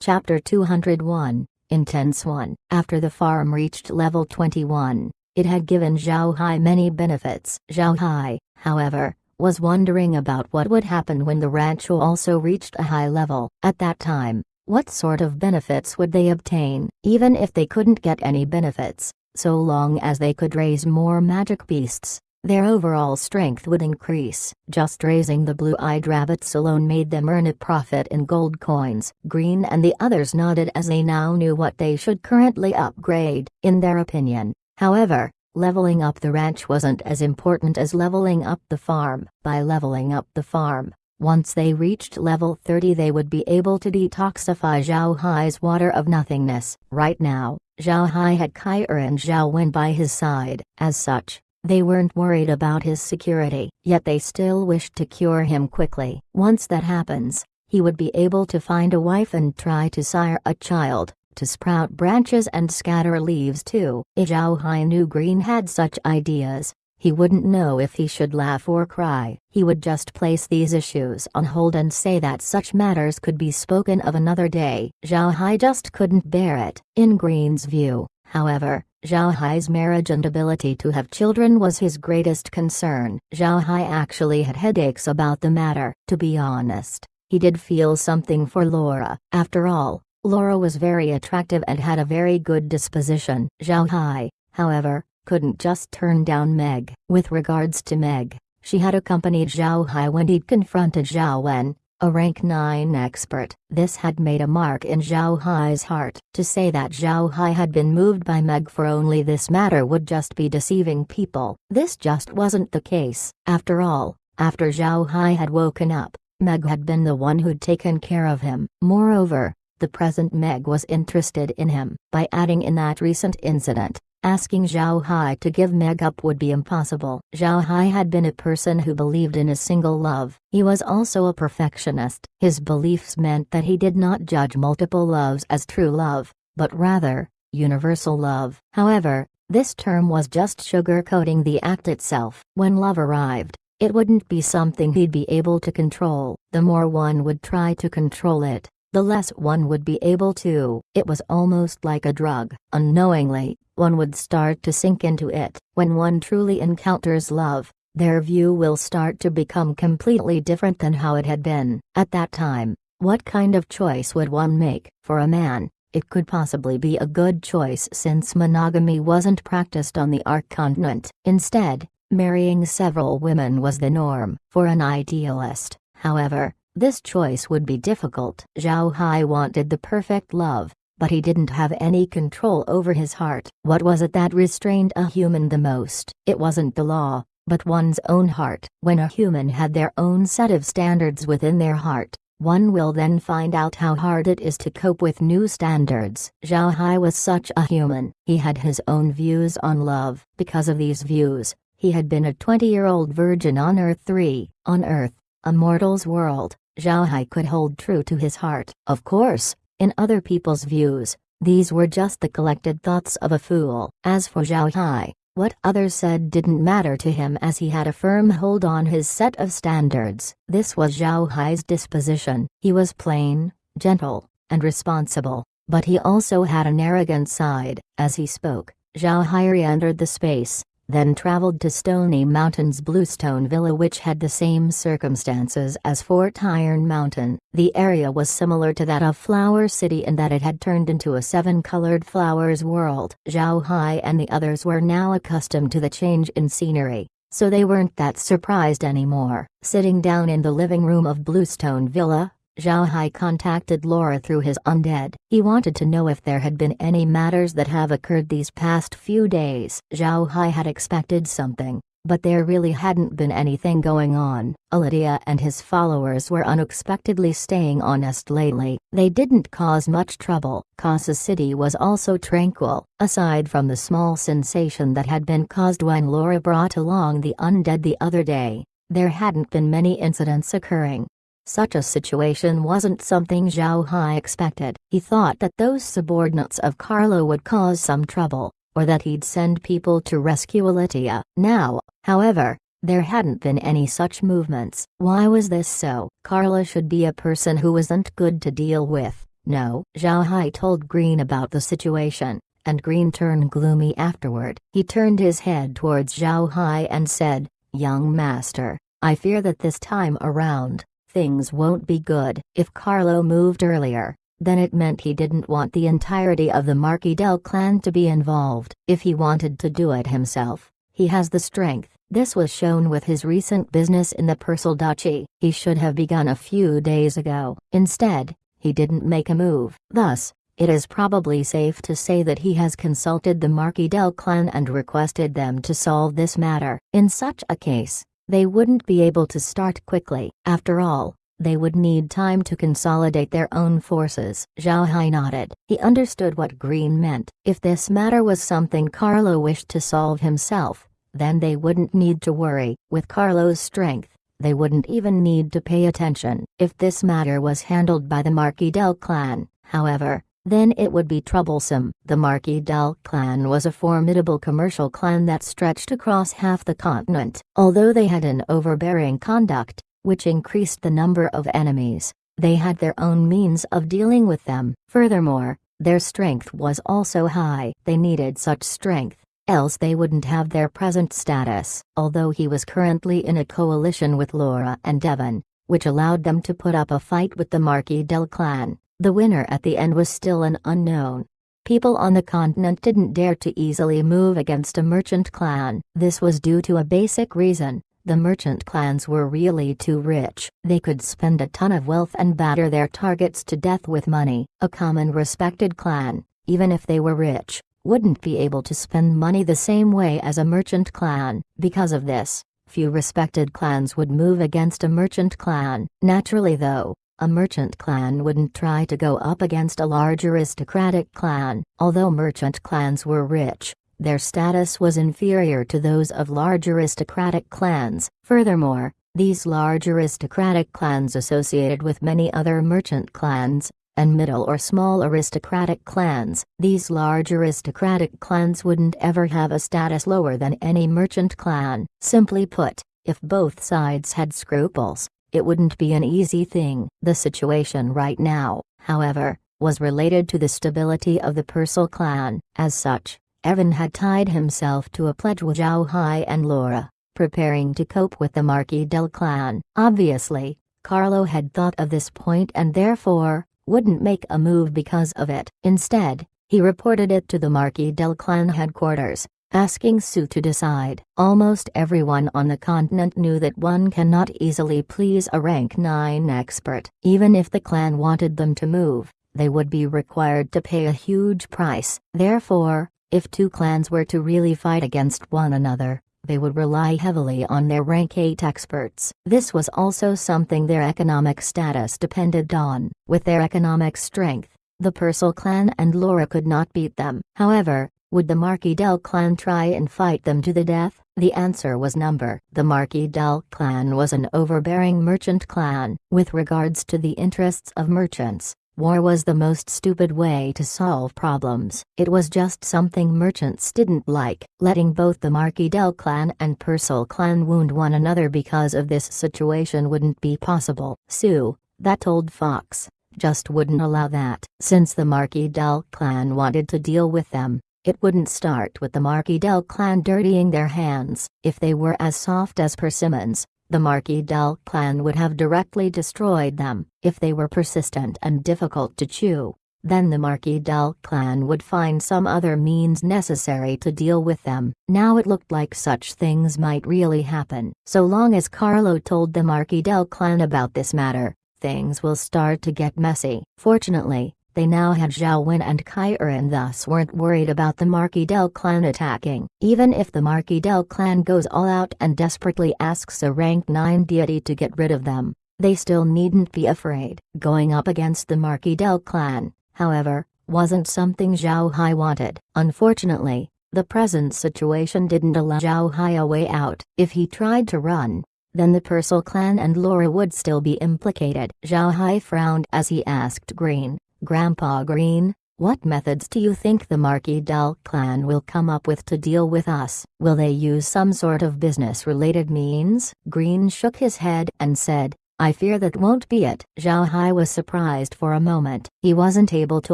Chapter 201, Intense 1. After the farm reached level 21, it had given Zhao Hai many benefits. Zhao Hai, however, was wondering about what would happen when the ranch also reached a high level. At that time, what sort of benefits would they obtain? Even if they couldn't get any benefits, so long as they could raise more magic beasts, their overall strength would increase. Just raising the blue-eyed rabbits alone made them earn a profit in gold coins. Green and the others nodded as they now knew what they should currently upgrade. In their opinion, however, leveling up the ranch wasn't as important as leveling up the farm. By leveling up the farm, once they reached level 30 they would be able to detoxify Zhao Hai's water of nothingness. Right now, Zhao Hai had Kair and Zhao Wen by his side. As such, they weren't worried about his security, yet they still wished to cure him quickly. Once that happens, he would be able to find a wife and try to sire a child, to sprout branches and scatter leaves too. If Zhao Hai knew Green had such ideas, he wouldn't know if he should laugh or cry. He would just place these issues on hold and say that such matters could be spoken of another day. Zhao Hai just couldn't bear it. In Green's view, however, Zhao Hai's marriage and ability to have children was his greatest concern. Zhao Hai actually had headaches about the matter. To be honest, he did feel something for Laura. After all, Laura was very attractive and had a very good disposition. Zhao Hai, however, couldn't just turn down Meg. With regards to Meg, she had accompanied Zhao Hai when he'd confronted Zhao Wen, a rank 9 expert. This had made a mark in Zhao Hai's heart. To say that Zhao Hai had been moved by Meg for only this matter would just be deceiving people. This just wasn't the case. After all, after Zhao Hai had woken up, Meg had been the one who'd taken care of him. Moreover, the present Meg was interested in him. By adding in that recent incident, asking Zhao Hai to give Meg up would be impossible. Zhao Hai had been a person who believed in a single love. He was also a perfectionist. His beliefs meant that he did not judge multiple loves as true love, but rather, universal love. However, this term was just sugarcoating the act itself. When love arrived, it wouldn't be something he'd be able to control. The more one would try to control it, the less one would be able to. It was almost like a drug. Unknowingly, one would start to sink into it. When one truly encounters love, their view will start to become completely different than how it had been. At that time, what kind of choice would one make? For a man, it could possibly be a good choice since monogamy wasn't practiced on the Ark continent. Instead, marrying several women was the norm. For an idealist, however, this choice would be difficult. Zhao Hai wanted the perfect love, but he didn't have any control over his heart. What was it that restrained a human the most? It wasn't the law, but one's own heart. When a human had their own set of standards within their heart, one will then find out how hard it is to cope with new standards. Zhao Hai was such a human. He had his own views on love. Because of these views, he had been a 20-year-old virgin on Earth 3. On Earth, a mortal's world, Zhao Hai could hold true to his heart. Of course, in other people's views, these were just the collected thoughts of a fool. As for Zhao Hai, what others said didn't matter to him as he had a firm hold on his set of standards. This was Zhao Hai's disposition. He was plain, gentle, and responsible, but he also had an arrogant side. As he spoke, Zhao Hai re-entered the space, then traveled to Stony Mountain's Bluestone Villa, which had the same circumstances as Fort Iron Mountain. The area was similar to that of Flower City in that it had turned into a 7-colored flowers world. Zhao Hai and the others were now accustomed to the change in scenery, so they weren't that surprised anymore. Sitting down in the living room of Bluestone Villa, Zhao Hai contacted Laura through his undead. He wanted to know if there had been any matters that have occurred these past few days. Zhao Hai had expected something, but there really hadn't been anything going on. Lydia and his followers were unexpectedly staying honest lately. They didn't cause much trouble. Casa City was also tranquil, aside from the small sensation that had been caused when Laura brought along the undead the other day. There hadn't been many incidents occurring. Such a situation wasn't something Zhao Hai expected. He thought that those subordinates of Carlo would cause some trouble, or that he'd send people to rescue Lydia. Now, however, there hadn't been any such movements. Why was this so? Carla should be a person who wasn't good to deal with, No. Zhao Hai told Green about the situation, and Green turned gloomy afterward. He turned his head towards Zhao Hai and said, "Young master, I fear that this time around, things won't be good." If Carlo moved earlier, then it meant he didn't want the entirety of the Marquis del clan to be involved. If he wanted to do it himself, he has the strength. This was shown with his recent business in the Persal Duchy. He should have begun a few days ago. Instead, he didn't make a move. Thus, it is probably safe to say that he has consulted the Marquis del clan and requested them to solve this matter. In such a case, they wouldn't be able to start quickly. After all, they would need time to consolidate their own forces. Zhao Hai nodded. He understood what Green meant. If this matter was something Carlo wished to solve himself, then they wouldn't need to worry. With Carlo's strength, they wouldn't even need to pay attention. If this matter was handled by the Marquis del clan, however, then it would be troublesome. The Marquis del clan was a formidable commercial clan that stretched across half the continent. Although they had an overbearing conduct, which increased the number of enemies, they had their own means of dealing with them. Furthermore, their strength was also high. They needed such strength, else they wouldn't have their present status. Although he was currently in a coalition with Laura and Devon, which allowed them to put up a fight with the Marquis del clan, the winner at the end was still an unknown. People on the continent didn't dare to easily move against a merchant clan. This was due to a basic reason: the merchant clans were really too rich. They could spend a ton of wealth and batter their targets to death with money. A common respected clan, even if they were rich, wouldn't be able to spend money the same way as a merchant clan. Because of this, few respected clans would move against a merchant clan. Naturally though, a merchant clan wouldn't try to go up against a large aristocratic clan. Although merchant clans were rich, their status was inferior to those of large aristocratic clans. Furthermore, these large aristocratic clans associated with many other merchant clans, and middle or small aristocratic clans. These large aristocratic clans wouldn't ever have a status lower than any merchant clan. Simply put, if both sides had scruples, it wouldn't be an easy thing. The situation right now, however, was related to the stability of the Persal clan. As such, Evan had tied himself to a pledge with Zhao Hai and Laura, preparing to cope with the Marquis del clan. Obviously, Carlo had thought of this point and therefore, wouldn't make a move because of it. Instead, he reported it to the Marquis del clan headquarters, asking Su to decide. Almost everyone on the continent knew that one cannot easily please a rank 9 expert. Even if the clan wanted them to move, they would be required to pay a huge price. Therefore, if two clans were to really fight against one another, they would rely heavily on their rank 8 experts. This was also something their economic status depended on. With their economic strength, the Persal clan and Laura could not beat them. However, would the Marquis del clan try and fight them to the death? The answer was number. The Marquis del clan was an overbearing merchant clan. With regards to the interests of merchants, war was the most stupid way to solve problems. It was just something merchants didn't like. Letting both the Marquis del clan and Persal clan wound one another because of this situation wouldn't be possible. Su, that old fox, just wouldn't allow that. Since the Marquis del clan wanted to deal with them, it wouldn't start with the Marquis del clan dirtying their hands. If they were as soft as persimmons, the Marquis del clan would have directly destroyed them. If they were persistent and difficult to chew, then the Marquis del clan would find some other means necessary to deal with them. Now it looked like such things might really happen. So long as Carlo told the Marquis del clan about this matter, things will start to get messy. Fortunately, they now had Zhao Wen and Kyra and thus weren't worried about the Marquis del clan attacking. Even if the Marquis del clan goes all out and desperately asks a rank 9 deity to get rid of them, they still needn't be afraid. Going up against the Marquis del clan, however, wasn't something Zhao Hai wanted. Unfortunately, the present situation didn't allow Zhao Hai a way out. If he tried to run, then the Persal clan and Laura would still be implicated. Zhao Hai frowned as he asked Green, "Grandpa Green, what methods do you think the Marquis del clan will come up with to deal with us? Will they use some sort of business-related means?" Green shook his head and said, I fear that won't be it. Zhao Hai was surprised for a moment. He wasn't able to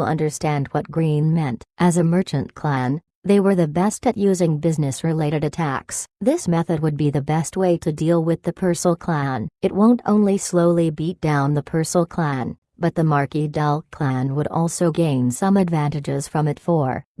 understand what green meant. As a merchant clan, they were the best at using business-related attacks. This method would be the best way to deal with the Persal clan. It won't only slowly beat down the Persal clan, but the Marquis Del clan would also gain some advantages from it.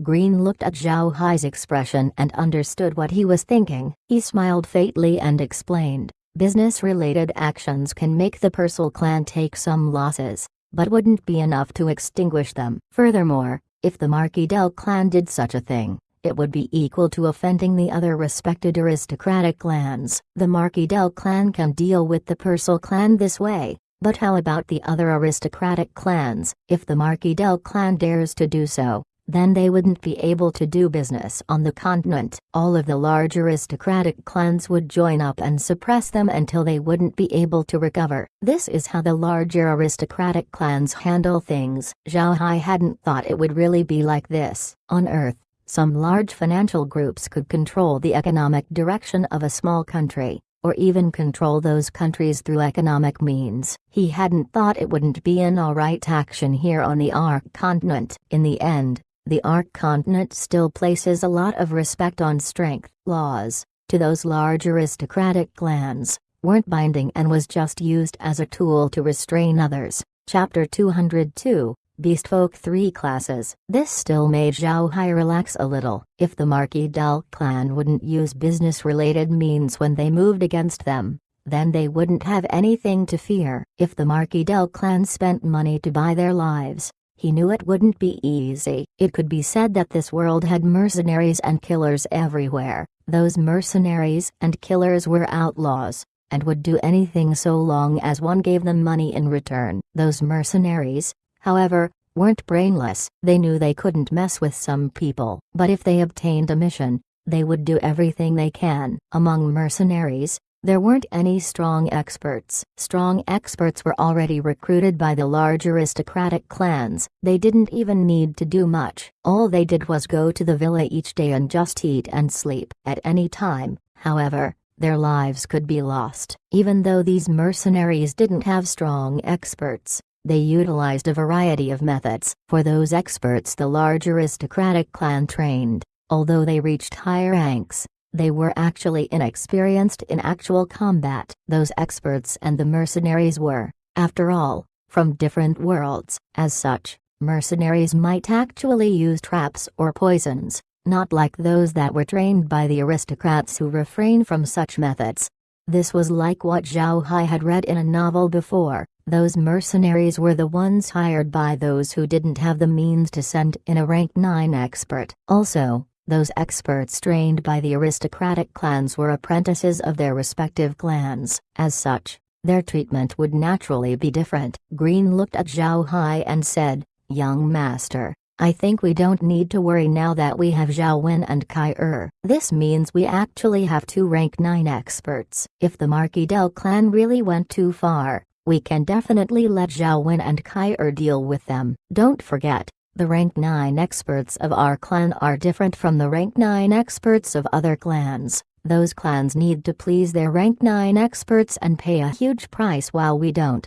Green looked at Zhao Hai's expression and understood what he was thinking. He smiled faintly and explained, business-related actions can make the Persal clan take some losses, but wouldn't be enough to extinguish them. Furthermore, if the Marquis Del clan did such a thing, it would be equal to offending the other respected aristocratic clans. The Marquis Del clan can deal with the Persal clan this way, but how about the other aristocratic clans? If the Marquis Del clan dares to do so, then they wouldn't be able to do business on the continent. All of the large aristocratic clans would join up and suppress them until they wouldn't be able to recover. This is how the larger aristocratic clans handle things. Zhao Hai hadn't thought it would really be like this. On Earth, some large financial groups could control the economic direction of a small country, or even control those countries through economic means. He hadn't thought it wouldn't be an alright action here on the Ark continent. In the end, the Ark continent still places a lot of respect on strength. Laws, to those large aristocratic clans, weren't binding and was just used as a tool to restrain others. Chapter 202, Beastfolk 3 Classes. This still made Zhao Hai relax a little. If the Marquis Del clan wouldn't use business-related means when they moved against them, then they wouldn't have anything to fear. If the Marquis Del clan spent money to buy their lives, he knew it wouldn't be easy. It could be said that this world had mercenaries and killers everywhere. Those mercenaries and killers were outlaws, and would do anything so long as one gave them money in return. Those mercenaries, however, weren't brainless. They knew they couldn't mess with some people, but if they obtained a mission, they would do everything they can. Among mercenaries, there weren't any strong experts. Strong experts were already recruited by the large aristocratic clans. They didn't even need to do much. All they did was go to the villa each day and just eat and sleep. At any time, however, their lives could be lost. Even though these mercenaries didn't have strong experts, they utilized a variety of methods. For those experts the large aristocratic clan trained, although they reached higher ranks, they were actually inexperienced in actual combat. Those experts and the mercenaries were, after all, from different worlds. As such, mercenaries might actually use traps or poisons, not like those that were trained by the aristocrats who refrain from such methods. This was like what Zhao Hai had read in a novel before. Those mercenaries were the ones hired by those who didn't have the means to send in a rank 9 expert. Also, those experts trained by the aristocratic clans were apprentices of their respective clans. As such, their treatment would naturally be different. Green looked at Zhao Hai and said, "Young master, I think we don't need to worry now that we have Zhao Wen and Kai Er. This means we actually have 2 rank 9 experts. If the Marquis Del clan really went too far, we can definitely let Zhao Wen and Kai Er deal with them. Don't forget, the rank 9 experts of our clan are different from the rank 9 experts of other clans. Those clans need to please their rank 9 experts and pay a huge price while we don't."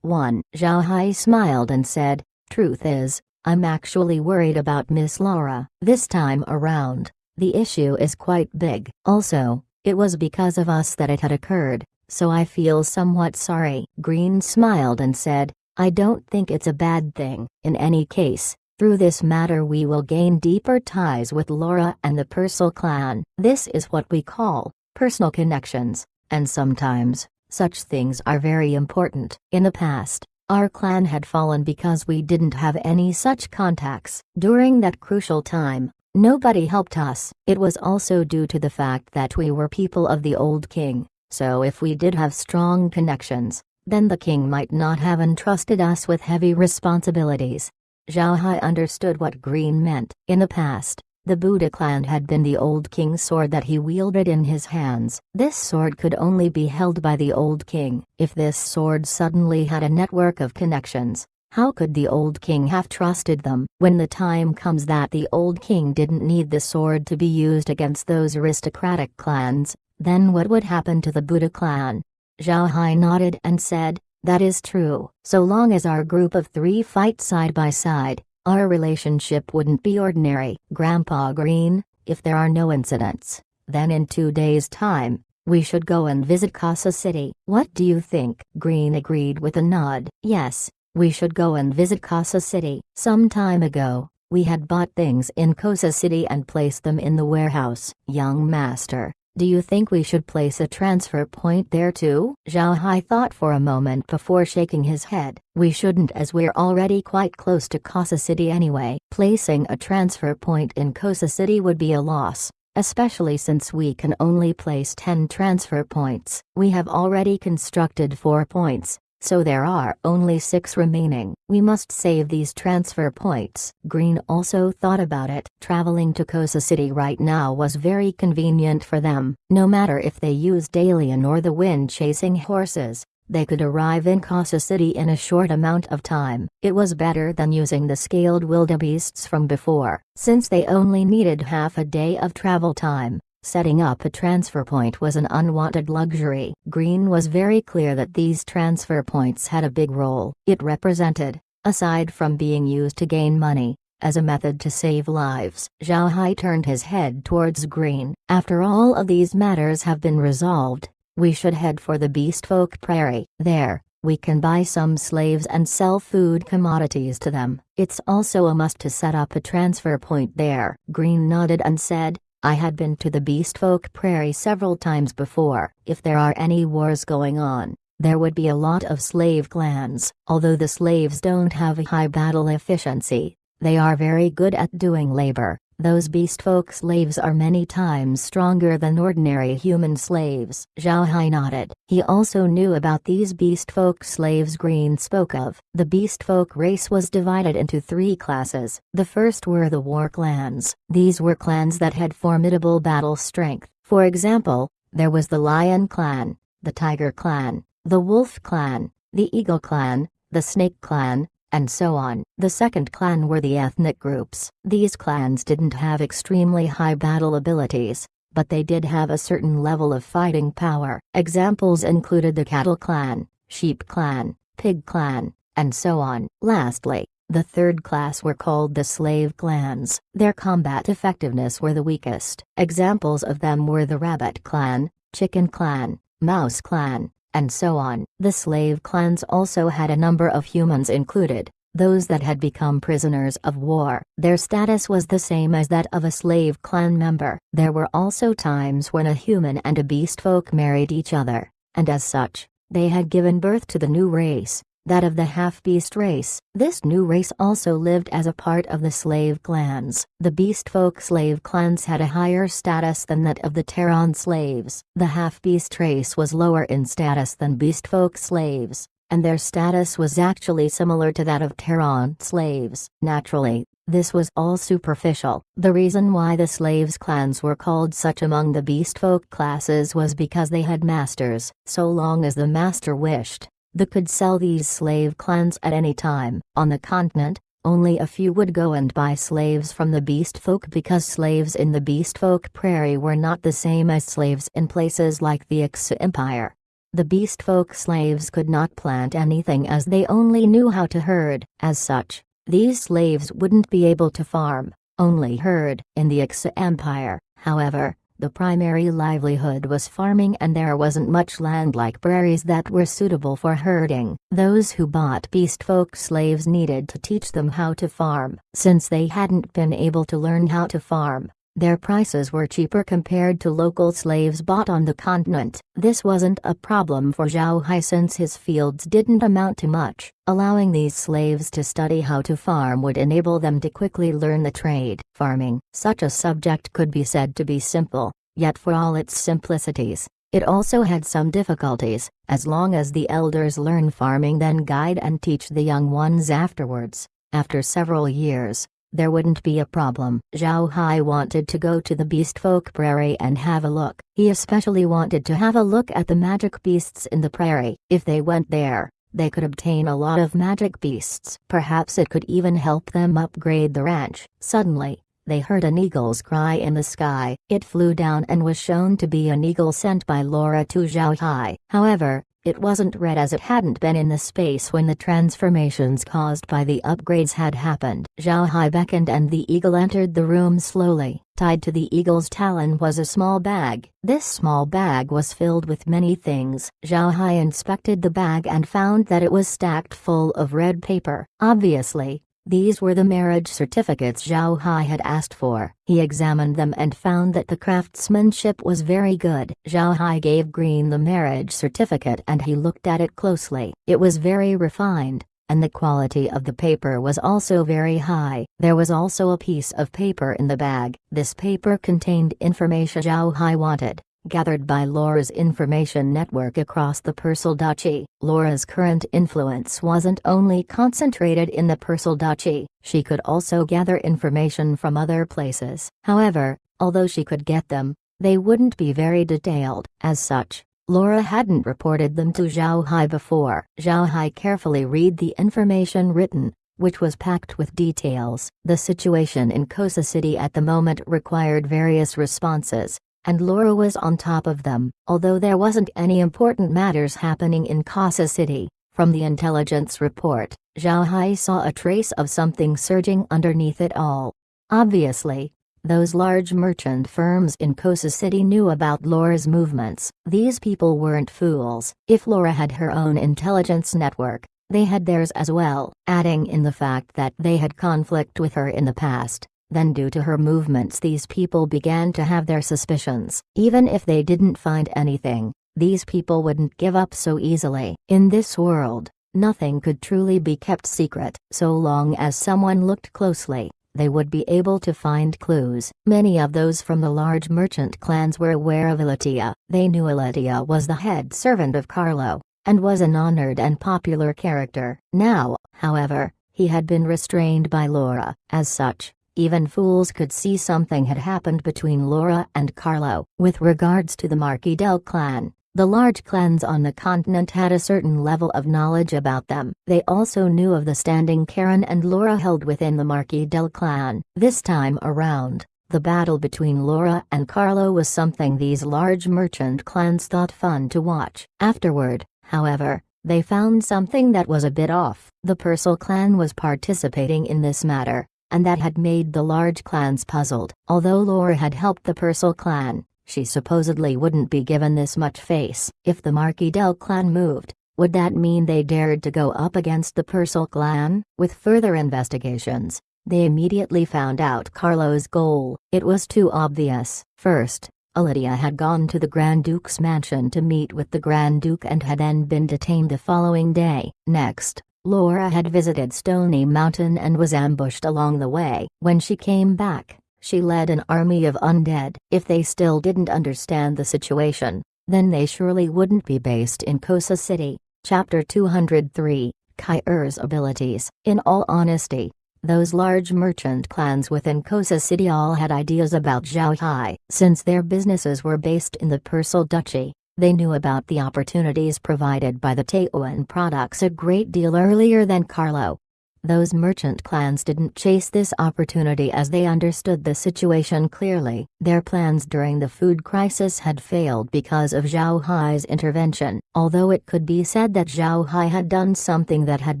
1. Zhao Hai smiled and said, "Truth is, I'm actually worried about Miss Laura. This time around, the issue is quite big. Also, it was because of us that it had occurred, so I feel somewhat sorry." Green smiled and said, "I don't think it's a bad thing. In any case, through this matter we will gain deeper ties with Laura and the Persal clan. This is what we call personal connections, and sometimes, such things are very important. In the past, our clan had fallen because we didn't have any such contacts. During that crucial time, nobody helped us. It was also due to the fact that we were people of the old king, so if we did have strong connections, then the king might not have entrusted us with heavy responsibilities." Zhao Hai understood what Green meant. In the past, the Buddha clan had been the old king's sword that he wielded in his hands. This sword could only be held by the old king. If this sword suddenly had a network of connections, how could the old king have trusted them? When the time comes that the old king didn't need the sword to be used against those aristocratic clans, then what would happen to the Buddha clan? Zhao Hai nodded and said, "That is true. So long as our group of 3 fight side by side, our relationship wouldn't be ordinary." Grandpa Green, if there are no incidents, then in 2 days' time, we should go and visit Casa City. What do you think? Green agreed with a nod. Yes, we should go and visit Casa City. Some time ago, we had bought things in Casa City and placed them in the warehouse. Young master, do you think we should place a transfer point there too? Zhao Hai thought for a moment before shaking his head. We shouldn't, as we're already quite close to Casa City anyway. Placing a transfer point in Casa City would be a loss, especially since we can only place 10 transfer points. We have already constructed 4 points, so there are only 6 remaining. We must save these transfer points. Green also thought about it. Traveling to Cosa City right now was very convenient for them. No matter if they used alien or the wind-chasing horses, they could arrive in Casa City in a short amount of time. It was better than using the scaled wildebeests from before. Since they only needed half a day of travel time, setting up a transfer point was an unwanted luxury. Green was very clear that these transfer points had a big role. It represented, aside from being used to gain money, as a method to save lives. Zhao Hai turned his head towards Green. After all of these matters have been resolved, we should head for the Beastfolk Prairie. There, we can buy some slaves and sell food commodities to them. It's also a must to set up a transfer point there. Green nodded and said, I had been to the Beastfolk Prairie several times before. If there are any wars going on, there would be a lot of slave clans. Although the slaves don't have a high battle efficiency, they are very good at doing labor. Those Beastfolk slaves are many times stronger than ordinary human slaves. Zhao Hai nodded. He also knew about these Beastfolk slaves Green spoke of. The Beastfolk race was divided into 3 classes. The first were the war clans. These were clans that had formidable battle strength. For example, there was the Lion Clan, the Tiger Clan, the Wolf Clan, the Eagle Clan, the Snake Clan, and so on. The second clan were the ethnic groups. These clans didn't have extremely high battle abilities, but they did have a certain level of fighting power. Examples included the Cattle Clan, Sheep Clan, Pig Clan, and so on. Lastly, the third class were called the slave clans. Their combat effectiveness were the weakest. Examples of them were the Rabbit Clan, Chicken Clan, Mouse Clan, and so on. The slave clans also had a number of humans included, those that had become prisoners of war. Their status was the same as that of a slave clan member. There were also times when a human and a beastfolk married each other, and as such, they had given birth to the new race, that of the half-beast race. This new race also lived as a part of the slave clans. The beastfolk slave clans had a higher status than that of the Terran slaves. The half-beast race was lower in status than beastfolk slaves, and their status was actually similar to that of Terran slaves. Naturally, this was all superficial. The reason why the slaves clans were called such among the beastfolk classes was because they had masters. So long as the master wished, they could sell these slave clans at any time. On the continent, only a few would go and buy slaves from the beastfolk because slaves in the beastfolk prairie were not the same as slaves in places like the Ixu Empire. The beastfolk slaves could not plant anything as they only knew how to herd. As such, these slaves wouldn't be able to farm, only herd. In the Ixu Empire, however, the primary livelihood was farming, and there wasn't much land like prairies that were suitable for herding. Those who bought beastfolk slaves needed to teach them how to farm. Since they hadn't been able to learn how to farm, their prices were cheaper compared to local slaves bought on the continent. This wasn't a problem for Zhao Hai since his fields didn't amount to much. Allowing these slaves to study how to farm would enable them to quickly learn the trade. Farming. Such a subject could be said to be simple, yet for all its simplicities, it also had some difficulties. As long as the elders learn farming, then guide and teach the young ones afterwards. After several years, there wouldn't be a problem. Zhao Hai wanted to go to the beastfolk prairie and have a look. He especially wanted to have a look at the magic beasts in the prairie. If they went there, they could obtain a lot of magic beasts. Perhaps it could even help them upgrade the ranch. Suddenly, they heard an eagle's cry in the sky. It flew down and was shown to be an eagle sent by Laura to Zhao Hai. However, It wasn't red as it hadn't been in the space when the transformations caused by the upgrades had happened. Zhao Hai beckoned and the eagle entered the room slowly. Tied to the eagle's talon was a small bag. This small bag was filled with many things. Zhao Hai inspected the bag and found that it was stacked full of red paper. Obviously, these were the marriage certificates Zhao Hai had asked for. He examined them and found that the craftsmanship was very good. Zhao Hai gave Green the marriage certificate and he looked at it closely. It was very refined, and the quality of the paper was also very high. There was also a piece of paper in the bag. This paper contained information Zhao Hai wanted, gathered by Laura's information network across the Persal Duchy. Laura's current influence wasn't only concentrated in the Persal Duchy, she could also gather information from other places. However, although she could get them, they wouldn't be very detailed. As such, Laura hadn't reported them to Zhao Hai before. Zhao Hai carefully read the information written, which was packed with details. The situation in Kosa City at the moment required various responses, and Laura was on top of them. Although there wasn't any important matters happening in Kosa City, from the intelligence report, Zhao Hai saw a trace of something surging underneath it all. Obviously, those large merchant firms in Kosa City knew about Laura's movements. These people weren't fools. If Laura had her own intelligence network, they had theirs as well. Adding in the fact that they had conflict with her in the past, then due to her movements these people began to have their suspicions. Even if they didn't find anything, these people wouldn't give up so easily. In this world, nothing could truly be kept secret. So long as someone looked closely, they would be able to find clues. Many of those from the large merchant clans were aware of Elatia. They knew Elatia was the head servant of Carlo, and was an honored and popular character. Now, however, he had been restrained by Laura. As such, even fools could see something had happened between Laura and Carlo. With regards to the Marquis del clan, the large clans on the continent had a certain level of knowledge about them. They also knew of the standing Karen and Laura held within the Marquis del clan. This time around, the battle between Laura and Carlo was something these large merchant clans thought fun to watch. Afterward, however, they found something that was a bit off. The Persal clan was participating in this matter, and that had made the large clans puzzled. Although Laura had helped the Persal clan, she supposedly wouldn't be given this much face. If the Marquis del clan moved, would that mean they dared to go up against the Persal clan? With further investigations, they immediately found out Carlo's goal. It was too obvious. First, Lydia had gone to the Grand Duke's mansion to meet with the Grand Duke and had then been detained the following day. Next, Laura had visited Stony Mountain and was ambushed along the way. When she came back, she led an army of undead. If they still didn't understand the situation, then they surely wouldn't be based in Kosa City. Chapter 203, Kair's Abilities. In all honesty, those large merchant clans within Kosa City all had ideas about Zhao Hai. Since their businesses were based in the Persal Duchy, they knew about the opportunities provided by the Taoan products a great deal earlier than Carlo. Those merchant clans didn't chase this opportunity as they understood the situation clearly. Their plans during the food crisis had failed because of Zhao Hai's intervention. Although it could be said that Zhao Hai had done something that had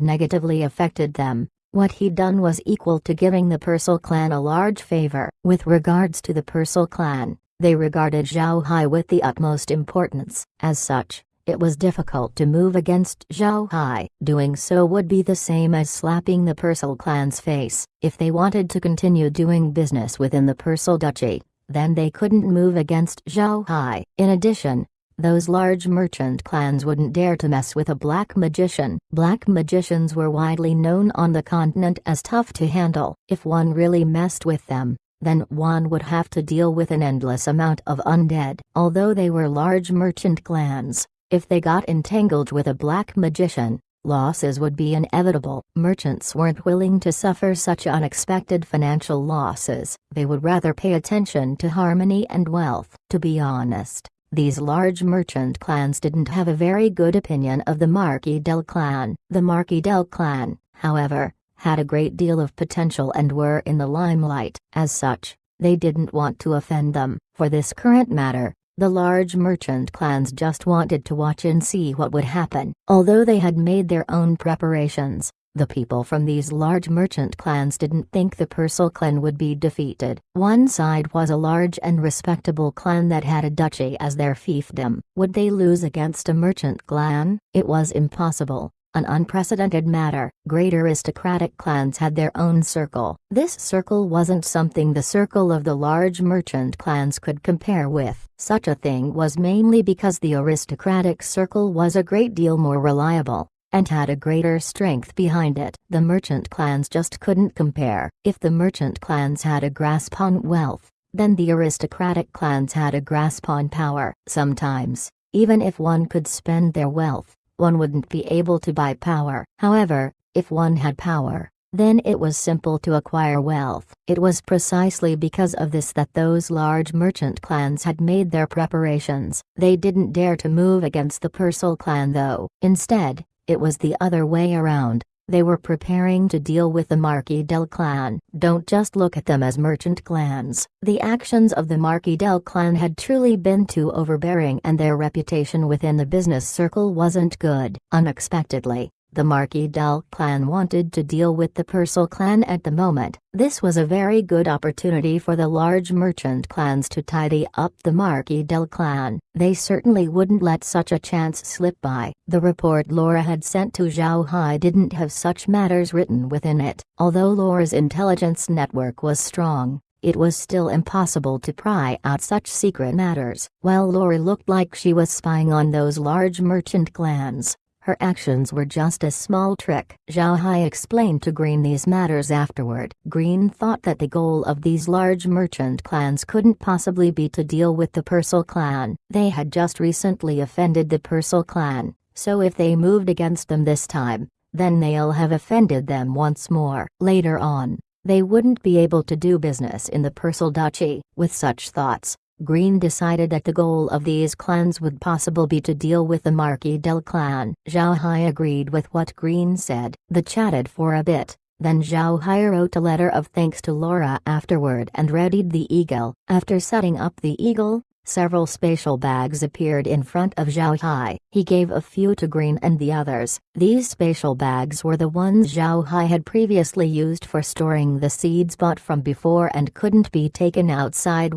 negatively affected them, what he'd done was equal to giving the Persal clan a large favor. With regards to the Persal clan, they regarded Zhao Hai with the utmost importance. As such, it was difficult to move against Zhao Hai. Doing so would be the same as slapping the Persal clan's face. If they wanted to continue doing business within the Persal Duchy, then they couldn't move against Zhao Hai. In addition, those large merchant clans wouldn't dare to mess with a black magician. Black magicians were widely known on the continent as tough to handle. If one really messed with them, then one would have to deal with an endless amount of undead. Although they were large merchant clans, if they got entangled with a black magician, losses would be inevitable. Merchants weren't willing to suffer such unexpected financial losses. They would rather pay attention to harmony and wealth. To be honest, these large merchant clans didn't have a very good opinion of the Marquis del clan. The Marquis del clan, however, had a great deal of potential and were in the limelight. As such, they didn't want to offend them. For this current matter, The large merchant clans just wanted to watch and see what would happen. Although they had made their own preparations, the people from these large merchant clans didn't think the Purcell clan would be defeated. One side was a large and respectable clan that had a duchy as their fiefdom. Would they lose against a merchant clan? It was impossible. An unprecedented matter. Great aristocratic clans had their own circle. This circle wasn't something the circle of the large merchant clans could compare with. Such a thing was mainly because the aristocratic circle was a great deal more reliable, and had a greater strength behind it. The merchant clans just couldn't compare. If the merchant clans had a grasp on wealth, then the aristocratic clans had a grasp on power. Sometimes, even if one could spend their wealth, one wouldn't be able to buy power. However, if one had power, then it was simple to acquire wealth. It was precisely because of this that those large merchant clans had made their preparations. They didn't dare to move against the Purcell clan though. Instead, it was the other way around. They were preparing to deal with the Marquis del clan. Don't just look at them as merchant clans. The actions of the Marquis del clan had truly been too overbearing, and their reputation within the business circle wasn't good. Unexpectedly, the Marquis del clan wanted to deal with the Purcell clan at the moment. This was a very good opportunity for the large merchant clans to tidy up the Marquis del clan. They certainly wouldn't let such a chance slip by. The report Laura had sent to Zhao Hai didn't have such matters written within it. Although Laura's intelligence network was strong, it was still impossible to pry out such secret matters. While Laura looked like she was spying on those large merchant clans, her actions were just a small trick. Zhao Hai explained to Green these matters afterward. Green thought that the goal of these large merchant clans couldn't possibly be to deal with the Purcell clan. They had just recently offended the Purcell clan, so if they moved against them this time, then they'll have offended them once more. Later on, they wouldn't be able to do business in the Purcell duchy. With such thoughts, Green decided that the goal of these clans would possibly be to deal with the Marquis del clan. Zhao Hai agreed with what Green said. They chatted for a bit, then Zhao Hai wrote a letter of thanks to Laura afterward and readied the eagle. After setting up the eagle, several spatial bags appeared in front of Zhao Hai. He gave a few to Green and the others. These spatial bags were the ones Zhao Hai had previously used for storing the seeds bought from before and couldn't be taken outside.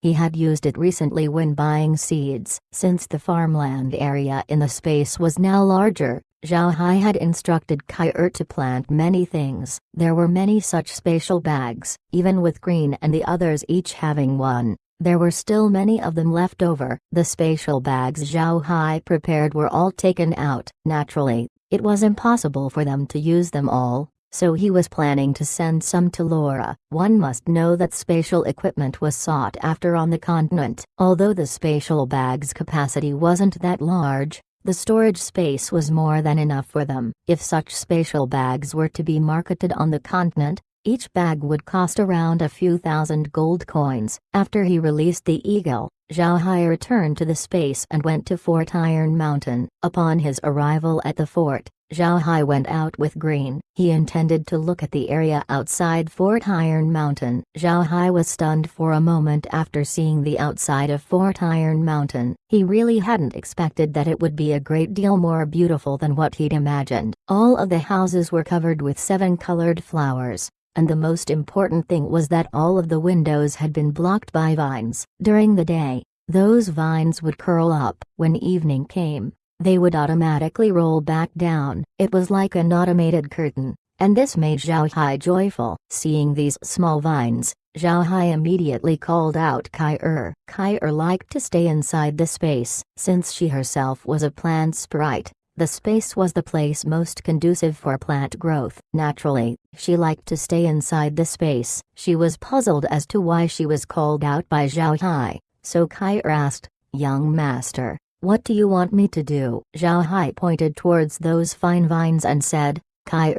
He had used it recently when buying seeds. Since the farmland area in the space was now larger, Zhao Hai had instructed Kai to plant many things. There were many such spatial bags, even with Green and the others each having one. There were still many of them left over. The spatial bags Zhao Hai prepared were all taken out. Naturally, it was impossible for them to use them all, so he was planning to send some to Laura. One must know that spatial equipment was sought after on the continent. Although the spatial bags' capacity wasn't that large, the storage space was more than enough for them. If such spatial bags were to be marketed on the continent, each bag would cost around a few thousand gold coins. After he released the eagle, Zhao Hai returned to the space and went to Fort Iron Mountain. Upon his arrival at the fort, Zhao Hai went out with Green. He intended to look at the area outside Fort Iron Mountain. Zhao Hai was stunned for a moment after seeing the outside of Fort Iron Mountain. He really hadn't expected that it would be a great deal more beautiful than what he'd imagined. All of the houses were covered with 7-colored flowers, and the most important thing was that all of the windows had been blocked by vines. During the day, those vines would curl up. When evening came, they would automatically roll back down. It was like an automated curtain, and this made Zhao Hai joyful. Seeing these small vines, Zhao Hai immediately called out Kai. Kai liked to stay inside the space. Since she herself was a plant sprite, the space was the place most conducive for plant growth. Naturally, she liked to stay inside the space. She was puzzled as to why she was called out by Zhao Hai, so Kai asked, "Young master, what do you want me to do?" Zhao Hai pointed towards those fine vines and said, "Kai,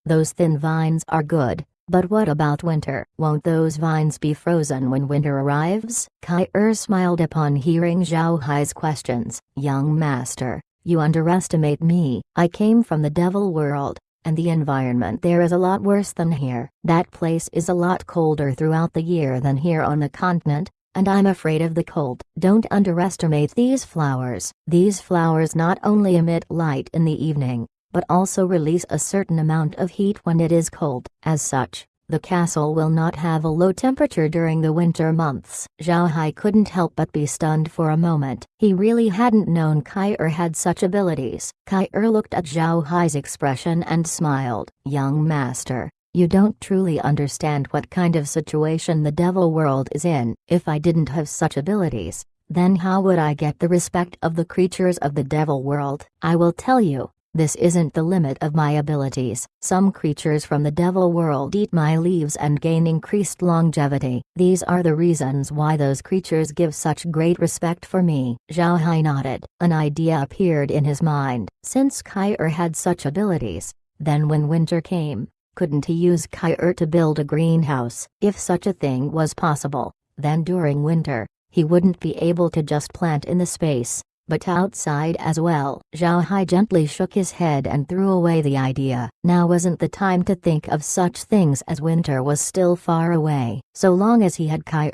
those thin vines are good, but what about winter? Won't those vines be frozen when winter arrives?" Kai smiled upon hearing Zhao Hai's questions. "Young master, you underestimate me. I came from the devil world, and the environment there is a lot worse than here. That place is a lot colder throughout the year than here on the continent, and I'm afraid of the cold. Don't underestimate these flowers. These flowers not only emit light in the evening, but also release a certain amount of heat when it is cold. As such, the castle will not have a low temperature during the winter months. Zhao Hai couldn't help but be stunned for a moment. He really hadn't known Kai had such abilities. Kai looked at Zhao Hai's expression and smiled. Young master, you don't truly understand what kind of situation the devil world is in. If I didn't have such abilities, then how would I get the respect of the creatures of the devil world? I will tell you. This isn't the limit of my abilities. Some creatures from the devil world eat my leaves and gain increased longevity. These are the reasons why those creatures give such great respect for me. Zhao Hai nodded. An idea appeared in his mind. Since Kai had such abilities, then when winter came, couldn't he use Kai to build a greenhouse? If such a thing was possible, then during winter, he wouldn't be able to just plant in the space, but outside as well. Zhao Hai gently shook his head and threw away the idea. Now wasn't the time to think of such things, as winter was still far away. So long as he had Kai,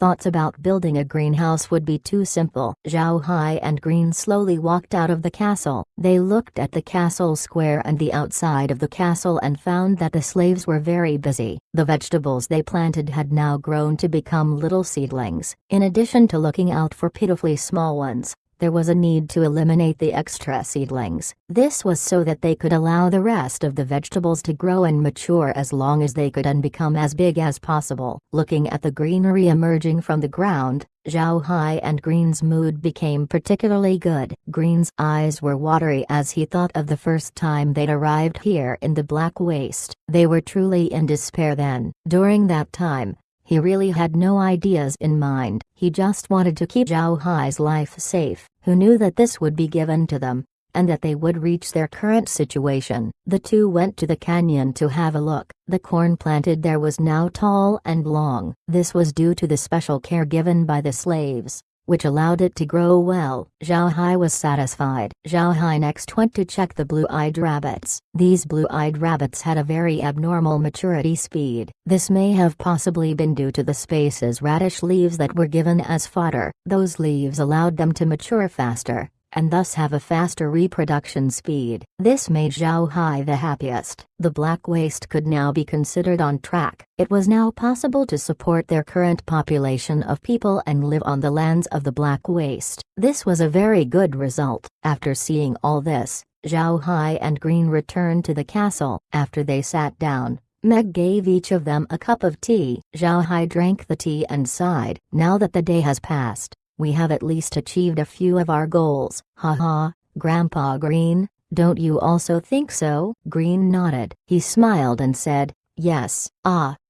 thoughts about building a greenhouse would be too simple. Zhao Hai and Green slowly walked out of the castle. They looked at the castle square and the outside of the castle and found that the slaves were very busy. The vegetables they planted had now grown to become little seedlings. In addition to looking out for pitifully small ones, there was a need to eliminate the extra seedlings. This was so that they could allow the rest of the vegetables to grow and mature as long as they could and become as big as possible. Looking at the greenery emerging from the ground, Zhao Hai and Green's mood became particularly good. Green's eyes were watery as he thought of the first time they'd arrived here in the Black Waste. They were truly in despair then. During that time, he really had no ideas in mind. He just wanted to keep Zhao Hai's life safe. Who knew that this would be given to them, and that they would reach their current situation? The two went to the canyon to have a look. The corn planted there was now tall and long. This was due to the special care given by the slaves, which allowed it to grow well. Zhao Hai was satisfied. Zhao Hai next went to check the blue-eyed rabbits. These blue-eyed rabbits had a very abnormal maturity speed. This may have possibly been due to the space's radish leaves that were given as fodder. Those leaves allowed them to mature faster, and thus have a faster reproduction speed. This made Zhao Hai the happiest. The Black Waste could now be considered on track. It was now possible to support their current population of people and live on the lands of the Black Waste. This was a very good result. After seeing all this, Zhao Hai and Green returned to the castle. After they sat down, Meg gave each of them a cup of tea. Zhao Hai drank the tea and sighed. Now that the day has passed, we have at least achieved a few of our goals. Haha, Grandpa Green, don't you also think so? Green nodded. He smiled and said, yes.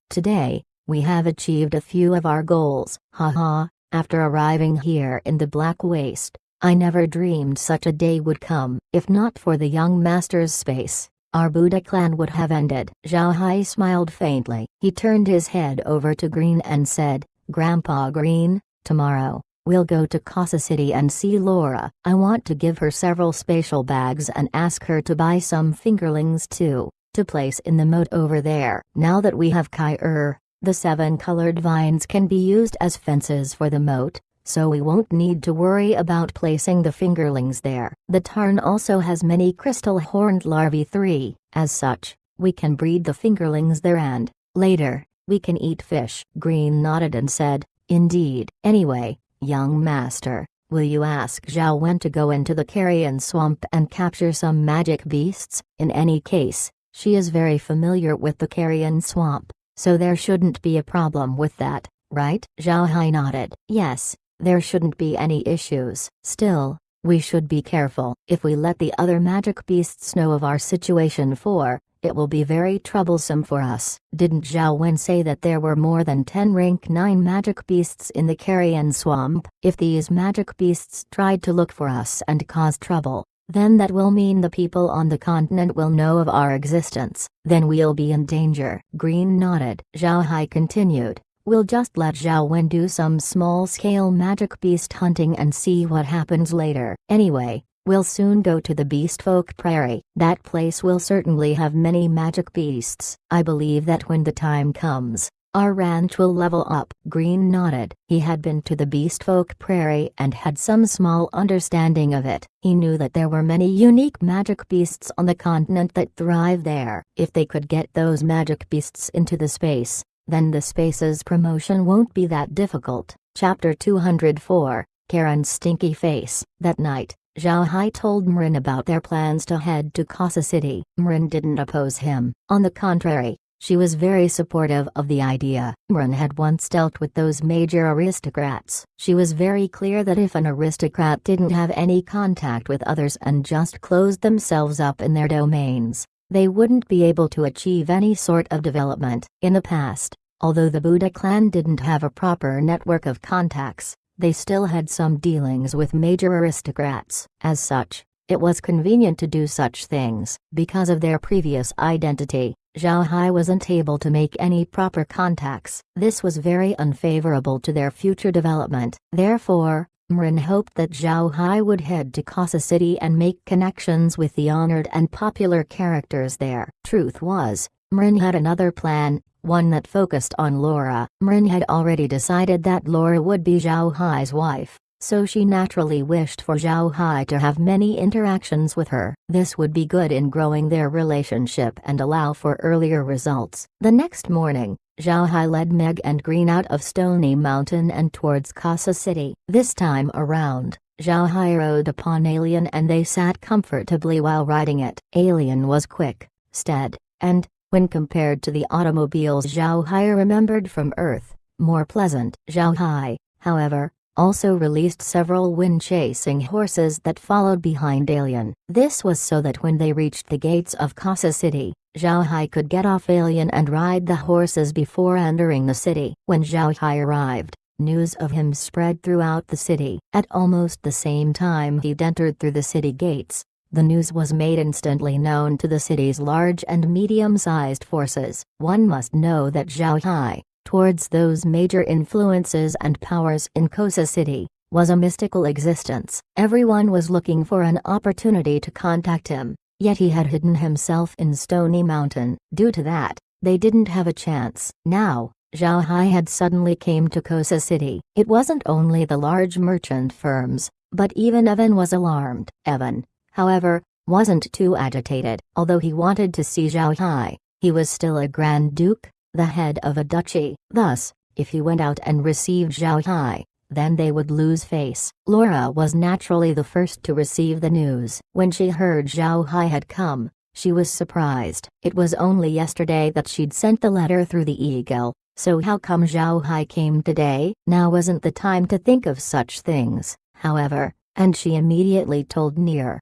Today, we have achieved a few of our goals. Haha, after arriving here in the Black Waste, I never dreamed such a day would come. If not for the young master's space, our Buddha clan would have ended. Zhao Hai smiled faintly. He turned his head over to Green and said, Grandpa Green, tomorrow, we'll go to Casa City and see Laura. I want to give her several spatial bags and ask her to buy some fingerlings too, to place in the moat over there. Now that we have Kai, the 7 colored vines can be used as fences for the moat, so we won't need to worry about placing the fingerlings there. The tarn also has many crystal horned larvae 3. As such, we can breed the fingerlings there and, later, we can eat fish. Green nodded and said, indeed. Anyway, young master, will you ask Zhao when to go into the carrion swamp and capture some magic beasts? In any case, she is very familiar with the carrion swamp, so there shouldn't be a problem with that, right? Zhao Hai nodded. Yes, there shouldn't be any issues. Still, we should be careful. If we let the other magic beasts know of our situation, it will be very troublesome for us. Didn't Zhao Wen say that there were more than 10 rank 9 magic beasts in the carrion swamp? If these magic beasts tried to look for us and cause trouble, then that will mean the people on the continent will know of our existence. Then we'll be in danger. Green nodded. Zhao Hai continued, we'll just let Zhao Wen do some small-scale magic beast hunting and see what happens later. Anyway, we'll soon go to the Beastfolk Prairie. That place will certainly have many magic beasts. I believe that when the time comes, Our ranch will level up." Green nodded. He had been to the Beastfolk Prairie and had some small understanding of it. He knew that there were many unique magic beasts on the continent that thrive there. If they could get those magic beasts into the space, then the space's promotion won't be that difficult. Chapter 204, Karen's Stinky Face. That night, Zhao Hai told Mrin about their plans to head to Casa City. Mrin didn't oppose him. On the contrary, she was very supportive of the idea. Mrin had once dealt with those major aristocrats. She was very clear that if an aristocrat didn't have any contact with others and just closed themselves up in their domains, they wouldn't be able to achieve any sort of development. In the past, although the Buddha clan didn't have a proper network of contacts, they still had some dealings with major aristocrats. As such, it was convenient to do such things. Because of their previous identity, Zhao Hai wasn't able to make any proper contacts. This was very unfavorable to their future development. Therefore, Mrin hoped that Zhao Hai would head to Casa City and make connections with the honored and popular characters there. Truth was, Mrin had another plan, one that focused on Laura. Mrin had already decided that Laura would be Zhao Hai's wife, so she naturally wished for Zhao Hai to have many interactions with her. This would be good in growing their relationship and allow for earlier results. The next morning, Zhao Hai led Meg and Green out of Stony Mountain and towards Casa City. This time around, Zhao Hai rode upon Alien and they sat comfortably while riding it. Alien was quick, steady, and, when compared to the automobiles Zhao Hai remembered from Earth, more pleasant. Zhao Hai, however, also released several wind-chasing horses that followed behind Alien. This was so that when they reached the gates of Casa City, Zhao Hai could get off Alien and ride the horses before entering the city. When Zhao Hai arrived, news of him spread throughout the city. At almost the same time he'd entered through the city gates, the news was made instantly known to the city's large and medium-sized forces. One must know that Zhao Hai, towards those major influences and powers in Cosa City, was a mystical existence. Everyone was looking for an opportunity to contact him, yet he had hidden himself in Stony Mountain. Due to that, they didn't have a chance. Now, Zhao Hai had suddenly came to Cosa City. It wasn't only the large merchant firms, but even Evan was alarmed. Evan, however, wasn't too agitated. Although he wanted to see Zhao Hai, he was still a Grand Duke, the head of a duchy. Thus, if he went out and received Zhao Hai, then they would lose face. Laura was naturally the first to receive the news. When she heard Zhao Hai had come, she was surprised. It was only yesterday that she'd sent the letter through the Eagle, so how come Zhao Hai came today? Now wasn't the time to think of such things, however, and she immediately told Near,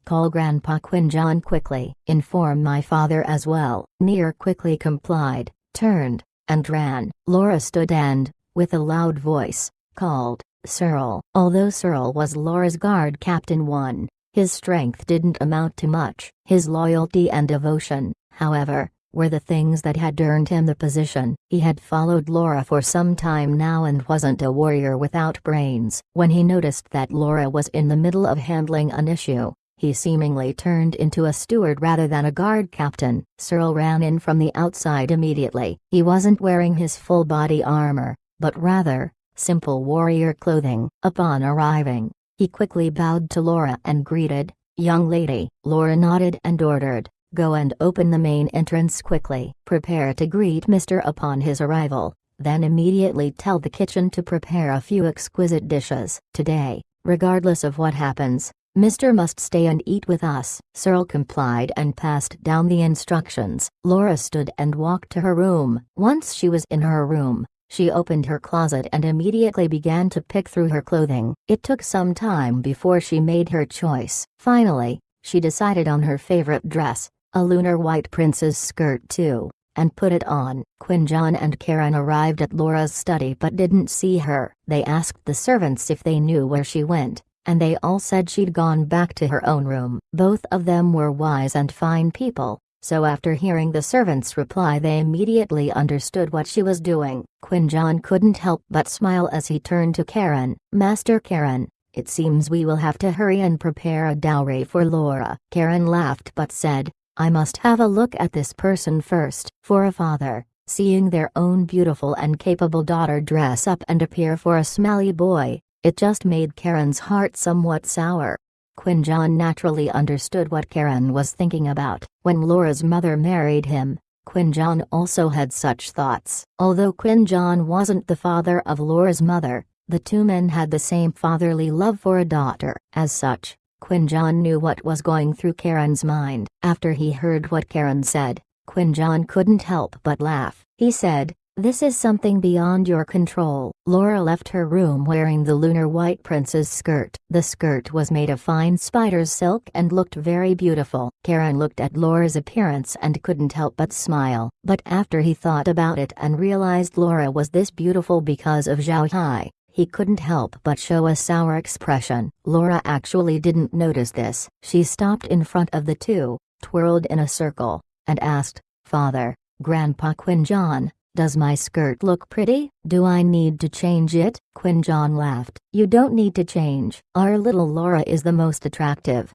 call Grandpa Quinjon quickly. Inform my father as well. Near quickly complied, turned, and ran. Laura stood and, with a loud voice, called, Searle. Although Searle was Laura's guard captain 1, his strength didn't amount to much. His loyalty and devotion, however, were the things that had earned him the position. He had followed Laura for some time now and wasn't a warrior without brains. When he noticed that Laura was in the middle of handling an issue, he seemingly turned into a steward rather than a guard captain. Searle ran in from the outside immediately. He wasn't wearing his full body armor, but rather, simple warrior clothing. Upon arriving, he quickly bowed to Laura and greeted, young lady. Laura nodded and ordered, go and open the main entrance quickly. Prepare to greet Mr. upon his arrival, then immediately tell the kitchen to prepare a few exquisite dishes. Today, regardless of what happens, Mr. must stay and eat with us. Searle complied and passed down the instructions. Laura stood and walked to her room. Once she was in her room, she opened her closet and immediately began to pick through her clothing. It took some time before she made her choice. Finally, she decided on her favorite dress, a lunar white prince's skirt too, and put it on. Quinjon and Karen arrived at Laura's study but didn't see her. They asked the servants if they knew where she went, and they all said she'd gone back to her own room. Both of them were wise and fine people, so after hearing the servants' reply they immediately understood what she was doing. Quinjon couldn't help but smile as he turned to Karen. Master Karen, it seems we will have to hurry and prepare a dowry for Laura. Karen laughed but said, I must have a look at this person first. For a father, Seeing their own beautiful and capable daughter dress up and appear for a smelly boy, it just made Karen's heart somewhat sour. Quinjon naturally understood what Karen was thinking about. When Laura's mother married him, Quinjon also had such thoughts. Although Quinjon wasn't the father of Laura's mother, the two men had the same fatherly love for a daughter. As such, Quinjon knew what was going through Karen's mind. After he heard what Karen said, Quinjon couldn't help but laugh. He said, "This is something beyond your control." Laura left her room wearing the lunar white prince's skirt. The skirt was made of fine spider's silk and looked very beautiful. Karen looked at Laura's appearance and couldn't help but smile. But after he thought about it and realized Laura was this beautiful because of Zhao Hai, he couldn't help but show a sour expression. Laura actually didn't notice this. She stopped in front of the two, twirled in a circle, and asked, "Father, Grandpa Quinjon, does my skirt look pretty? Do I need to change it?" Quinjon laughed. "You don't need to change. Our little Laura is the most attractive."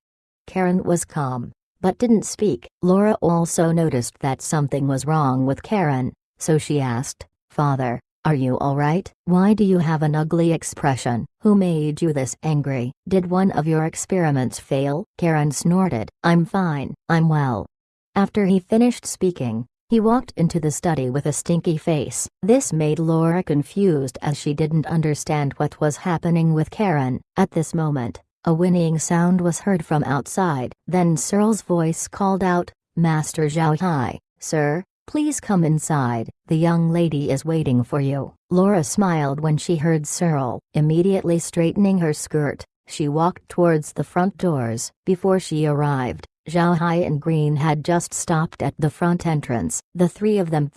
Karen was calm, but didn't speak. Laura also noticed that something was wrong with Karen, so she asked, "Father, are you alright? Why do you have an ugly expression? Who made you this angry? Did one of your experiments fail?" Karen snorted. "I'm fine, I'm well." After he finished speaking, he walked into the study with a stinky face. This made Laura confused as she didn't understand what was happening with Karen. At this moment, a whinnying sound was heard from outside. Then Searle's voice called out, "Master Zhao Hai, sir, please come inside. The young lady is waiting for you." Laura smiled when she heard Searle. Immediately straightening her skirt, she walked towards the front doors. Before she arrived, Zhao Hai and Green had just stopped at the front entrance. The three of them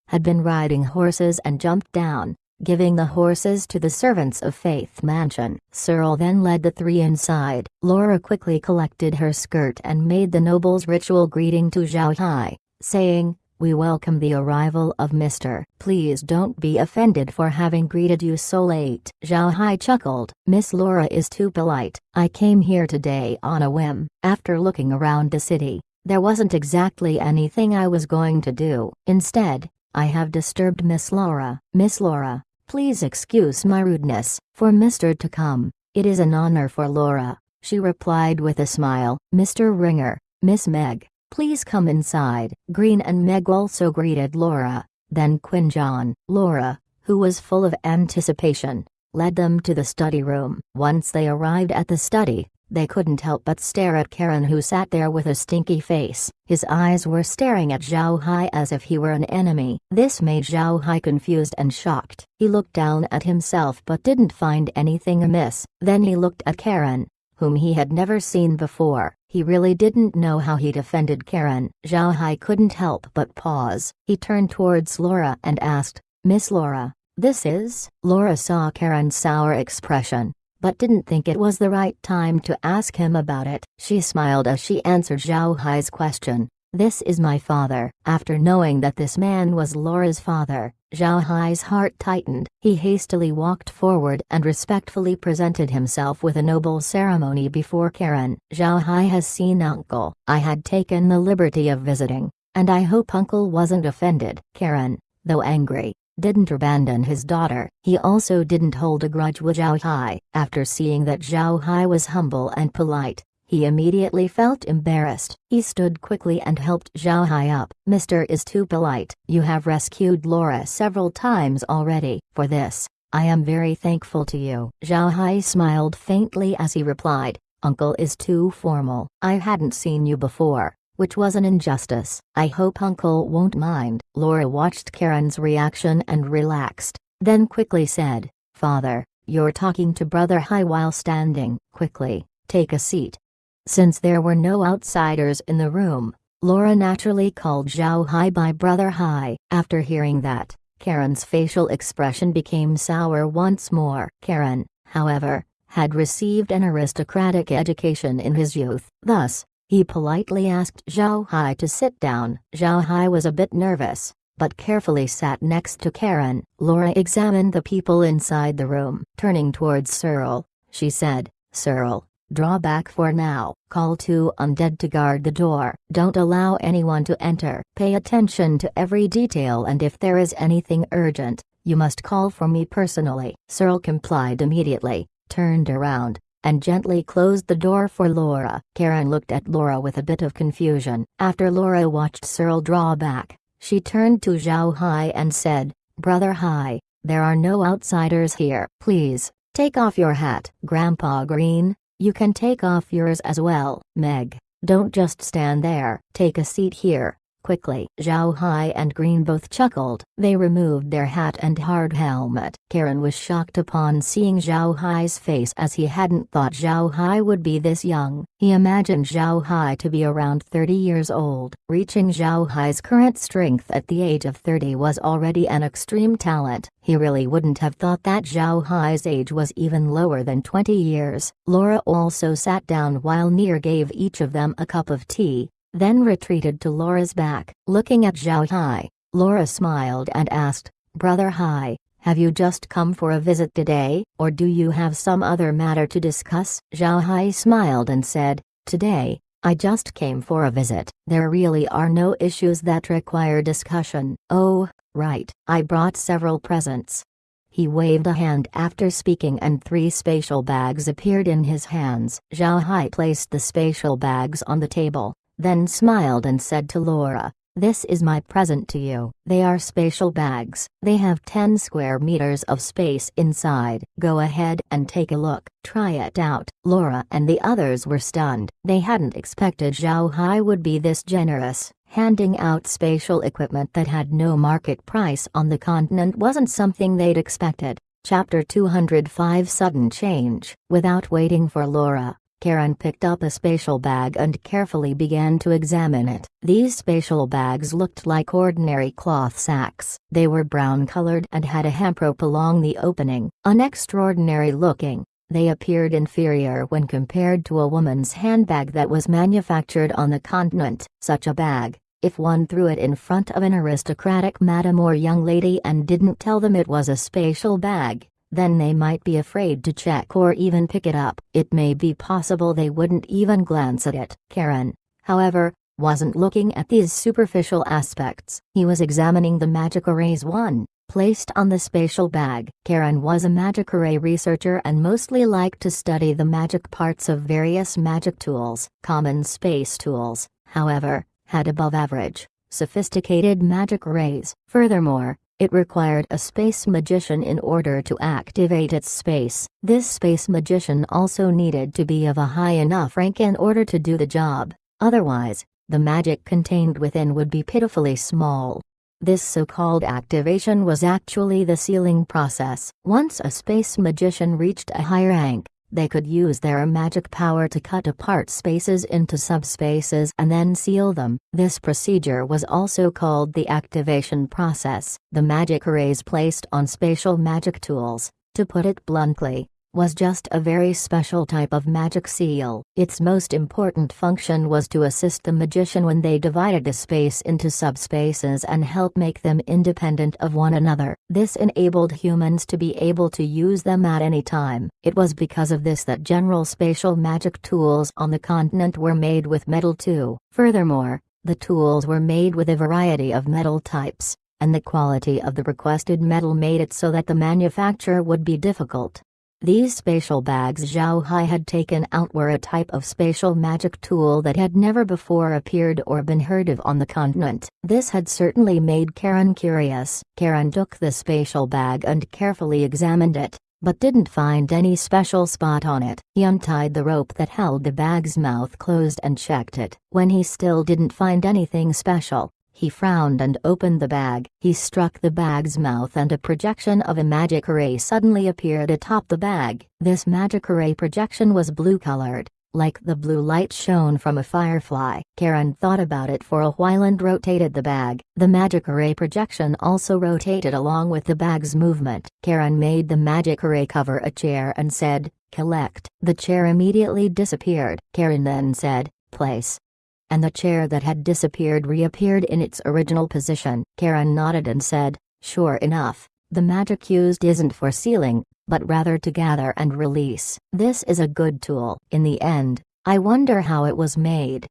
had been riding horses and jumped down, giving the horses to the servants of Faith Mansion. Searle then led the three inside. Laura quickly collected her skirt and made the noble's ritual greeting to Zhao Hai, saying, "We welcome the arrival of Mr. Please don't be offended for having greeted you so late." Zhao Hai chuckled. "Miss Laura is too polite. I came here today on a whim." After looking around the city, there wasn't exactly anything I was going to do. Instead, I have disturbed Miss Laura. "Miss Laura, please excuse my rudeness. For Mr. to come, it is an honor for Laura," she replied with a smile. "Mr. Ringer, Miss Meg, please come inside." Green and Meg also greeted Laura. Then Quinjon. Laura, who was full of anticipation, led them to the study room. Once they arrived at the study, they couldn't help but stare at Karen, who sat there with a stinky face. His eyes were staring at Zhao Hai as if he were an enemy. This made Zhao Hai confused and shocked. He looked down at himself but didn't find anything amiss. Then he looked at Karen, whom he had never seen before. He really didn't know how he'd offended Karen. Zhao Hai couldn't help but pause. He turned towards Laura and asked, "Miss Laura, this is?" Laura saw Karen's sour expression, but didn't think it was the right time to ask him about it. She smiled as she answered Zhao Hai's question, "This is my father." After knowing that this man was Laura's father, Zhao Hai's heart tightened. He hastily walked forward and respectfully presented himself with a noble ceremony before Karen. "Zhao Hai has seen Uncle. I had taken the liberty of visiting, and I hope Uncle wasn't offended." Karen, though angry, didn't abandon his daughter. He also didn't hold a grudge with Zhao Hai. After seeing that Zhao Hai was humble and polite, he immediately felt embarrassed. He stood quickly and helped Zhao Hai up. "Mr. is too polite. You have rescued Laura several times already. For this, I am very thankful to you." Zhao Hai smiled faintly as he replied, "Uncle is too formal. I hadn't seen you before, which was an injustice. I hope Uncle won't mind." Laura watched Karen's reaction and relaxed, then quickly said, "Father, you're talking to Brother Hai while standing. Quickly, take a seat." Since there were no outsiders in the room, Laura naturally called Zhao Hai by Brother Hai. After hearing that, Karen's facial expression became sour once more. Karen, however, had received an aristocratic education in his youth. Thus, he politely asked Zhao Hai to sit down. Zhao Hai was a bit nervous, but carefully sat next to Karen. Laura examined the people inside the room. Turning towards Searle, she said, "Searle, Draw back for now. Call 2 undead to guard the door. Don't allow anyone to enter. Pay attention to every detail, and if there is anything urgent, you must call for me personally." Searle complied immediately, turned around, and gently closed the door for Laura. Karen looked at Laura with a bit of confusion. After Laura watched Searle draw back, she turned to Zhao Hai and said, "Brother Hai, there are no outsiders here. Please, take off your hat." "Grandpa Green, you can take off yours as well." "Meg, don't just stand there. Take a seat here, quickly." Zhao Hai and Green both chuckled. They removed their hat and hard helmet. Karen was shocked upon seeing Zhao Hai's face, as he hadn't thought Zhao Hai would be this young. He imagined Zhao Hai to be around 30 years old. Reaching Zhao Hai's current strength at the age of 30 was already an extreme talent. He really wouldn't have thought that Zhao Hai's age was even lower than 20 years. Laura also sat down while Nier gave each of them a cup of tea, then retreated to Laura's back. Looking at Zhao Hai, Laura smiled and asked, "Brother Hai, have you just come for a visit today, or do you have some other matter to discuss?" Zhao Hai smiled and said, "Today, I just came for a visit. There really are no issues that require discussion." "Oh, right. I brought several presents." He waved a hand after speaking, and 3 spatial bags appeared in his hands. Zhao Hai placed the spatial bags on the table, then smiled and said to Laura, "This is my present to you." They are spatial bags. They have 10 square meters of space inside. Go ahead and take a look. Try it out. Laura and the others were stunned. They hadn't expected Zhao Hai would be this generous. Handing out spatial equipment that had no market price on the continent wasn't something they'd expected. Chapter 205 Sudden Change. Without waiting for Laura, Karen picked up a spatial bag and carefully began to examine it. These spatial bags looked like ordinary cloth sacks. They were brown-colored and had a hemp along the opening. Unextraordinary looking, they appeared inferior when compared to a woman's handbag that was manufactured on the continent. Such a bag, if one threw it in front of an aristocratic madam or young lady and didn't tell them it was a spatial bag, then they might be afraid to check or even pick it up. It may be possible they wouldn't even glance at it. Karen, however, wasn't looking at these superficial aspects. He was examining the magic arrays one placed on the spatial bag. Karen was a magic array researcher and mostly liked to study the magic parts of various magic tools. Common space tools, however, had above average, sophisticated magic arrays. Furthermore, it required a space magician in order to activate its space. This space magician also needed to be of a high enough rank in order to do the job, otherwise, the magic contained within would be pitifully small. This so-called activation was actually the sealing process. Once a space magician reached a higher rank, they could use their magic power to cut apart spaces into subspaces and then seal them. This procedure was also called the activation process. The magic arrays placed on spatial magic tools, to put it bluntly, was just a very special type of magic seal. Its most important function was to assist the magician when they divided a space into subspaces and help make them independent of one another. This enabled humans to be able to use them at any time. It was because of this that general spatial magic tools on the continent were made with metal too. Furthermore, the tools were made with a variety of metal types, and the quality of the requested metal made it so that the manufacture would be difficult. These spatial bags Zhao Hai had taken out were a type of spatial magic tool that had never before appeared or been heard of on the continent. This had certainly made Karen curious. Karen took the spatial bag and carefully examined it, but didn't find any special spot on it. He untied the rope that held the bag's mouth closed and checked it. When he still didn't find anything special, he frowned and opened the bag. He struck the bag's mouth and a projection of a magic array suddenly appeared atop the bag. This magic array projection was blue-colored, like the blue light shown from a firefly. Karen thought about it for a while and rotated the bag. The magic array projection also rotated along with the bag's movement. Karen made the magic array cover a chair and said, "Collect." The chair immediately disappeared. Karen then said, "Place." And the chair that had disappeared reappeared in its original position. Karen nodded and said, "Sure enough, the magic used isn't for sealing, but rather to gather and release. This is a good tool. In the end, I wonder how it was made.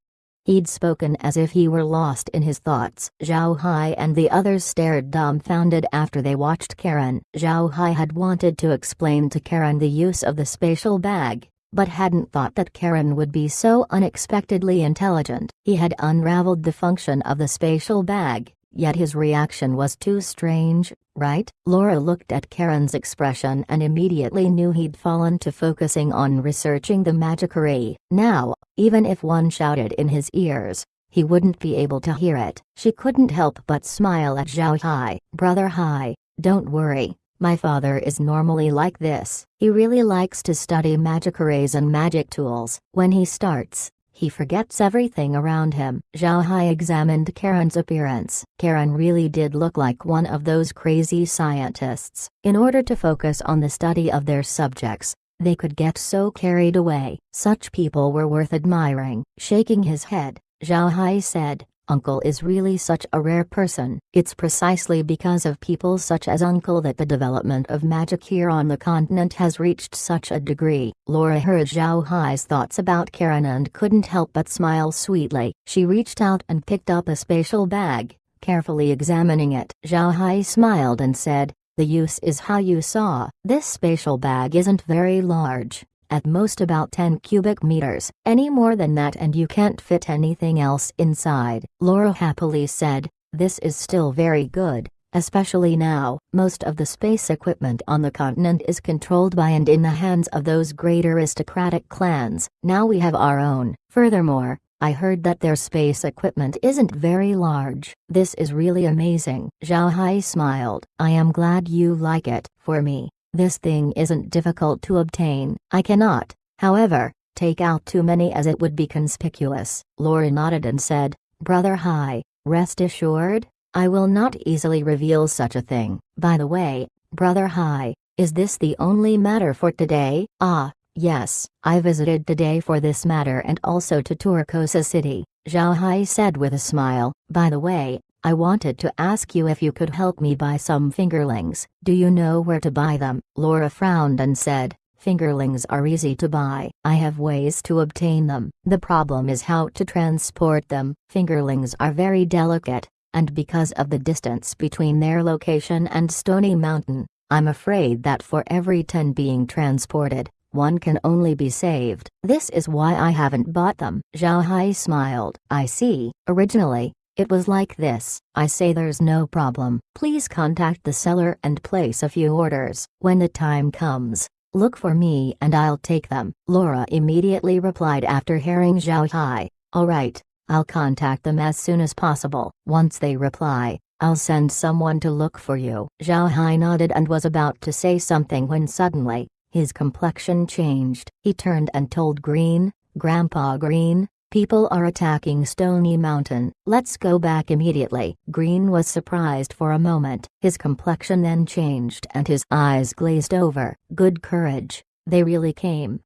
He'd spoken as if he were lost in his thoughts. Zhao Hai and the others stared dumbfounded after they watched Karen. Zhao Hai had wanted to explain to Karen the use of the spatial bag, but hadn't thought that Karen would be so unexpectedly intelligent. He had unraveled the function of the spatial bag, yet his reaction was too strange, right? Laura looked at Karen's expression and immediately knew he'd fallen to focusing on researching the magicry. Now, even if one shouted in his ears, he wouldn't be able to hear it. She couldn't help but smile at Zhao Hai. Brother Hai, don't worry. My father is normally like this. He really likes to study magicries and magic tools. When he starts, he forgets everything around him. Zhao Hai examined Karen's appearance. Karen really did look like one of those crazy scientists. In order to focus on the study of their subjects, they could get so carried away. Such people were worth admiring. Shaking his head, Zhao Hai said, Uncle is really such a rare person. It's precisely because of people such as Uncle that the development of magic here on the continent has reached such a degree. Laura heard Zhao Hai's thoughts about Karen and couldn't help but smile sweetly. She reached out and picked up a spatial bag, carefully examining it. Zhao Hai smiled and said, the use is how you saw. This spatial bag isn't very large. At most about 10 cubic meters. Any more than that and you can't fit anything else inside. Laura happily said, this is still very good, especially now. Most of the space equipment on the continent is controlled by and in the hands of those great aristocratic clans. Now we have our own. Furthermore, I heard that their space equipment isn't very large. This is really amazing. Zhao Hai smiled. I am glad you like it. For me, this thing isn't difficult to obtain. I cannot, however, take out too many as it would be conspicuous. Laura nodded and said, Brother Hai, rest assured, I will not easily reveal such a thing. By the way, Brother Hai, is this the only matter for today? Ah, yes, I visited today for this matter and also to tour Kosa City, Zhao Hai said with a smile. By the way, I wanted to ask you if you could help me buy some fingerlings. Do you know where to buy them? Laura frowned and said, fingerlings are easy to buy. I have ways to obtain them. The problem is how to transport them. Fingerlings are very delicate, and because of the distance between their location and Stony Mountain, I'm afraid that for every 10 being transported, one can only be saved. This is why I haven't bought them. Zhao Hai smiled. I see. Originally, it was like this. I say there's no problem. Please contact the seller and place a few orders. When the time comes, look for me and I'll take them. Laura immediately replied after hearing Zhao Hai. Alright, I'll contact them as soon as possible. Once they reply, I'll send someone to look for you. Zhao Hai nodded and was about to say something when suddenly, his complexion changed. He turned and told Green, Grandpa Green, people are attacking Stony Mountain. Let's go back immediately. Green was surprised for a moment. His complexion then changed and his eyes glazed over. Good courage, they really came.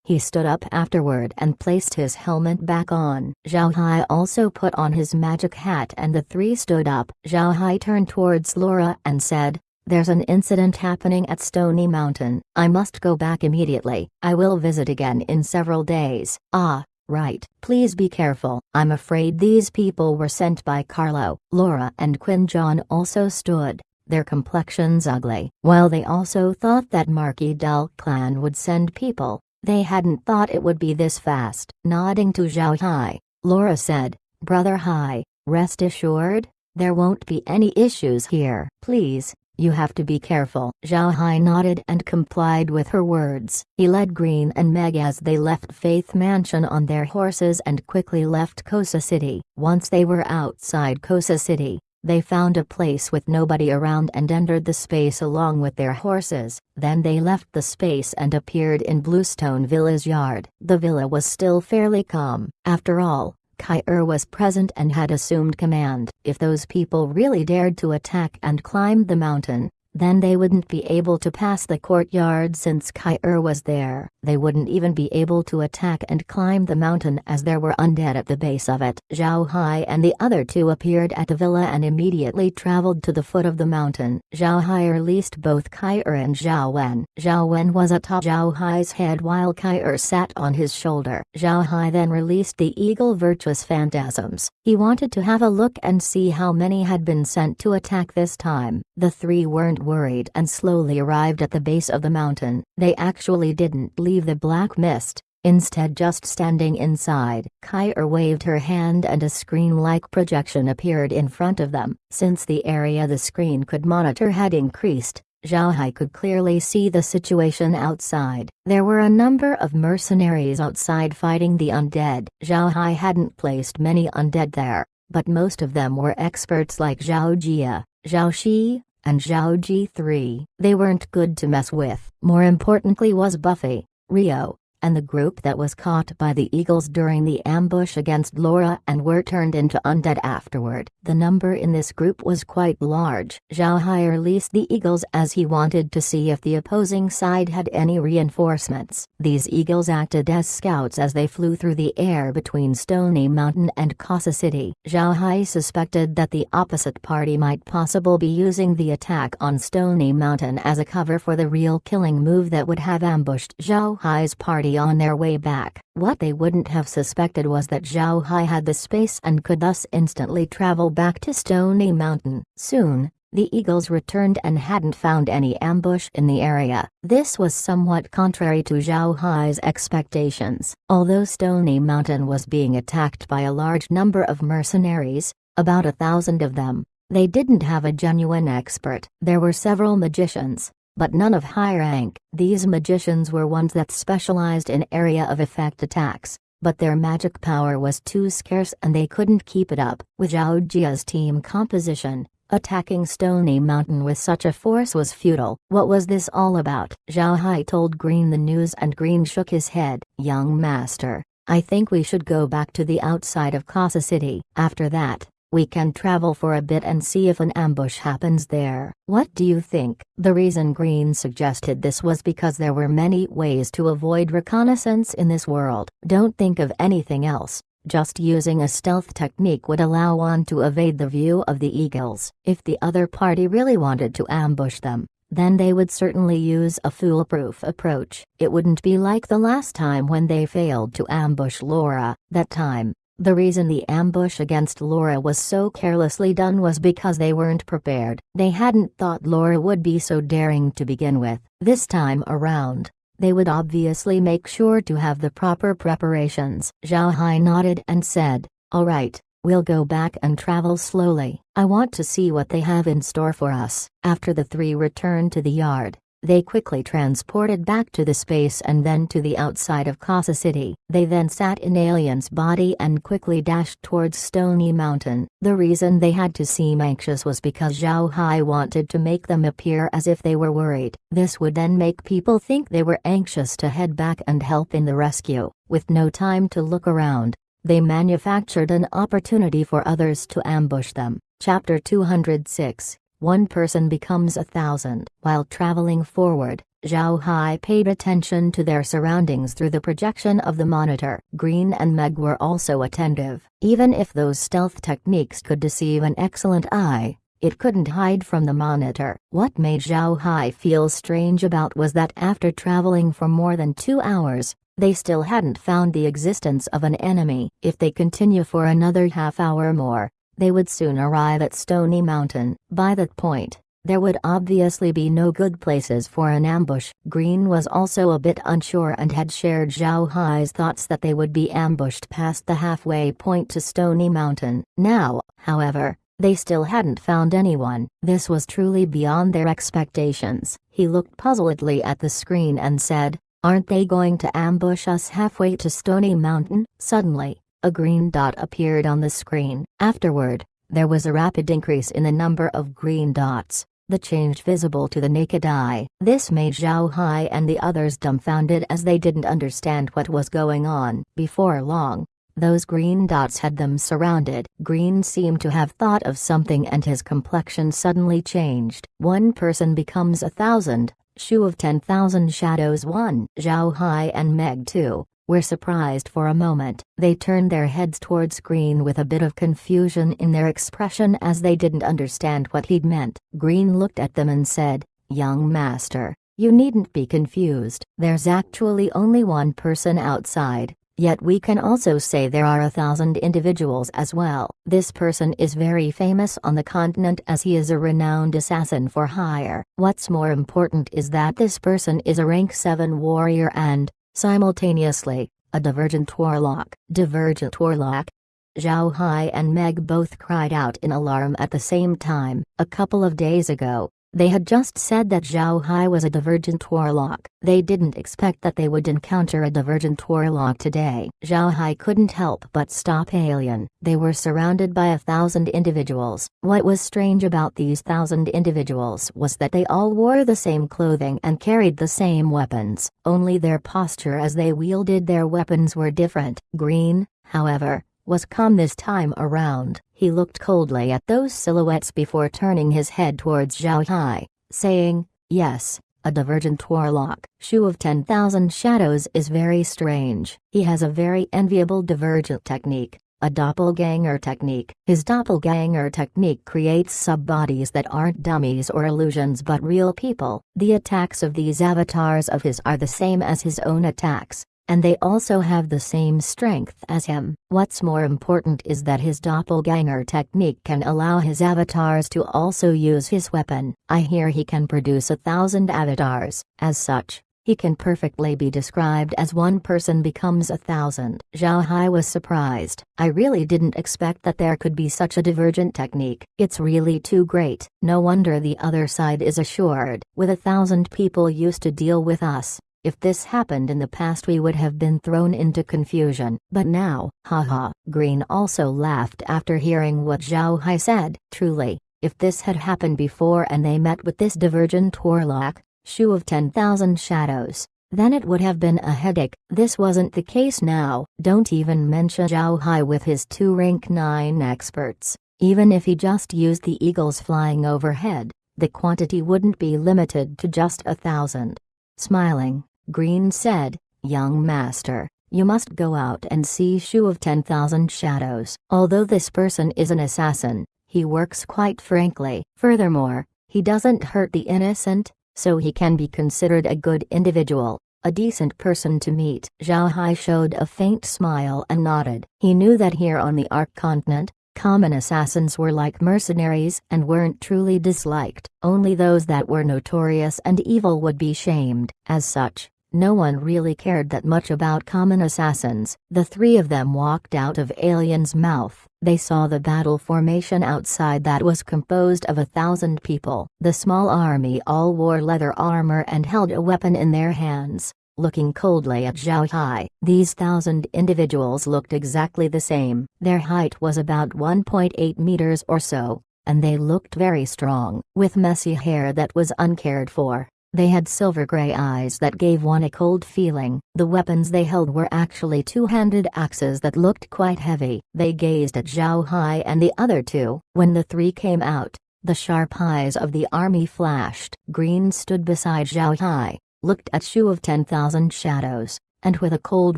He stood up afterward and placed his helmet back on. Zhao Hai also put on his magic hat and the three stood up. Zhao Hai turned towards Laura and said, there's an incident happening at Stony Mountain. I must go back immediately. I will visit again in several days. Ah, right. Please be careful. I'm afraid these people were sent by Carlo. Laura and Quinn John also stood, their complexions ugly. While they also thought that Marquis Del Clan would send people, they hadn't thought it would be this fast. Nodding to Zhao Hai, Laura said, Brother Hai, rest assured, there won't be any issues here. Please, you have to be careful. Zhao Hai nodded and complied with her words. He led Green and Meg as they left Faith Mansion on their horses and quickly left Kosa City. Once they were outside Kosa City, they found a place with nobody around and entered the space along with their horses. Then they left the space and appeared in Bluestone Villa's yard. The villa was still fairly calm. After all, Kai was present and had assumed command. If those people really dared to attack and climb the mountain, Then they wouldn't be able to pass the courtyard since Kair was there. They wouldn't even be able to attack and climb the mountain as there were undead at the base of it. Zhao Hai and the other two appeared at the villa and immediately traveled to the foot of the mountain. Zhao Hai released both Kair and Zhao Wen. Zhao Wen was atop Zhao Hai's head while Kair sat on his shoulder. Zhao Hai then released the eagle virtuous phantasms. He wanted to have a look and see how many had been sent to attack this time. The three weren't worried and slowly arrived at the base of the mountain. They actually didn't leave the black mist, instead just standing inside. Kair waved her hand and a screen-like projection appeared in front of them. Since the area the screen could monitor had increased, Zhao Hai could clearly see the situation outside. There were a number of mercenaries outside fighting the undead. Zhao Hai hadn't placed many undead there, but most of them were experts like Zhao Jia, Zhao Shi, and Zhao G3. They weren't good to mess with. More importantly was Buffy, Rio, and the group that was caught by the eagles during the ambush against Laura and were turned into undead afterward. The number in this group was quite large. Zhao Hai released the eagles as he wanted to see if the opposing side had any reinforcements. These eagles acted as scouts as they flew through the air between Stony Mountain and Casa City. Zhao Hai suspected that the opposite party might possibly be using the attack on Stony Mountain as a cover for the real killing move that would have ambushed Zhao Hai's party on their way back. What they wouldn't have suspected was that Zhao Hai had the space and could thus instantly travel back to Stony Mountain. Soon, the eagles returned and hadn't found any ambush in the area. This was somewhat contrary to Zhao Hai's expectations. Although Stony Mountain was being attacked by a large number of mercenaries, about 1,000 of them, they didn't have a genuine expert. There were several magicians, but none of high rank. These magicians were ones that specialized in area of effect attacks, but their magic power was too scarce and they couldn't keep it up. With Zhao Jia's team composition, attacking Stony Mountain with such a force was futile. What was this all about? Zhao Hai told Green the news and Green shook his head. Young master, I think we should go back to the outside of Casa City. After that, we can travel for a bit and see if an ambush happens there. What do you think? The reason Green suggested this was because there were many ways to avoid reconnaissance in this world. Don't think of anything else. Just using a stealth technique would allow one to evade the view of the eagles. If the other party really wanted to ambush them, then they would certainly use a foolproof approach. It wouldn't be like the last time when they failed to ambush Laura. That time, the reason the ambush against Laura was so carelessly done was because they weren't prepared. They hadn't thought Laura would be so daring to begin with. This time around, they would obviously make sure to have the proper preparations. Zhao Hai nodded and said, "All right, we'll go back and travel slowly. I want to see what they have in store for us." After the three returned to the yard, they quickly transported back to the space and then to the outside of Casa City. They then sat in Alien's body and quickly dashed towards Stony Mountain. The reason they had to seem anxious was because Zhao Hai wanted to make them appear as if they were worried. This would then make people think they were anxious to head back and help in the rescue. With no time to look around, they manufactured an opportunity for others to ambush them. Chapter 206. One person becomes 1,000. While traveling forward, Zhao Hai paid attention to their surroundings through the projection of the monitor. Green and Meg were also attentive. Even if those stealth techniques could deceive an excellent eye, it couldn't hide from the monitor. What made Zhao Hai feel strange about was that after traveling for more than 2 hours, they still hadn't found the existence of an enemy. If they continue for another half hour more, they would soon arrive at Stony Mountain. By that point, there would obviously be no good places for an ambush. Green was also a bit unsure and had shared Zhao Hai's thoughts that they would be ambushed past the halfway point to Stony Mountain. Now, however, they still hadn't found anyone. This was truly beyond their expectations. He looked puzzledly at the screen and said, "Aren't they going to ambush us halfway to Stony Mountain?" Suddenly, a green dot appeared on the screen. Afterward, there was a rapid increase in the number of green dots, the change visible to the naked eye. This made Zhao Hai and the others dumbfounded as they didn't understand what was going on. Before long, Those green dots had them surrounded. Green seemed to have thought of something and his complexion suddenly changed. One person becomes 1,000. Shu of 10,000 Shadows 1. Zhao Hai and Meg too were surprised for a moment. They turned their heads towards Green with a bit of confusion in their expression as they didn't understand what he'd meant. Green looked at them and said, "Young master, you needn't be confused. There's actually only one person outside, yet we can also say there are 1,000 individuals as well. This person is very famous on the continent as he is a renowned assassin for hire. What's more important is that this person is a rank 7 warrior and, simultaneously, a divergent warlock." Divergent warlock? Zhao Hai and Meg both cried out in alarm at the same time. A couple of days ago, they had just said that Zhao Hai was a divergent warlock. They didn't expect that they would encounter a divergent warlock today. Zhao Hai couldn't help but stop alien. They were surrounded by 1,000 individuals. What was strange about these 1,000 individuals was that they all wore the same clothing and carried the same weapons. Only their posture as they wielded their weapons were different. Green, however, was calm this time around. He looked coldly at those silhouettes before turning his head towards Zhao Hai, saying, "Yes, a divergent warlock. Shu of 10,000 Shadows is very strange. He has a very enviable divergent technique, a doppelganger technique. His doppelganger technique creates sub-bodies that aren't dummies or illusions but real people. The attacks of these avatars of his are the same as his own attacks, and they also have the same strength as him. What's more important is that his doppelganger technique can allow his avatars to also use his weapon. I hear he can produce 1,000 avatars. As such, he can perfectly be described as one person becomes 1,000. Zhao Hai was surprised. "I really didn't expect that there could be such a divergent technique. It's really too great. No wonder the other side is assured. With 1,000 people used to deal with us, if this happened in the past we would have been thrown into confusion. But now, haha." Green also laughed after hearing what Zhao Hai said. Truly, if this had happened before and they met with this divergent warlock, Shu of 10,000 Shadows, then it would have been a headache. This wasn't the case now. Don't even mention Zhao Hai with his 2 rank 9 experts. Even if he just used the eagles flying overhead, the quantity wouldn't be limited to just 1,000. Smiling, Green said, "Young master, you must go out and see Shu of 10,000 Shadows. Although this person is an assassin, he works quite frankly. Furthermore, he doesn't hurt the innocent, so he can be considered a good individual, a decent person to meet." Zhao Hai showed a faint smile and nodded. He knew that here on the Ark continent, common assassins were like mercenaries and weren't truly disliked. Only those that were notorious and evil would be shamed. As such, no one really cared that much about common assassins. The 3 of them walked out of Alien's mouth. They saw the battle formation outside that was composed of 1,000 people. The small army all wore leather armor and held a weapon in their hands, looking coldly at Zhao Hai. These 1,000 individuals looked exactly the same. Their height was about 1.8 meters or so, and they looked very strong. With messy hair that was uncared for, they had silver-gray eyes that gave one a cold feeling. The weapons they held were actually 2-handed axes that looked quite heavy. They gazed at Zhao Hai and the other 2. When the 3 came out, the sharp eyes of the army flashed. Green stood beside Zhao Hai, looked at Shu of 10,000 Shadows, and with a cold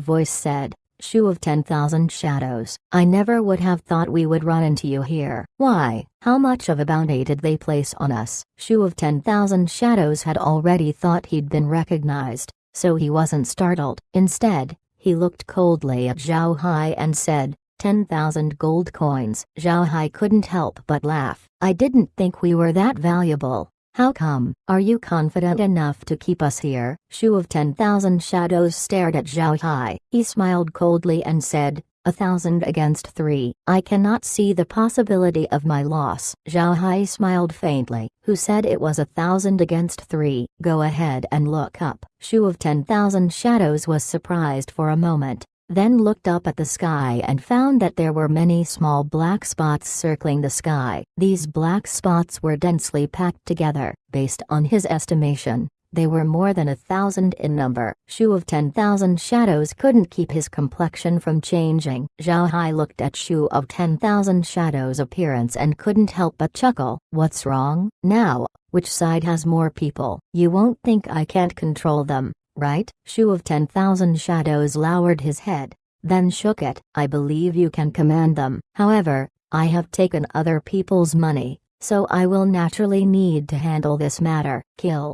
voice said, "Shu of 10,000 Shadows, I never would have thought we would run into you here. Why? How much of a bounty did they place on us?" Shu of 10,000 Shadows had already thought he'd been recognized, so he wasn't startled. Instead, he looked coldly at Zhao Hai and said, 10,000 gold coins. Zhao Hai couldn't help but laugh. "I didn't think we were that valuable. How come? Are you confident enough to keep us here?" Shu of 10,000 Shadows stared at Zhao Hai. He smiled coldly and said, 1,000 against 3. I cannot see the possibility of my loss." Zhao Hai smiled faintly. "Who said it was 1,000 against 3? Go ahead and look up." Shu of 10,000 Shadows was surprised for a moment, then looked up at the sky and found that there were many small black spots circling the sky. These black spots were densely packed together. Based on his estimation, They were more than 1,000 in number. Shu of 10,000 Shadows couldn't keep his complexion from changing. Zhao Hai looked at Shu of 10,000 Shadows' appearance and couldn't help but chuckle. What's wrong? Now, which side has more people? You won't think I can't control them, right? Shu of 10,000 Shadows lowered his head, then shook it. I believe you can command them. However, I have taken other people's money, so I will naturally need to handle this matter. Kill.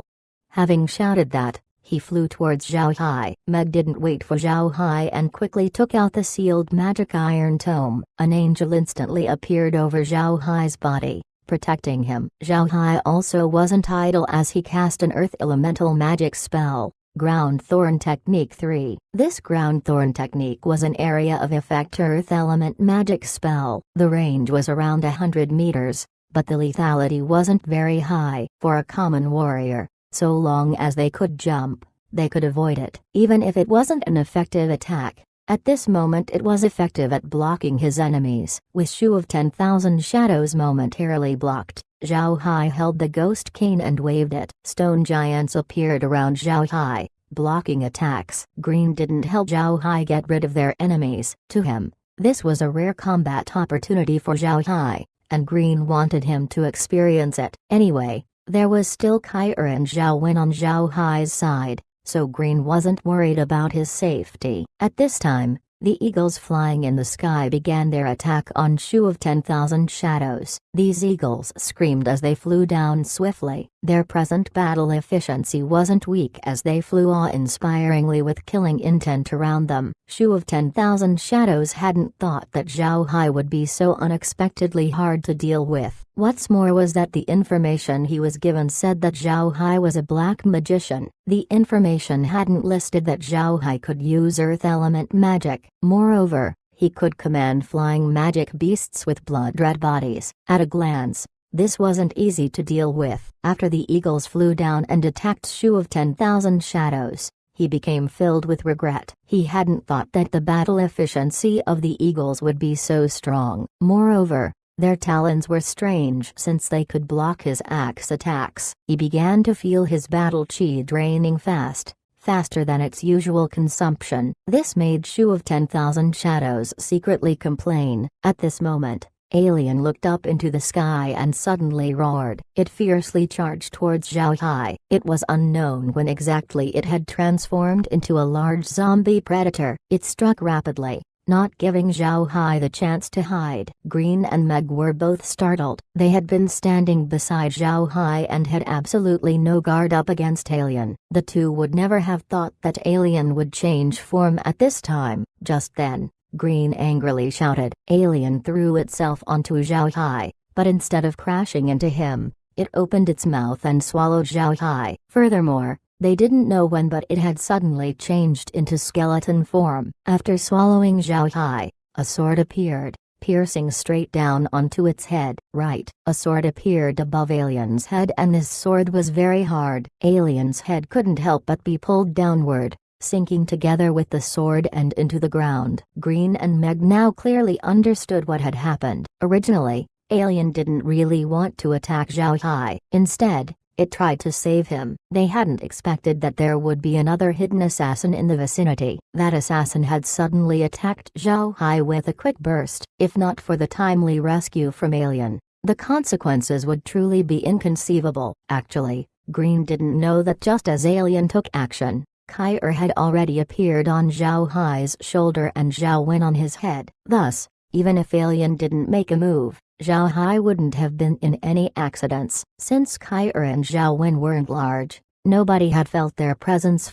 Having shouted that, he flew towards Zhao Hai. Meg didn't wait for Zhao Hai and quickly took out the sealed magic iron tome. An angel instantly appeared over Zhao Hai's body, protecting him. Zhao Hai also wasn't idle as he cast an earth elemental magic spell, Ground Thorn Technique 3. This Ground Thorn Technique was an area of effect earth element magic spell. The range was around 100 meters, but the lethality wasn't very high. For a common warrior, so long as they could jump, they could avoid it. Even if it wasn't an effective attack, at this moment it was effective at blocking his enemies. With Shu of 10,000 Shadows momentarily blocked, Zhao Hai held the ghost cane and waved it. Stone giants appeared around Zhao Hai, blocking attacks. Green didn't help Zhao Hai get rid of their enemies. To him, this was a rare combat opportunity for Zhao Hai, and Green wanted him to experience it. Anyway, there was still Kairi and Zhao Wen on Zhao Hai's side, so Green wasn't worried about his safety. At this time, the eagles flying in the sky began their attack on Shu of 10,000 Shadows. These eagles screamed as they flew down swiftly. Their present battle efficiency wasn't weak as they flew awe-inspiringly with killing intent around them. Shu of 10,000 Shadows hadn't thought that Zhao Hai would be so unexpectedly hard to deal with. What's more was that the information he was given said that Zhao Hai was a black magician. The information hadn't listed that Zhao Hai could use earth element magic. Moreover, he could command flying magic beasts with blood-red bodies. At a glance, this wasn't easy to deal with. After the eagles flew down and attacked Shu of 10,000 Shadows, he became filled with regret. He hadn't thought that the battle efficiency of the eagles would be so strong. Moreover, their talons were strange since they could block his axe attacks. He began to feel his battle chi draining faster than its usual consumption. This made Shu of 10,000 Shadows secretly complain. At this moment, Alien looked up into the sky and suddenly roared. It fiercely charged towards Zhao Hai. It was unknown when exactly it had transformed into a large zombie predator. It struck rapidly, not giving Zhao Hai the chance to hide. Green and Meg were both startled. They had been standing beside Zhao Hai and had absolutely no guard up against Alien. The two would never have thought that Alien would change form at this time. Just then, Green angrily shouted. Alien threw itself onto Zhao Hai, but instead of crashing into him, it opened its mouth and swallowed Zhao Hai. Furthermore, they didn't know when but it had suddenly changed into skeleton form. After swallowing Zhao Hai, a sword appeared, piercing straight down onto its head. Right, a sword appeared above Alien's head and this sword was very hard. Alien's head couldn't help but be pulled downward, sinking together with the sword and into the ground. Green and Meg now clearly understood what had happened. Originally, Alien didn't really want to attack Zhao Hai. Instead, it tried to save him. They hadn't expected that there would be another hidden assassin in the vicinity. That assassin had suddenly attacked Zhao Hai with a quick burst. If not for the timely rescue from Alien, the consequences would truly be inconceivable. Actually, Green didn't know that just as Alien took action, Kairi had already appeared on Zhao Hai's shoulder and Zhao Wen on his head. Thus, even if Alien didn't make a move, Zhao Hai wouldn't have been in any accidents. Since Kairi and Zhao Wen weren't large, nobody had felt their presence.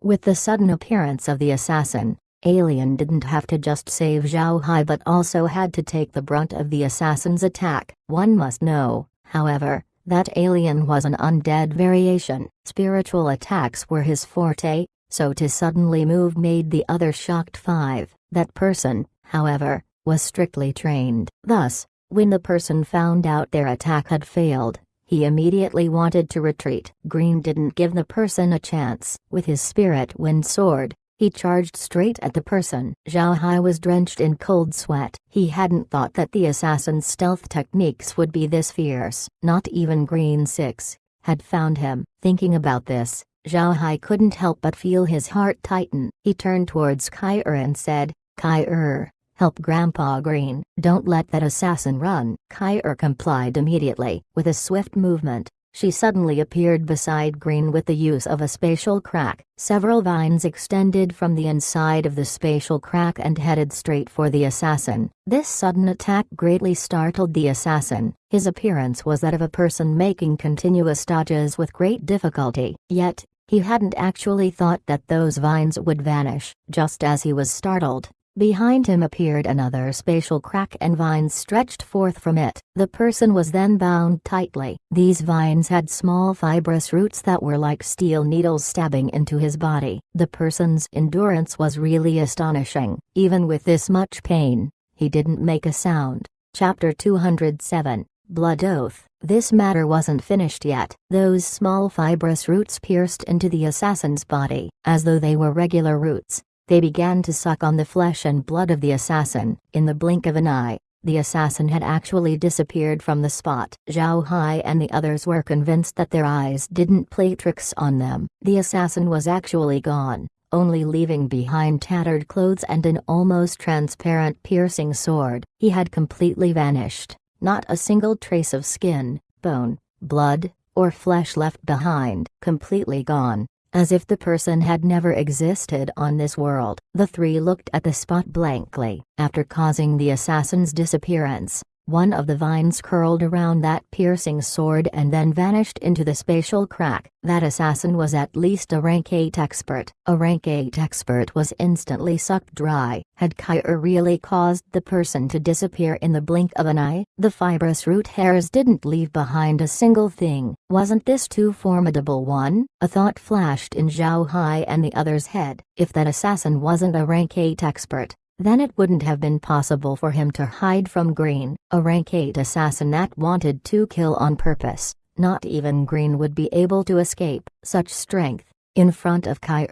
With the sudden appearance of the assassin, Alien didn't have to just save Zhao Hai but also had to take the brunt of the assassin's attack. One must know, however, that Alien was an undead variation. Spiritual attacks were his forte, so to suddenly move made the other shocked. That person, however, was strictly trained. Thus, when the person found out their attack had failed, he immediately wanted to retreat. Green didn't give the person a chance. With his spirit wind sword, he charged straight at the person. Zhao Hai was drenched in cold sweat. He hadn't thought that the assassin's stealth techniques would be this fierce. Not even Green 6, had found him. Thinking about this, Zhao Hai couldn't help but feel his heart tighten. He turned towards Kai and said, "Kai, help Grandpa Green. Don't let that assassin run." Kai complied immediately. With a swift movement, she suddenly appeared beside Green with the use of a spatial crack. Several vines extended from the inside of the spatial crack and headed straight for the assassin. This sudden attack greatly startled the assassin. His appearance was that of a person making continuous dodges with great difficulty. Yet, he hadn't actually thought that those vines would vanish. Just as he was startled, behind him appeared another spatial crack and vines stretched forth from it. The person was then bound tightly. These vines had small fibrous roots that were like steel needles stabbing into his body. The person's endurance was really astonishing. Even with this much pain, he didn't make a sound. Chapter 207, Blood Oath. This matter wasn't finished yet. Those small fibrous roots pierced into the assassin's body. As though they were regular roots, they began to suck on the flesh and blood of the assassin. In the blink of an eye, the assassin had actually disappeared from the spot. Zhao Hai and the others were convinced that their eyes didn't play tricks on them. The assassin was actually gone, only leaving behind tattered clothes and an almost transparent piercing sword. He had completely vanished. Not a single trace of skin, bone, blood, or flesh left behind. Completely gone. As if the person had never existed on this world. The three looked at the spot blankly. After causing the assassin's disappearance, one of the vines curled around that piercing sword and then vanished into the spatial crack. That assassin was at least a rank 8 expert. A rank 8 expert was instantly sucked dry. Had Kai really caused the person to disappear in the blink of an eye? The fibrous root hairs didn't leave behind a single thing. Wasn't this too formidable one? A thought flashed in Zhao Hai and the other's head. If that assassin wasn't a rank 8 expert, then it wouldn't have been possible for him to hide from Green. A rank 8 assassin that wanted to kill on purpose. Not even Green would be able to escape. Such strength, in front of Kai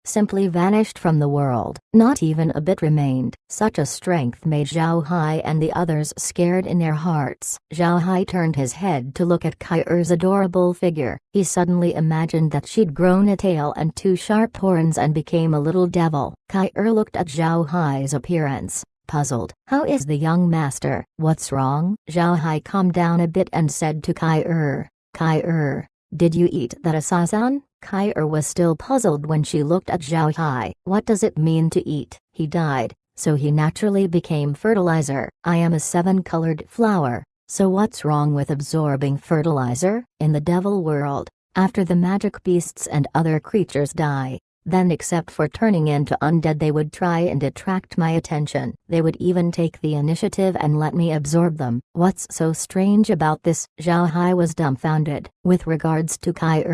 simply vanished from the world. Not even a bit remained. Such a strength made Zhao Hai and the others scared in their hearts. Zhao Hai turned his head to look at Kai's adorable figure. He suddenly imagined that she'd grown a tail and 2 sharp horns and became a little devil. Kai looked at Zhao Hai's appearance, puzzled. "How is the young master? What's wrong?" Zhao Hai calmed down a bit and said to Kai, "Did you eat that assassin?" Kai was still puzzled when she looked at Zhao Hai. "What does it mean to eat? He died, so he naturally became fertilizer. I am a 7-colored flower, so what's wrong with absorbing fertilizer? In the devil world, after the magic beasts and other creatures die, then except for turning into undead they would try and attract my attention. They would even take the initiative and let me absorb them. What's so strange about this?" Zhao Hai was dumbfounded. With regards to Kai,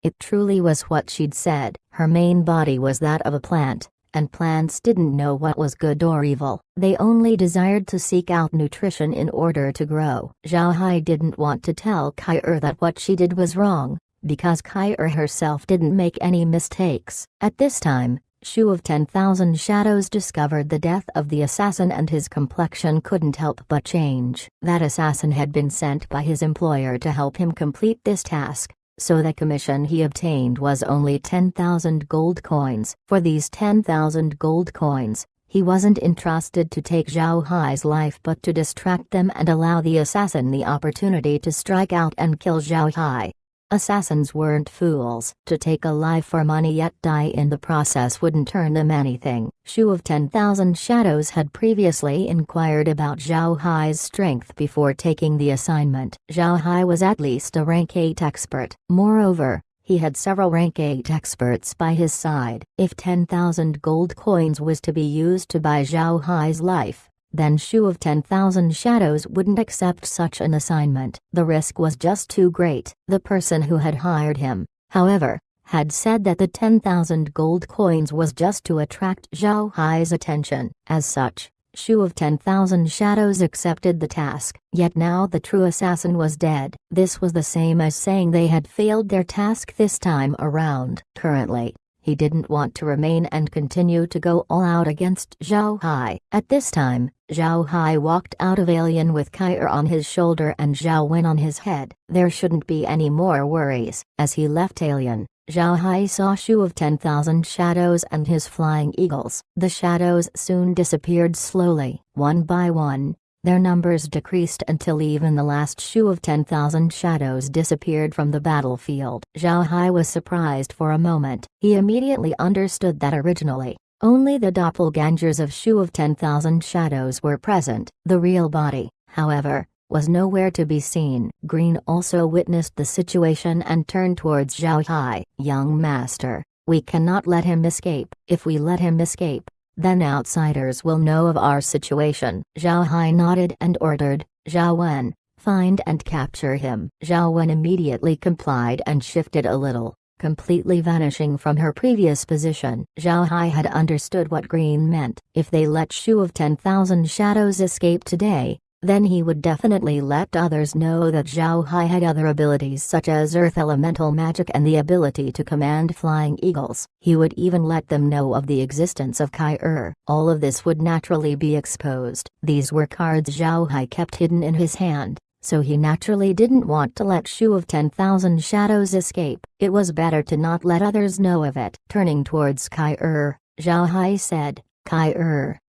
it truly was what she'd said. Her main body was that of a plant, and plants didn't know what was good or evil. They only desired to seek out nutrition in order to grow. Zhao Hai didn't want to tell Kai that what she did was wrong, because Kai herself didn't make any mistakes. At this time, Shu of 10,000 Shadows discovered the death of the assassin and his complexion couldn't help but change. That assassin had been sent by his employer to help him complete this task, so the commission he obtained was only 10,000 gold coins. For these 10,000 gold coins, he wasn't entrusted to take Zhao Hai's life but to distract them and allow the assassin the opportunity to strike out and kill Zhao Hai. Assassins weren't fools. To take a life for money yet die in the process wouldn't earn them anything. Shu of 10,000 Shadows had previously inquired about Zhao Hai's strength before taking the assignment. Zhao Hai was at least a rank 8 expert. Moreover, he had several rank 8 experts by his side. If 10,000 gold coins was to be used to buy Zhao Hai's life, then Shu of 10,000 Shadows wouldn't accept such an assignment. The risk was just too great. The person who had hired him, however, had said that the 10,000 gold coins was just to attract Zhao Hai's attention. As such, Shu of 10,000 Shadows accepted the task. Yet now the true assassin was dead. This was the same as saying they had failed their task this time around. Currently, He didn't want to remain and continue to go all out against Zhao Hai. At this time, Zhao Hai walked out of Alien with Kai on his shoulder and Zhao Wen on his head. There shouldn't be any more worries. As he left Alien, Zhao Hai saw Shu of 10,000 Shadows and his flying eagles. The shadows soon disappeared slowly. One by one, their numbers decreased until even the last Shu of 10,000 Shadows disappeared from the battlefield. Zhao Hai was surprised for a moment. He immediately understood that originally, only the doppelgangers of Shu of 10,000 Shadows were present. The real body, however, was nowhere to be seen. Green also witnessed the situation and turned towards Zhao Hai. "Young master, we cannot let him escape. If we let him escape, then outsiders will know of our situation." Zhao Hai nodded and ordered, "Zhao Wen, find and capture him." Zhao Wen immediately complied and shifted a little, completely vanishing from her previous position. Zhao Hai had understood what Green meant. If they let Shu of 10,000 Shadows escape today, then he would definitely let others know that Zhao Hai had other abilities such as earth elemental magic and the ability to command flying eagles. He would even let them know of the existence of Kai. All of this would naturally be exposed. These were cards Zhao Hai kept hidden in his hand, so he naturally didn't want to let Shu of 10,000 Shadows escape. It was better to not let others know of it. Turning towards Kai, Zhao Hai said, "Kai,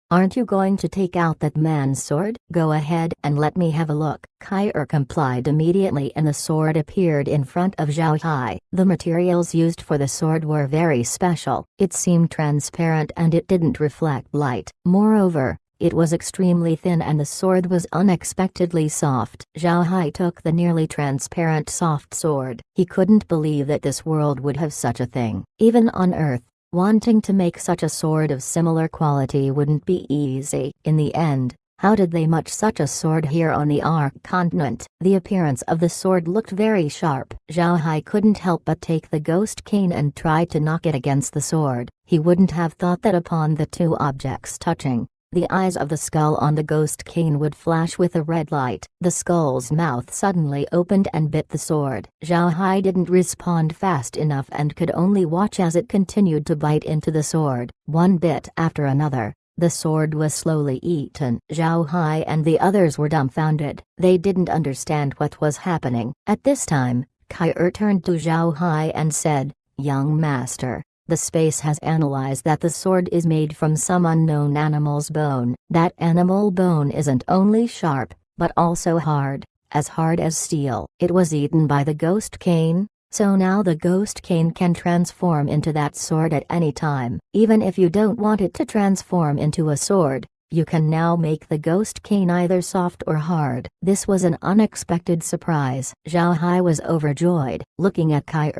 aren't you going to take out that man's sword? Go ahead and let me have a look." Kai complied immediately and the sword appeared in front of Zhao Hai. The materials used for the sword were very special. It seemed transparent and it didn't reflect light. Moreover, it was extremely thin and the sword was unexpectedly soft. Zhao Hai took the nearly transparent soft sword. He couldn't believe that this world would have such a thing. Even on Earth, wanting to make such a sword of similar quality wouldn't be easy. In the end, how did they make such a sword here on the Ark continent? The appearance of the sword looked very sharp. Zhao Hai couldn't help but take the ghost cane and try to knock it against the sword. He wouldn't have thought that upon the two objects touching, the eyes of the skull on the ghost cane would flash with a red light. The skull's mouth suddenly opened and bit the sword. Zhao Hai didn't respond fast enough and could only watch as it continued to bite into the sword. One bit after another, the sword was slowly eaten. Zhao Hai and the others were dumbfounded. They didn't understand what was happening. At this time, Kai turned to Zhao Hai and said, "Young master, the space has analyzed that the sword is made from some unknown animal's bone. That animal bone isn't only sharp, but also hard as steel. It was eaten by the ghost cane, so now the ghost cane can transform into that sword at any time. Even if you don't want it to transform into a sword, you can now make the ghost cane either soft or hard." This was an unexpected surprise. Zhao Hai was overjoyed. Looking at Kai,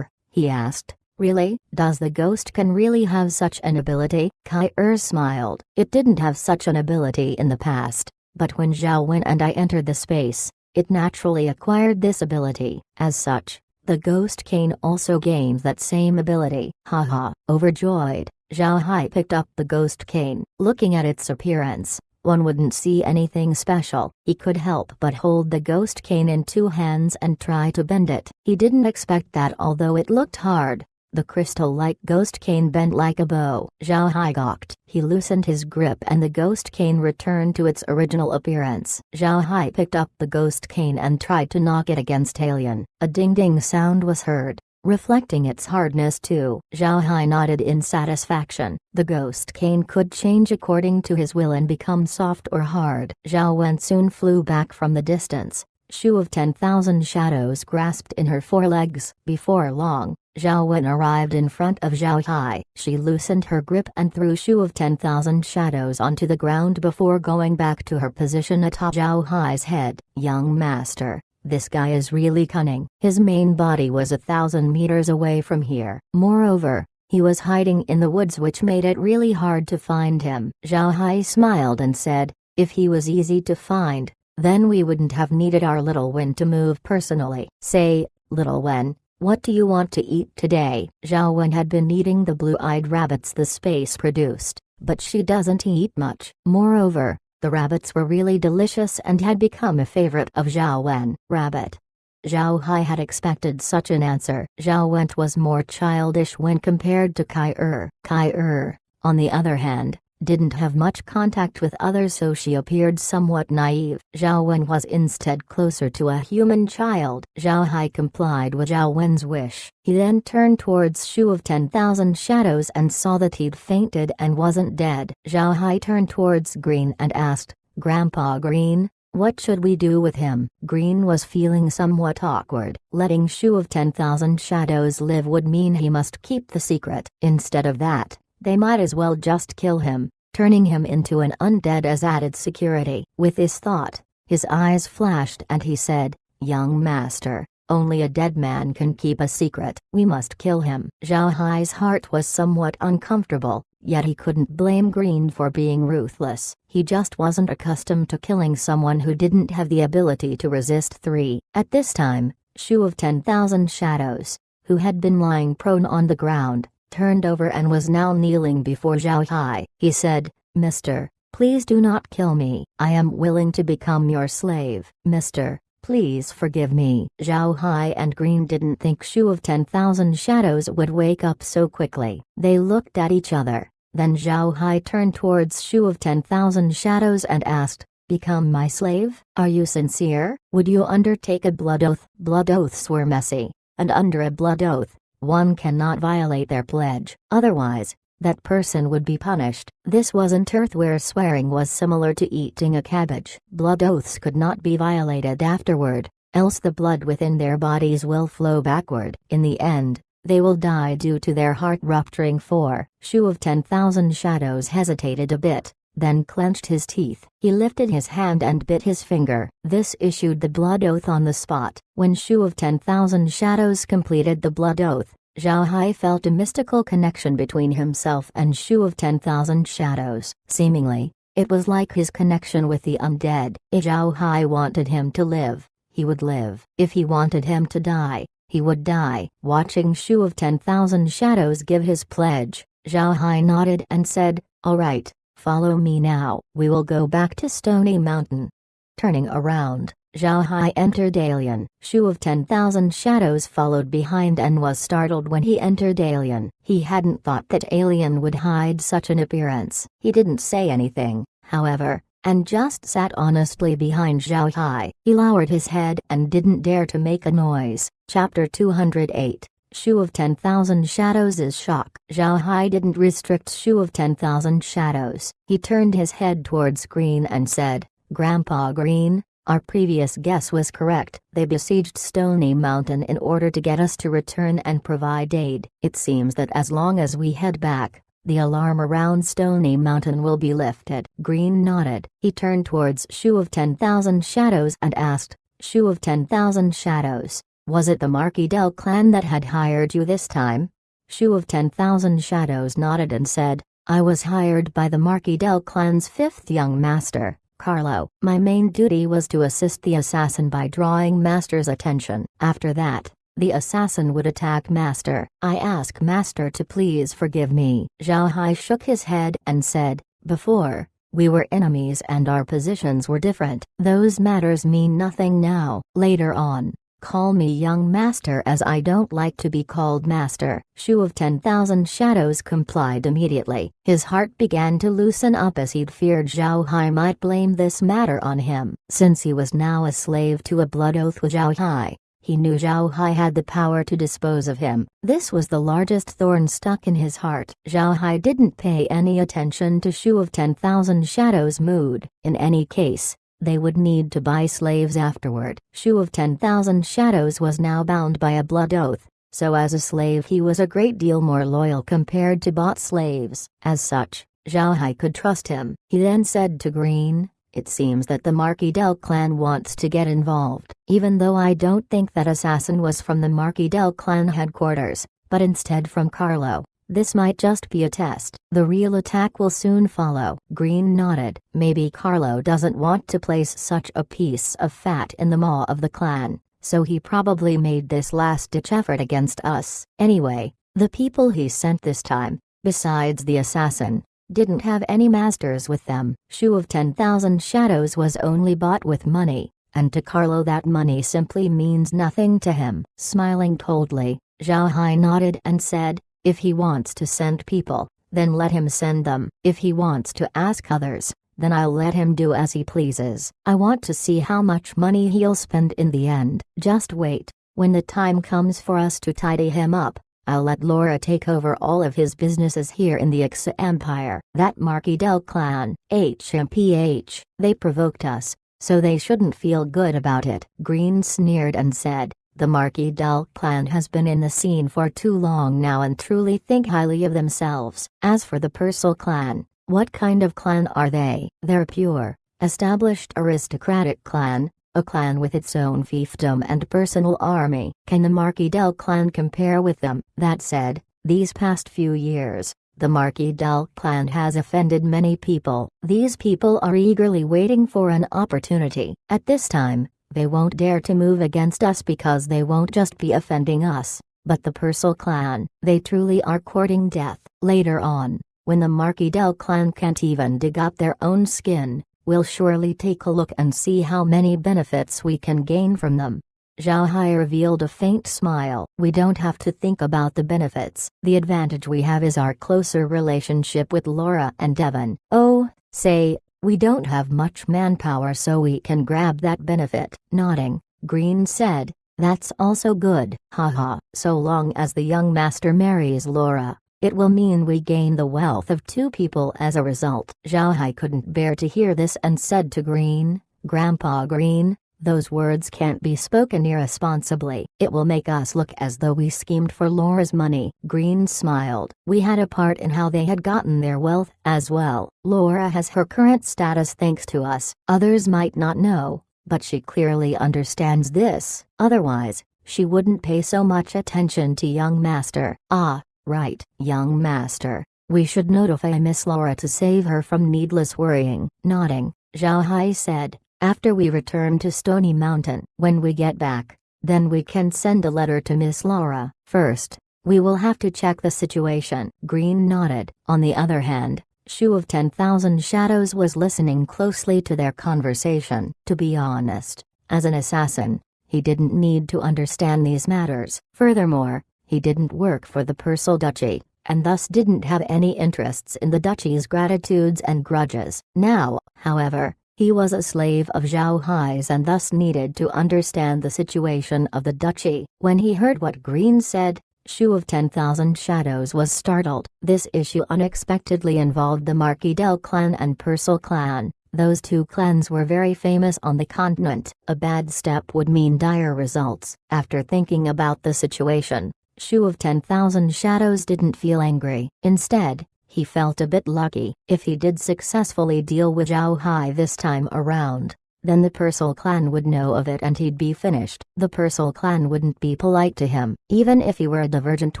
he asked, "Really? Does the ghost can really have such an ability?" Kai smiled. "It didn't have such an ability in the past, but when Zhao Wen and I entered the space, it naturally acquired this ability. As such, the ghost cane also gains that same ability." Haha. Overjoyed, Zhao Hai picked up the ghost cane. Looking at its appearance, one wouldn't see anything special. He could help but hold the ghost cane in two hands and try to bend it. He didn't expect that although it looked hard, the crystal-like ghost cane bent like a bow. Zhao Hai gawked. He loosened his grip and the ghost cane returned to its original appearance. Zhao Hai picked up the ghost cane and tried to knock it against Alien. A ding-ding sound was heard, reflecting its hardness too. Zhao Hai nodded in satisfaction. The ghost cane could change according to his will and become soft or hard. Zhao Wen soon flew back from the distance. Shu of 10,000 Shadows grasped in her forelegs. Before long, Zhao Wen arrived in front of Zhao Hai. She loosened her grip and threw Shu of 10,000 Shadows onto the ground before going back to her position atop Zhao Hai's head. "Young master, this guy is really cunning." His main body was 1,000 meters away from here. Moreover, he was hiding in the woods which made it really hard to find him. Zhao Hai smiled and said, "If he was easy to find, then we wouldn't have needed our little Wen to move personally." "Say, little Wen, what do you want to eat today?" Zhao Wen had been eating the blue-eyed rabbits the space produced, but she doesn't eat much. Moreover, the rabbits were really delicious and had become a favorite of Zhao Wen. "Rabbit." Zhao Hai had expected such an answer. Zhao Wen was more childish when compared to Kai Er. Kai Er, on the other hand, didn't have much contact with others, so she appeared somewhat naive. Zhao Wen was instead closer to a human child. Zhao Hai complied with Zhao Wen's wish. He then turned towards Shu of 10,000 Shadows and saw that he'd fainted and wasn't dead. Zhao Hai turned towards Green and asked, "Grandpa Green, what should we do with him?" Green was feeling somewhat awkward. Letting Shu of 10,000 Shadows live would mean he must keep the secret. Instead of that, they might as well just kill him, turning him into an undead as added security. With this thought, his eyes flashed and he said, "Young master, only a dead man can keep a secret. We must kill him." Zhao Hai's heart was somewhat uncomfortable, yet he couldn't blame Green for being ruthless. He just wasn't accustomed to killing someone who didn't have the ability to resist 3. At this time, Shu of 10,000 Shadows, who had been lying prone on the ground, turned over and was now kneeling before Zhao Hai. He said, "Mister, please do not kill me. I am willing to become your slave. Mister, please forgive me." Zhao Hai and Green didn't think Shu of 10,000 Shadows would wake up so quickly. They looked at each other, then Zhao Hai turned towards Shu of 10,000 Shadows and asked, "Become my slave? Are you sincere? Would you undertake a blood oath?" Blood oaths were messy, and under a blood oath, one cannot violate their pledge. Otherwise, that person would be punished. This wasn't Earth, where swearing was similar to eating a cabbage. Blood oaths could not be violated afterward, else the blood within their bodies will flow backward. In the end, they will die due to their heart rupturing. 4. Shu of 10,000 Shadows hesitated a bit, then clenched his teeth. He lifted his hand and bit his finger. This issued the blood oath on the spot. When Shu of 10,000 Shadows completed the blood oath, Zhao Hai felt a mystical connection between himself and Shu of 10,000 Shadows. Seemingly, it was like his connection with the undead. If Zhao Hai wanted him to live, he would live. If he wanted him to die, he would die. Watching Shu of 10,000 Shadows give his pledge, Zhao Hai nodded and said, "All right. Follow me now. We will go back to Stony Mountain." Turning around, Zhao Hai entered Alien. Shu of 10,000 Shadows followed behind and was startled when he entered Alien. He hadn't thought that Alien would hide such an appearance. He didn't say anything, however, and just sat honestly behind Zhao Hai. He lowered his head and didn't dare to make a noise. Chapter 208. Shu of 10,000 Shadows is shock. Zhao Hai didn't restrict Shu of 10,000 Shadows. He turned his head towards Green and said, "Grandpa Green, our previous guess was correct. They besieged Stony Mountain in order to get us to return and provide aid. It seems that as long as we head back, the alarm around Stony Mountain will be lifted." Green nodded. He turned towards Shu of 10,000 Shadows and asked, "Shu of 10,000 Shadows, was it the Marquidel clan that had hired you this time?" Shu of 10,000 Shadows nodded and said, "I was hired by the Marquidel clan's 5th young master, Carlo. My main duty was to assist the assassin by drawing Master's attention. After that, the assassin would attack Master. I ask Master to please forgive me." Zhao Hai shook his head and said, "Before, we were enemies and our positions were different. Those matters mean nothing now. Later on, call me young master, as I don't like to be called master." Shu of 10,000 Shadows complied immediately. His heart began to loosen up as he'd feared Zhao Hai might blame this matter on him. Since he was now a slave to a blood oath with Zhao Hai, he knew Zhao Hai had the power to dispose of him. This was the largest thorn stuck in his heart. Zhao Hai didn't pay any attention to Shu of 10,000 Shadows' mood. In any case, they would need to buy slaves afterward. Shu of 10,000 Shadows was now bound by a blood oath, so as a slave he was a great deal more loyal compared to bought slaves. As such, Zhao Hai could trust him. He then said to Green, "It seems that the Marquidel clan wants to get involved. Even though I don't think that assassin was from the Marquidel clan headquarters, but instead from Carlo. This might just be a test. The real attack will soon follow." Green nodded. Maybe Carlo doesn't want to place such a piece of fat in the maw of the clan, so he probably made this last-ditch effort against us. Anyway, the people he sent this time, besides the assassin, didn't have any masters with them. Shu of 10,000 Shadows was only bought with money, and to Carlo that money simply means nothing to him. Smiling coldly, Zhao Hai nodded and said, if he wants to send people, then let him send them. If he wants to ask others, then I'll let him do as he pleases. I want to see how much money he'll spend in the end. Just wait, when the time comes for us to tidy him up, I'll let Laura take over all of his businesses here in the Ixa Empire. That Marquis del clan, HMPH, they provoked us, so they shouldn't feel good about it. Green sneered and said, the Marquis del clan has been in the scene for too long now and truly think highly of themselves. As for the Purcell clan, what kind of clan are they? They're pure, established aristocratic clan, a clan with its own fiefdom and personal army. Can the Marquis del clan compare with them? That said, these past few years, the Marquis del clan has offended many people. These people are eagerly waiting for an opportunity. At this time, they won't dare to move against us because they won't just be offending us, but the Purcell clan. They truly are courting death. Later on, when the Marquis del clan can't even dig up their own skin, we'll surely take a look and see how many benefits we can gain from them. Zhao Hai revealed a faint smile. We don't have to think about the benefits. The advantage we have is our closer relationship with Laura and Devon. Oh, say, we don't have much manpower so we can grab that benefit. Nodding, Green said, that's also good. Haha, so long as the young master marries Laura, it will mean we gain the wealth of two people as a result. Zhao Hai couldn't bear to hear this and said to Green, Grandpa Green, those words can't be spoken irresponsibly. It will make us look as though we schemed for Laura's money. Green smiled. We had a part in how they had gotten their wealth as well. Laura has her current status thanks to us. Others might not know, but she clearly understands this. Otherwise, she wouldn't pay so much attention to young master. Ah, right, young master. We should notify Miss Laura to save her from needless worrying. Nodding, Zhao Hai said, after we return to Stony Mountain. When we get back, then we can send a letter to Miss Laura. First, we will have to check the situation. Green nodded. On the other hand, Shu of 10,000 Shadows was listening closely to their conversation. To be honest, as an assassin, he didn't need to understand these matters. Furthermore, he didn't work for the Purcell Duchy, and thus didn't have any interests in the duchy's gratitudes and grudges. Now, however, he was a slave of Zhao Hai's and thus needed to understand the situation of the duchy. When he heard what Green said, Shu of 10,000 Shadows was startled. This issue unexpectedly involved the Marquis del clan and Purcell clan. Those two clans were very famous on the continent. A bad step would mean dire results. After thinking about the situation, Shu of 10,000 Shadows didn't feel angry. Instead, he felt a bit lucky. If he did successfully deal with Zhao Hai this time around, then the Purcell clan would know of it and he'd be finished. The Purcell clan wouldn't be polite to him. Even if he were a divergent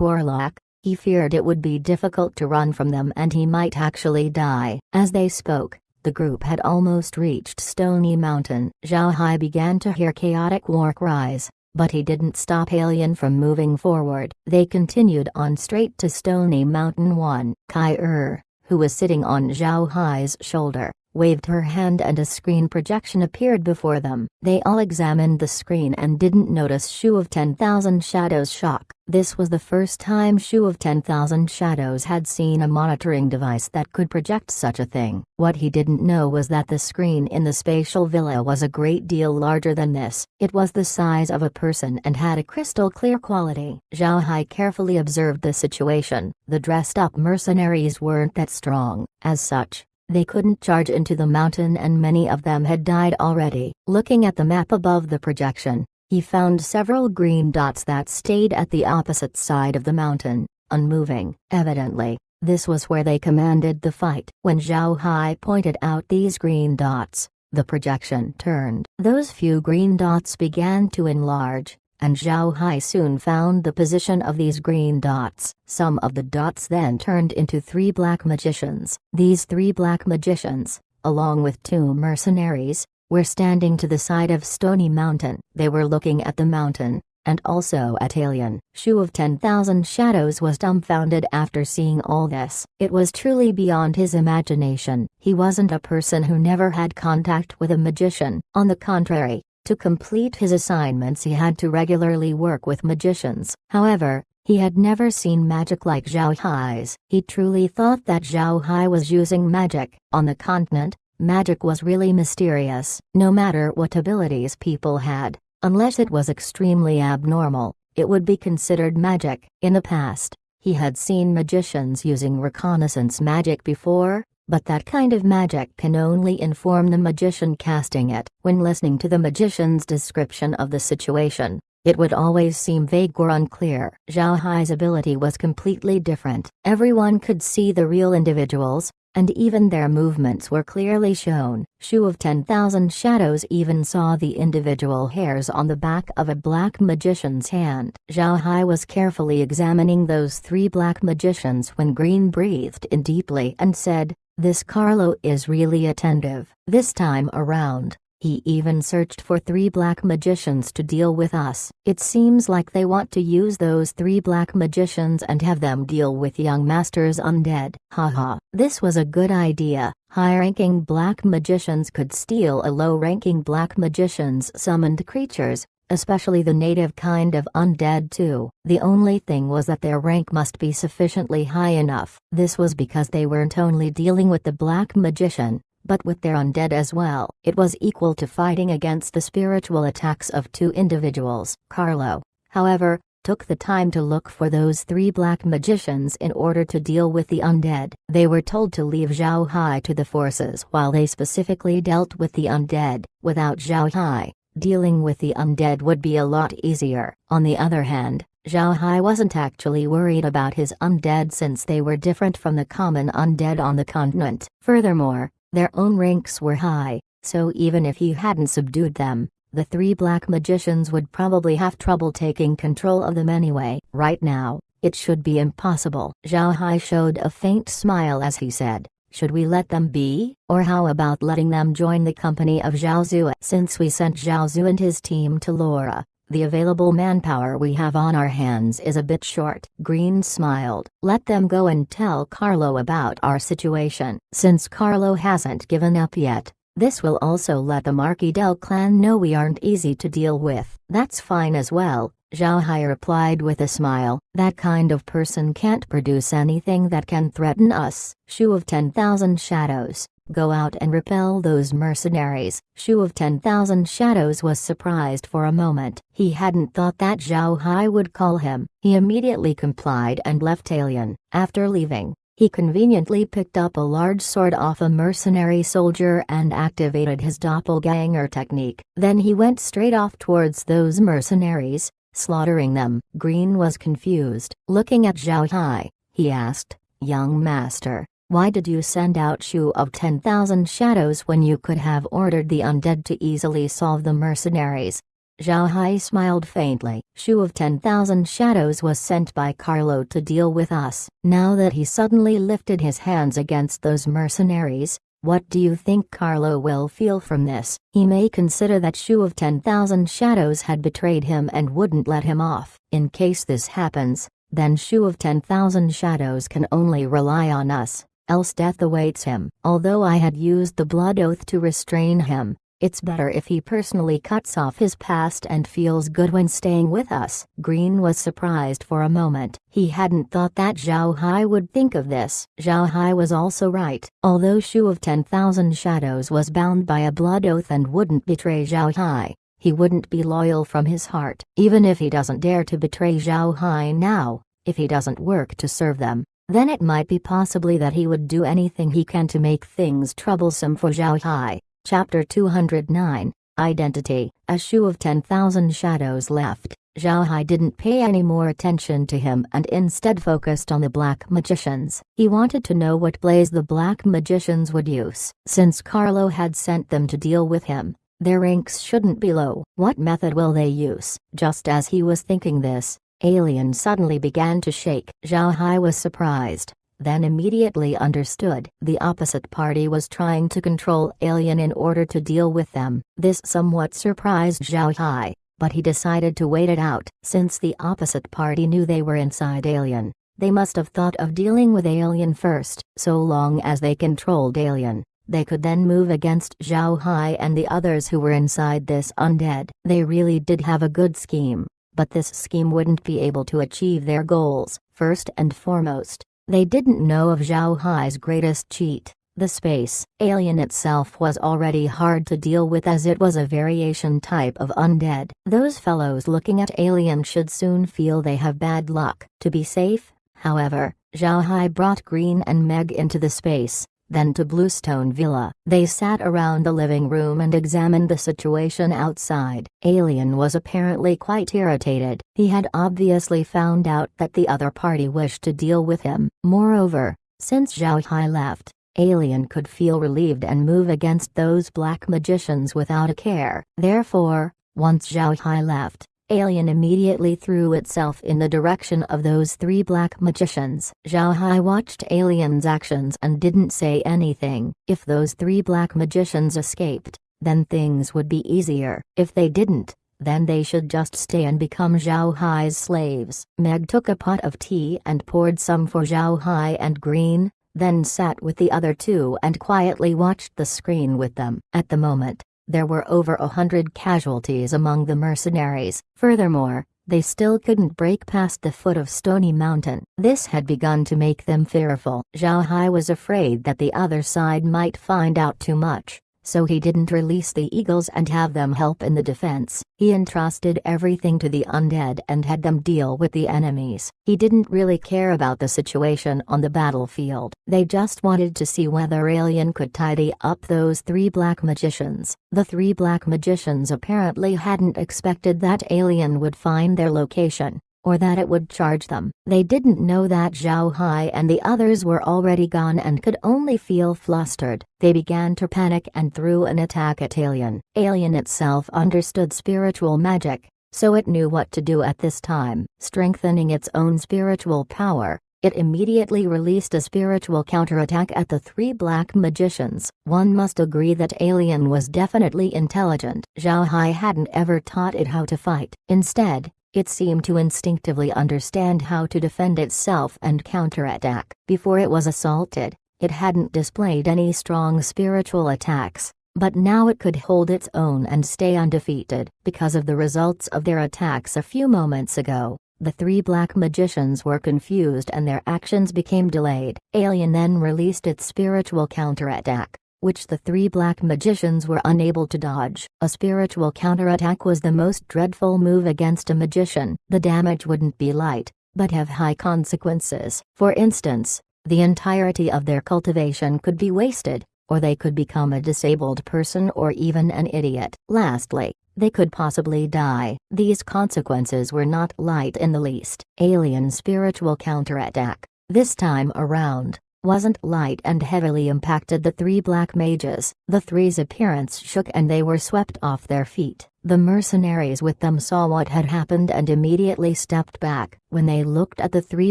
warlock, he feared it would be difficult to run from them and he might actually die. As they spoke, the group had almost reached Stony Mountain. Zhao Hai began to hear chaotic war cries, but he didn't stop Alien from moving forward. They continued on straight to Stony Mountain. Kai who was sitting on Zhao Hai's shoulder, waved her hand and a screen projection appeared before them. They all examined the screen and didn't notice Shu of 10,000 Shadows' shock. This was the first time Shu of 10,000 Shadows had seen a monitoring device that could project such a thing. What he didn't know was that the screen in the spatial villa was a great deal larger than this. It was the size of a person and had a crystal clear quality. Zhao Hai carefully observed the situation. The dressed-up mercenaries weren't that strong. As such, they couldn't charge into the mountain and many of them had died already. Looking at the map above the projection, he found several green dots that stayed at the opposite side of the mountain, unmoving. Evidently, this was where they commanded the fight. When Zhao Hai pointed out these green dots, the projection turned. Those few green dots began to enlarge, and Zhao Hai soon found the position of these green dots. Some of the dots then turned into 3 black magicians. These 3 black magicians, along with 2 mercenaries, were standing to the side of Stony Mountain. They were looking at the mountain, and also at Alien. Shu of 10,000 Shadows was dumbfounded after seeing all this. It was truly beyond his imagination. He wasn't a person who never had contact with a magician. On the contrary, To complete his assignments he had to regularly work with magicians. However, he had never seen magic like Zhao Hai's. He truly thought that Zhao Hai was using magic. On the continent, magic was really mysterious. No matter what abilities people had, unless it was extremely abnormal, it would be considered magic. In the past, he had seen magicians using reconnaissance magic before, but that kind of magic can only inform the magician casting it. When listening to the magician's description of the situation, it would always seem vague or unclear. Zhao Hai's ability was completely different. Everyone could see the real individuals, and even their movements were clearly shown. Shu of 10,000 Shadows even saw the individual hairs on the back of a black magician's hand. Zhao Hai was carefully examining those three black magicians when Green breathed in deeply and said, "This Carlo is really attentive. This time around, he even searched for three black magicians to deal with us. It seems like they want to use those three black magicians and have them deal with young master's undead." Haha. This was a good idea. High-ranking black magicians could steal a low-ranking black magician's summoned creatures, especially the native kind of undead too. The only thing was that their rank must be sufficiently high enough. This was because they weren't only dealing with the black magician, but with their undead as well. It was equal to fighting against the spiritual attacks of two individuals. Carlo, however, took the time to look for those three black magicians in order to deal with the undead. They were told to leave Zhao Hai to the forces while they specifically dealt with the undead. Without Zhao Hai, dealing with the undead would be a lot easier. On the other hand, Zhao Hai wasn't actually worried about his undead since they were different from the common undead on the continent. Furthermore, their own ranks were high, so even if he hadn't subdued them, the three black magicians would probably have trouble taking control of them anyway. Right now, it should be impossible. Zhao Hai showed a faint smile as he said, "Should we let them be? Or how about letting them join the company of Zhao Zhu? Since we sent Zhao Zhu and his team to Laura, the available manpower we have on our hands is a bit short." Green smiled. "Let them go and tell Carlo about our situation. Since Carlo hasn't given up yet, this will also let the Marquis del clan know we aren't easy to deal with." "That's fine as well," Zhao Hai replied with a smile. "That kind of person can't produce anything that can threaten us." Shu of 10,000 Shadows, go out and repel those mercenaries. Shu of 10,000 Shadows was surprised for a moment. He hadn't thought that Zhao Hai would call him. He immediately complied and left Alien. After leaving, he conveniently picked up a large sword off a mercenary soldier and activated his doppelganger technique. Then he went straight off towards those mercenaries, slaughtering them. Green was confused. Looking at Zhao Hai, he asked, "Young master, why did you send out Shu of 10,000 Shadows when you could have ordered the undead to easily solve the mercenaries?" Zhao Hai smiled faintly. "Shu of 10,000 Shadows was sent by Carlo to deal with us." Now that he suddenly lifted his hands against those mercenaries, what do you think Carlo will feel from this? He may consider that Shu of 10,000 Shadows had betrayed him and wouldn't let him off. In case this happens, then Shu of 10,000 Shadows can only rely on us, else death awaits him. Although I had used the blood oath to restrain him, it's better if he personally cuts off his past and feels good when staying with us. Green was surprised for a moment. He hadn't thought that Zhao Hai would think of this. Zhao Hai was also right. Although Shu of 10,000 Shadows was bound by a blood oath and wouldn't betray Zhao Hai, he wouldn't be loyal from his heart. Even if he doesn't dare to betray Zhao Hai now, if he doesn't work to serve them, then it might be possibly that he would do anything he can to make things troublesome for Zhao Hai. Chapter 209, Identity. As Shu of 10,000 Shadows left, Zhao Hai didn't pay any more attention to him and instead focused on the black magicians. He wanted to know what blaze the black magicians would use. Since Carlo had sent them to deal with him, their ranks shouldn't be low. What method will they use? Just as he was thinking this, Alien suddenly began to shake. Zhao Hai was surprised, then immediately understood. The opposite party was trying to control Alien in order to deal with them. This somewhat surprised Zhao Hai, but he decided to wait it out. Since the opposite party knew they were inside Alien, they must have thought of dealing with Alien first. So long as they controlled Alien, They could then move against Zhao Hai and the others who were inside this undead. They really did have a good scheme, but this scheme wouldn't be able to achieve their goals. First and foremost, they didn't know of Zhao Hai's greatest cheat. The space alien itself was already hard to deal with as it was a variation type of undead. Those fellows looking at alien should soon feel they have bad luck. To be safe, however, Zhao Hai brought Green and Meg into the space, then to Bluestone Villa. They sat around the living room and examined the situation outside. Alien was apparently quite irritated. He had obviously found out that the other party wished to deal with him. Moreover, since Zhao Hai left, Alien could feel relieved and move against those black magicians without a care. Therefore, once Zhao Hai left, Alien immediately threw itself in the direction of those three black magicians. Zhao Hai watched Alien's actions and didn't say anything. If those three black magicians escaped, then things would be easier. If they didn't, then they should just stay and become Zhao Hai's slaves. Meg took a pot of tea and poured some for Zhao Hai and Green, then sat with the other two and quietly watched the screen with them. At the moment, there were over 100 casualties among the mercenaries. Furthermore, they still couldn't break past the foot of Stony Mountain. This had begun to make them fearful. Zhao Hai was afraid that the other side might find out too much, so he didn't release the eagles and have them help in the defense. He entrusted everything to the undead and had them deal with the enemies. He didn't really care about the situation on the battlefield. They just wanted to see whether Alien could tidy up those three black magicians. The three black magicians apparently hadn't expected that Alien would find their location, or that it would charge them. They didn't know that Zhao Hai and the others were already gone and could only feel flustered. They began to panic and threw an attack at Alien. Alien itself understood spiritual magic, so it knew what to do at this time. Strengthening its own spiritual power, it immediately released a spiritual counterattack at the three black magicians. One must agree that Alien was definitely intelligent. Zhao Hai hadn't ever taught it how to fight. Instead, it seemed to instinctively understand how to defend itself and counterattack. Before it was assaulted, it hadn't displayed any strong spiritual attacks, but now it could hold its own and stay undefeated. Because of the results of their attacks a few moments ago, the three black magicians were confused and their actions became delayed. Alien then released its spiritual counterattack, which the three black magicians were unable to dodge. A spiritual counterattack was the most dreadful move against a magician. The damage wouldn't be light, but have high consequences. For instance, the entirety of their cultivation could be wasted, or they could become a disabled person or even an idiot. Lastly, they could possibly die. These consequences were not light in the least. Alien spiritual counterattack, this time around, wasn't light and heavily impacted the three black mages. The three's appearance shook and they were swept off their feet. The mercenaries with them saw what had happened and immediately stepped back. When they looked at the three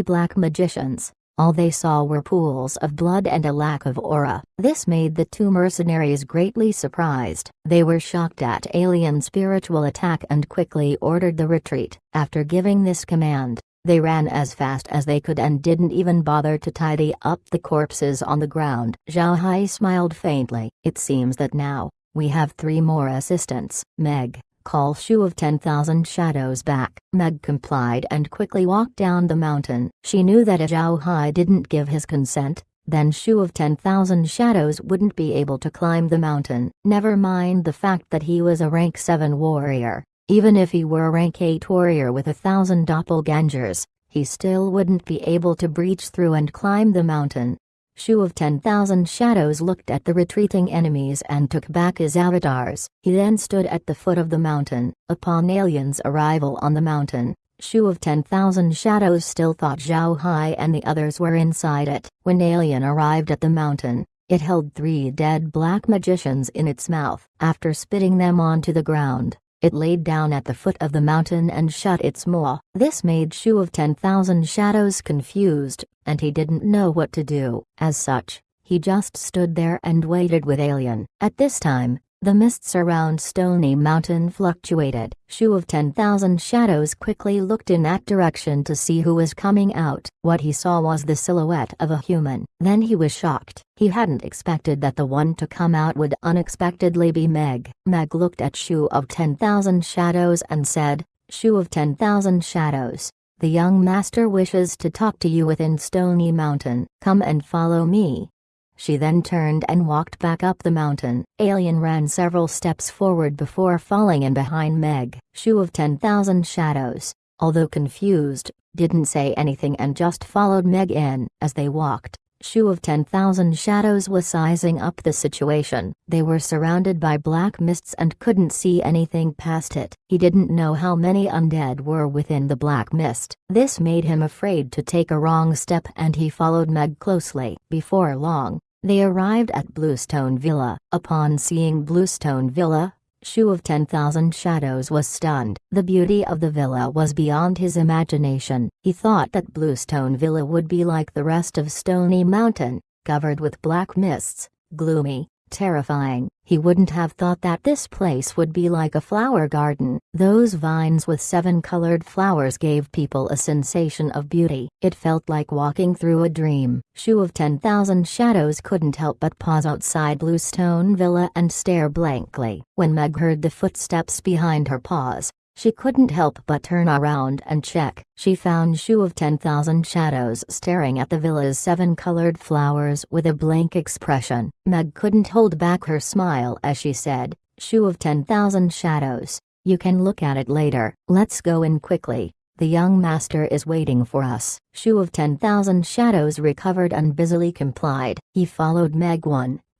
black magicians, all they saw were pools of blood and a lack of aura. This made the two mercenaries greatly surprised. They were shocked at Alien's spiritual attack and quickly ordered the retreat. After giving this command, they ran as fast as they could and didn't even bother to tidy up the corpses on the ground. Zhao Hai smiled faintly. It seems that now, we have three more assistants. Meg, call Shu of 10,000 Shadows back. Meg complied and quickly walked down the mountain. She knew that if Zhao Hai didn't give his consent, then Shu of 10,000 Shadows wouldn't be able to climb the mountain. Never mind the fact that he was a rank 7 warrior. Even if he were a rank 8 warrior with 1,000 doppelgangers, he still wouldn't be able to breach through and climb the mountain. Shu of 10,000 Shadows looked at the retreating enemies and took back his avatars. He then stood at the foot of the mountain. Upon Alien's arrival on the mountain, Shu of 10,000 Shadows still thought Zhao Hai and the others were inside it. When Alien arrived at the mountain, it held 3 dead black magicians in its mouth. After spitting them onto the ground, it laid down at the foot of the mountain and shut its maw. This made Shu of 10,000 Shadows confused, and he didn't know what to do. As such, he just stood there and waited with Alien. At this time, The mists around Stony Mountain fluctuated. Shu of 10,000 Shadows quickly looked in that direction to see who was coming out. What he saw was the silhouette of a human. Then he was shocked. He hadn't expected that the one to come out would unexpectedly be Meg. Meg looked at Shu of 10,000 Shadows and said, "Shu of 10,000 Shadows, the young master wishes to talk to you within Stony Mountain. Come and follow me." She then turned and walked back up the mountain. Alien ran several steps forward before falling in behind Meg. Shu of 10,000 Shadows, although confused, didn't say anything and just followed Meg in. As they walked, Shu of 10,000 Shadows was sizing up the situation. They were surrounded by black mists and couldn't see anything past it. He didn't know how many undead were within the black mist. This made him afraid to take a wrong step and he followed Meg closely. Before long, they arrived at Bluestone Villa. Upon seeing Bluestone Villa, Shu of 10,000 Shadows was stunned. The beauty of the villa was beyond his imagination. He thought that Bluestone Villa would be like the rest of Stony Mountain, covered with black mists, gloomy, terrifying. He wouldn't have thought that this place would be like a flower garden. Those vines with 7 colored flowers gave people a sensation of beauty. It felt like walking through a dream. Shu of 10,000 Shadows couldn't help but pause outside Bluestone Villa and stare blankly. When Meg heard the footsteps behind her pause, she couldn't help but turn around and check. She found Shu of 10,000 Shadows staring at the villa's 7 colored flowers with a blank expression. Meg couldn't hold back her smile as she said, "Shu of 10,000 Shadows, you can look at it later. Let's go in quickly. The young master is waiting for us." Shu of 10,000 Shadows recovered and busily complied. He followed Meg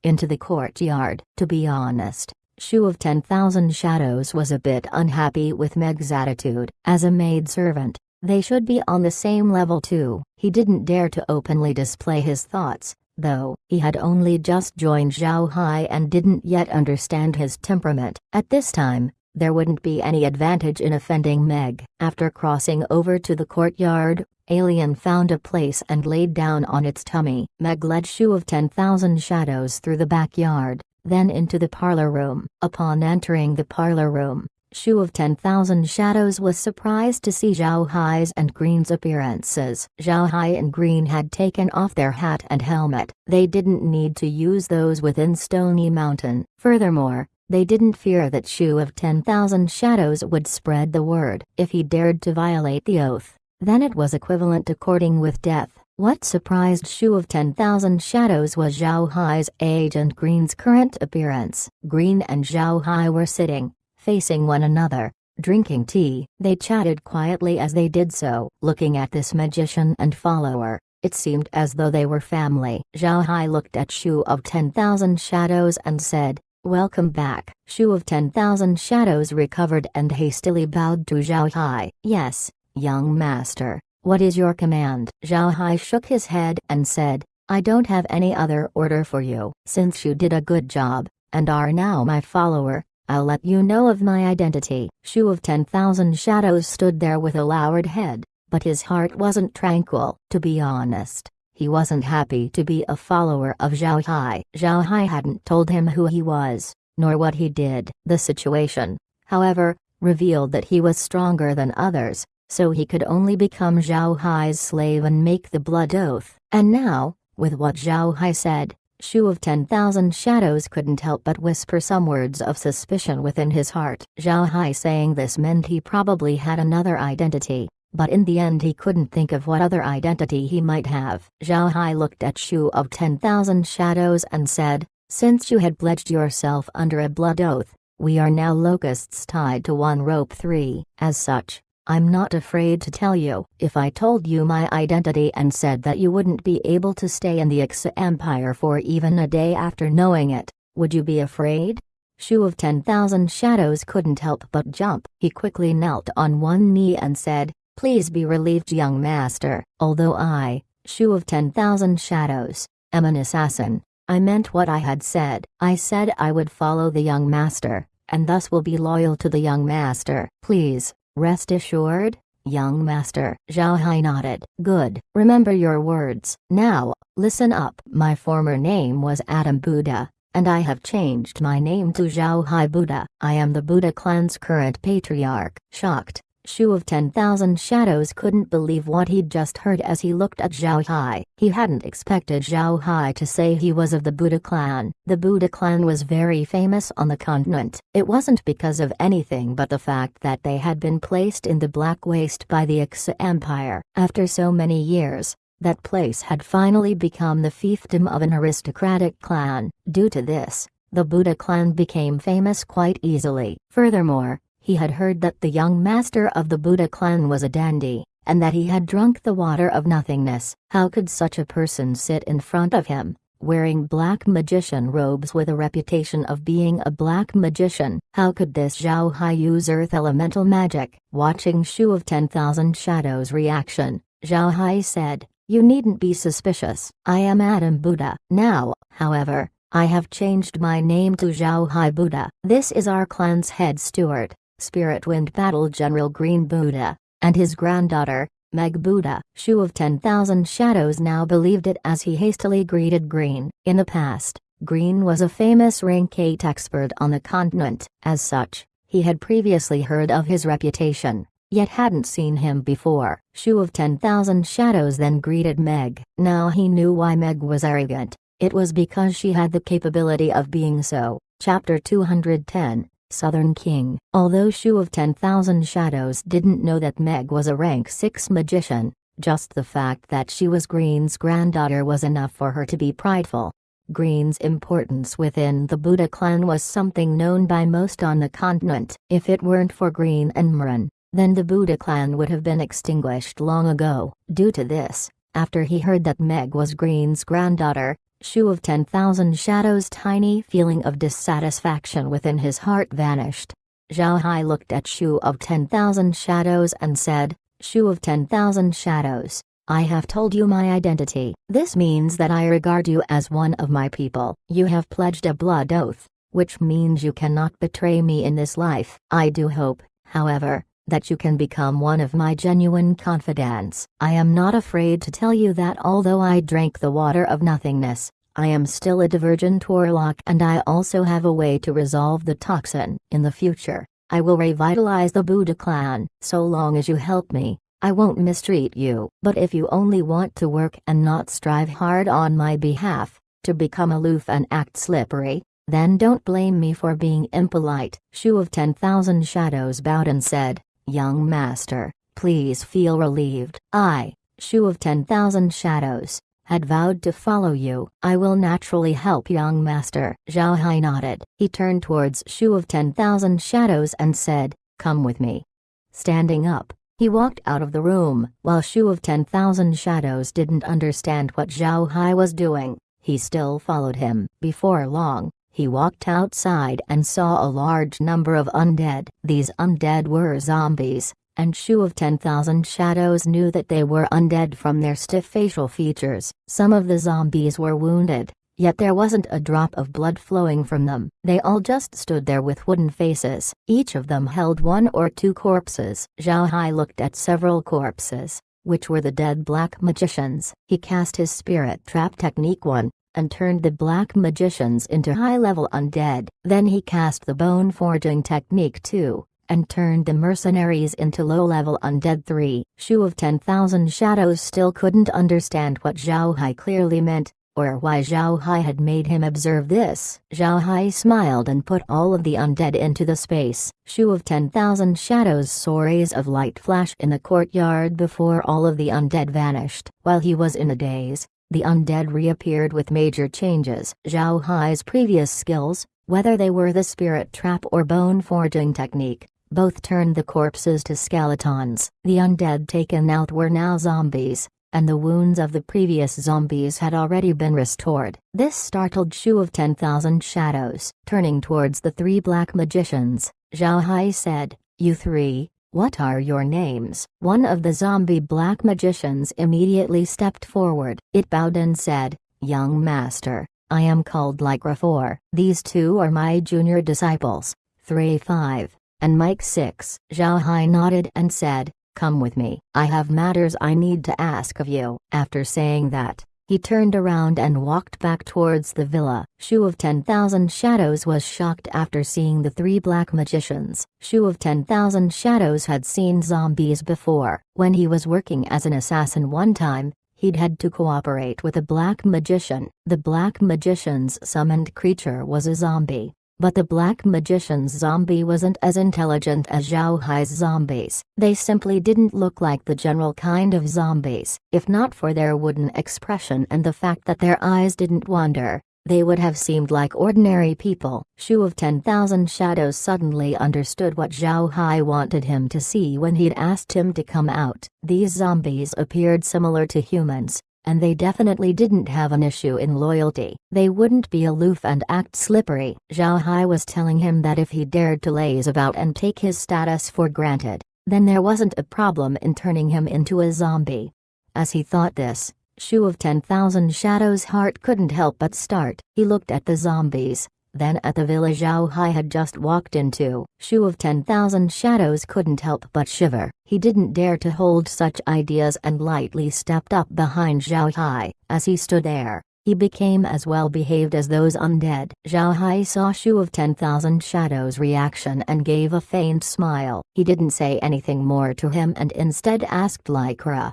into the courtyard. To be honest, Shu of 10,000 Shadows was a bit unhappy with Meg's attitude. As a maidservant, they should be on the same level too. He didn't dare to openly display his thoughts, though. He had only just joined Zhao Hai and didn't yet understand his temperament. At this time, there wouldn't be any advantage in offending Meg. After crossing over to the courtyard, Alien found a place and laid down on its tummy. Meg led Shu of 10,000 Shadows through the backyard, then into the parlor room. Upon entering the parlor room, Shu of 10,000 Shadows was surprised to see Zhao Hai's and Green's appearances. Zhao Hai and Green had taken off their hat and helmet. They didn't need to use those within Stony Mountain. Furthermore, they didn't fear that Shu of 10,000 Shadows would spread the word. If he dared to violate the oath, then it was equivalent to courting with death. What surprised Shu of 10,000 Shadows was Zhao Hai's age and Green's current appearance. Green and Zhao Hai were sitting, facing one another, drinking tea. They chatted quietly as they did so. Looking at this magician and follower, it seemed as though they were family. Zhao Hai looked at Shu of 10,000 Shadows and said, "Welcome back." Shu of 10,000 Shadows recovered and hastily bowed to Zhao Hai. "Yes, young master. What is your command?" Zhao Hai shook his head and said, "I don't have any other order for you. Since you did a good job, and are now my follower, I'll let you know of my identity." Shu of 10,000 Shadows stood there with a lowered head, but his heart wasn't tranquil. To be honest, he wasn't happy to be a follower of Zhao Hai. Zhao Hai hadn't told him who he was, nor what he did. The situation, however, revealed that he was stronger than others, so he could only become Zhao Hai's slave and make the blood oath. And now, with what Zhao Hai said, Shu of 10,000 Shadows couldn't help but whisper some words of suspicion within his heart. Zhao Hai saying this meant he probably had another identity, but in the end he couldn't think of what other identity he might have. Zhao Hai looked at Shu of 10,000 Shadows and said, "Since you had pledged yourself under a blood oath, we are now locusts tied to one rope 3. As such, I'm not afraid to tell you. If I told you my identity and said that you wouldn't be able to stay in the Ixa Empire for even a day after knowing it, would you be afraid?" Shu of 10,000 Shadows couldn't help but jump. He quickly knelt on one knee and said, "Please be relieved, young master. Although I, Shu of 10,000 Shadows, am an assassin, I meant what I had said. I said I would follow the young master, and thus will be loyal to the young master. Please, rest assured, young master." Zhao Hai nodded. "Good. Remember your words. Now, listen up. My former name was Adam Buddha, and I have changed my name to Zhao Hai Buddha. I am the Buddha clan's current patriarch." Shocked, Shu of 10,000 Shadows couldn't believe what he'd just heard as he looked at Zhao Hai. He hadn't expected Zhao Hai to say he was of the Buddha clan. The Buddha clan was very famous on the continent. It wasn't because of anything but the fact that they had been placed in the Black Waste by the Xia Empire. After so many years, that place had finally become the fiefdom of an aristocratic clan. Due to this, the Buddha clan became famous quite easily. Furthermore, he had heard that the young master of the Buddha clan was a dandy, and that he had drunk the water of nothingness. How could such a person sit in front of him, wearing black magician robes with a reputation of being a black magician? How could this Zhao Hai use earth elemental magic? Watching Shu of 10,000 Shadows' reaction, Zhao Hai said, "You needn't be suspicious. I am Adam Buddha. Now, however, I have changed my name to Zhao Hai Buddha. This is our clan's head steward, Spirit Wind Battle General Green Buddha, and his granddaughter, Meg Buddha." Shu of 10,000 Shadows now believed it as he hastily greeted Green. In the past, Green was a famous rank 8 expert on the continent. As such, he had previously heard of his reputation, yet hadn't seen him before. Shu of 10,000 Shadows then greeted Meg. Now he knew why Meg was arrogant. It was because she had the capability of being so. Chapter 210, Southern King. Although Shu of 10,000 Shadows didn't know that Meg was a rank 6 magician, just the fact that she was Green's granddaughter was enough for her to be prideful. Green's importance within the Buddha clan was something known by most on the continent. If it weren't for Green and Mran, then the Buddha clan would have been extinguished long ago. Due to this, after he heard that Meg was Green's granddaughter, Shu of 10,000 Shadows' tiny feeling of dissatisfaction within his heart vanished. Zhao Hai looked at Shu of 10,000 Shadows and said, "Shu of 10,000 Shadows, I have told you my identity. This means that I regard you as one of my people. You have pledged a blood oath, which means you cannot betray me in this life. I do hope, however, that you can become one of my genuine confidants. I am not afraid to tell you that although I drank the water of nothingness, I am still a divergent warlock, and I also have a way to resolve the toxin. In the future, I will revitalize the Buddha clan. So long as you help me, I won't mistreat you. But if you only want to work and not strive hard on my behalf, to become aloof and act slippery, then don't blame me for being impolite." Shu of 10,000 Shadows bowed and said, "Young master, please feel relieved. I, Shu of 10,000 Shadows, had vowed to follow you. I will naturally help, young master." Zhao Hai nodded. He turned towards Shu of 10,000 Shadows and said, "Come with me." Standing up, he walked out of the room. While Shu of 10,000 Shadows didn't understand what Zhao Hai was doing, he still followed him. Before long, he walked outside and saw a large number of undead. These undead were zombies, and Shu of 10,000 Shadows knew that they were undead from their stiff facial features. Some of the zombies were wounded, yet there wasn't a drop of blood flowing from them. They all just stood there with wooden faces. Each of them held 1 or 2 corpses. Zhao Hai looked at several corpses, which were the dead black magicians. He cast his spirit trap technique 1, and turned the black magicians into high-level undead. Then he cast the bone forging technique 2, and turned the mercenaries into low-level undead 3. Shu of 10,000 Shadows still couldn't understand what Zhao Hai clearly meant, or why Zhao Hai had made him observe this. Zhao Hai smiled and put all of the undead into the space. Shu of 10,000 Shadows saw rays of light flash in the courtyard before all of the undead vanished. While he was in a daze, the undead reappeared with major changes. Zhao Hai's previous skills, whether they were the spirit trap or bone forging technique, both turned the corpses to skeletons. The undead taken out were now zombies, and the wounds of the previous zombies had already been restored. This startled Shu of 10,000 Shadows. Turning towards the 3 black magicians, Zhao Hai said, "You 3, what are your names?" One of the zombie black magicians immediately stepped forward. It bowed and said, "Young master, I am called Lycra 4. These 2 are my junior disciples, 3 5, and Mike 6. Zhao Hai nodded and said, "Come with me. I have matters I need to ask of you." After saying that, He turned around and walked back towards the villa. Shu of 10,000 Shadows was shocked after seeing the three black magicians. Shu of 10,000 Shadows had seen zombies before. When he was working as an assassin one time, he'd had to cooperate with a black magician. The black magician's summoned creature was a zombie. But the black magician's zombie wasn't as intelligent as Zhao Hai's zombies. They simply didn't look like the general kind of zombies. If not for their wooden expression and the fact that their eyes didn't wander, they would have seemed like ordinary people. Shu of 10,000 Shadows suddenly understood what Zhao Hai wanted him to see when he'd asked him to come out. These zombies appeared similar to humans, and they definitely didn't have an issue in loyalty. They wouldn't be aloof and act slippery. Zhao Hai was telling him that if he dared to laze about and take his status for granted, then there wasn't a problem in turning him into a zombie. As he thought this, Shu of 10,000 Shadows' heart couldn't help but start. He looked at the zombies, then at the villa Zhao Hai had just walked into. Shu of 10,000 Shadows couldn't help but shiver. He didn't dare to hold such ideas and lightly stepped up behind Zhao Hai. As he stood there, he became as well behaved as those undead. Zhao Hai saw Shu of 10,000 Shadows' reaction and gave a faint smile. He didn't say anything more to him and instead asked Lycra,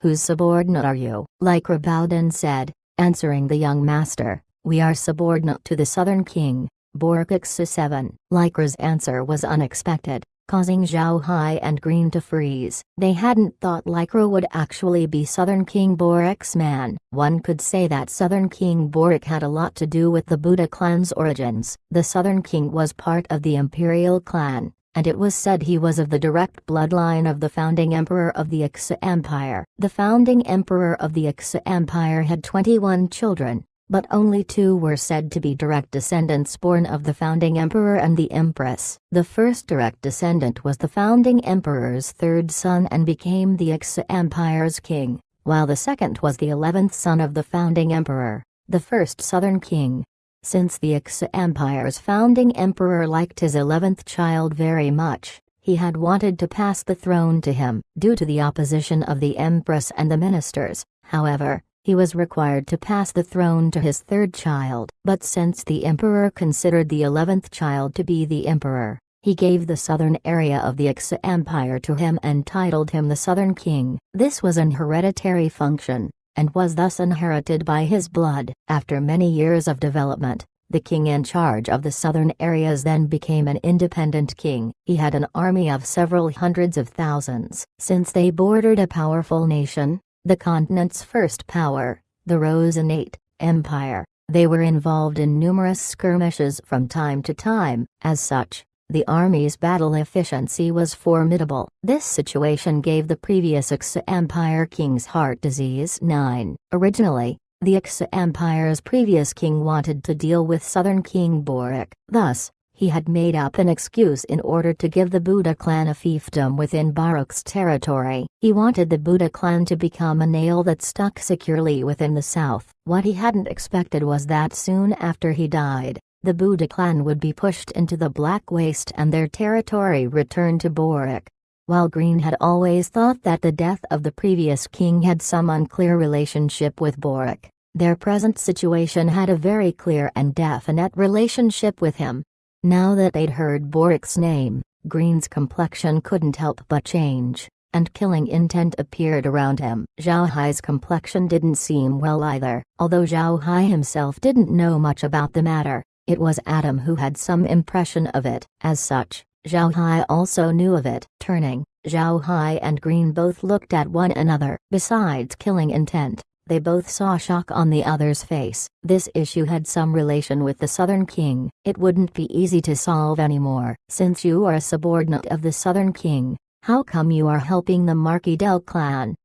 whose subordinate are you? Lycra bowed and said, answering the young master, we are subordinate to the Southern King, Borix 7. Lycra's answer was unexpected, causing Zhao Hai and Green to freeze. They hadn't thought Lycra would actually be Southern King Boric's man. One could say that Southern King Boric had a lot to do with the Buddha clan's origins. The Southern King was part of the Imperial clan, and it was said he was of the direct bloodline of the founding emperor of the Xia Empire. The founding emperor of the Xia Empire had 21 children, but only 2 were said to be direct descendants born of the founding emperor and the empress. The first direct descendant was the founding emperor's 3rd son and became the Xia Empire's king, while the second was the 11th son of the founding emperor, the first Southern King. Since the Xia Empire's founding emperor liked his 11th child very much, he had wanted to pass the throne to him. Due to the opposition of the empress and the ministers, however, he was required to pass the throne to his 3rd child. But since the emperor considered the 11th child to be the emperor, he gave the southern area of the Xia Empire to him and titled him the Southern King. This was an hereditary function, and was thus inherited by his blood. After many years of development, the king in charge of the southern areas then became an independent king. He had an army of several hundreds of thousands. Since they bordered a powerful nation, the continent's first power, the Rosinate Empire, they were involved in numerous skirmishes from time to time. As such, the army's battle efficiency was formidable. This situation gave the previous Xia Empire king's heart disease. 9. Originally, the Xia Empire's previous king wanted to deal with Southern King Boric. Thus, he had made up an excuse in order to give the Buddha clan a fiefdom within Boric's territory. He wanted the Buddha clan to become a nail that stuck securely within the south. What he hadn't expected was that soon after he died, the Buddha clan would be pushed into the Black Waste and their territory returned to Boric. While Green had always thought that the death of the previous king had some unclear relationship with Boric, their present situation had a very clear and definite relationship with him. Now that they'd heard Boric's name, Green's complexion couldn't help but change, and killing intent appeared around him. Zhao Hai's complexion didn't seem well either. Although Zhao Hai himself didn't know much about the matter, it was Adam who had some impression of it. As such, Zhao Hai also knew of it. Turning, Zhao Hai and Green both looked at one another. Besides killing intent, they both saw shock on the other's face. This issue had some relation with the Southern King. It wouldn't be easy to solve anymore. Since you are a subordinate of the Southern King, how come you are helping the Marquis del clan?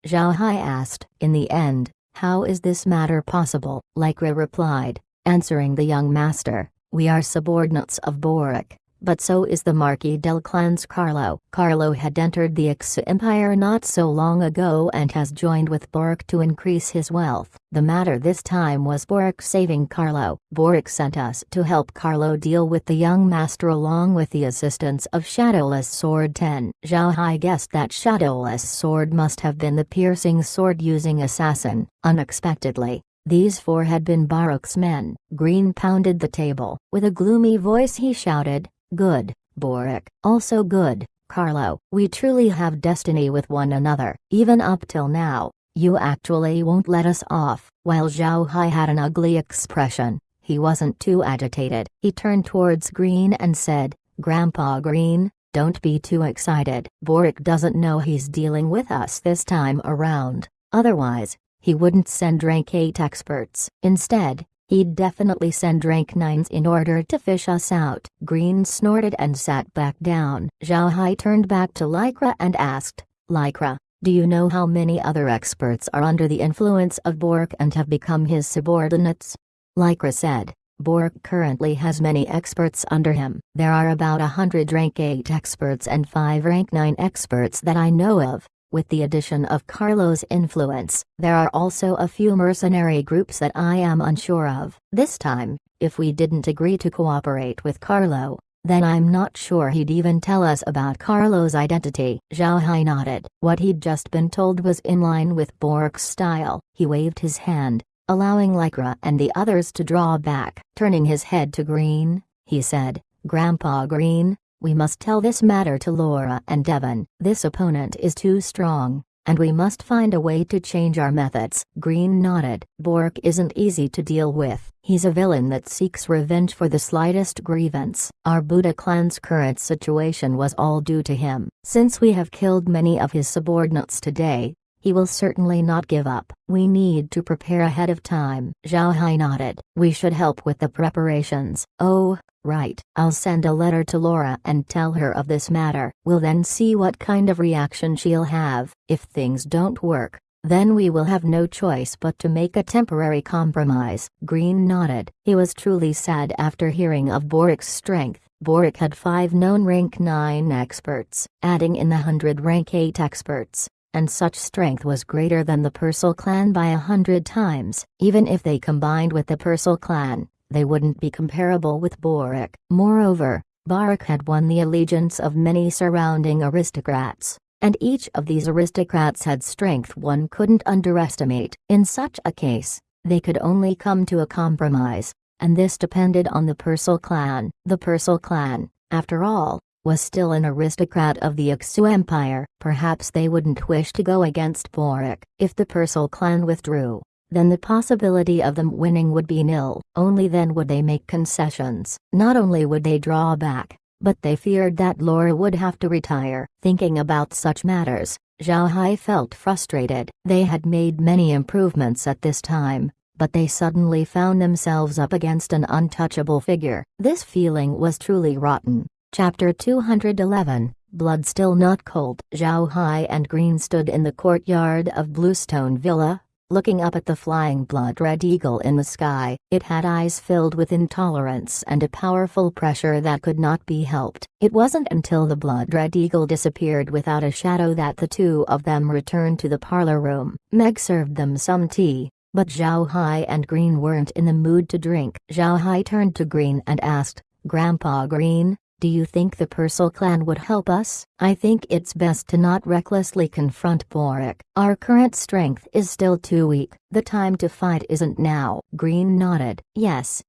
Zhao Hai asked. In the end, how is this matter possible? Lycra replied, answering the young master, we are subordinates of Boric, but so is the Marquis del Clan's Carlo. Carlo had entered the Ixu Empire not so long ago and has joined with Boric to increase his wealth. The matter this time was Boric saving Carlo. Boric sent us to help Carlo deal with the young master along with the assistance of Shadowless Sword 10. Zhao Hai guessed that Shadowless Sword must have been the piercing sword-using assassin. Unexpectedly, these four had been Boric's men. Green pounded the table. With a gloomy voice he shouted, "Good, Boric. Also good, Carlo. We truly have destiny with one another. Even up till now, you actually won't let us off." While Zhao Hai had an ugly expression, he wasn't too agitated. He turned towards Green and said, "Grandpa Green, don't be too excited. Boric doesn't know he's dealing with us this time around. Otherwise, he wouldn't send rank 8 experts. Instead, he'd definitely send rank 9s in order to fish us out." Green snorted and sat back down. Zhao Hai turned back to Lycra and asked, "Lycra, do you know how many other experts are under the influence of Boric and have become his subordinates?" Lycra said, "Boric currently has many experts under him. There are about 100 rank 8 experts and 5 rank 9 experts that I know of. With the addition of Carlo's influence, there are also a few mercenary groups that I am unsure of. This time, if we didn't agree to cooperate with Carlo, then I'm not sure he'd even tell us about Carlo's identity." Zhao Hai nodded. What he'd just been told was in line with Boric's style. He waved his hand, allowing Lycra and the others to draw back. Turning his head to Green, he said, "Grandpa Green, we must tell this matter to Laura and Devon. This opponent is too strong, and we must find a way to change our methods." Green nodded. "Boric isn't easy to deal with. He's a villain that seeks revenge for the slightest grievance. Our Buddha clan's current situation was all due to him. Since we have killed many of his subordinates today, he will certainly not give up. We need to prepare ahead of time." Zhao Hai nodded. "We should help with the preparations." "Oh, right. I'll send a letter to Laura and tell her of this matter. We'll then see what kind of reaction she'll have. If things don't work, then we will have no choice but to make a temporary compromise." Green nodded. He was truly sad after hearing of Boric's strength. Boric had 5 known rank 9 experts, adding in the 100 rank 8 experts, and such strength was greater than the Purcell clan by 100 times. Even if they combined with the Purcell clan, they wouldn't be comparable with Boric. Moreover, Boric had won the allegiance of many surrounding aristocrats, and each of these aristocrats had strength one couldn't underestimate. In such a case, they could only come to a compromise, and this depended on the Purcell clan. The Purcell clan, after all, was still an aristocrat of the Ixu Empire. Perhaps they wouldn't wish to go against Boric. If the Purcell clan withdrew, then the possibility of them winning would be nil. Only then would they make concessions. Not only would they draw back, but they feared that Laura would have to retire. Thinking about such matters, Zhao Hai felt frustrated. They had made many improvements at this time, but they suddenly found themselves up against an untouchable figure. This feeling was truly rotten. Chapter 211, Blood Still Not Cold. Zhao Hai and Green stood in the courtyard of Bluestone Villa, looking up at the flying blood-red eagle in the sky. It had eyes filled with intolerance and a powerful pressure that could not be helped. It wasn't until the blood-red eagle disappeared without a shadow that the two of them returned to the parlor room. Meg served them some tea, but Zhao Hai and Green weren't in the mood to drink. Zhao Hai turned to Green and asked, "Grandpa Green, do you think the Purcell clan would help us?" "I think it's best to not recklessly confront Boric. Our current strength is still too weak. The time to fight isn't now." Green nodded. "Yes.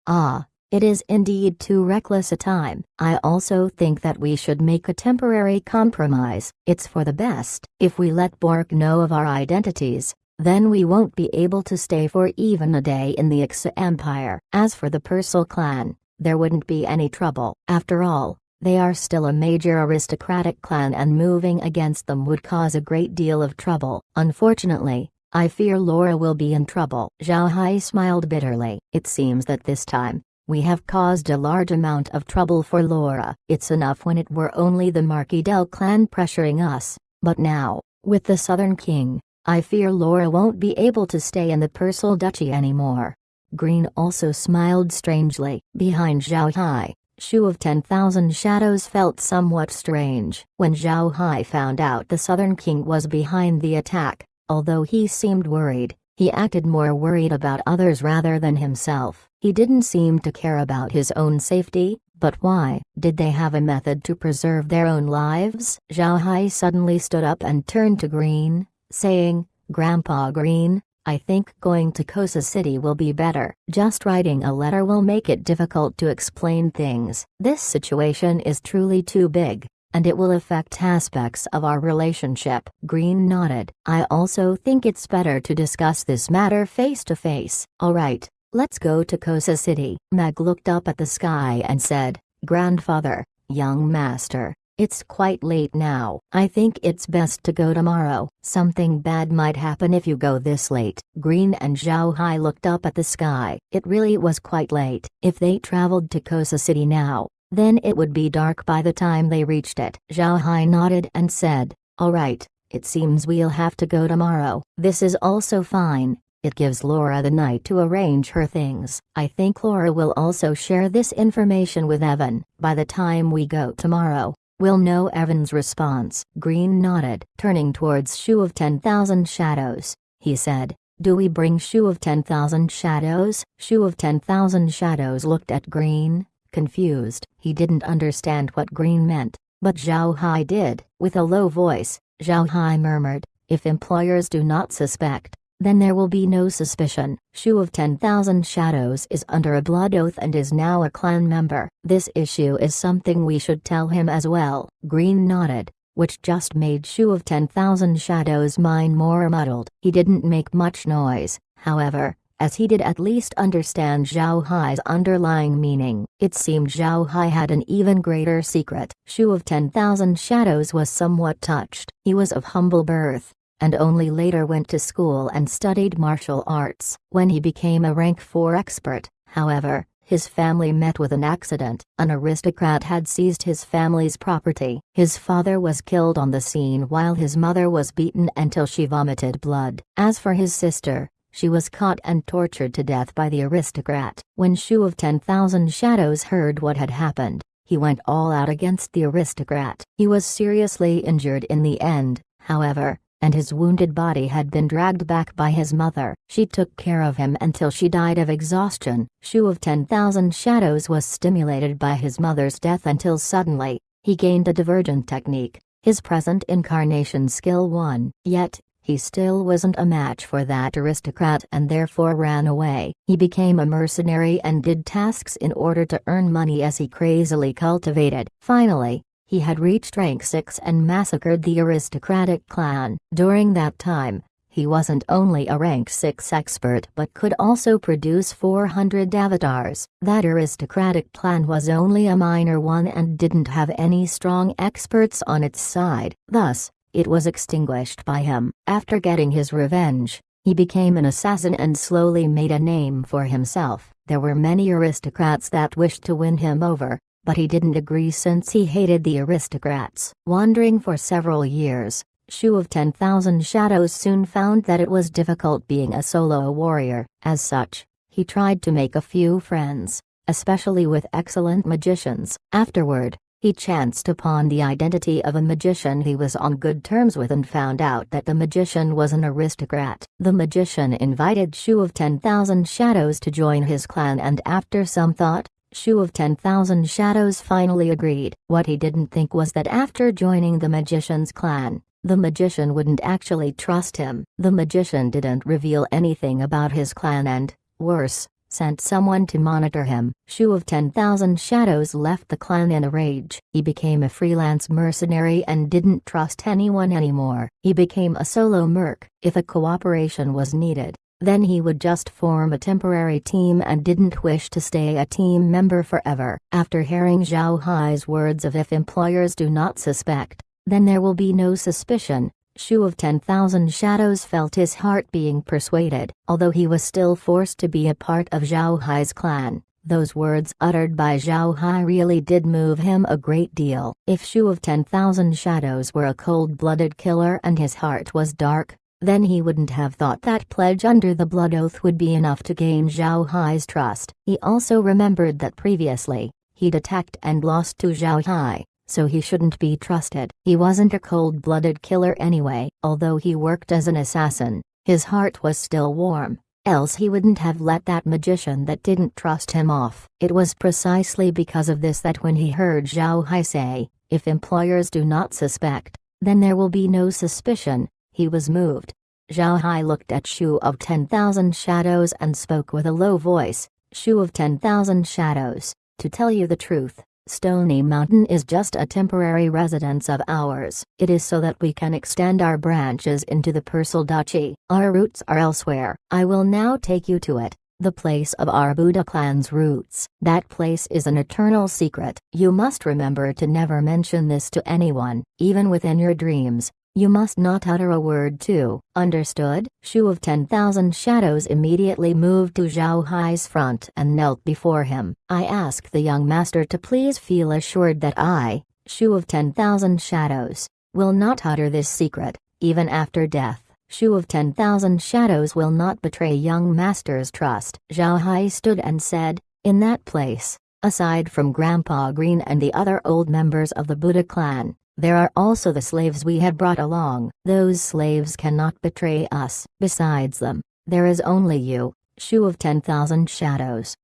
It is indeed too reckless a time. I also think that we should make a temporary compromise. It's for the best. If we let Boric know of our identities, then we won't be able to stay for even a day in the Ixu Empire. As for the Purcell clan, there wouldn't be any trouble. After all, they are still a major aristocratic clan and moving against them would cause a great deal of trouble. Unfortunately, I fear Laura will be in trouble." Zhao Hai smiled bitterly. "It seems that this time, we have caused a large amount of trouble for Laura. It's enough when it were only the Marquis del clan pressuring us, but now, with the Southern King, I fear Laura won't be able to stay in the Purcell Duchy anymore." Green also smiled strangely. Behind Zhao Hai, Shu of 10,000 Shadows felt somewhat strange. When Zhao Hai found out the Southern King was behind the attack, although he seemed worried, he acted more worried about others rather than himself. He didn't seem to care about his own safety, but why? Did they have a method to preserve their own lives? Zhao Hai suddenly stood up and turned to Green, saying, "Grandpa Green, I think going to Kosa City will be better. Just writing a letter will make it difficult to explain things. This situation is truly too big, and it will affect aspects of our relationship." Green nodded. "I also think it's better to discuss this matter face to face." "Alright, let's go to Kosa City." Meg looked up at the sky and said, "Grandfather, young master, it's quite late now. I think it's best to go tomorrow. Something bad might happen if you go this late." Green and Zhao Hai looked up at the sky. It really was quite late. If they traveled to Kosa City now, then it would be dark by the time they reached it. Zhao Hai nodded and said, "Alright, it seems we'll have to go tomorrow." "This is also fine. It gives Laura the night to arrange her things. I think Laura will also share this information with Evan. By the time we go tomorrow, we'll know Evan's response." Green nodded. Turning towards Shu of 10,000 Shadows, he said, "Do we bring Shu of 10,000 Shadows?" Shu of 10,000 Shadows looked at Green, confused. He didn't understand what Green meant, but Zhao Hai did. With a low voice, Zhao Hai murmured, "If employers do not suspect, then there will be no suspicion." Shu of 10,000 Shadows is under a blood oath and is now a clan member. "This issue is something we should tell him as well." Green nodded, which just made Shu of 10,000 Shadows' mind more muddled. He didn't make much noise, however, as he did at least understand Zhao Hai's underlying meaning. It seemed Zhao Hai had an even greater secret. Shu of 10,000 Shadows was somewhat touched. He was of humble birth, and only later went to school and studied martial arts. When he became a rank 4 expert, however, his family met with an accident. An aristocrat had seized his family's property. His father was killed on the scene while his mother was beaten until she vomited blood. As for his sister, she was caught and tortured to death by the aristocrat. When Shu of 10,000 Shadows heard what had happened, he went all out against the aristocrat. He was seriously injured in the end, however, and his wounded body had been dragged back by his mother. She took care of him until she died of exhaustion. Shu of 10,000 Shadows was stimulated by his mother's death until suddenly, he gained a divergent technique, his present incarnation skill 1. Yet, he still wasn't a match for that aristocrat and therefore ran away. He became a mercenary and did tasks in order to earn money as he crazily cultivated. Finally, he had reached rank 6 and massacred the aristocratic clan. During that time, he wasn't only a rank 6 expert but could also produce 400 avatars. That aristocratic clan was only a minor one and didn't have any strong experts on its side. Thus, it was extinguished by him. After getting his revenge, he became an assassin and slowly made a name for himself. There were many aristocrats that wished to win him over, but he didn't agree since he hated the aristocrats. Wandering for several years, Shu of 10,000 Shadows soon found that it was difficult being a solo warrior. As such, he tried to make a few friends, especially with excellent magicians. Afterward, he chanced upon the identity of a magician he was on good terms with and found out that the magician was an aristocrat. The magician invited Shu of 10,000 Shadows to join his clan, and after some thought, Shu of 10,000 Shadows finally agreed. What he didn't think was that after joining the magician's clan, the magician wouldn't actually trust him. The magician didn't reveal anything about his clan and, worse, sent someone to monitor him. Shu of 10,000 Shadows left the clan in a rage. He became a freelance mercenary and didn't trust anyone anymore. He became a solo merc. If a cooperation was needed, then he would just form a temporary team and didn't wish to stay a team member forever. After hearing Zhao Hai's words of "if employers do not suspect, then there will be no suspicion," Shu of 10,000 Shadows felt his heart being persuaded. Although he was still forced to be a part of Zhao Hai's clan, those words uttered by Zhao Hai really did move him a great deal. If Shu of 10,000 Shadows were a cold-blooded killer and his heart was dark, then he wouldn't have thought that pledge under the blood oath would be enough to gain Zhao Hai's trust. He also remembered that previously, He'd attacked and lost to Zhao Hai, so he shouldn't be trusted. He wasn't a cold-blooded killer anyway. Although he worked as an assassin, his heart was still warm, else he wouldn't have let that magician that didn't trust him off. It was precisely because of this that when he heard Zhao Hai say, "If employers do not suspect, then there will be no suspicion," he was moved. Zhao Hai looked at Shu of 10,000 Shadows and spoke with a low voice. "Shu of 10,000 Shadows, to tell you the truth, Stony Mountain is just a temporary residence of ours. It is so that we can extend our branches into the Persal Duchy. Our roots are elsewhere. I will now take you to it, the place of our Buddha clan's roots. That place is an eternal secret. You must remember to never mention this to anyone, even within your dreams. You must not utter a word too. Understood?" Shu of 10,000 Shadows immediately moved to Zhao Hai's front and knelt before him. "I ask the young master to please feel assured that I, Shu of 10,000 Shadows, will not utter this secret, even after death. Shu of 10,000 Shadows will not betray young master's trust." Zhao Hai stood and said, "In that place, aside from Grandpa Green and the other old members of the Buddha clan, there are also the slaves we had brought along. Those slaves cannot betray us. Besides them, there is only you, Shu of 10,000 Shadows.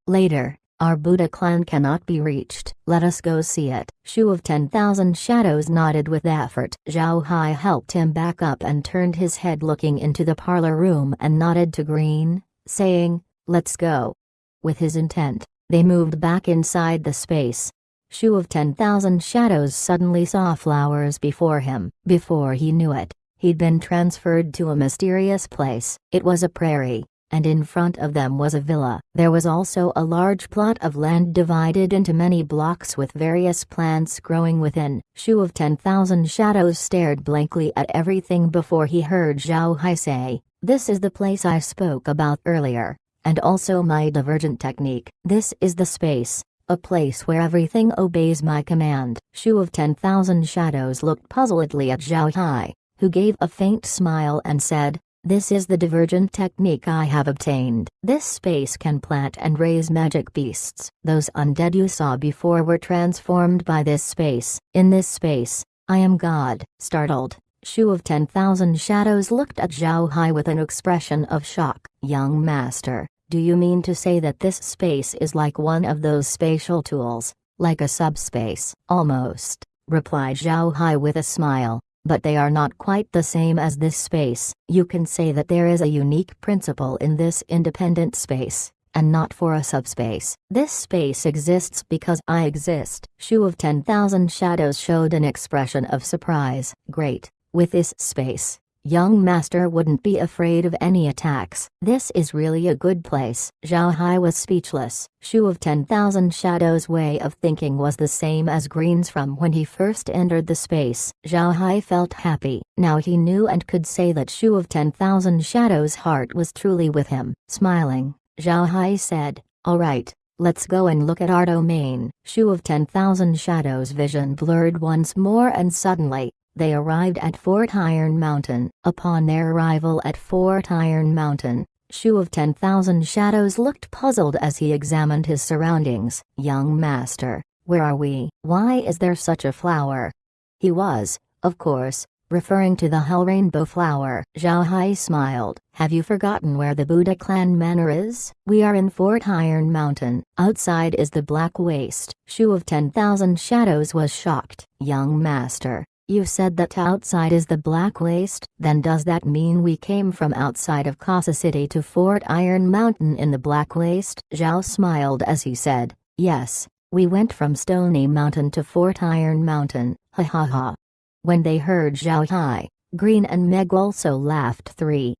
Later, our Buddha clan cannot be reached. Let us go see it." Shu of 10,000 Shadows nodded with effort. Zhao Hai helped him back up and turned his head looking into the parlor room and nodded to Green, saying, "Let's go." With his intent, they moved back inside the space. Shu of 10,000 Shadows suddenly saw flowers before him. Before he knew it, he'd been transferred to a mysterious place. It was a prairie, and in front of them was a villa. There was also a large plot of land divided into many blocks with various plants growing within. Shu of 10,000 Shadows stared blankly at everything before he heard Zhao Hai say, "This is the place I spoke about earlier, and also my divergent technique. This is the space. A place where everything obeys my command." Shu of 10,000 Shadows looked puzzledly at Zhao Hai, who gave a faint smile and said, "This is the divergent technique I have obtained. This space can plant and raise magic beasts. Those undead you saw before were transformed by this space. In this space, I am God." Startled, Shu of 10,000 Shadows looked at Zhao Hai with an expression of shock. "Young master, do you mean to say that this space is like one of those spatial tools, like a subspace?" "Almost," replied Zhao Hai with a smile, "but they are not quite the same as this space. You can say that there is a unique principle in this independent space, and not for a subspace. This space exists because I exist." Shu of 10,000 Shadows showed an expression of surprise. "Great, with this space, young master wouldn't be afraid of any attacks. This is really a good place." Zhao Hai was speechless. Shu of 10,000 Shadows' way of thinking was the same as Green's from when he first entered the space. Zhao Hai felt happy. Now he knew and could say that Shu of 10,000 Shadows' heart was truly with him. Smiling, Zhao Hai said, "All right, let's go and look at our domain." Shu of 10,000 Shadows' vision blurred once more and suddenly, they arrived at Fort Iron Mountain. Upon their arrival at Fort Iron Mountain, Shu of 10,000 Shadows looked puzzled as he examined his surroundings. "Young master, where are we? Why is there such a flower?" He was, of course, referring to the Hell Rainbow flower. Zhao Hai smiled. "Have you forgotten where the Buddha clan manor is? We are in Fort Iron Mountain. Outside is the Black Waste." Shu of 10,000 Shadows was shocked. "Young master, you said that outside is the Black Waste? Then does that mean we came from outside of Casa City to Fort Iron Mountain in the Black Waste?" Zhao smiled as he said, "Yes, we went from Stony Mountain to Fort Iron Mountain, ha ha ha." When they heard Zhao Hai, Green and Meg also laughed.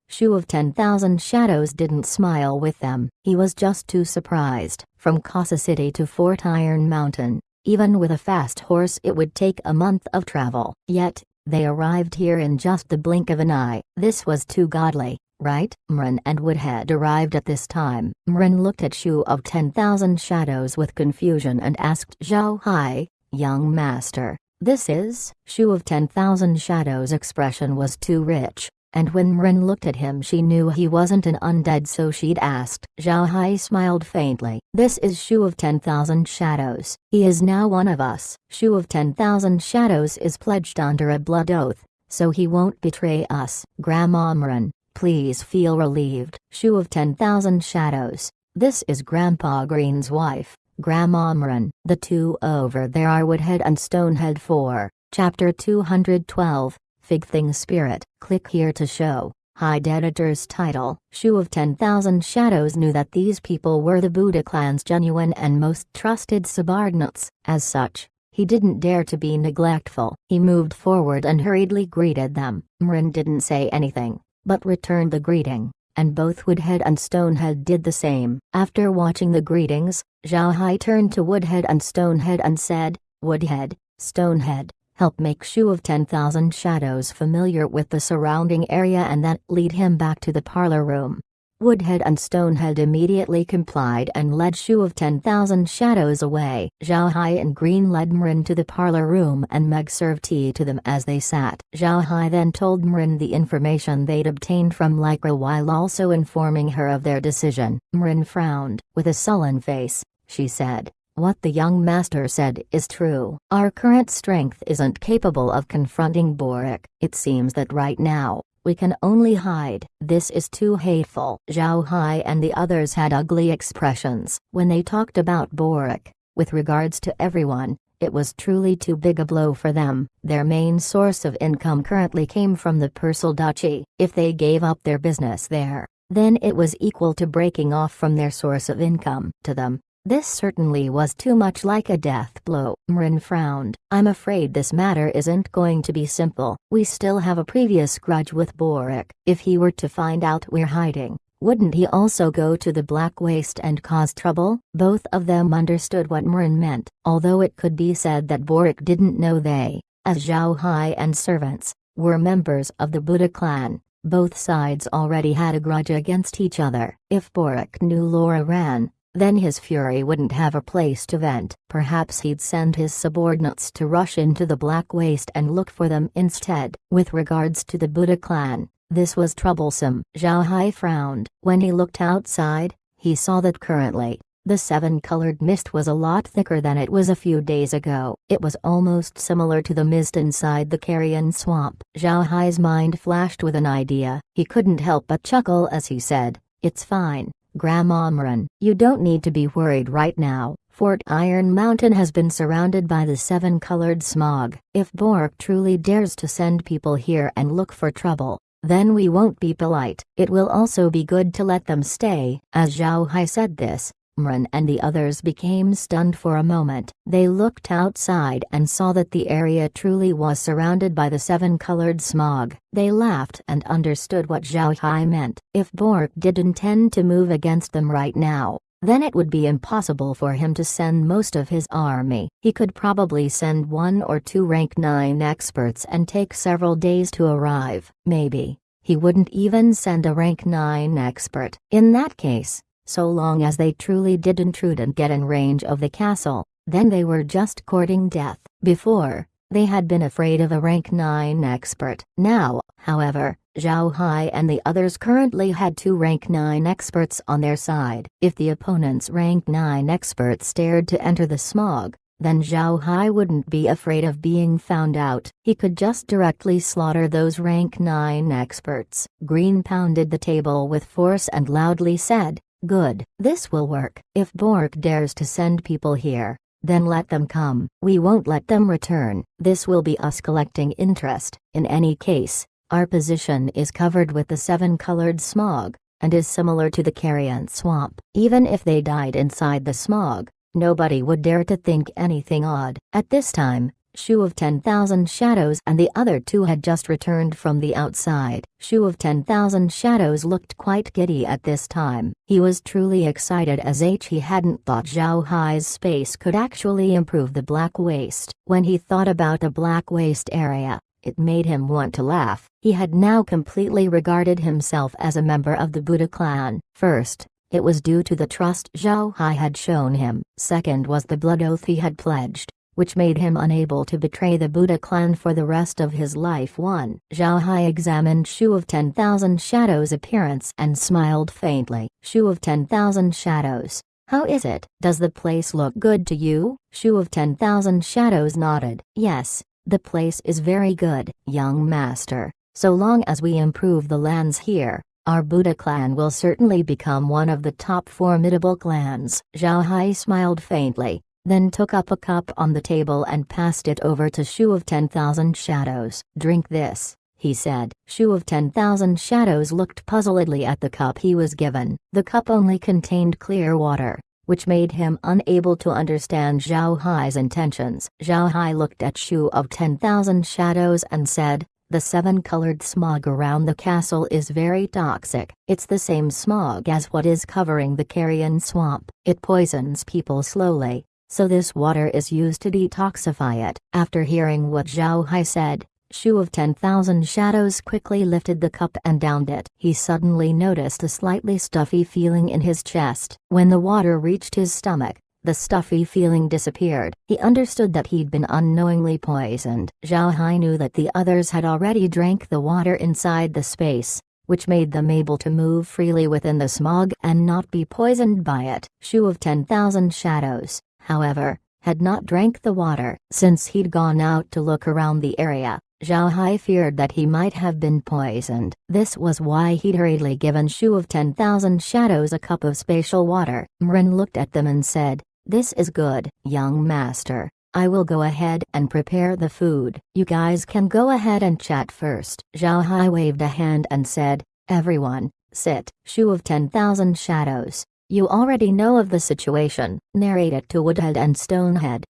Shu of 10,000 Shadows didn't smile with them. He was just too surprised. From Casa City to Fort Iron Mountain, even with a fast horse it would take a month of travel. Yet, they arrived here in just the blink of an eye. This was too godly, right? Mren and Woodhead arrived at this time. Mren looked at Shu of 10,000 Shadows with confusion and asked Zhao Hai, "Young master, this is?" Shu of 10,000 Shadows' expression was too rich. and when Mrin looked at him she knew he wasn't an undead, so she'd asked. Zhao Hai smiled faintly. This is Shu of 10,000 Shadows. He is now one of us. Shu of 10,000 Shadows is pledged under a blood oath, so he won't betray us. Grandma Mrin, please feel relieved. Shu of 10,000 Shadows. This is Grandpa Green's wife, Grandma Mrin. The two over there are Woodhead and Stonehead 4. Chapter 212, Fig Thing Spirit. Click here to show. Hide editor's title. Shu of 10,000 Shadows knew that these people were the Buddha clan's genuine and most trusted subordinates. As such, he didn't dare to be neglectful. He moved forward and hurriedly greeted them. Mrin didn't say anything, but returned the greeting, and both Woodhead and Stonehead did the same. After watching the greetings, Zhao Hai turned to Woodhead and Stonehead and said, Woodhead, Stonehead, help make Shu of 10,000 Shadows familiar with the surrounding area and then lead him back to the parlor room. Woodhead and Stonehead immediately complied and led Shu of 10,000 Shadows away. Zhao Hai and Green led Mrin to the parlor room and Meg served tea to them as they sat. Zhao Hai then told Mrin the information they'd obtained from Lycra while also informing her of their decision. Mrin frowned. With a sullen face, she said, what the young master said is true. Our current strength isn't capable of confronting Boric. It seems that right now, we can only hide. This is too hateful. Zhao Hai and the others had ugly expressions. When they talked about Boric, with regards to everyone, it was truly too big a blow for them. Their main source of income currently came from the Persal Duchy. If they gave up their business there, then it was equal to breaking off from their source of income. To them, this certainly was too much like a death blow. Mrin frowned. I'm afraid this matter isn't going to be simple. We still have a previous grudge with Boric. If he were to find out we're hiding, wouldn't he also go to the Black Waste and cause trouble? Both of them understood what Mrin meant, although it could be said that Boric didn't know they, as Zhao Hai and servants, were members of the Buddha clan. Both sides already had a grudge against each other. If Boric knew Laura ran, then his fury wouldn't have a place to vent. Perhaps he'd send his subordinates to rush into the Black Waste and look for them instead. With regards to the Buddha clan, this was troublesome. Zhao Hai frowned. When he looked outside, he saw that currently, the seven-colored mist was a lot thicker than it was a few days ago. It was almost similar to the mist inside the carrion swamp. Zhao Hai's mind flashed with an idea. He couldn't help but chuckle as he said, it's fine, Grandma Mrin. You don't need to be worried right now. Fort Iron Mountain has been surrounded by the seven-colored smog. If Boric truly dares to send people here and look for trouble, then we won't be polite. It will also be good to let them stay. As Zhao Hai said this, Mrin and the others became stunned for a moment. They looked outside and saw that the area truly was surrounded by the seven-colored smog. They laughed and understood what Zhao Hai meant. If Boric did intend to move against them right now, then it would be impossible for him to send most of his army. He could probably send 1 or 2 rank 9 experts and take several days to arrive. Maybe he wouldn't even send a rank 9 expert. In that case, so long as they truly did intrude and get in range of the castle, then they were just courting death. Before, they had been afraid of a rank 9 expert. Now, however, Zhao Hai and the others currently had 2 rank 9 experts on their side. If the opponent's rank 9 experts dared to enter the smog, then Zhao Hai wouldn't be afraid of being found out. He could just directly slaughter those rank 9 experts. Green pounded the table with force and loudly said, good. This will work. If Boric dares to send people here, then let them come. We won't let them return. This will be us collecting interest. In any case, our position is covered with the seven-colored smog, and is similar to the carrion swamp. Even if they died inside the smog, nobody would dare to think anything odd. At this time, Shu of 10,000 Shadows and the other 2 had just returned from the outside. Shu of 10,000 Shadows looked quite giddy at this time. He was truly excited as he hadn't thought Zhao Hai's space could actually improve the Black Waste. When he thought about the Black Waste area, it made him want to laugh. He had now completely regarded himself as a member of the Buddha clan. First, it was due to the trust Zhao Hai had shown him. Second was the blood oath he had pledged, which made him unable to betray the Buddha clan for the rest of his life. 1. Zhao Hai examined Shu of 10,000 Shadows' appearance and smiled faintly. Shu of 10,000 Shadows, how is it? Does the place look good to you? Shu of 10,000 Shadows nodded. Yes, the place is very good, young master. So long as we improve the lands here, our Buddha clan will certainly become one of the top formidable clans. Zhao Hai smiled faintly, then took up a cup on the table and passed it over to Shu of 10,000 Shadows. Drink this, he said. Shu of 10,000 Shadows looked puzzledly at the cup he was given. The cup only contained clear water, which made him unable to understand Zhao Hai's intentions. Zhao Hai looked at Shu of 10,000 Shadows and said, the 7-colored smog around the castle is very toxic. It's the same smog as what is covering the Carrion Swamp. It poisons people slowly, so this water is used to detoxify it. After hearing what Zhao Hai said, Shu of 10,000 Shadows quickly lifted the cup and downed it. He suddenly noticed a slightly stuffy feeling in his chest. When the water reached his stomach, the stuffy feeling disappeared. He understood that he'd been unknowingly poisoned. Zhao Hai knew that the others had already drank the water inside the space, which made them able to move freely within the smog and not be poisoned by it. Shu of 10,000 Shadows, however, had not drank the water. Since he'd gone out to look around the area, Zhao Hai feared that he might have been poisoned. This was why he'd hurriedly given Shu of 10,000 Shadows a cup of spatial water. Mrin looked at them and said, this is good, young master. I will go ahead and prepare the food. You guys can go ahead and chat first. Zhao Hai waved a hand and said, everyone, sit. Shu of 10,000 Shadows, you already know of the situation. Narrate it to Woodhead and Stonehead.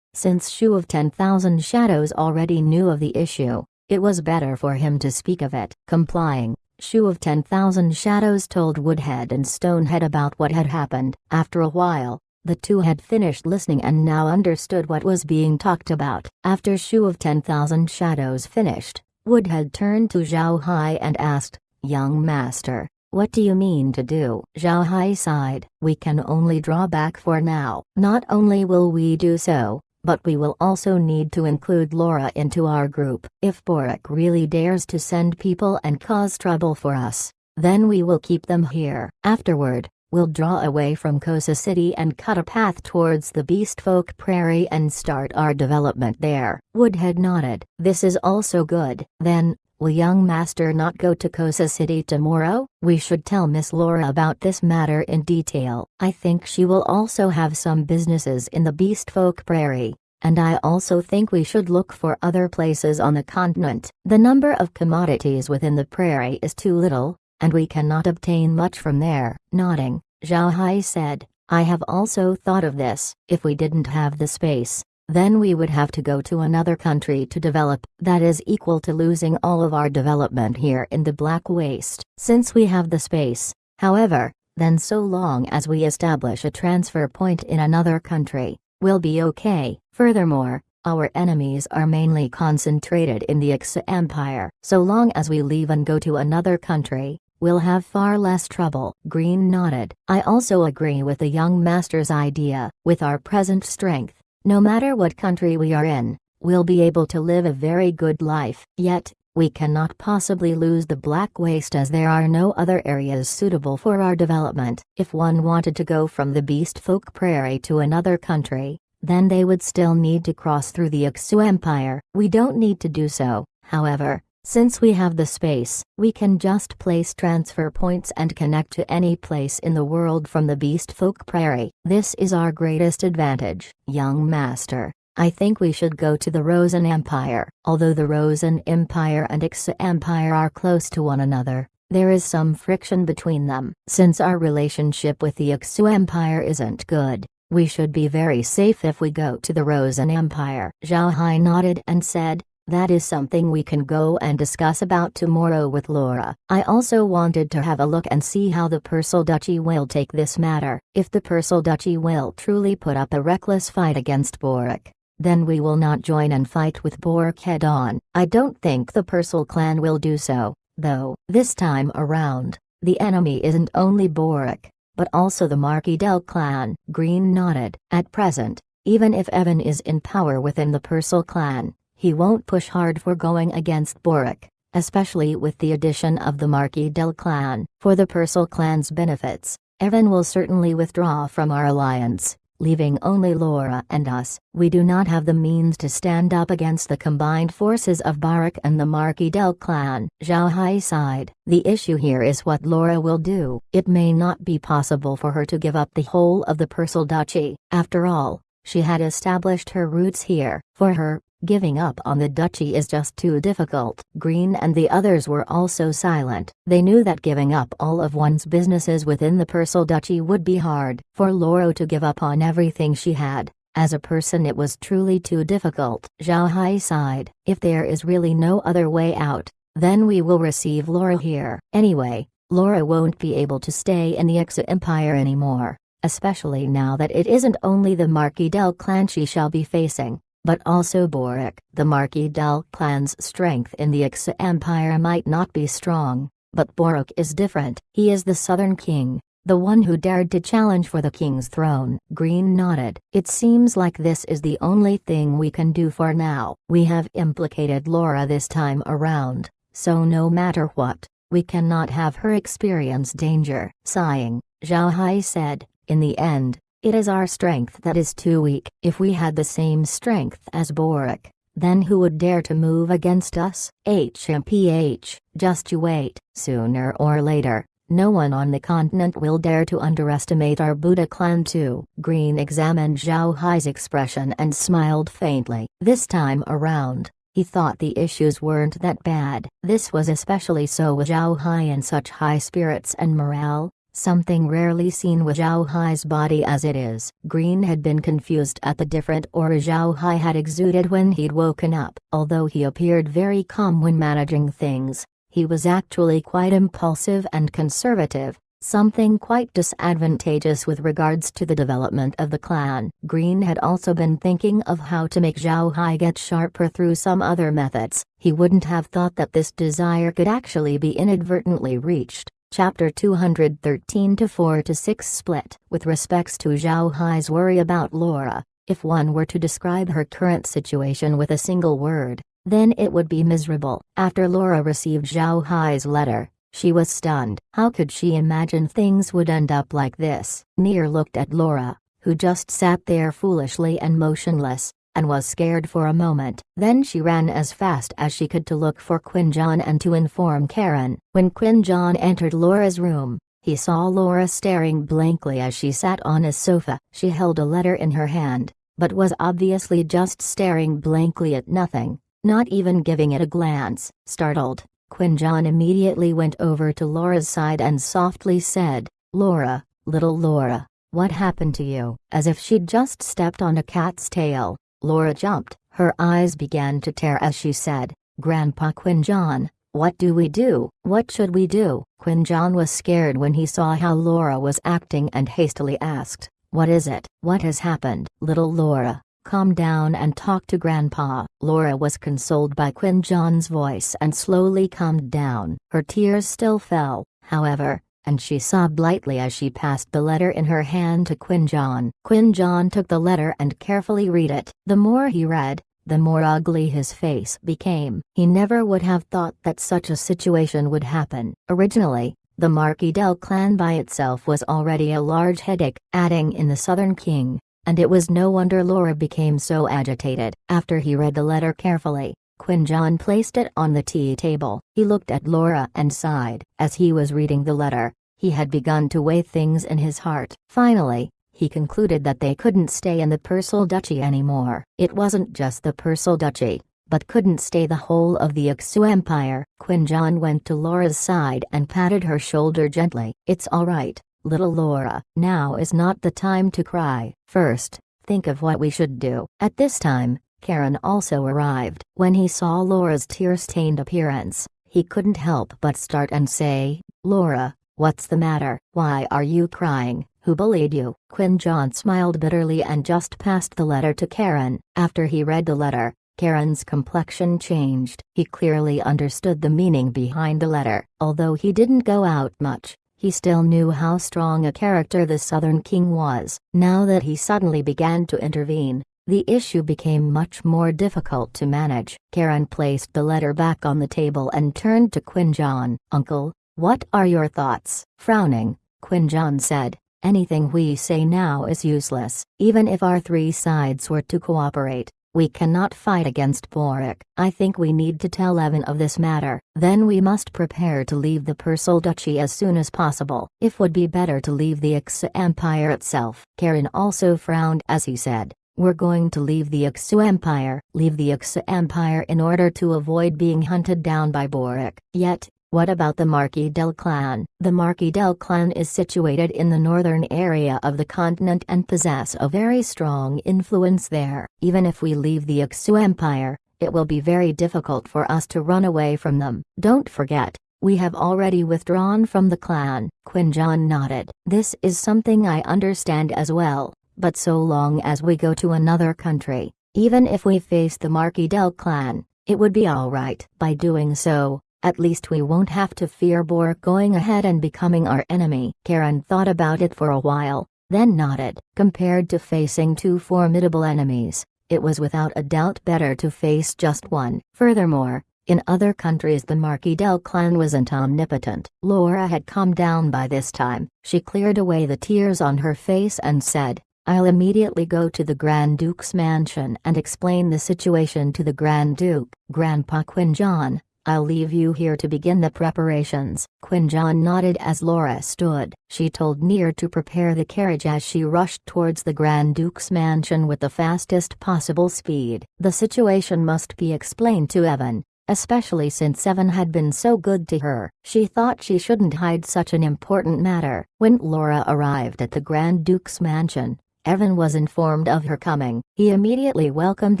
Since Shu of 10,000 Shadows already knew of the issue, it was better for him to speak of it. Complying, Shu of 10,000 Shadows told Woodhead and Stonehead about what had happened. After a while, the two had finished listening and now understood what was being talked about. After Shu of 10,000 Shadows finished, Woodhead turned to Zhao Hai and asked, young master, what do you mean to do? Zhao Hai sighed. We can only draw back for now. Not only will we do so, but we will also need to include Laura into our group. If Borak really dares to send people and cause trouble for us, then we will keep them here. Afterward, we'll draw away from Kosa City and cut a path towards the Beast Folk Prairie and start our development there. Woodhead nodded. This is also good. Then, will young master not go to Kosa City tomorrow? We should tell Miss Laura about this matter in detail. I think she will also have some businesses in the Beast Folk Prairie, and I also think we should look for other places on the continent. The number of commodities within the prairie is too little, and we cannot obtain much from there. Nodding, Zhao Hai said, I have also thought of this. If we didn't have the space, then we would have to go to another country to develop. That is equal to losing all of our development here in the Black Waste. Since we have the space, however, then so long as we establish a transfer point in another country, we'll be okay. Furthermore, our enemies are mainly concentrated in the Ixia Empire. So long as we leave and go to another country, we'll have far less trouble. Green nodded. I also agree with the young master's idea. With our present strength, no matter what country we are in, we'll be able to live a very good life. Yet, we cannot possibly lose the Black Waste as there are no other areas suitable for our development. If one wanted to go from the Beast Folk Prairie to another country, then they would still need to cross through the Ixia Empire. We don't need to do so, however. Since we have the space, we can just place transfer points and connect to any place in the world from the Beast Folk Prairie. This is our greatest advantage. Young master, I think we should go to the Rosen Empire. Although the Rosen Empire and Ixia Empire are close to one another, there is some friction between them. Since our relationship with the Ixia Empire isn't good, we should be very safe if we go to the Rosen Empire. Zhao Hai nodded and said, that is something we can go and discuss about tomorrow with Laura. I also wanted to have a look and see how the Persal Duchy will take this matter. If the Persal Duchy will truly put up a reckless fight against Borak, then we will not join and fight with Borak head-on. I don't think the Persal clan will do so, though. This time around, the enemy isn't only Borak, but also the Marquis Del clan. Green nodded. At present, Even if Evan is in power within the Purcell clan, he won't push hard for going against Boric, especially with the addition of the Marquis del clan. For the Purcell clan's benefits, Evan will certainly withdraw from our alliance, leaving only Laura and us. We do not have the means to stand up against the combined forces of Boric and the Marquis del clan. Zhao Hai sighed. The issue here is what Laura will do. It may not be possible for her to give up the whole of the Purcell duchy. After all, she had established her roots here. For her, giving up on the duchy is just too difficult. Green and the others were also silent. They knew that giving up all of one's businesses within the Purcell duchy would be hard. For Laura to give up on everything she had, as a person, it was truly too difficult. Zhao Hai sighed. If there is really no other way out, then we will receive Laura here. Anyway, Laura won't be able to stay in the Ixa Empire anymore, especially now that it isn't only the Marquis del clan she shall be facing, but also Boric. The Marquis del clan's strength in the Ixa Empire might not be strong, but Boric is different. He is the Southern King, the one who dared to challenge for the king's throne. Green nodded. It seems like this is the only thing we can do for now. We have implicated Laura this time around, so no matter what, we cannot have her experience danger. Sighing, Zhao Hai said, in the end, it is our strength that is too weak. If we had the same strength as Boric, then who would dare to move against us? HMPH, just you wait. Sooner or later, no one on the continent will dare to underestimate our Buddha clan too. Green examined Zhao Hai's expression and smiled faintly. This time around, he thought the issues weren't that bad. This was especially so with Zhao Hai in such high spirits and morale, something rarely seen with Zhao Hai's body as it is. Green had been confused at the different aura Zhao Hai had exuded when he'd woken up. Although he appeared very calm when managing things, he was actually quite impulsive and conservative, something quite disadvantageous with regards to the development of the clan. Green had also been thinking of how to make Zhao Hai get sharper through some other methods. He wouldn't have thought that this desire could actually be inadvertently reached. Chapter 213 to 4-6 split. With respects to Zhao Hai's worry about Laura, if one were to describe her current situation with a single word, then it would be miserable. After Laura received Zhao Hai's letter, she was stunned. How could she imagine things would end up like this? Nier looked at Laura, who just sat there foolishly and motionless, and was scared for a moment. Then she ran as fast as she could to look for Quinjon and to inform Karen. When Quinjon entered Laura's room, he saw Laura staring blankly as she sat on a sofa. She held a letter in her hand, but was obviously just staring blankly at nothing, not even giving it a glance. Startled, Quinjon immediately went over to Laura's side and softly said, "Laura, little Laura, what happened to you?" As if she'd just stepped on a cat's tail, Laura jumped. Her eyes began to tear as she said, "Grandpa Quinjon, what do we do? What should we do?" Quinjon was scared when he saw how Laura was acting and hastily asked, "What is it? What has happened?" "Little Laura, calm down and talk to Grandpa." Laura was consoled by Quinjon's voice and slowly calmed down. Her tears still fell, however, and she sobbed lightly as she passed the letter in her hand to Quinjon. Quinjon took the letter and carefully read it. The more he read, the more ugly his face became. He never would have thought that such a situation would happen. Originally, the Marquis del clan by itself was already a large headache, adding in the Southern King, and it was no wonder Laura became so agitated. After he read the letter carefully, Quinjon placed it on the tea table. He looked at Laura and sighed. As he was reading the letter, he had begun to weigh things in his heart. Finally, he concluded that they couldn't stay in the Purcell Duchy anymore. It wasn't just the Purcell Duchy, but couldn't stay the whole of the Ixu Empire. Quinjon went to Laura's side and patted her shoulder gently. "It's all right, little Laura. Now is not the time to cry. First, think of what we should do." At this time, Karen also arrived. When he saw Laura's tear-stained appearance, he couldn't help but start and say, "Laura, what's the matter? Why are you crying? Who bullied you?" Quinjon smiled bitterly and just passed the letter to Karen. After he read the letter, Karen's complexion changed. He clearly understood the meaning behind the letter. Although he didn't go out much, He still knew how strong a character the Southern King was. Now that he suddenly began to intervene, the issue became much more difficult to manage. Karen placed the letter back on the table and turned to Quinjon. "Uncle, what are your thoughts?" Frowning, Quinjon said, "Anything we say now is useless. Even if our three sides were to cooperate, we cannot fight against Boric. I think we need to tell Evan of this matter. Then we must prepare to leave the Persal Duchy as soon as possible. It would be better to leave the Ixu Empire itself." Karen also frowned as he said, "We're going to leave the Ixu Empire." Leave the Ixu Empire in order to avoid being hunted down by Boric. Yet, what about the Marquis del Clan? The Marquis del Clan is situated in the northern area of the continent and possess a very strong influence there. Even if we leave the Ixu Empire, it will be very difficult for us to run away from them. Don't forget, we have already withdrawn from the clan. Quinjon nodded. "This is something I understand as well, but so long as we go to another country, even if we face the Marquis del Clan, it would be alright. By doing so, at least we won't have to fear Boric going ahead and becoming our enemy." Karen thought about it for a while, then nodded. Compared to facing two formidable enemies, it was without a doubt better to face just one. Furthermore, in other countries the Marquis del Clan wasn't omnipotent. Laura had calmed down by this time. She cleared away the tears on her face and said, "I'll immediately go to the Grand Duke's mansion and explain the situation to the Grand Duke." "Grandpa Quinjon, I'll leave you here to begin the preparations." Quinjon nodded as Laura stood. She told Near to prepare the carriage as she rushed towards the Grand Duke's mansion with the fastest possible speed. The situation must be explained to Evan, especially since Evan had been so good to her. She thought she shouldn't hide such an important matter. When Laura arrived at the Grand Duke's mansion, Evan was informed of her coming. He immediately welcomed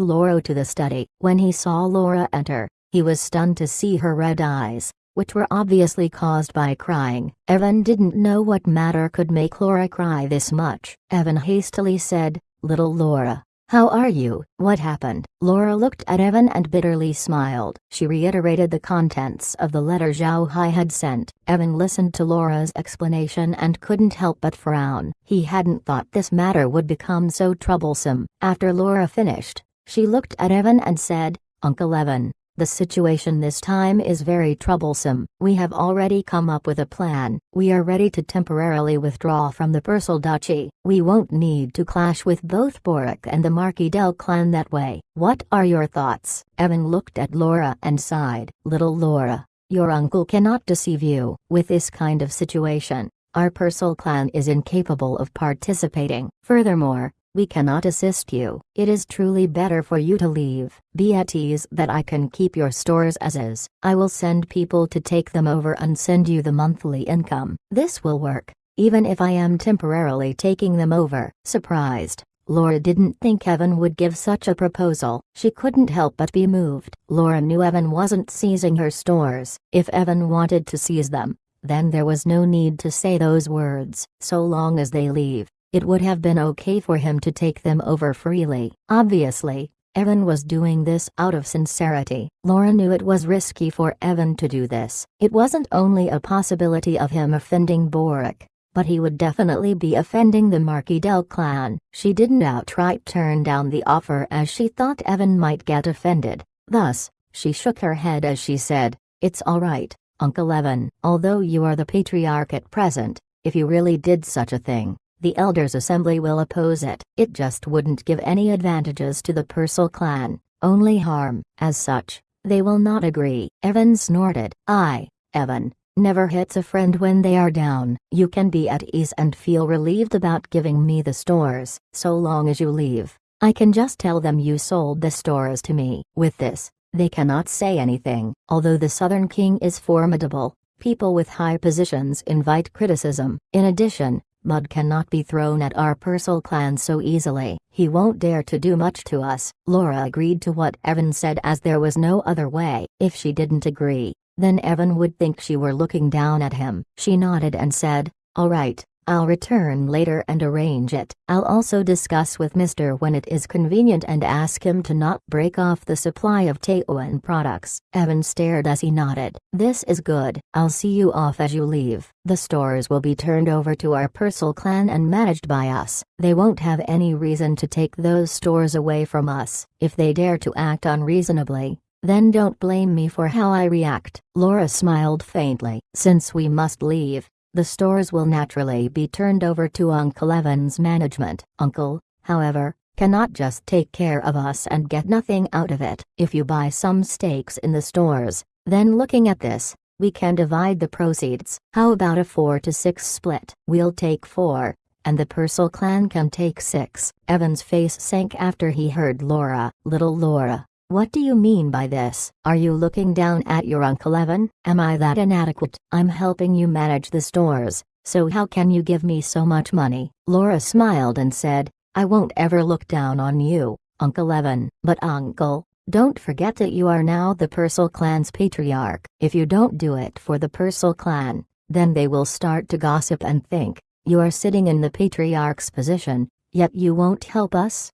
Laura to the study. When he saw Laura enter, he was stunned to see her red eyes, which were obviously caused by crying. Evan didn't know what matter could make Laura cry this much. Evan hastily said, "Little Laura, how are you?" "What happened?" Laura looked at Evan and bitterly smiled. She reiterated the contents of the letter Zhao Hai had sent. Evan listened to Laura's explanation and couldn't help but frown. He hadn't thought this matter would become so troublesome. After Laura finished, she looked at Evan and said, "Uncle Evan, the situation this time is very troublesome. We have already come up with a plan. We are ready to temporarily withdraw from the Persal Duchy. We won't need to clash with both Boric and the Marquis del Clan that way. What are your thoughts?" Evan looked at Laura and sighed. "Little Laura, your uncle cannot deceive you. With this kind of situation, our Persal clan is incapable of participating. Furthermore, we cannot assist you. It is truly better for you to leave. Be at ease that I can keep your stores as is. I will send people to take them over and send you the monthly income. This will work, even if I am temporarily taking them over." Surprised, Laura didn't think Evan would give such a proposal. She couldn't help but be moved. Laura knew Evan wasn't seizing her stores. If Evan wanted to seize them, then there was no need to say those words. So long as they leave, it would have been okay for him to take them over freely. Obviously, Evan was doing this out of sincerity. Laura knew it was risky for Evan to do this. It wasn't only a possibility of him offending Boric, but he would definitely be offending the Marquis del Clan. She didn't outright turn down the offer as she thought Evan might get offended. Thus, she shook her head as she said, "It's alright, Uncle Evan. Although you are the patriarch at present, if you really did such a thing, the Elders' Assembly will oppose it. It just wouldn't give any advantages to the Persal clan, only harm. As such, they will not agree." Evan snorted. Evan, never hits a friend when they are down. "You can be at ease and feel relieved about giving me the stores. So long as you leave, I can just tell them you sold the stores to me." With this, they cannot say anything. Although the Southern King is formidable, people with high positions invite criticism. In addition, mud cannot be thrown at our Persal clan so easily. He won't dare to do much to us. Laura agreed to what Evan said as there was no other way. If she didn't agree, then Evan would think she were looking down at him. She nodded and said, "Alright, I'll return later and arrange it. I'll also discuss with Mr. when it is convenient and ask him to not break off the supply of Taoan products. Evan stared as he nodded. This is good. I'll see you off as you leave. The stores will be turned over to our Purcell clan and managed by us. They won't have any reason to take those stores away from us. If they dare to act unreasonably, then don't blame me for how I react. Laura smiled faintly. Since we must leave, the stores will naturally be turned over to Uncle Evan's management. Uncle, however, cannot just take care of us and get nothing out of it. If you buy some stakes in the stores, then looking at this, we can divide the proceeds. How about a 4-6 split? We'll take 4, and the Purcell clan can take 6. Evan's face sank after he heard Laura. Little Laura, what do you mean by this? Are you looking down at your Uncle Evan? Am I that inadequate? I'm helping you manage the stores, so how can you give me so much money? Laura smiled and said, I won't ever look down on you, Uncle Evan. But uncle, don't forget that you are now the Purcell clan's patriarch. If you don't do it for the Purcell clan, then they will start to gossip and think you are sitting in the patriarch's position, yet you won't help us.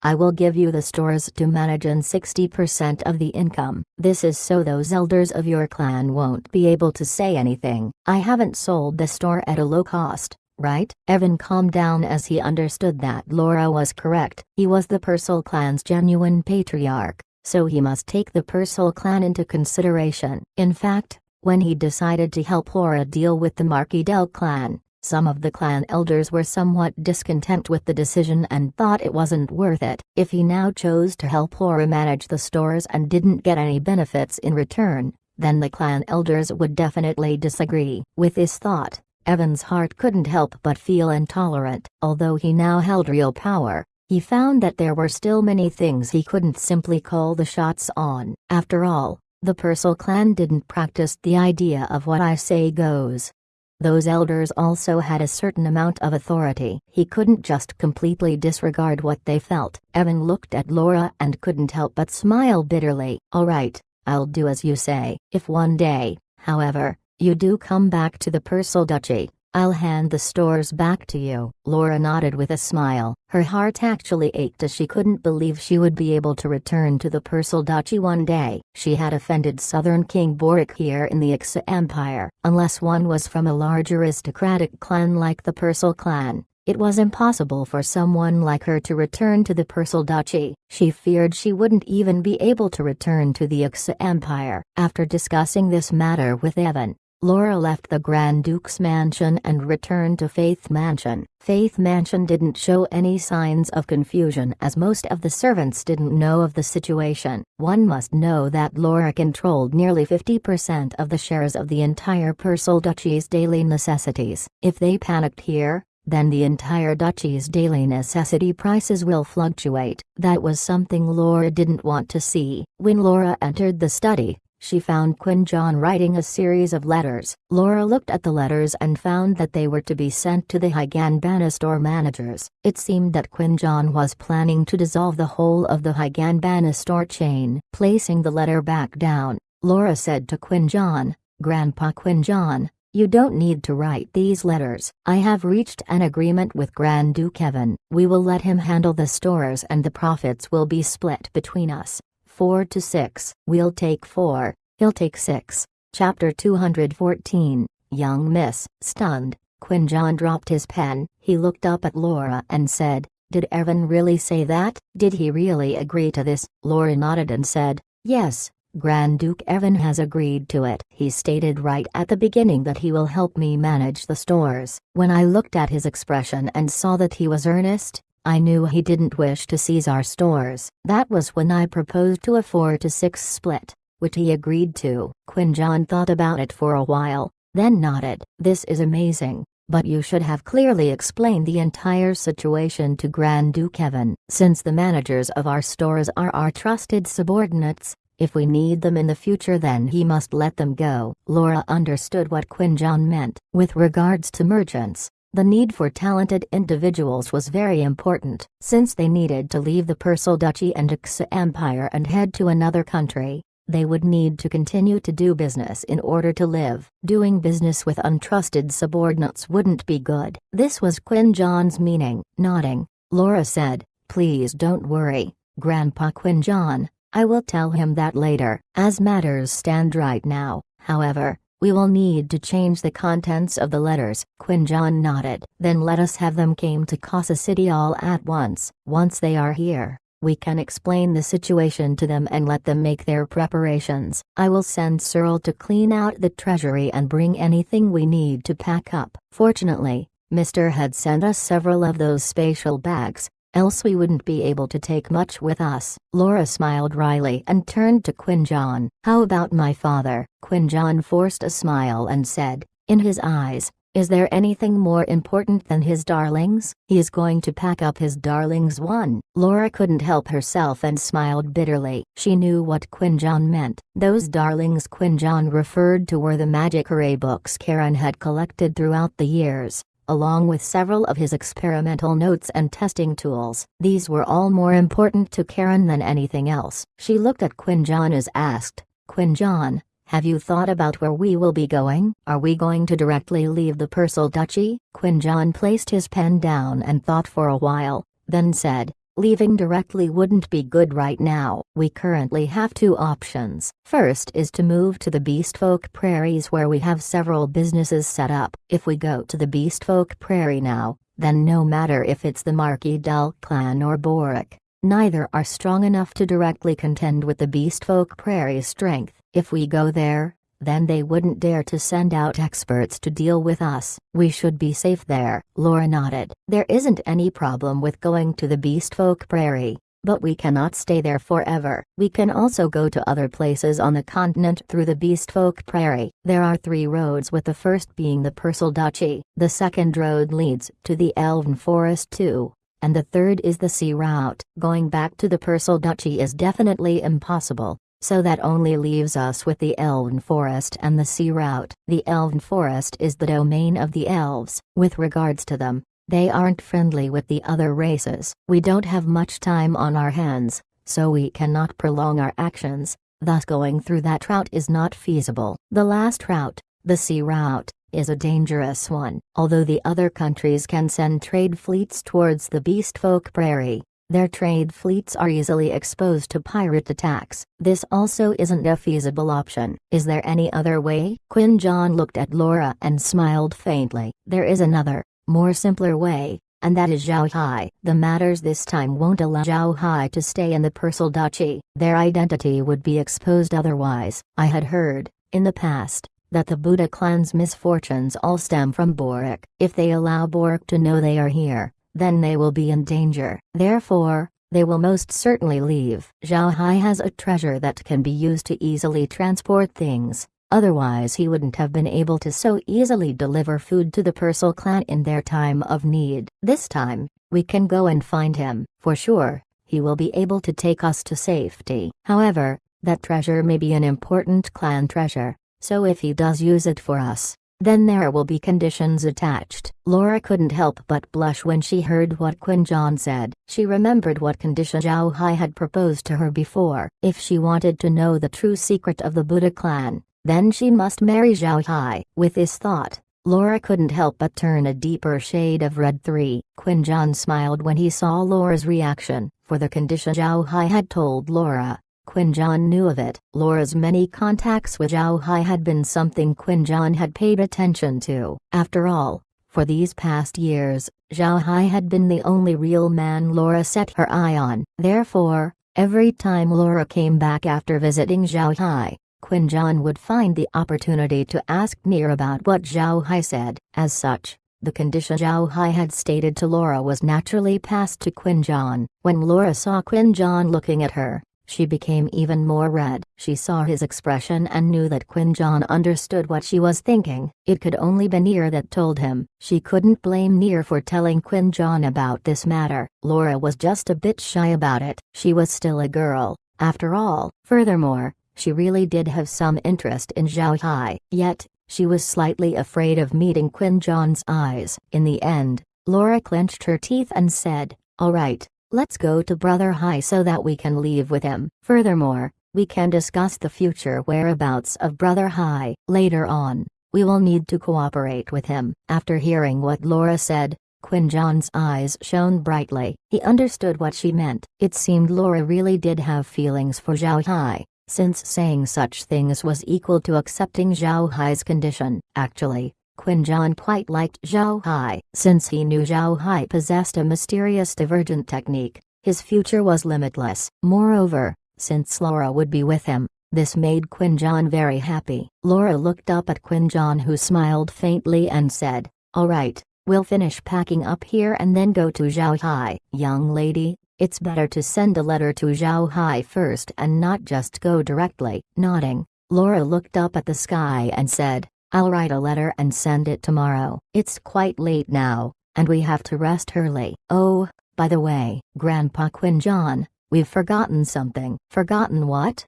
I will give you the stores to manage and 60% of the income. This is so those elders of your clan won't be able to say anything. I haven't sold the store at a low cost, right? Evan calmed down as he understood that Laura was correct. He was the Purcell clan's genuine patriarch, so he must take the Purcell clan into consideration. In fact, when he decided to help Laura deal with the Marquis Del clan, some of the clan elders were somewhat discontent with the decision and thought it wasn't worth it. If he now chose to help Laura manage the stores and didn't get any benefits in return, then the clan elders would definitely disagree. With this thought, Evan's heart couldn't help but feel intolerant. Although he now held real power, he found that there were still many things he couldn't simply call the shots on. After all, the Purcell clan didn't practice the idea of what I say goes. Those elders also had a certain amount of authority. He couldn't just completely disregard what they felt. Evan looked at Laura and couldn't help but smile bitterly. All right, I'll do as you say. If one day, however, you do come back to the Purcell Duchy, I'll hand the stores back to you. Laura nodded with a smile. Her heart actually ached as she couldn't believe she would be able to return to the Purcell Duchy one day. She had offended Southern King Boric here in the Ixa Empire. Unless one was from a large aristocratic clan like the Purcell clan, it was impossible for someone like her to return to the Purcell Duchy. She feared she wouldn't even be able to return to the Ixa Empire. After discussing this matter with Evan, Laura left the Grand Duke's mansion and returned to Faith Mansion. Faith Mansion didn't show any signs of confusion as most of the servants didn't know of the situation. One must know that Laura controlled nearly 50% of the shares of the entire Purcell Duchy's daily necessities. If they panicked here, then the entire duchy's daily necessity prices will fluctuate. That was something Laura didn't want to see. When Laura entered the study, she found Quinjon writing a series of letters. Laura looked at the letters and found that they were to be sent to the Higanbana store managers. It seemed that Quinjon was planning to dissolve the whole of the Higanbana store chain. Placing the letter back down, Laura said to Quinjon, Grandpa Quinjon, you don't need to write these letters. I have reached an agreement with Grand Duke Evan. We will let him handle the stores and the profits will be split between us. 4-6. We'll take 4, he'll take 6. Chapter 214, Young Miss. Stunned, Quinjon dropped his pen. He looked up at Laura and said, Did Evan really say that? Did he really agree to this? Laura nodded and said, Yes, Grand Duke Evan has agreed to it. He stated right at the beginning that he will help me manage the stores. When I looked at his expression and saw that he was earnest, I knew he didn't wish to seize our stores. That was when I proposed to a 4-6 split, which he agreed to. Quinjon thought about it for a while, then nodded. This is amazing, but you should have clearly explained the entire situation to Grand Duke Evan. Since the managers of our stores are our trusted subordinates, if we need them in the future then he must let them go. Laura understood what Quinjon meant. With regards to merchants, the need for talented individuals was very important. Since they needed to leave the Purcell Duchy and Ixa Empire and head to another country, They would need to continue to do business in order to live. Doing business with untrusted subordinates wouldn't be good. This was Quinjon's meaning. Nodding, Laura said, "Please don't worry, Grandpa Quinjon. I will tell him that later. As matters stand right now, however, we will need to change the contents of the letters." Quinjon nodded. "Then let us have them came to Casa City all at once. Once they are here, we can explain the situation to them and let them make their preparations. I will send Cyril to clean out the treasury and bring anything we need to pack up." Fortunately, Mr. had sent us several of those spatial bags, else we wouldn't be able to take much with us. Laura smiled wryly and turned to Quinjon. "How about my father?" Quinjon forced a smile and said, in his eyes, "Is there anything more important than his darlings? He is going to pack up his darlings one." Laura couldn't help herself and smiled bitterly. She knew what Quinjon meant. Those darlings Quinjon referred to were the magic array books Karen had collected throughout the years, along with several of his experimental notes and testing tools. These were all more important to Karen than anything else. She looked at Quinjon as asked, "Quinjon, have you thought about where we will be going? Are we going to directly leave the Purcell Duchy?" Quinjon placed his pen down and thought for a while, then said, "Leaving directly wouldn't be good right now. We currently have two options. First is to move to the Beastfolk Prairies where we have several businesses set up. If we go to the Beastfolk Prairie now, then no matter if it's the Marquis Del clan or Boric, neither are strong enough to directly contend with the Beastfolk Prairie's strength. If we go there, then they wouldn't dare to send out experts to deal with us. We should be safe there." Laura nodded. "There isn't any problem with going to the Beastfolk Prairie, but we cannot stay there forever. We can also go to other places on the continent through the Beastfolk Prairie. There are 3 roads, with the first being the Purcell Duchy, the second road leads to the Elven Forest too, and the third is the sea route. Going back to the Purcell Duchy is definitely impossible. So that only leaves us with the Elven Forest and the sea route. The Elven Forest is the domain of the elves. With regards to them, they aren't friendly with the other races. We don't have much time on our hands, so we cannot prolong our actions, thus going through that route is not feasible. The last route, the sea route, is a dangerous one. Although the other countries can send trade fleets towards the Beastfolk Prairie, their trade fleets are easily exposed to pirate attacks. This also isn't a feasible option. Is there any other way? Quinjon looked at Laura and smiled faintly. "There is another, more simpler way, and that is Zhao Hai. The matters this time won't allow Zhao Hai to stay in the Purcell Duchy. Their identity would be exposed otherwise. I had heard, in the past, that the Buddha clan's misfortunes all stem from Boric. If they allow Boric to know they are here, then they will be in danger. Therefore, they will most certainly leave. Zhao Hai has a treasure that can be used to easily transport things, otherwise he wouldn't have been able to so easily deliver food to the Purcell clan in their time of need. This time, we can go and find him. For sure, he will be able to take us to safety. However, that treasure may be an important clan treasure, so if he does use it for us, then there will be conditions attached." Laura couldn't help but blush when she heard what Quinjon said. She remembered what condition Zhao Hai had proposed to her before. If she wanted to know the true secret of the Buddha clan, then she must marry Zhao Hai. With this thought, Laura couldn't help but turn a deeper shade of red. Quinjon smiled when he saw Laura's reaction. For the condition Zhao Hai had told Laura, Quinjon knew of it. Laura's many contacts with Zhao Hai had been something Quinjon had paid attention to. After all, for these past years, Zhao Hai had been the only real man Laura set her eye on. Therefore, every time Laura came back after visiting Zhao Hai, Quinjon would find the opportunity to ask near about what Zhao Hai said. As such, the condition Zhao Hai had stated to Laura was naturally passed to Quinjon. When Laura saw Quinjon looking at her, she became even more red. She saw his expression and knew that Quinjon understood what she was thinking. It could only be Nier that told him. She couldn't blame Nier for telling Quinjon about this matter. Laura was just a bit shy about it. She was still a girl, after all. Furthermore, she really did have some interest in Zhao Hai. Yet, she was slightly afraid of meeting Quinjon's eyes. In the end, Laura clenched her teeth and said, "All right. Let's go to Brother Hai so that we can leave with him." Furthermore, We can discuss the future whereabouts of Brother Hai later on. We will need to cooperate with him." After hearing what Laura said, Quinjon's eyes shone brightly. He understood what she meant. It seemed Laura really did have feelings for Zhao Hai, since saying such things was equal to accepting Zhao Hai's condition. Actually, Quinjon quite liked Zhao Hai. Since he knew Zhao Hai possessed a mysterious divergent technique, his future was limitless. Moreover, since Laura would be with him, this made Quinjon very happy. Laura looked up at Quinjon, who smiled faintly and said, "All right, we'll finish packing up here and then go to Zhao Hai." "Young lady, it's better to send a letter to Zhao Hai first and not just go directly." Nodding, Laura looked up at the sky and said, "I'll write a letter and send it tomorrow. It's quite late now, and we have to rest early." "Oh, by the way, Grandpa Quinjon, we've forgotten something." "Forgotten what?"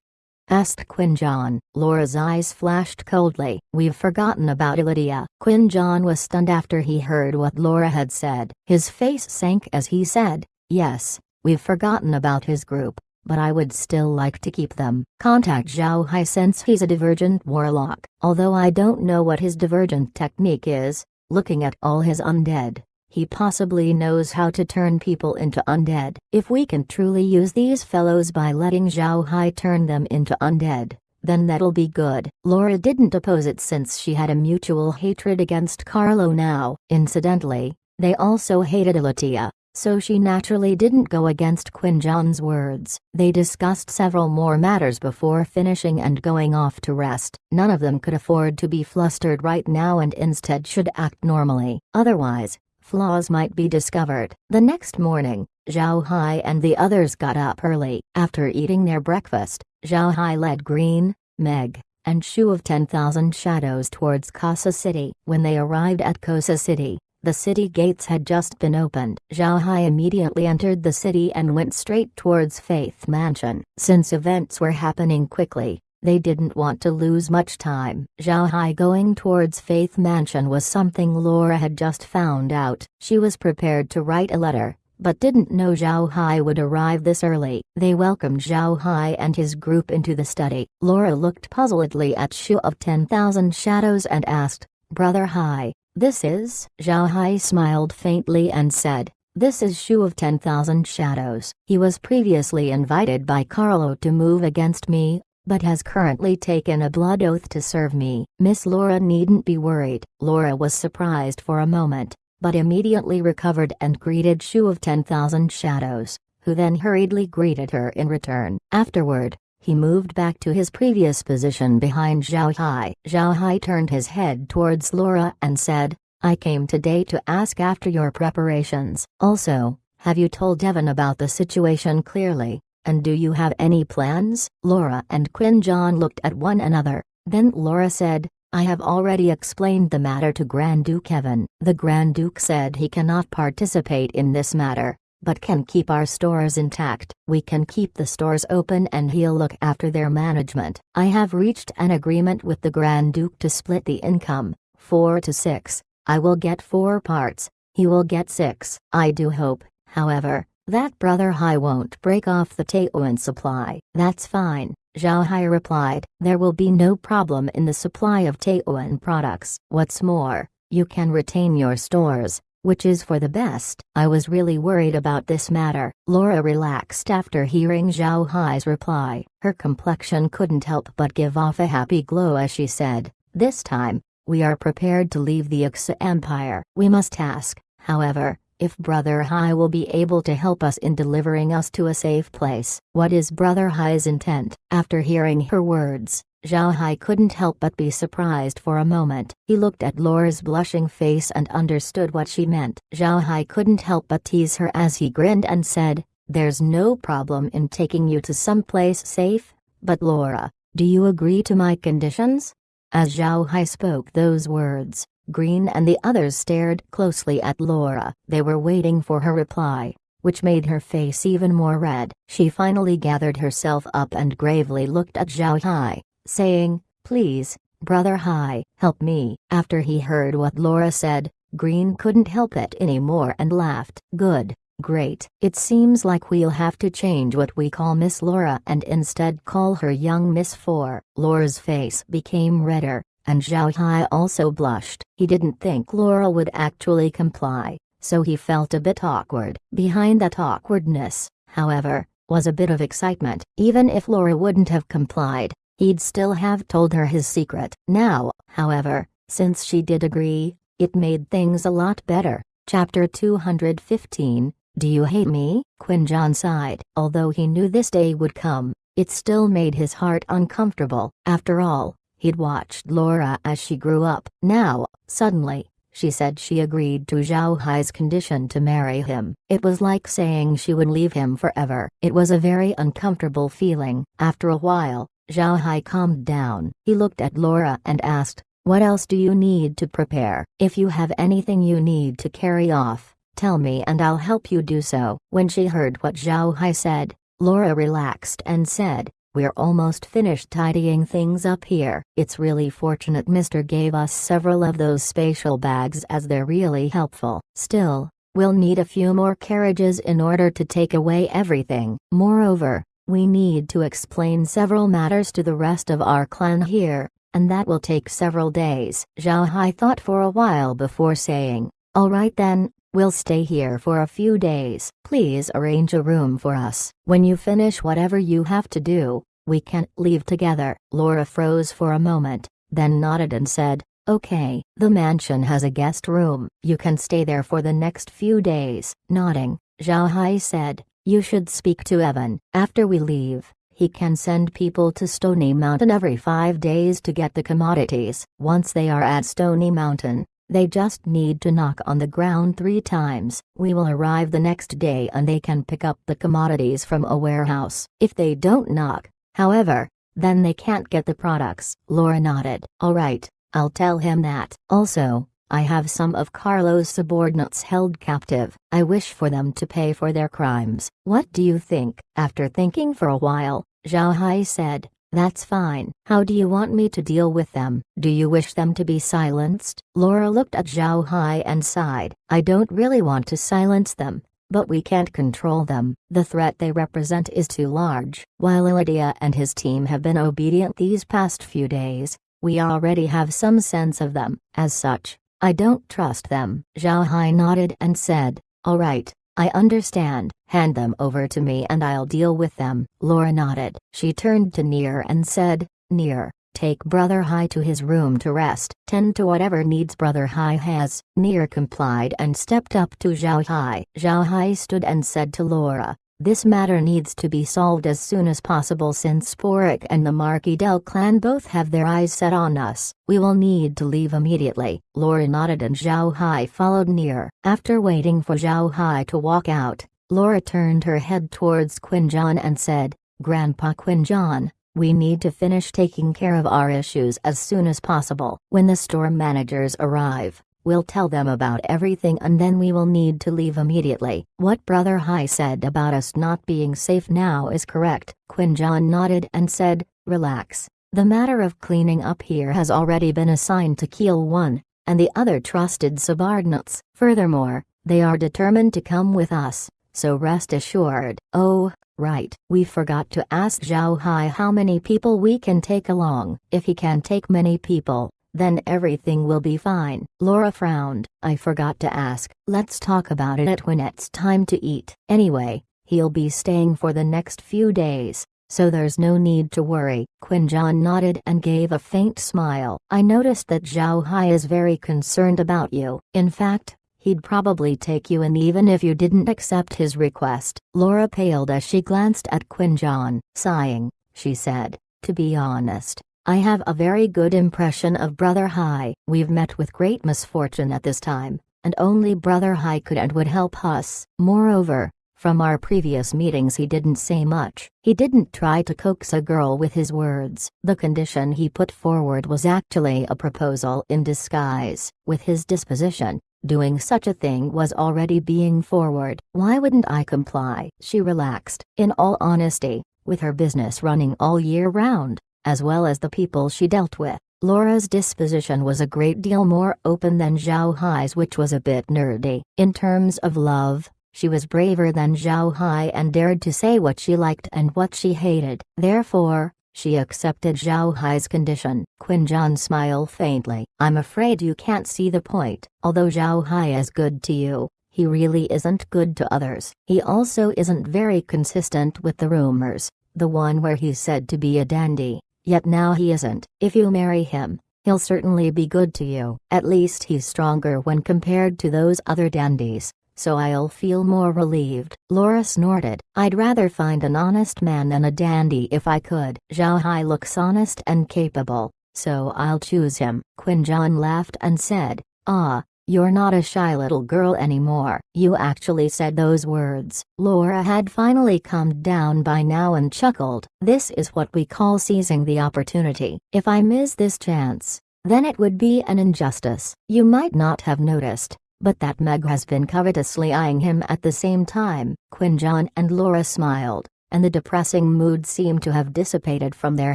asked Quinjon. Laura's eyes flashed coldly. "We've forgotten about Lydia." Quinjon was stunned after he heard what Laura had said. His face sank as he said, "Yes, we've forgotten about his group, but I would still like to keep them. Contact Zhao Hai since he's a divergent warlock. Although I don't know what his divergent technique is, looking at all his undead, he possibly knows how to turn people into undead. If we can truly use these fellows by letting Zhao Hai turn them into undead, then that'll be good." Laura didn't oppose it since she had a mutual hatred against Carlo now. Incidentally, they also hated Elatia, so she naturally didn't go against Quinjon's words. They discussed several more matters before finishing and going off to rest. None of them could afford to be flustered right now and instead should act normally. Otherwise, flaws might be discovered. The next morning, Zhao Hai and the others got up early. After eating their breakfast, Zhao Hai led Green, Meg, and Shu of 10,000 Shadows towards Kosa City. When they arrived at Kosa City, the city gates had just been opened. Zhao Hai immediately entered the city and went straight towards Faith Mansion. Since events were happening quickly, they didn't want to lose much time. Zhao Hai going towards Faith Mansion was something Laura had just found out. She was prepared to write a letter, but didn't know Zhao Hai would arrive this early. They welcomed Zhao Hai and his group into the study. Laura looked puzzledly at Shu of 10,000 Shadows and asked, "Brother Hai, this is?" Zhao Hai smiled faintly and said, "This is Shu of 10,000 Shadows. He was previously invited by Carlo to move against me, but has currently taken a blood oath to serve me." Miss Laura needn't be worried. Laura was surprised for a moment, but immediately recovered and greeted Shu of 10,000 Shadows, who then hurriedly greeted her in return. Afterward, he moved back to his previous position behind Zhao Hai. Zhao Hai turned his head towards Laura and said, "I came today to ask after your preparations. Also, have you told Devon about the situation clearly? And do you have any plans?" Laura and Quinjon looked at one another. Then Laura said, "I have already explained the matter to Grand Duke Evan. The Grand Duke said he cannot participate in this matter, but can keep our stores intact. We can keep the stores open and he'll look after their management. I have reached an agreement with the Grand Duke to split the income, 4 to 6. I will get 4 parts, he will get 6. I do hope, however, that Brother Hai won't break off the Taoan supply." "That's fine," Zhao Hai replied. "There will be no problem in the supply of Taoan products. What's more, you can retain your stores, which is for the best." "I was really worried about this matter." Laura relaxed after hearing Zhao Hai's reply. Her complexion couldn't help but give off a happy glow as she said, "This time, we are prepared to leave the Ixa Empire. We must ask, however, if Brother Hai will be able to help us in delivering us to a safe place." "What is Brother Hai's intent?" After hearing her words, Zhao Hai couldn't help but be surprised for a moment. He looked at Laura's blushing face and understood what she meant. Zhao Hai couldn't help but tease her as he grinned and said, "There's no problem in taking you to some place safe, but Laura, do you agree to my conditions?" As Zhao Hai spoke those words, Green and the others stared closely at Laura. They were waiting for her reply, which made her face even more red. She finally gathered herself up and gravely looked at Zhao Hai, saying, "Please, Brother Hai, help me." After he heard what Laura said, Green couldn't help it anymore and laughed. "Good, Great. It seems like we'll have to change what we call Miss Laura and instead call her young Miss 4. Laura's face became redder, and Zhao Hai also blushed. He didn't think Laura would actually comply, so he felt a bit awkward. Behind that awkwardness, however, was a bit of excitement. Even if Laura wouldn't have complied, he'd still have told her his secret. Now, however, since she did agree, it made things a lot better. Chapter 215, Do You Hate Me? Quinjon sighed. Although he knew this day would come, it still made his heart uncomfortable. After all, he'd watched Laura as she grew up. Now, suddenly, she said she agreed to Zhao Hai's condition to marry him. It was like saying she would leave him forever. It was a very uncomfortable feeling. After a while, Zhao Hai calmed down. He looked at Laura and asked, "What else do you need to prepare? If you have anything you need to carry off, tell me and I'll help you do so." When she heard what Zhao Hai said, Laura relaxed and said, "We're almost finished tidying things up here. It's really fortunate Mr. gave us several of those spatial bags as they're really helpful. Still, we'll need a few more carriages in order to take away everything. Moreover, we need to explain several matters to the rest of our clan here, and that will take several days." Zhao Hai thought for a while before saying, "All right then, we'll stay here for a few days. Please arrange a room for us. When you finish whatever you have to do, we can leave together." Laura froze for a moment, then nodded and said, "Okay, the mansion has a guest room. You can stay there for the next few days." Nodding, Zhao Hai said, "You should speak to Evan. After we leave, he can send people to Stony Mountain every 5 days to get the commodities. Once they are at Stony Mountain, they just need to knock on the ground 3 times. We will arrive the next day and they can pick up the commodities from a warehouse. If they don't knock, however, then they can't get the products." Laura nodded. "All right, I'll tell him that. Also, I have some of Carlo's subordinates held captive. I wish for them to pay for their crimes. What do you think?" After thinking for a while, Zhao Hai said, "That's fine. How do you want me to deal with them? Do you wish them to be silenced?" Laura looked at Zhao Hai and sighed. "I don't really want to silence them, but we can't control them. The threat they represent is too large. While Lydia and his team have been obedient these past few days, we already have some sense of them. As such, I don't trust them." Zhao Hai nodded and said, "All right, I understand. Hand them over to me and I'll deal with them." Laura nodded. She turned to Near and said, "Near, take Brother Hai to his room to rest. Tend to whatever needs Brother Hai has." Near complied and stepped up to Zhao Hai. Zhao Hai stood and said to Laura, "This matter needs to be solved as soon as possible since Sporik and the Marquis del clan both have their eyes set on us. We will need to leave immediately." Laura nodded and Zhao Hai followed Near. After waiting for Zhao Hai to walk out, Laura turned her head towards Quinjon and said, "Grandpa Quinjon, we need to finish taking care of our issues as soon as possible. When the store managers arrive, we'll tell them about everything and then we will need to leave immediately." "What Brother Hai said about us not being safe now is correct." Quinjon nodded and said, "Relax. The matter of cleaning up here has already been assigned to Keel 1, and the other trusted subordinates. Furthermore, they are determined to come with us, so rest assured." "Oh, right. We forgot to ask Zhao Hai how many people we can take along. If he can take many people, then everything will be fine." Laura frowned. "I forgot to ask. Let's talk about it when it's time to eat. Anyway, he'll be staying for the next few days, so there's no need to worry." Quinjon nodded and gave a faint smile. "I noticed that Zhao Hai is very concerned about you. In fact, he'd probably take you in even if you didn't accept his request." Laura paled as she glanced at Quinjon. Sighing, she said, "To be honest, I have a very good impression of Brother Hai. We've met with great misfortune at this time, and only Brother Hai could and would help us. Moreover, from our previous meetings he didn't say much. He didn't try to coax a girl with his words. The condition he put forward was actually a proposal in disguise. With his disposition, doing such a thing was already being forward. Why wouldn't I comply?" She relaxed. In all honesty, with her business running all year round, as well as the people she dealt with, Laura's disposition was a great deal more open than Zhao Hai's, which was a bit nerdy. In terms of love, She was braver than Zhao Hai and dared to say what she liked and what she hated. Therefore, she accepted Zhao Hai's condition. Quinjan smiled faintly. I'm afraid you can't see the point. Although Zhao Hai is good to you, he really isn't good to others. He also isn't very consistent with the rumors, the one where he's said to be a dandy, yet now he isn't. If you marry him, he'll certainly be good to you. At least he's stronger when compared to those other dandies, so I'll feel more relieved. Laura snorted. I'd rather find an honest man than a dandy if I could. Zhao Hai looks honest and capable, so I'll choose him. Quinjan laughed and said, Ah, you're not a shy little girl anymore. You actually said those words. Laura had finally calmed down by now and chuckled. This is what we call seizing the opportunity. If I miss this chance, then it would be an injustice. You might not have noticed, but that Meg has been covetously eyeing him at the same time. Quinjan and Laura smiled, and the depressing mood seemed to have dissipated from their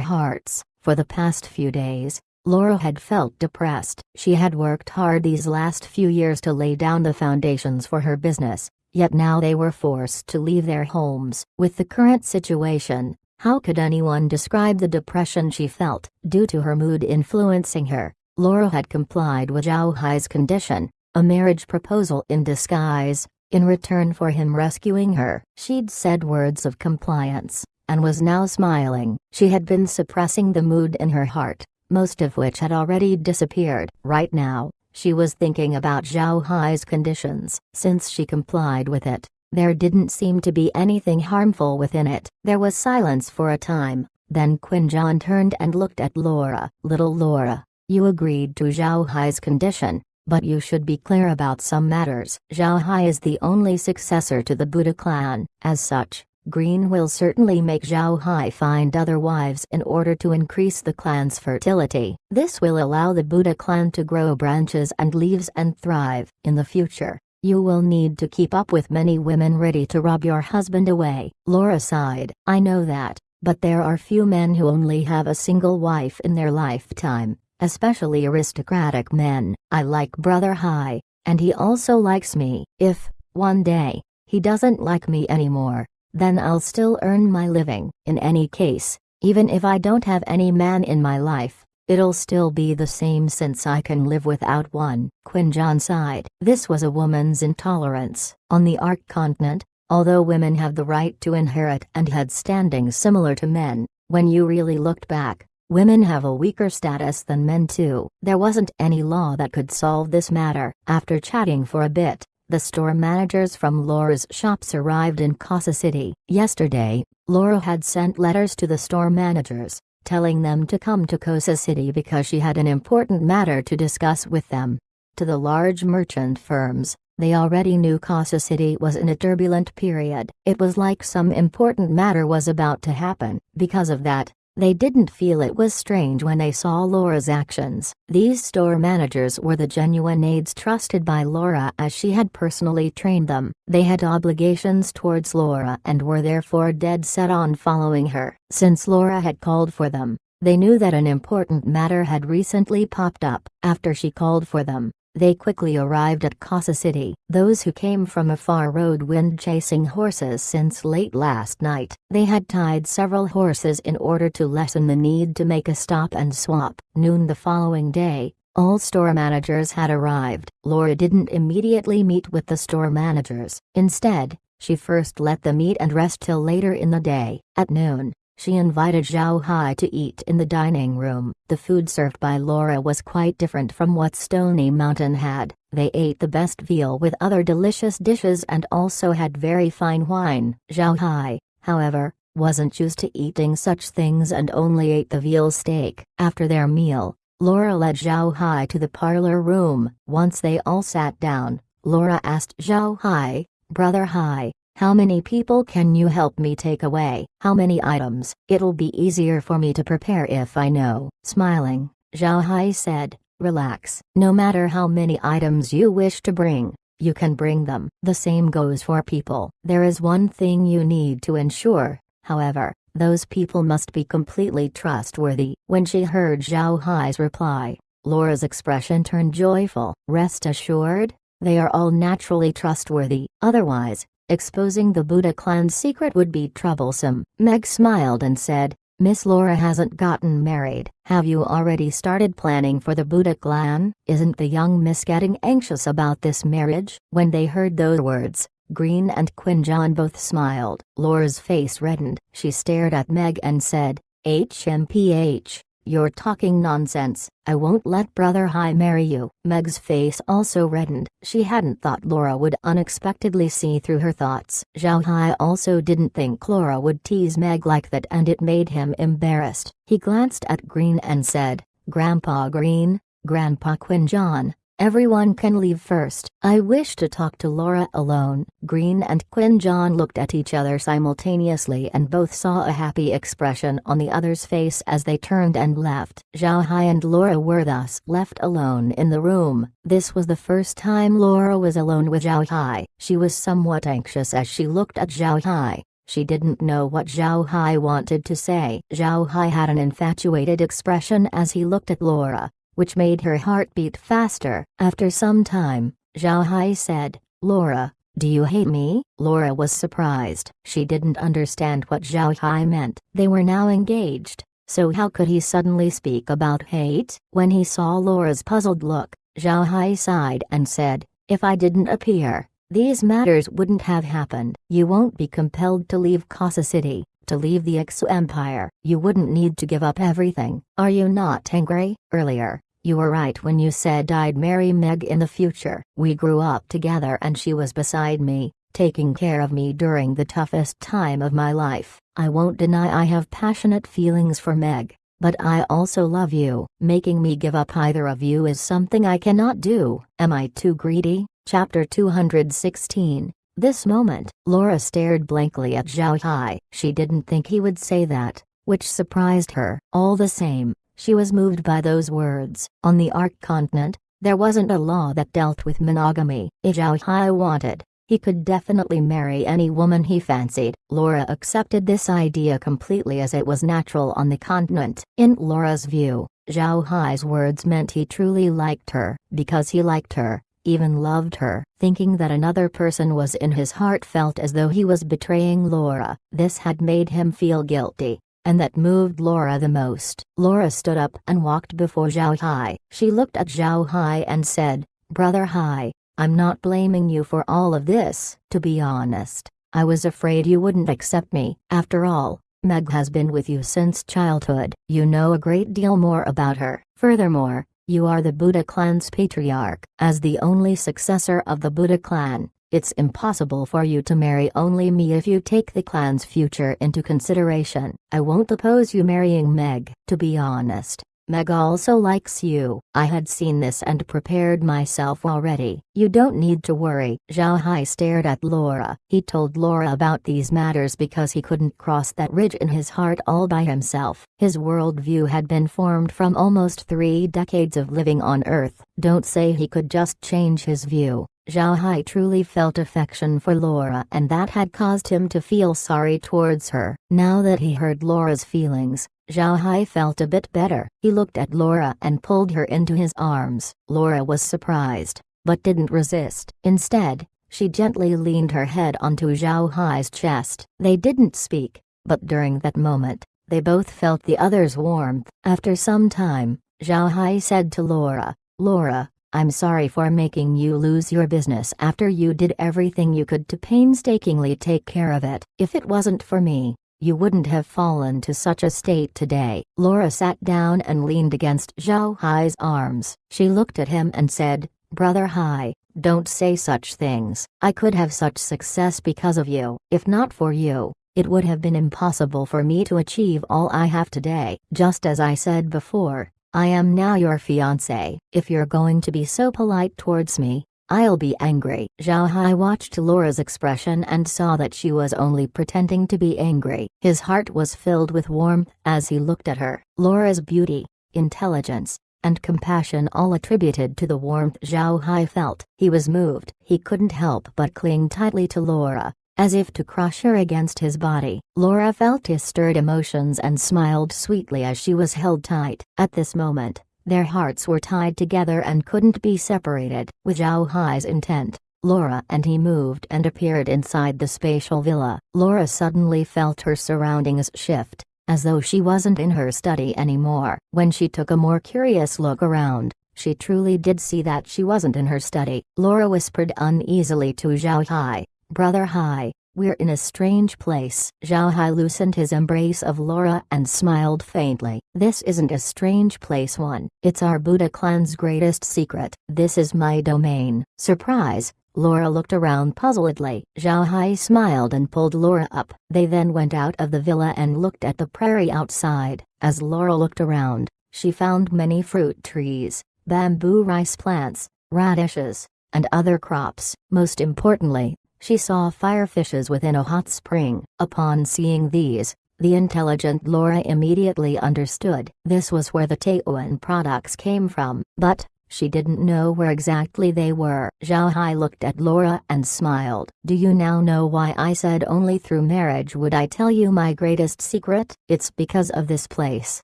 hearts. For the past few days, Laura had felt depressed. She had worked hard these last few years to lay down the foundations for her business, yet now they were forced to leave their homes. With the current situation, how could anyone describe the depression she felt? Due to her mood influencing her, Laura had complied with Zhao Hai's condition, a marriage proposal in disguise, in return for him rescuing her. She'd said words of compliance, and was now smiling. She had been suppressing the mood in her heart, most of which had already disappeared. Right now, she was thinking about Zhao Hai's conditions. Since she complied with it, there didn't seem to be anything harmful within it. There was silence for a time, then Quinjan turned and looked at Laura. Little Laura, you agreed to Zhao Hai's condition, but you should be clear about some matters. Zhao Hai is the only successor to the Buddha clan. As such, Green will certainly make Zhao Hai find other wives in order to increase the clan's fertility. This will allow the Buddha clan to grow branches and leaves and thrive. In the future, you will need to keep up with many women ready to rob your husband away. Laura sighed. I know that, but there are few men who only have a single wife in their lifetime, especially aristocratic men. I like Brother Hai, and he also likes me. If, one day, he doesn't like me anymore, then I'll still earn my living. In any case, even if I don't have any man in my life, it'll still be the same since I can live without one. Quinjan sighed. This was a woman's intolerance. On the Ark continent, although women have the right to inherit and had standing similar to men, when you really looked back, women have a weaker status than men too. There wasn't any law that could solve this matter. After chatting for a bit, the store managers from Laura's shops arrived in Casa City. Yesterday, Laura had sent letters to the store managers, telling them to come to Casa City because she had an important matter to discuss with them. To the large merchant firms, they already knew Casa City was in a turbulent period. It was like some important matter was about to happen. Because of that, they didn't feel it was strange when they saw Laura's actions. These store managers were the genuine aides trusted by Laura as she had personally trained them. They had obligations towards Laura and were therefore dead set on following her. Since Laura had called for them, they knew that an important matter had recently popped up. After she called for them, they quickly arrived at Casa City. Those who came from afar rode wind-chasing horses since late last night. They had tied several horses in order to lessen the need to make a stop and swap. Noon the following day, all store managers had arrived. Laura didn't immediately meet with the store managers. Instead, she first let them eat and rest till later in the day. At noon, she invited Zhao Hai to eat in the dining room. The food served by Laura was quite different from what Stony Mountain had. They ate the best veal with other delicious dishes and also had very fine wine. Zhao Hai, however, wasn't used to eating such things and only ate the veal steak. After their meal, Laura led Zhao Hai to the parlor room. Once they all sat down, Laura asked Zhao Hai, Brother Hai, how many people can you help me take away? How many items? It'll be easier for me to prepare if I know. Smiling, Zhao Hai said, relax. No matter how many items you wish to bring, you can bring them. The same goes for people. There is one thing you need to ensure, however, those people must be completely trustworthy. When she heard Zhao Hai's reply, Laura's expression turned joyful. Rest assured, They are all naturally trustworthy, otherwise, exposing the Buddha clan's secret would be troublesome. Meg smiled and said, Miss Laura hasn't gotten married. Have you already started planning for the Buddha clan? Isn't the young miss getting anxious about this marriage? When they heard those words, Green and Quinjon both smiled. Laura's face reddened. She stared at Meg and said, HMPH, you're talking nonsense. I won't let Brother Hai marry you. Meg's face also reddened. She hadn't thought Laura would unexpectedly see through her thoughts. Zhao Hai also didn't think Laura would tease Meg like that, and it made him embarrassed. He glanced at Green and said, Grandpa Green, Grandpa Quinjon, everyone can leave first. I wish to talk to Laura alone. Green and Quinjon looked at each other simultaneously and both saw a happy expression on the other's face as they turned and left. Zhao Hai and Laura were thus left alone in the room. This was the first time Laura was alone with Zhao Hai. She was somewhat anxious as she looked at Zhao Hai. She didn't know what Zhao Hai wanted to say. Zhao Hai had an infatuated expression as he looked at Laura, which made her heart beat faster. After some time, Zhao Hai said, Laura, do you hate me? Laura was surprised. She didn't understand what Zhao Hai meant. They were now engaged, so how could he suddenly speak about hate? When he saw Laura's puzzled look, Zhao Hai sighed and said, if I didn't appear, these matters wouldn't have happened. You won't be compelled to leave Casa City, to leave the Ixu Empire. You wouldn't need to give up everything. Are you not angry? Earlier, you were right when you said I'd marry Meg in the future. We grew up together and she was beside me, taking care of me during the toughest time of my life. I won't deny I have passionate feelings for Meg, but I also love you. Making me give up either of you is something I cannot do. Am I too greedy? Chapter 216. This moment, Laura stared blankly at Zhao Hai. She didn't think he would say that, which surprised her. All the same, she was moved by those words. On the Ark continent, there wasn't a law that dealt with monogamy. If Zhao Hai wanted, he could definitely marry any woman he fancied. Laura accepted this idea completely as it was natural on the continent. In Laura's view, Zhao Hai's words meant he truly liked her. Because he liked her, even loved her. Thinking that another person was in his heart felt as though he was betraying Laura. This had made him feel guilty, and that moved Laura the most. Laura stood up and walked before Zhao Hai. She looked at Zhao Hai and said, Brother Hai, I'm not blaming you for all of this. To be honest, I was afraid you wouldn't accept me. After all, Meg has been with you since childhood. You know a great deal more about her. Furthermore, you are the Buddha clan's patriarch. As the only successor of the Buddha clan, it's impossible for you to marry only me if you take the clan's future into consideration. I won't oppose you marrying Meg. To be honest, Meg also likes you. I had seen this and prepared myself already. You don't need to worry. Zhao Hai stared at Laura. He told Laura about these matters because he couldn't cross that ridge in his heart all by himself. His worldview had been formed from almost 3 decades of living on Earth. Don't say he could just change his view. Zhao Hai truly felt affection for Laura, and that had caused him to feel sorry towards her. Now that he heard Laura's feelings, Zhao Hai felt a bit better. He looked at Laura and pulled her into his arms. Laura was surprised, but didn't resist. Instead, she gently leaned her head onto Zhao Hai's chest. They didn't speak, but during that moment, they both felt the other's warmth. After some time, Zhao Hai said to Laura, Laura, I'm sorry for making you lose your business after you did everything you could to painstakingly take care of it. If it wasn't for me, you wouldn't have fallen to such a state today. Laura sat down and leaned against Zhao Hai's arms. She looked at him and said, Brother Hai, don't say such things. I could have such success because of you. If not for you, it would have been impossible for me to achieve all I have today. Just as I said before, I am now your fiancé. If you're going to be so polite towards me, I'll be angry. Zhao Hai watched Laura's expression and saw that she was only pretending to be angry. His heart was filled with warmth as he looked at her. Laura's beauty, intelligence, and compassion all attributed to the warmth Zhao Hai felt. He was moved. He couldn't help but cling tightly to Laura, as if to crush her against his body. Laura felt his stirred emotions and smiled sweetly as she was held tight. At this moment, Their hearts were tied together and couldn't be separated. With Zhao Hai's intent, Laura and he moved and appeared inside the spatial villa. Laura suddenly felt her surroundings shift, as though she wasn't in her study anymore. When she took a more curious look around, she truly did see that she wasn't in her study. Laura whispered uneasily to Zhao Hai, "Brother Hai, we're in a strange place." Zhao Hai loosened his embrace of Laura and smiled faintly. "This isn't a strange place one. It's our Buddha clan's greatest secret. This is my domain." Surprise! Laura looked around puzzledly. Zhao Hai smiled and pulled Laura up. They then went out of the villa and looked at the prairie outside. As Laura looked around, she found many fruit trees, bamboo rice plants, radishes, and other crops. Most importantly, she saw firefishes within a hot spring. Upon seeing these, the intelligent Laura immediately understood this was where the Taoan products came from, but she didn't know where exactly they were. Zhao Hai looked at Laura and smiled. "Do you now know why I said only through marriage would I tell you my greatest secret? It's because of this place.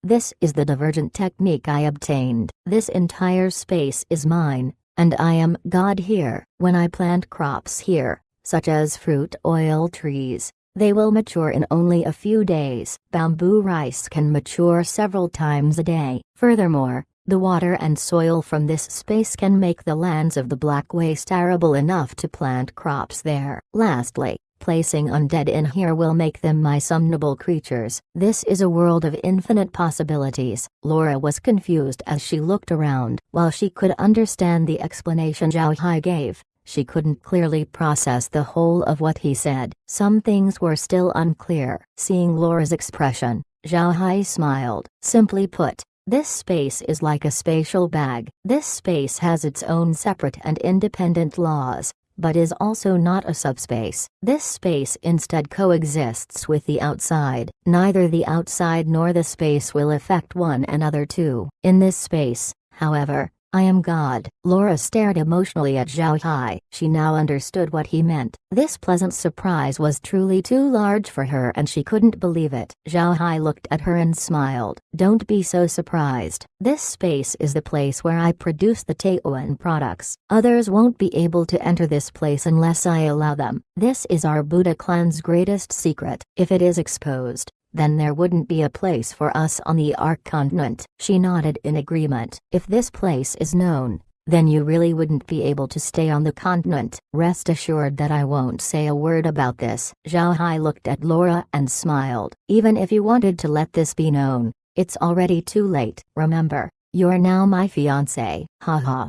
This is the divergent technique I obtained. This entire space is mine, and I am God here. When I plant crops here, such as fruit oil trees, they will mature in only a few days. Bamboo rice can mature several times a day. Furthermore, the water and soil from this space can make the lands of the Black Waste arable enough to plant crops there. Lastly, placing undead in here will make them my summonable creatures. This is a world of infinite possibilities." Laura was confused as she looked around. While she could understand the explanation Zhao Hai gave, she couldn't clearly process the whole of what he said. Some things were still unclear. Seeing Laura's expression, Zhao Hai smiled. "Simply put, this space is like a spatial bag. This space has its own separate and independent laws, but is also not a subspace. This space instead coexists with the outside. Neither the outside nor the space will affect one another too. In this space, however, I am God." Laura stared emotionally at Zhao Hai. She now understood what he meant. This pleasant surprise was truly too large for her and she couldn't believe it. Zhao Hai looked at her and smiled. "Don't be so surprised. This space is the place where I produce the Taoan products. Others won't be able to enter this place unless I allow them. This is our Buddha clan's greatest secret. If it is exposed, then there wouldn't be a place for us on the Ark continent." She nodded in agreement. "If this place is known, then you really wouldn't be able to stay on the continent." "Rest assured that I won't say a word about this." Zhao Hai looked at Laura and smiled. "Even if you wanted to let this be known, it's already too late. Remember, you're now my fiancé." "Ha."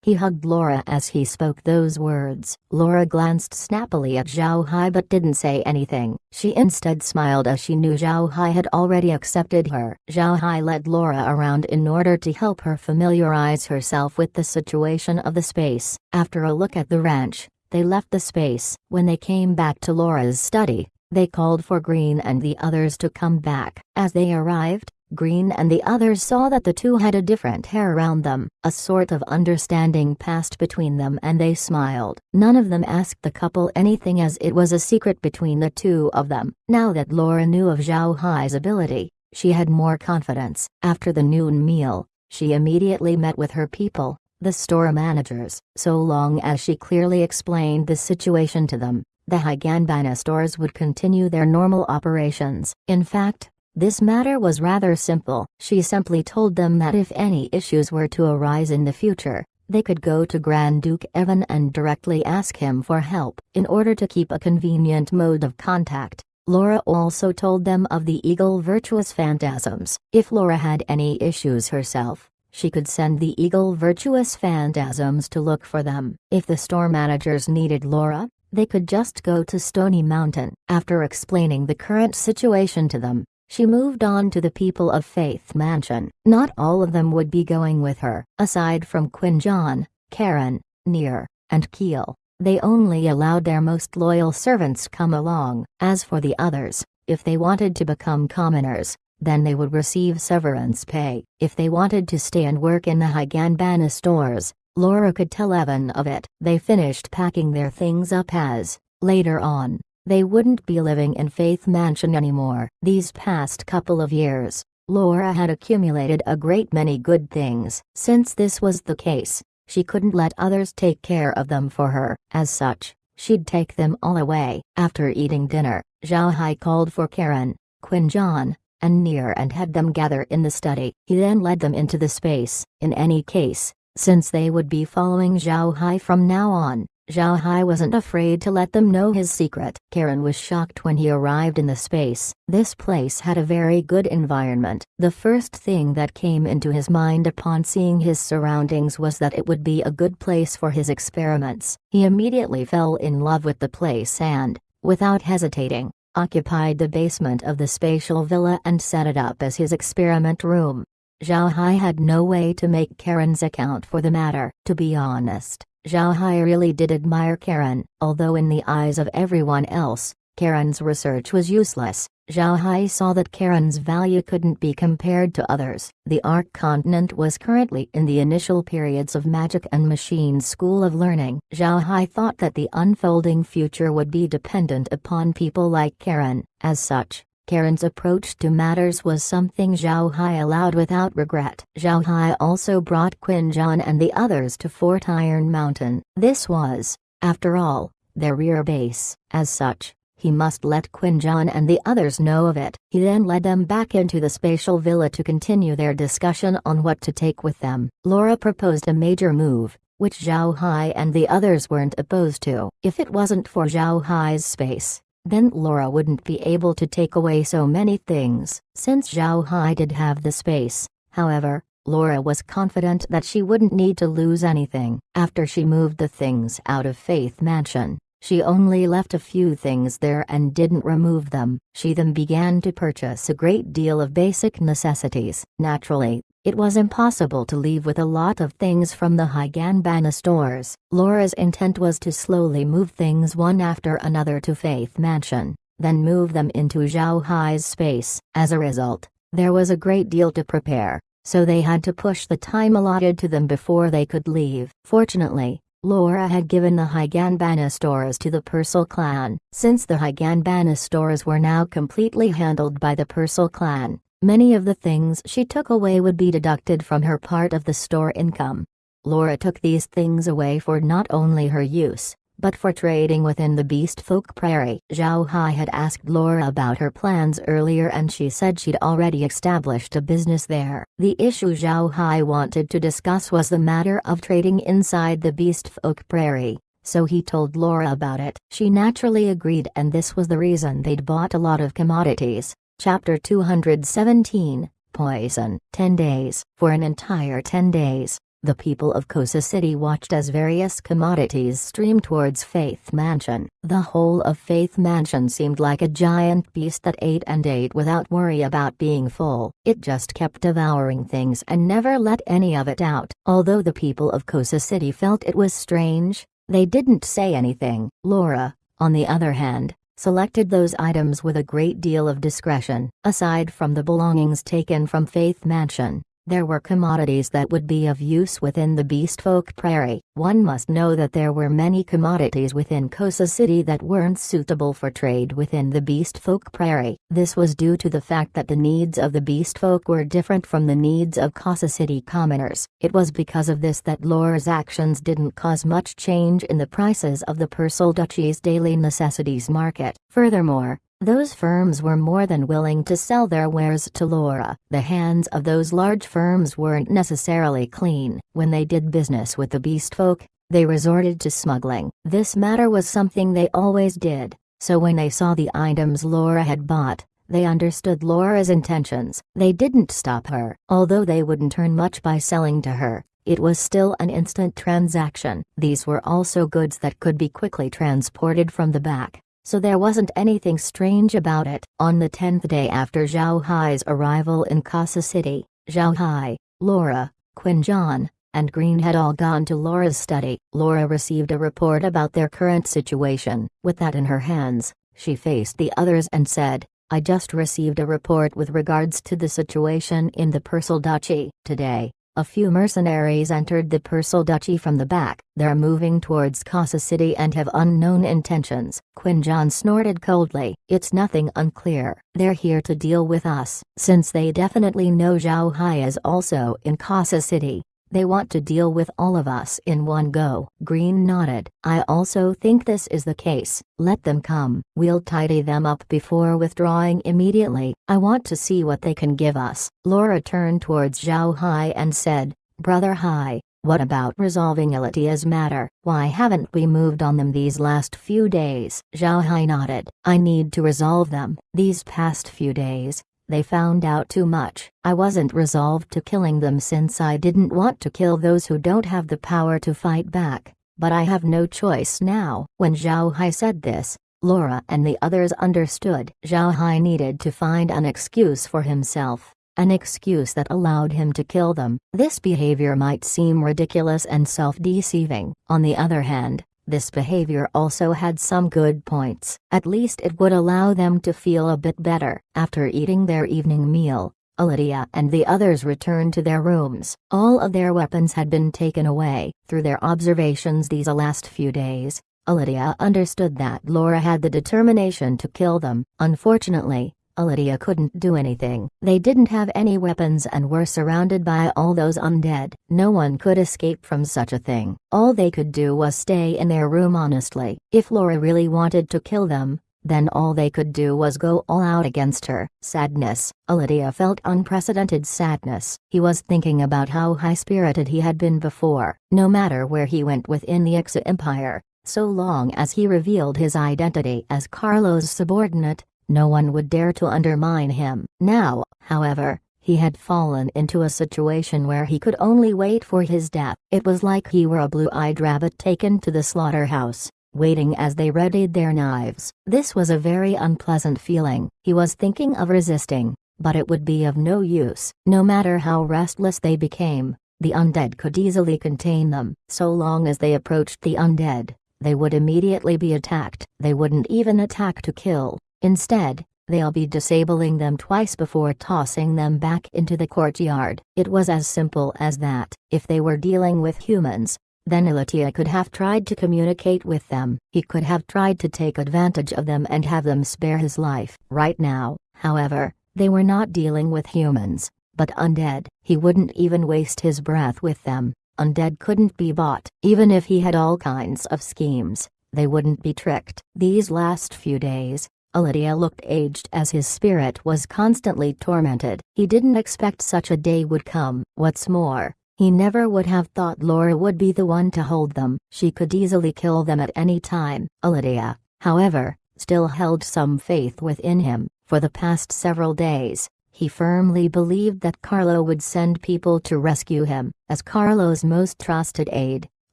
He hugged Laura as he spoke those words. Laura glanced snappily at Zhao Hai but didn't say anything. She instead smiled as she knew Zhao Hai had already accepted her. Zhao Hai led Laura around in order to help her familiarize herself with the situation of the space. After a look at the ranch, they left the space. When they came back to Laura's study, they called for Green and the others to come back. As they arrived, Green and the others saw that the two had a different hair around them. A sort of understanding passed between them and they smiled. None of them asked the couple anything as it was a secret between the two of them. Now that Laura knew of Zhao Hai's ability, she had more confidence. After the noon meal, she immediately met with her people, the store managers. So long as she clearly explained the situation to them, the Higanbana stores would continue their normal operations. In fact, this matter was rather simple. She simply told them that if any issues were to arise in the future, they could go to Grand Duke Evan and directly ask him for help. In order to keep a convenient mode of contact, Laura also told them of the Eagle Virtuous Phantasms. If Laura had any issues herself, she could send the Eagle Virtuous Phantasms to look for them. If the store managers needed Laura, they could just go to Stony Mountain. After explaining the current situation to them, she moved on to the people of Faith Mansion. Not all of them would be going with her. Aside from Quinjon, Karen, Near, and Keel, they only allowed their most loyal servants come along. As for the others, if they wanted to become commoners, then they would receive severance pay. If they wanted to stay and work in the Higanbana stores, Laura could tell Evan of it. They finished packing their things up as, later on, they wouldn't be living in Faith Mansion anymore. These past couple of years, Laura had accumulated a great many good things. Since this was the case, she couldn't let others take care of them for her. As such, she'd take them all away. After eating dinner, Zhao Hai called for Karen, Quinjan, and Near and had them gather in the study. He then led them into the space. In any case, since they would be following Zhao Hai from now on, Zhao Hai wasn't afraid to let them know his secret. Karen was shocked when he arrived in the space. This place had a very good environment. The first thing that came into his mind upon seeing his surroundings was that it would be a good place for his experiments. He immediately fell in love with the place and, without hesitating, occupied the basement of the spatial villa and set it up as his experiment room. Zhao Hai had no way to make Karen's account for the matter. To be honest, Zhao Hai really did admire Karen. Although in the eyes of everyone else, Karen's research was useless, Zhao Hai saw that Karen's value couldn't be compared to others. The Ark continent was currently in the initial periods of Magic and Machine School of Learning. Zhao Hai thought that the unfolding future would be dependent upon people like Karen. As such, Karen's approach to matters was something Zhao Hai allowed without regret. Zhao Hai also brought Quinjan and the others to Fort Iron Mountain. This was, after all, their rear base. As such, he must let Quinjan and the others know of it. He then led them back into the spatial villa to continue their discussion on what to take with them. Laura proposed a major move, which Zhao Hai and the others weren't opposed to. If it wasn't for Zhao Hai's space, then Laura wouldn't be able to take away so many things. Since Zhao Hai did have the space, however, Laura was confident that she wouldn't need to lose anything. After she moved the things out of Faith Mansion, she only left a few things there and didn't remove them. She then began to purchase a great deal of basic necessities. Naturally, it was impossible to leave with a lot of things from the Higanbana stores. Laura's intent was to slowly move things one after another to Faith Mansion, then move them into Zhao Hai's space. As a result, there was a great deal to prepare, so they had to push the time allotted to them before they could leave. Fortunately, Laura had given the Higanbana stores to the Purcell clan. Since the Higanbana stores were now completely handled by the Purcell clan, many of the things she took away would be deducted from her part of the store income. Laura took these things away for not only her use, but for trading within the Beast Folk Prairie. Zhao Hai had asked Laura about her plans earlier and she said she'd already established a business there. The issue Zhao Hai wanted to discuss was the matter of trading inside the Beast Folk Prairie, so he told Laura about it. She naturally agreed and this was the reason they'd bought a lot of commodities. Chapter 217, Poison. 10 days. For an entire 10 days, the people of Kosa City watched as various commodities streamed towards Faith Mansion. The whole of Faith Mansion seemed like a giant beast that ate and ate without worry about being full. It just kept devouring things and never let any of it out. Although the people of Kosa City felt it was strange, they didn't say anything. Laura, on the other hand, selected those items with a great deal of discretion. Aside from the belongings taken from Faith Mansion, there were commodities that would be of use within the Beast Folk Prairie. One must know that there were many commodities within Kosa City that weren't suitable for trade within the Beast Folk Prairie. This was due to the fact that the needs of the Beast Folk were different from the needs of Kosa City commoners. It was because of this that Laura's actions didn't cause much change in the prices of the Purcell Duchy's daily necessities market. Furthermore, those firms were more than willing to sell their wares to Laura. The hands of those large firms weren't necessarily clean. When they did business with the Beast Folk, they resorted to smuggling. This matter was something they always did, so when they saw the items Laura had bought, they understood Laura's intentions. They didn't stop her. Although they wouldn't earn much by selling to her, it was still an instant transaction. These were also goods that could be quickly transported from the back, so there wasn't anything strange about it. On the 10th day after Zhao Hai's arrival in Kosa City, Zhao Hai, Laura, Quinjan, and Green had all gone to Laura's study. Laura received a report about their current situation. With that in her hands, she faced the others and said, "I just received a report with regards to the situation in the Purcell Duchy. Today, A few mercenaries entered the Persal Duchy from the back. They're moving towards Casa City and have unknown intentions. Quinjon snorted coldly. It's nothing unclear. They're here to deal with us. Since they definitely know Zhao Hai is also in Casa City, they want to deal with all of us in one go. Green nodded. I also think this is the case. Let them come. We'll tidy them up before withdrawing immediately. I want to see what they can give us. Laura turned towards Zhao Hai and said, Brother Hai, what about resolving Elitia's matter? Why haven't we moved on them these last few days? Zhao Hai nodded. I need to resolve them. These past few days, they found out too much. I wasn't resolved to killing them since I didn't want to kill those who don't have the power to fight back, but I have no choice now. When Zhao Hai said this, Laura and the others understood. Zhao Hai needed to find an excuse for himself, an excuse that allowed him to kill them. This behavior might seem ridiculous and self-deceiving. On the other hand, this behavior also had some good points. At least it would allow them to feel a bit better. After eating their evening meal, Alitia and the others returned to their rooms. All of their weapons had been taken away. Through their observations these last few days, Alitia understood that Laura had the determination to kill them. Unfortunately, Alitia couldn't do anything. They didn't have any weapons and were surrounded by all those undead. No one could escape from such a thing. All they could do was stay in their room honestly. If Laura really wanted to kill them, then all they could do was go all out against her. Sadness. Alitia felt unprecedented sadness. He was thinking about how high-spirited he had been before. No matter where he went within the Ixa Empire, so long as he revealed his identity as Carlo's subordinate, no one would dare to undermine him. Now, however, he had fallen into a situation where he could only wait for his death. It was like he were a blue-eyed rabbit taken to the slaughterhouse, waiting as they readied their knives. This was a very unpleasant feeling. He was thinking of resisting, but it would be of no use. No matter how restless they became, the undead could easily contain them. So long as they approached the undead, they would immediately be attacked. They wouldn't even attack to kill. Instead, they'll be disabling them twice before tossing them back into the courtyard. It was as simple as that. If they were dealing with humans, then Alitia could have tried to communicate with them. He could have tried to take advantage of them and have them spare his life. Right now, however, they were not dealing with humans, but undead. He wouldn't even waste his breath with them. Undead couldn't be bought. Even if he had all kinds of schemes, they wouldn't be tricked. These last few days, Alitia looked aged as his spirit was constantly tormented. He didn't expect such a day would come. What's more, he never would have thought Laura would be the one to hold them. She could easily kill them at any time. Alitia, however, still held some faith within him. For the past several days, he firmly believed that Carlo would send people to rescue him. As Carlo's most trusted aide,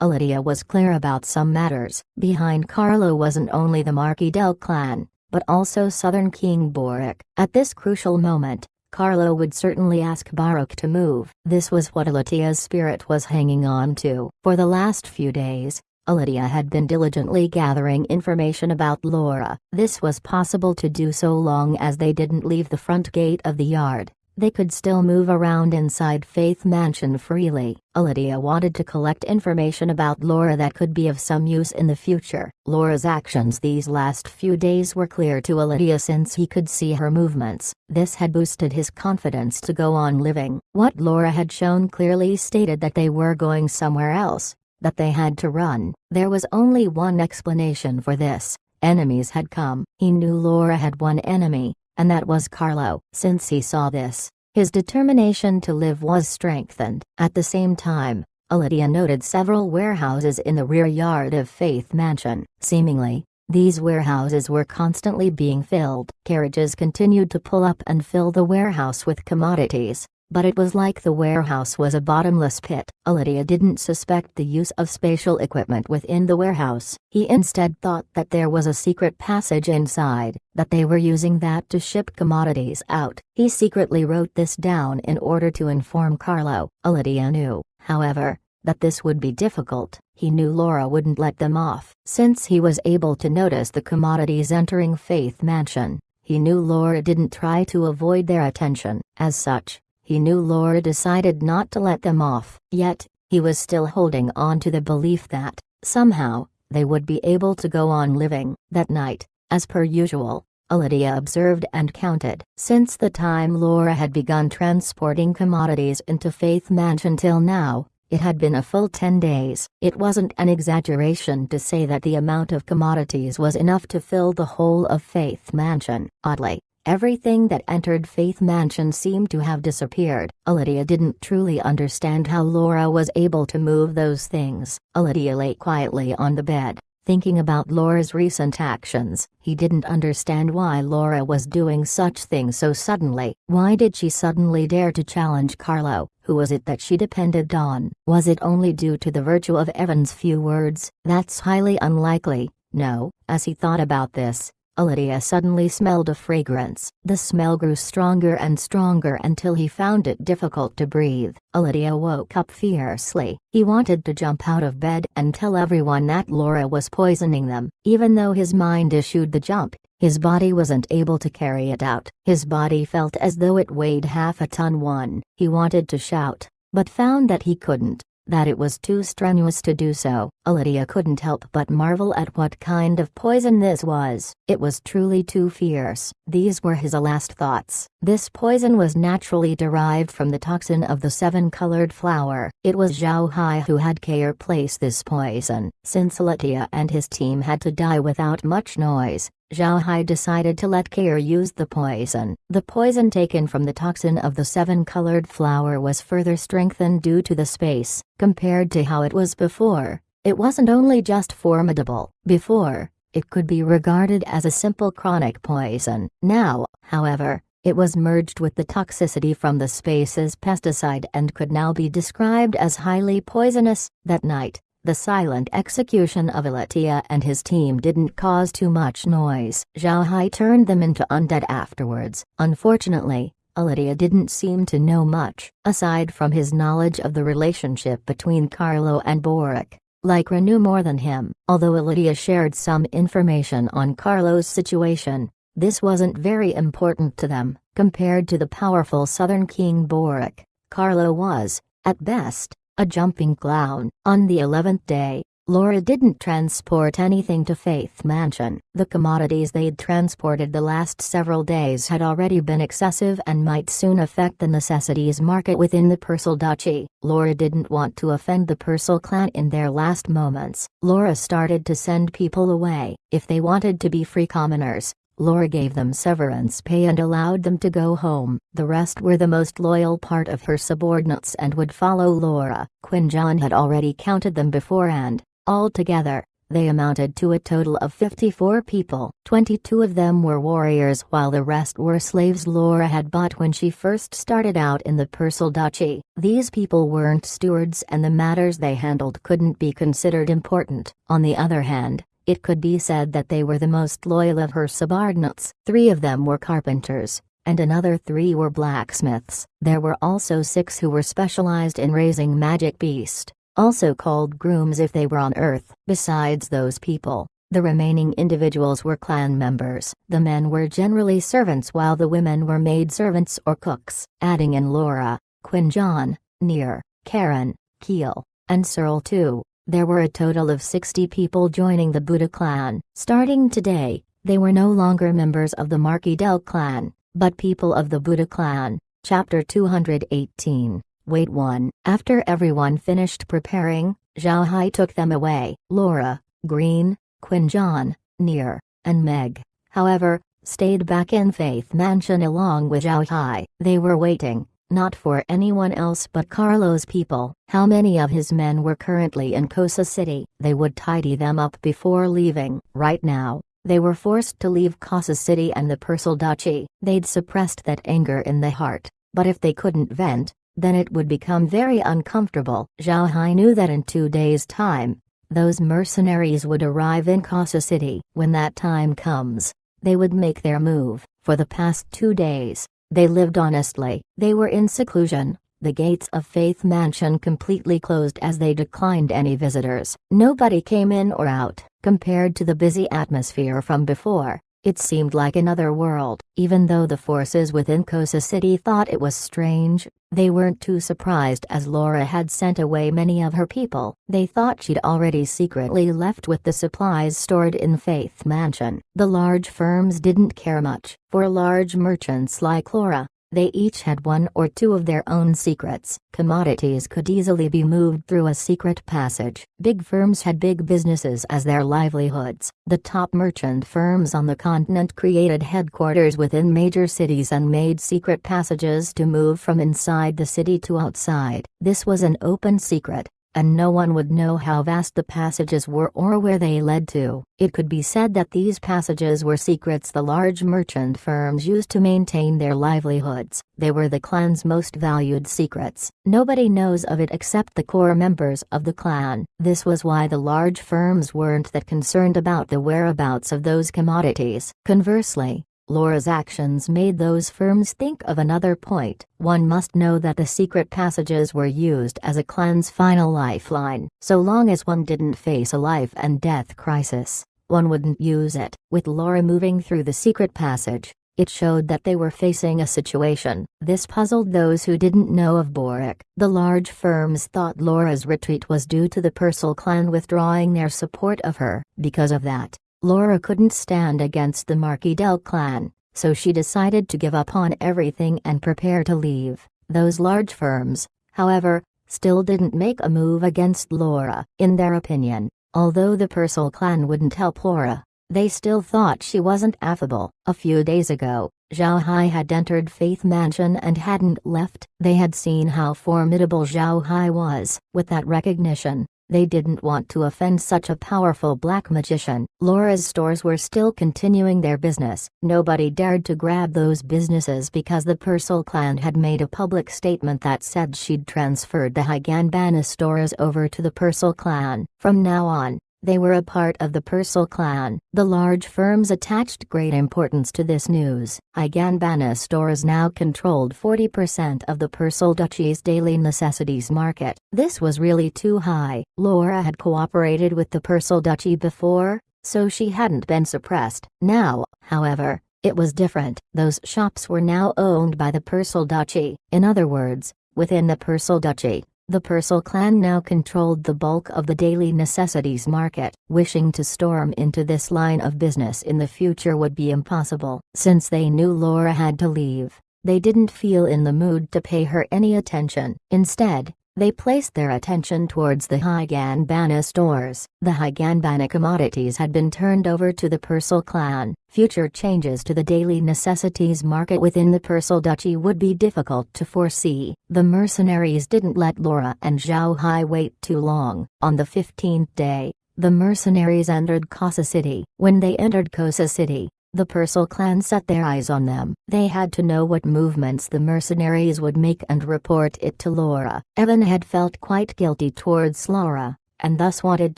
Alitia was clear about some matters. Behind Carlo wasn't only the Marquis del clan, but also Southern King Boric. At this crucial moment, Carlo would certainly ask Baruch to move. This was what Alitia's spirit was hanging on to. For the last few days, Alitia had been diligently gathering information about Laura. This was possible to do so long as they didn't leave the front gate of the yard. They could still move around inside Faith Mansion freely. Alitia wanted to collect information about Laura that could be of some use in the future. Laura's actions these last few days were clear to Alitia since he could see her movements. This had boosted his confidence to go on living. What Laura had shown clearly stated that they were going somewhere else, that they had to run. There was only one explanation for this. Enemies had come. He knew Laura had one enemy, and that was Carlo. Since he saw this, his determination to live was strengthened. At the same time, Alitia noted several warehouses in the rear yard of Faith Mansion. Seemingly, these warehouses were constantly being filled. Carriages continued to pull up and fill the warehouse with commodities, but it was like the warehouse was a bottomless pit. Alitia didn't suspect the use of spatial equipment within the warehouse. He instead thought that there was a secret passage inside, that they were using that to ship commodities out. He secretly wrote this down in order to inform Carlo. Alitia knew, however, that this would be difficult. He knew Laura wouldn't let them off. Since he was able to notice the commodities entering Faith Mansion, he knew Laura didn't try to avoid their attention. As such, he knew Laura decided not to let them off. Yet, he was still holding on to the belief that, somehow, they would be able to go on living. That night, as per usual, Lydia observed and counted. Since the time Laura had begun transporting commodities into Faith Mansion till now, it had been a full 10 days. It wasn't an exaggeration to say that the amount of commodities was enough to fill the whole of Faith Mansion. Oddly, everything that entered Faith Mansion seemed to have disappeared. Lydia didn't truly understand how Laura was able to move those things. Lydia lay quietly on the bed, thinking about Laura's recent actions. He didn't understand why Laura was doing such things so suddenly. Why did she suddenly dare to challenge Carlo? Who was it that she depended on? Was it only due to the virtue of Evan's few words? That's highly unlikely. No. As he thought about this, Lydia suddenly smelled a fragrance. The smell grew stronger and stronger until he found it difficult to breathe. Lydia woke up fiercely. He wanted to jump out of bed and tell everyone that Laura was poisoning them. Even though his mind issued the jump, his body wasn't able to carry it out. His body felt as though it weighed half a ton. He wanted to shout, but found that he couldn't, that it was too strenuous to do so. Lydia couldn't help but marvel at what kind of poison this was. It was truly too fierce. These were his last thoughts. This poison was naturally derived from the toxin of the 7-colored flower. It was Zhao Hai who had Kair place this poison. Since Lydia and his team had to die without much noise, Zhao Hai decided to let Kair use the poison. The poison taken from the toxin of the 7-colored flower was further strengthened due to the space. Compared to how it was before, it wasn't only just formidable. Before, it could be regarded as a simple chronic poison. Now, however, it was merged with the toxicity from the space's pesticide and could now be described as highly poisonous. That night, the silent execution of Lydia and his team didn't cause too much noise. Zhao Hai turned them into undead afterwards. Unfortunately, Lydia didn't seem to know much, aside from his knowledge of the relationship between Carlo and Boric. Lycra knew more than him. Although Lydia shared some information on Carlo's situation, this wasn't very important to them. Compared to the powerful southern king Boric, Carlo was, at best, a jumping clown. On the 11th day, Laura didn't transport anything to Faith Mansion. The commodities they'd transported the last several days had already been excessive and might soon affect the necessities market within the Purcell Duchy. Laura didn't want to offend the Purcell clan in their last moments. Laura started to send people away. If they wanted to be free commoners, Laura gave them severance pay and allowed them to go home. The rest were the most loyal part of her subordinates and would follow Laura. Quinjon had already counted them beforehand. Altogether, they amounted to a total of 54 people. 22 of them were warriors while the rest were slaves Laura had bought when she first started out in the Purcell Duchy. These people weren't stewards and the matters they handled couldn't be considered important. On the other hand, it could be said that they were the most loyal of her subordinates. 3 of them were carpenters, and another 3 were blacksmiths. There were also 6 who were specialized in raising magic beasts, also called grooms if they were on Earth. Besides those people, the remaining individuals were clan members. The men were generally servants while the women were maidservants or cooks. Adding in Laura, Quinjon, Near, Karen, Keel, and Searle too, there were a total of 60 people joining the Buddha clan. Starting today, they were no longer members of the Marquis Del clan, but people of the Buddha clan. Chapter 218. Wait 1. After everyone finished preparing, Zhao Hai took them away. Laura, Green, Quinjon, Near, and Meg, however, stayed back in Faith Mansion along with Zhao Hai. They were waiting, not for anyone else but Carlo's people. How many of his men were currently in Kosa City? They would tidy them up before leaving. Right now, they were forced to leave Kosa City and the Purcell Duchy. They'd suppressed that anger in the heart, but if they couldn't vent, then it would become very uncomfortable. Zhao Hai knew that in 2 days' time, those mercenaries would arrive in Kosa City. When that time comes, they would make their move. For the past 2 days, they lived honestly. They were in seclusion, the gates of Faith Mansion completely closed as they declined any visitors. Nobody came in or out. Compared to the busy atmosphere from before, It seemed like another world. Even though the forces within Kosa City thought it was strange, they weren't too surprised as Laura had sent away many of her people. They thought she'd already secretly left with the supplies stored in Faith Mansion. The large firms didn't care much. For large merchants like Laura, they each had one or two of their own secrets. Commodities could easily be moved through a secret passage. Big firms had big businesses as their livelihoods. The top merchant firms on the continent created headquarters within major cities and made secret passages to move from inside the city to outside. This was an open secret, and no one would know how vast the passages were or where they led to. It could be said that these passages were secrets the large merchant firms used to maintain their livelihoods. They were the clan's most valued secrets. Nobody knows of it except the core members of the clan. This was why the large firms weren't that concerned about the whereabouts of those commodities. Conversely, Laura's actions made those firms think of another point. One must know that the secret passages were used as a clan's final lifeline. So long as one didn't face a life and death crisis, one wouldn't use it. With Laura moving through the secret passage, it showed that they were facing a situation. This puzzled those who didn't know of Boric. The large firms thought Laura's retreat was due to the Purcell clan withdrawing their support of her. Because of that, Laura couldn't stand against the Marquis Del clan, so she decided to give up on everything and prepare to leave. Those large firms, however, still didn't make a move against Laura. In their opinion, although the Purcell clan wouldn't help Laura, they still thought she wasn't affable. A few days ago, Zhao Hai had entered Faith Mansion and hadn't left. They had seen how formidable Zhao Hai was. With that recognition, they didn't want to offend such a powerful black magician. Laura's stores were still continuing their business. Nobody dared to grab those businesses because the Purcell clan had made a public statement that said she'd transferred the Higanbana stores over to the Purcell clan. From now on, they were a part of the Purcell clan. The large firms attached great importance to this news. Higanbana stores now controlled 40% of the Purcell Duchy's daily necessities market. This was really too high. Laura had cooperated with the Purcell Duchy before, so she hadn't been suppressed. Now, however, it was different. Those shops were now owned by the Purcell Duchy. In other words, within the Purcell Duchy, the Purcell clan now controlled the bulk of the daily necessities market. Wishing to storm into this line of business in the future would be impossible. Since they knew Laura had to leave, they didn't feel in the mood to pay her any attention. Instead, they placed their attention towards the Higanbana stores. The Higanbana commodities had been turned over to the Purcell clan. Future changes to the daily necessities market within the Purcell Duchy would be difficult to foresee. The mercenaries didn't let Laura and Zhao Hai wait too long. On the 15th day, the mercenaries entered Kosa City. When they entered Kosa City, the Purcell clan set their eyes on them. They had to know what movements the mercenaries would make and report it to Laura. Evan had felt quite guilty towards Laura, and thus wanted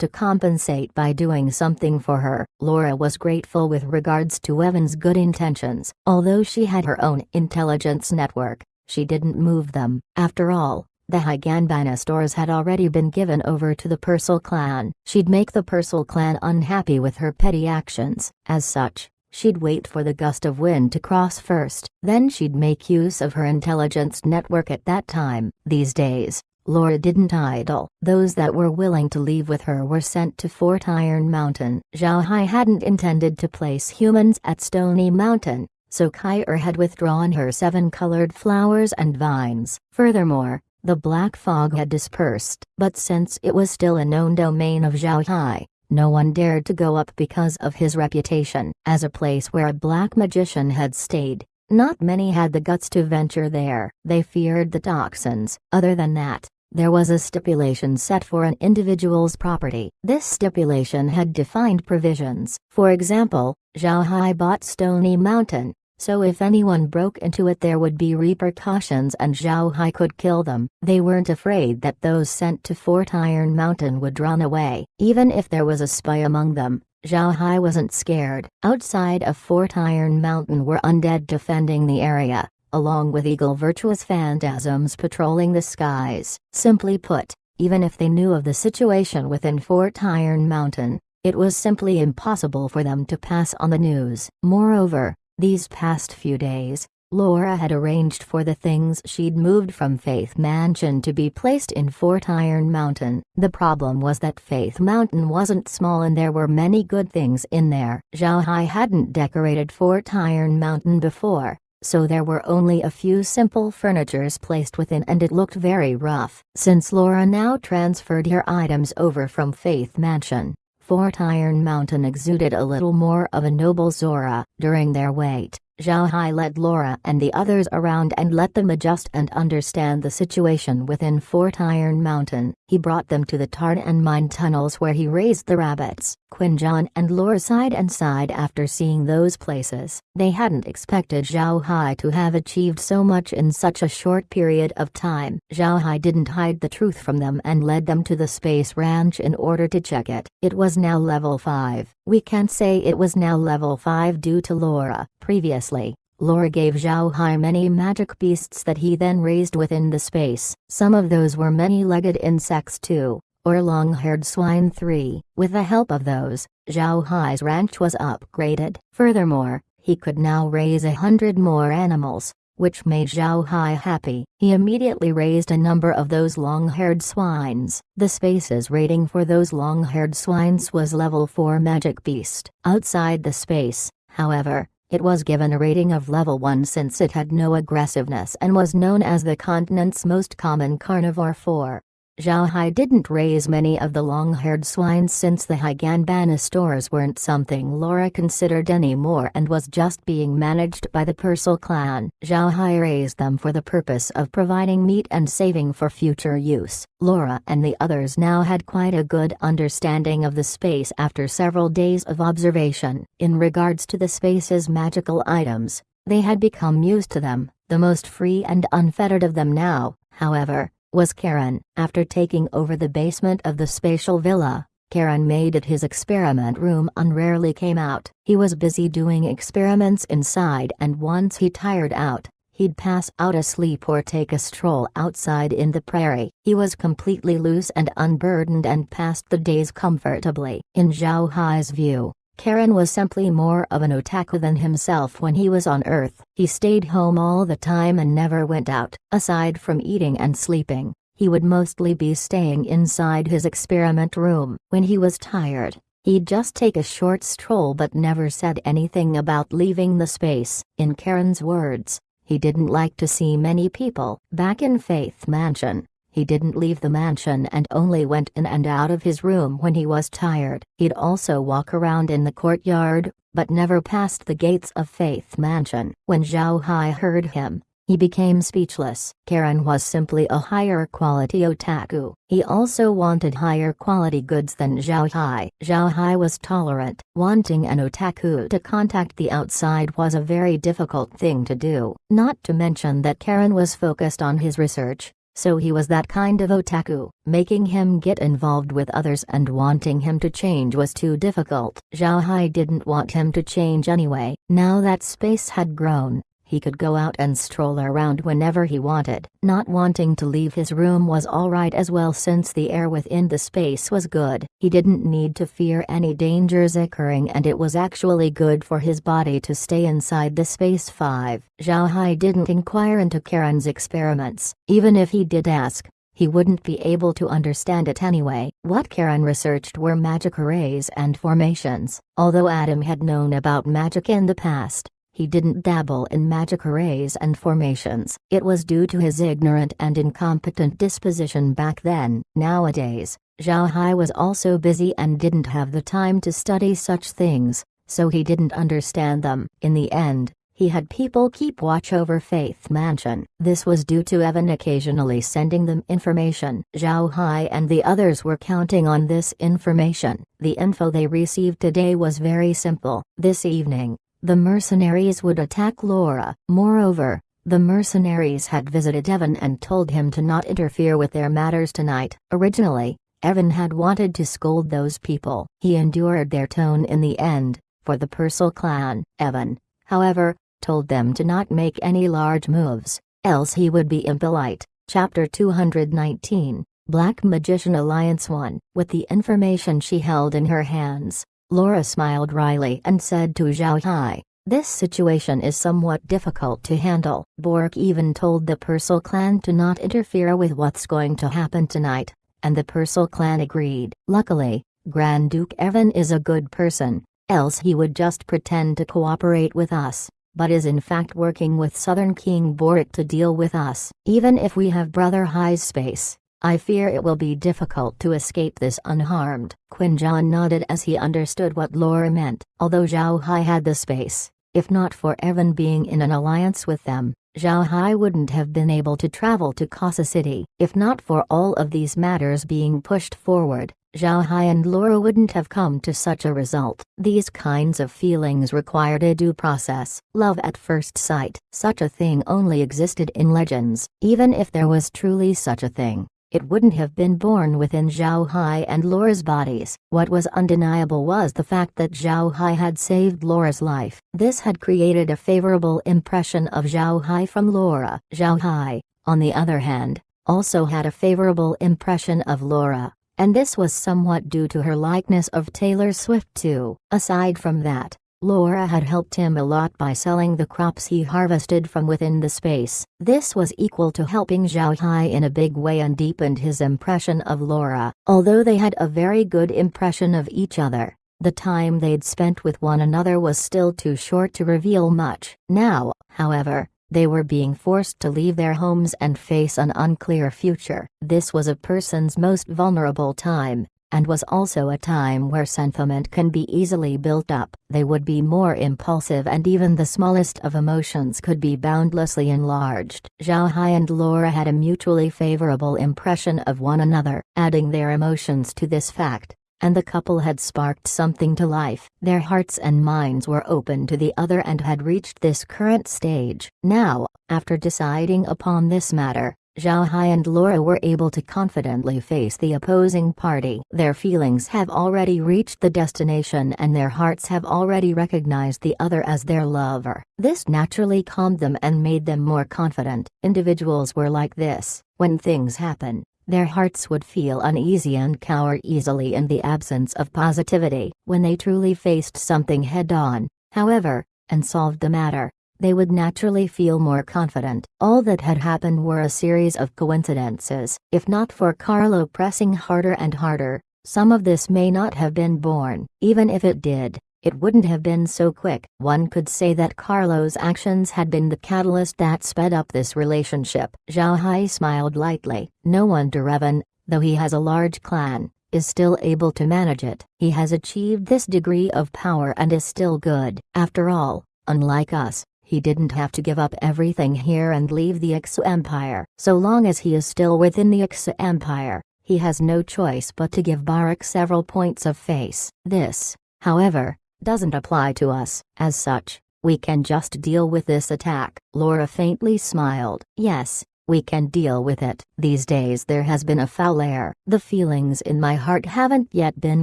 to compensate by doing something for her. Laura was grateful with regards to Evan's good intentions. Although she had her own intelligence network, she didn't move them. After all, the Higanbana stores had already been given over to the Purcell clan. She'd make the Purcell clan unhappy with her petty actions. As such, she'd wait for the gust of wind to cross first. Then she'd make use of her intelligence network at that time. These days, Laura didn't idle. Those that were willing to leave with her were sent to Fort Iron Mountain. Zhao Hai hadn't intended to place humans at Stony Mountain, so Kair had withdrawn her 7 colored flowers and vines. Furthermore, the black fog had dispersed. But since it was still a known domain of Zhao Hai, no one dared to go up because of his reputation. As a place where a black magician had stayed, not many had the guts to venture there. They feared the toxins. Other than that, there was a stipulation set for an individual's property. This stipulation had defined provisions. For example, Zhao Hai bought Stony Mountain, so if anyone broke into it there would be repercussions and Zhao Hai could kill them. They weren't afraid that those sent to Fort Iron Mountain would run away. Even if there was a spy among them, Zhao Hai wasn't scared. Outside of Fort Iron Mountain were undead defending the area, along with evil virtuous phantasms patrolling the skies. Simply put, even if they knew of the situation within Fort Iron Mountain, It was simply impossible for them to pass on the news. Moreover, these past few days, Laura had arranged for the things she'd moved from Faith Mansion to be placed in Fort Iron Mountain. The problem was that Faith Mountain wasn't small and there were many good things in there. Zhao Hai hadn't decorated Fort Iron Mountain before, so there were only a few simple furnitures placed within and it looked very rough. Since Laura now transferred her items over from Faith Mansion, Fort Iron Mountain exuded a little more of a noble's aura. During their wait, Zhao Hai led Laura and the others around and let them adjust and understand the situation within Fort Iron Mountain. He brought them to the tarn and mine tunnels where he raised the rabbits. Quinjan and Laura sighed and sighed after seeing those places. They hadn't expected Zhao Hai to have achieved so much in such a short period of time. Zhao Hai didn't hide the truth from them and led them to the space ranch in order to check it. It was now level 5. We can't say it was now level 5 due to Laura. Previously, Laura gave Zhao Hai many magic beasts that he then raised within the space. Some of those were many-legged insects too, or long-haired swine 3. With the help of those, Zhao Hai's ranch was upgraded. Furthermore, he could now raise 100 more animals, which made Zhao Hai happy. He immediately raised a number of those long-haired swines. The space's rating for those long-haired swines was level 4 magic beast. Outside the space, however, it was given a rating of level 1 since it had no aggressiveness and was known as the continent's most common carnivore 4. Zhao Hai didn't raise many of the long-haired swines since the Higanbana stores weren't something Laura considered anymore and was just being managed by the Purcell clan. Zhao Hai raised them for the purpose of providing meat and saving for future use. Laura and the others now had quite a good understanding of the space after several days of observation. In regards to the space's magical items, they had become used to them. The most free and unfettered of them now, however, was Karen. After taking over the basement of the spatial villa, Karen made it his experiment room and rarely came out. He was busy doing experiments inside and once he tired out, he'd pass out asleep or take a stroll outside in the prairie. He was completely loose and unburdened and passed the days comfortably. In Zhao Hai's view, Karen was simply more of an otaku than himself when he was on Earth. He stayed home all the time and never went out. Aside from eating and sleeping, he would mostly be staying inside his experiment room. When he was tired, he'd just take a short stroll but never said anything about leaving the space. In Karen's words, he didn't like to see many people. Back in Faith Mansion, he didn't leave the mansion and only went in and out of his room when he was tired. He'd also walk around in the courtyard, but never passed the gates of Faith Mansion. When Zhao Hai heard him, he became speechless. Karen was simply a higher quality otaku. He also wanted higher quality goods than Zhao Hai. Zhao Hai was tolerant. Wanting an otaku to contact the outside was a very difficult thing to do. Not to mention that Karen was focused on his research. So he was that kind of otaku. Making him get involved with others and wanting him to change was too difficult. Zhao Hai didn't want him to change anyway. Now that space had grown, he could go out and stroll around whenever he wanted. Not wanting to leave his room was alright as well since the air within the space was good. He didn't need to fear any dangers occurring and it was actually good for his body to stay inside the space 5. Zhao Hai didn't inquire into Karen's experiments. Even if he did ask, he wouldn't be able to understand it anyway. What Karen researched were magic arrays and formations. Although Adam had known about magic in the past, he didn't dabble in magic arrays and formations. It was due to his ignorant and incompetent disposition back then. Nowadays, Zhao Hai was also busy and didn't have the time to study such things, so he didn't understand them. In the end, he had people keep watch over Faith Mansion. This was due to Evan occasionally sending them information. Zhao Hai and the others were counting on this information. The info they received today was very simple. This evening, the mercenaries would attack Laura. Moreover, the mercenaries had visited Evan and told him to not interfere with their matters tonight. Originally, Evan had wanted to scold those people. He endured their tone in the end. For the Purcell clan, Evan, however, told them to not make any large moves, else he would be impolite. Chapter 219 Black Magician Alliance 1. With the information she held in her hands, Laura smiled wryly and said to Zhao Hai, "This situation is somewhat difficult to handle." Bork even told the Purcell clan to not interfere with what's going to happen tonight, and the Purcell clan agreed. Luckily, Grand Duke Evan is a good person, else he would just pretend to cooperate with us, but is in fact working with Southern King Boric to deal with us. Even if we have Brother Hai's space, I fear it will be difficult to escape this unharmed. Quinjan nodded as he understood what Laura meant. Although Zhao Hai had the space, if not for Evan being in an alliance with them, Zhao Hai wouldn't have been able to travel to Casa City. If not for all of these matters being pushed forward, Zhao Hai and Laura wouldn't have come to such a result. These kinds of feelings required a due process. Love at first sight. Such a thing only existed in legends. Even if there was truly such a thing, it wouldn't have been born within Zhao Hai and Laura's bodies. What was undeniable was the fact that Zhao Hai had saved Laura's life. This had created a favorable impression of Zhao Hai from Laura. Zhao Hai, on the other hand, also had a favorable impression of Laura, and this was somewhat due to her likeness of Taylor Swift too. Aside from that, Laura had helped him a lot by selling the crops he harvested from within the space. This was equal to helping Zhao Hai in a big way and deepened his impression of Laura. Although they had a very good impression of each other, the time they'd spent with one another was still too short to reveal much. Now, however, they were being forced to leave their homes and face an unclear future. This was a person's most vulnerable time, and was also a time where sentiment can be easily built up. They would be more impulsive and even the smallest of emotions could be boundlessly enlarged. Zhao Hai and Laura had a mutually favorable impression of one another. Adding their emotions to this fact, and the couple had sparked something to life. Their hearts and minds were open to the other and had reached this current stage. Now, after deciding upon this matter, Zhao Hai and Laura were able to confidently face the opposing party. Their feelings have already reached the destination and their hearts have already recognized the other as their lover. This naturally calmed them and made them more confident. Individuals were like this. When things happen, their hearts would feel uneasy and cower easily in the absence of positivity. When they truly faced something head-on, however, and solved the matter, they would naturally feel more confident. All that had happened were a series of coincidences. If not for Carlo pressing harder and harder, some of this may not have been born. Even if it did, it wouldn't have been so quick. One could say that Carlo's actions had been the catalyst that sped up this relationship. Zhao Hai smiled lightly. No wonder Evan, though he has a large clan, is still able to manage it. He has achieved this degree of power and is still good. After all, unlike us, he didn't have to give up everything here and leave the Ixu Empire. So long as he is still within the Ixu Empire, he has no choice but to give Barak several points of face. This, however, doesn't apply to us. As such, we can just deal with this attack. Laura faintly smiled. Yes, we can deal with it. These days there has been a foul air. The feelings in my heart haven't yet been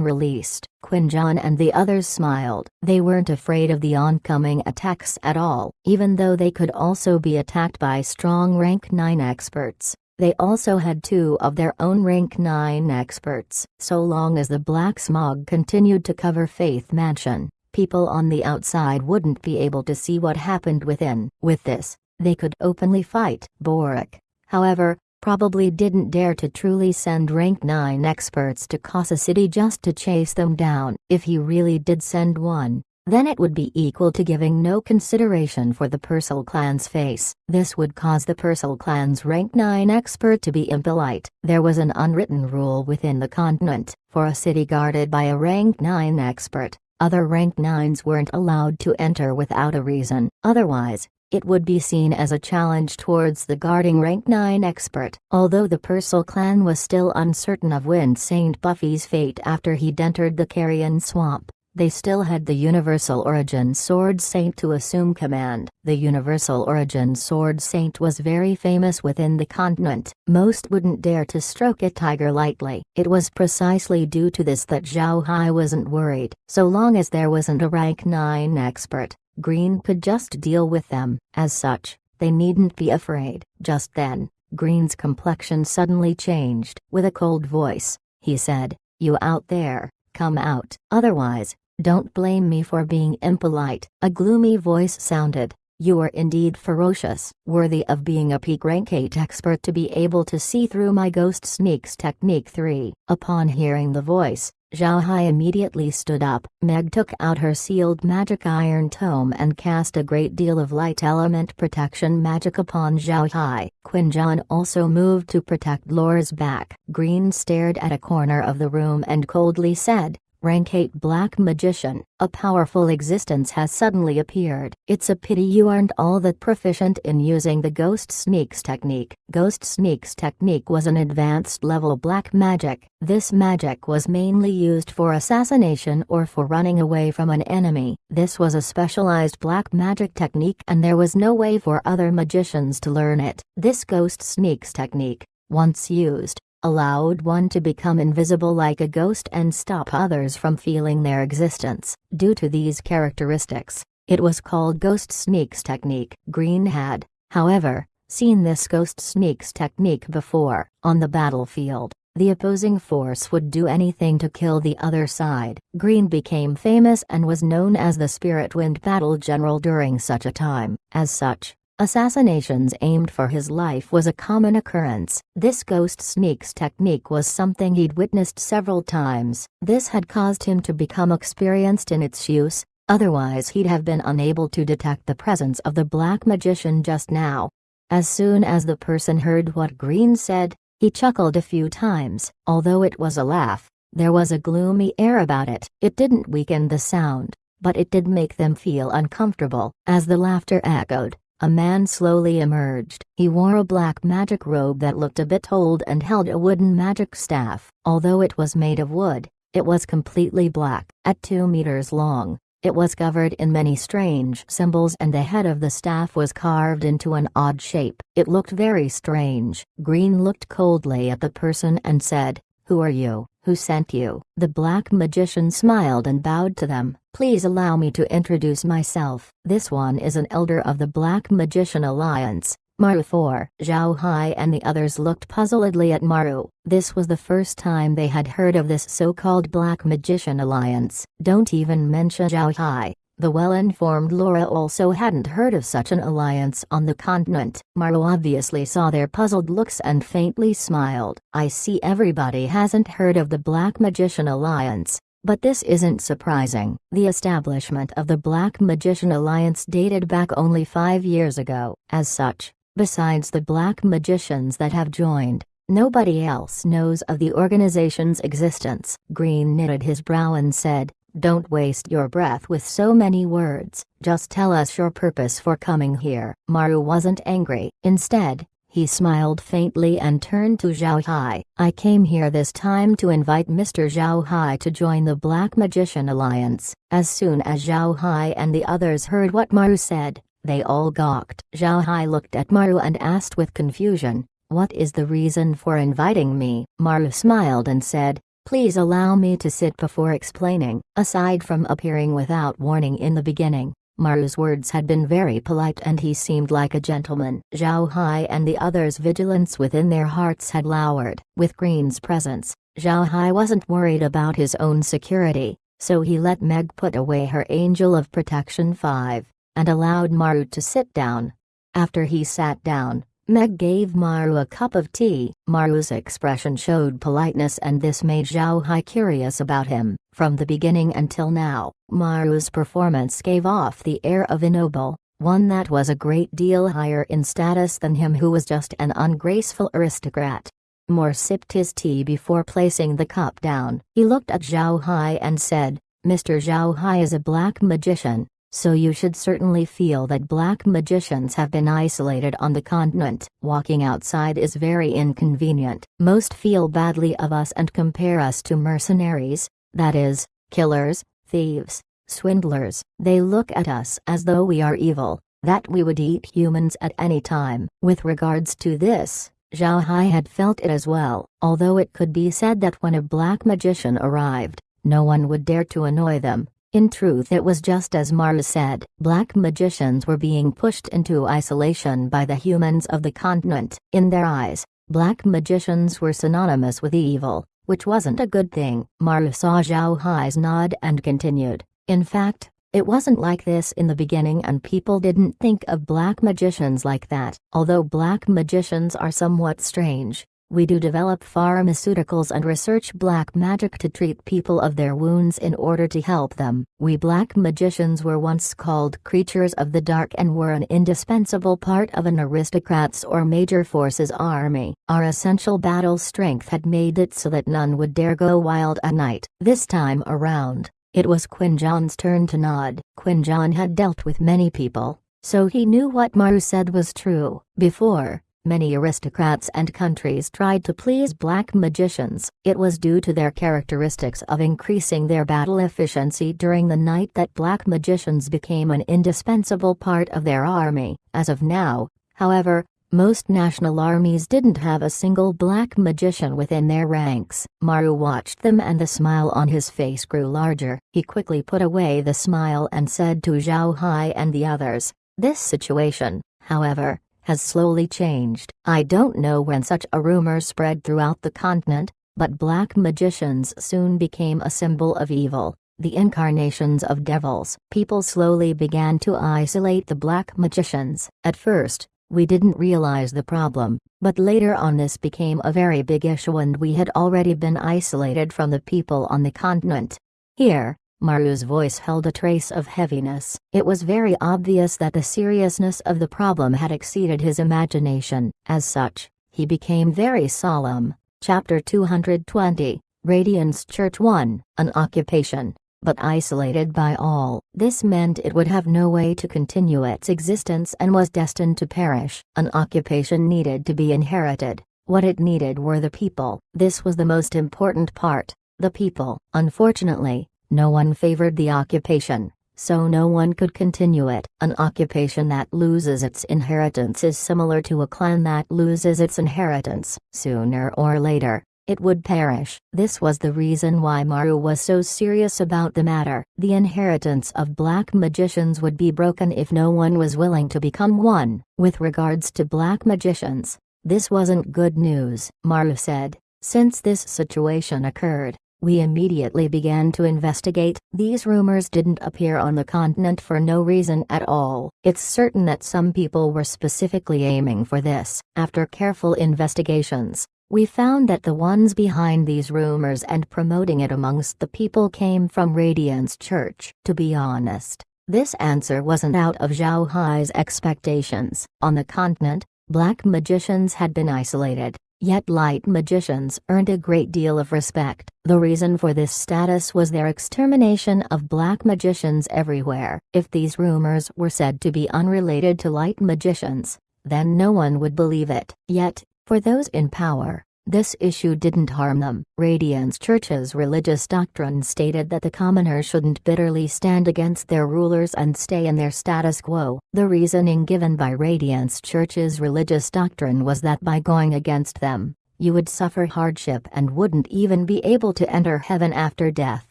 released. Quinjan and the others smiled. They weren't afraid of the oncoming attacks at all. Even though they could also be attacked by strong rank 9 experts, they also had 2 of their own rank 9 experts. So long as the black smog continued to cover Faith Mansion, people on the outside wouldn't be able to see what happened within. With this, they could openly fight. Boric, however, probably didn't dare to truly send rank 9 experts to Casa City just to chase them down. If he really did send one, then it would be equal to giving no consideration for the Purcell clan's face. This would cause the Purcell clan's rank 9 expert to be impolite. There was an unwritten rule within the continent. For a city guarded by a rank 9 expert, other rank 9s weren't allowed to enter without a reason. Otherwise, it would be seen as a challenge towards the guarding rank 9 expert. Although the Purcell clan was still uncertain of Wind Saint Buffy's fate after he'd entered the Carrion Swamp, they still had the Universal Origin Sword Saint to assume command. The Universal Origin Sword Saint was very famous within the continent. Most wouldn't dare to stroke a tiger lightly. It was precisely due to this that Zhao Hai wasn't worried. So long as there wasn't a rank 9 expert, Green could just deal with them. As such, they needn't be afraid. Just then, Green's complexion suddenly changed. With a cold voice, he said, "You out there, come out. Otherwise, don't blame me for being impolite." A gloomy voice sounded. "You are indeed ferocious, worthy of being a peak rank 8 expert to be able to see through my ghost sneaks technique 3. Upon hearing the voice, Zhao Hai immediately stood up. Meg took out her sealed magic iron tome and cast a great deal of light element protection magic upon Zhao Hai. Quinjan also moved to protect Laura's back. Green stared at a corner of the room and coldly said, "Rank 8 Black Magician, a powerful existence has suddenly appeared. It's a pity you aren't all that proficient in using the Ghost Sneaks technique." Ghost Sneaks technique was an advanced level black magic. This magic was mainly used for assassination or for running away from an enemy. This was a specialized black magic technique and there was no way for other magicians to learn it. This Ghost Sneaks technique, once used, allowed one to become invisible like a ghost and stop others from feeling their existence. Due to these characteristics, it was called Ghost Sneaks technique. Green had, however, seen this Ghost Sneaks technique before. On the battlefield, the opposing force would do anything to kill the other side. Green became famous and was known as the Spirit Wind Battle General during such a time. As such, assassinations aimed for his life was a common occurrence. This Ghost Sneaks technique was something he'd witnessed several times. This had caused him to become experienced in its use, otherwise he'd have been unable to detect the presence of the black magician just now. As soon as the person heard what Green said, he chuckled a few times. Although it was a laugh, there was a gloomy air about it. It didn't weaken the sound, but it did make them feel uncomfortable. As the laughter echoed, a man slowly emerged. He wore a black magic robe that looked a bit old and held a wooden magic staff. Although it was made of wood, it was completely black. At 2 meters long, it was covered in many strange symbols and the head of the staff was carved into an odd shape. It looked very strange. Green looked coldly at the person and said, "Who are you? Who sent you?" The black magician smiled and bowed to them. "Please allow me to introduce myself. This one is an elder of the Black Magician Alliance, Maru 4. Zhao Hai and the others looked puzzledly at Maru. This was the first time they had heard of this so-called Black Magician Alliance. Don't even mention Zhao Hai. The well-informed Laura also hadn't heard of such an alliance on the continent. Maru obviously saw their puzzled looks and faintly smiled. "I see everybody hasn't heard of the Black Magician Alliance, but this isn't surprising. The establishment of the Black Magician Alliance dated back only 5 years ago. As such, besides the Black Magicians that have joined, nobody else knows of the organization's existence." Green knitted his brow and said, "Don't waste your breath with so many words, just tell us your purpose for coming here." Maru wasn't angry. Instead, he smiled faintly and turned to Zhao Hai. "I came here this time to invite Mr. Zhao Hai to join the Black Magician Alliance." As soon as Zhao Hai and the others heard what Maru said, they all gawked. Zhao Hai looked at Maru and asked with confusion, "What is the reason for inviting me?" Maru smiled and said, "Please allow me to sit before explaining." Aside from appearing without warning in the beginning, Maru's words had been very polite and he seemed like a gentleman. Zhao Hai and the others' vigilance within their hearts had lowered. With Green's presence, Zhao Hai wasn't worried about his own security, so he let Meg put away her Angel of Protection 5, and allowed Maru to sit down. After he sat down, Meg gave Maru a cup of tea. Maru's expression showed politeness and this made Zhao Hai curious about him. From the beginning until now, Maru's performance gave off the air of a noble, one that was a great deal higher in status than him who was just an ungraceful aristocrat. Moore sipped his tea before placing the cup down. He looked at Zhao Hai and said, "Mr. Zhao Hai is a black magician, so you should certainly feel that black magicians have been isolated on the continent. Walking outside is very inconvenient. Most feel badly of us and compare us to mercenaries, that is, killers, thieves, swindlers. They look at us as though we are evil, that we would eat humans at any time." With regards to this, Zhao Hai had felt it as well, although it could be said that when a black magician arrived, no one would dare to annoy them. In truth, it was just as Maru said. Black magicians were being pushed into isolation by the humans of the continent. In their eyes, black magicians were synonymous with evil, which wasn't a good thing. Maru saw Zhao Hai's nod and continued. In fact, it wasn't like this in the beginning, and people didn't think of black magicians like that. Although black magicians are somewhat strange, we do develop pharmaceuticals and research black magic to treat people of their wounds in order to help them. We black magicians were once called creatures of the dark and were an indispensable part of an aristocrat's or major force's army. Our essential battle strength had made it so that none would dare go wild at night. This time around, it was Quinjon's turn to nod. Quinjon had dealt with many people, so he knew what Maru said was true. Before, many aristocrats and countries tried to please black magicians. It was due to their characteristics of increasing their battle efficiency during the night that black magicians became an indispensable part of their army. As of now, however, most national armies didn't have a single black magician within their ranks. Maru watched them and the smile on his face grew larger. He quickly put away the smile and said to Zhao Hai and the others, "This situation, however, has slowly changed. I don't know when such a rumor spread throughout the continent, but black magicians soon became a symbol of evil, the incarnations of devils. People slowly began to isolate the black magicians. At first, we didn't realize the problem, but later on this became a very big issue and we had already been isolated from the people on the continent." Here, Maru's voice held a trace of heaviness. It was very obvious that the seriousness of the problem had exceeded his imagination. As such, he became very solemn. Chapter 220, Radiance Church 1, an occupation, but isolated by all. This meant it would have no way to continue its existence and was destined to perish. An occupation needed to be inherited. What it needed were the people. This was the most important part, the people. Unfortunately, no one favored the occupation, so no one could continue it. An occupation that loses its inheritance is similar to a clan that loses its inheritance. Sooner or later, it would perish. This was the reason why Maru was so serious about the matter. The inheritance of black magicians would be broken if no one was willing to become one. With regards to black magicians, this wasn't good news. Maru said, "Since this situation occurred, we immediately began to investigate. These rumors didn't appear on the continent for no reason at all. It's certain that some people were specifically aiming for this. After careful investigations, we found that the ones behind these rumors and promoting it amongst the people came from Radiance Church." To be honest, this answer wasn't out of Zhao Hai's expectations. On the continent, black magicians had been isolated. Yet light magicians earned a great deal of respect. The reason for this status was their extermination of black magicians everywhere. If these rumors were said to be unrelated to light magicians, then no one would believe it. Yet, for those in power, this issue didn't harm them. Radiance Church's religious doctrine stated that the commoners shouldn't bitterly stand against their rulers and stay in their status quo. The reasoning given by Radiance Church's religious doctrine was that by going against them, you would suffer hardship and wouldn't even be able to enter heaven after death.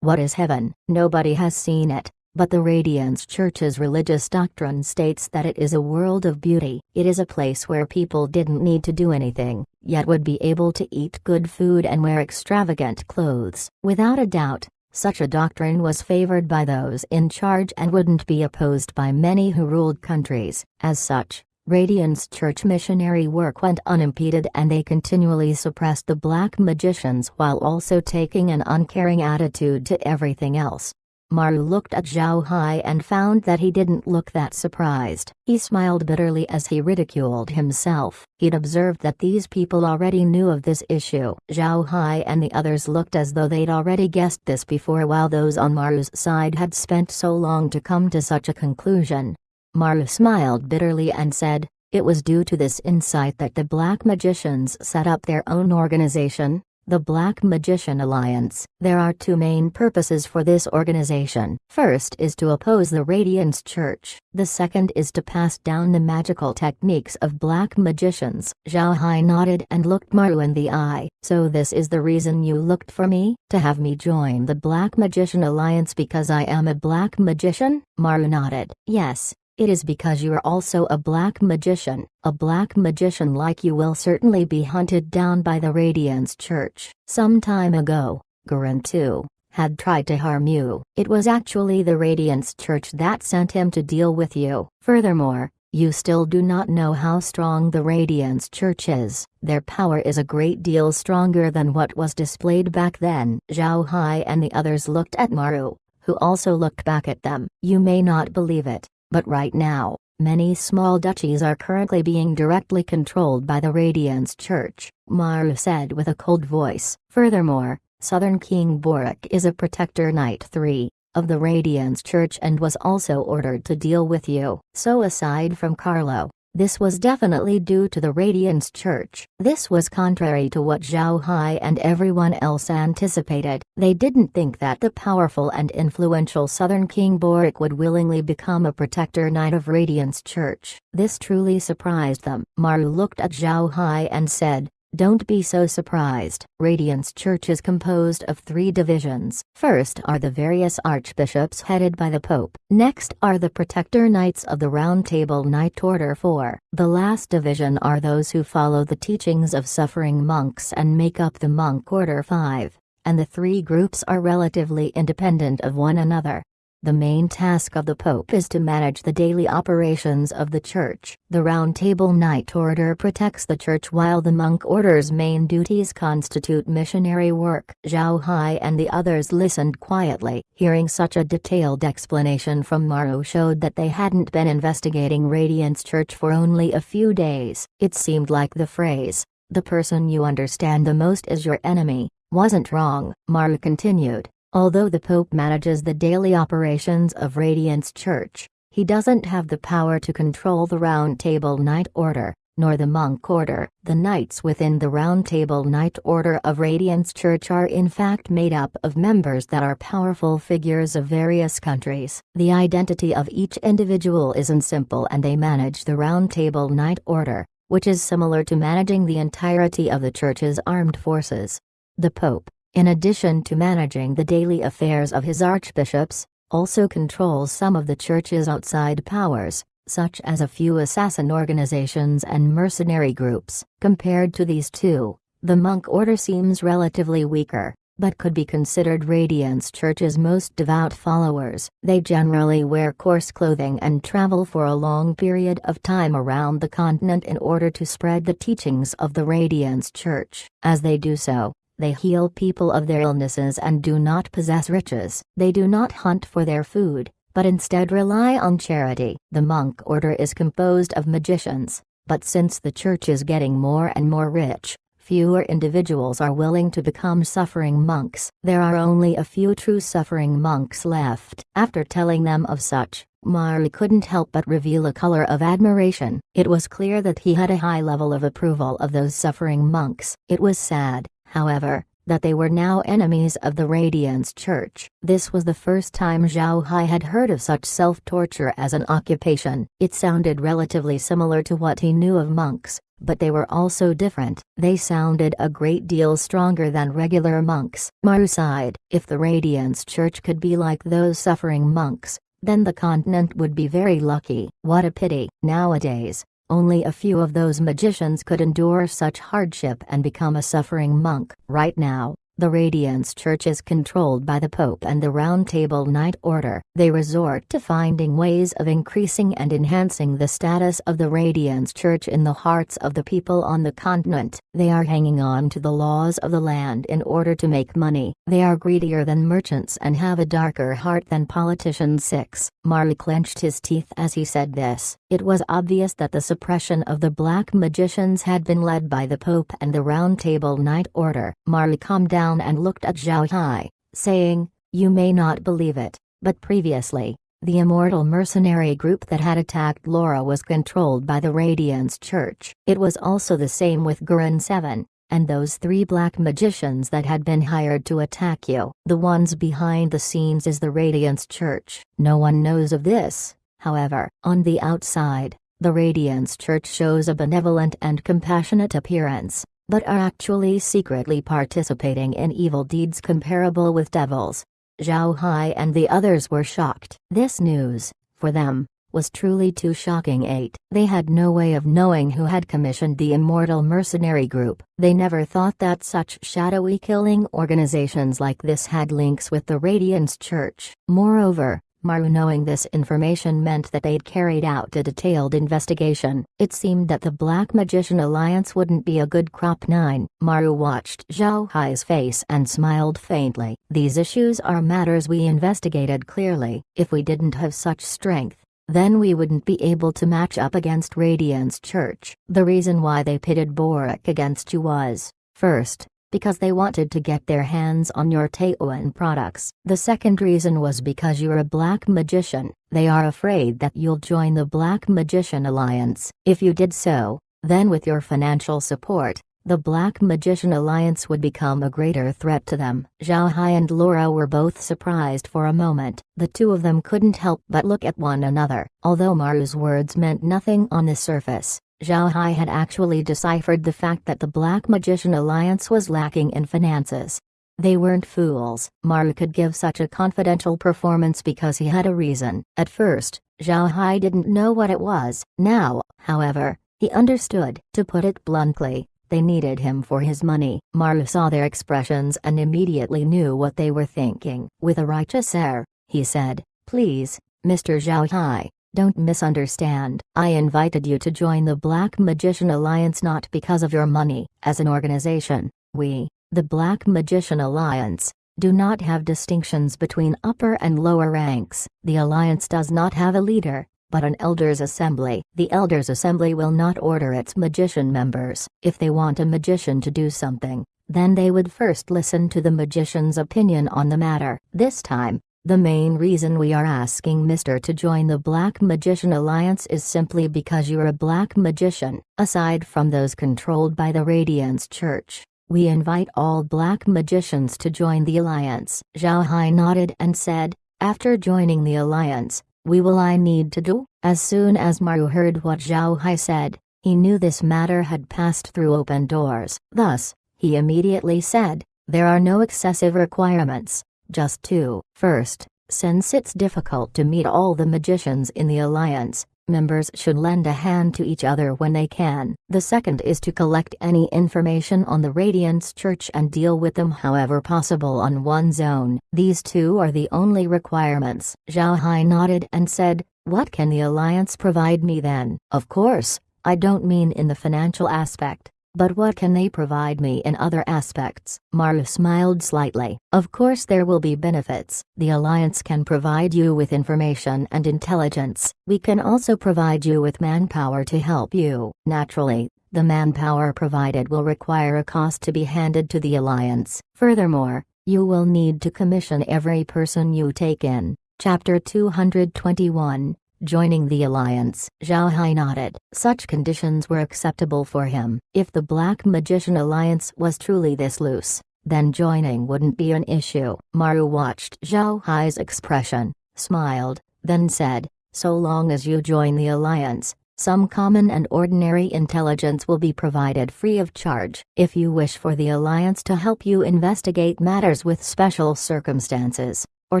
What is heaven? Nobody has seen it. But the Radiance Church's religious doctrine states that it is a world of beauty. It is a place where people didn't need to do anything, yet would be able to eat good food and wear extravagant clothes. Without a doubt, such a doctrine was favored by those in charge and wouldn't be opposed by many who ruled countries. As such, Radiance Church missionary work went unimpeded and they continually suppressed the black magicians while also taking an uncaring attitude to everything else. Maru looked at Zhao Hai and found that he didn't look that surprised. He smiled bitterly as he ridiculed himself. He'd observed that these people already knew of this issue. Zhao Hai and the others looked as though they'd already guessed this before, while those on Maru's side had spent so long to come to such a conclusion. Maru smiled bitterly and said, "It was due to this insight that the black magicians set up their own organization. The Black Magician Alliance. There are two main purposes for this organization. First is to oppose the Radiance Church. The second is to pass down the magical techniques of black magicians. Zhao Hai nodded and looked Maru in the eye. So this is the reason you looked for me? To have me join the Black Magician Alliance because I am a black magician? Maru nodded. Yes. It is because you are also a black magician. A black magician like you will certainly be hunted down by the Radiance Church. Some time ago, Gurren too had tried to harm you. It was actually the Radiance Church that sent him to deal with you. Furthermore, you still do not know how strong the Radiance Church is. Their power is a great deal stronger than what was displayed back then. Zhao Hai and the others looked at Maru, who also looked back at them. You may not believe it, but right now, many small duchies are currently being directly controlled by the Radiance Church, Maru said with a cold voice. Furthermore, Southern King Boric is a Protector Knight 3 of the Radiance Church and was also ordered to deal with you. So aside from Carlo, this was definitely due to the Radiance Church. This was contrary to what Zhao Hai and everyone else anticipated. They didn't think that the powerful and influential Southern King Boric would willingly become a Protector Knight of Radiance Church. This truly surprised them. Maru looked at Zhao Hai and said, "Don't be so surprised. Radiance Church is composed of 3 divisions. First are the various archbishops headed by the Pope. Next are the Protector Knights of the Round Table Knight Order 4. The last division are those who follow the teachings of suffering monks and make up the Monk Order 5. And the 3 groups are relatively independent of one another. The main task of the Pope is to manage the daily operations of the Church. The Round Table Knight Order protects the Church while the Monk Order's main duties constitute missionary work." Zhao Hai and the others listened quietly. Hearing such a detailed explanation from Maru showed that they hadn't been investigating Radiance Church for only a few days. It seemed like the phrase, "the person you understand the most is your enemy," wasn't wrong. Maru continued. Although the Pope manages the daily operations of Radiance Church, he doesn't have the power to control the Round Table Knight Order, nor the Monk Order. The knights within the Round Table Knight Order of Radiance Church are in fact made up of members that are powerful figures of various countries. The identity of each individual isn't simple and they manage the Round Table Knight Order, which is similar to managing the entirety of the Church's armed forces. The Pope, in addition to managing the daily affairs of his archbishops, also controls some of the Church's outside powers, such as a few assassin organizations and mercenary groups. Compared to these two, the Monk Order seems relatively weaker, but could be considered Radiance Church's most devout followers. They generally wear coarse clothing and travel for a long period of time around the continent in order to spread the teachings of the Radiance Church. As they do so, they heal people of their illnesses and do not possess riches. They do not hunt for their food, but instead rely on charity. The Monk Order is composed of magicians, but since the Church is getting more and more rich, fewer individuals are willing to become suffering monks. There are only a few true suffering monks left. After telling them of such, Maru couldn't help but reveal a color of admiration. It was clear that he had a high level of approval of those suffering monks. It was sad, however, that they were now enemies of the Radiance Church. This was the first time Zhao Hai had heard of such self-torture as an occupation. It sounded relatively similar to what he knew of monks, but they were also different. They sounded a great deal stronger than regular monks. Maru sighed. If the Radiance Church could be like those suffering monks, then the continent would be very lucky. What a pity. Nowadays, only a few of those magicians could endure such hardship and become a suffering monk. Right now, the Radiance Church is controlled by the Pope and the Round Table Knight Order. They resort to finding ways of increasing and enhancing the status of the Radiance Church in the hearts of the people on the continent. They are hanging on to the laws of the land in order to make money. They are greedier than merchants and have a darker heart than politicians. 6. Maru clenched his teeth as he said this. It was obvious that the suppression of the black magicians had been led by the Pope and the Round Table Knight Order. Maru calmed down and looked at Zhao Hai, saying, "You may not believe it, but previously, the immortal mercenary group that had attacked Laura was controlled by the Radiance Church. It was also the same with Gurren 7. and those 3 black magicians that had been hired to attack you. The ones behind the scenes is the Radiance Church. No one knows of this, however. On the outside, the Radiance Church shows a benevolent and compassionate appearance, but are actually secretly participating in evil deeds comparable with devils. Zhao Hai and the others were shocked. This news, for them, was truly too shocking. 8. They had no way of knowing who had commissioned the Immortal Mercenary Group. They never thought that such shadowy killing organizations like this had links with the Radiance Church. Moreover, Maru knowing this information meant that they'd carried out a detailed investigation. It seemed that the Black Magician Alliance wouldn't be a good crop. 9. Maru watched Zhao Hai's face and smiled faintly. These issues are matters we investigated clearly. If we didn't have such strength, then we wouldn't be able to match up against Radiance Church. The reason why they pitted Borak against you was, first, because they wanted to get their hands on your Taoan products. The second reason was because you're a black magician. They are afraid that you'll join the Black Magician Alliance. If you did so, then with your financial support, the Black Magician Alliance would become a greater threat to them. Zhao Hai and Laura were both surprised for a moment. The two of them couldn't help but look at one another. Although Maru's words meant nothing on the surface, Zhao Hai had actually deciphered the fact that the Black Magician Alliance was lacking in finances. They weren't fools. Maru could give such a confidential performance because he had a reason. At first, Zhao Hai didn't know what it was. Now, however, he understood. To put it bluntly, they needed him for his money. Maru saw their expressions and immediately knew what they were thinking. With a righteous air, he said, "Please, Mr. Zhao Hai, don't misunderstand. I invited you to join the Black Magician Alliance not because of your money. As an organization, we, the Black Magician Alliance, do not have distinctions between upper and lower ranks. The Alliance does not have a leader, but an Elders Assembly. The Elders Assembly will not order its magician members. If they want a magician to do something, then they would first listen to the magician's opinion on the matter. This time, the main reason we are asking Mr. to join the Black Magician Alliance is simply because you're a black magician. Aside from those controlled by the Radiance Church, we invite all black magicians to join the Alliance." Zhao Hai nodded and said, "After joining the Alliance, I need to do?" As soon as Maru heard what Zhao Hai said, he knew this matter had passed through open doors. Thus, he immediately said, "There are no excessive requirements. Just 2. First, since it's difficult to meet all the magicians in the Alliance, members should lend a hand to each other when they can. The second is to collect any information on the Radiance Church and deal with them however possible on one's own. These 2 are the only requirements." Zhao Hai nodded and said, "What can the Alliance provide me then?" "Of course, I don't mean in the financial aspect. But what can they provide me in other aspects?" Maru smiled slightly. "Of course there will be benefits. The Alliance can provide you with information and intelligence. We can also provide you with manpower to help you. Naturally, the manpower provided will require a cost to be handed to the Alliance. Furthermore, you will need to commission every person you take in." Chapter 221. Joining the Alliance. Zhao Hai nodded. Such conditions were acceptable for him. If the Black Magician Alliance was truly this loose, then joining wouldn't be an issue. Maru watched Zhao Hai's expression, smiled, then said, "So long as you join the Alliance, some common and ordinary intelligence will be provided free of charge. If you wish for the Alliance to help you investigate matters with special circumstances, or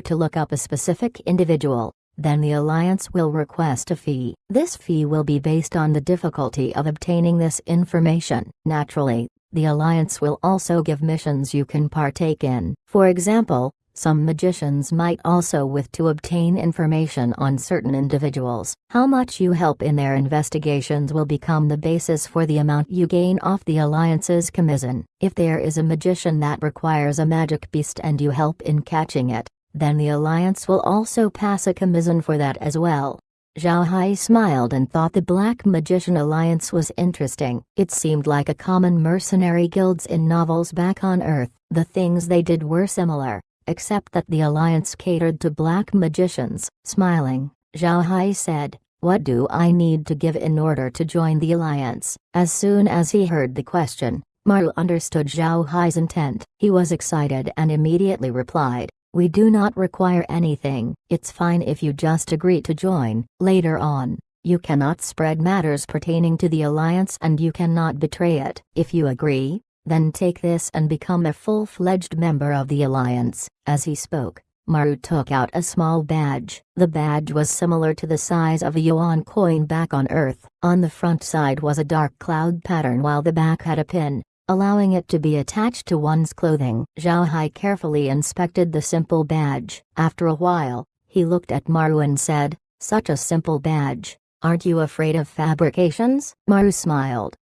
to look up a specific individual, then the Alliance will request a fee. This fee will be based on the difficulty of obtaining this information. Naturally, the Alliance will also give missions you can partake in. For example, some magicians might also wish to obtain information on certain individuals. How much you help in their investigations will become the basis for the amount you gain off the Alliance's commission. If there is a magician that requires a magic beast and you help in catching it, then the Alliance will also pass a commission for that as well." Zhao Hai smiled and thought the Black Magician Alliance was interesting. It seemed like a common mercenary guilds in novels back on Earth. The things they did were similar, except that the Alliance catered to black magicians. Smiling, Zhao Hai said, "What do I need to give in order to join the Alliance?" As soon as he heard the question, Maru understood Zhao Hai's intent. He was excited and immediately replied, "We do not require anything, it's fine if you just agree to join. Later on, you cannot spread matters pertaining to the alliance and you cannot betray it. If you agree, then take this and become a full-fledged member of the alliance." As he spoke, Maru took out a small badge. The badge was similar to the size of a yuan coin back on Earth. On the front side was a dark cloud pattern while the back had a pin, allowing it to be attached to one's clothing. Zhao Hai carefully inspected the simple badge. After a while, he looked at Maru and said, "Such a simple badge. Aren't you afraid of fabrications?" Maru smiled.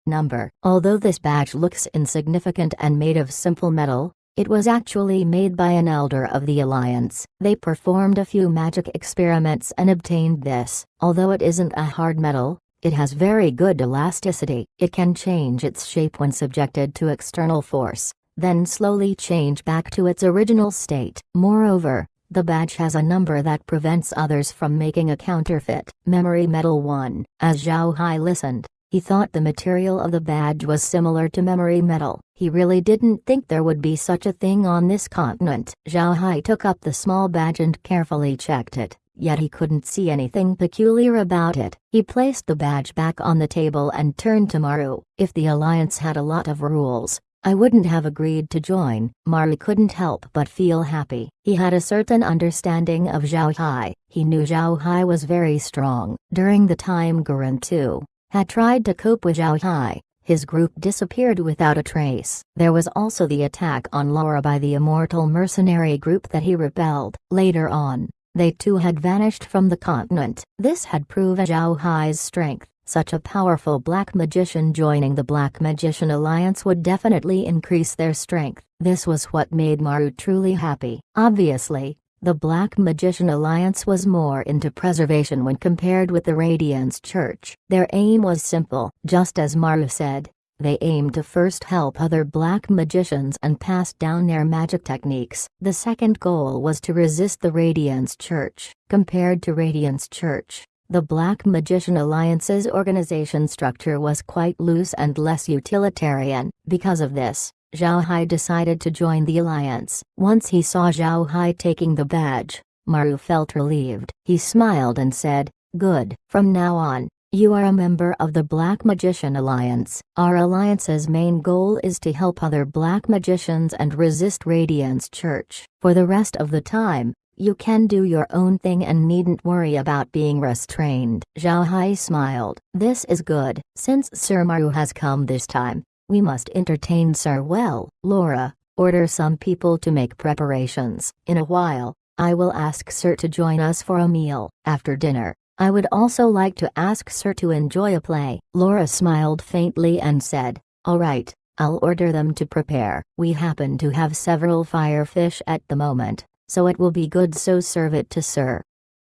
Although this badge looks insignificant and made of simple metal, it was actually made by an elder of the Alliance. They performed a few magic experiments and obtained this. Although it isn't a hard metal, it has very good elasticity. It can change its shape when subjected to external force, then slowly change back to its original state. Moreover, the badge has a number that prevents others from making a counterfeit. Memory Metal 1. As Zhao Hai listened, he thought the material of the badge was similar to memory metal. He really didn't think there would be such a thing on this continent. Zhao Hai took up the small badge and carefully checked it, yet he couldn't see anything peculiar about it. He placed the badge back on the table and turned to Maru. "If the alliance had a lot of rules, I wouldn't have agreed to join." Maru couldn't help but feel happy. He had a certain understanding of Zhao Hai. He knew Zhao Hai was very strong. During the time Gurren too had tried to cope with Zhao Hai, his group disappeared without a trace. There was also the attack on Laura by the immortal mercenary group that he repelled. Later on, they too had vanished from the continent. This had proven Zhao Hai's strength. Such a powerful black magician joining the Black Magician Alliance would definitely increase their strength. This was what made Maru truly happy. Obviously, the Black Magician Alliance was more into preservation when compared with the Radiance Church. Their aim was simple. Just as Maru said, they aimed to first help other black magicians and pass down their magic techniques. The second goal was to resist the Radiance Church. Compared to Radiance Church, the Black Magician Alliance's organization structure was quite loose and less utilitarian. Because of this, Zhao Hai decided to join the alliance. Once he saw Zhao Hai taking the badge, Maru felt relieved. He smiled and said, "Good. From now on, you are a member of the Black Magician Alliance. Our alliance's main goal is to help other black magicians and resist Radiance Church. For the rest of the time, you can do your own thing and needn't worry about being restrained." Zhao Hai smiled. "This is good. Since Sir Maru has come this time, we must entertain Sir well. Laura, order some people to make preparations. In a while, I will ask Sir to join us for a meal. After dinner, I would also like to ask Sir to enjoy a play." Laura smiled faintly and said, "All right, I'll order them to prepare. We happen to have several firefish at the moment, so it will be good, so serve it to Sir."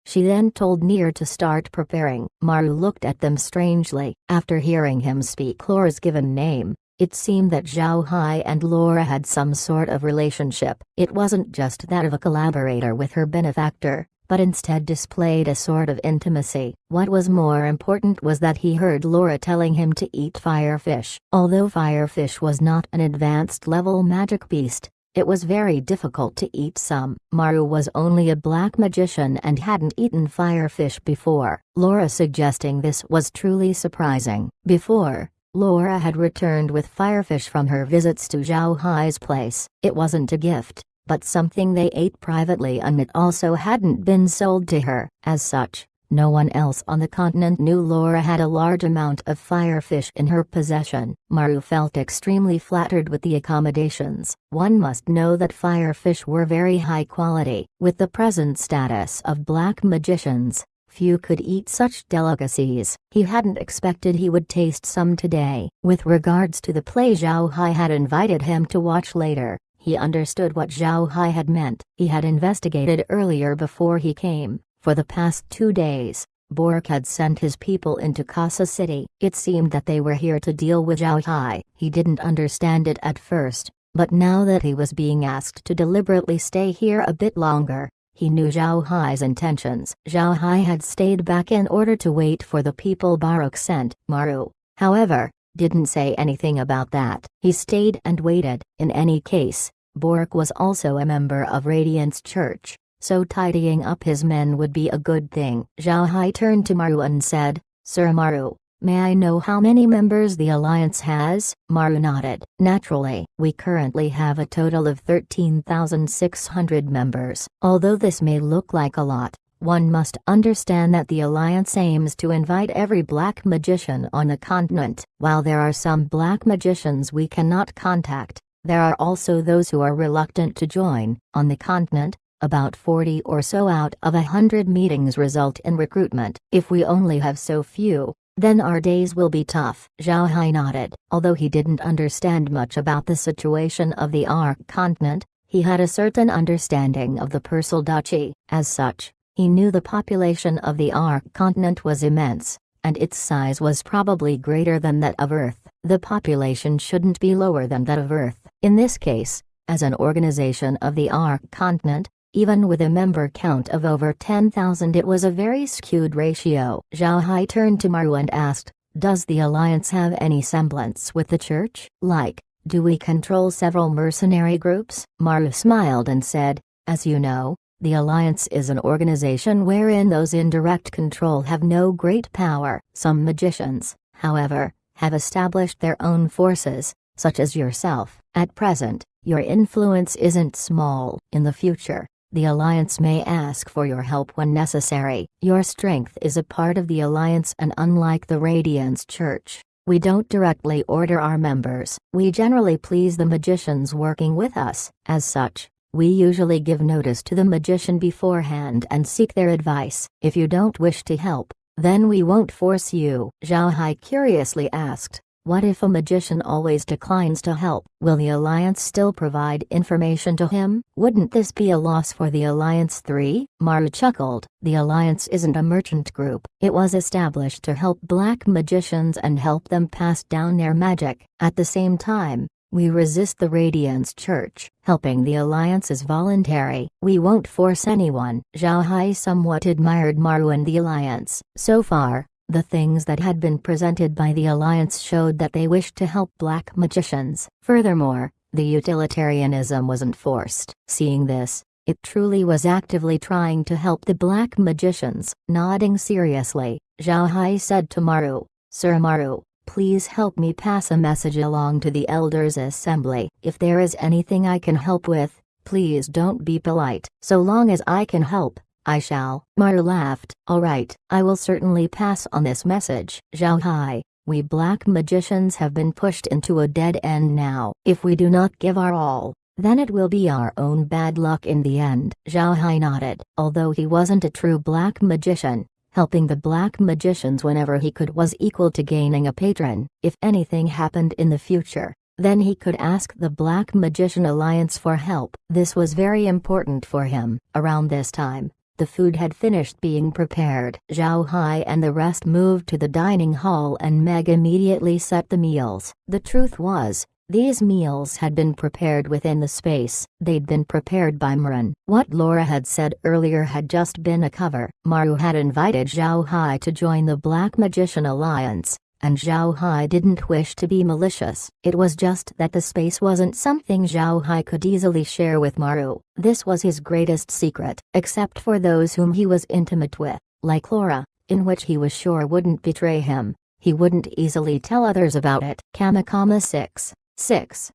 She then told Nier to start preparing. Maru looked at them strangely. After hearing him speak Laura's given name, it seemed that Zhao Hai and Laura had some sort of relationship. It wasn't just that of a collaborator with her benefactor, but instead displayed a sort of intimacy. What was more important was that he heard Laura telling him to eat firefish. Although firefish was not an advanced level magic beast, it was very difficult to eat some. Maru was only a black magician and hadn't eaten firefish before. Laura suggesting this was truly surprising. Before, Laura had returned with firefish from her visits to Zhao Hai's place. It wasn't a gift, but something they ate privately, and it also hadn't been sold to her. As such, no one else on the continent knew Laura had a large amount of firefish in her possession. Maru felt extremely flattered with the accommodations. One must know that firefish were very high quality. With the present status of black magicians, few could eat such delicacies. He hadn't expected he would taste some today. With regards to the play Zhao Hai had invited him to watch later, he understood what Zhao Hai had meant. He had investigated earlier before he came. For the past 2 days, Bork had sent his people into Casa City. It seemed that they were here to deal with Zhao Hai. He didn't understand it at first, but now that he was being asked to deliberately stay here a bit longer, he knew Zhao Hai's intentions. Zhao Hai had stayed back in order to wait for the people Baruch sent. Maru, however, didn't say anything about that. He stayed and waited. In any case, Bork was also a member of Radiant's church, so tidying up his men would be a good thing. Zhao Hai turned to Maru and said, "Sir Maru, may I know how many members the Alliance has?" Maru nodded. "Naturally. We currently have a total of 13,600 members. Although this may look like a lot, one must understand that the Alliance aims to invite every black magician on the continent. While there are some black magicians we cannot contact, there are also those who are reluctant to join. On the continent, about 40 or so out of 100 meetings result in recruitment. If we only have so few, then our days will be tough." Zhao Hai nodded. Although he didn't understand much about the situation of the Ark continent, he had a certain understanding of the Persal Duchy. As such, he knew the population of the Ark continent was immense, and its size was probably greater than that of Earth. The population shouldn't be lower than that of Earth. In this case, as an organization of the Ark continent, even with a member count of over 10,000, it was a very skewed ratio. Zhao Hai turned to Maru and asked, "Does the Alliance have any semblance with the church? Like, do we control several mercenary groups?" Maru smiled and said, "As you know, the Alliance is an organization wherein those in direct control have no great power. Some magicians, however, have established their own forces, such as yourself. At present, your influence isn't small. In the future, the Alliance may ask for your help when necessary. Your strength is a part of the Alliance, and unlike the Radiance Church, we don't directly order our members. We generally please the magicians working with us. As such, we usually give notice to the magician beforehand and seek their advice. If you don't wish to help, then we won't force you." Zhao Hai curiously asked, "What if a magician always declines to help? Will the Alliance still provide information to him? Wouldn't this be a loss for the Alliance 3? Maru chuckled. "The Alliance isn't a merchant group. It was established to help black magicians and help them pass down their magic. At the same time, we resist the Radiance Church. Helping the Alliance is voluntary. We won't force anyone." Zhao Hai somewhat admired Maru and the Alliance. So far, the things that had been presented by the Alliance showed that they wished to help black magicians. Furthermore, the utilitarianism wasn't forced. Seeing this, it truly was actively trying to help the black magicians. Nodding seriously, Zhao Hai said to Maru, "Sir Maru, please help me pass a message along to the Elders' Assembly. If there is anything I can help with, please don't be polite." "So long as I can help, I shall." Maru laughed. "All right, I will certainly pass on this message." Zhao Hai, "We black magicians have been pushed into a dead end now. If we do not give our all, then it will be our own bad luck in the end." Zhao Hai nodded. Although he wasn't a true black magician, helping the black magicians whenever he could was equal to gaining a patron. If anything happened in the future, then he could ask the Black Magician Alliance for help. This was very important for him. Around this time, the food had finished being prepared. Zhao Hai and the rest moved to the dining hall and Meg immediately set the meals. The truth was, these meals had been prepared within the space. They'd been prepared by Marin. What Laura had said earlier had just been a cover. Maru had invited Zhao Hai to join the Black Magician Alliance, and Zhao Hai didn't wish to be malicious. It was just that the space wasn't something Zhao Hai could easily share with Maru. This was his greatest secret, except for those whom he was intimate with, like Laura, in which he was sure wouldn't betray him. He wouldn't easily tell others about it. 6.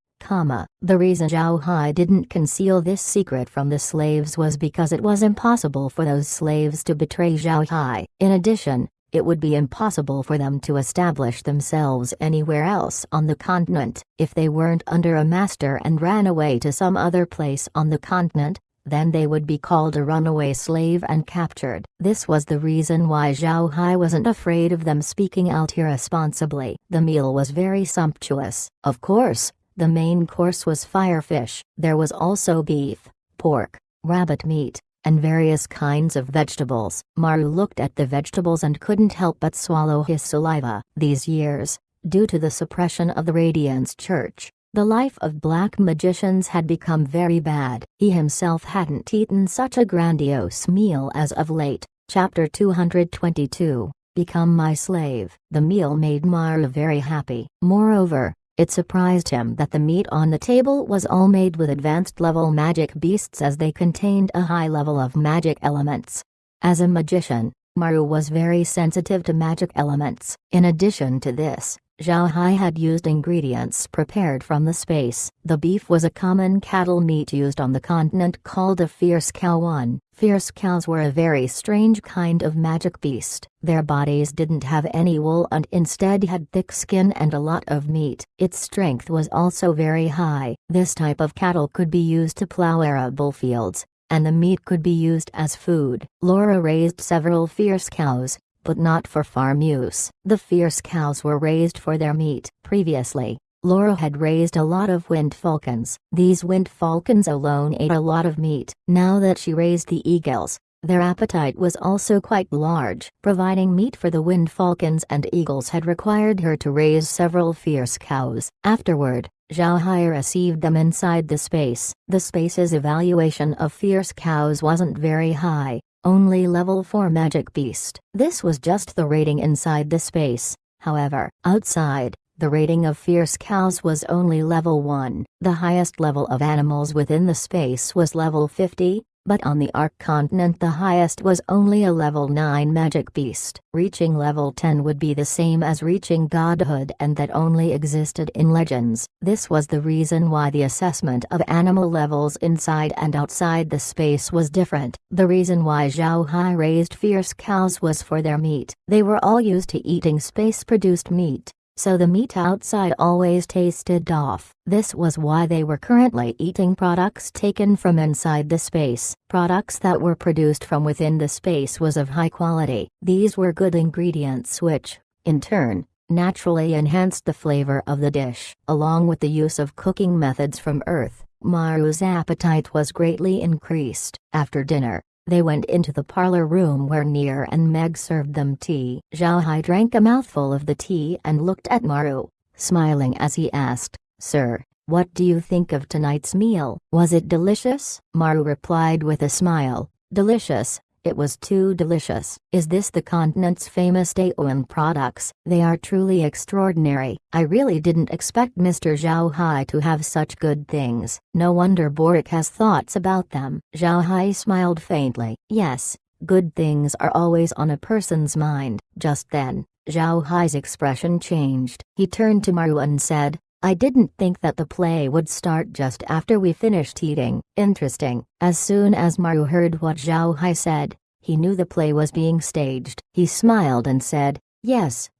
The reason Zhao Hai didn't conceal this secret from the slaves was because it was impossible for those slaves to betray Zhao Hai. In addition, it would be impossible for them to establish themselves anywhere else on the continent. If they weren't under a master and ran away to some other place on the continent, then they would be called a runaway slave and captured. This was the reason why Zhao Hai wasn't afraid of them speaking out irresponsibly. The meal was very sumptuous. Of course, the main course was firefish. There was also beef, pork, rabbit meat, and various kinds of vegetables. Maru looked at the vegetables and couldn't help but swallow his saliva. These years, due to the suppression of the Radiance Church, the life of black magicians had become very bad. He himself hadn't eaten such a grandiose meal as of late. Chapter 222. Become my slave." The meal made Maru very happy. Moreover, it surprised him that the meat on the table was all made with advanced level magic beasts, as they contained a high level of magic elements. As a magician, Maru was very sensitive to magic elements. In addition to this, Zhao Hai had used ingredients prepared from the space. The beef was a common cattle meat used on the continent called a fierce cow one. Fierce cows were a very strange kind of magic beast. Their bodies didn't have any wool and instead had thick skin and a lot of meat. Its strength was also very high. This type of cattle could be used to plow arable fields, and the meat could be used as food. Laura raised several fierce cows, but not for farm use. The fierce cows were raised for their meat. Previously, Laura had raised a lot of wind falcons. These wind falcons alone ate a lot of meat. Now that she raised the eagles, their appetite was also quite large. Providing meat for the wind falcons and eagles had required her to raise several fierce cows. Afterward, Zhao Hai received them inside the space. The space's evaluation of fierce cows wasn't very high. Only level 4 magic beast. This was just the rating inside the space. However, outside, the rating of fierce cows was only level 1. The highest level of animals within the space was level 50, but on the Ark continent the highest was only a level 9 magic beast. Reaching level 10 would be the same as reaching godhood, and that only existed in legends. This was the reason why the assessment of animal levels inside and outside the space was different. The reason why Zhao Hai raised fierce cows was for their meat. They were all used to eating space-produced meat, so the meat outside always tasted off. This was why they were currently eating products taken from inside the space. Products that were produced from within the space was of high quality. These were good ingredients which, in turn, naturally enhanced the flavor of the dish. Along with the use of cooking methods from Earth, Maru's appetite was greatly increased. After dinner, they went into the parlor room where Nier and Meg served them tea. Zhao Hai drank a mouthful of the tea and looked at Maru, smiling as he asked, "Sir, what do you think of tonight's meal? Was it delicious?" Maru replied with a smile, "Delicious. It was too delicious." "Is this the continent's famous Daoan products? They are truly extraordinary. I really didn't expect Mr. Zhao Hai to have such good things. No wonder Boric has thoughts about them." Zhao Hai smiled faintly. Yes, good things are always on a person's mind. Just then, Zhao Hai's expression changed. He turned to Maru and said, "I didn't think that the play would start just after we finished eating." Interesting. As soon as Maru heard what Zhao Hai said, he knew the play was being staged. He smiled and said, "Yes,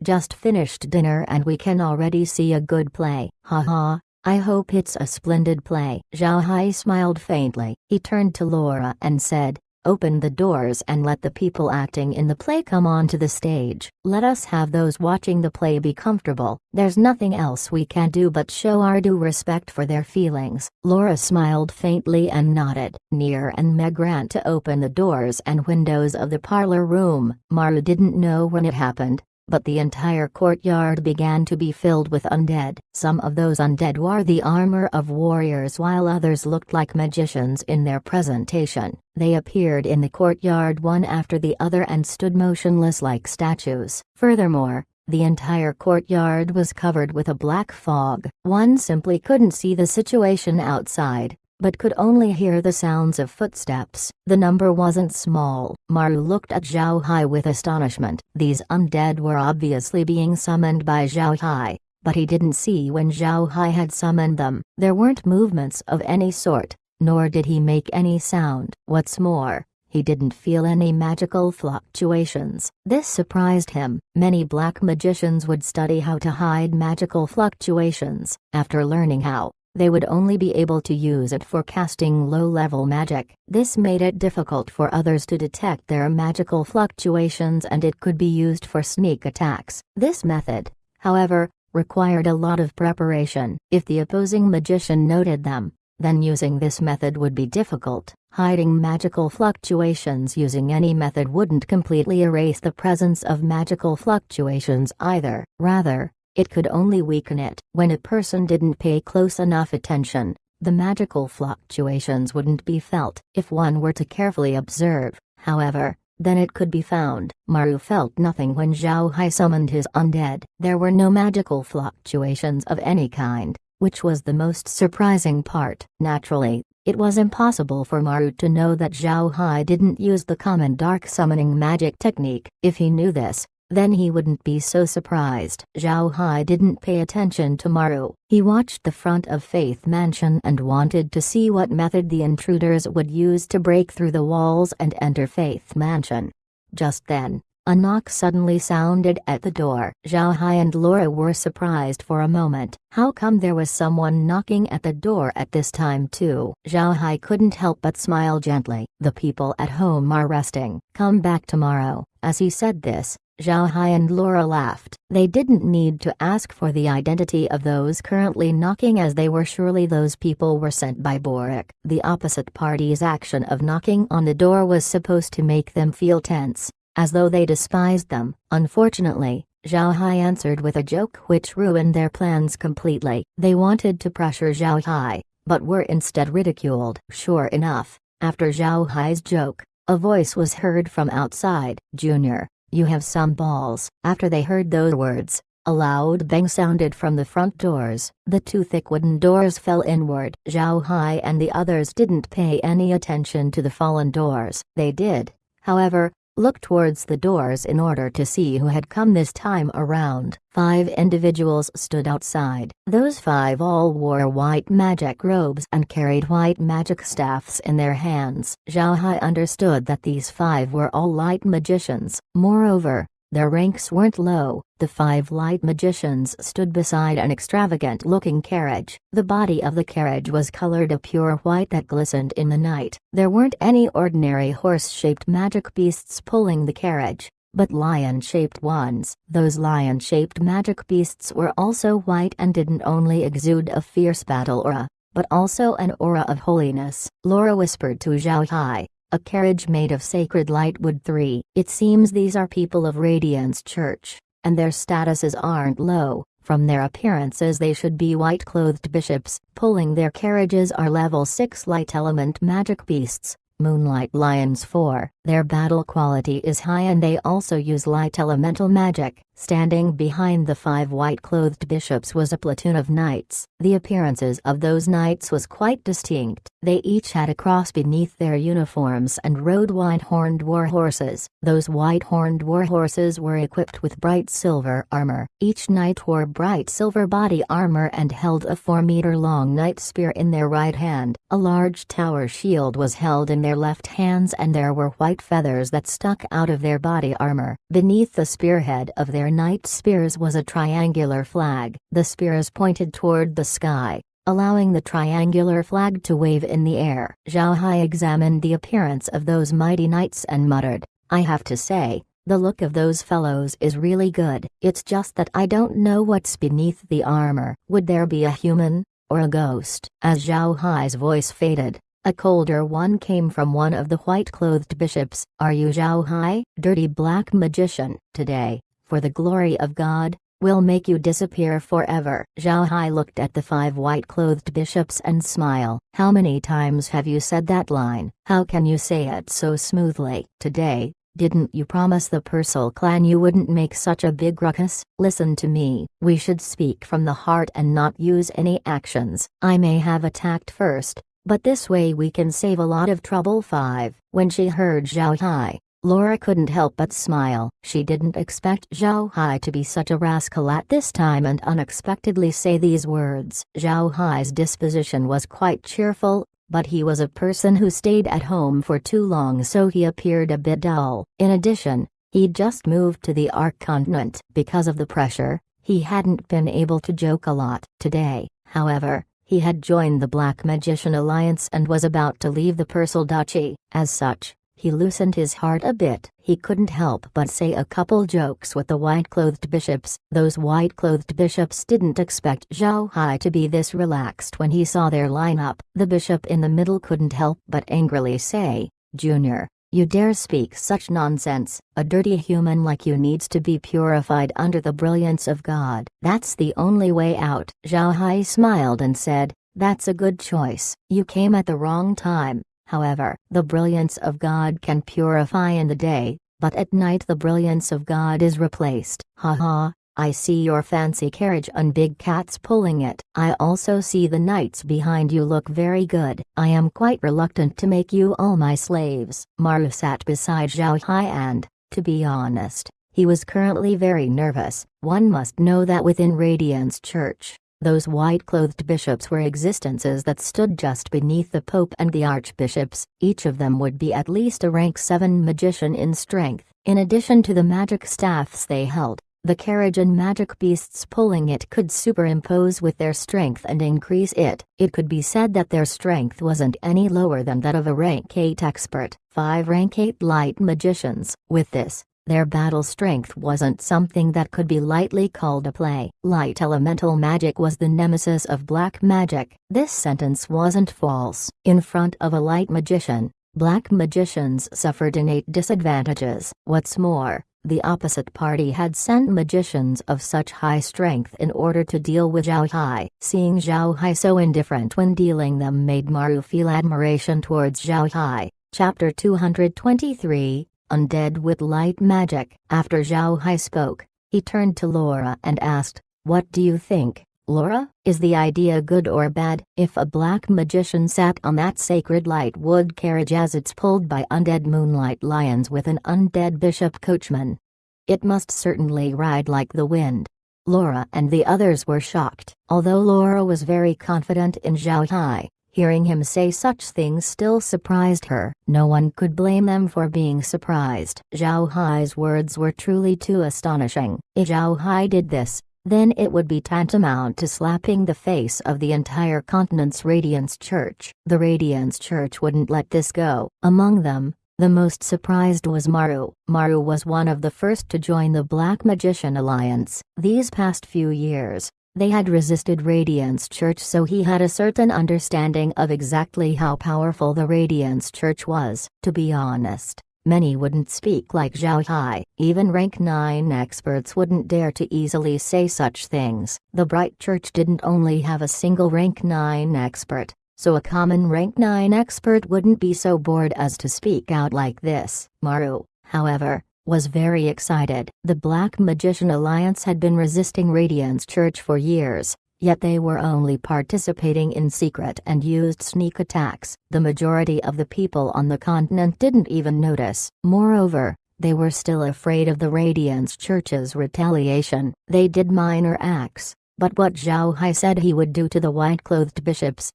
just finished dinner and we can already see a good play." "Haha, I hope it's a splendid play." Zhao Hai smiled faintly. He turned to Laura and said, "Open the doors and let the people acting in the play come onto the stage. Let us have those watching the play be comfortable. There's nothing else we can do but show our due respect for their feelings." Laura smiled faintly and nodded. Nier and Meg ran to open the doors and windows of the parlor room. Maru didn't know when it happened, but the entire courtyard began to be filled with undead. Some of those undead wore the armor of warriors while others looked like magicians in their presentation. They appeared in the courtyard one after the other and stood motionless like statues. Furthermore, the entire courtyard was covered with a black fog. One simply couldn't see the situation outside, but could only hear the sounds of footsteps. The number wasn't small. Maru looked at Zhao Hai with astonishment. These undead were obviously being summoned by Zhao Hai, but he didn't see when Zhao Hai had summoned them. There weren't movements of any sort, nor did he make any sound. What's more, he didn't feel any magical fluctuations. This surprised him. Many black magicians would study how to hide magical fluctuations. After learning how, they would only be able to use it for casting low-level magic. This made it difficult for others to detect their magical fluctuations, and it could be used for sneak attacks. This method, however, required a lot of preparation. If the opposing magician noted them, then using this method would be difficult. Hiding magical fluctuations using any method wouldn't completely erase the presence of magical fluctuations either. Rather, it could only weaken it. When a person didn't pay close enough attention, the magical fluctuations wouldn't be felt. If one were to carefully observe, however, then it could be found. Maru felt nothing when Zhao Hai summoned his undead. There were no magical fluctuations of any kind, which was the most surprising part. Naturally, it was impossible for Maru to know that Zhao Hai didn't use the common dark summoning magic technique. If he knew this, then he wouldn't be so surprised. Zhao Hai didn't pay attention to Maru. He watched the front of Faith Mansion and wanted to see what method the intruders would use to break through the walls and enter Faith Mansion. Just then, a knock suddenly sounded at the door. Zhao Hai and Laura were surprised for a moment. How come there was someone knocking at the door at this time too? Zhao Hai couldn't help but smile gently. The people at home are resting. Come back tomorrow. As he said this, Zhao Hai and Laura laughed. They didn't need to ask for the identity of those currently knocking, as they were surely those people were sent by Boric. The opposite party's action of knocking on the door was supposed to make them feel tense, as though they despised them. Unfortunately, Zhao Hai answered with a joke which ruined their plans completely. They wanted to pressure Zhao Hai, but were instead ridiculed. Sure enough, after Zhao Hai's joke, a voice was heard from outside. Junior, you have some balls. After they heard those words, a loud bang sounded from the front doors. The two thick wooden doors fell inward. Zhao Hai and the others didn't pay any attention to the fallen doors. They did, however, look towards the doors in order to see who had come this time around. 5 individuals stood outside. Those 5 all wore white magic robes and carried white magic staffs in their hands. Zhao Hai understood that these 5 were all light magicians. Moreover, their ranks weren't low. The 5 light magicians stood beside an extravagant-looking carriage. The body of the carriage was colored a pure white that glistened in the night. There weren't any ordinary horse-shaped magic beasts pulling the carriage, but lion-shaped ones. Those lion-shaped magic beasts were also white and didn't only exude a fierce battle aura, but also an aura of holiness. Laura whispered to Zhao Hai, a carriage made of sacred light wood 3. It seems these are people of Radiance Church, and their statuses aren't low. From their appearances they should be white-clothed bishops. Pulling their carriages are level 6 light element magic beasts, Moonlight Lions 4. Their battle quality is high and they also use light elemental magic. Standing behind the 5 white-clothed bishops was a platoon of knights. The appearances of those knights was quite distinct. They each had a cross beneath their uniforms and rode white-horned war horses. Those white-horned war horses were equipped with bright silver armor. Each knight wore bright silver body armor and held a 4-meter-long knight spear in their right hand. A large tower shield was held in their left hands and there were white feathers that stuck out of their body armor. Beneath the spearhead of their knight spears was a triangular flag. The spears pointed toward the sky, allowing the triangular flag to wave in the air. Zhao Hai examined the appearance of those mighty knights and muttered, I have to say, the look of those fellows is really good. It's just that I don't know what's beneath the armor. Would there be a human, or a ghost? As Zhao Hai's voice faded, a colder one came from one of the white-clothed bishops. Are you Zhao Hai? Dirty black magician. Today, for the glory of God, we'll make you disappear forever. Zhao Hai looked at the 5 white-clothed bishops and smiled. How many times have you said that line? How can you say it so smoothly? Today, didn't you promise the Purcell clan you wouldn't make such a big ruckus? Listen to me. We should speak from the heart and not use any actions. I may have attacked first, but this way we can save a lot of trouble. 5. When she heard Zhao Hai, Laura couldn't help but smile. She didn't expect Zhao Hai to be such a rascal at this time and unexpectedly say these words. Zhao Hai's disposition was quite cheerful, but he was a person who stayed at home for too long, so he appeared a bit dull. In addition, he'd just moved to the Ark continent. Because of the pressure, he hadn't been able to joke a lot. Today, however, he had joined the Black Magician Alliance and was about to leave the Purcell Duchy. As such, he loosened his heart a bit. He couldn't help but say a couple jokes with the white-clothed bishops. Those white-clothed bishops didn't expect Zhao Hai to be this relaxed when he saw their lineup. The bishop in the middle couldn't help but angrily say, Junior, you dare speak such nonsense? A dirty human like you needs to be purified under the brilliance of God. That's the only way out. Zhao Hai smiled and said, that's a good choice. You came at the wrong time. However, the brilliance of God can purify in the day, but at night the brilliance of God is replaced. Haha, I see your fancy carriage and big cats pulling it. I also see the knights behind you look very good. I am quite reluctant to make you all my slaves. Maru sat beside Zhao Hai and, to be honest, he was currently very nervous. One must know that within Radiance Church, those white-clothed bishops were existences that stood just beneath the Pope and the archbishops. Each of them would be at least a rank 7 magician in strength. In addition to the magic staffs they held, the carriage and magic beasts pulling it could superimpose with their strength and increase it. It could be said that their strength wasn't any lower than that of a rank 8 expert. 5 rank 8 light magicians. With this, their battle strength wasn't something that could be lightly called a play. Light elemental magic was the nemesis of black magic. This sentence wasn't false. In front of a light magician, black magicians suffered innate disadvantages. What's more, the opposite party had sent magicians of such high strength in order to deal with Zhao Hai. Seeing Zhao Hai so indifferent when dealing them made Maru feel admiration towards Zhao Hai. Chapter 223, Undead with Light Magic. After Zhao Hai spoke, he turned to Laura and asked, "What do you think, Laura? Is the idea good or bad?" If a black magician sat on that sacred light wood carriage as it's pulled by undead moonlight lions with an undead bishop coachman, it must certainly ride like the wind. Laura and the others were shocked. Although Laura was very confident in Zhao Hai, hearing him say such things still surprised her. No one could blame them for being surprised. Zhao Hai's words were truly too astonishing. If Zhao Hai did this, then it would be tantamount to slapping the face of the entire continent's Radiance Church. The Radiance Church wouldn't let this go. Among them, the most surprised was Maru. Maru was one of the first to join the Black Magician Alliance. These past few years, they had resisted Radiance Church, so he had a certain understanding of exactly how powerful the Radiance Church was. To be honest, many wouldn't speak like Zhao Hai. Even rank 9 experts wouldn't dare to easily say such things. The Bright Church didn't only have a single rank 9 expert, so a common rank 9 expert wouldn't be so bored as to speak out like this. Maru, however, was very excited. The Black Magician Alliance had been resisting Radiance Church for years, yet they were only participating in secret and used sneak attacks. The majority of the people on the continent didn't even notice. Moreover, they were still afraid of the Radiance Church's retaliation. They did minor acts, but what Zhao Hai said he would do to the white-clothed bishops,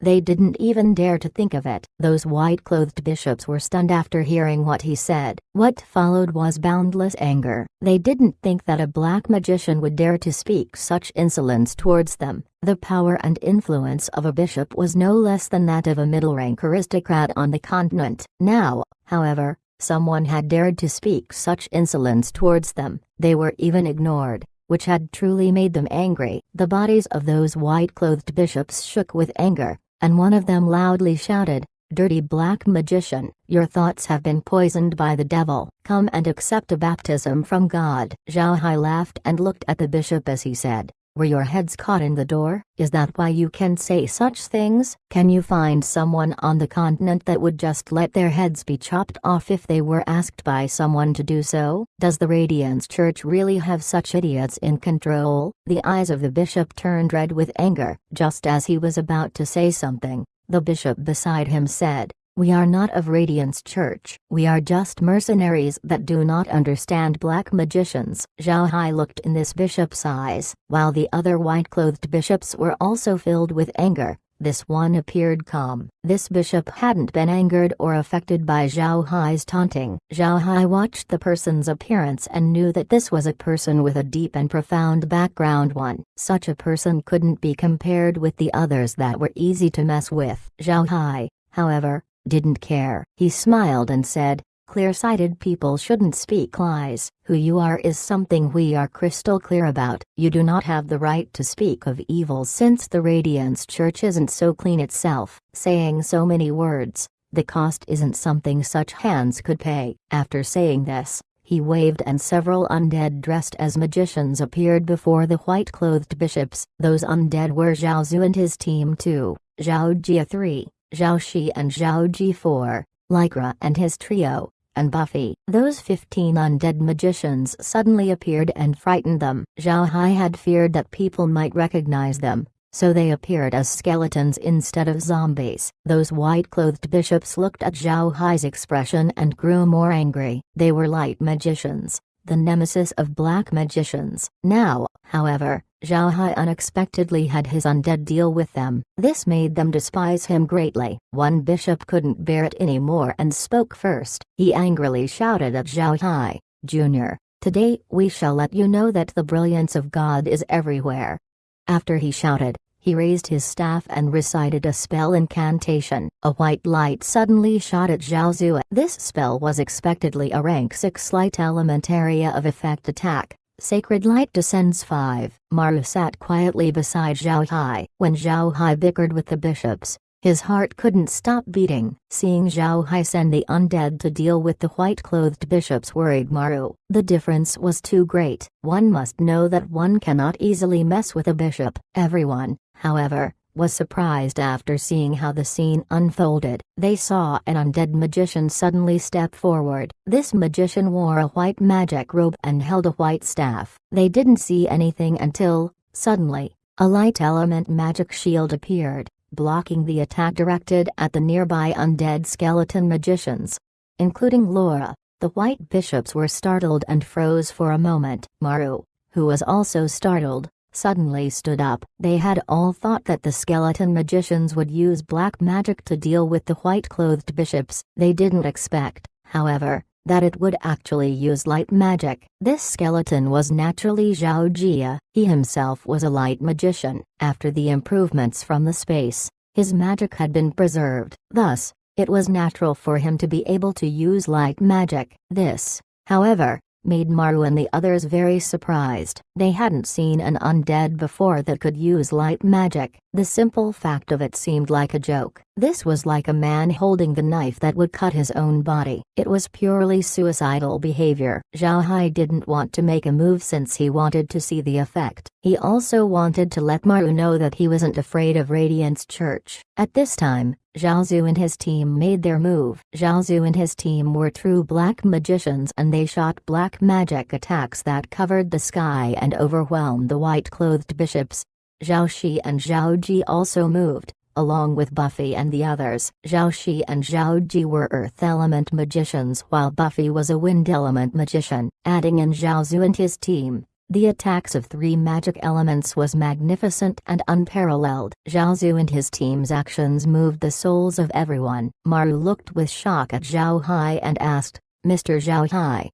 they didn't even dare to think of it. Those white-clothed bishops were stunned after hearing what he said. What followed was boundless anger. They didn't think that a black magician would dare to speak such insolence towards them. The power and influence of a bishop was no less than that of a middle-rank aristocrat on the continent. Now, however, someone had dared to speak such insolence towards them. They were even ignored, which had truly made them angry. The bodies of those white-clothed bishops shook with anger, and one of them loudly shouted, "Dirty black magician, your thoughts have been poisoned by the devil. Come and accept a baptism from God." Zhao Hai laughed and looked at the bishop as he said, "Were your heads caught in the door? Is that why you can say such things? Can you find someone on the continent that would just let their heads be chopped off if they were asked by someone to do so? Does the Radiance Church really have such idiots in control?" The eyes of the bishop turned red with anger. Just as he was about to say something, the bishop beside him said, "We are not of Radiance Church. We are just mercenaries that do not understand black magicians." Zhao Hai looked in this bishop's eyes. While the other white-clothed bishops were also filled with anger, this one appeared calm. This bishop hadn't been angered or affected by Zhao Hai's taunting. Zhao Hai watched the person's appearance and knew that this was a person with a deep and profound background. Such a person couldn't be compared with the others that were easy to mess with. Zhao Hai, however, didn't care. He smiled and said, "Clear-sighted people shouldn't speak lies. Who you are is something we are crystal clear about. You do not have the right to speak of evil since the Radiance Church isn't so clean itself." Saying so many words, the cost isn't something such hands could pay. After saying this, he waved and several undead dressed as magicians appeared before the white-clothed bishops. Those undead were Zhao Zhu and his team too. Zhao Jia 3, Zhao Shi and Zhao Ji 4, Lycra and his trio, and Buffy. Those 15 undead magicians suddenly appeared and frightened them. Zhao Hai had feared that people might recognize them, so they appeared as skeletons instead of zombies. Those white-clothed bishops looked at Zhao Hai's expression and grew more angry. They were light magicians, the nemesis of black magicians. Now, however, Zhao Hai unexpectedly had his undead deal with them. This made them despise him greatly. One bishop couldn't bear it anymore and spoke first. He angrily shouted at Zhao Hai, Jr., "Today we shall let you know that the brilliance of God is everywhere." After he shouted, he raised his staff and recited a spell incantation. A white light suddenly shot at Zhao Zhu. This spell was expectedly a rank 6 light element area of effect attack. Sacred Light descends 5. Maru sat quietly beside Zhao Hai. When Zhao Hai bickered with the bishops, his heart couldn't stop beating. Seeing Zhao Hai send the undead to deal with the white-clothed bishops worried Maru. The difference was too great. One must know that one cannot easily mess with a bishop. Everyone, however, was surprised after seeing how the scene unfolded. They saw an undead magician suddenly step forward. This magician wore a white magic robe and held a white staff. They didn't see anything until, suddenly, a light element magic shield appeared, blocking the attack directed at the nearby undead skeleton magicians. Including Laura, the white bishops were startled and froze for a moment. Maru, who was also startled, suddenly stood up. They had all thought that the skeleton magicians would use black magic to deal with the white-clothed bishops. They didn't expect, however, that it would actually use light magic. This skeleton was naturally Zhao Jia. He himself was a light magician. After the improvements from the space, his magic had been preserved. Thus, it was natural for him to be able to use light magic. This, however, made Maru and the others very surprised. They hadn't seen an undead before that could use light magic. The simple fact of it seemed like a joke. This was like a man holding the knife that would cut his own body. It was purely suicidal behavior. Zhao Hai didn't want to make a move since he wanted to see the effect. He also wanted to let Maru know that he wasn't afraid of Radiance Church. At this time, Zhao Zhu and his team made their move. Zhao Zhu and his team were true black magicians and they shot black magic attacks that covered the sky and overwhelmed the white-clothed bishops. Zhao Shi and Zhao Ji also moved, along with Buffy and the others. Zhao Shi and Zhao Ji were earth element magicians while Buffy was a wind element magician. Adding in Zhao Zhu and his team, the attacks of 3 magic elements was magnificent and unparalleled. Zhao Zhu and his team's actions moved the souls of everyone. Maru looked with shock at Zhao Hai and asked, "Mr. Zhao Hai,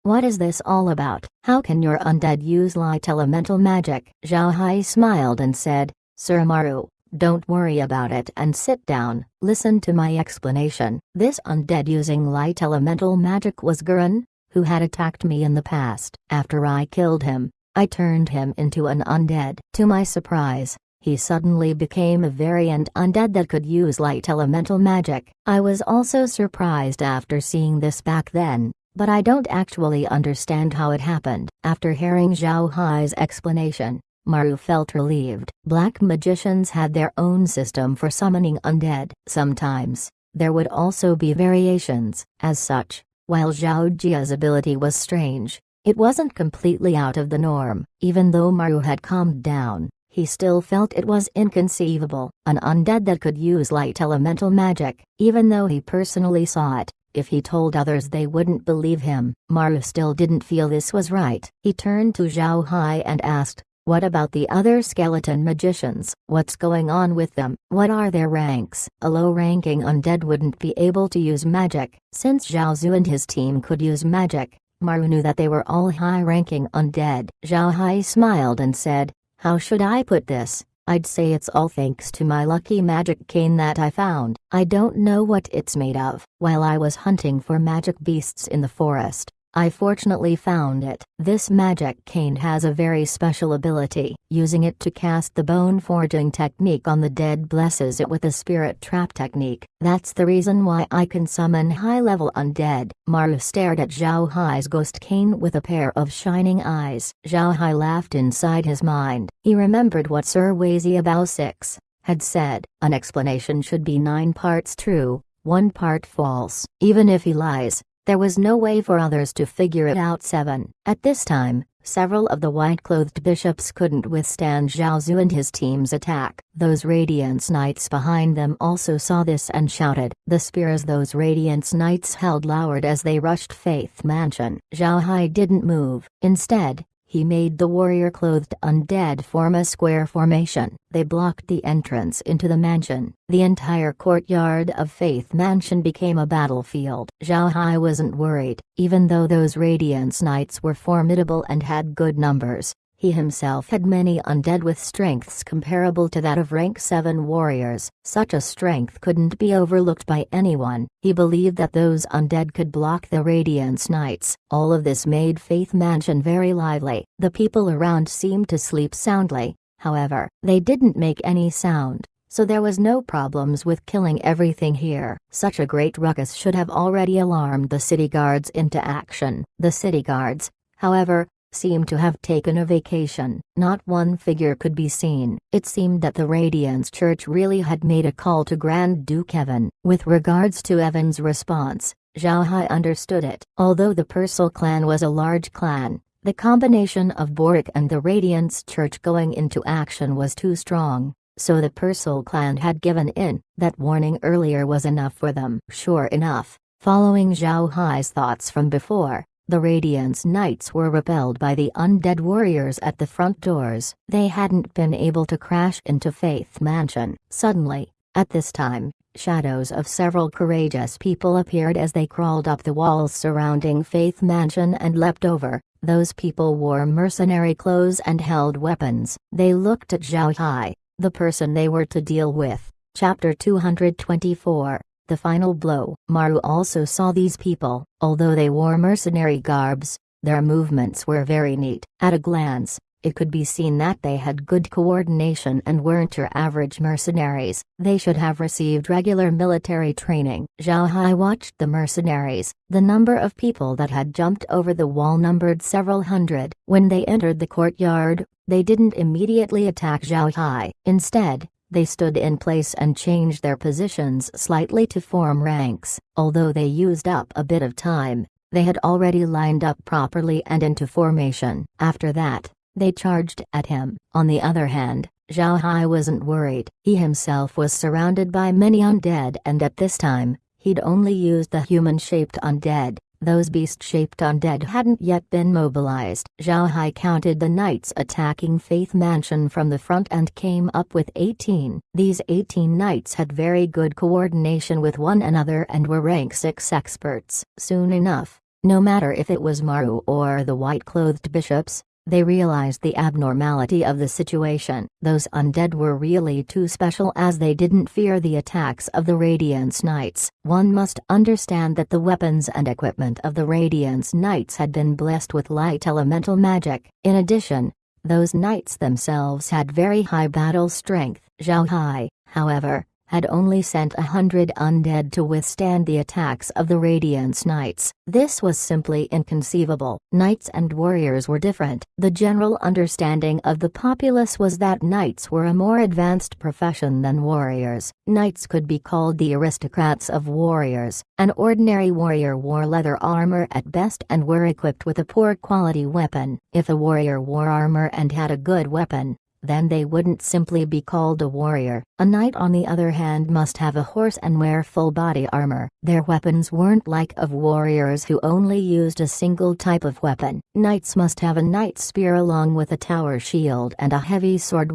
what is this all about? How can your undead use light elemental magic?" Zhao Hai smiled and said, "Sir Maru, don't worry about it and sit down. Listen to my explanation. This undead using light elemental magic was Gurren, who had attacked me in the past. After I killed him, I turned him into an undead. To my surprise, he suddenly became a variant undead that could use light elemental magic. I was also surprised after seeing this back then, but I don't actually understand how it happened." After hearing Zhao Hai's explanation, Maru felt relieved. Black magicians had their own system for summoning undead. Sometimes, there would also be variations. As such, while Zhao Jia's ability was strange, it wasn't completely out of the norm. Even though Maru had calmed down, he still felt it was inconceivable. An undead that could use light elemental magic, even though he personally saw it. If he told others they wouldn't believe him. Maru still didn't feel this was right. He turned to Zhao Hai and asked, "What about the other skeleton magicians? What's going on with them? What are their ranks?" A low-ranking undead wouldn't be able to use magic. Since Zhao Zhu and his team could use magic, Maru knew that they were all high-ranking undead. Zhao Hai smiled and said, "How should I put this? I'd say it's all thanks to my lucky magic cane that I found. I don't know what it's made of. While I was hunting for magic beasts in the forest, I fortunately found it. This magic cane has a very special ability. Using it to cast the bone forging technique on the dead blesses it with a spirit trap technique. That's the reason why I can summon high-level undead." Maru stared at Zhao Hai's ghost cane with a pair of shining eyes. Zhao Hai laughed inside his mind. He remembered what Sir Wei Ziabao 6, had said, "An explanation should be 9 parts true, 1 part false. Even if he lies, there was no way for others to figure it out." 7. At this time, several of the white-clothed bishops couldn't withstand Zhao Zu and his team's attack. Those Radiance Knights behind them also saw this and shouted. The spears those Radiance Knights held lowered as they rushed Faith Mansion. Zhao Hai didn't move. Instead, he made the warrior-clothed undead form a square formation. They blocked the entrance into the mansion. The entire courtyard of Faith Mansion became a battlefield. Zhao Hai wasn't worried. Even though those Radiance Knights were formidable and had good numbers, he himself had many undead with strengths comparable to that of rank 7 warriors. Such a strength couldn't be overlooked by anyone. He believed that those undead could block the Radiance Knights. All of this made Faith Mansion very lively. The people around seemed to sleep soundly, however, they didn't make any sound, so there was no problems with killing everything here. Such a great ruckus should have already alarmed the city guards into action. The city guards, however, seemed to have taken a vacation. Not one figure could be seen. It seemed that the Radiance Church really had made a call to Grand Duke Evan. With regards to Evan's response, Zhao Hai understood it. Although the Purcell clan was a large clan, the combination of Boric and the Radiance Church going into action was too strong, so the Purcell clan had given in. That warning earlier was enough for them. Sure enough, following Zhao Hai's thoughts from before, the Radiance Knights were repelled by the undead warriors at the front doors. They hadn't been able to crash into Faith Mansion. Suddenly, at this time, shadows of several courageous people appeared as they crawled up the walls surrounding Faith Mansion and leapt over. Those people wore mercenary clothes and held weapons. They looked at Zhao Hai, the person they were to deal with. Chapter 224. The Final Blow. Maru also saw these people. Although they wore mercenary garbs, their movements were very neat. At a glance, it could be seen that they had good coordination and weren't your average mercenaries. They should have received regular military training. Zhao Hai watched the mercenaries. The number of people that had jumped over the wall numbered several hundred. When they entered the courtyard, they didn't immediately attack Zhao Hai. Instead, they stood in place and changed their positions slightly to form ranks. Although they used up a bit of time, they had already lined up properly and into formation. After that, they charged at him. On the other hand, Zhao Hai wasn't worried. He himself was surrounded by many undead, and at this time, he'd only used the human-shaped undead. Those beast-shaped undead hadn't yet been mobilized. Zhao Hai counted the knights attacking Faith Mansion from the front and came up with 18. These 18 knights had very good coordination with one another and were rank 6 experts. Soon enough, no matter if it was Maru or the white-clothed bishops, they realized the abnormality of the situation. Those undead were really too special, as they didn't fear the attacks of the Radiance Knights. One must understand that the weapons and equipment of the Radiance Knights had been blessed with light elemental magic. In addition, those knights themselves had very high battle strength. Zhao Hai, however, had only sent 100 undead to withstand the attacks of the Radiance Knights. This was simply inconceivable. Knights and warriors were different. The general understanding of the populace was that knights were a more advanced profession than warriors. Knights could be called the aristocrats of warriors. An ordinary warrior wore leather armor at best and were equipped with a poor quality weapon. If a warrior wore armor and had a good weapon, then they wouldn't simply be called a warrior. A knight, on the other hand, must have a horse and wear full body armor. Their weapons weren't like of warriors who only used a single type of weapon. Knights must have a knight spear along with a tower shield and a heavy sword.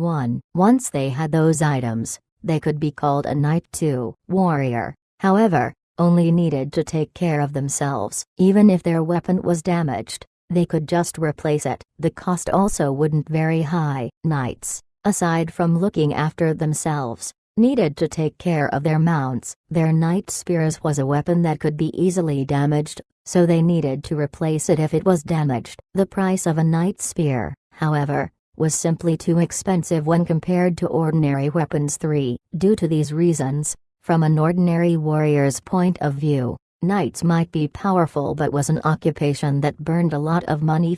Once they had those items, they could be called a knight too. Warrior, however, only needed to take care of themselves. Even if their weapon was damaged, they could just replace it. The cost also wouldn't very high. Knights, aside from looking after themselves, needed to take care of their mounts. Their knight spears was a weapon that could be easily damaged, so they needed to replace it if it was damaged. The price of a knight spear, however, was simply too expensive when compared to ordinary weapons. 3. Due to these reasons, from an ordinary warrior's point of view, knights might be powerful but was an occupation that burned a lot of money.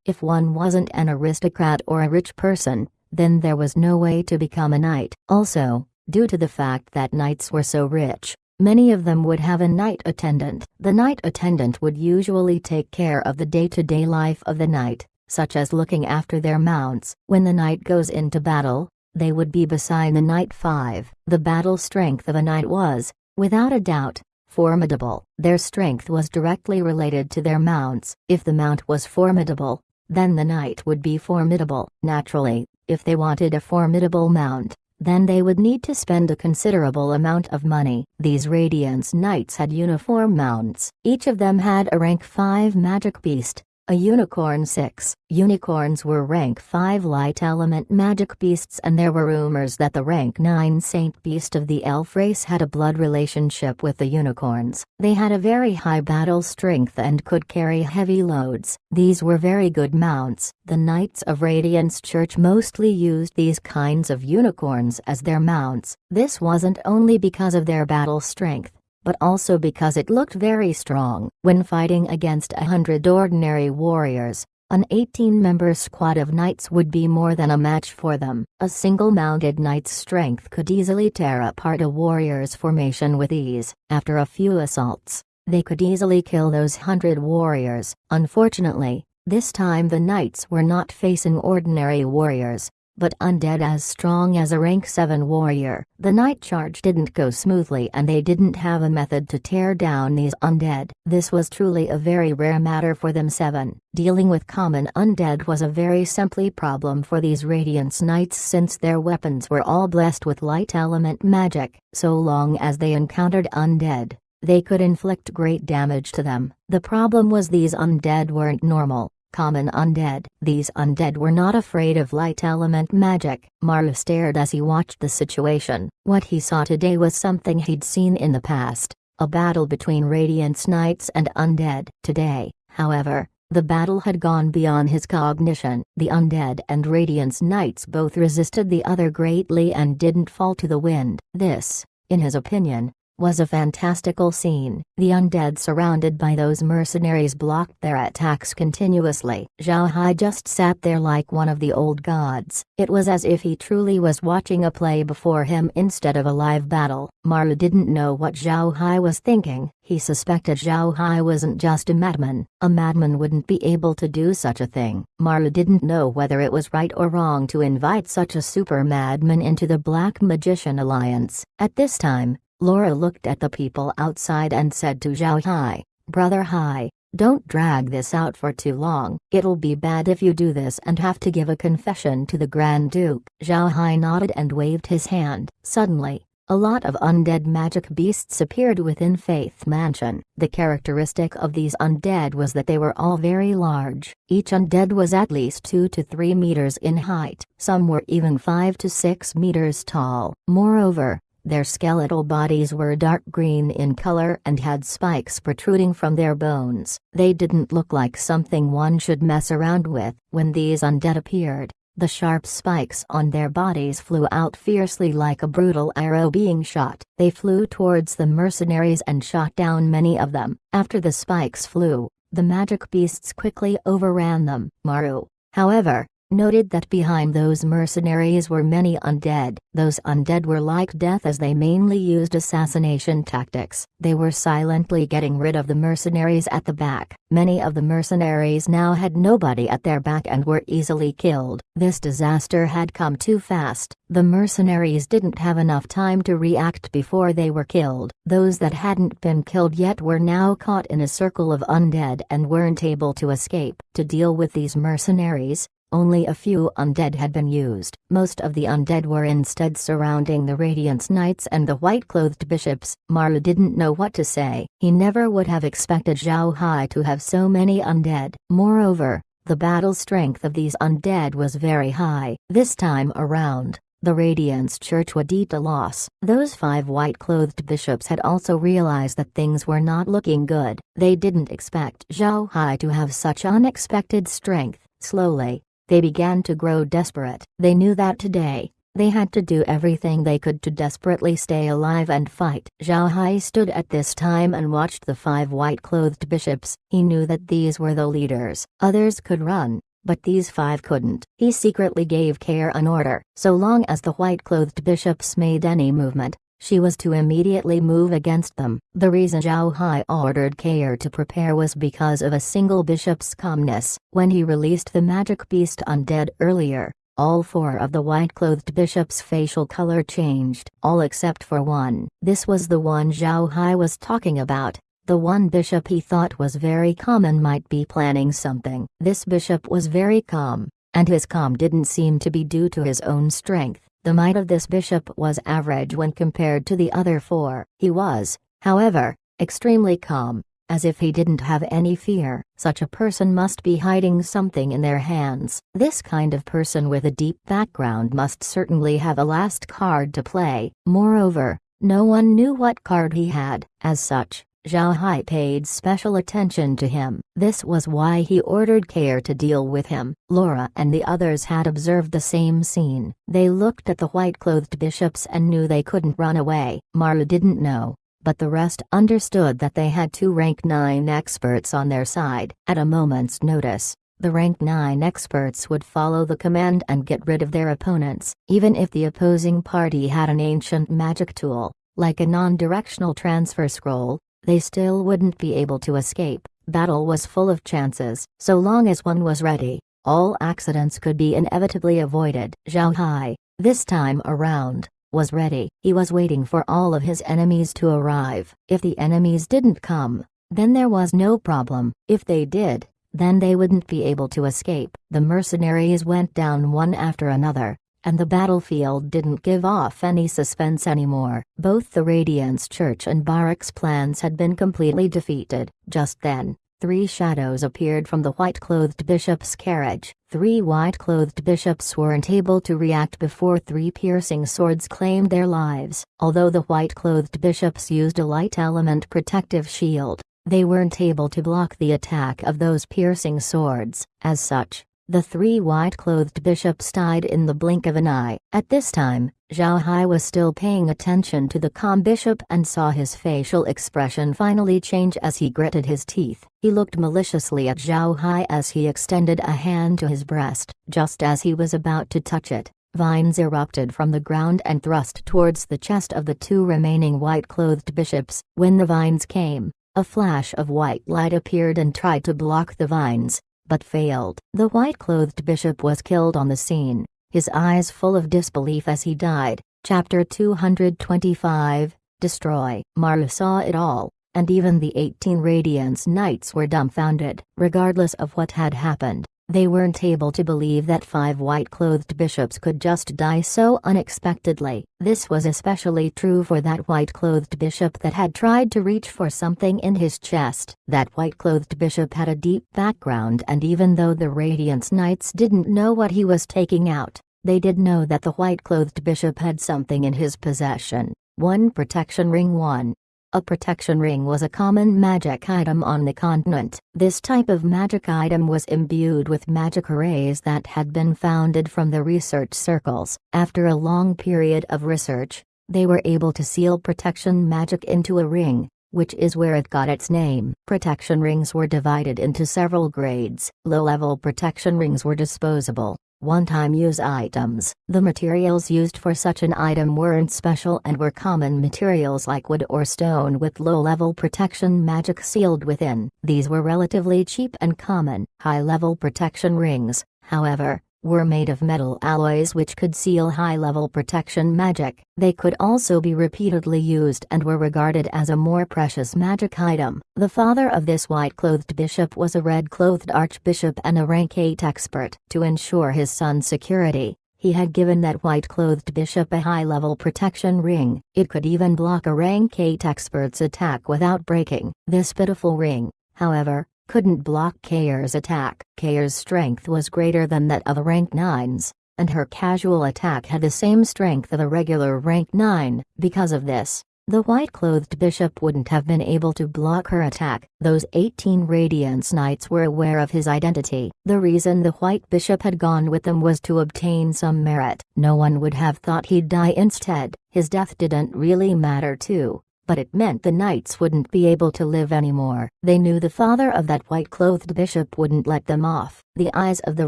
If one wasn't an aristocrat or a rich person, then there was no way to become a knight. Also, due to the fact that knights were so rich, many of them would have a knight attendant. The knight attendant would usually take care of the day-to-day life of the knight, such as looking after their mounts. When the knight goes into battle, they would be beside the knight 5. The battle strength of a knight was, without a doubt, formidable. Their strength was directly related to their mounts. If the mount was formidable, then the knight would be formidable. Naturally, if they wanted a formidable mount, then they would need to spend a considerable amount of money. These Radiance Knights had uniform mounts. Each of them had a rank 5 magic beast, a unicorn 6. Unicorns were rank 5 light element magic beasts, and there were rumors that the rank 9 saint beast of the elf race had a blood relationship with the unicorns. They had a very high battle strength and could carry heavy loads. These were very good mounts. The Knights of Radiance Church mostly used these kinds of unicorns as their mounts. This wasn't only because of their battle strength, but also because it looked very strong. When fighting against 100 ordinary warriors, an 18-member squad of knights would be more than a match for them. A single mounted knight's strength could easily tear apart a warrior's formation with ease. After a few assaults, they could easily kill those 100 warriors. Unfortunately, this time the knights were not facing ordinary warriors, but undead as strong as a rank 7 warrior. The night charge didn't go smoothly, and they didn't have a method to tear down these undead. This was truly a very rare matter for them 7. Dealing with common undead was a very simple problem for these Radiance Knights, since their weapons were all blessed with light element magic. So long as they encountered undead, they could inflict great damage to them. The problem was these undead weren't normal, common undead. These undead were not afraid of light element magic. Maru stared as he watched the situation. What he saw today was something he'd seen in the past, a battle between Radiance Knights and undead. Today, however, the battle had gone beyond his cognition. The undead and Radiance Knights both resisted the other greatly and didn't fall to the wind. This, in his opinion, was a fantastical scene. The undead surrounded by those mercenaries blocked their attacks continuously. Zhao Hai just sat there like one of the old gods. It was as if he truly was watching a play before him instead of a live battle. Maru didn't know what Zhao Hai was thinking. He suspected Zhao Hai wasn't just a madman. A madman wouldn't be able to do such a thing. Maru didn't know whether it was right or wrong to invite such a super madman into the Black Magician Alliance. At this time, Laura looked at the people outside and said to Zhao Hai, "Brother Hai, don't drag this out for too long. It'll be bad if you do this and have to give a confession to the Grand Duke." Zhao Hai nodded and waved his hand. Suddenly, a lot of undead magic beasts appeared within Faith Mansion. The characteristic of these undead was that they were all very large. Each undead was at least 2 to 3 meters in height. Some were even 5 to 6 meters tall. Moreover, their skeletal bodies were dark green in color and had spikes protruding from their bones. They didn't look like something one should mess around with. When these undead appeared, the sharp spikes on their bodies flew out fiercely like a brutal arrow being shot. They flew towards the mercenaries and shot down many of them. After the spikes flew, the magic beasts quickly overran them. Maru, however, noted that behind those mercenaries were many undead. Those undead were like death, as they mainly used assassination tactics. They were silently getting rid of the mercenaries at the back. Many of the mercenaries now had nobody at their back and were easily killed. This disaster had come too fast. The mercenaries didn't have enough time to react before they were killed. Those that hadn't been killed yet were now caught in a circle of undead and weren't able to escape. To deal with these mercenaries, only a few undead had been used. Most of the undead were instead surrounding the Radiance Knights and the white-clothed bishops. Maru didn't know what to say. He never would have expected Zhao Hai to have so many undead. Moreover, the battle strength of these undead was very high. This time around, the Radiance Church would eat a loss. Those 5 white-clothed bishops had also realized that things were not looking good. They didn't expect Zhao Hai to have such unexpected strength. Slowly, they began to grow desperate. They knew that today, they had to do everything they could to desperately stay alive and fight. Zhao Hai stood at this time and watched the 5 white-clothed bishops. He knew that these were the leaders. Others could run, but these 5 couldn't. He secretly gave Kair an order. So long as the white-clothed bishops made any movement, she was to immediately move against them. The reason Zhao Hai ordered Kair to prepare was because of a single bishop's calmness. When he released the magic beast undead earlier, all 4 of the white-clothed bishops' facial color changed, all except for one. This was the one Zhao Hai was talking about. The one bishop he thought was very calm and might be planning something. This bishop was very calm, and his calm didn't seem to be due to his own strength. The might of this bishop was average when compared to the other 4. He was, however, extremely calm, as if he didn't have any fear. Such a person must be hiding something in their hands. This kind of person with a deep background must certainly have a last card to play. Moreover, no one knew what card he had. As such, Zhao Hai paid special attention to him. This was why he ordered Kair to deal with him. Laura and the others had observed the same scene. They looked at the white-clothed bishops and knew they couldn't run away. Maru didn't know, but the rest understood that they had 2 rank 9 experts on their side. At a moment's notice, the rank 9 experts would follow the command and get rid of their opponents. Even if the opposing party had an ancient magic tool, like a non-directional transfer scroll, they still wouldn't be able to escape. Battle was full of chances. So long as one was ready, all accidents could be inevitably avoided. Zhao Hai, this time around, was ready. He was waiting for all of his enemies to arrive. If the enemies didn't come, then there was no problem. If they did, then they wouldn't be able to escape. The mercenaries went down one after another, and the battlefield didn't give off any suspense anymore. Both the Radiance Church and Barrack's plans had been completely defeated. Just then, 3 shadows appeared from the white-clothed bishop's carriage. 3 white-clothed bishops weren't able to react before 3 piercing swords claimed their lives. Although the white-clothed bishops used a light element protective shield, they weren't able to block the attack of those piercing swords. As such, the 3 white-clothed bishops died in the blink of an eye. At this time, Zhao Hai was still paying attention to the calm bishop and saw his facial expression finally change as he gritted his teeth. He looked maliciously at Zhao Hai as he extended a hand to his breast. Just as he was about to touch it, vines erupted from the ground and thrust towards the chest of the 2 remaining white-clothed bishops. When the vines came, a flash of white light appeared and tried to block the vines, but failed. The white-clothed bishop was killed on the scene, his eyes full of disbelief as he died. Chapter 225, Destroy. Maru saw it all, and even the 18 Radiance Knights were dumbfounded. Regardless of what had happened, they weren't able to believe that 5 white-clothed bishops could just die so unexpectedly. This was especially true for that white-clothed bishop that had tried to reach for something in his chest. That white-clothed bishop had a deep background, and even though the Radiance Knights didn't know what he was taking out, they did know that the white-clothed bishop had something in his possession. 1 protection ring. 1. A protection ring was a common magic item on the continent. This type of magic item was imbued with magic arrays that had been founded from the research circles. After a long period of research, they were able to seal protection magic into a ring, which is where it got its name. Protection rings were divided into several grades. Low-level protection rings were disposable, one-time use items. The materials used for such an item weren't special and were common materials like wood or stone with low-level protection magic sealed within. These were relatively cheap and common. High-level protection rings, however, were made of metal alloys which could seal high-level protection magic. They could also be repeatedly used and were regarded as a more precious magic item. The father of this white-clothed bishop was a red-clothed archbishop and a rank 8 expert. To ensure his son's security, he had given that white-clothed bishop a high-level protection ring. It could even block a rank 8 expert's attack without breaking. This pitiful ring, however, couldn't block Kair's attack. Kair's strength was greater than that of a rank 9's, and her casual attack had the same strength of a regular rank 9. Because of this, the white-clothed bishop wouldn't have been able to block her attack. Those 18 Radiance Knights were aware of his identity. The reason the white bishop had gone with them was to obtain some merit. No one would have thought he'd die instead. His death didn't really matter too, but it meant the knights wouldn't be able to live anymore. They knew the father of that white-clothed bishop wouldn't let them off. The eyes of the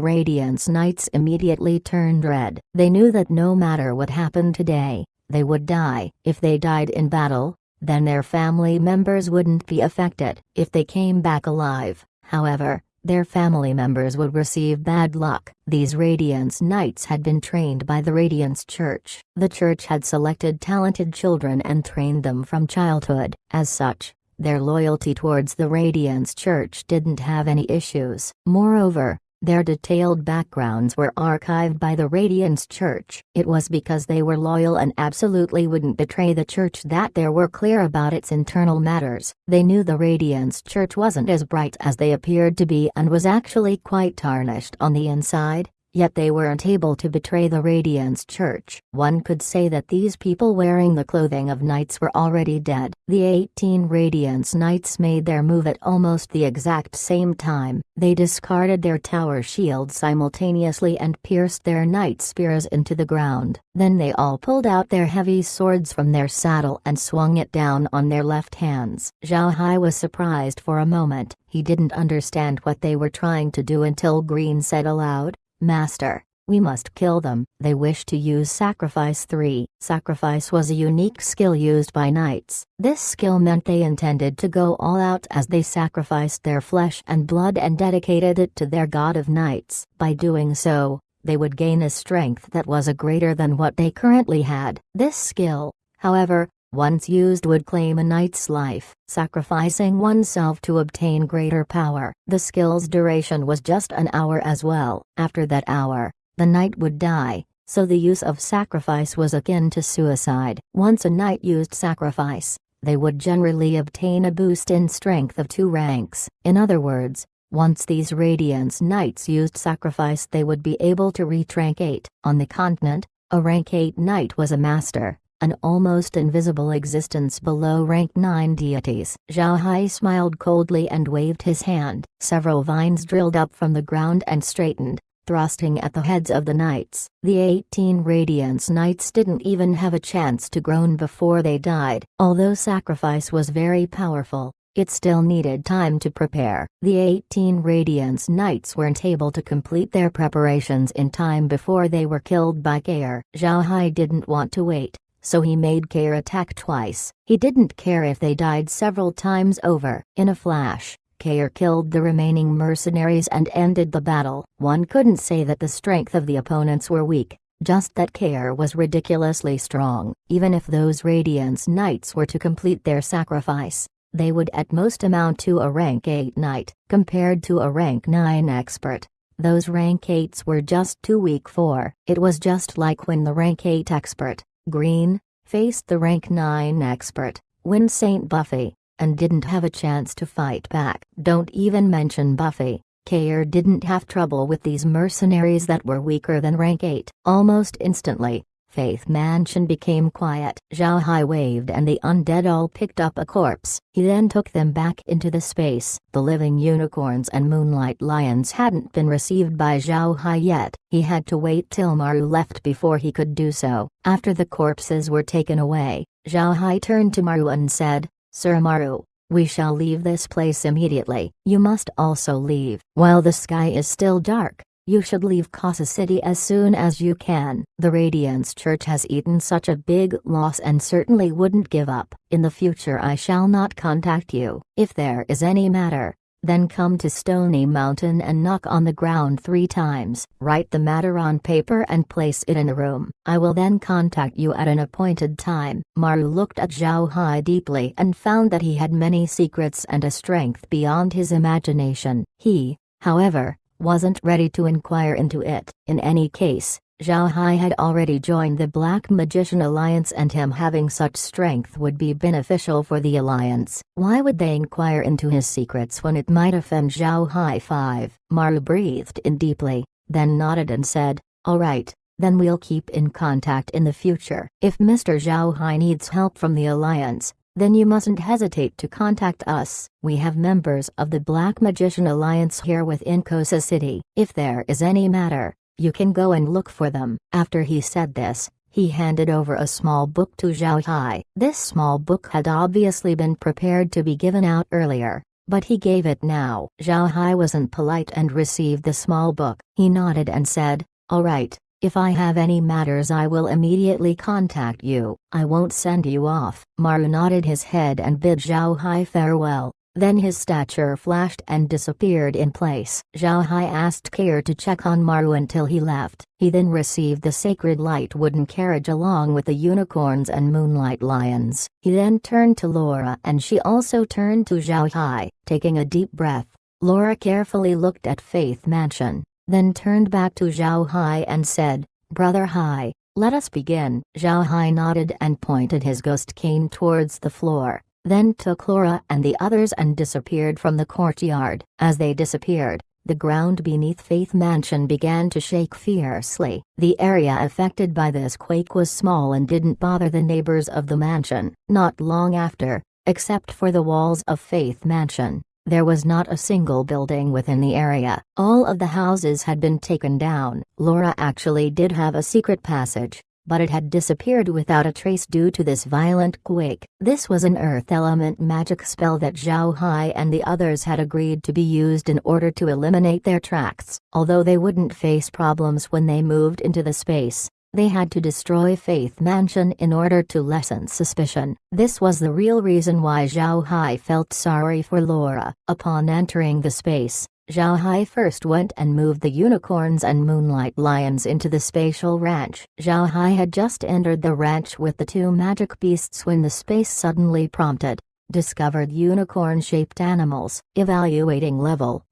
Radiance Knights immediately turned red. They knew that no matter what happened today, they would die. If they died in battle, then their family members wouldn't be affected. If they came back alive, however, their family members would receive bad luck. These Radiance Knights had been trained by the Radiance Church. The church had selected talented children and trained them from childhood. As such, their loyalty towards the Radiance Church didn't have any issues. Moreover, their detailed backgrounds were archived by the Radiance Church. It was because they were loyal and absolutely wouldn't betray the church that they were clear about its internal matters. They knew the Radiance Church wasn't as bright as they appeared to be and was actually quite tarnished on the inside, yet they weren't able to betray the Radiance Church. One could say that these people wearing the clothing of knights were already dead. The 18 Radiance Knights made their move at almost the exact same time. They discarded their tower shields simultaneously and pierced their knight spears into the ground. Then they all pulled out their heavy swords from their saddle and swung it down on their left hands. Zhao Hai was surprised for a moment. He didn't understand what they were trying to do until Green said aloud, "Master, we must kill them." They wished to use Sacrifice 3. Sacrifice was a unique skill used by knights. This skill meant they intended to go all out as they sacrificed their flesh and blood and dedicated it to their god of knights. By doing so, they would gain a strength that was greater than what they currently had. This skill, however, once used would claim a knight's life, sacrificing oneself to obtain greater power. The skill's duration was just an hour as well. After that hour, the knight would die, so the use of sacrifice was akin to suicide. Once a knight used sacrifice, they would generally obtain a boost in strength of 2 ranks. In other words, once these Radiance Knights used sacrifice, they would be able to reach rank 8. On the continent, a rank 8 knight was a master, an almost invisible existence below rank 9 deities. Zhao Hai smiled coldly and waved his hand. Several vines drilled up from the ground and straightened, thrusting at the heads of the knights. The 18 Radiance Knights didn't even have a chance to groan before they died. Although sacrifice was very powerful, it still needed time to prepare. The 18 Radiance Knights weren't able to complete their preparations in time before they were killed by Kair. Zhao Hai didn't want to wait, so he made Kair attack twice. He didn't care if they died several times over. In a flash, Kair killed the remaining mercenaries and ended the battle. One couldn't say that the strength of the opponents were weak, just that Kair was ridiculously strong. Even if those Radiance Knights were to complete their sacrifice, they would at most amount to a rank 8 knight. Compared to a rank 9 expert, those rank 8s were just too weak for. It was just like when the rank 8 expert, Green, faced the rank 9 expert, Saint Buffy, and didn't have a chance to fight back. Don't even mention Buffy. Kair didn't have trouble with these mercenaries that were weaker than rank 8. Almost instantly, Faith Mansion became quiet. Zhao Hai waved and the undead all picked up a corpse. He then took them back into the space. The living unicorns and moonlight lions hadn't been received by Zhao Hai yet. He had to wait till Maru left before he could do so. After the corpses were taken away, Zhao Hai turned to Maru and said, "Sir Maru, we shall leave this place immediately. You must also leave. While the sky is still dark, you should leave Casa City as soon as you can. The Radiance Church has eaten such a big loss and certainly wouldn't give up. In the future I shall not contact you. If there is any matter, then come to Stony Mountain and knock on the ground 3 times. Write the matter on paper and place it in a room. I will then contact you at an appointed time." Maru looked at Zhao Hai deeply and found that he had many secrets and a strength beyond his imagination. He, however, wasn't ready to inquire into it. In any case, Zhao Hai had already joined the Black Magician Alliance and him having such strength would be beneficial for the alliance. Why would they inquire into his secrets when it might offend Zhao Hai? 5. Maru breathed in deeply, then nodded and said, "All right, then we'll keep in contact in the future. If Mr. Zhao Hai needs help from the alliance, then you mustn't hesitate to contact us. We have members of the Black Magician Alliance here within Cosa City. If there is any matter, you can go and look for them." After he said this, He handed over a small book to Zhao Hai. This small book had obviously been prepared to be given out earlier, but he gave it now. Zhao Hai wasn't polite and received the small book. He nodded and said, "All right, if I have any matters I will immediately contact you. I won't send you off." Maru nodded his head and bid Zhao Hai farewell. Then his stature flashed and disappeared in place. Zhao Hai asked care to check on Maru until he left. He then received the sacred light wooden carriage along with the unicorns and moonlight lions. He then turned to Laura and she also turned to Zhao Hai. Taking a deep breath, Laura carefully looked at Faith Mansion, then turned back to Zhao Hai and said, "Brother Hai, let us begin." Zhao Hai nodded and pointed his ghost cane towards the floor, then took Laura and the others and disappeared from the courtyard. As they disappeared, the ground beneath Faith Mansion began to shake fiercely. The area affected by this quake was small and didn't bother the neighbors of the mansion. Not long after, except for the walls of Faith Mansion, there was not a single building within the area. All of the houses had been taken down. Laura actually did have a secret passage, but it had disappeared without a trace due to this violent quake. This was an earth element magic spell that Zhao Hai and the others had agreed to be used in order to eliminate their tracks. Although they wouldn't face problems when they moved into the space, they had to destroy Faith Mansion in order to lessen suspicion. This was the real reason why Zhao Hai felt sorry for Laura. Upon entering the space, Zhao Hai first went and moved the unicorns and moonlight lions into the spatial ranch. Zhao Hai had just entered the ranch with the two magic beasts when the space suddenly prompted, "Discovered unicorn-shaped animals. Evaluating level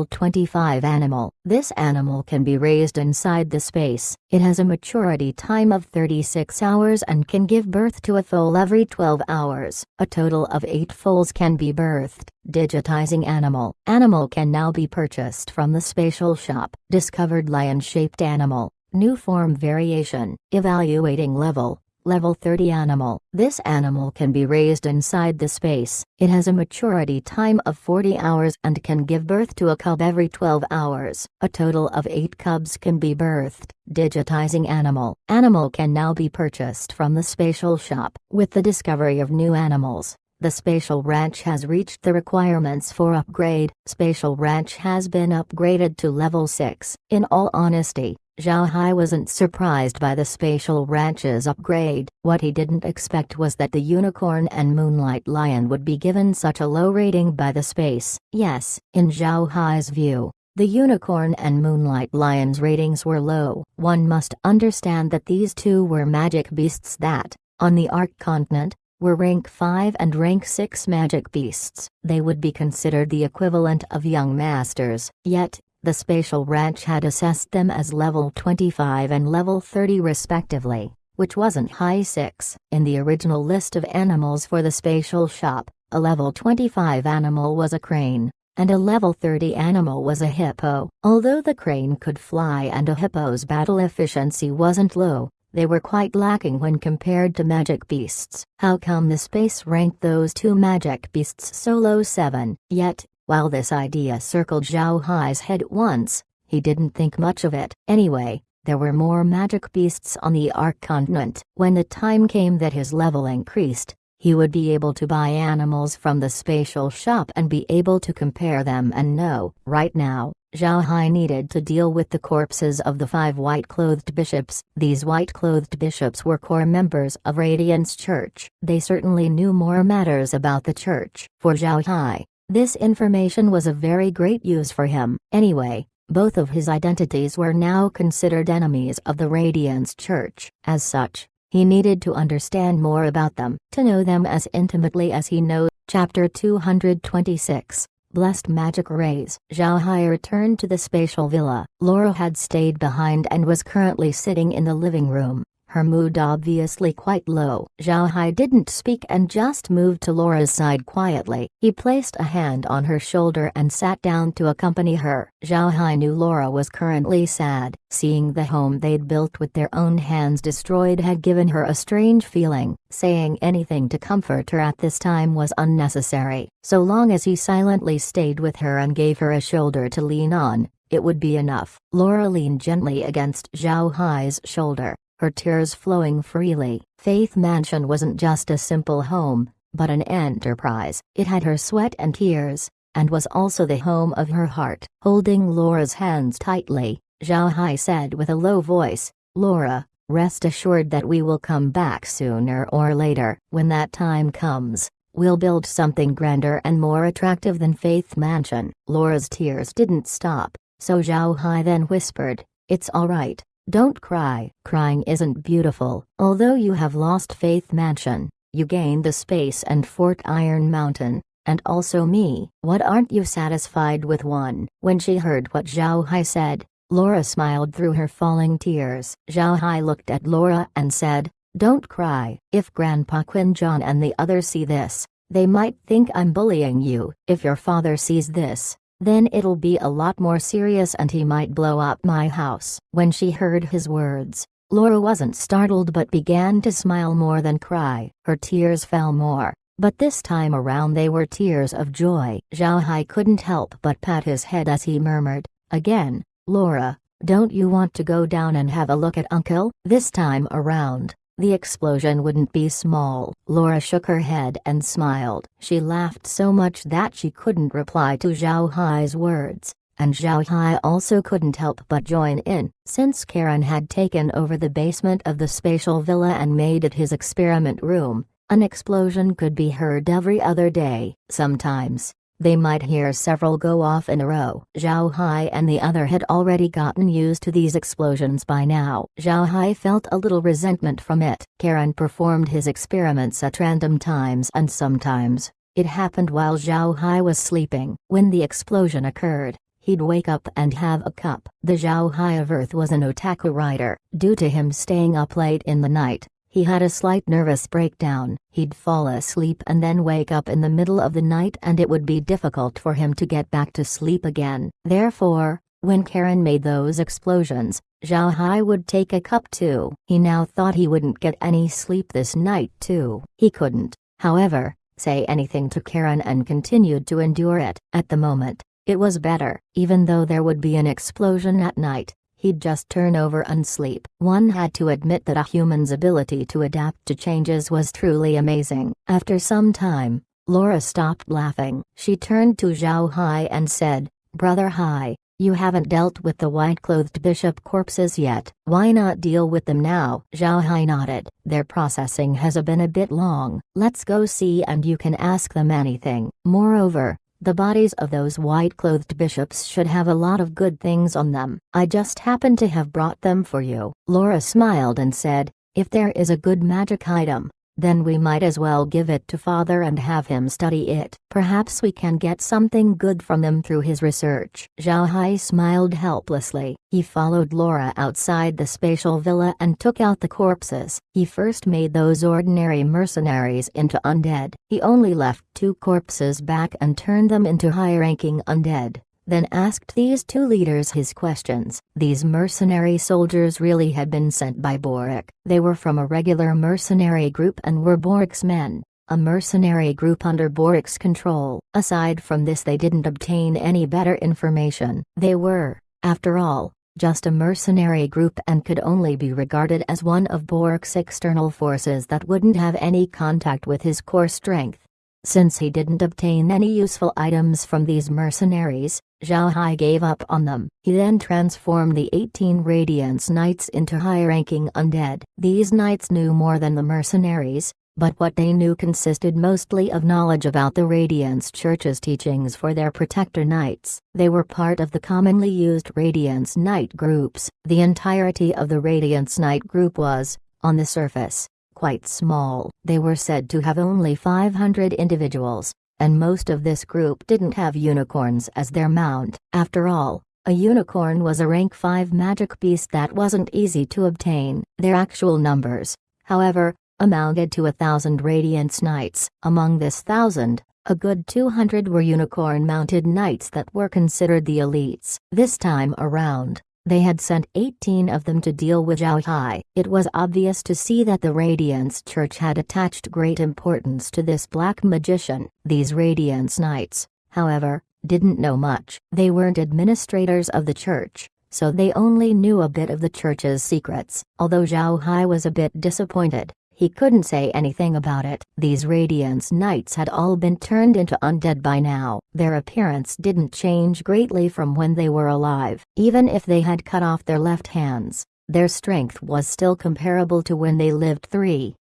25 animal. This animal can be raised inside the space. It has a maturity time of 36 hours and can give birth to a foal every 12 hours. A total of 8 foals can be birthed." Digitizing animal. Animal can now be purchased from the spatial shop. Discovered lion-shaped animal. New form variation. Evaluating level 30 animal. This animal can be raised inside the space. It has a maturity time of 40 hours and can give birth to a cub every 12 hours. A total of 8 cubs can be birthed. Digitizing animal. Animal can now be purchased from the spatial shop. With the discovery of new animals, the spatial ranch has reached the requirements for upgrade. Spatial ranch has been upgraded to level 6. In all honesty, Zhao Hai wasn't surprised by the spatial ranch's upgrade. What he didn't expect was that the unicorn and moonlight lion would be given such a low rating by the space. Yes, in Zhao Hai's view, the unicorn and moonlight lion's ratings were low. One must understand that these two were magic beasts that, on the Ark continent, were rank 5 and rank 6 magic beasts. They would be considered the equivalent of young masters. Yet, the spatial ranch had assessed them as level 25 and level 30 respectively, which wasn't high 6. In the original list of animals for the spatial shop, a level 25 animal was a crane, and a level 30 animal was a hippo. Although the crane could fly and a hippo's battle efficiency wasn't low, they were quite lacking when compared to magic beasts. How come the space ranked those two magic beasts so low? 7. Yet, while this idea circled Zhao Hai's head once, he didn't think much of it. Anyway, there were more magic beasts on the Ark continent. When the time came that his level increased, he would be able to buy animals from the spatial shop and be able to compare them and know. Right now, Zhao Hai needed to deal with the corpses of the 5 white-clothed bishops. These white-clothed bishops were core members of Radiance Church. They certainly knew more matters about the church. For Zhao Hai, this information was of very great use for him. Anyway, both of his identities were now considered enemies of the Radiance Church. As such, he needed to understand more about them, to know them as intimately as he knows. Chapter 226. Blessed Magic Rays. Zhao Hai returned to the spatial villa. Laura had stayed behind and was currently sitting in the living room, her mood obviously quite low. Zhao Hai didn't speak and just moved to Laura's side quietly. He placed a hand on her shoulder and sat down to accompany her. Zhao Hai knew Laura was currently sad. Seeing the home they'd built with their own hands destroyed had given her a strange feeling. Saying anything to comfort her at this time was unnecessary. So long as he silently stayed with her and gave her a shoulder to lean on, it would be enough. Laura leaned gently against Zhao Hai's shoulder, her tears flowing freely. Faith Mansion wasn't just a simple home, but an enterprise. It had her sweat and tears, and was also the home of her heart. Holding Laura's hands tightly, Zhao Hai said with a low voice, "Laura, rest assured that we will come back sooner or later. When that time comes, we'll build something grander and more attractive than Faith Mansion." Laura's tears didn't stop, so Zhao Hai then whispered, "It's all right, don't cry. Crying isn't beautiful. Although you have lost Faith Mansion, you gained the space and Fort Iron Mountain, and also me. What, aren't you satisfied with one?" When she heard what Zhao Hai said, Laura smiled through her falling tears. Zhao Hai looked at Laura and said, "Don't cry. If Grandpa Quinjon and the others see this, they might think I'm bullying you. If your father sees this, then it'll be a lot more serious and he might blow up my house." When she heard his words, Laura wasn't startled but began to smile more than cry. Her tears fell more, but this time around they were tears of joy. Zhao Hai couldn't help but pat his head as he murmured, again, "Laura, don't you want to go down and have a look at Uncle?" This time around, the explosion wouldn't be small. Laura shook her head and smiled. She laughed so much that she couldn't reply to Zhao Hai's words, and Zhao Hai also couldn't help but join in. Since Karen had taken over the basement of the spatial villa and made it his experiment room, an explosion could be heard every other day. Sometimes, they might hear several go off in a row. Zhao Hai and the other had already gotten used to these explosions by now. Zhao Hai felt a little resentment from it. Karen performed his experiments at random times and sometimes, it happened while Zhao Hai was sleeping. When the explosion occurred, he'd wake up and have a cup. The Zhao Hai of Earth was an otaku writer. Due to him staying up late in the night, he had a slight nervous breakdown. He'd fall asleep and then wake up in the middle of the night and it would be difficult for him to get back to sleep again. Therefore, when Karen made those explosions, Zhao Hai would take a cup too. He now thought he wouldn't get any sleep this night too. He couldn't, however, say anything to Karen and continued to endure it. At the moment, it was better. Even though there would be an explosion at night, he'd just turn over and sleep. One had to admit that a human's ability to adapt to changes was truly amazing. After some time, Laura stopped laughing. She turned to Zhao Hai and said, "Brother Hai, you haven't dealt with the white-clothed bishop corpses yet. Why not deal with them now?" Zhao Hai nodded. "Their processing has been a bit long. Let's go see and you can ask them anything. Moreover, the bodies of those white-clothed bishops should have a lot of good things on them. I just happened to have brought them for you." Laura smiled and said, "If there is a good magic item, then we might as well give it to Father and have him study it. Perhaps we can get something good from them through his research." Zhao Hai smiled helplessly. He followed Laura outside the spatial villa and took out the corpses. He first made those ordinary mercenaries into undead. He only left 2 corpses back and turned them into high-ranking undead, then asked these 2 leaders his questions. These mercenary soldiers really had been sent by Boric. They were from a regular mercenary group and were Boric's men, a mercenary group under Boric's control. Aside from this, they didn't obtain any better information. They were, after all, just a mercenary group and could only be regarded as one of Boric's external forces that wouldn't have any contact with his core strength. Since he didn't obtain any useful items from these mercenaries, Zhao Hai gave up on them. He then transformed the 18 Radiance Knights into high-ranking undead. These knights knew more than the mercenaries, but what they knew consisted mostly of knowledge about the Radiance Church's teachings for their protector knights. They were part of the commonly used Radiance Knight groups. The entirety of the Radiance Knight group was, on the surface, quite small. They were said to have only 500 individuals, and most of this group didn't have unicorns as their mount. After all, a unicorn was a rank 5 magic beast that wasn't easy to obtain. Their actual numbers, however, amounted to 1,000 Radiance Knights. Among this 1,000, a good 200 were unicorn-mounted knights that were considered the elites. This time around, they had sent 18 of them to deal with Zhao Hai. It was obvious to see that the Radiance Church had attached great importance to this black magician. These Radiance Knights, however, didn't know much. They weren't administrators of the church, so they only knew a bit of the church's secrets. Although Zhao Hai was a bit disappointed, he couldn't say anything about it. These Radiance Knights had all been turned into undead by now. Their appearance didn't change greatly from when they were alive. Even if they had cut off their left hands, their strength was still comparable to when they lived.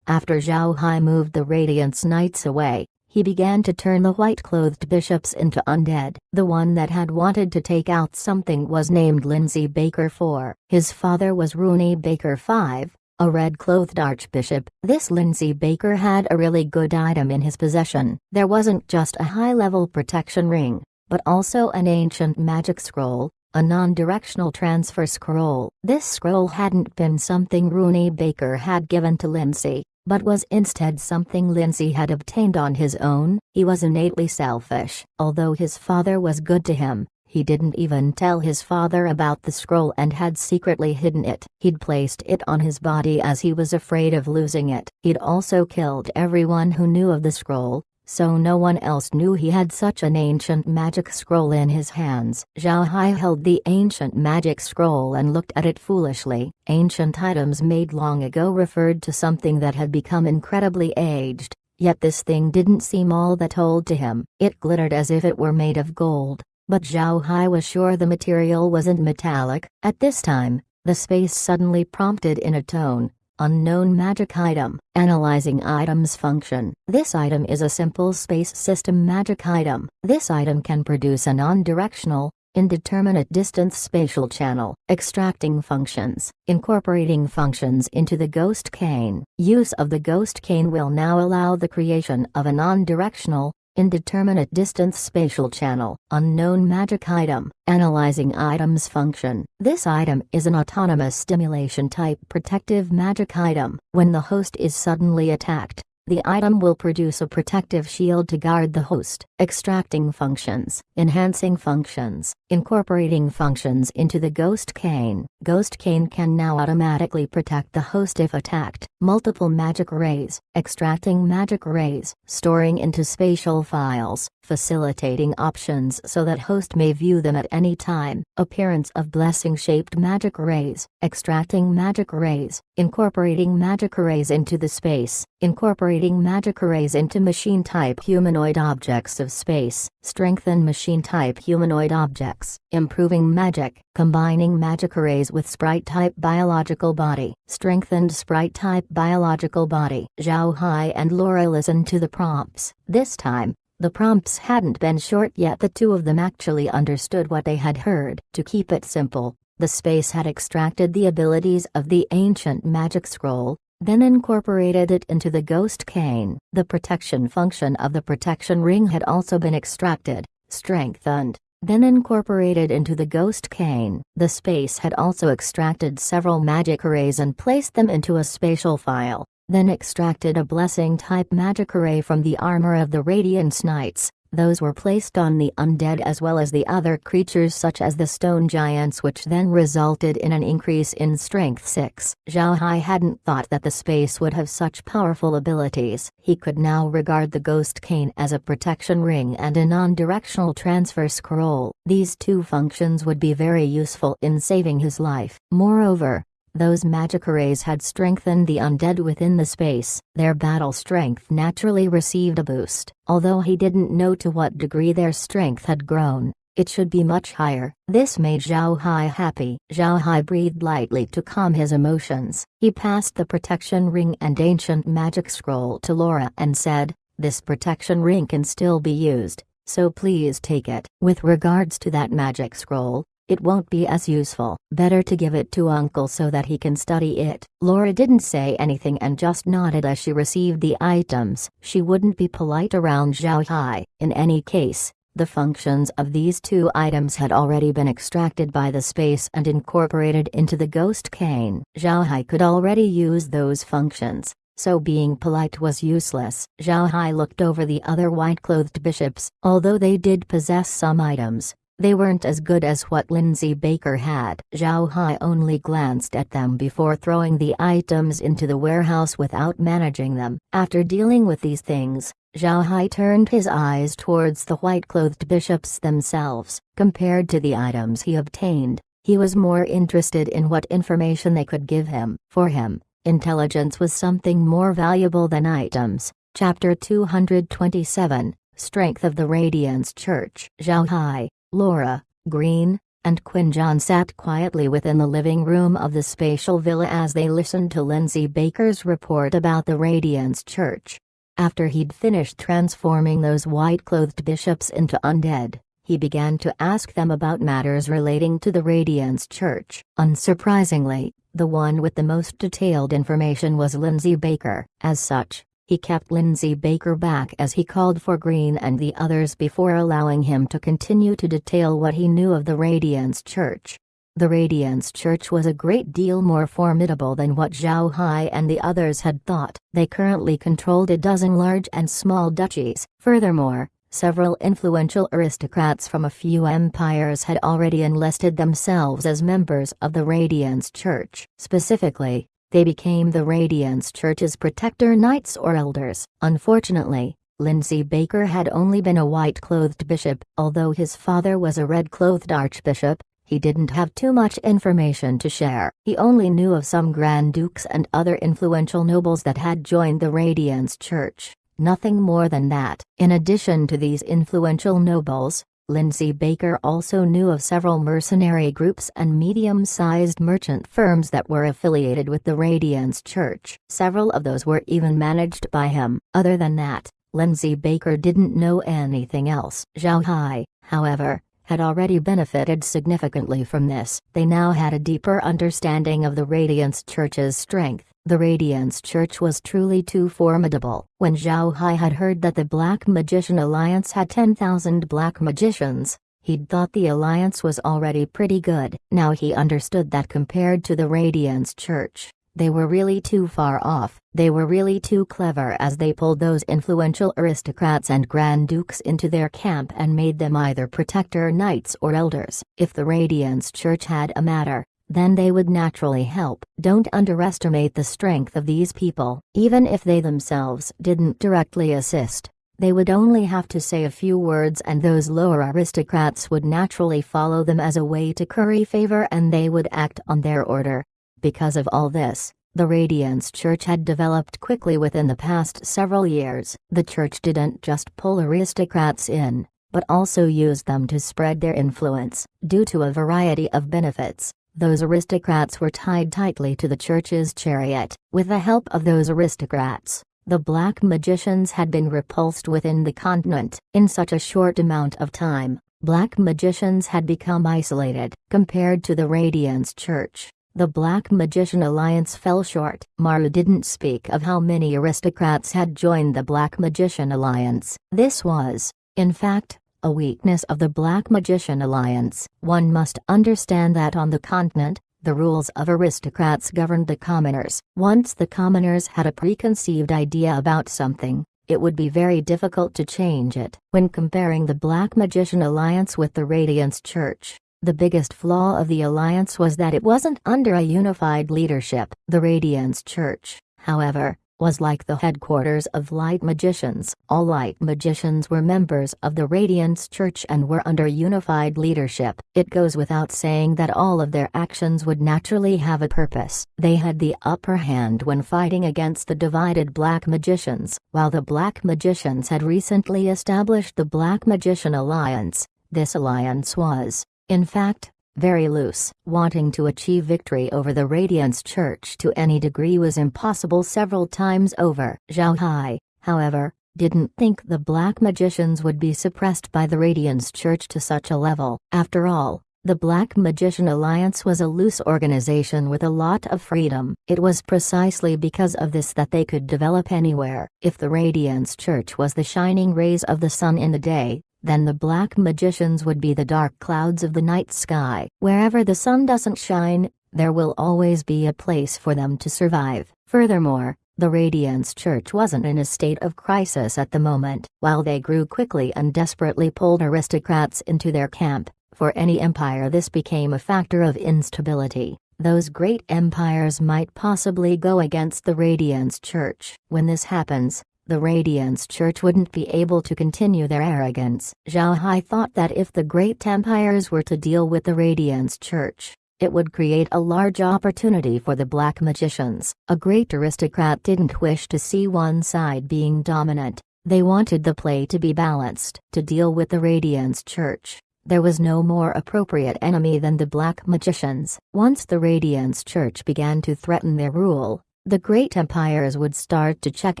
After Zhao Hai moved the Radiance Knights away, he began to turn the white-clothed bishops into undead. The one that had wanted to take out something was named Lindsay Baker 4. His father was Rooney Baker 5, a red-clothed archbishop. This Lindsay Baker had a really good item in his possession. There wasn't just a high-level protection ring, but also an ancient magic scroll, a non-directional transfer scroll. This scroll hadn't been something Rooney Baker had given to Lindsay, but was instead something Lindsay had obtained on his own. He was innately selfish. Although his father was good to him, he didn't even tell his father about the scroll and had secretly hidden it. He'd placed it on his body as he was afraid of losing it. He'd also killed everyone who knew of the scroll, so no one else knew he had such an ancient magic scroll in his hands. Zhao Hai held the ancient magic scroll and looked at it foolishly. Ancient items made long ago referred to something that had become incredibly aged, yet this thing didn't seem all that old to him. It glittered as if it were made of gold, but Zhao Hai was sure the material wasn't metallic. At this time, the space suddenly prompted in a tone, "Unknown magic item. Analyzing item's function. This item is a simple space system magic item. This item can produce a non-directional, indeterminate distance spatial channel. Extracting functions. Incorporating functions into the ghost cane. Use of the ghost cane will now allow the creation of a non-directional, indeterminate distance spatial channel. Unknown magic item. Analyzing item's function. This item is an autonomous stimulation type protective magic item. When the host is suddenly attacked, the item will produce a protective shield to guard the host. Extracting functions. Enhancing functions. Incorporating functions into the ghost cane. Ghost cane can now automatically protect the host if attacked. Multiple magic rays. Extracting magic rays. Storing into spatial files. Facilitating options so that host may view them at any time. Appearance of blessing-shaped magic rays. Extracting magic rays. Incorporating magic rays into the space. Incorporating magic rays into machine-type humanoid objects of space. Strengthen machine-type humanoid objects. Improving magic. Combining magic rays with sprite-type biological body. Strengthened sprite-type biological body. Zhao Hai and Laura listened to the prompts. This time, the prompts hadn't been short yet. The two of them actually understood what they had heard. To keep it simple, the space had extracted the abilities of the ancient magic scroll, then incorporated it into the ghost cane. The protection function of the protection ring had also been extracted, strengthened, then incorporated into the ghost cane. The space had also extracted several magic arrays and placed them into a spatial file, then extracted a blessing-type magic array from the armor of the Radiance Knights. Those were placed on the undead as well as the other creatures such as the stone giants, which then resulted in an increase in strength 6. Zhao Hai hadn't thought that the space would have such powerful abilities. He could now regard the ghost cane as a protection ring and a non-directional transfer scroll. These two functions would be very useful in saving his life. Moreover, those magic arrays had strengthened the undead within the space. Their battle strength naturally received a boost. Although he didn't know to what degree their strength had grown, it should be much higher. This made Zhao Hai happy. Zhao Hai breathed lightly to calm his emotions. He passed the protection ring and ancient magic scroll to Laura and said, "This protection ring can still be used, so please take it. With regards to that magic scroll, it won't be as useful. Better to give it to Uncle so that he can study it." Laura didn't say anything and just nodded as she received the items. She wouldn't be polite around Zhao Hai. In any case, the functions of these two items had already been extracted by the space and incorporated into the ghost cane. Zhao Hai could already use those functions, so being polite was useless. Zhao Hai looked over the other white-clothed bishops. Although they did possess some items, they weren't as good as what Lindsay Baker had. Zhao Hai only glanced at them before throwing the items into the warehouse without managing them. After dealing with these things, Zhao Hai turned his eyes towards the white-clothed bishops themselves. Compared to the items he obtained, He was more interested in what information they could give him. For him, intelligence was something more valuable than items. Chapter 227, Strength of the Radiance Church. Zhao Hai, Laura, Green, and Quinjon sat quietly within the living room of the spatial villa as they listened to Lindsay Baker's report about the Radiance Church. After he'd finished transforming those white-clothed bishops into undead, he began to ask them about matters relating to the Radiance Church. Unsurprisingly, the one with the most detailed information was Lindsay Baker. As such, he kept Lindsay Baker back as he called for Green and the others before allowing him to continue to detail what he knew of the Radiance Church. The Radiance Church was a great deal more formidable than what Zhao Hai and the others had thought. They currently controlled a dozen large and small duchies. Furthermore, several influential aristocrats from a few empires had already enlisted themselves as members of the Radiance Church. Specifically, they became the Radiance Church's protector knights or elders. Unfortunately, Lindsay Baker had only been a white-clothed bishop. Although his father was a red-clothed archbishop, he didn't have too much information to share. He only knew of some Grand Dukes and other influential nobles that had joined the Radiance Church. Nothing more than that. In addition to these influential nobles, Lindsay Baker also knew of several mercenary groups and medium-sized merchant firms that were affiliated with the Radiance Church. Several of those were even managed by him. Other than that, Lindsay Baker didn't know anything else. Zhao Hai, however, had already benefited significantly from this. They now had a deeper understanding of the Radiance Church's strength. The Radiance Church was truly too formidable. When Zhao Hai had heard that the Black Magician Alliance had 10,000 black magicians, he'd thought the alliance was already pretty good. Now he understood that compared to the Radiance Church, they were really too far off. They were really too clever as they pulled those influential aristocrats and Grand Dukes into their camp and made them either protector knights or elders. If the Radiance Church had a matter, then they would naturally help. Don't underestimate the strength of these people. Even if they themselves didn't directly assist, they would only have to say a few words and those lower aristocrats would naturally follow them as a way to curry favor and they would act on their order. Because of all this, the Radiance Church had developed quickly within the past several years. The church didn't just pull aristocrats in, but also used them to spread their influence. Due to a variety of benefits, those aristocrats were tied tightly to the church's chariot. With the help of those aristocrats, the black magicians had been repulsed within the continent. In such a short amount of time, black magicians had become isolated. Compared to the Radiance Church, the Black Magician Alliance fell short. Maru didn't speak of how many aristocrats had joined the Black Magician Alliance. This was, in fact, a weakness of the Black Magician Alliance. One must understand that on the continent, the rules of aristocrats governed the commoners. Once the commoners had a preconceived idea about something, it would be very difficult to change it. When comparing the Black Magician Alliance with the Radiance Church, the biggest flaw of the alliance was that it wasn't under a unified leadership. The Radiance Church, however, was like the headquarters of light magicians. All light magicians were members of the Radiance Church and were under unified leadership. It goes without saying that all of their actions would naturally have a purpose. They had the upper hand when fighting against the divided black magicians. While the black magicians had recently established the Black Magician Alliance, this alliance was, in fact, very loose. Wanting to achieve victory over the Radiance Church to any degree was impossible several times over. Zhao Hai, however, didn't think the black magicians would be suppressed by the Radiance Church to such a level. After all, the Black Magician Alliance was a loose organization with a lot of freedom. It was precisely because of this that they could develop anywhere. If the Radiance Church was the shining rays of the sun in the day, then the black magicians would be the dark clouds of the night sky. Wherever the sun doesn't shine, there will always be a place for them to survive. Furthermore, the Radiance Church wasn't in a state of crisis at the moment. While they grew quickly and desperately pulled aristocrats into their camp, for any empire this became a factor of instability. Those great empires might possibly go against the Radiance Church. When this happens, the Radiance Church wouldn't be able to continue their arrogance. Zhao Hai thought that if the great empires were to deal with the Radiance Church, It would create a large opportunity for the black magicians. A great aristocrat didn't wish to see one side being dominant. They wanted the play to be balanced. To deal with the Radiance Church, there was no more appropriate enemy than the black magicians. Once the Radiance Church began to threaten their rule, the great empires would start to check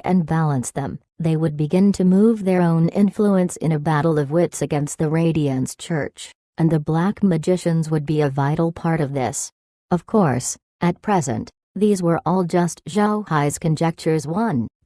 and balance them. They would begin to move their own influence in a battle of wits against the Radiance Church, and the black magicians would be a vital part of this. Of course, at present, these were all just Zhao Hai's conjectures.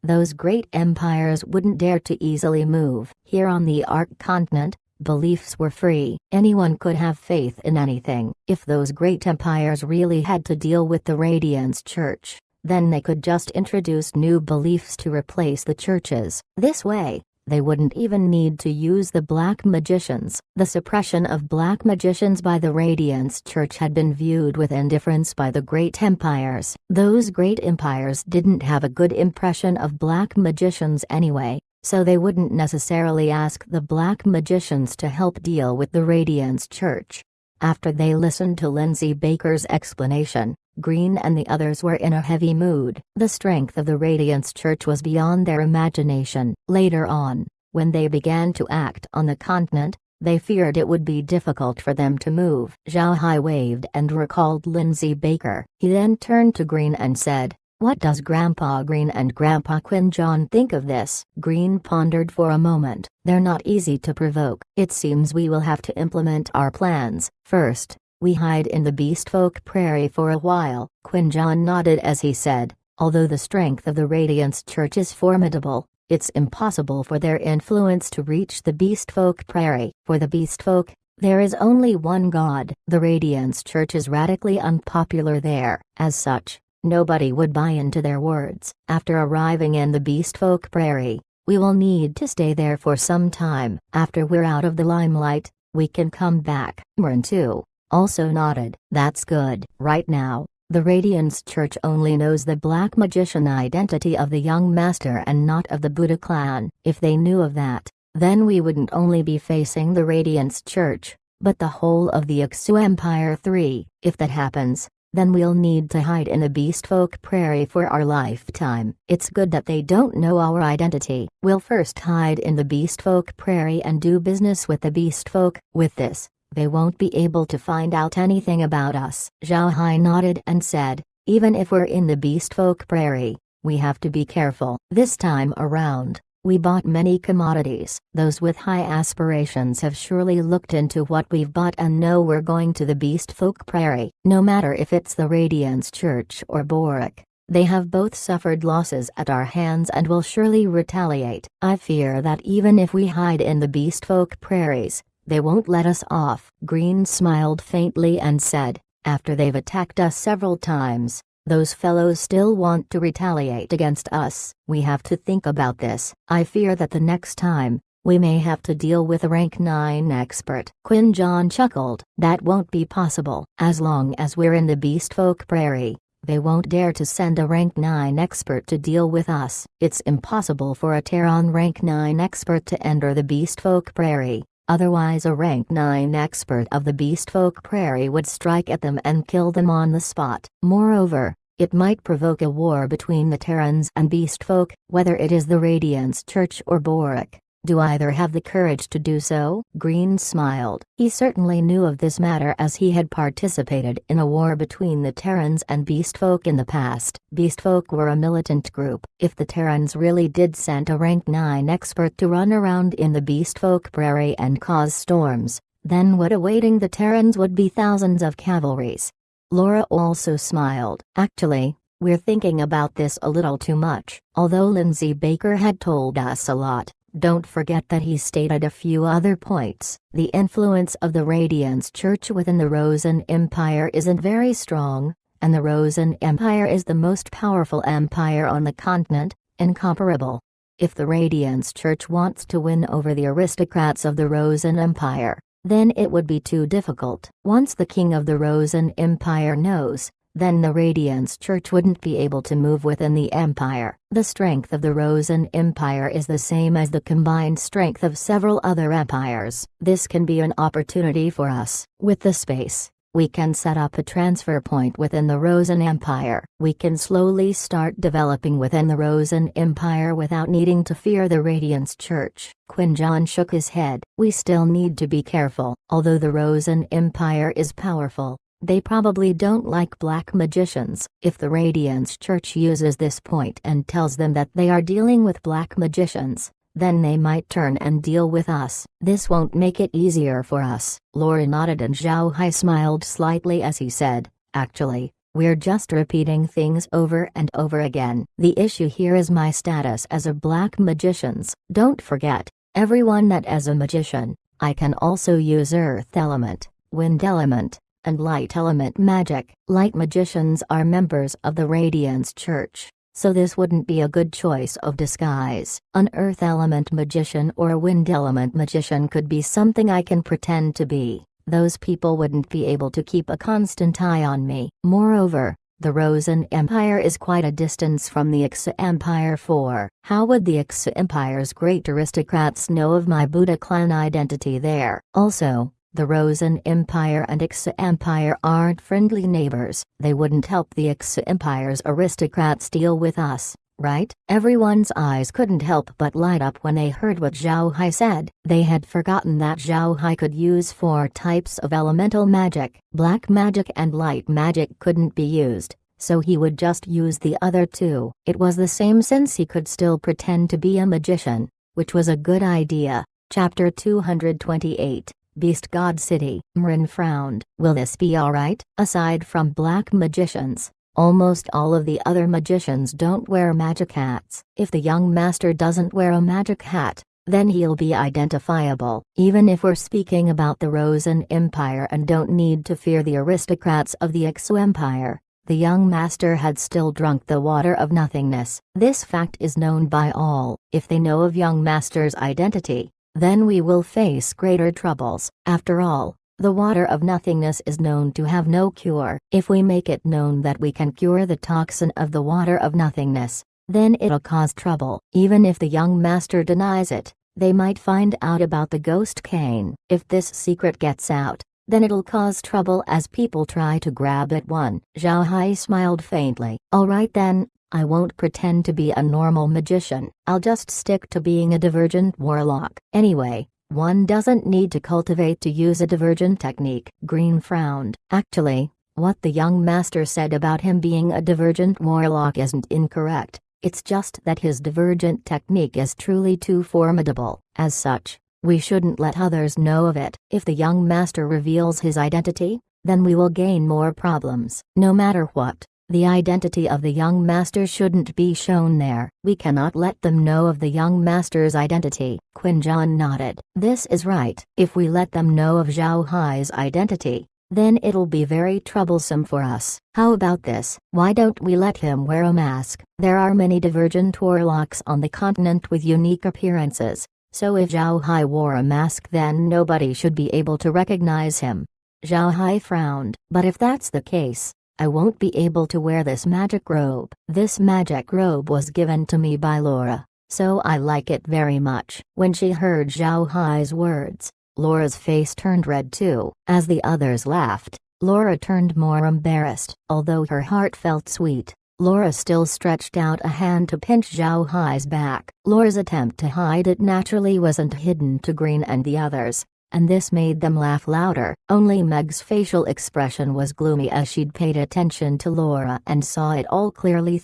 Those great empires wouldn't dare to easily move. Here on the Ark continent, beliefs were free. Anyone could have faith in anything. If those great empires really had to deal with the Radiance Church, then they could just introduce new beliefs to replace the churches. This way, they wouldn't even need to use the black magicians. The suppression of black magicians by the Radiance Church had been viewed with indifference by the great empires. Those great empires didn't have a good impression of black magicians anyway, so they wouldn't necessarily ask the black magicians to help deal with the Radiance Church. After they listened to Lindsay Baker's explanation, Green and the others were in a heavy mood. The strength of the Radiance Church was beyond their imagination. Later on, when they began to act on the continent, they feared it would be difficult for them to move. Zhao Hai waved and recalled Lindsay Baker. He then turned to Green and said, "What does Grandpa Green and Grandpa Quinjon think of this?" Green pondered for a moment. "They're not easy to provoke. It seems we will have to implement our plans. First, we hide in the Beastfolk Prairie for a while." Quinjon nodded as he said, "Although the strength of the Radiance Church is formidable, it's impossible for their influence to reach the Beastfolk Prairie. For the Beastfolk, there is only one god. The Radiance Church is radically unpopular there. As such, nobody would buy into their words. After arriving in the Beastfolk Prairie, we will need to stay there for some time. After we're out of the limelight, we can come back." Murn too also nodded. "That's good. Right now, the Radiance Church only knows the black magician identity of the young master and not of the Buddha clan. If they knew of that, then we wouldn't only be facing the Radiance Church, but the whole of the Ixu Empire 3. If that happens, then we'll need to hide in the Beastfolk Prairie for our lifetime. It's good that they don't know our identity. We'll first hide in the Beastfolk Prairie and do business with the Beastfolk. With this, they won't be able to find out anything about us." Zhao Hai nodded and said, "Even if we're in the Beastfolk Prairie, we have to be careful. This time around, we bought many commodities. Those with high aspirations have surely looked into what we've bought and know we're going to the Beastfolk Prairie. No matter if it's the Radiance Church or Borak, they have both suffered losses at our hands and will surely retaliate. I fear that even if we hide in the Beastfolk Prairies, they won't let us off." Green smiled faintly and said, "After they've attacked us several times, those fellows still want to retaliate against us. We have to think about this. I fear that the next time, we may have to deal with a rank 9 expert." Quinjon chuckled. "That won't be possible. As long as we're in the Beastfolk Prairie, they won't dare to send a rank 9 expert to deal with us. It's impossible for a Terran rank 9 expert to enter the Beastfolk Prairie. Otherwise a rank 9 expert of the Beastfolk Prairie would strike at them and kill them on the spot. Moreover, it might provoke a war between the Terrans and Beastfolk. Whether it is the Radiance Church or Borak, do either have the courage to do so?" Green smiled. He certainly knew of this matter as he had participated in a war between the Terrans and Beastfolk in the past. Beastfolk were a militant group. If the Terrans really did send a rank 9 expert to run around in the Beastfolk Prairie and cause storms, then what awaiting the Terrans would be thousands of cavalries. Laura also smiled. "Actually, we're thinking about this a little too much." Although Lindsay Baker had told us a lot, don't forget that he stated a few other points. The influence of the Radiance Church within the Rosen Empire isn't very strong, and the Rosen Empire is the most powerful empire on the continent, incomparable. If the Radiance Church wants to win over the aristocrats of the Rosen Empire, then it would be too difficult. Once the king of the Rosen Empire knows, then the Radiance Church wouldn't be able to move within the empire. The strength of the Rosen Empire is the same as the combined strength of several other empires. This can be an opportunity for us. With the space, we can set up a transfer point within the Rosen Empire. We can slowly start developing within the Rosen Empire without needing to fear the Radiance Church. Quinjon shook his head. We still need to be careful. Although the Rosen Empire is powerful, they probably don't like black magicians. If the Radiance Church uses this point and tells them that they are dealing with black magicians, then they might turn and deal with us. This won't make it easier for us. Laura nodded and Zhao Hai smiled slightly as he said, actually, we're just repeating things over and over again. The issue here is my status as a black magicians. Don't forget, everyone that as a magician, I can also use earth element, wind element, and light element magic. Light magicians are members of the Radiance Church, so this wouldn't be a good choice of disguise. An earth element magician or a wind element magician could be something I can pretend to be. Those people wouldn't be able to keep a constant eye on me. Moreover, the Rosen Empire is quite a distance from the Ixa Empire. How would the Ixa Empire's great aristocrats know of my Buddha clan identity there? Also, the Rosen Empire and Ixa Empire aren't friendly neighbors. They wouldn't help the Ixa Empire's aristocrats deal with us, right? Everyone's eyes couldn't help but light up when they heard what Zhao Hai said. They had forgotten that Zhao Hai could use 4 types of elemental magic. Black magic and light magic couldn't be used, so he would just use the other 2. It was the same since he could still pretend to be a magician, which was a good idea. Chapter 228. Beast God City. Mrin frowned. Will this be alright? Aside from black magicians, almost all of the other magicians don't wear magic hats. If the young master doesn't wear a magic hat, then he'll be identifiable. Even if we're speaking about the Rosen Empire and don't need to fear the aristocrats of the Ixu Empire, the young master had still drunk the water of nothingness. This fact is known by all. If they know of young master's identity, then we will face greater troubles. After all, the water of nothingness is known to have no cure. If we make it known that we can cure the toxin of the water of nothingness, then it'll cause trouble. Even if the young master denies it, they might find out about the ghost cane. If this secret gets out, then it'll cause trouble as people try to grab at one. Zhao Hai smiled faintly. Alright then, I won't pretend to be a normal magician. I'll just stick to being a divergent warlock. Anyway, one doesn't need to cultivate to use a divergent technique. Green frowned. Actually, what the young master said about him being a divergent warlock isn't incorrect. It's just that his divergent technique is truly too formidable. As such, we shouldn't let others know of it. If the young master reveals his identity, then we will gain more problems. No matter what, the identity of the young master shouldn't be shown there. We cannot let them know of the young master's identity. Quinjon nodded. This is right. If we let them know of Zhao Hai's identity, then it'll be very troublesome for us. How about this? Why don't we let him wear a mask? There are many divergent warlocks on the continent with unique appearances, so if Zhao Hai wore a mask then nobody should be able to recognize him. Zhao Hai frowned. But if that's the case, I won't be able to wear this magic robe. This magic robe was given to me by Laura, so I like it very much. When she heard Zhao Hai's words, Laura's face turned red too. As the others laughed, Laura turned more embarrassed. Although her heart felt sweet, Laura still stretched out a hand to pinch Zhao Hai's back. Laura's attempt to hide it naturally wasn't hidden to Green and the others, and this made them laugh louder. Only Meg's facial expression was gloomy as she'd paid attention to Laura and saw it all clearly.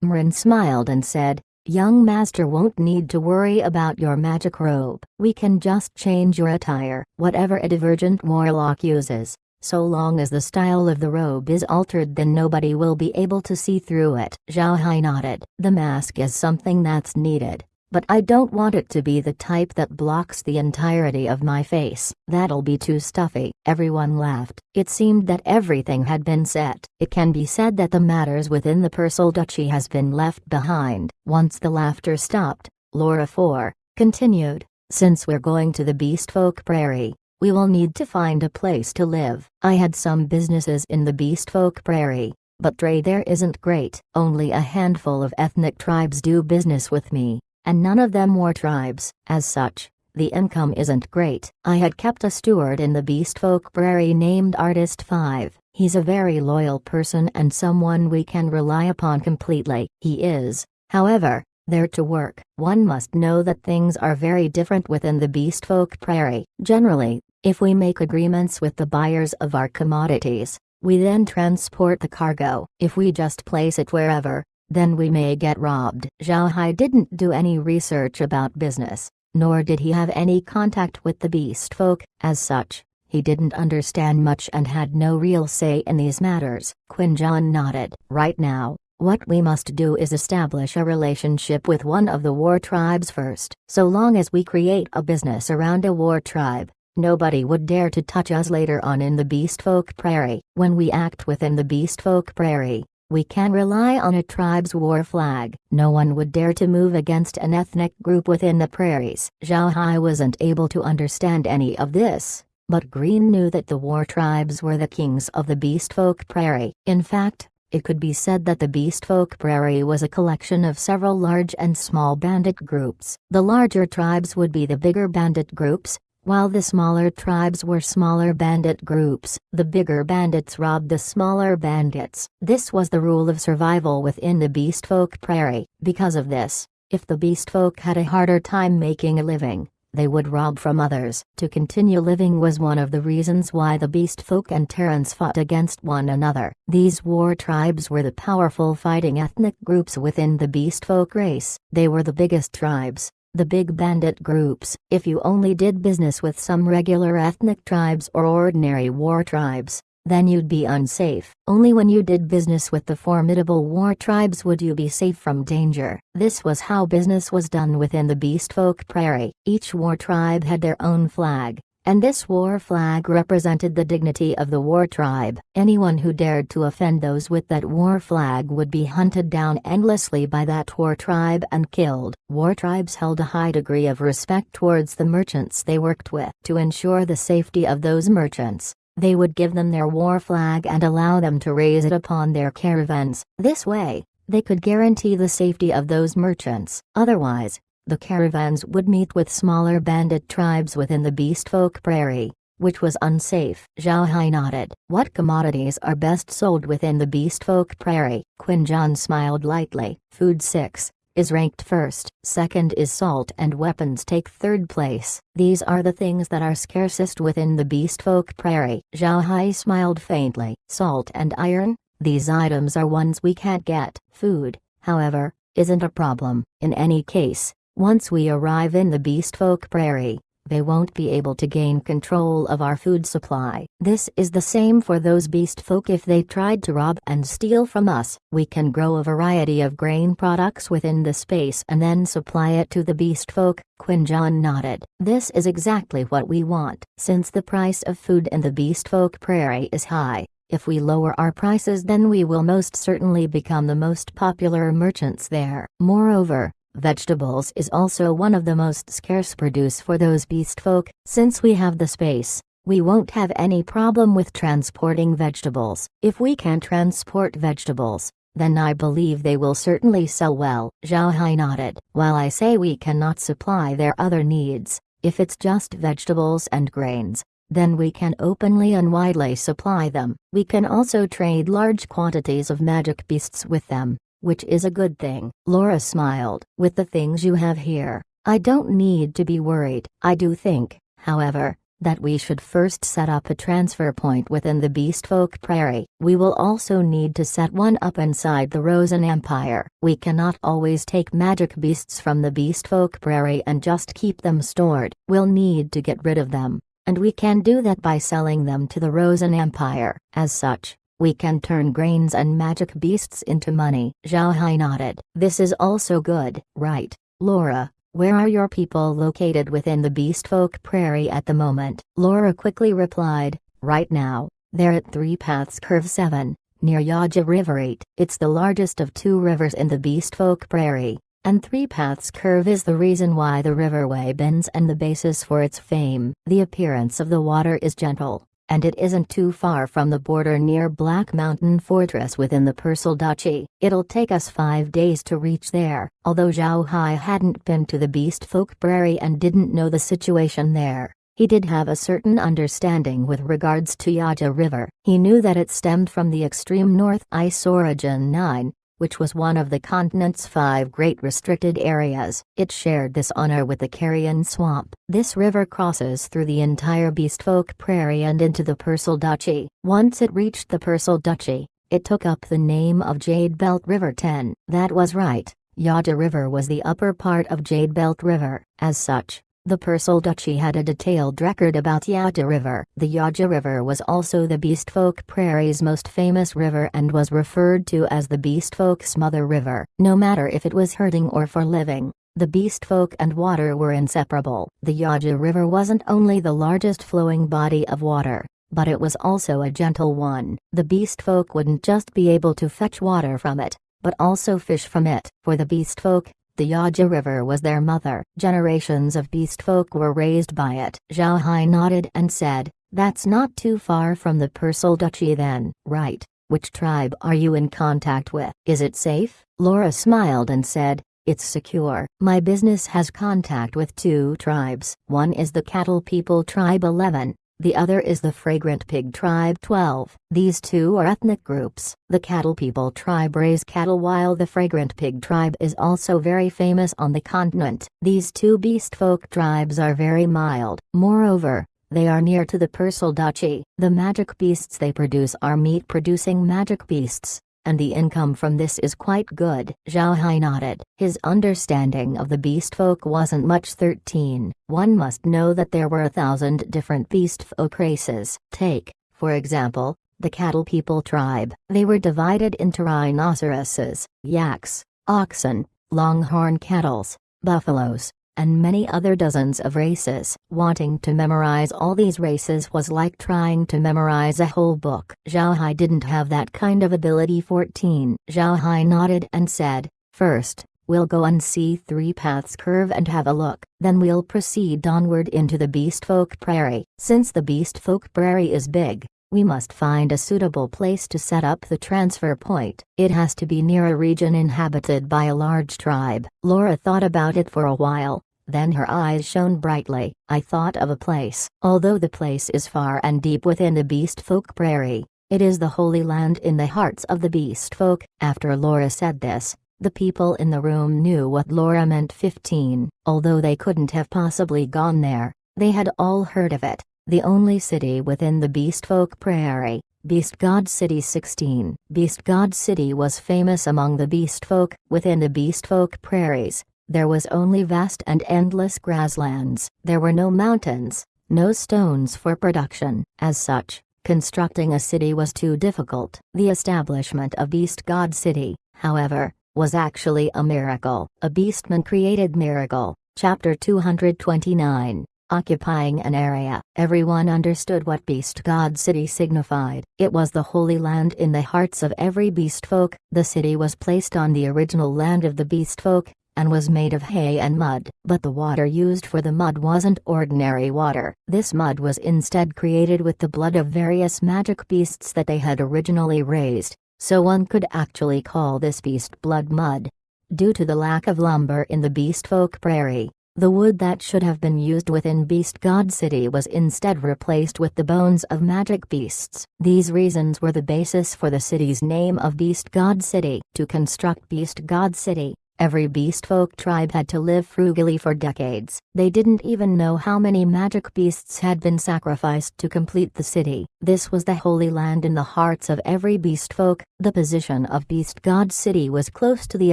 Mrin smiled and said, "Young master won't need to worry about your magic robe. We can just change your attire, whatever a divergent warlock uses. So long as the style of the robe is altered then nobody will be able to see through it." Zhao Hai nodded. The mask is something that's needed, but I don't want it to be the type that blocks the entirety of my face. That'll be too stuffy. Everyone laughed. It seemed that everything had been set. It can be said that the matters within the Persal Duchy has been left behind. Once the laughter stopped, Laura 4 continued, "Since we're going to the Beastfolk Prairie, we will need to find a place to live. I had some businesses in the Beastfolk Prairie, but trade there isn't great. Only a handful of ethnic tribes do business with me, and none of them war tribes. As such, The income isn't great. I had kept a steward in the Beastfolk Prairie named Artist 5. He's a very loyal person and someone we can rely upon completely. He is, however, there to work. One must know that things are very different within the Beastfolk Prairie. Generally, if we make agreements with the buyers of our commodities, we then transport the cargo. If we just place it wherever, then we may get robbed. Zhao Hai didn't do any research about business, nor did he have any contact with the Beastfolk. As such, he didn't understand much and had no real say in these matters. Quinjan nodded. Right now, what we must do is establish a relationship with one of the war tribes first. So long as we create a business around a war tribe, nobody would dare to touch us later on in the Beastfolk Prairie. When we act within the Beastfolk Prairie, we can rely on a tribe's war flag. No one would dare to move against an ethnic group within the prairies. Zhao Hai wasn't able to understand any of this, but Green knew that the war tribes were the kings of the Beastfolk Prairie. In fact, it could be said that the Beastfolk Prairie was a collection of several large and small bandit groups. The larger tribes would be the bigger bandit groups, while the smaller tribes were smaller bandit groups. The bigger bandits robbed the smaller bandits. This was the rule of survival within the Beastfolk Prairie. Because of this, if the Beastfolk had a harder time making a living, they would rob from others. To continue living was one of the reasons why the Beastfolk and Terrans fought against one another. These war tribes were the powerful fighting ethnic groups within the Beastfolk race. They were the biggest tribes, the big bandit groups. If you only did business with some regular ethnic tribes or ordinary war tribes, then you'd be unsafe. Only when you did business with the formidable war tribes would you be safe from danger. This was how business was done within the Beastfolk Prairie. Each war tribe had their own flag, and this war flag represented the dignity of the war tribe. Anyone who dared to offend those with that war flag would be hunted down endlessly by that war tribe and killed. War tribes held a high degree of respect towards the merchants they worked with. To ensure the safety of those merchants, they would give them their war flag and allow them to raise it upon their caravans. This way, they could guarantee the safety of those merchants. Otherwise, the caravans would meet with smaller bandit tribes within the Beastfolk Prairie, which was unsafe. Zhao Hai nodded. What commodities are best sold within the Beastfolk Prairie? Quinjan smiled lightly. Food 6 is ranked first. Second is salt and weapons take third place. These are the things that are scarcest within the Beastfolk Prairie. Zhao Hai smiled faintly. Salt and iron? These items are ones we can't get. Food, however, isn't a problem. In any case, once we arrive in the Beastfolk Prairie, they won't be able to gain control of our food supply. This is the same for those Beastfolk. If they tried to rob and steal from us, we can grow a variety of grain products within the space and then supply it to the Beastfolk. Quinjan nodded. This is exactly what we want. Since the price of food in the Beastfolk Prairie is high, if we lower our prices, then we will most certainly become the most popular merchants there. Moreover, vegetables is also one of the most scarce produce for those Beastfolk. Since we have the space, we won't have any problem with transporting vegetables. If we can transport vegetables, then I believe they will certainly sell well. Zhao Hai nodded. While I say we cannot supply their other needs, if it's just vegetables and grains, then we can openly and widely supply them. We can also trade large quantities of magic beasts with them, which is a good thing. Laura smiled. With the things you have here, I don't need to be worried. I do think, however, that we should first set up a transfer point within the Beastfolk Prairie. We will also need to set one up inside the Rosen Empire. We cannot always take magic beasts from the Beastfolk Prairie and just keep them stored. We'll need to get rid of them, and we can do that by selling them to the Rosen Empire. As such, we can turn grains and magic beasts into money. Zhao Hai nodded. This is also good. Right, Laura, where are your people located within the Beastfolk Prairie at the moment? Laura quickly replied, right now, they're at 3 Paths Curve 7, near Yaja River 8. It's the largest of 2 rivers in the Beastfolk Prairie, and 3 Paths Curve is the reason why the riverway bends and the basis for its fame. The appearance of the water is gentle, and it isn't too far from the border near Black Mountain Fortress within the Persal Duchy. It'll take us 5 days to reach there." Although Zhao Hai hadn't been to the Beast Folk Prairie and didn't know the situation there, he did have a certain understanding with regards to Yaja River. He knew that it stemmed from the extreme north ice origin 9, which was one of the continent's 5 great restricted areas. It shared this honor with the Carrion Swamp. This river crosses through the entire Beastfolk Prairie and into the Persal Duchy. Once it reached the Persal Duchy, it took up the name of Jade Belt River 10. That was right, Yaja River was the upper part of Jade Belt River. As such, the Persal Duchy had a detailed record about Yaja River. The Yaja River was also the Beastfolk Prairie's most famous river and was referred to as the Beastfolk's Mother River. No matter if it was herding or for living, the Beastfolk and water were inseparable. The Yaja River wasn't only the largest flowing body of water, but it was also a gentle one. The Beastfolk wouldn't just be able to fetch water from it, but also fish from it. For the Beastfolk, the Yaja River was their mother. Generations of beastfolk were raised by it. Zhao Hai nodded and said, "That's not too far from the Persal Duchy then." "Right. Which tribe are you in contact with? Is it safe?" Laura smiled and said, "It's secure. My business has contact with 2 tribes. One is the Cattle People Tribe 11. The other is the Fragrant Pig Tribe 12. These 2 are ethnic groups. The Cattle People Tribe raise cattle while the Fragrant Pig Tribe is also very famous on the continent. These 2 beastfolk tribes are very mild. Moreover, they are near to the Persal Duchy. The magic beasts they produce are meat-producing magic beasts, and the income from this is quite good." Zhao Hai nodded. His understanding of the beastfolk wasn't much. 13. One must know that there were 1,000 different beastfolk races. Take, for example, the Cattle People tribe. They were divided into rhinoceroses, yaks, oxen, longhorn cattles, buffaloes, and many other dozens of races. Wanting to memorize all these races was like trying to memorize a whole book. Zhao Hai didn't have that kind of ability. 14. Zhao Hai nodded and said, "First, we'll go and see 3 paths curve and have a look. Then we'll proceed onward into the Beastfolk Prairie. Since the Beastfolk Prairie is big, we must find a suitable place to set up the transfer point. It has to be near a region inhabited by a large tribe." Laura thought about it for a while. Then her eyes shone brightly. "I thought of a place. Although the place is far and deep within the Beastfolk Prairie, it is the Holy Land in the hearts of the Beastfolk." After Laura said this, the people in the room knew what Laura meant. 15. Although they couldn't have possibly gone there, they had all heard of it. The only city within the Beastfolk Prairie, Beast God City. 16. Beast God City was famous among the Beastfolk. Within the Beastfolk Prairies, there was only vast and endless grasslands. There were no mountains, no stones for production. As such, constructing a city was too difficult. The establishment of Beast God City, however, was actually a miracle. A beastman created miracle. Chapter 229. Occupying an area. Everyone understood what Beast God City signified. It was the Holy Land in the hearts of every beastfolk. The city was placed on the original land of the beastfolk, and was made of hay and mud. But the water used for the mud wasn't ordinary water. This mud was instead created with the blood of various magic beasts that they had originally raised, so one could actually call this beast blood mud. Due to the lack of lumber in the Beastfolk Prairie, the wood that should have been used within Beast God City was instead replaced with the bones of magic beasts. These reasons were the basis for the city's name of Beast God City. To construct Beast God City, every beastfolk tribe had to live frugally for decades. They didn't even know how many magic beasts had been sacrificed to complete the city. This was the Holy Land in the hearts of every beastfolk. The position of Beast God City was close to the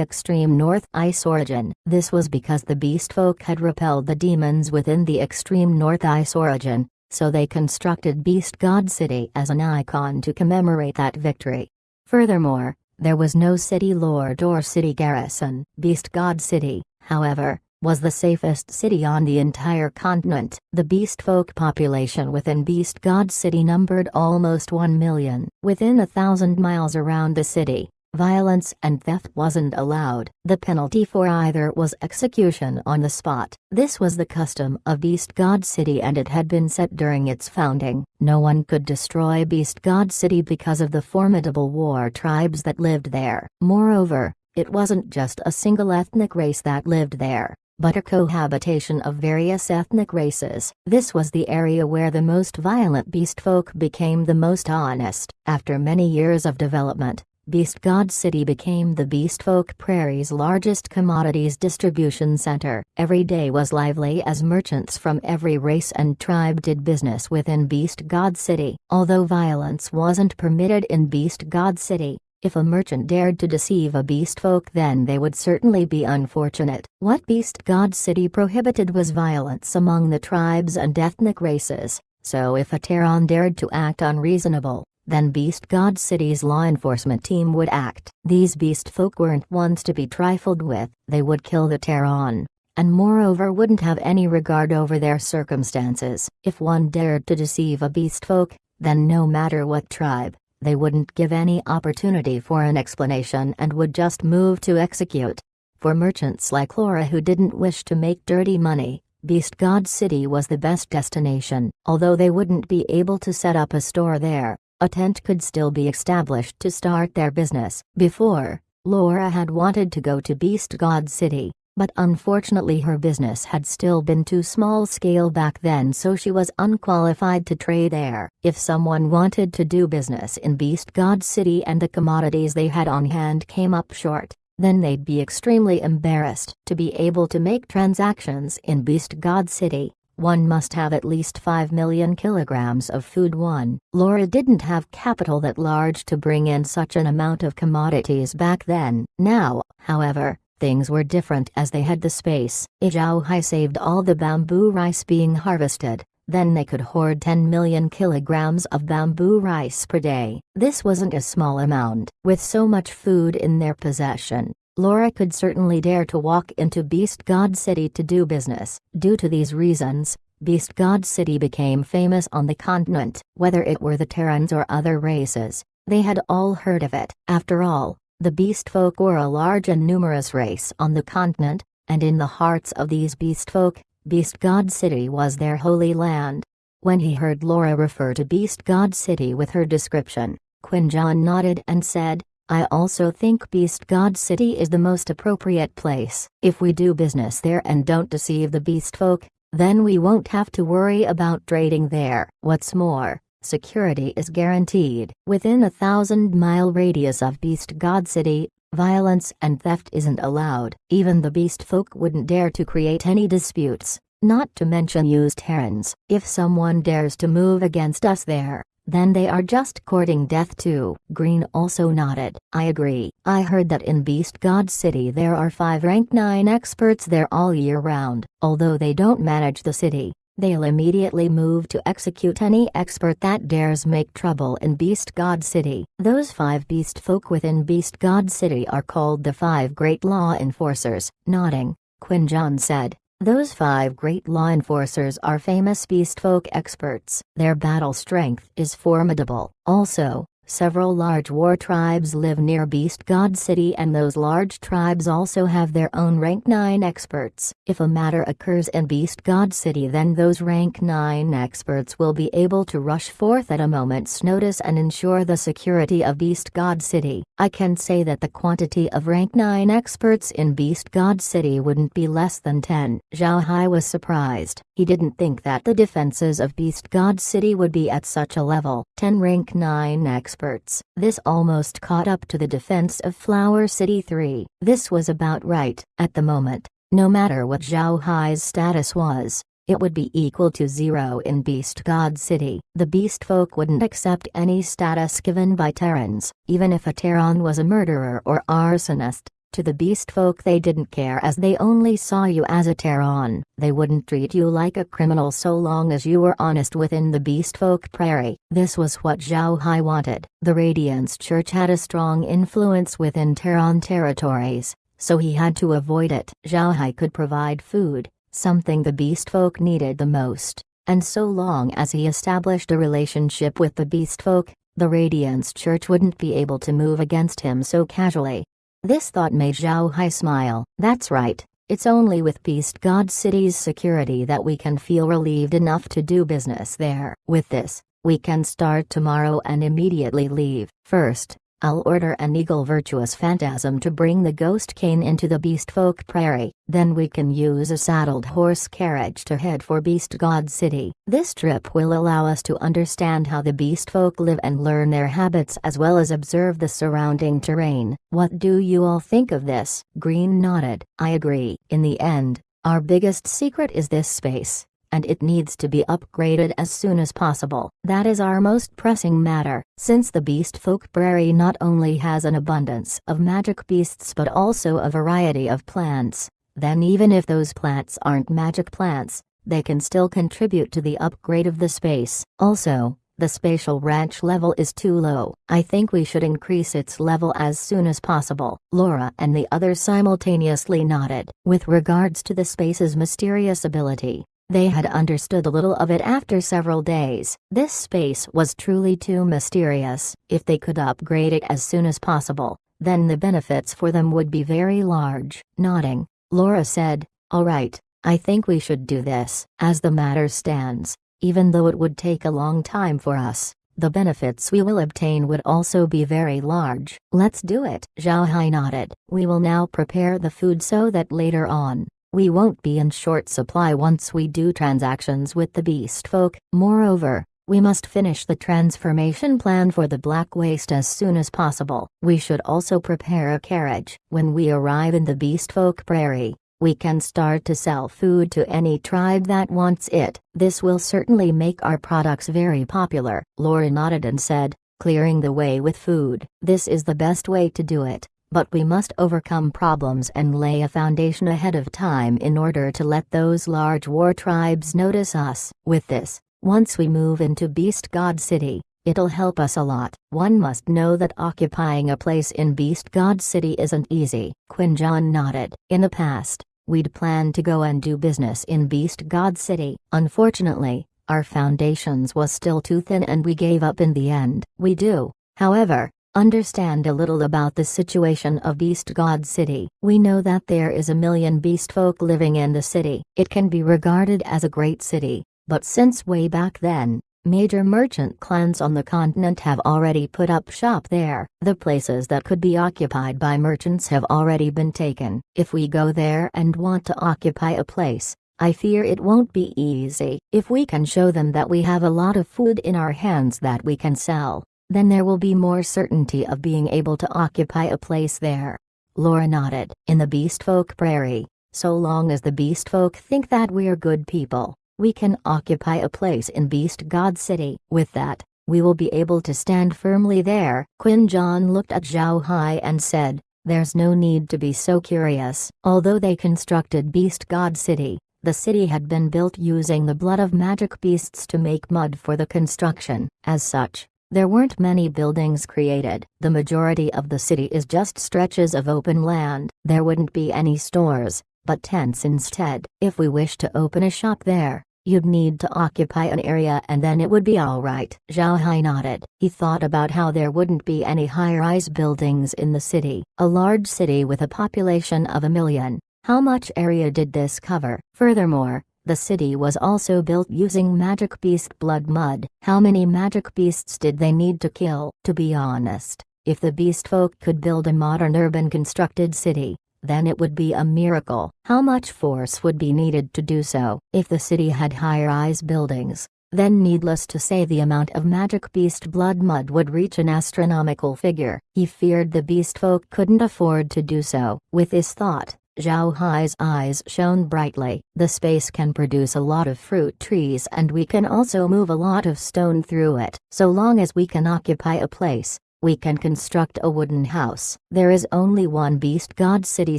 extreme north ice origin. This was because the beastfolk had repelled the demons within the extreme north ice origin, so they constructed Beast God City as an icon to commemorate that victory. Furthermore, there was no city lord or city garrison. Beast God City, however, was the safest city on the entire continent. The beastfolk population within Beast God City numbered almost 1 million. Within 1,000 miles around the city, Violence and theft wasn't allowed. The penalty for either was execution on the spot. This was the custom of Beast God City, and it had been set during its founding. No one could destroy Beast God City because of the formidable war tribes that lived there. Moreover, it wasn't just a single ethnic race that lived there, but a cohabitation of various ethnic races. This was the area where the most violent beast folk became the most honest. After many years of development, Beast God City became the Beast Folk Prairie's largest commodities distribution center. Every day was lively as merchants from every race and tribe did business within Beast God City. Although violence wasn't permitted in Beast God City, if a merchant dared to deceive a beast folk, then they would certainly be unfortunate. What Beast God City prohibited was violence among the tribes and ethnic races, so if a Terran dared to act unreasonable, then Beast God City's law enforcement team would act. These beast folk weren't ones to be trifled with. They would kill the Terran, and moreover wouldn't have any regard over their circumstances. If one dared to deceive a beast folk, then no matter what tribe, they wouldn't give any opportunity for an explanation and would just move to execute. For merchants like Laura who didn't wish to make dirty money, Beast God City was the best destination. Although they wouldn't be able to set up a store there, a tent could still be established to start their business. Before, Laura had wanted to go to Beast God City, but unfortunately her business had still been too small scale back then, so she was unqualified to trade there. If someone wanted to do business in Beast God City and the commodities they had on hand came up short, then they'd be extremely embarrassed. To be able to make transactions in Beast God City, one must have at least 5 million kilograms of food. Laura didn't have capital that large to bring in such an amount of commodities back then. Now, however, things were different as they had the space. Zhao Hai saved all the bamboo rice being harvested, then they could hoard 10 million kilograms of bamboo rice per day. This wasn't a small amount. With so much food in their possession, Laura could certainly dare to walk into Beast God City to do business. Due to these reasons, Beast God City became famous on the continent. Whether it were the Terrans or other races, they had all heard of it. After all, the beast folk were a large and numerous race on the continent, and in the hearts of these beast folk, Beast God City was their holy land. When he heard Laura refer to Beast God City with her description, Quinjan nodded and said, "I also think Beast God City is the most appropriate place. If we do business there and don't deceive the beast folk, then we won't have to worry about trading there. What's more, security is guaranteed. Within a 1,000-mile radius of Beast God City, violence and theft isn't allowed. Even the beast folk wouldn't dare to create any disputes, not to mention use Terrans. If someone dares to move against us there, then they are just courting death too." Green also nodded. "I agree. I heard that in Beast God City there are 5 rank 9 experts there all year round. Although they don't manage the city, they'll immediately move to execute any expert that dares make trouble in Beast God City. Those 5 beast folk within Beast God City are called the 5 Great Law Enforcers." Nodding, Quinjan said, "Those 5 great law enforcers are famous beast folk experts. Their battle strength is formidable. Also, several large war tribes live near Beast God City, and those large tribes also have their own rank 9 experts. If a matter occurs in Beast God City, then those rank 9 experts will be able to rush forth at a moment's notice and ensure the security of Beast God City. I can say that the quantity of rank 9 experts in Beast God City wouldn't be less than 10. Zhao Hai was surprised. He didn't think that the defenses of Beast God City would be at such a level. 10 rank 9 experts. This almost caught up to the defense of Flower City 3. This was about right. At the moment, no matter what Zhao Hai's status was, it would be equal to 0 in Beast God City. The beast folk wouldn't accept any status given by Terrans, even if a Terran was a murderer or arsonist. To the beast folk they didn't care, as they only saw you as a Terran. They wouldn't treat you like a criminal so long as you were honest within the beast folk prairie. This was what Zhao Hai wanted. The Radiance Church had a strong influence within Terran territories, so he had to avoid it. Zhao Hai could provide food, something the beast folk needed the most, and so long as he established a relationship with the beast folk, The Radiance Church wouldn't be able to move against him so casually. This thought made Zhao Hai smile. That's right. It's only with Beast God City's security that we can feel relieved enough to do business there. With this, we can start tomorrow and immediately leave. First, I'll order an Eagle Virtuous Phantasm to bring the Ghost Cane into the Beastfolk Prairie. Then we can use a saddled horse carriage to head for Beast God City. This trip will allow us to understand how the Beastfolk live and learn their habits as well as observe the surrounding terrain. What do you all think of this? Green nodded. I agree. In the end, our biggest secret is this space, and it needs to be upgraded as soon as possible. That is our most pressing matter, since the Beastfolk Prairie not only has an abundance of magic beasts but also a variety of plants. Then even if those plants aren't magic plants, they can still contribute to the upgrade of the space. Also, the spatial ranch level is too low. I think we should increase its level as soon as possible. Laura and the others simultaneously nodded. With regards to the space's mysterious ability, they had understood a little of it after several days. This space was truly too mysterious. If they could upgrade it as soon as possible, then the benefits for them would be very large. Nodding, Laura said, "All right, I think we should do this." As the matter stands, even though it would take a long time for us, the benefits we will obtain would also be very large. Let's do it. Zhao Hai nodded. We will now prepare the food so that later on, we won't be in short supply once we do transactions with the Beastfolk. Moreover, we must finish the transformation plan for the Black Waste as soon as possible. We should also prepare a carriage. When we arrive in the Beastfolk Prairie, we can start to sell food to any tribe that wants it. This will certainly make our products very popular. Laura nodded and said, clearing the way with food. This is the best way to do it. But we must overcome problems and lay a foundation ahead of time in order to let those large war tribes notice us. With this, once we move into Beast God City, it'll help us a lot. One must know that occupying a place in Beast God City isn't easy. Quinjan nodded. In the past, we'd planned to go and do business in Beast God City. Unfortunately, our foundations was still too thin and we gave up in the end. We do, however, understand a little about the situation of Beast God City. We know that there is 1 million beastfolk living in the city. It can be regarded as a great city, but since way back then, major merchant clans on the continent have already put up shop there. The places that could be occupied by merchants have already been taken. If we go there and want to occupy a place, I fear it won't be easy. If we can show them that we have a lot of food in our hands that we can sell, then there will be more certainty of being able to occupy a place there. Laura nodded. In the Beastfolk Prairie, so long as the Beastfolk think that we're good people, we can occupy a place in Beast God City. With that, we will be able to stand firmly there. Quinjan looked at Zhao Hai and said, there's no need to be so curious. Although they constructed Beast God City, the city had been built using the blood of magic beasts to make mud for the construction. As such, there weren't many buildings created. The majority of the city is just stretches of open land. There wouldn't be any stores, but tents instead. If we wish to open a shop there, you'd need to occupy an area and then it would be alright. Zhao Hai nodded. He thought about how there wouldn't be any high-rise buildings in the city. A large city with a population of 1 million. How much area did this cover? Furthermore, the city was also built using magic beast blood mud. How many magic beasts did they need to kill? To be honest, if the beastfolk could build a modern urban constructed city, then it would be a miracle. How much force would be needed to do so? If the city had high-rise buildings, then needless to say the amount of magic beast blood mud would reach an astronomical figure. He feared the beastfolk couldn't afford to do so. With this thought, Zhao Hai's eyes shone brightly. The space can produce a lot of fruit trees and we can also move a lot of stone through it. So long as we can occupy a place, we can construct a wooden house. There is only one Beast God City,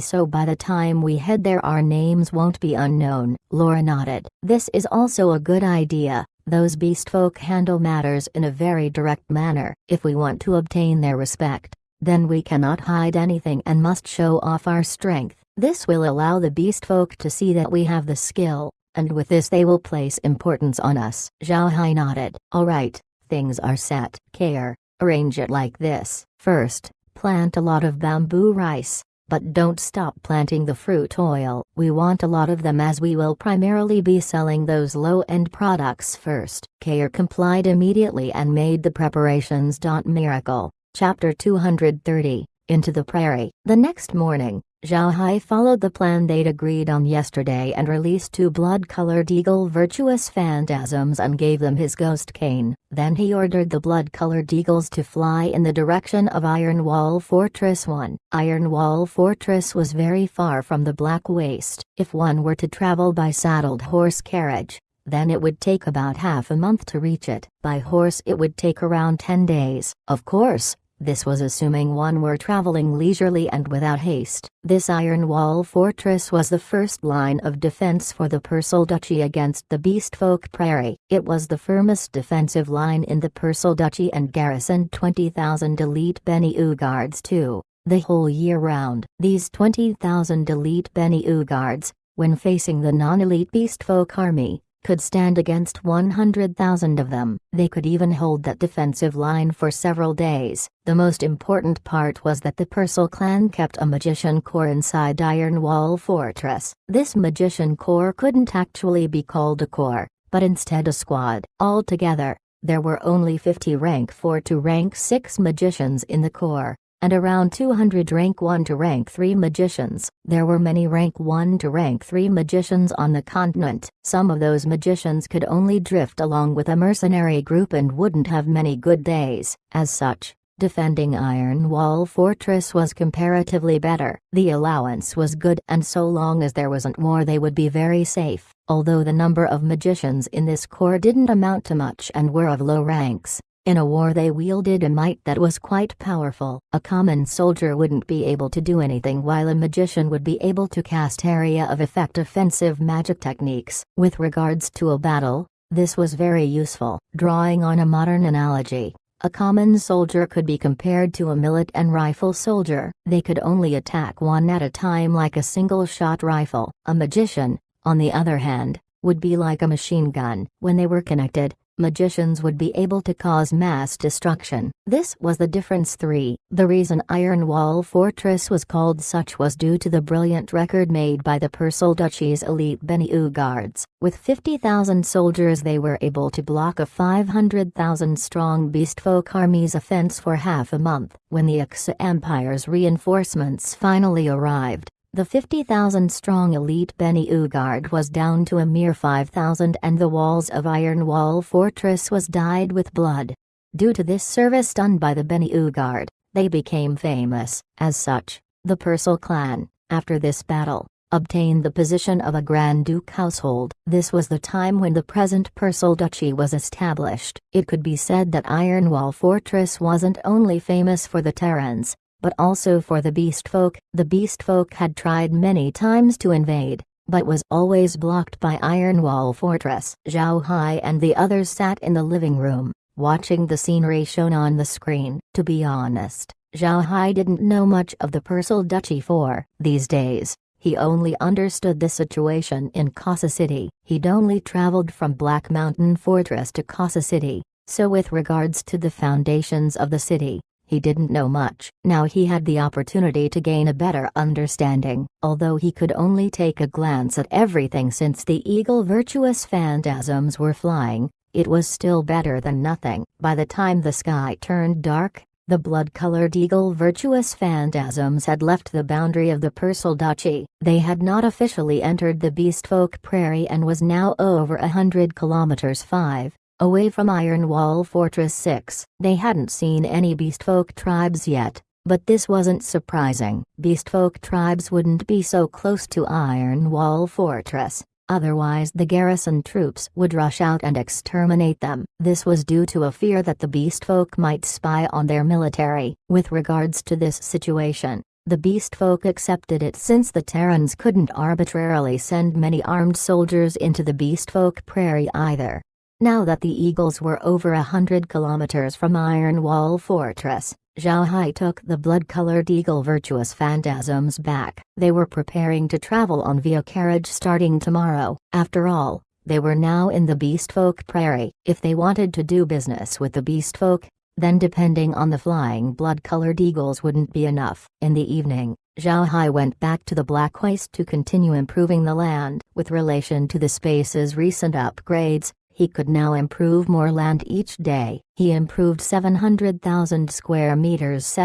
so by the time we head there our names won't be unknown. Laura nodded. This is also a good idea. Those beastfolk handle matters in a very direct manner. If we want to obtain their respect, then we cannot hide anything and must show off our strength. This will allow the beastfolk to see that we have the skill, and with this they will place importance on us. Zhao Hai nodded. Alright, things are set. Care. Arrange it like this. First, plant a lot of bamboo rice. But don't stop planting the fruit oil. We want a lot of them as we will primarily be selling those low-end products first. Kair complied immediately and made the preparations. Miracle. Chapter 230, Into the Prairie. The next morning, Zhao Hai followed the plan they'd agreed on yesterday and released 2 blood-colored eagle virtuous phantasms and gave them his ghost cane. Then he ordered the blood-colored eagles to fly in the direction of Iron Wall Fortress 1. Iron Wall Fortress was very far from the Black Waste. If one were to travel by saddled horse carriage, then it would take about half a month to reach it. By horse it would take around 10 days. Of course, this was assuming one were traveling leisurely and without haste. This Iron Wall Fortress was the first line of defense for the Persal Duchy against the Beastfolk Prairie. It was the firmest defensive line in the Persal Duchy and garrisoned 20,000 elite Bennu guards too, the whole year round. These 20,000 elite Bennu guards, when facing the non-elite Beastfolk army, could stand against 100,000 of them. They could even hold that defensive line for several days. The most important part was that the Persal clan kept a magician corps inside Iron Wall Fortress. This magician corps couldn't actually be called a corps, but instead a squad. Altogether, there were only 50 rank 4 to rank 6 magicians in the corps, and around 200 rank 1 to rank 3 magicians. There were many rank 1 to rank 3 magicians on the continent. Some of those magicians could only drift along with a mercenary group and wouldn't have many good days. As such, defending Iron Wall Fortress was comparatively better. The allowance was good, and so long as there wasn't war they would be very safe. Although the number of magicians in this corps didn't amount to much and were of low ranks, in a war they wielded a might that was quite powerful. A common soldier wouldn't be able to do anything while a magician would be able to cast area of effect offensive magic techniques. With regards to a battle, this was very useful. Drawing on a modern analogy, a common soldier could be compared to a millet and rifle soldier. They could only attack one at a time like a single-shot rifle. A magician, on the other hand, would be like a machine gun. When they were connected, magicians would be able to cause mass destruction. This was the difference. 3. The reason Iron Wall Fortress was called such was due to the brilliant record made by the Persal Duchy's elite Bennu guards. With 50,000 soldiers they were able to block a 500,000 strong Beastfolk army's offense for half a month. When the Axa Empire's reinforcements finally arrived, the 50,000 strong elite Bennu guard was down to a mere 5,000 and the walls of Iron Wall Fortress was dyed with blood. Due to this service done by the Bennu guard, they became famous. As such, the Persal clan, after this battle, obtained the position of a Grand Duke household. This was the time when the present Persal Duchy was established. It could be said that Iron Wall Fortress wasn't only famous for the Terrans, but also for the Beastfolk. The Beastfolk had tried many times to invade, but was always blocked by Iron Wall Fortress. Zhao Hai and the others sat in the living room, watching the scenery shown on the screen. To be honest, Zhao Hai didn't know much of the Persal Duchy for these days. He only understood the situation in Kasa City. He'd only traveled from Black Mountain Fortress to Kasa City, so with regards to the foundations of the city, he didn't know much. Now he had the opportunity to gain a better understanding. Although he could only take a glance at everything since the eagle virtuous phantasms were flying, it was still better than nothing. By the time the sky turned dark, the blood-colored eagle virtuous phantasms had left the boundary of the Persal Duchy. They had not officially entered the Beastfolk Prairie and was now over 100 kilometers 5. Away from Iron Wall Fortress 6. They hadn't seen any Beastfolk tribes yet, but this wasn't surprising. Beastfolk tribes wouldn't be so close to Iron Wall Fortress, otherwise the garrison troops would rush out and exterminate them. This was due to a fear that the Beastfolk might spy on their military. With regards to this situation, the Beastfolk accepted it since the Terrans couldn't arbitrarily send many armed soldiers into the Beastfolk Prairie either. Now that the eagles were over 100 kilometers from Iron Wall Fortress, Zhao Hai took the blood-colored eagle virtuous phantasms back. They were preparing to travel on via carriage starting tomorrow. After all, they were now in the Beastfolk Prairie. If they wanted to do business with the Beastfolk, Then depending on the flying blood-colored eagles wouldn't be enough. In the evening, Zhao Hai went back to the Black Waste to continue improving the land. With relation to the space's recent upgrades, he could now improve more land each day. He improved 700,000 square meters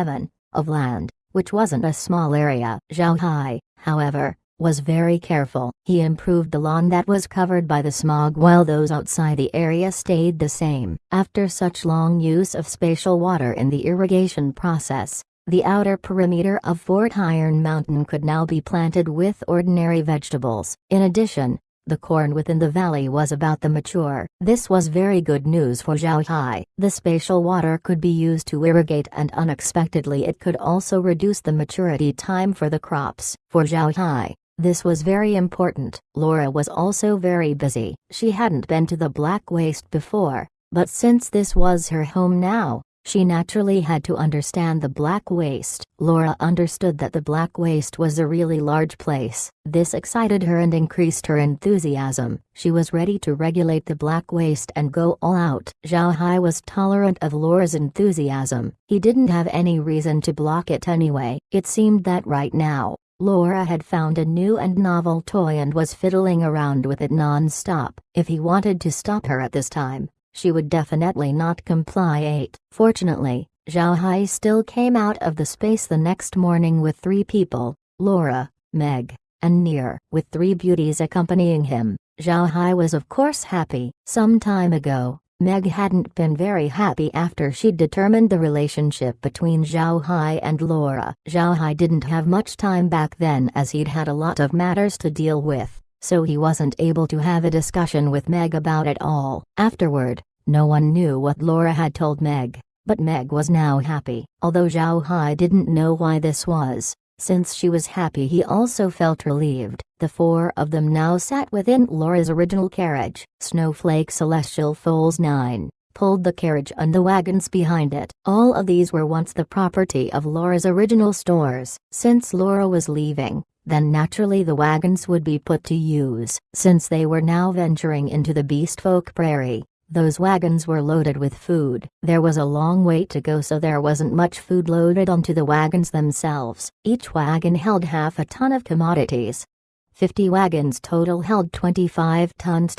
of land, which wasn't a small area. Zhao Hai, however, was very careful. He improved the lawn that was covered by the smog while those outside the area stayed the same. After such long use of spatial water in the irrigation process, the outer perimeter of Fort Iron Mountain could now be planted with ordinary vegetables. In addition, the corn within the valley was about to mature. This was very good news for Zhao Hai. The spatial water could be used to irrigate, and unexpectedly it could also reduce the maturity time for the crops. For Zhao Hai, this was very important. Laura was also very busy. She hadn't been to the Black Waste before, but since this was her home now, she naturally had to understand the Black Waste. Laura understood that the Black Waste was a really large place. This excited her and increased her enthusiasm. She was ready to regulate the Black Waste and go all out. Zhao Hai was tolerant of Laura's enthusiasm. He didn't have any reason to block it anyway. It seemed that right now, Laura had found a new and novel toy and was fiddling around with it non-stop. If he wanted to stop her at this time, she would definitely not comply. Fortunately, Zhao Hai still came out of the space the next morning with 3 people, Laura, Meg, and Near. With 3 beauties accompanying him, Zhao Hai was of course happy. Some time ago, Meg hadn't been very happy after she'd determined the relationship between Zhao Hai and Laura. Zhao Hai didn't have much time back then as he'd had a lot of matters to deal with, so he wasn't able to have a discussion with Meg about it all. Afterward, no one knew what Laura had told Meg, but Meg was now happy. Although Zhao Hai didn't know why this was, since she was happy he also felt relieved. The 4 of them now sat within Laura's original carriage. Snowflake Celestial Foals 9 pulled the carriage and the wagons behind it. All of these were once the property of Laura's original stores. Since Laura was leaving, then naturally the wagons would be put to use. Since they were now venturing into the Beastfolk Prairie, those wagons were loaded with food. There was a long wait to go, so there wasn't much food loaded onto the wagons themselves. Each wagon held half a ton of commodities. 50 wagons total held 25 tons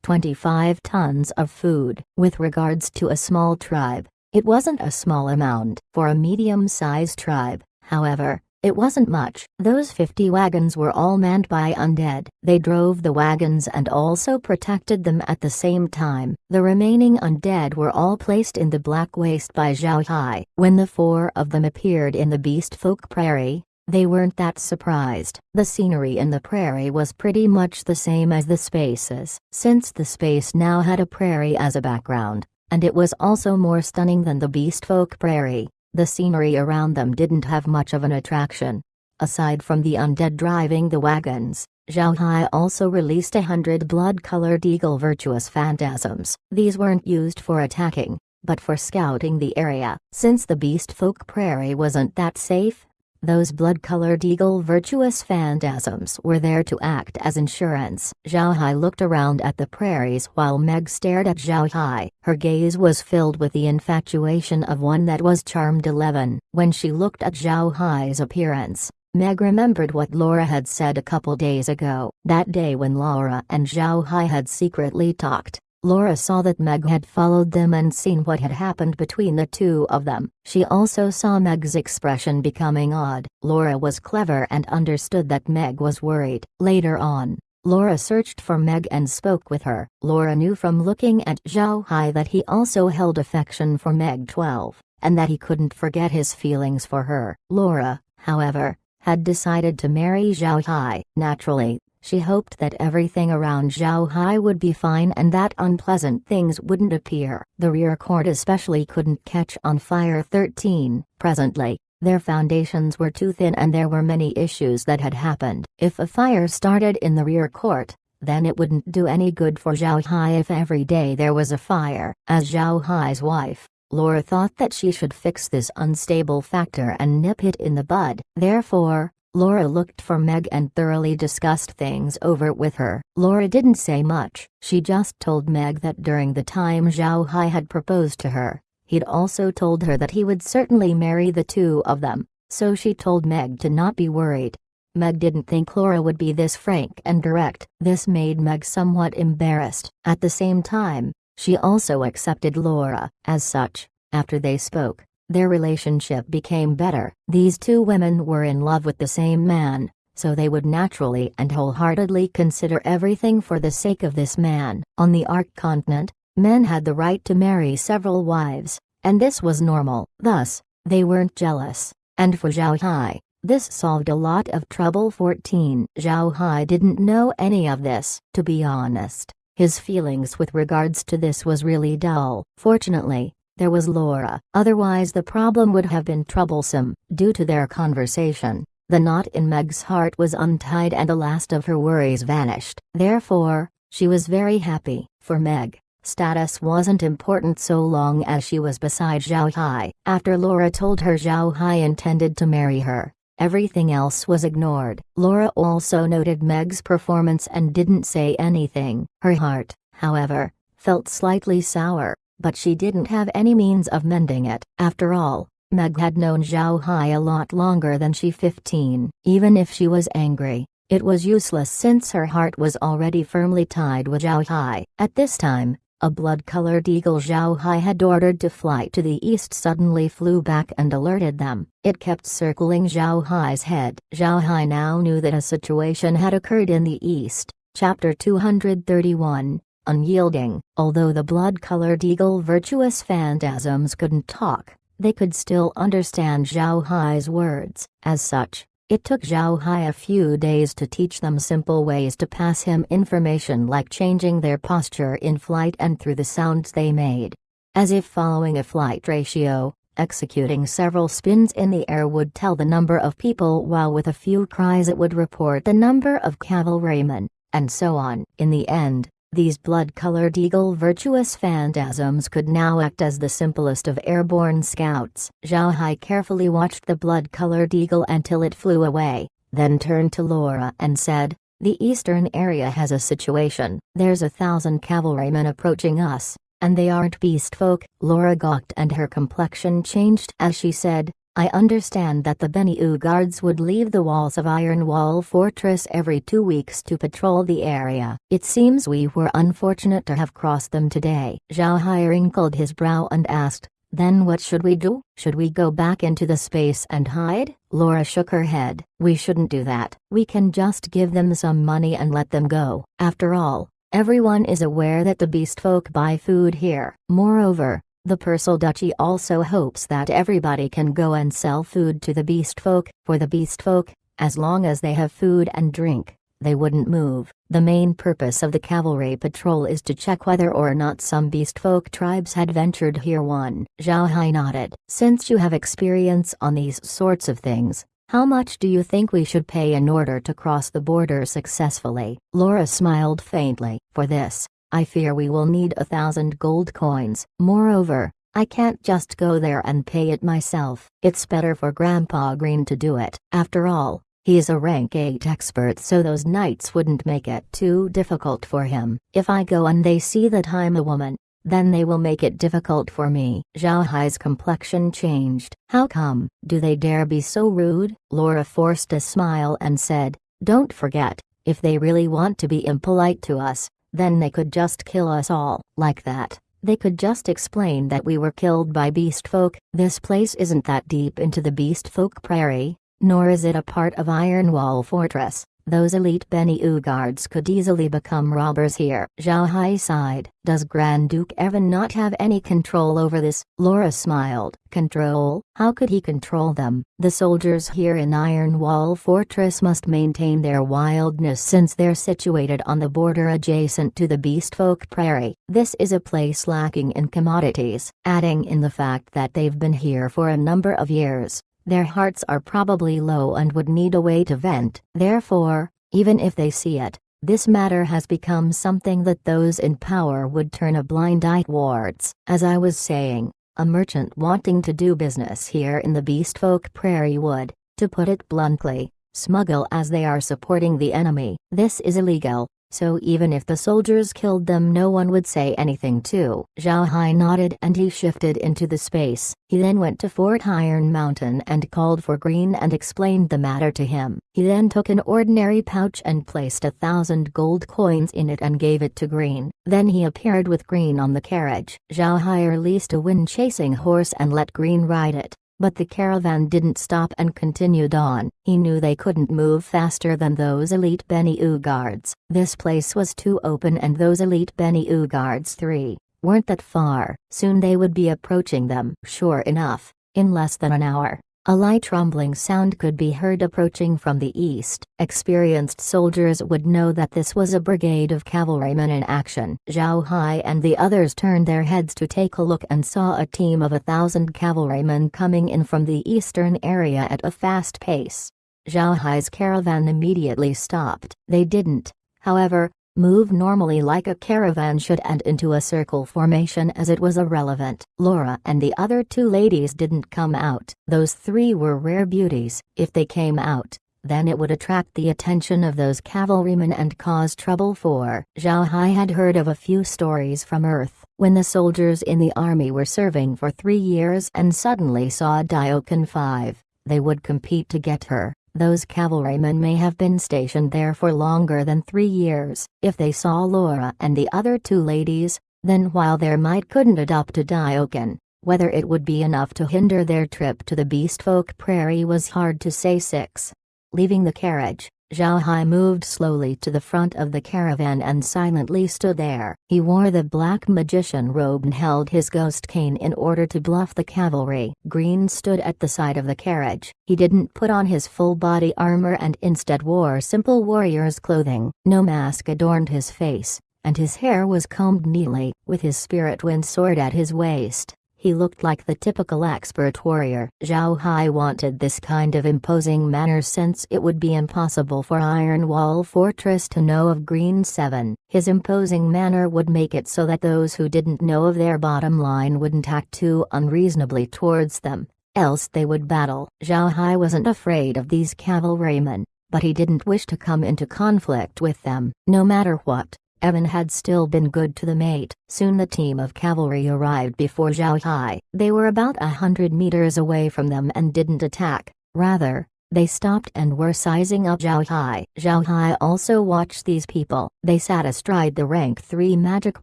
25 tons of food. With regards to a small tribe, it wasn't a small amount. For a medium-sized tribe, however, it wasn't much. Those 50 wagons were all manned by undead. They drove the wagons and also protected them at the same time. The remaining undead were all placed in the Black Waste by Zhao Hai. When the 4 of them appeared in the Beastfolk Prairie, they weren't that surprised. The scenery in the prairie was pretty much the same as the spaces. Since the space now had a prairie as a background, and it was also more stunning than the Beastfolk Prairie, the scenery around them didn't have much of an attraction. Aside from the undead driving the wagons, Zhao Hai also released 100 blood-colored eagle virtuous phantasms. These weren't used for attacking, but for scouting the area. Since the Beastfolk Prairie wasn't that safe, those blood-colored eagle virtuous phantasms were there to act as insurance. Zhao Hai looked around at the prairies while Meg stared at Zhao Hai. Her gaze was filled with the infatuation of one that was charmed 11. When she looked at Zhao Hai's appearance, Meg remembered what Laura had said a couple days ago. That day when Laura and Zhao Hai had secretly talked, Laura saw that Meg had followed them and seen what had happened between the 2 of them. She also saw Meg's expression becoming odd. Laura was clever and understood that Meg was worried. Later on, Laura searched for Meg and spoke with her. Laura knew from looking at Zhao Hai that he also held affection for Meg 12, and that he couldn't forget his feelings for her. Laura, however, had decided to marry Zhao Hai. Naturally, she hoped that everything around Zhao Hai would be fine and that unpleasant things wouldn't appear. The rear court especially couldn't catch on fire. 13. Presently, their foundations were too thin and there were many issues that had happened. If a fire started in the rear court, then it wouldn't do any good for Zhao Hai if every day there was a fire. As Zhao Hai's wife, Laura thought that she should fix this unstable factor and nip it in the bud. Therefore, Laura looked for Meg and thoroughly discussed things over with her. Laura didn't say much. She just told Meg that during the time Zhao Hai had proposed to her, He'd also told her that he would certainly marry the two of them, so she told Meg to not be worried. Meg didn't think Laura would be this frank and direct. This made Meg somewhat embarrassed. At the same time, she also accepted Laura as such. After they spoke, their relationship became better. These two women were in love with the same man, so they would naturally and wholeheartedly consider everything for the sake of this man. On the Ark continent, men had the right to marry several wives, and this was normal. Thus, they weren't jealous. And for Zhao Hai, this solved a lot of trouble. 14. Zhao Hai didn't know any of this. To be honest, his feelings with regards to this was really dull. Fortunately, there was Laura. Otherwise the problem would have been troublesome. Due to their conversation, the knot in Meg's heart was untied and the last of her worries vanished. Therefore, she was very happy. For Meg, status wasn't important so long as she was beside Zhao Hai. After Laura told her Zhao Hai intended to marry her, everything else was ignored. Laura also noted Meg's performance and didn't say anything. Her heart, however, felt slightly sour, but she didn't have any means of mending it. After all, Meg had known Zhao Hai a lot longer than she 15. Even if she was angry, it was useless since her heart was already firmly tied with Zhao Hai. At this time, a blood-colored eagle Zhao Hai had ordered to fly to the east suddenly flew back and alerted them. It kept circling Zhao Hai's head. Zhao Hai now knew that a situation had occurred in the east. Chapter 231, Unyielding. Although the blood-colored eagle virtuous phantasms couldn't talk, they could still understand Zhao Hai's words. As such, it took Zhao Hai a few days to teach them simple ways to pass him information like changing their posture in flight and through the sounds they made. As if following a flight ratio, executing several spins in the air would tell the number of people while with a few cries it would report the number of cavalrymen, and so on. In the end, these blood-colored eagle virtuous phantasms could now act as the simplest of airborne scouts. Zhao Hai carefully watched the blood-colored eagle until it flew away, then turned to Laura and said, "The eastern area has a situation. There's 1,000 cavalrymen approaching us, and they aren't beast folk." Laura gawked and her complexion changed as she said, "I understand that the Bennu guards would leave the walls of Iron Wall Fortress every 2 weeks to patrol the area. It seems we were unfortunate to have crossed them today." Zhao Hai wrinkled his brow and asked, "Then what should we do? Should we go back into the space and hide?" Laura shook her head. "We shouldn't do that. We can just give them some money and let them go. After all, everyone is aware that the beast folk buy food here. Moreover, the Persal Duchy also hopes that everybody can go and sell food to the beast folk. For the beast folk, as long as they have food and drink, they wouldn't move. The main purpose of the cavalry patrol is to check whether or not some beast folk tribes had ventured here." Zhao Hai nodded. "Since you have experience on these sorts of things, how much do you think we should pay in order to cross the border successfully?" Laura smiled faintly. "For this, I fear we will need 1,000 gold coins. Moreover, I can't just go there and pay it myself. It's better for Grandpa Green to do it. After all, he is a rank 8 expert, so those knights wouldn't make it too difficult for him. If I go and they see that I'm a woman, then they will make it difficult for me." Zhao Hai's complexion changed. "How come? Do they dare be so rude?" Laura forced a smile and said, "Don't forget, if they really want to be impolite to us, then they could just kill us all. Like that, they could just explain that we were killed by beast folk. This place isn't that deep into the beast folk prairie, nor is it a part of Iron Wall Fortress. Those elite Bennu guards could easily become robbers here." Zhao Hai sighed. "Does Grand Duke Evan not have any control over this?" Laura smiled. "Control? How could he control them? The soldiers here in Iron Wall Fortress must maintain their wildness since they're situated on the border adjacent to the beast folk prairie. This is a place lacking in commodities. Adding in the fact that they've been here for a number of years, their hearts are probably low and would need a way to vent. Therefore, even if they see it, this matter has become something that those in power would turn a blind eye towards. As I was saying, a merchant wanting to do business here in the beast folk prairie would, to put it bluntly, smuggle as they are supporting the enemy. This is illegal, so even if the soldiers killed them no one would say anything too. Zhao Hai nodded and he shifted into the space. He then went to Fort Iron Mountain and called for Green and explained the matter to him. He then took an ordinary pouch and placed 1,000 gold coins in it and gave it to Green. Then he appeared with Green on the carriage. Zhao Hai released a wind-chasing horse and let Green ride it. But the caravan didn't stop and continued on. He knew they couldn't move faster than those elite Bennu guards. This place was too open and those elite Bennu guards 3 weren't that far. Soon they would be approaching them. Sure enough, in less than an hour, a light rumbling sound could be heard approaching from the east. Experienced soldiers would know that this was a brigade of cavalrymen in action. Zhao Hai and the others turned their heads to take a look and saw a team of 1,000 cavalrymen coming in from the eastern area at a fast pace. Zhao Hai's caravan immediately stopped. They didn't, however, move normally like a caravan should and into a circle formation as it was irrelevant. Laura and the other 2 ladies didn't come out. Those 3 were rare beauties. If they came out, then it would attract the attention of those cavalrymen and cause trouble for. Zhao Hai had heard of a few stories from Earth, when the soldiers in the army were serving for 3 years and suddenly saw Diokan 5, they would compete to get her. Those cavalrymen may have been stationed there for longer than 3 years. If they saw Laura and the other 2 ladies, then while their might couldn't adopt a Diokan, whether it would be enough to hinder their trip to the Beastfolk Prairie was hard to say. 6. Leaving the carriage, Zhao Hai moved slowly to the front of the caravan and silently stood there. He wore the black magician robe and held his ghost cane in order to bluff the cavalry. Green stood at the side of the carriage. He didn't put on his full body armor and instead wore simple warrior's clothing. No mask adorned his face, and his hair was combed neatly. With his spirit wind sword at his waist, he looked like the typical expert warrior. Zhao Hai wanted this kind of imposing manner since it would be impossible for Iron Wall Fortress to know of Green 7. His imposing manner would make it so that those who didn't know of their bottom line wouldn't act too unreasonably towards them, else they would battle. Zhao Hai wasn't afraid of these cavalrymen, but he didn't wish to come into conflict with them. No matter what, Evan had still been good to the mate. Soon the team of cavalry arrived before Zhao Hai. They were about 100 meters away from them and didn't attack, rather, they stopped and were sizing up Zhao Hai. Zhao Hai also watched these people. They sat astride the rank 3 magic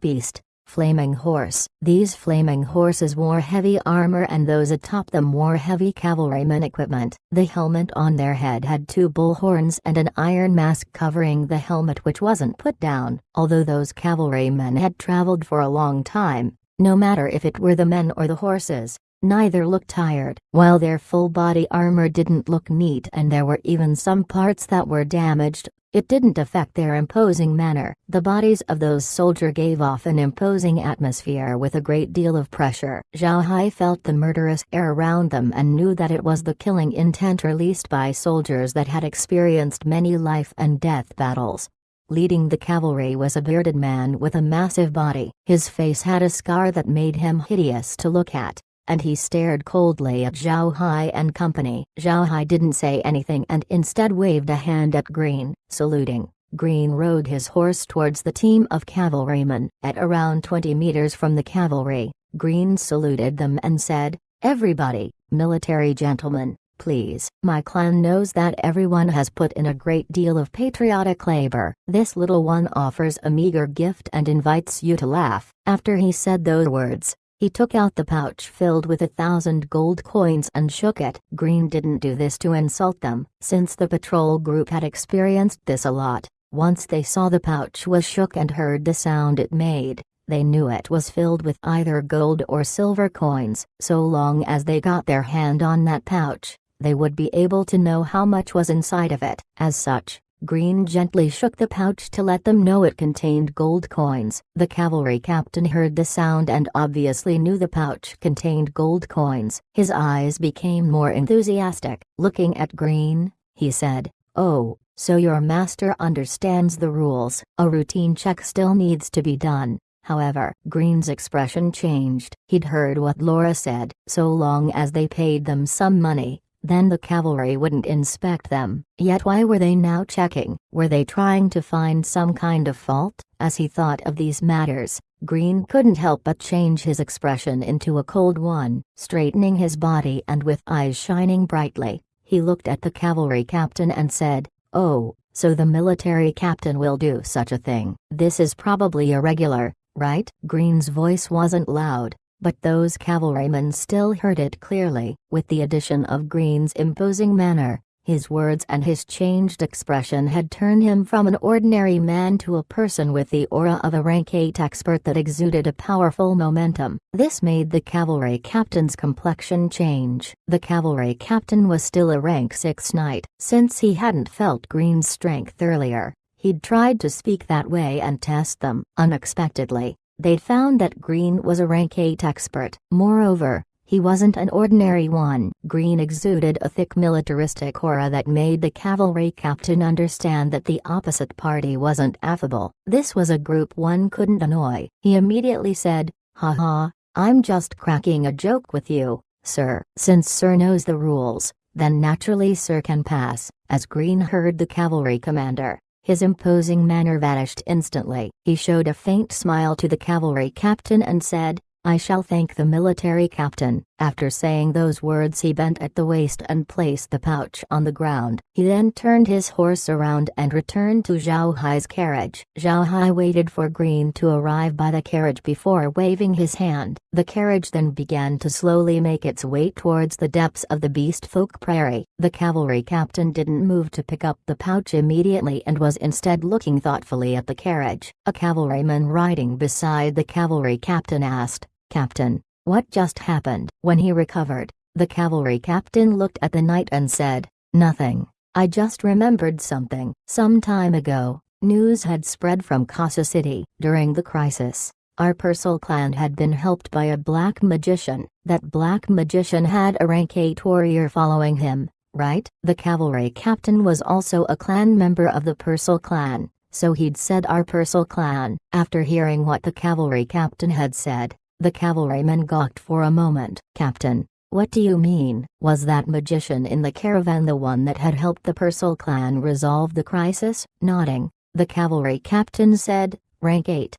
beast, Flaming Horse. These flaming horses wore heavy armor and those atop them wore heavy cavalryman equipment. The helmet on their head had 2 bull horns and an iron mask covering the helmet which wasn't put down. Although those cavalrymen had traveled for a long time, no matter if it were the men or the horses, neither looked tired. While their full body armor didn't look neat and there were even some parts that were damaged, it didn't affect their imposing manner. The bodies of those soldiers gave off an imposing atmosphere with a great deal of pressure. Zhao Hai felt the murderous air around them and knew that it was the killing intent released by soldiers that had experienced many life and death battles. Leading the cavalry was a bearded man with a massive body. His face had a scar that made him hideous to look at, and he stared coldly at Zhao Hai and company. Zhao Hai didn't say anything and instead waved a hand at Green. Saluting, Green rode his horse towards the team of cavalrymen. At around 20 meters from the cavalry, Green saluted them and said, "Everybody, military gentlemen, please. My clan knows that everyone has put in a great deal of patriotic labor. This little one offers a meager gift and invites you to laugh." After he said those words, he took out the pouch filled with 1,000 gold coins and shook it. Green didn't do this to insult them, since the patrol group had experienced this a lot. Once they saw the pouch was shook and heard the sound it made, they knew it was filled with either gold or silver coins. So long as they got their hand on that pouch, they would be able to know how much was inside of it. As such, Green gently shook the pouch to let them know it contained gold coins. The cavalry captain heard the sound and obviously knew the pouch contained gold coins. His eyes became more enthusiastic. Looking at Green, he said, "Oh, so your master understands the rules." A routine check still needs to be done. However, Green's expression changed. He'd heard what Laura said. So long as they paid them some money, then the cavalry wouldn't inspect them. Yet why were they now checking? Were they trying to find some kind of fault? As he thought of these matters, Green couldn't help but change his expression into a cold one. Straightening his body and with eyes shining brightly, he looked at the cavalry captain and said, "Oh, so the military captain will do such a thing. This is probably irregular, right?" Green's voice wasn't loud, but those cavalrymen still heard it clearly. With the addition of Green's imposing manner, his words and his changed expression had turned him from an ordinary man to a person with the aura of a rank 8 expert that exuded a powerful momentum. This made the cavalry captain's complexion change. The cavalry captain was still a rank 6 knight. Since he hadn't felt Green's strength earlier, he'd tried to speak that way and test them. Unexpectedly, they'd found that Green was a rank 8 expert. Moreover, he wasn't an ordinary one. Green exuded a thick militaristic aura that made the cavalry captain understand that the opposite party wasn't affable. This was a group one couldn't annoy. He immediately said, "Haha, I'm just cracking a joke with you, sir." Since sir knows the rules, then naturally sir can pass. As Green heard the cavalry commander, his imposing manner vanished instantly. He showed a faint smile to the cavalry captain and said, "I shall thank the military captain." After saying those words, he bent at the waist and placed the pouch on the ground. He then turned his horse around and returned to Zhao Hai's carriage. Zhao Hai waited for Green to arrive by the carriage before waving his hand. The carriage then began to slowly make its way towards the depths of the beast folk prairie. The cavalry captain didn't move to pick up the pouch immediately and was instead looking thoughtfully at the carriage. A cavalryman riding beside the cavalry captain asked, "Captain, what just happened?" When he recovered, the cavalry captain looked at the knight and said, "Nothing. I just remembered something." Some time ago, news had spread from Casa City. During the crisis, our Purcell clan had been helped by a black magician. That black magician had a rank 8 warrior following him, right? The cavalry captain was also a clan member of the Purcell clan, so he'd said our Purcell clan. After hearing what the cavalry captain had said, the cavalryman gawked for a moment. "Captain, what do you mean? Was that magician in the caravan the one that had helped the Purcell clan resolve the crisis?" Nodding, the cavalry captain said, "Rank 8.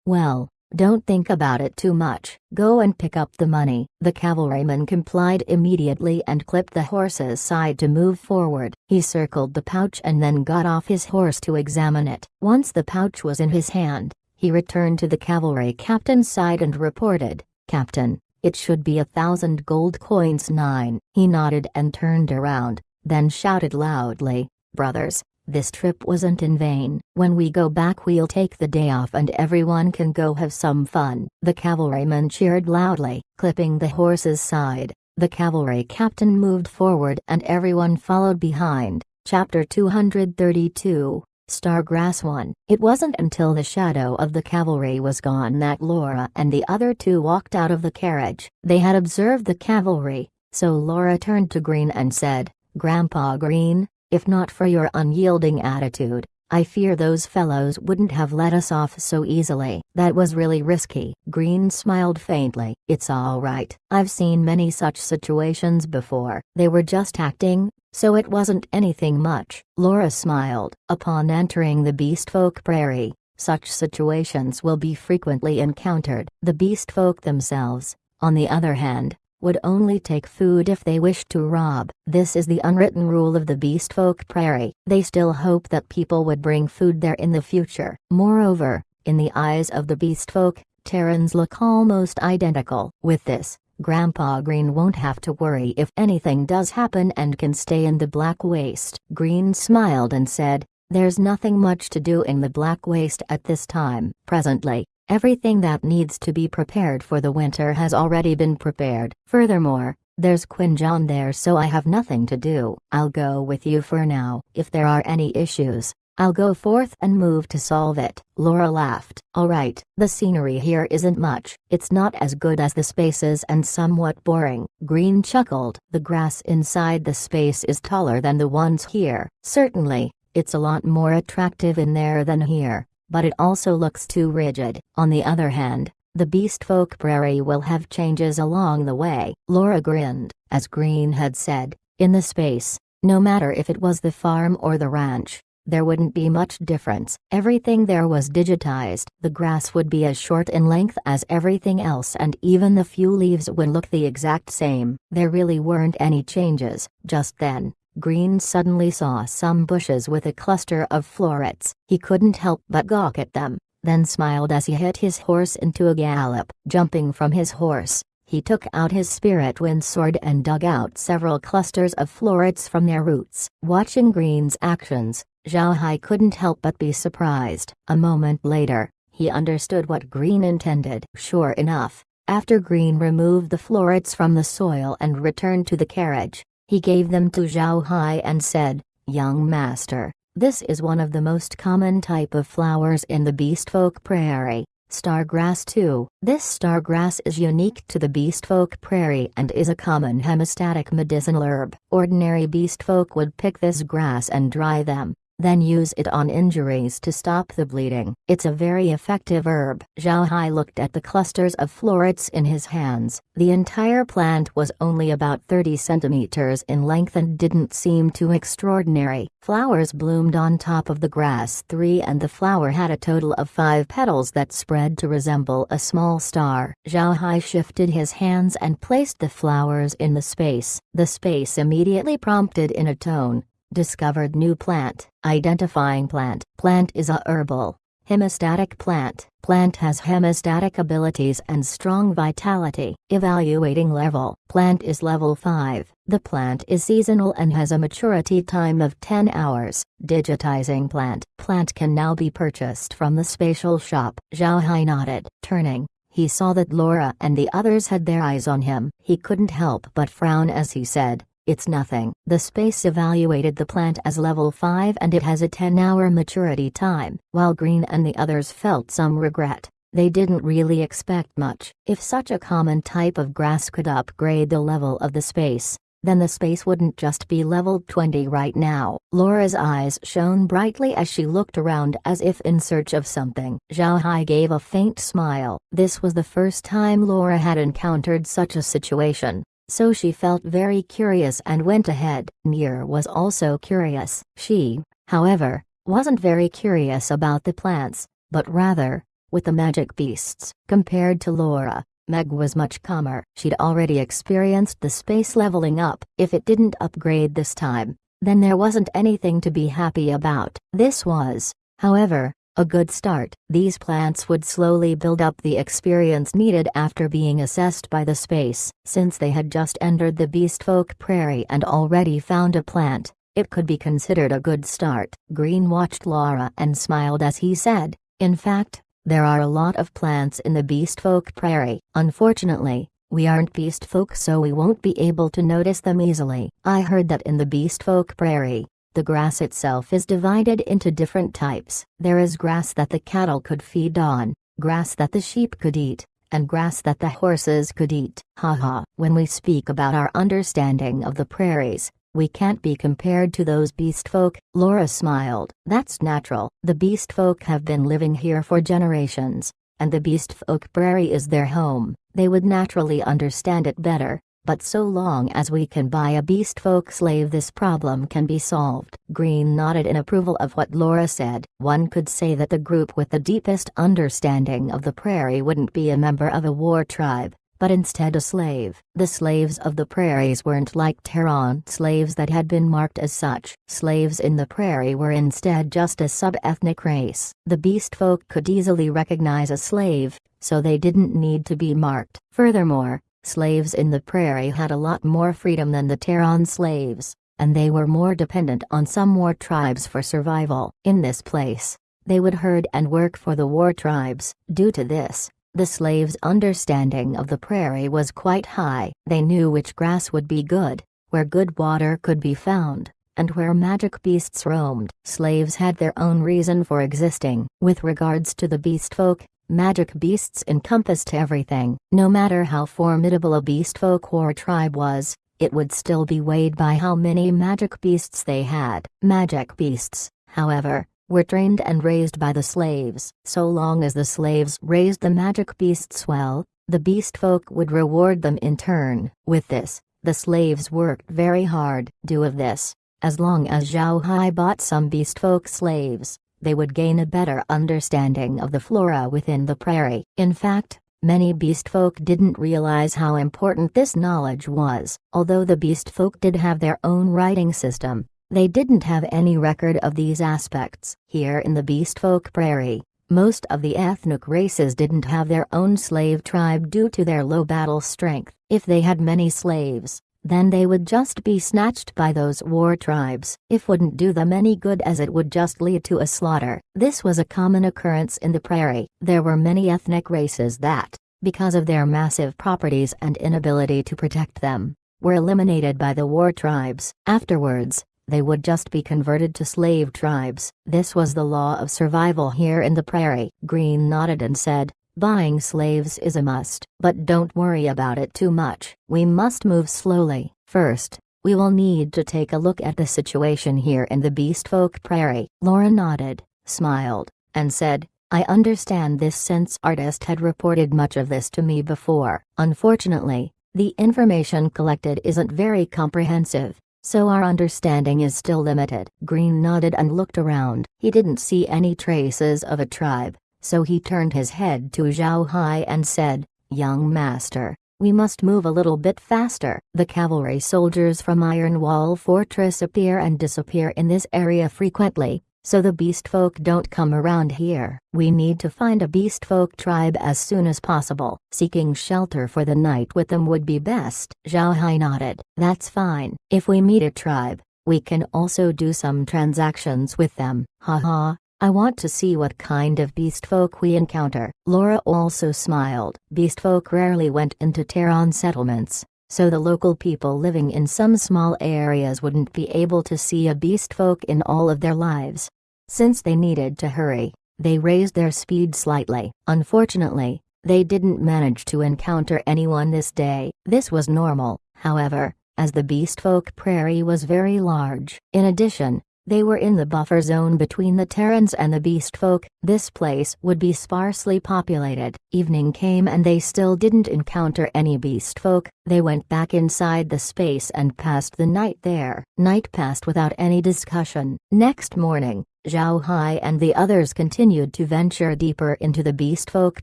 Well, don't think about it too much. Go and pick up the money." The cavalryman complied immediately and clipped the horse's side to move forward. He circled the pouch and then got off his horse to examine it. Once the pouch was in his hand, he returned to the cavalry captain's side and reported, "Captain, it should be 1,000 gold coins 9. He nodded and turned around, then shouted loudly, "Brothers, this trip wasn't in vain. When we go back we'll take the day off and everyone can go have some fun." The cavalryman cheered loudly. Clipping the horse's side, the cavalry captain moved forward and everyone followed behind. Chapter 232. Stargrass 1. It wasn't until the shadow of the cavalry was gone that Laura and the other two walked out of the carriage. They had observed the cavalry, so Laura turned to Green and said, "Grandpa Green, if not for your unyielding attitude, I fear those fellows wouldn't have let us off so easily." "That was really risky." Green smiled faintly. "It's all right. I've seen many such situations before. They were just acting, so it wasn't anything much." Laura smiled. Upon entering the beast folk prairie, such situations will be frequently encountered. The beast folk themselves, on the other hand, would only take food if they wished to rob. This is the unwritten rule of the beast folk prairie. They still hope that people would bring food there in the future. Moreover, in the eyes of the beast folk, Terrans look almost identical. With this, Grandpa Green won't have to worry if anything does happen and can stay in the Black Waste. Green smiled and said, "There's nothing much to do in the Black Waste at this time." Presently, everything that needs to be prepared for the winter has already been prepared. Furthermore, there's Quinjon there, so I have nothing to do. I'll go with you for now. If there are any issues, I'll go forth and move to solve it." Laura laughed. "Alright, the scenery here isn't much. It's not as good as the spaces and somewhat boring." Green chuckled. "The grass inside the space is taller than the ones here. Certainly, it's a lot more attractive in there than here, but it also looks too rigid. On the other hand, the beast folk prairie will have changes along the way." Laura grinned. As Green had said, In the space, no matter if it was the farm or the ranch, there wouldn't be much difference. Everything there was digitized. The grass would be as short in length as everything else, and even the few leaves would look the exact same. There really weren't any changes. Just then, Green suddenly saw some bushes with a cluster of florets. He couldn't help but gawk at them, then smiled as he hit his horse into a gallop. Jumping from his horse, he took out his spirit wind sword and dug out several clusters of florets from their roots. Watching Green's actions, Zhao Hai couldn't help but be surprised. A moment later, he understood what Green intended. Sure enough, after Green removed the florets from the soil and returned to the carriage, he gave them to Zhao Hai and said, "Young master, this is one of the most common type of flowers in the beastfolk prairie. Stargrass too. This stargrass is unique to the beastfolk prairie and is a common hemostatic medicinal herb. Ordinary beastfolk would pick this grass and dry them, then use it on injuries to stop the bleeding. It's a very effective herb." Zhao Hai looked at the clusters of florets in his hands. The entire plant was only about 30 centimeters in length and didn't seem too extraordinary. Flowers bloomed on top of the grass 3, and the flower had a total of 5 petals that spread to resemble a small star. Zhao Hai shifted his hands and placed the flowers in the space. The space immediately prompted in a tone, "Discovered new plant. Identifying plant. Plant is a herbal, hemostatic plant. Plant has hemostatic abilities and strong vitality." Evaluating level. Plant is level 5. The plant is seasonal and has a maturity time of 10 hours. Digitizing plant. Plant can now be purchased from the spatial shop. Zhao Hai nodded. Turning, he saw that Laura and the others had their eyes on him. He couldn't help but frown as he said, "It's nothing." The space evaluated the plant as level 5 and it has a 10-hour maturity time. While Green and the others felt some regret, they didn't really expect much. If such a common type of grass could upgrade the level of the space, then the space wouldn't just be level 20 right now. Laura's eyes shone brightly as she looked around as if in search of something. Zhao Hai gave a faint smile. This was the first time Laura had encountered such a situation, so she felt very curious and went ahead. Nier was also curious. She, however, wasn't very curious about the plants, but rather, with the magic beasts. Compared to Laura, Meg was much calmer. She'd already experienced the space leveling up. If it didn't upgrade this time, then there wasn't anything to be happy about. This was, however, a good start. These plants would slowly build up the experience needed after being assessed by the space. Since they had just entered the beastfolk prairie and already found a plant, it could be considered a good start. Green watched Laura and smiled as he said, "In fact, there are a lot of plants in the beastfolk prairie. Unfortunately, we aren't beastfolk, so we won't be able to notice them easily. I heard that in the beastfolk prairie, the grass itself is divided into different types. There is grass that the cattle could feed on, grass that the sheep could eat, and grass that the horses could eat." Haha. "When we speak about our understanding of the prairies, we can't be compared to those beastfolk." Laura smiled. "That's natural. The beastfolk have been living here for generations, and the beastfolk prairie is their home. They would naturally understand it better. But so long as we can buy a beastfolk slave, this problem can be solved." Green nodded in approval of what Laura said. One could say that the group with the deepest understanding of the prairie wouldn't be a member of a war tribe, but instead a slave. The slaves of the prairies weren't like Terran slaves that had been marked as such. Slaves in the prairie were instead just a sub-ethnic race. The beastfolk could easily recognize a slave, so they didn't need to be marked. Furthermore, slaves in the prairie had a lot more freedom than the Terran slaves, and they were more dependent on some war tribes for survival. In this place, they would herd and work for the war tribes. Due to this, the slaves' understanding of the prairie was quite high. They knew which grass would be good, where good water could be found, and where magic beasts roamed. Slaves had their own reason for existing. With regards to the beastfolk, magic beasts encompassed everything. No matter how formidable a beastfolk war tribe was, it would still be weighed by how many magic beasts they had. Magic beasts, however, were trained and raised by the slaves. So long as the slaves raised the magic beasts well, the beastfolk would reward them in turn. With this, The slaves worked very hard. Due of this, as long as Zhao Hai bought some beastfolk slaves, they would gain a better understanding of the flora within the prairie. In fact, many beastfolk didn't realize how important this knowledge was. Although the beastfolk did have their own writing system, they didn't have any record of these aspects. Here in the beastfolk prairie, most of the ethnic races didn't have their own slave tribe due to their low battle strength. If they had many slaves, then they would just be snatched by those war tribes. It wouldn't do them any good as it would just lead to a slaughter. This was a common occurrence in the prairie. There were many ethnic races that, because of their massive properties and inability to protect them, were eliminated by the war tribes. Afterwards, they would just be converted to slave tribes. This was the law of survival here in the prairie. Green nodded and said, "Buying slaves is a must, but don't worry about it too much. We must move slowly. First, we will need to take a look at the situation here in the beastfolk prairie." Laura nodded, smiled, and said, "I understand this since artist had reported much of this to me before. Unfortunately, the information collected isn't very comprehensive, so our understanding is still limited." Green nodded and looked around. He didn't see any traces of a tribe, so he turned his head to Zhao Hai and said, "Young master, we must move a little bit faster. The cavalry soldiers from Iron Wall Fortress appear and disappear in this area frequently, so the beastfolk don't come around here. We need to find a beastfolk tribe as soon as possible. Seeking shelter for the night with them would be best." Zhao Hai nodded. "That's fine. If we meet a tribe, we can also do some transactions with them." "Haha, I want to see what kind of beastfolk we encounter." Laura also smiled. Beastfolk rarely went into Terran settlements, so the local people living in some small areas wouldn't be able to see a beastfolk in all of their lives. Since they needed to hurry, they raised their speed slightly. Unfortunately, they didn't manage to encounter anyone this day. This was normal, however, as the beastfolk prairie was very large. In addition, they were in the buffer zone between the Terrans and the beastfolk. This place would be sparsely populated. Evening came and they still didn't encounter any beastfolk. They went back inside the space and passed the night there. Night passed without any discussion. Next morning, Zhao Hai and the others continued to venture deeper into the beastfolk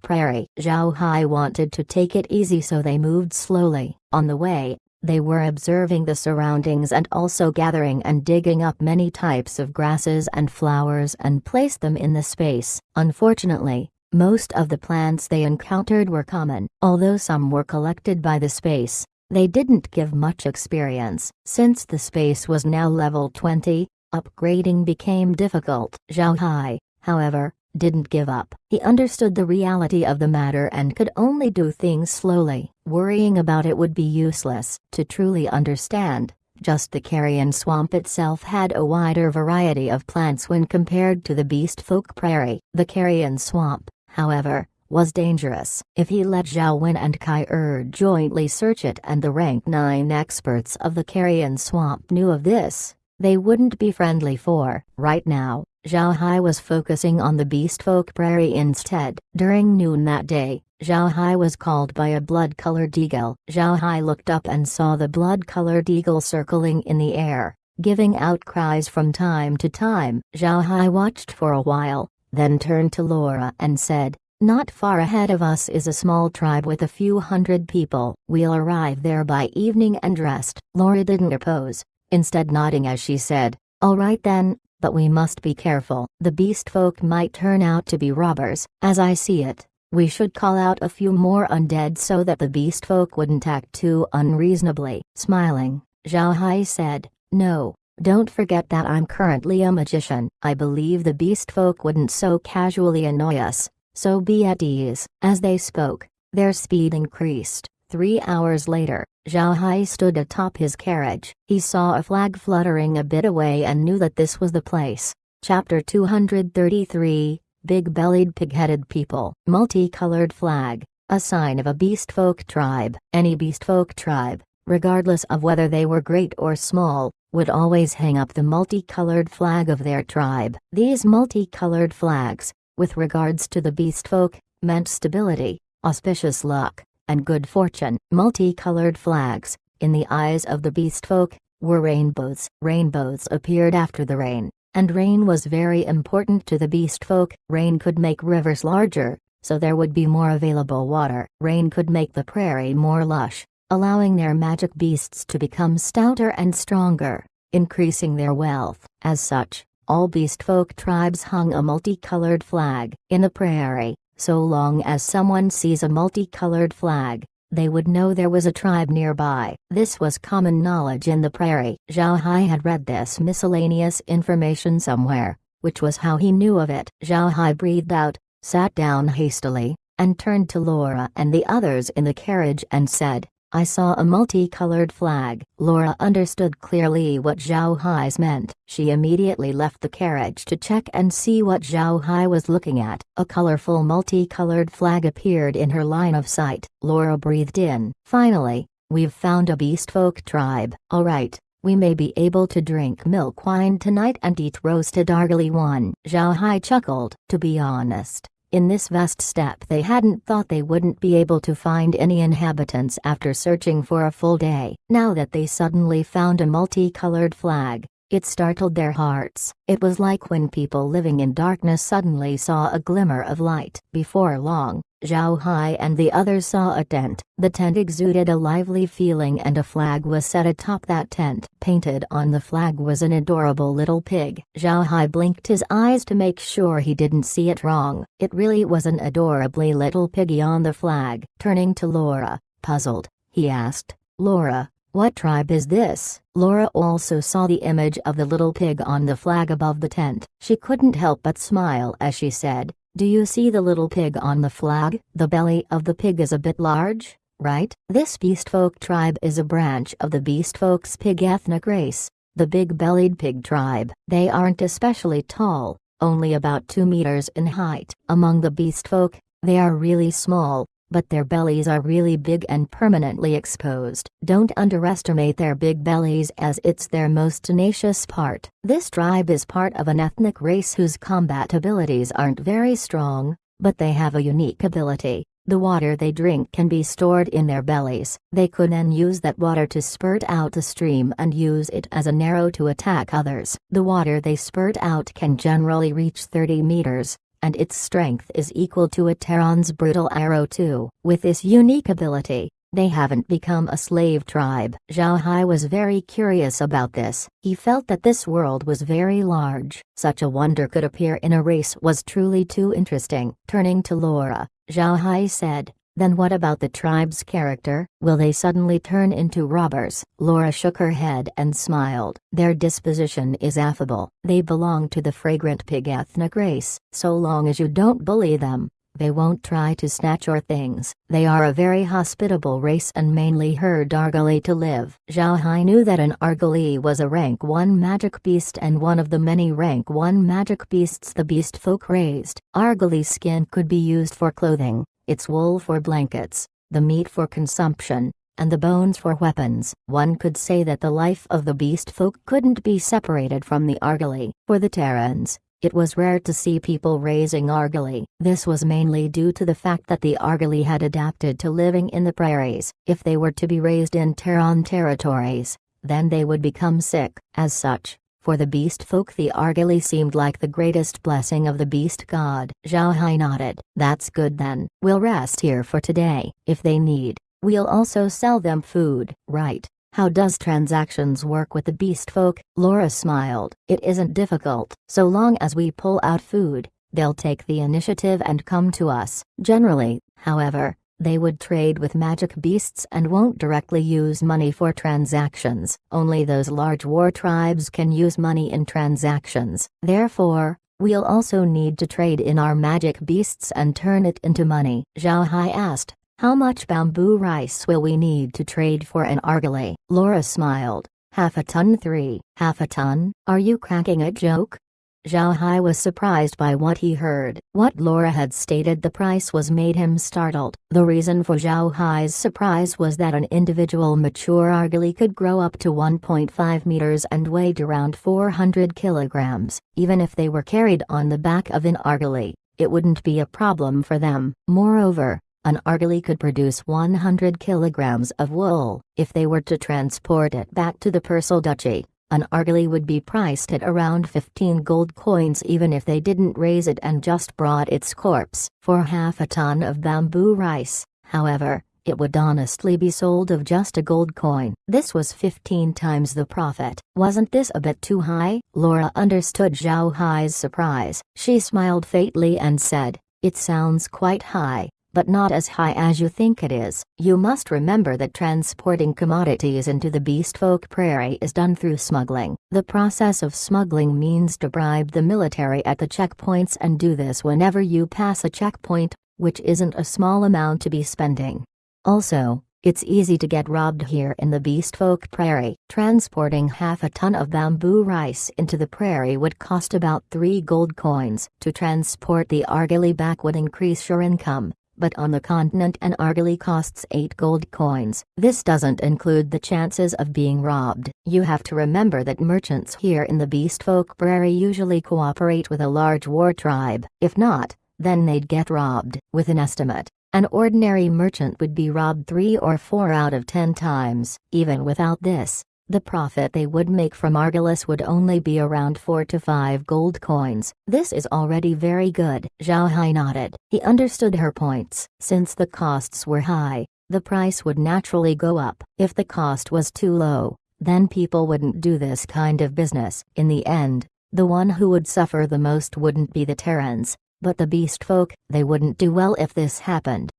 prairie. Zhao Hai wanted to take it easy, so they moved slowly. On the way, they were observing the surroundings and also gathering and digging up many types of grasses and flowers and placed them in the space. Unfortunately, most of the plants they encountered were common. Although some were collected by the space, they didn't give much experience. Since the space was now level 20, upgrading became difficult. Zhao Hai, however, didn't give up. He understood the reality of the matter and could only do things slowly. Worrying about it would be useless. To truly understand, just the carrion swamp itself had a wider variety of plants when compared to the beastfolk prairie. The carrion swamp, however, was dangerous. If he let Zhao Wen and Kai jointly search it and the rank 9 experts of the carrion swamp knew of this, they wouldn't be friendly for. Right now, Zhao Hai was focusing on the beastfolk prairie instead. During noon that day, Zhao Hai was called by a blood-colored eagle. Zhao Hai looked up and saw the blood-colored eagle circling in the air, giving out cries from time to time. Zhao Hai watched for a while, then turned to Laura and said, "Not far ahead of us is a small tribe with a few hundred people. We'll arrive there by evening and rest." Laura didn't oppose, instead nodding as she said, "All right then, but we must be careful. The beastfolk might turn out to be robbers. As I see it, we should call out a few more undead so that the beastfolk wouldn't act too unreasonably." Smiling, Zhao Hai said, "No, don't forget that I'm currently a magician. I believe the beastfolk wouldn't so casually annoy us, so be at ease." As they spoke, their speed increased. 3 hours later, Zhao Hai stood atop his carriage. He saw a flag fluttering a bit away and knew that this was the place. Chapter 233, Big-Bellied Pig-Headed People. Multicolored flag, a sign of a beastfolk tribe. Any beastfolk tribe, regardless of whether they were great or small, would always hang up the multicolored flag of their tribe. These multicolored flags, with regards to the beastfolk, meant stability, auspicious luck, and good fortune. Multicolored flags, in the eyes of the beast folk, were rainbows. Rainbows appeared after the rain, and rain was very important to the beast folk. Rain could make rivers larger, so there would be more available water. Rain could make the prairie more lush, allowing their magic beasts to become stouter and stronger, increasing their wealth. As such, all beast folk tribes hung a multicolored flag in the prairie. So long as someone sees a multicolored flag, they would know there was a tribe nearby. This was common knowledge in the prairie. Zhao Hai had read this miscellaneous information somewhere, which was how he knew of it. Zhao Hai breathed out, sat down hastily, and turned to Laura and the others in the carriage and said, "I saw a multicolored flag." Laura understood clearly what Zhao Hai's meant. She immediately left the carriage to check and see what Zhao Hai was looking at. A colorful multicolored flag appeared in her line of sight. Laura breathed in. "Finally, we've found a beast folk tribe. All right, we may be able to drink milk wine tonight and eat roasted argali one." Zhao Hai chuckled. To be honest, in this vast steppe they hadn't thought they wouldn't be able to find any inhabitants after searching for a full day. Now that they suddenly found a multicolored flag, it startled their hearts. It was like when people living in darkness suddenly saw a glimmer of light. Before long, Zhao Hai and the others saw a tent. The tent exuded a lively feeling and a flag was set atop that tent. Painted on the flag was an adorable little pig. Zhao Hai blinked his eyes to make sure he didn't see it wrong. It really was an adorably little piggy on the flag. Turning to Laura, puzzled, he asked, "Laura, what tribe is this?" Laura also saw the image of the little pig on the flag above the tent. She couldn't help but smile as she said, "Do you see the little pig on the flag? The belly of the pig is a bit large, right? This beastfolk tribe is a branch of the beastfolk's pig ethnic race, the big-bellied pig tribe. They aren't especially tall, only about 2 meters in height. Among the beastfolk, they are really small, but their bellies are really big and permanently exposed. Don't underestimate their big bellies as it's their most tenacious part. This tribe is part of an ethnic race whose combat abilities aren't very strong, but they have a unique ability. The water they drink can be stored in their bellies. They could then use that water to spurt out a stream and use it as an arrow to attack others. The water they spurt out can generally reach 30 meters. And its strength is equal to a Terran's brutal arrow too. With this unique ability, they haven't become a slave tribe. Zhao Hai was very curious about this. He felt that this world was very large. Such a wonder could appear in a race was truly too interesting. Turning to Laura, Zhao Hai said, "Then what about the tribe's character? Will they suddenly turn into robbers?" Laura shook her head and smiled. "Their disposition is affable. They belong to the fragrant pig ethnic race. So long as you don't bully them, they won't try to snatch your things. They are a very hospitable race and mainly herd argali to live." Zhao Hai knew that an argali was a rank 1 magic beast and one of the many rank 1 magic beasts the beast folk raised. Argali skin could be used for clothing, its wool for blankets, the meat for consumption, and the bones for weapons. One could say that the life of the beast folk couldn't be separated from the argali. For the Terrans, it was rare to see people raising argali. This was mainly due to the fact that the argali had adapted to living in the prairies. If they were to be raised in Terran territories, then they would become sick. As such, for the beast folk the argali seemed like the greatest blessing of the beast god. Zhao Hai nodded. "That's good then. We'll rest here for today. If they need, we'll also sell them food." "Right. How does transactions work with the beast folk?" Laura smiled. "It isn't difficult. So long as we pull out food, they'll take the initiative and come to us. Generally, however, they would trade with magic beasts and won't directly use money for transactions. Only those large war tribes can use money in transactions. Therefore, we'll also need to trade in our magic beasts and turn it into money." Zhao Hai asked, "How much bamboo rice will we need to trade for an argali?" Laura smiled. "Half a ton." "3. Half a ton? Are you cracking a joke?" Zhao Hai was surprised by what he heard. What Laura had stated the price was made him startled. The reason for Zhao Hai's surprise was that an individual mature argali could grow up to 1.5 meters and weighed around 400 kilograms. Even if they were carried on the back of an argali, it wouldn't be a problem for them. Moreover, An argali could produce 100 kilograms of wool. If they were to transport it back to the Persal Duchy, an argali would be priced at around 15 gold coins even if they didn't raise it and just brought its corpse. For half a ton of bamboo rice, however, it would honestly be sold of just a gold coin. This was 15 times the profit. Wasn't this a bit too high? Laura understood Zhao Hai's surprise. She smiled faintly and said, "It sounds quite high, but not as high as you think it is. You must remember that transporting commodities into the Beastfolk Prairie is done through smuggling. The process of smuggling means to bribe the military at the checkpoints and do this whenever you pass a checkpoint, which isn't a small amount to be spending. Also, it's easy to get robbed here in the Beastfolk Prairie. Transporting half a ton of bamboo rice into the prairie would cost about 3 gold coins. To transport the argali back would increase your income, but on the continent an argali costs 8 gold coins. This doesn't include the chances of being robbed. You have to remember that merchants here in the Beastfolk Prairie usually cooperate with a large war tribe. If not, then they'd get robbed. With an estimate, an ordinary merchant would be robbed 3 or 4 out of 10 times. Even without this, the profit they would make from argalis would only be around 4 to 5 gold coins. This is already very good. Zhao Hai nodded. He understood her points. Since the costs were high, the price would naturally go up. If the cost was too low, then people wouldn't do this kind of business. In the end, the one who would suffer the most wouldn't be the Terrans, but the Beastfolk. They wouldn't do well if this happened.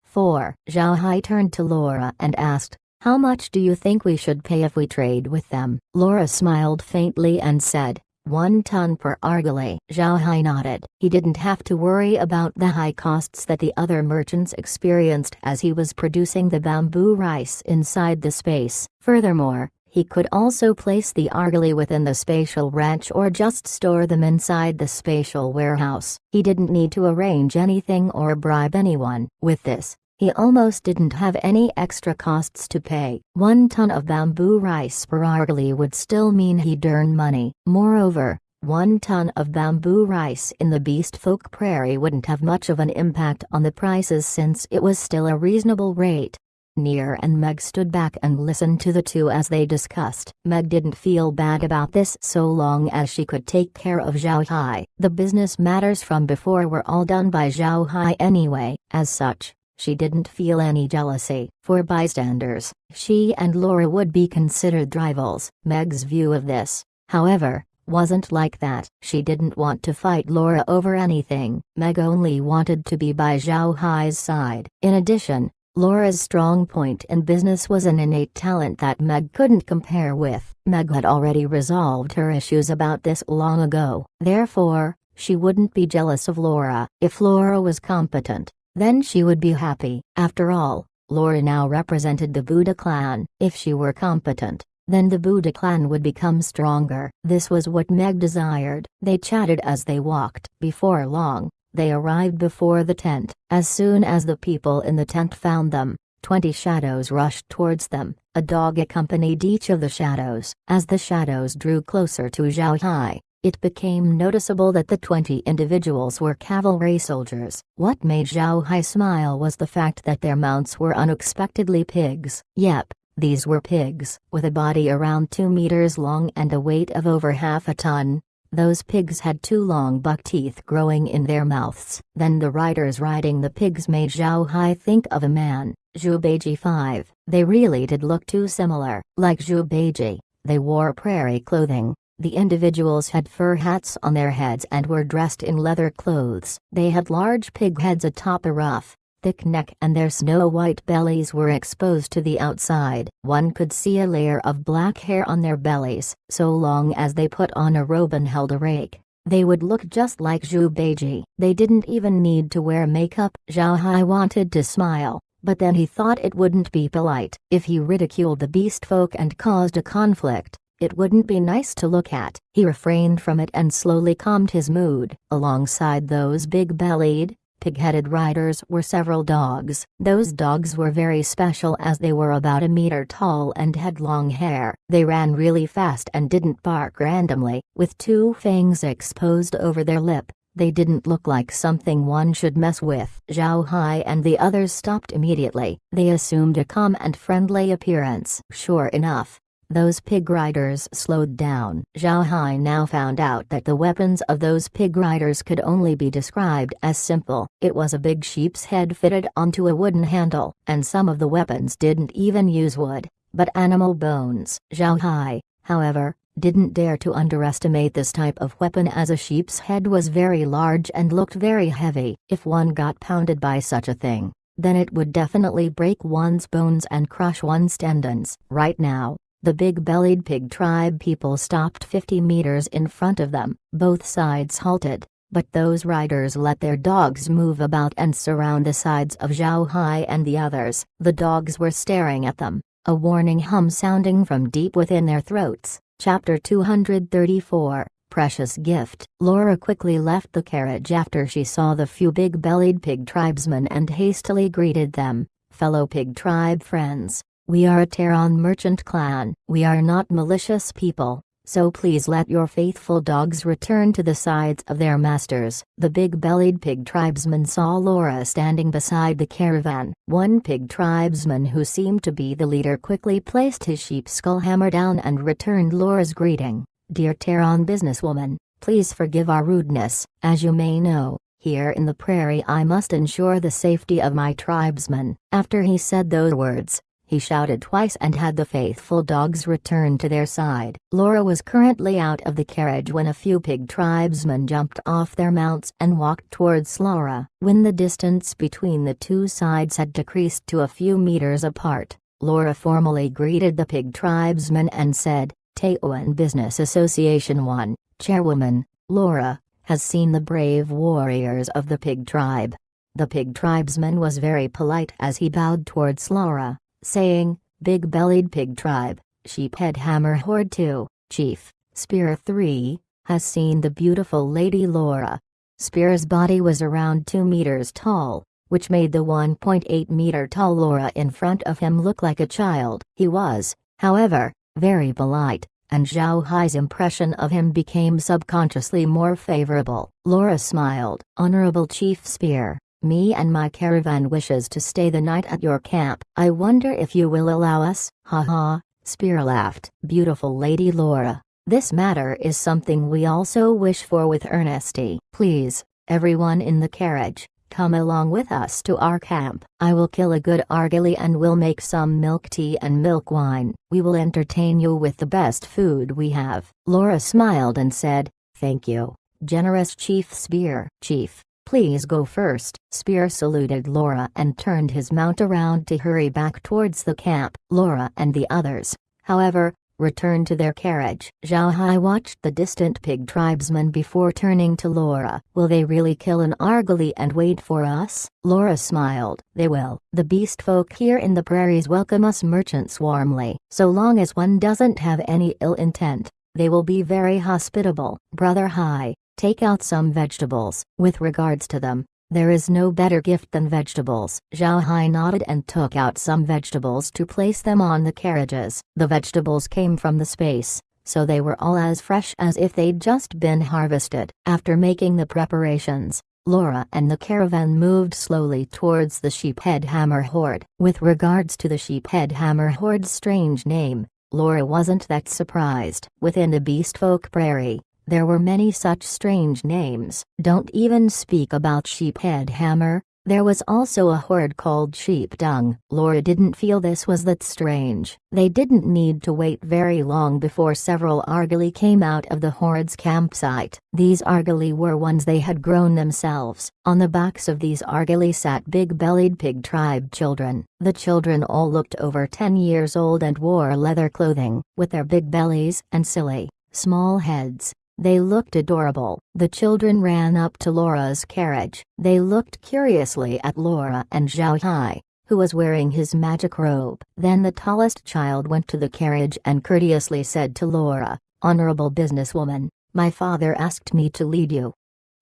4. Zhao Hai turned to Laura and asked, "How much do you think we should pay if we trade with them?" Laura smiled faintly and said, 1 ton per argali. Zhao Hai nodded. He didn't have to worry about the high costs that the other merchants experienced as he was producing the bamboo rice inside the space. Furthermore, he could also place the argali within the spatial ranch or just store them inside the spatial warehouse. He didn't need to arrange anything or bribe anyone. With this, he almost didn't have any extra costs to pay. 1 ton of bamboo rice per argali would still mean he'd earn money. Moreover, 1 ton of bamboo rice in the Beastfolk Prairie wouldn't have much of an impact on the prices since it was still a reasonable rate. Nier and Meg stood back and listened to the two as they discussed. Meg didn't feel bad about this so long as she could take care of Zhao Hai. The business matters from before were all done by Zhao Hai anyway. As such, she didn't feel any jealousy. For bystanders, she and Laura would be considered rivals. Meg's view of this, however, wasn't like that. She didn't want to fight Laura over anything. Meg only wanted to be by Zhao Hai's side. In addition, Laura's strong point in business was an innate talent that Meg couldn't compare with. Meg had already resolved her issues about this long ago. Therefore, she wouldn't be jealous of Laura. If Laura was competent, then she would be happy. After all, Laura now represented the Buddha clan. If she were competent, then the Buddha clan would become stronger. This was what Meg desired. They chatted as they walked. Before long, they arrived before the tent. As soon as the people in the tent found them, 20 shadows rushed towards them. A dog accompanied each of the shadows. As the shadows drew closer to Zhao Hai, it became noticeable that the 20 individuals were cavalry soldiers. What made Zhao Hai smile was the fact that their mounts were unexpectedly pigs. Yep, these were pigs. With a body around 2 meters long and a weight of over half a ton. Those pigs had 2 long buck teeth growing in their mouths. Then the riders riding the pigs made Zhao Hai think of a man, Zhu Beiji 5. They really did look too similar. Like Zhu Beiji, they wore prairie clothing. The individuals had fur hats on their heads and were dressed in leather clothes. They had large pig heads atop a rough, thick neck and their snow-white bellies were exposed to the outside. One could see a layer of black hair on their bellies. So long as they put on a robe and held a rake, they would look just like Zhu Beiji. They didn't even need to wear makeup. Zhao Hai wanted to smile, but then he thought it wouldn't be polite. If he ridiculed the Beastfolk and caused a conflict, it wouldn't be nice to look at. He refrained from it and slowly calmed his mood. Alongside those big-bellied, pig-headed riders were several dogs. Those dogs were very special as they were about a meter tall and had long hair. They ran really fast and didn't bark randomly. With 2 fangs exposed over their lip, They didn't look like something one should mess with. Zhao Hai and the others stopped immediately. They assumed a calm and friendly appearance. Sure enough, those pig riders slowed down. Zhao Hai now found out that the weapons of those pig riders could only be described as simple. It was a big sheep's head fitted onto a wooden handle, and some of the weapons didn't even use wood, but animal bones. Zhao Hai, however, didn't dare to underestimate this type of weapon, as a sheep's head was very large and looked very heavy. If one got pounded by such a thing, then it would definitely break one's bones and crush one's tendons. Right now, the big-bellied pig tribe people stopped 50 meters in front of them. Both sides halted, but those riders let their dogs move about and surround the sides of Zhao Hai and the others. The dogs were staring at them, a warning hum sounding from deep within their throats. Chapter 234, Precious Gift. Laura quickly left the carriage after she saw the few big-bellied pig tribesmen and hastily greeted them. Fellow pig tribe friends, we are a Tehran merchant clan. We are not malicious people, so please let your faithful dogs return to the sides of their masters. The big-bellied pig tribesman saw Laura standing beside the caravan. One pig tribesman, who seemed to be the leader, quickly placed his sheep skull hammer down and returned Laura's greeting. Dear Tehran businesswoman, please forgive our rudeness. As you may know, here in the prairie I must ensure the safety of my tribesmen. After he said those words, he shouted twice and had the faithful dogs return to their side. Laura was currently out of the carriage when a few pig tribesmen jumped off their mounts and walked towards Laura. When the distance between the two sides had decreased to a few meters apart, Laura formally greeted the pig tribesmen and said, Taoan Business Association 1, Chairwoman, Laura, has seen the brave warriors of the pig tribe. The pig tribesman was very polite as he bowed towards Laura, saying, Big-bellied pig tribe, sheephead hammer horde 2, Chief, Spear 3, has seen the beautiful lady Laura. Spear's body was around 2 meters tall, which made the 1.8-meter tall Laura in front of him look like a child. He was, however, very polite, and Zhao Hai's impression of him became subconsciously more favorable. Laura smiled. Honorable Chief Spear, me and my caravan wishes to stay the night at your camp. I wonder if you will allow us? Ha. Spear laughed. Beautiful lady Laura, this matter is something we also wish for with earnesty. Please, everyone in the carriage, come along with us to our camp. I will kill a good argali and will make some milk tea and milk wine. We will entertain you with the best food we have. Laura smiled and said, Thank you, generous Chief Spear. Chief, please go first. Spear saluted Laura and turned his mount around to hurry back towards the camp. Laura and the others, however, returned to their carriage. Zhao Hai watched the distant pig tribesmen before turning to Laura. Will they really kill an argali and wait for us? Laura smiled. They will. The beast folk here in the prairies welcome us merchants warmly. So long as one doesn't have any ill intent, they will be very hospitable. Brother Hai, take out some vegetables. With regards to them, there is no better gift than vegetables. Zhao Hai nodded and took out some vegetables to place them on the carriages. The vegetables came from the space, so they were all as fresh as if they'd just been harvested. After making the preparations, Laura and the caravan moved slowly towards the sheephead hammer horde. With regards to the sheephead hammer horde's strange name, Laura wasn't that surprised. Within the beastfolk prairie, there were many such strange names. Don't even speak about sheephead hammer, there was also a horde called sheep dung. Laura didn't feel this was that strange. They didn't need to wait very long before several argali came out of the horde's campsite. These argali were ones they had grown themselves. On the backs of these argali sat big-bellied pig tribe children. The children all looked over 10 years old and wore leather clothing. With their big bellies and silly, small heads, they looked adorable. The children ran up to Laura's carriage. They looked curiously at Laura and Zhao Hai, who was wearing his magic robe. Then the tallest child went to the carriage and courteously said to Laura, Honorable businesswoman, my father asked me to lead you.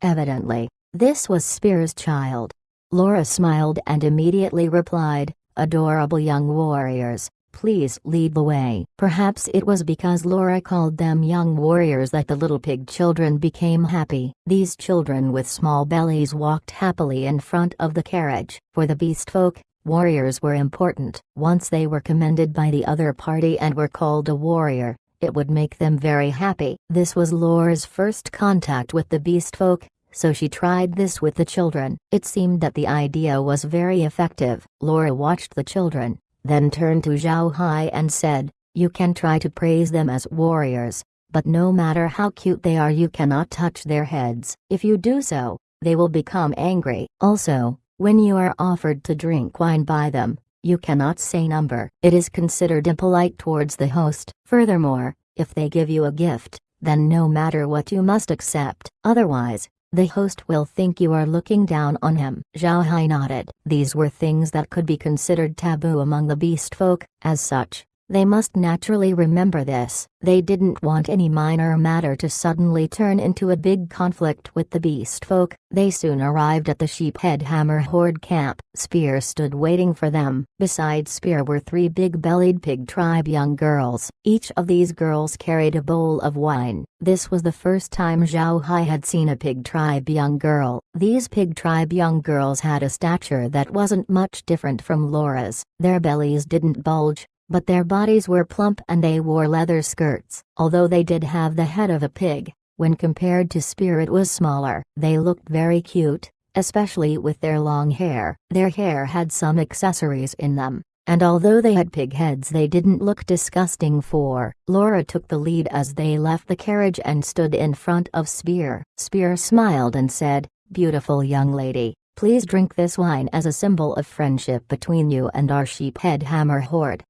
Evidently, this was Spear's child. Laura smiled and immediately replied, Adorable young warriors, Please lead the way." Perhaps it was because Laura called them young warriors that the little pig children became happy. These children with small bellies walked happily in front of the carriage. For the beast folk, warriors were important. Once they were commended by the other party and were called a warrior, it would make them very happy. This was Laura's first contact with the beast folk, so she tried this with the children. It seemed that the idea was very effective. Laura watched the children, then turned to Zhao Hai and said, "You can try to praise them as warriors, but no matter how cute they are, you cannot touch their heads. If you do so, they will become angry. Also, when you are offered to drink wine by them, you cannot say number. It is considered impolite towards the host. Furthermore, if they give you a gift, then no matter what you must accept. Otherwise, the host will think you are looking down on him." Zhao Hai nodded. These were things that could be considered taboo among the beast folk. As such, they must naturally remember this. They didn't want any minor matter to suddenly turn into a big conflict with the beast folk. They soon arrived at the Sheephead Hammer Horde camp. Spear stood waiting for them. Beside Spear were 3 big-bellied pig tribe young girls. Each of these girls carried a bowl of wine. This was the first time Zhao Hai had seen a pig tribe young girl. These pig tribe young girls had a stature that wasn't much different from Laura's. Their bellies didn't bulge, but their bodies were plump and they wore leather skirts. Although they did have the head of a pig, when compared to Spear it was smaller. They looked very cute, especially with their long hair. Their hair had some accessories in them, and although they had pig heads they didn't look disgusting. Laura took the lead as they left the carriage and stood in front of Spear. Spear smiled and said, "Beautiful young lady, please drink this wine as a symbol of friendship between you and our Sheephead Hammer Horde."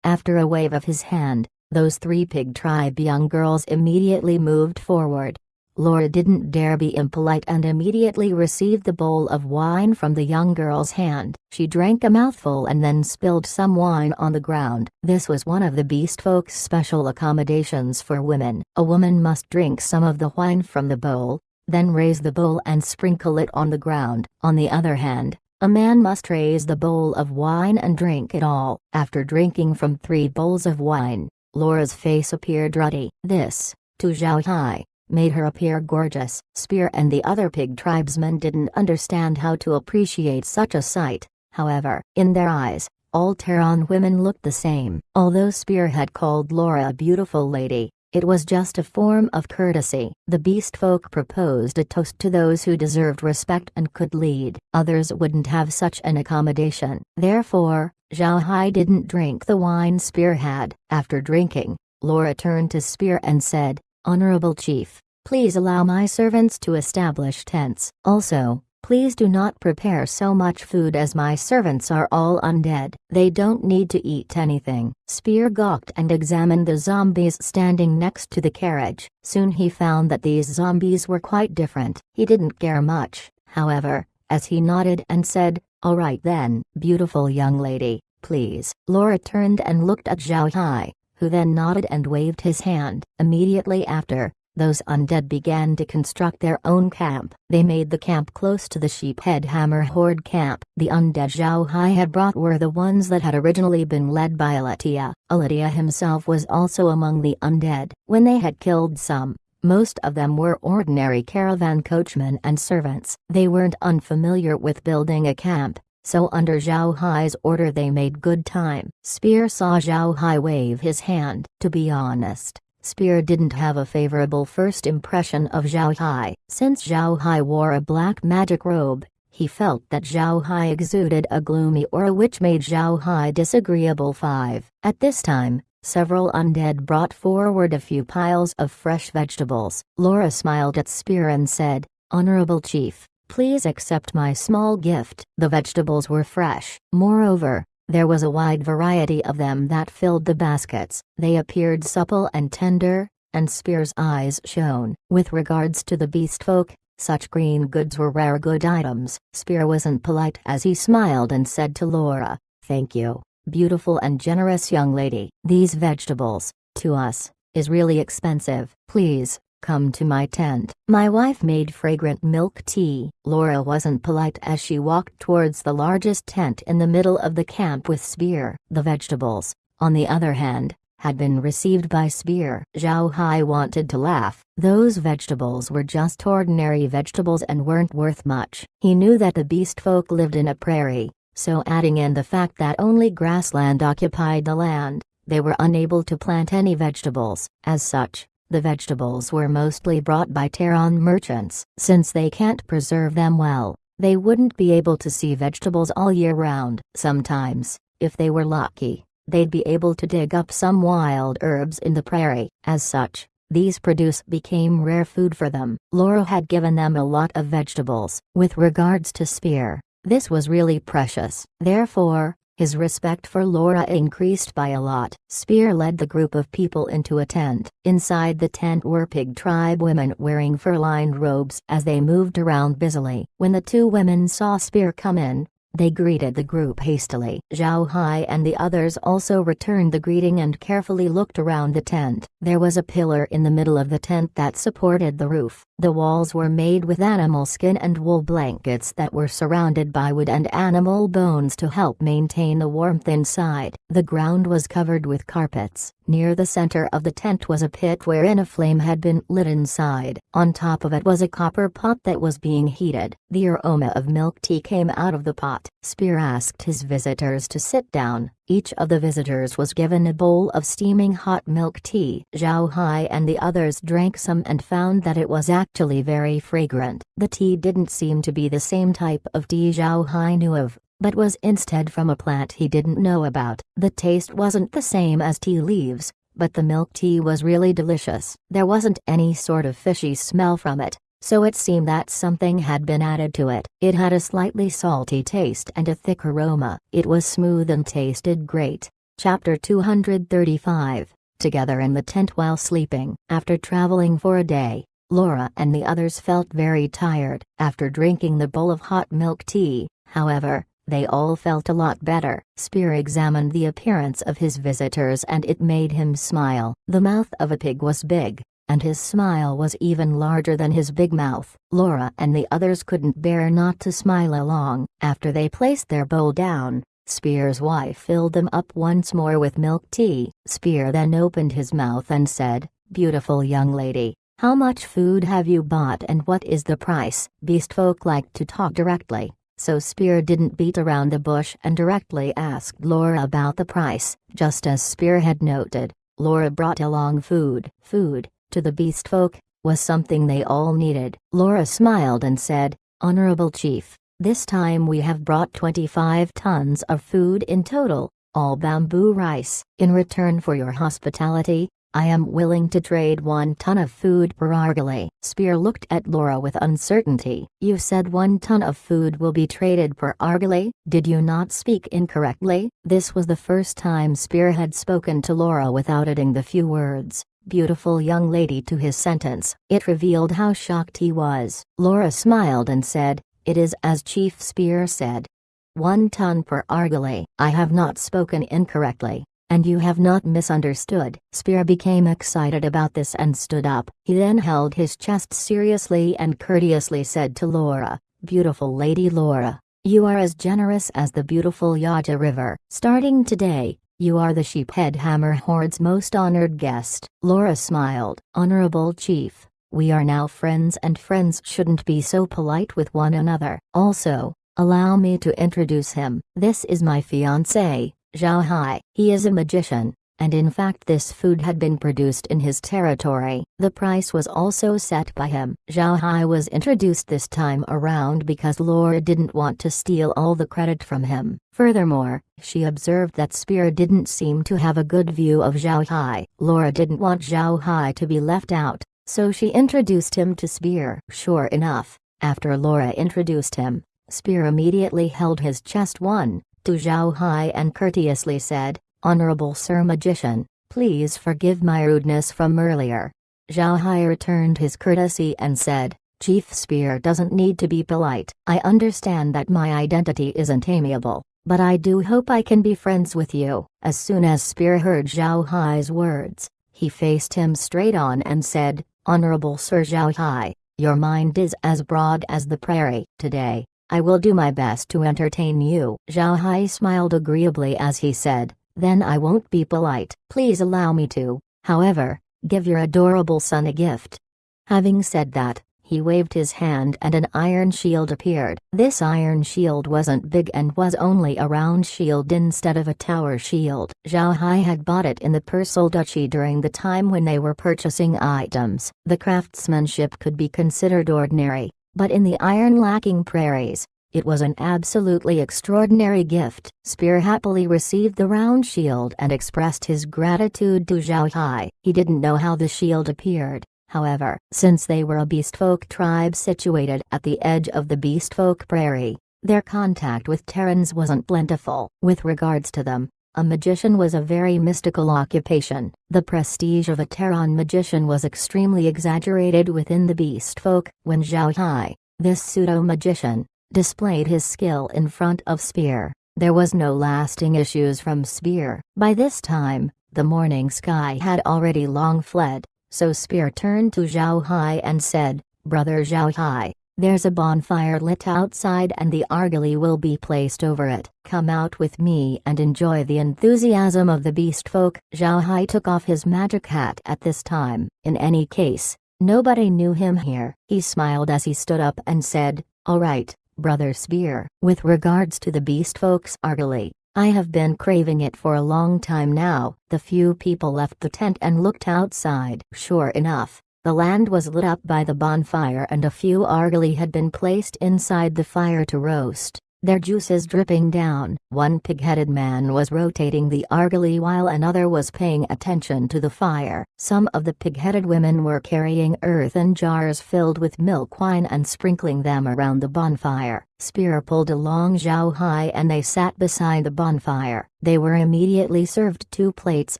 After a wave of his hand, those 3 pig tribe young girls immediately moved forward. Laura didn't dare be impolite and immediately received the bowl of wine from the young girl's hand. She drank a mouthful and then spilled some wine on the ground. This was one of the beast folk's special accommodations for women. A woman must drink some of the wine from the bowl, then raise the bowl and sprinkle it on the ground. On the other hand, a man must raise the bowl of wine and drink it all. After drinking from 3 bowls of wine, Laura's face appeared ruddy. This, to Zhao Hai, made her appear gorgeous. Spear and the other pig tribesmen didn't understand how to appreciate such a sight. However, in their eyes, all Terran women looked the same. Although Spear had called Laura a beautiful lady, it was just a form of courtesy. The beast folk proposed a toast to those who deserved respect and could lead. Others wouldn't have such an accommodation. Therefore, Zhao Hai didn't drink the wine Spear had. After drinking, Laura turned to Spear and said, "Honorable Chief, please allow my servants to establish tents. Also, please do not prepare so much food as my servants are all undead. They don't need to eat anything." Spear gawked and examined the zombies standing next to the carriage. Soon he found that these zombies were quite different. He didn't care much, however, as he nodded and said, "All right then, beautiful young lady, please." Laura turned and looked at Zhao Hai, who then nodded and waved his hand. Immediately after, those undead began to construct their own camp. They made the camp close to the Sheephead Hammer Horde camp. The undead Zhao Hai had brought were the ones that had originally been led by Alatia. Alatia himself was also among the undead. When they had killed some, most of them were ordinary caravan coachmen and servants. They weren't unfamiliar with building a camp, so under Zhao Hai's order they made good time. Spear saw Zhao Hai wave his hand. To be honest, Spear didn't have a favorable first impression of Zhao Hai. Since Zhao Hai wore a black magic robe, he felt that Zhao Hai exuded a gloomy aura which made Zhao Hai disagreeable. 5. At this time, several undead brought forward a few piles of fresh vegetables. Laura smiled at Spear and said, "Honorable Chief, please accept my small gift." The vegetables were fresh. Moreover, there was a wide variety of them that filled the baskets. They appeared supple and tender, and Spear's eyes shone. With regards to the beast folk, such green goods were rare good items. Spear wasn't polite as he smiled and said to Laura, "Thank you, beautiful and generous young lady. These vegetables, to us, is really expensive. Please, come to my tent. My wife made fragrant milk tea." Laura wasn't polite as she walked towards the largest tent in the middle of the camp with Spear. The vegetables, on the other hand, had been received by Spear. Zhao Hai wanted to laugh. Those vegetables were just ordinary vegetables and weren't worth much. He knew that the beast folk lived in a prairie, so adding in the fact that only grassland occupied the land, they were unable to plant any vegetables. As such, the vegetables were mostly brought by Tehran merchants. Since they can't preserve them well, they wouldn't be able to see vegetables all year round. Sometimes, if they were lucky, they'd be able to dig up some wild herbs in the prairie. As such, these produce became rare food for them. Laura had given them a lot of vegetables. With regards to Spear, this was really precious. Therefore, his respect for Laura increased by a lot. Spear led the group of people into a tent. Inside the tent were pig tribe women wearing fur-lined robes as they moved around busily. When the two women saw Spear come in, they greeted the group hastily. Zhao Hai and the others also returned the greeting and carefully looked around the tent. There was a pillar in the middle of the tent that supported the roof. The walls were made with animal skin and wool blankets that were surrounded by wood and animal bones to help maintain the warmth inside. The ground was covered with carpets. Near the center of the tent was a pit wherein a flame had been lit inside. On top of it was a copper pot that was being heated. The aroma of milk tea came out of the pot. Spear asked his visitors to sit down. Each of the visitors was given a bowl of steaming hot milk tea. Zhao Hai and the others drank some and found that it was actually very fragrant. The tea didn't seem to be the same type of tea Zhao Hai knew of, but was instead from a plant he didn't know about. The taste wasn't the same as tea leaves, but the milk tea was really delicious. There wasn't any sort of fishy smell from it, so it seemed that something had been added to it. It had a slightly salty taste and a thick aroma. It was smooth and tasted great. Chapter 235. Together in the tent while sleeping. After traveling for a day, Laura and the others felt very tired. After drinking the bowl of hot milk tea, however, they all felt a lot better. Spear examined the appearance of his visitors and it made him smile. The mouth of a pig was big, and his smile was even larger than his big mouth. Laura and the others couldn't bear not to smile along. After they placed their bowl down, Spear's wife filled them up once more with milk tea. Spear then opened his mouth and said, "Beautiful young lady, how much food have you bought and what is the price?" Beastfolk liked to talk directly, so Spear didn't beat around the bush and directly asked Laura about the price. Just as Spear had noted, Laura brought along food. Food, to the beastfolk, was something they all needed. Laura smiled and said, "Honorable Chief, this time we have brought 25 tons of food in total, all bamboo rice. In return for your hospitality, I am willing to trade 1 ton of food per argali." Spear looked at Laura with uncertainty. "You said 1 ton of food will be traded per argali? Did you not speak incorrectly?" This was the first time Spear had spoken to Laura without adding the few words, "beautiful young lady," to his sentence. It revealed how shocked he was. Laura smiled and said, "It is as Chief Spear said. 1 ton per argali. I have not spoken incorrectly, and you have not misunderstood." Spear became excited about this and stood up. He then held his chest seriously and courteously said to Laura, "Beautiful lady Laura, you are as generous as the beautiful Yaja River. Starting today, you are the Sheephead Hammer Horde's most honored guest." Laura smiled. "Honorable Chief, we are now friends and friends shouldn't be so polite with one another. Also, allow me to introduce him. This is my fiancé, Zhao Hai. He is a magician, and in fact this food had been produced in his territory. The price was also set by him." Zhao Hai was introduced this time around because Laura didn't want to steal all the credit from him. Furthermore, she observed that Spear didn't seem to have a good view of Zhao Hai. Laura didn't want Zhao Hai to be left out, so she introduced him to Spear. Sure enough, after Laura introduced him, Spear immediately held his chest to Zhao Hai and courteously said, "Honorable Sir Magician, please forgive my rudeness from earlier." Zhao Hai returned his courtesy and said, "Chief Spear doesn't need to be polite. I understand that my identity isn't amiable, but I do hope I can be friends with you." As soon as Spear heard Zhao Hai's words, he faced him straight on and said, "Honorable Sir Zhao Hai, your mind is as broad as the prairie. Today, I will do my best to entertain you." Zhao Hai smiled agreeably as he said, Then I won't be polite. Please allow me to, however, give your adorable son a gift." Having said that, he waved his hand and an iron shield appeared. This iron shield wasn't big and was only a round shield instead of a tower shield. Zhao Hai had bought it in the Persal Duchy during the time when they were purchasing items. The craftsmanship could be considered ordinary, but in the iron-lacking prairies, it was an absolutely extraordinary gift. Spear happily received the round shield and expressed his gratitude to Zhao Hai. He didn't know how the shield appeared. However, since they were a beastfolk tribe situated at the edge of the beastfolk prairie, their contact with Terrans wasn't plentiful. With regards to them, a magician was a very mystical occupation. The prestige of a Terran magician was extremely exaggerated within the beastfolk. When Zhao Hai, this pseudo-magician, displayed his skill in front of Spear, there was no lasting issues from Spear. By this time, the morning sky had already long fled. So Spear turned to Zhao Hai and said, "Brother Zhao Hai, there's a bonfire lit outside and the argali will be placed over it. Come out with me and enjoy the enthusiasm of the beastfolk." Zhao Hai took off his magic hat at this time. In any case, nobody knew him here. He smiled as he stood up and said, "All right, Brother Spear. With regards to the beastfolk's argali, I have been craving it for a long time now." The few people left the tent and looked outside. Sure enough, the land was lit up by the bonfire and a few argali had been placed inside the fire to roast, their juices dripping down. One pig-headed man was rotating the argali while another was paying attention to the fire. Some of the pig-headed women were carrying earthen jars filled with milk wine and sprinkling them around the bonfire. Spear pulled along Zhao Hai and they sat beside the bonfire. They were immediately served 2 plates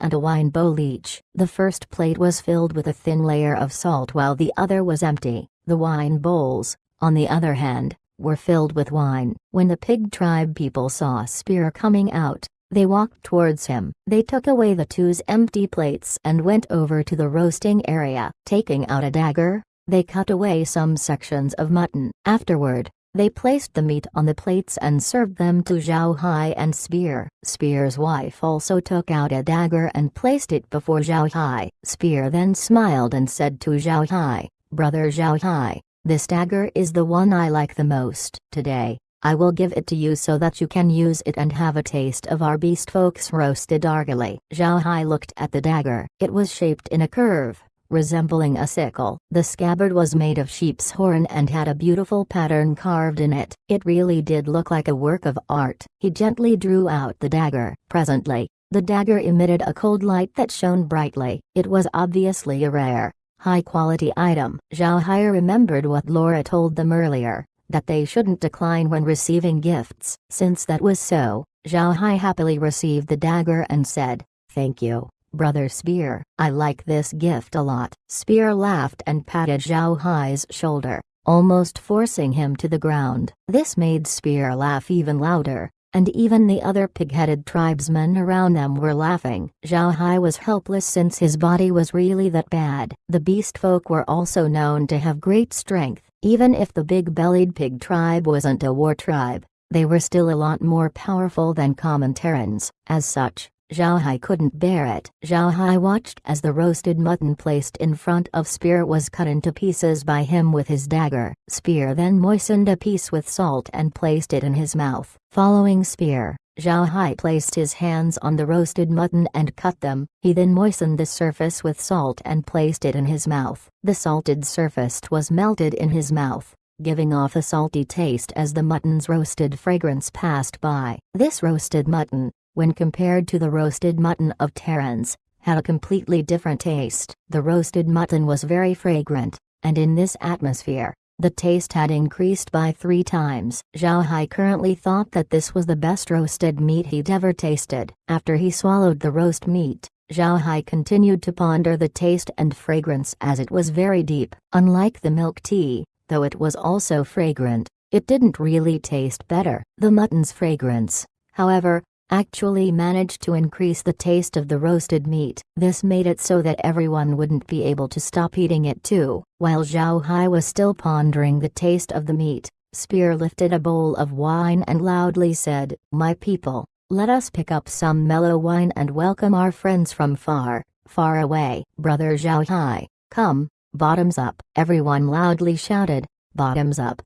and a wine bowl each. The first plate was filled with a thin layer of salt while the other was empty. The wine bowls, on the other hand, were filled with wine. When the pig tribe people saw Spear coming out, they walked towards him. They took away the 2's empty plates and went over to the roasting area. Taking out a dagger, they cut away some sections of mutton. Afterward, they placed the meat on the plates and served them to Zhao Hai and Spear. Spear's wife also took out a dagger and placed it before Zhao Hai. Spear then smiled and said to Zhao Hai, "Brother Zhao Hai, this dagger is the one I like the most. Today, I will give it to you so that you can use it and have a taste of our beastfolk's roasted argali." Zhao Hai looked at the dagger. It was shaped in a curve, resembling a sickle. The scabbard was made of sheep's horn and had a beautiful pattern carved in it. It really did look like a work of art. He gently drew out the dagger. Presently, the dagger emitted a cold light that shone brightly. It was obviously a rare, high-quality item. Zhao Hai remembered what Laura told them earlier, that they shouldn't decline when receiving gifts. Since that was so, Zhao Hai happily received the dagger and said, "Thank you, Brother Spear. I like this gift a lot." Spear laughed and patted Zhao Hai's shoulder, almost forcing him to the ground. This made Spear laugh even louder, and even the other pig-headed tribesmen around them were laughing. Zhao Hai was helpless since his body was really that bad. The beastfolk were also known to have great strength. Even if the big-bellied pig tribe wasn't a war tribe, they were still a lot more powerful than common Terrans. As such, Zhao Hai couldn't bear it. Zhao Hai watched as the roasted mutton placed in front of Spear was cut into pieces by him with his dagger. Spear then moistened a piece with salt and placed it in his mouth. Following Spear, Zhao Hai placed his hands on the roasted mutton and cut them. He then moistened the surface with salt and placed it in his mouth. The salted surface was melted in his mouth, giving off a salty taste as the mutton's roasted fragrance passed by. This roasted mutton, when compared to the roasted mutton of Terrans, had a completely different taste. The roasted mutton was very fragrant, and in this atmosphere, the taste had increased by 3 times. Zhao Hai currently thought that this was the best roasted meat he'd ever tasted. After he swallowed the roast meat, Zhao Hai continued to ponder the taste and fragrance as it was very deep. Unlike the milk tea, though it was also fragrant, it didn't really taste better. The mutton's fragrance, however, actually managed to increase the taste of the roasted meat. This made it so that everyone wouldn't be able to stop eating it too. While Zhao Hai was still pondering the taste of the meat, Spear lifted a bowl of wine and loudly said, "My people, Let us pick up some mellow wine and welcome our friends from far, far away. Brother Zhao Hai, come, bottoms up. Everyone loudly shouted, bottoms up.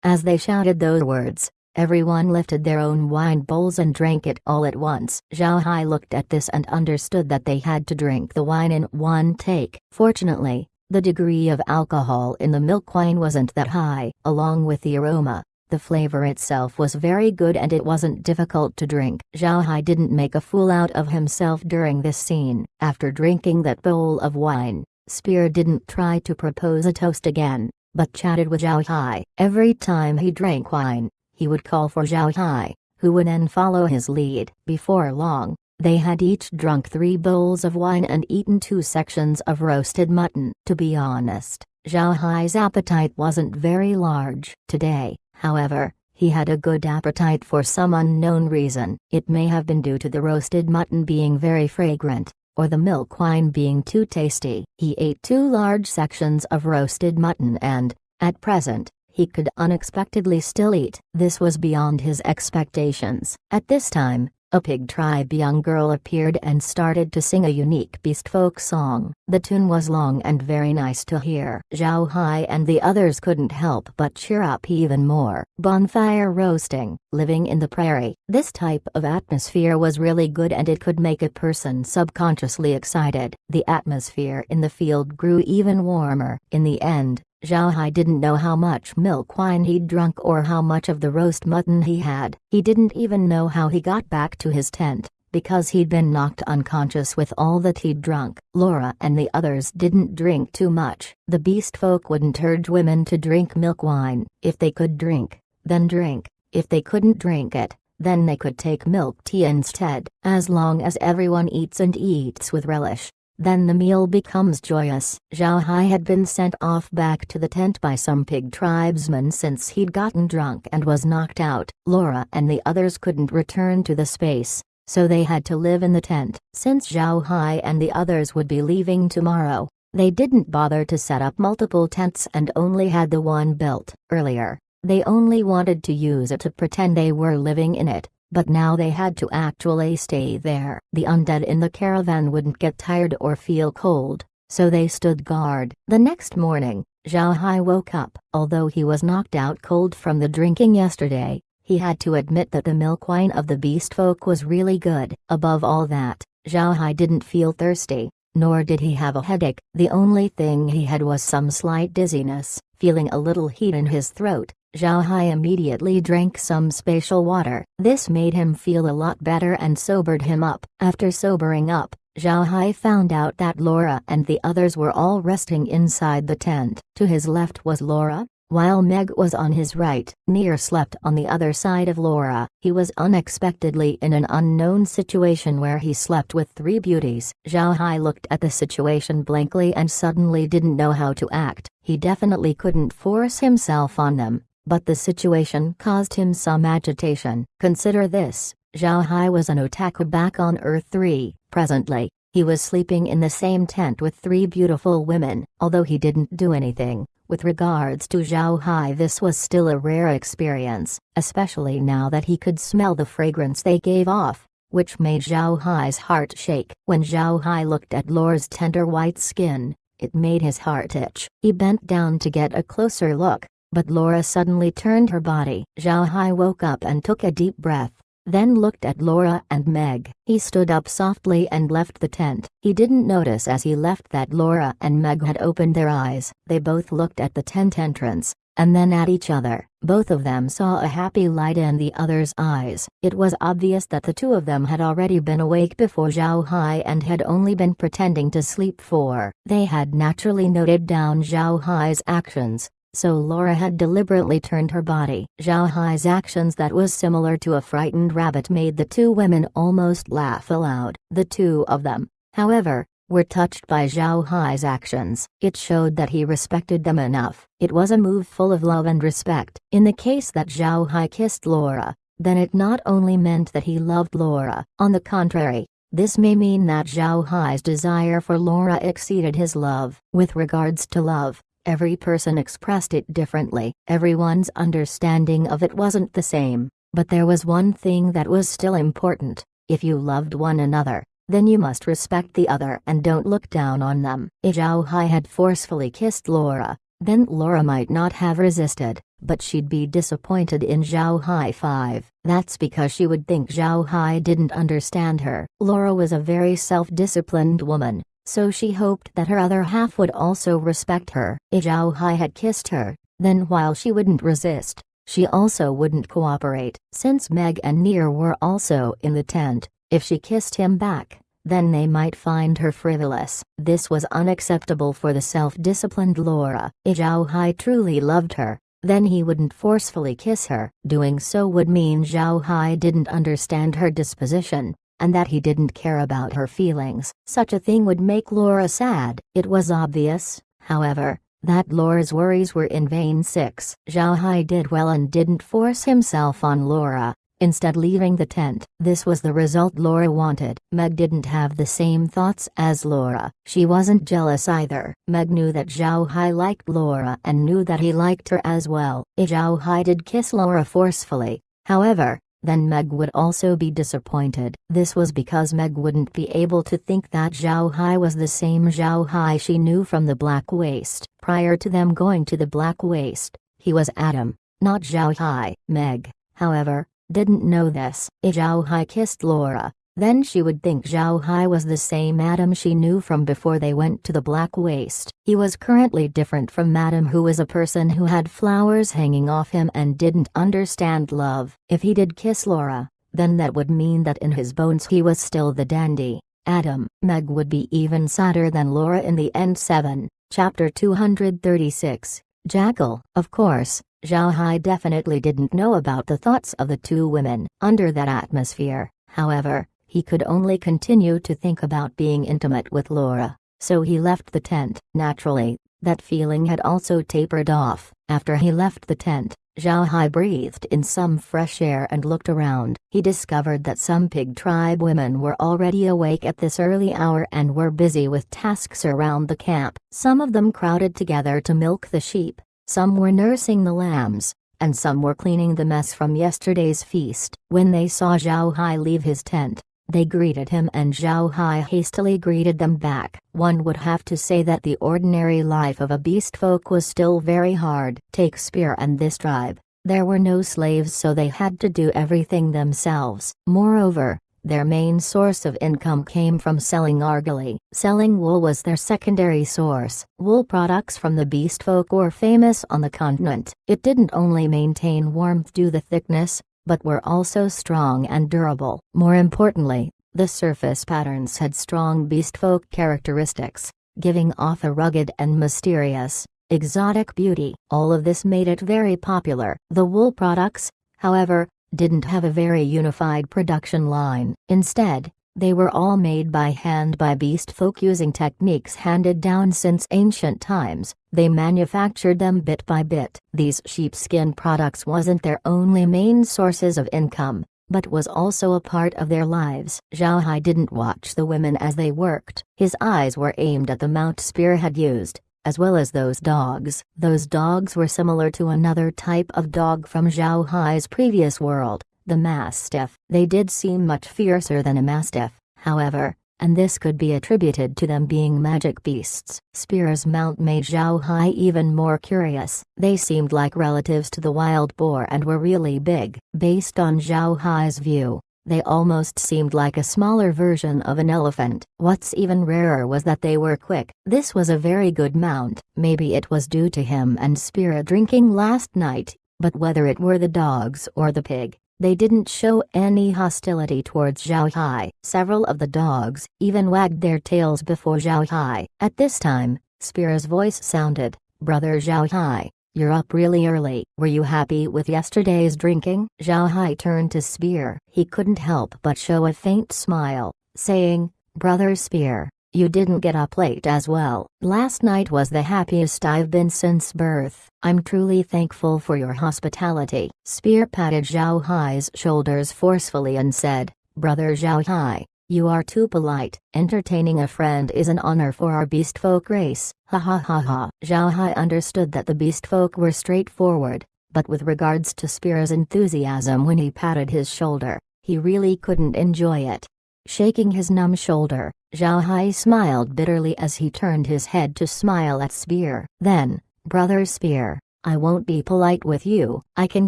As they shouted those words, everyone lifted their own wine bowls and drank it all at once. Zhao Hai looked at this and understood that they had to drink the wine in one take. Fortunately, the degree of alcohol in the milk wine wasn't that high. Along with the aroma, the flavor itself was very good and it wasn't difficult to drink. Zhao Hai didn't make a fool out of himself during this scene. After drinking that bowl of wine, Spear didn't try to propose a toast again, but chatted with Zhao Hai. Every time he drank wine, he would call for Zhao Hai, who would then follow his lead. Before long, they had each drunk 3 bowls of wine and eaten 2 sections of roasted mutton. To be honest, Zhao Hai's appetite wasn't very large. Today, however, he had a good appetite for some unknown reason. It may have been due to the roasted mutton being very fragrant, or the milk wine being too tasty. He ate 2 large sections of roasted mutton and, at present, he could unexpectedly still eat. This was beyond his expectations. At this time, a pig tribe young girl appeared and started to sing a unique beast folk song. The tune was long and very nice to hear. Zhao Hai and the others couldn't help but cheer up even more. Bonfire roasting, living in the prairie. This type of atmosphere was really good and it could make a person subconsciously excited. The atmosphere in the field grew even warmer. In the end, Zhao Hai didn't know how much milk wine he'd drunk or how much of the roast mutton he had. He didn't even know how he got back to his tent, because he'd been knocked unconscious with all that he'd drunk. Laura and the others didn't drink too much. The beast folk wouldn't urge women to drink milk wine. If they could drink, then drink. If they couldn't drink it, then they could take milk tea instead. As long as everyone eats and eats with relish, then the meal becomes joyous. Zhao Hai had been sent off back to the tent by some pig tribesmen since he'd gotten drunk and was knocked out. Laura and the others couldn't return to the space, so they had to live in the tent. Since Zhao Hai and the others would be leaving tomorrow, they didn't bother to set up multiple tents and only had the one built. Earlier, they only wanted to use it to pretend they were living in it, but now they had to actually stay there. The undead in the caravan wouldn't get tired or feel cold, so they stood guard. The next morning, Zhao Hai woke up. Although he was knocked out cold from the drinking yesterday, he had to admit that the milk wine of the beast folk was really good. Above all that, Zhao Hai didn't feel thirsty, nor did he have a headache. The only thing he had was some slight dizziness. Feeling a little heat in his throat, Zhao Hai immediately drank some special water. This made him feel a lot better and sobered him up. After sobering up, Zhao Hai found out that Laura and the others were all resting inside the tent. To his left was Laura, while Meg was on his right. Nier slept on the other side of Laura. He was unexpectedly in an unknown situation where he slept with 3 beauties. Zhao Hai looked at the situation blankly and suddenly didn't know how to act. He definitely couldn't force himself on them, but the situation caused him some agitation. Consider this, Zhao Hai was an otaku back on Earth 3. Presently, he was sleeping in the same tent with 3 beautiful women. Although he didn't do anything, with regards to Zhao Hai, this was still a rare experience, especially now that he could smell the fragrance they gave off, which made Zhao Hai's heart shake. When Zhao Hai looked at Laura's tender white skin, it made his heart itch. He bent down to get a closer look, but Laura suddenly turned her body. Zhao Hai woke up and took a deep breath, then looked at Laura and Meg. He stood up softly and left the tent. He didn't notice as he left that Laura and Meg had opened their eyes. They both looked at the tent entrance, and then at each other. Both of them saw a happy light in the other's eyes. It was obvious that the 2 of them had already been awake before Zhao Hai and had only been pretending to sleep for. They had naturally noted down Zhao Hai's actions, so Laura had deliberately turned her body. Zhao Hai's actions that was similar to a frightened rabbit made the 2 women almost laugh aloud. The 2 of them, however, were touched by Zhao Hai's actions. It showed that he respected them enough. It was a move full of love and respect. In the case that Zhao Hai kissed Laura, then it not only meant that he loved Laura. On the contrary, this may mean that Zhao Hai's desire for Laura exceeded his love. With regards to love, every person expressed it differently. Everyone's understanding of it wasn't the same. But there was one thing that was still important: if you loved one another, then you must respect the other and don't look down on them. If Zhao Hai had forcefully kissed Laura, then Laura might not have resisted, but she'd be disappointed in Zhao Hai. 5. That's because she would think Zhao Hai didn't understand her. Laura was a very self-disciplined woman, so she hoped that her other half would also respect her. If Zhao Hai had kissed her, then while she wouldn't resist, she also wouldn't cooperate. Since Meg and Near were also in the tent, if she kissed him back, then they might find her frivolous. This was unacceptable for the self-disciplined Laura. If Zhao Hai truly loved her, then he wouldn't forcefully kiss her. Doing so would mean Zhao Hai didn't understand her disposition, and that he didn't care about her feelings. Such a thing would make Laura sad. It was obvious, however, that Laura's worries were in vain. 6. Zhao Hai did well and didn't force himself on Laura, instead leaving the tent. This was the result Laura wanted. Meg didn't have the same thoughts as Laura. She wasn't jealous either. Meg knew that Zhao Hai liked Laura and knew that he liked her as well. If Zhao Hai did kiss Laura forcefully, however, then Meg would also be disappointed. This was because Meg wouldn't be able to think that Zhao Hai was the same Zhao Hai she knew from the Black Waste. Prior to them going to the Black Waste, he was Adam, not Zhao Hai. Meg, however, didn't know this. If Zhao Hai kissed Laura, then she would think Zhao Hai was the same Adam she knew from before they went to the Black Waste. He was currently different from Adam, who was a person who had flowers hanging off him and didn't understand love. If he did kiss Laura, then that would mean that in his bones he was still the dandy Adam. Meg would be even sadder than Laura in the end. 7. Chapter 236. Jackal. Of course, Zhao Hai definitely didn't know about the thoughts of the two women. Under that atmosphere, however, he could only continue to think about being intimate with Laura, so he left the tent. Naturally, that feeling had also tapered off. After he left the tent, Zhao Hai breathed in some fresh air and looked around. He discovered that some pig tribe women were already awake at this early hour and were busy with tasks around the camp. Some of them crowded together to milk the sheep, some were nursing the lambs, and some were cleaning the mess from yesterday's feast. When they saw Zhao Hai leave his tent, they greeted him and Zhao Hai hastily greeted them back. One would have to say that the ordinary life of a beast folk was still very hard. Take Spear and this tribe. There were no slaves, so they had to do everything themselves. Moreover, their main source of income came from selling argali. Selling wool was their secondary source. Wool products from the beast folk were famous on the continent. It didn't only maintain warmth due to the thickness, but were also strong and durable. More importantly, the surface patterns had strong beastfolk characteristics, giving off a rugged and mysterious, exotic beauty. All of this made it very popular. The wool products, however, didn't have a very unified production line. Instead, they were all made by hand by beastfolk using techniques handed down since ancient times. They manufactured them bit by bit. These sheepskin products wasn't their only main sources of income, but was also a part of their lives. Zhao Hai didn't watch the women as they worked. His eyes were aimed at the mount Spear had used, as well as those dogs. Those dogs were similar to another type of dog from Zhao Hai's previous world, the mastiff. They did seem much fiercer than a mastiff, however, and this could be attributed to them being magic beasts. Spear's mount made Zhao Hai even more curious. They seemed like relatives to the wild boar and were really big. Based on Zhao Hai's view, they almost seemed like a smaller version of an elephant. What's even rarer was that they were quick. This was a very good mount. Maybe it was due to him and Spear drinking last night, but whether it were the dogs or the pig, they didn't show any hostility towards Zhao Hai. Several of the dogs even wagged their tails before Zhao Hai. At this time, Spear's voice sounded, "Brother Zhao Hai, you're up really early. Were you happy with yesterday's drinking?" Zhao Hai turned to Spear. He couldn't help but show a faint smile, saying, "Brother Spear, you didn't get up late as well." "Last night was the happiest I've been since birth. I'm truly thankful for your hospitality." Spear patted Zhao Hai's shoulders forcefully and said, "Brother Zhao Hai, you are too polite. Entertaining a friend is an honor for our beastfolk race." Ha ha ha ha. Zhao Hai understood that the beastfolk were straightforward, but with regards to Spear's enthusiasm when he patted his shoulder, he really couldn't enjoy it. Shaking his numb shoulder, Zhao Hai smiled bitterly as he turned his head to smile at Spear. Then, Brother Spear, I won't be polite with you. I can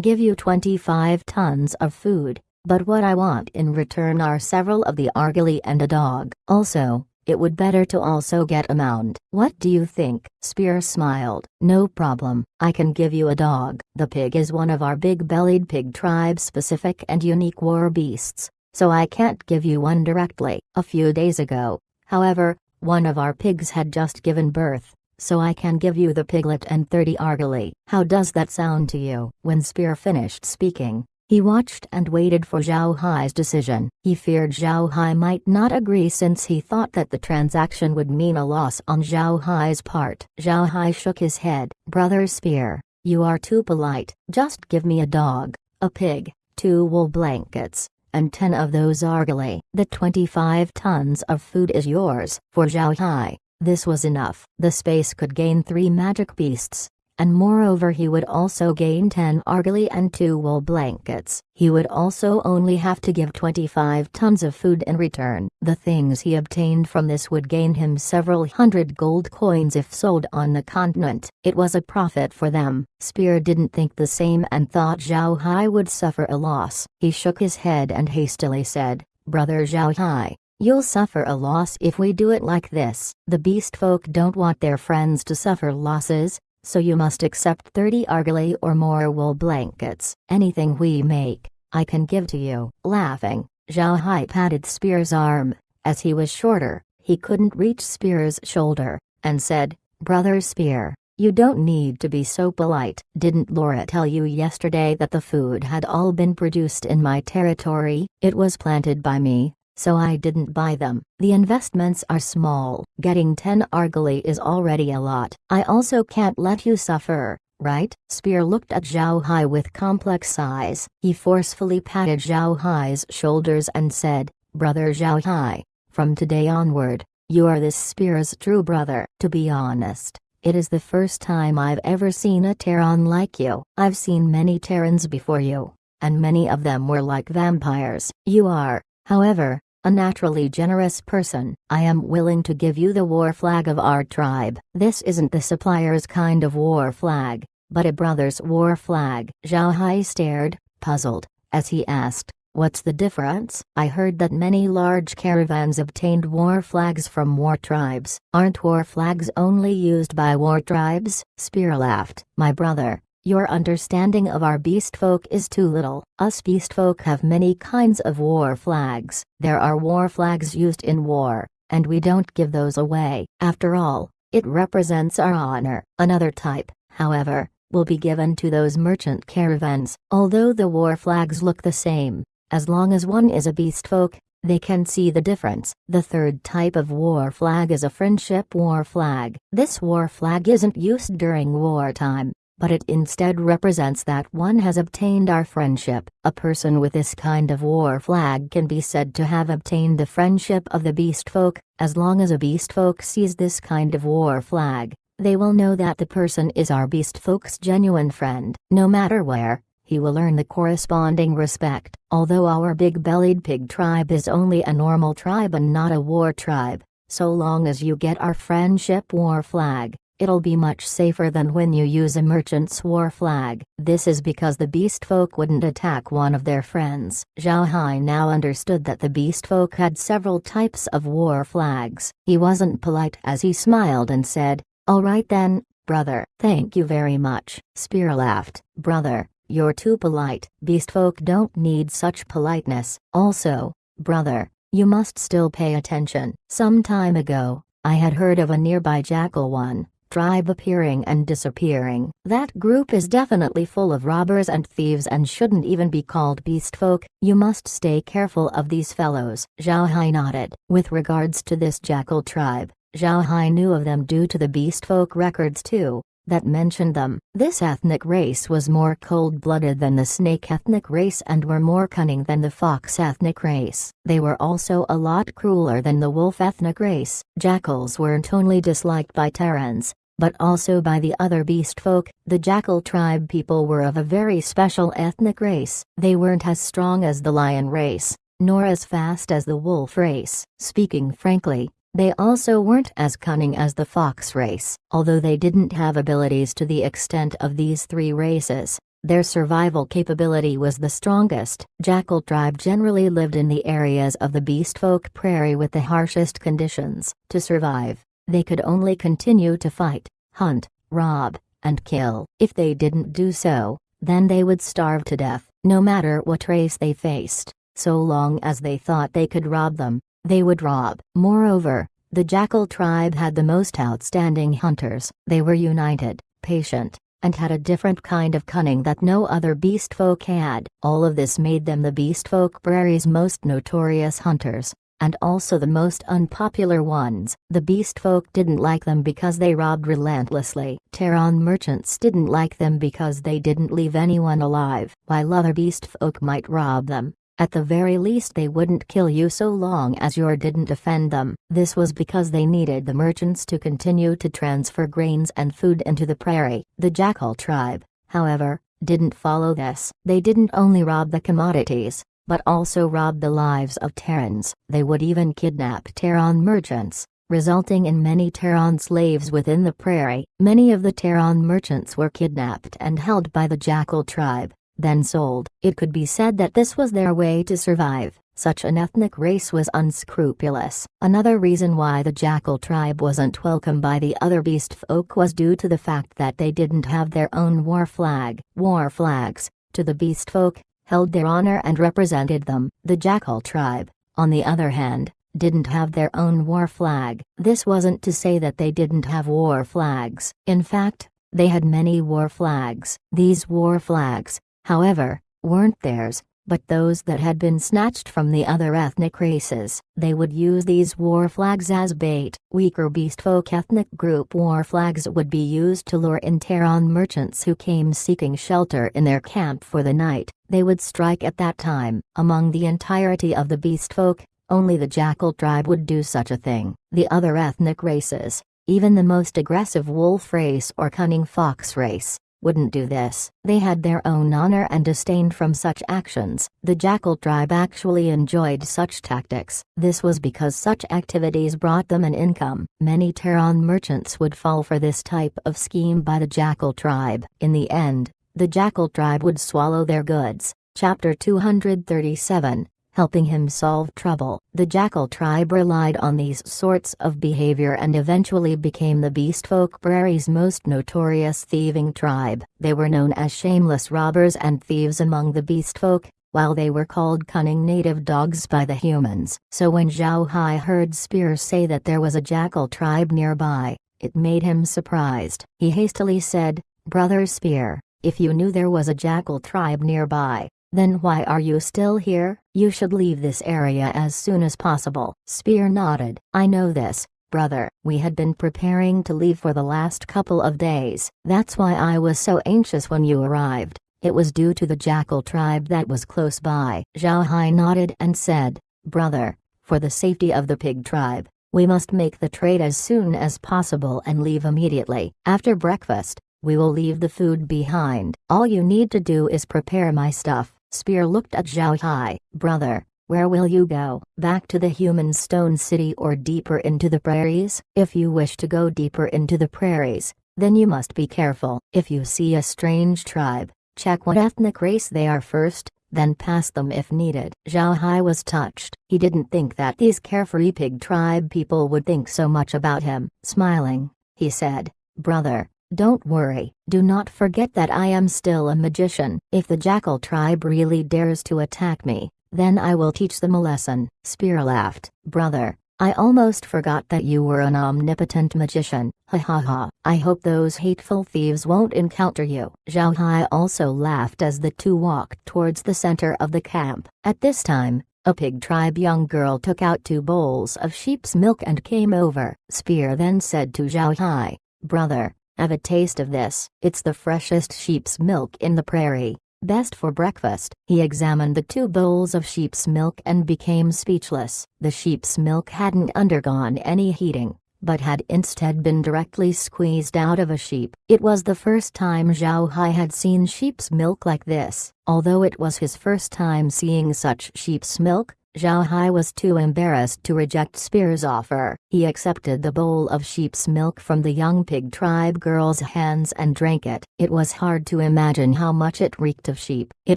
give you 25 tons of food, but what I want in return are several of the argali and a dog. Also, it would better to also get a mount. What do you think? Spear smiled. No problem, I can give you a dog. The pig is one of our big-bellied pig tribe-specific and unique war beasts, so I can't give you one directly. A few days ago, however, one of our pigs had just given birth, so I can give you the piglet and 30 argali. How does that sound to you? When Spear finished speaking, he watched and waited for Zhao Hai's decision. He feared Zhao Hai might not agree since he thought that the transaction would mean a loss on Zhao Hai's part. Zhao Hai shook his head. Brother Spear, you are too polite. Just give me a dog, a pig, 2 wool blankets, and 10 of those argali. The 25 tons of food is yours. For Zhao Hai, this was enough. The space could gain 3 magic beasts, and moreover he would also gain 10 argali and 2 wool blankets. He would also only have to give 25 tons of food in return. The things he obtained from this would gain him several hundred gold coins if sold on the continent. It was a profit for them. Spear didn't think the same and thought Zhao Hai would suffer a loss. He shook his head and hastily said, Brother Zhao Hai, you'll suffer a loss if we do it like this. The beast folk don't want their friends to suffer losses, so you must accept 30 argali or more wool blankets. Anything we make, I can give to you. Laughing, Zhao Hai patted Spear's arm. As he was shorter, he couldn't reach Spear's shoulder, and said, Brother Spear, you don't need to be so polite. Didn't Laura tell you yesterday that the food had all been produced in my territory? It was planted by me, so I didn't buy them. The investments are small. Getting 10 argali is already a lot. I also can't let you suffer, right? Spear looked at Zhao Hai with complex eyes. He forcefully patted Zhao Hai's shoulders and said, Brother Zhao Hai, from today onward, you are this Spear's true brother. To be honest, it is the first time I've ever seen a Terran like you. I've seen many Terrans before you, and many of them were like vampires. You are, however, a naturally generous person. I am willing to give you the war flag of our tribe. This isn't the supplier's kind of war flag, but a brother's war flag. Zhao Hai stared, puzzled, as he asked, what's the difference? I heard that many large caravans obtained war flags from war tribes. Aren't war flags only used by war tribes? Spear laughed. My brother, your understanding of our beast folk is too little. Us beast folk have many kinds of war flags. There are war flags used in war, and we don't give those away. After all, it represents our honor. Another type, however, will be given to those merchant caravans. Although the war flags look the same, as long as one is a beast folk, they can see the difference. The third type of war flag is a friendship war flag. This war flag isn't used during wartime, but it instead represents that one has obtained our friendship. A person with this kind of war flag can be said to have obtained the friendship of the beast folk. As long as a beast folk sees this kind of war flag, they will know that the person is our beast folk's genuine friend. No matter where, he will earn the corresponding respect. Although our big-bellied pig tribe is only a normal tribe and not a war tribe, so long as you get our friendship war flag, it'll be much safer than when you use a merchant's war flag. This is because the beast folk wouldn't attack one of their friends. Zhao Hai now understood that the beast folk had several types of war flags. He wasn't polite as he smiled and said, all right then, brother. Thank you very much. Spear laughed. Brother, you're too polite. Beast folk don't need such politeness. Also, brother, you must still pay attention. Some time ago, I had heard of a nearby Jackal One tribe appearing and disappearing. That group is definitely full of robbers and thieves and shouldn't even be called beast folk. You must stay careful of these fellows. Zhao Hai nodded. With regards to this Jackal tribe, Zhao Hai knew of them due to the beast folk records too, that mentioned them. This ethnic race was more cold-blooded than the snake ethnic race and were more cunning than the fox ethnic race. They were also a lot crueler than the wolf ethnic race. Jackals weren't only disliked by Terrans, but also by the other beast folk. The Jackal tribe people were of a very special ethnic race. They weren't as strong as the lion race, nor as fast as the wolf race. Speaking frankly, they also weren't as cunning as the fox race. Although they didn't have abilities to the extent of these three races, their survival capability was the strongest. Jackal tribe generally lived in the areas of the beast folk prairie with the harshest conditions. To survive, they could only continue to fight, hunt, rob, and kill. If they didn't do so, then they would starve to death. No matter what race they faced, so long as they thought they could rob them, they would rob. Moreover, the Jackal tribe had the most outstanding hunters. They were united, patient, and had a different kind of cunning that no other beast folk had. All of this made them the beast folk prairie's most notorious hunters, and also the most unpopular ones. The beast folk didn't like them because they robbed relentlessly. Terran merchants didn't like them because they didn't leave anyone alive. While other beast folk might rob them, at the very least they wouldn't kill you so long as you didn't offend them. This was because they needed the merchants to continue to transfer grains and food into the prairie. The Jackal tribe, however, didn't follow this. They didn't only rob the commodities, but also robbed the lives of Terrans. They would even kidnap Terran merchants, resulting in many Terran slaves within the prairie. Many of the Terran merchants were kidnapped and held by the Jackal tribe, then sold. It could be said that this was their way to survive. Such an ethnic race was unscrupulous. Another reason why the Jackal tribe wasn't welcome by the other beast folk was due to the fact that they didn't have their own war flag. War flags, to the beast folk, held their honor and represented them. The Jackal tribe, on the other hand, didn't have their own war flag. This wasn't to say that they didn't have war flags. In fact, they had many war flags. These war flags, however, weren't theirs, but those that had been snatched from the other ethnic races. They would use these war flags as bait. Weaker beast folk ethnic group war flags would be used to lure in Terran merchants who came seeking shelter in their camp for the night. They would strike at that time. Among the entirety of the beast folk, only the Jackal tribe would do such a thing. The other ethnic races, even the most aggressive wolf race or cunning fox race, wouldn't do this. They had their own honor and disdain from such actions. The Jackal tribe actually enjoyed such tactics. This was because such activities brought them an income. Many Terran merchants would fall for this type of scheme by the Jackal tribe. In the end, the Jackal tribe would swallow their goods. Chapter 237, Helping him solve trouble. The Jackal tribe relied on these sorts of behavior and eventually became the beast folk prairie's most notorious thieving tribe. They were known as shameless robbers and thieves among the beast folk, while they were called cunning native dogs by the humans. So when Zhao Hai heard Spear say that there was a Jackal tribe nearby, it made him surprised. He hastily said, "Brother Spear, if you knew there was a Jackal tribe nearby, then why are you still here? You should leave this area as soon as possible." Spear nodded. "I know this, brother. We had been preparing to leave for the last couple of days. That's why I was so anxious when you arrived. It was due to the Jackal tribe that was close by." Zhao Hai nodded and said, "Brother, for the safety of the pig tribe, we must make the trade as soon as possible and leave immediately. After breakfast, we will leave the food behind. All you need to do is prepare my stuff." Spear looked at Zhao Hai. "Brother, where will you go? Back to the human stone city or deeper into the prairies? If you wish to go deeper into the prairies, then you must be careful. If you see a strange tribe, check what ethnic race they are first, then pass them if needed." Zhao Hai was touched. He didn't think that these carefree pig tribe people would think so much about him. Smiling, he said, "Brother, don't worry. Do not forget that I am still a magician. If the Jackal tribe really dares to attack me, then I will teach them a lesson." Spear laughed. "Brother, I almost forgot that you were an omnipotent magician. Ha ha ha. I hope those hateful thieves won't encounter you." Zhao Hai also laughed as the two walked towards the center of the camp. At this time, a pig tribe young girl took out 2 bowls of sheep's milk and came over. Spear then said to Zhao Hai, "Brother, have a taste of this. It's the freshest sheep's milk in the prairie. Best for breakfast." He examined the 2 bowls of sheep's milk and became speechless. The sheep's milk hadn't undergone any heating, but had instead been directly squeezed out of a sheep. It was the first time Zhao Hai had seen sheep's milk like this. Although it was his first time seeing such sheep's milk, Zhao Hai was too embarrassed to reject Spear's offer. He accepted the bowl of sheep's milk from the young pig tribe girl's hands and drank it. It was hard to imagine how much it reeked of sheep. It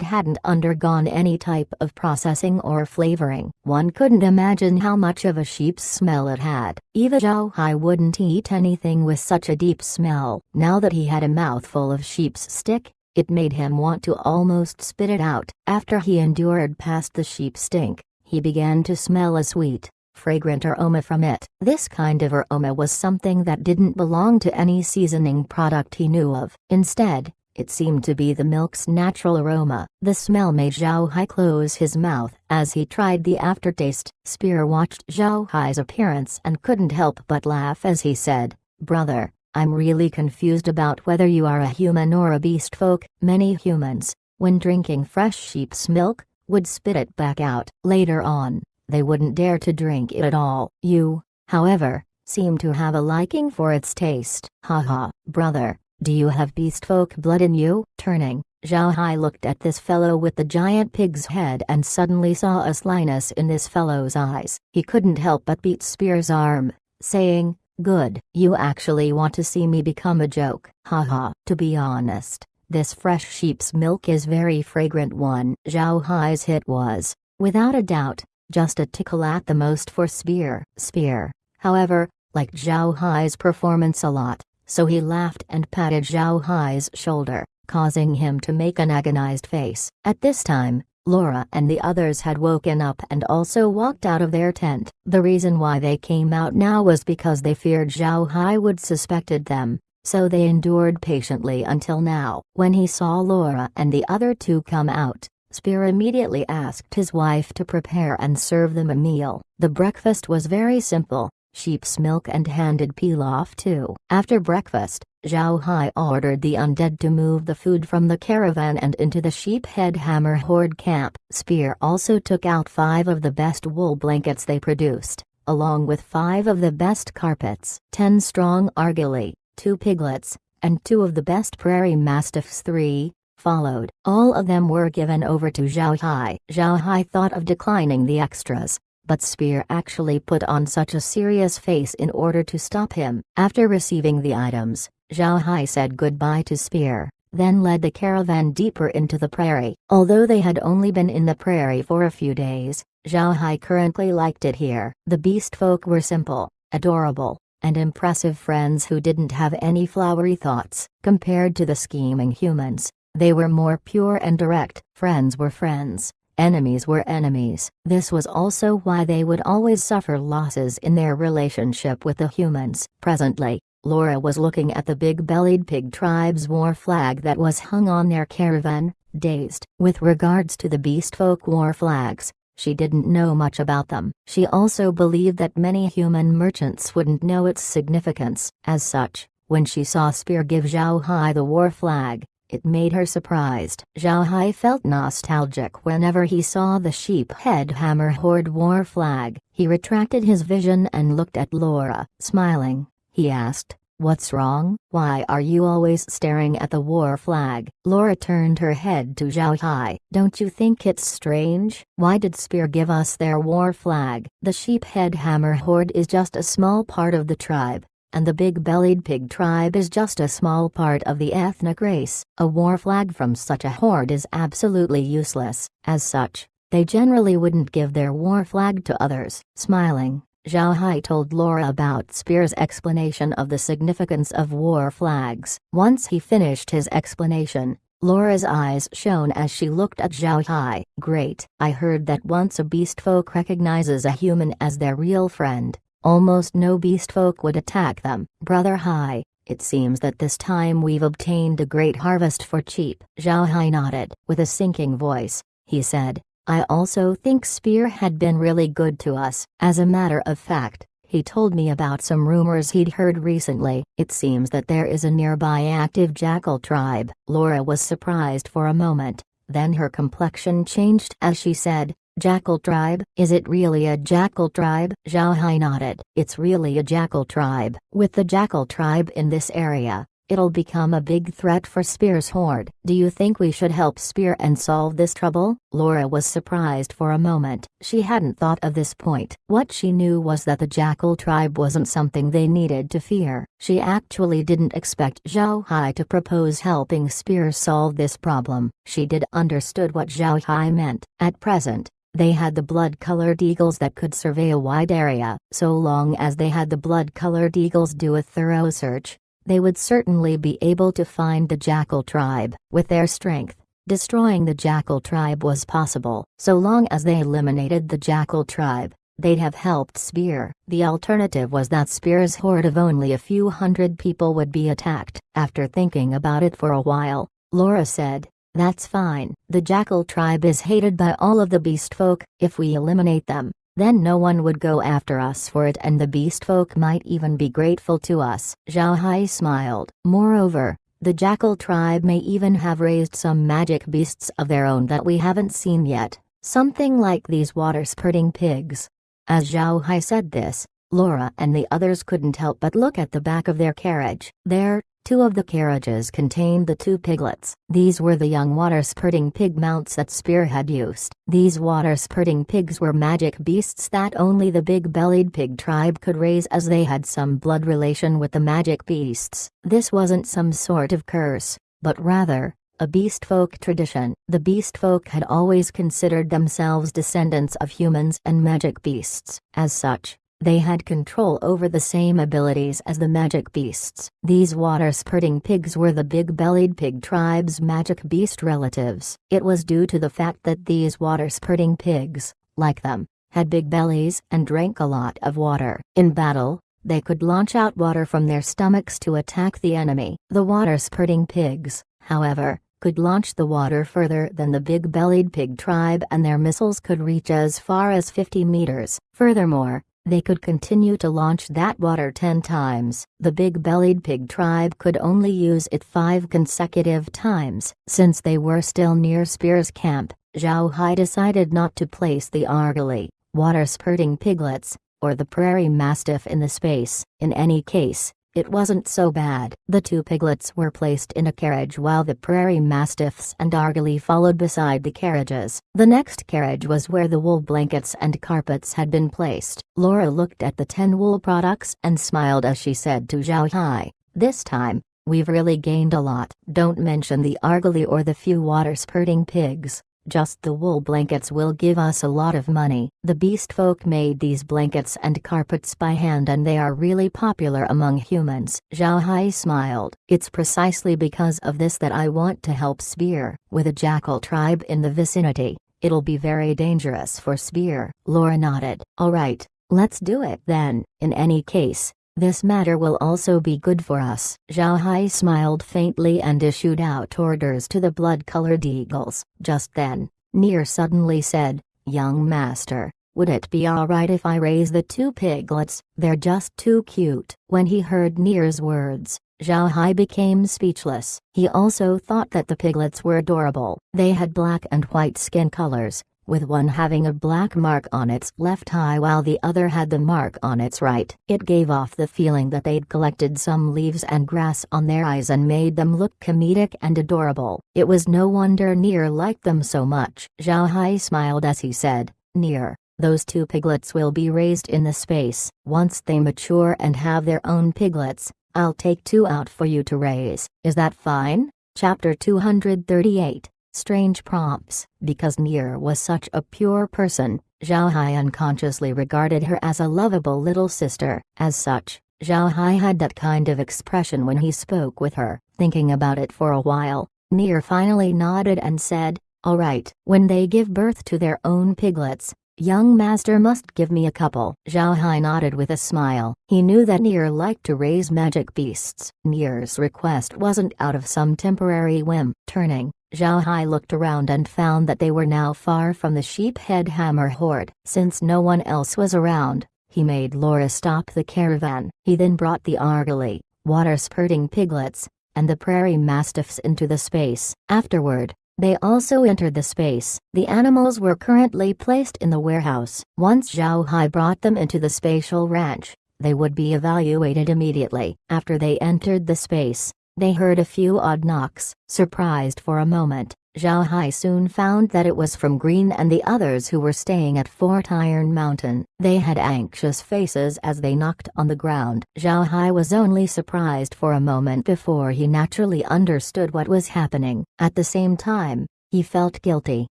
hadn't undergone any type of processing or flavoring. One couldn't imagine how much of a sheep's smell it had. Even Zhao Hai wouldn't eat anything with such a deep smell. Now that he had a mouthful of sheep's stick, it made him want to almost spit it out. After he endured past the sheep stink, he began to smell a sweet, fragrant aroma from it. This kind of aroma was something that didn't belong to any seasoning product he knew of. Instead, it seemed to be the milk's natural aroma. The smell made Zhao Hai close his mouth as he tried the aftertaste. Spear watched Zhao Hai's appearance and couldn't help but laugh as he said, "Brother, I'm really confused about whether you are a human or a beast folk." Many humans, when drinking fresh sheep's milk, would spit it back out. Later on, they wouldn't dare to drink it at all. You, however, seem to have a liking for its taste. Haha, brother, do you have beast folk blood in you? Turning, Zhao Hai looked at this fellow with the giant pig's head and suddenly saw a slyness in this fellow's eyes. He couldn't help but beat Spear's arm, saying, "Good, you actually want to see me become a joke." Haha, to be honest, this fresh sheep's milk is very fragrant one. Zhao Hai's hit was, without a doubt, just a tickle at the most for Spear. Spear, however, liked Zhao Hai's performance a lot, so he laughed and patted Zhao Hai's shoulder, causing him to make an agonized face. At this time, Laura and the others had woken up and also walked out of their tent. The reason why they came out now was because they feared Zhao Hai would suspected them. So they endured patiently until now. When he saw Laura and the other two come out, Spear immediately asked his wife to prepare and serve them a meal. The breakfast was very simple, sheep's milk and handed pilaf too. After breakfast, Zhao Hai ordered the undead to move the food from the caravan and into the sheephead hammer horde camp. Spear also took out 5 of the best wool blankets they produced, along with 5 of the best carpets, 10 strong argili, 2 piglets, and 2 of the best prairie mastiffs. 3 followed. All of them were given over to Zhao Hai. Zhao Hai thought of declining the extras, but Spear actually put on such a serious face in order to stop him. After receiving the items, Zhao Hai said goodbye to Spear, then led the caravan deeper into the prairie. Although they had only been in the prairie for a few days, Zhao Hai currently liked it here. The beast folk were simple, adorable, and impressive friends who didn't have any flowery thoughts. Compared to the scheming humans, they were more pure and direct. Friends were friends, enemies were enemies. This was also why they would always suffer losses in their relationship with the humans. Presently, Laura was looking at the big-bellied pig tribe's war flag that was hung on their caravan, dazed. With regards to the beast folk war flags, she didn't know much about them. She also believed that many human merchants wouldn't know its significance. As such, when she saw Spear give Zhao Hai the war flag, it made her surprised. Zhao Hai felt nostalgic whenever he saw the sheephead hammer horde war flag. He retracted his vision and looked at Laura. Smiling, he asked, "What's wrong? Why are you always staring at the war flag?" Laura turned her head to Zhao Hai. "Don't you think it's strange? Why did Spear give us their war flag? The sheephead hammer horde is just a small part of the tribe, and the big-bellied pig tribe is just a small part of the ethnic race. A war flag from such a horde is absolutely useless. As such, they generally wouldn't give their war flag to others." Smiling, Zhao Hai told Laura about Spear's explanation of the significance of war flags. Once he finished his explanation, Laura's eyes shone as she looked at Zhao Hai. "Great. I heard that once a beast folk recognizes a human as their real friend, almost no beast folk would attack them. Brother Hai, it seems that this time we've obtained a great harvest for cheap." Zhao Hai nodded. With a sinking voice, he said, "I also think Spear had been really good to us. As a matter of fact, he told me about some rumors he'd heard recently. It seems that there is a nearby active jackal tribe." Laura was surprised for a moment, then her complexion changed as she said, Jackal tribe? Is it really a jackal tribe? Zhao Hai nodded. It's really a jackal tribe. With the jackal tribe in this area, it'll become a big threat for Spear's horde. Do you think we should help Spear and solve this trouble? Laura was surprised for a moment. She hadn't thought of this point. What she knew was that the jackal tribe wasn't something they needed to fear. She actually didn't expect Zhao Hai to propose helping Spear solve this problem. She did understood what Zhao Hai meant. At present, they had the blood-colored eagles that could survey a wide area. So long as they had the blood-colored eagles do a thorough search, they would certainly be able to find the jackal tribe. With their strength, destroying the jackal tribe was possible. So long as they eliminated the jackal tribe, they'd have helped Spear. The alternative was that Spear's horde of only a few hundred people would be attacked. After thinking about it for a while, Laura said, "That's fine. The jackal tribe is hated by all of the beast folk. If we eliminate them, then no one would go after us for it, and the beast folk might even be grateful to us." Zhao Hai smiled. Moreover, the jackal tribe may even have raised some magic beasts of their own that we haven't seen yet, something like these water-spurting pigs. As Zhao Hai said this, Laura and the others couldn't help but look at the back of their carriage. There, two of the carriages contained the two piglets. These were the young water-spurting pig mounts that Spear had used. These water-spurting pigs were magic beasts that only the big-bellied pig tribe could raise, as they had some blood relation with the magic beasts. This wasn't some sort of curse, but rather a beast folk tradition. The beast folk had always considered themselves descendants of humans and magic beasts. As such, they had control over the same abilities as the magic beasts. These water-spurting pigs were the big-bellied pig tribe's magic beast relatives. It was due to the fact that these water-spurting pigs, like them, had big bellies and drank a lot of water. In battle, they could launch out water from their stomachs to attack the enemy. The water-spurting pigs, however, could launch the water further than the big-bellied pig tribe, and their missiles could reach as far as 50 meters. Furthermore, they could continue to launch that water 10 times. The big-bellied pig tribe could only use it 5 consecutive times. Since they were still near Spear's camp, Zhao Hai decided not to place the Argali, water-spurting piglets, or the prairie mastiff in the space. In any case, it wasn't so bad. The two piglets were placed in a carriage while the prairie mastiffs and Argali followed beside the carriages. The next carriage was where the wool blankets and carpets had been placed. Laura looked at the 10 wool products and smiled as she said to Zhao Hai, "This time, we've really gained a lot. Don't mention the Argali or the few water-spurting pigs. Just the wool blankets will give us a lot of money." The beast folk made these blankets and carpets by hand, and they are really popular among humans. Zhao Hai smiled. "It's precisely because of this that I want to help Spear. With a jackal tribe in the vicinity, it'll be very dangerous for Spear." Laura nodded. "All right, let's do it then. In any case, this matter will also be good for us." Zhao Hai smiled faintly and issued out orders to the blood-colored eagles. Just then, Nier suddenly said, "Young master, would it be alright if I raise the two piglets? They're just too cute." When he heard Nier's words, Zhao Hai became speechless. He also thought that the piglets were adorable. They had black and white skin colors, with one having a black mark on its left eye while the other had the mark on its right. It gave off the feeling that they'd collected some leaves and grass on their eyes and made them look comedic and adorable. It was no wonder Nier liked them so much. Zhao Hai smiled as he said, "Nier, those two piglets will be raised in the space. Once they mature and have their own piglets, I'll take 2 out for you to raise. Is that fine?" Chapter 238. Strange prompts. Because Nier was such a pure person, Zhao Hai unconsciously regarded her as a lovable little sister. As such, Zhao Hai had that kind of expression when he spoke with her. Thinking about it for a while, Nier finally nodded and said, "All right. When they give birth to their own piglets, young master must give me a couple." Zhao Hai nodded with a smile. He knew that Nier liked to raise magic beasts. Nier's request wasn't out of some temporary whim. Turning, Zhao Hai looked around and found that they were now far from the sheephead hammer horde. Since no one else was around, he made Laura stop the caravan. He then brought the Argali, water-spurting piglets, and the prairie mastiffs into the space. Afterward, They also entered the space. The animals were currently placed in the warehouse. Once Zhao Hai brought them into the spatial ranch, they would be evaluated immediately. After they entered the space, they heard a few odd knocks. Surprised for a moment, Zhao Hai soon found that it was from Green and the others who were staying at Fort Iron Mountain. They had anxious faces as they knocked on the ground. Zhao Hai was only surprised for a moment before he naturally understood what was happening. At the same time, he felt guilty.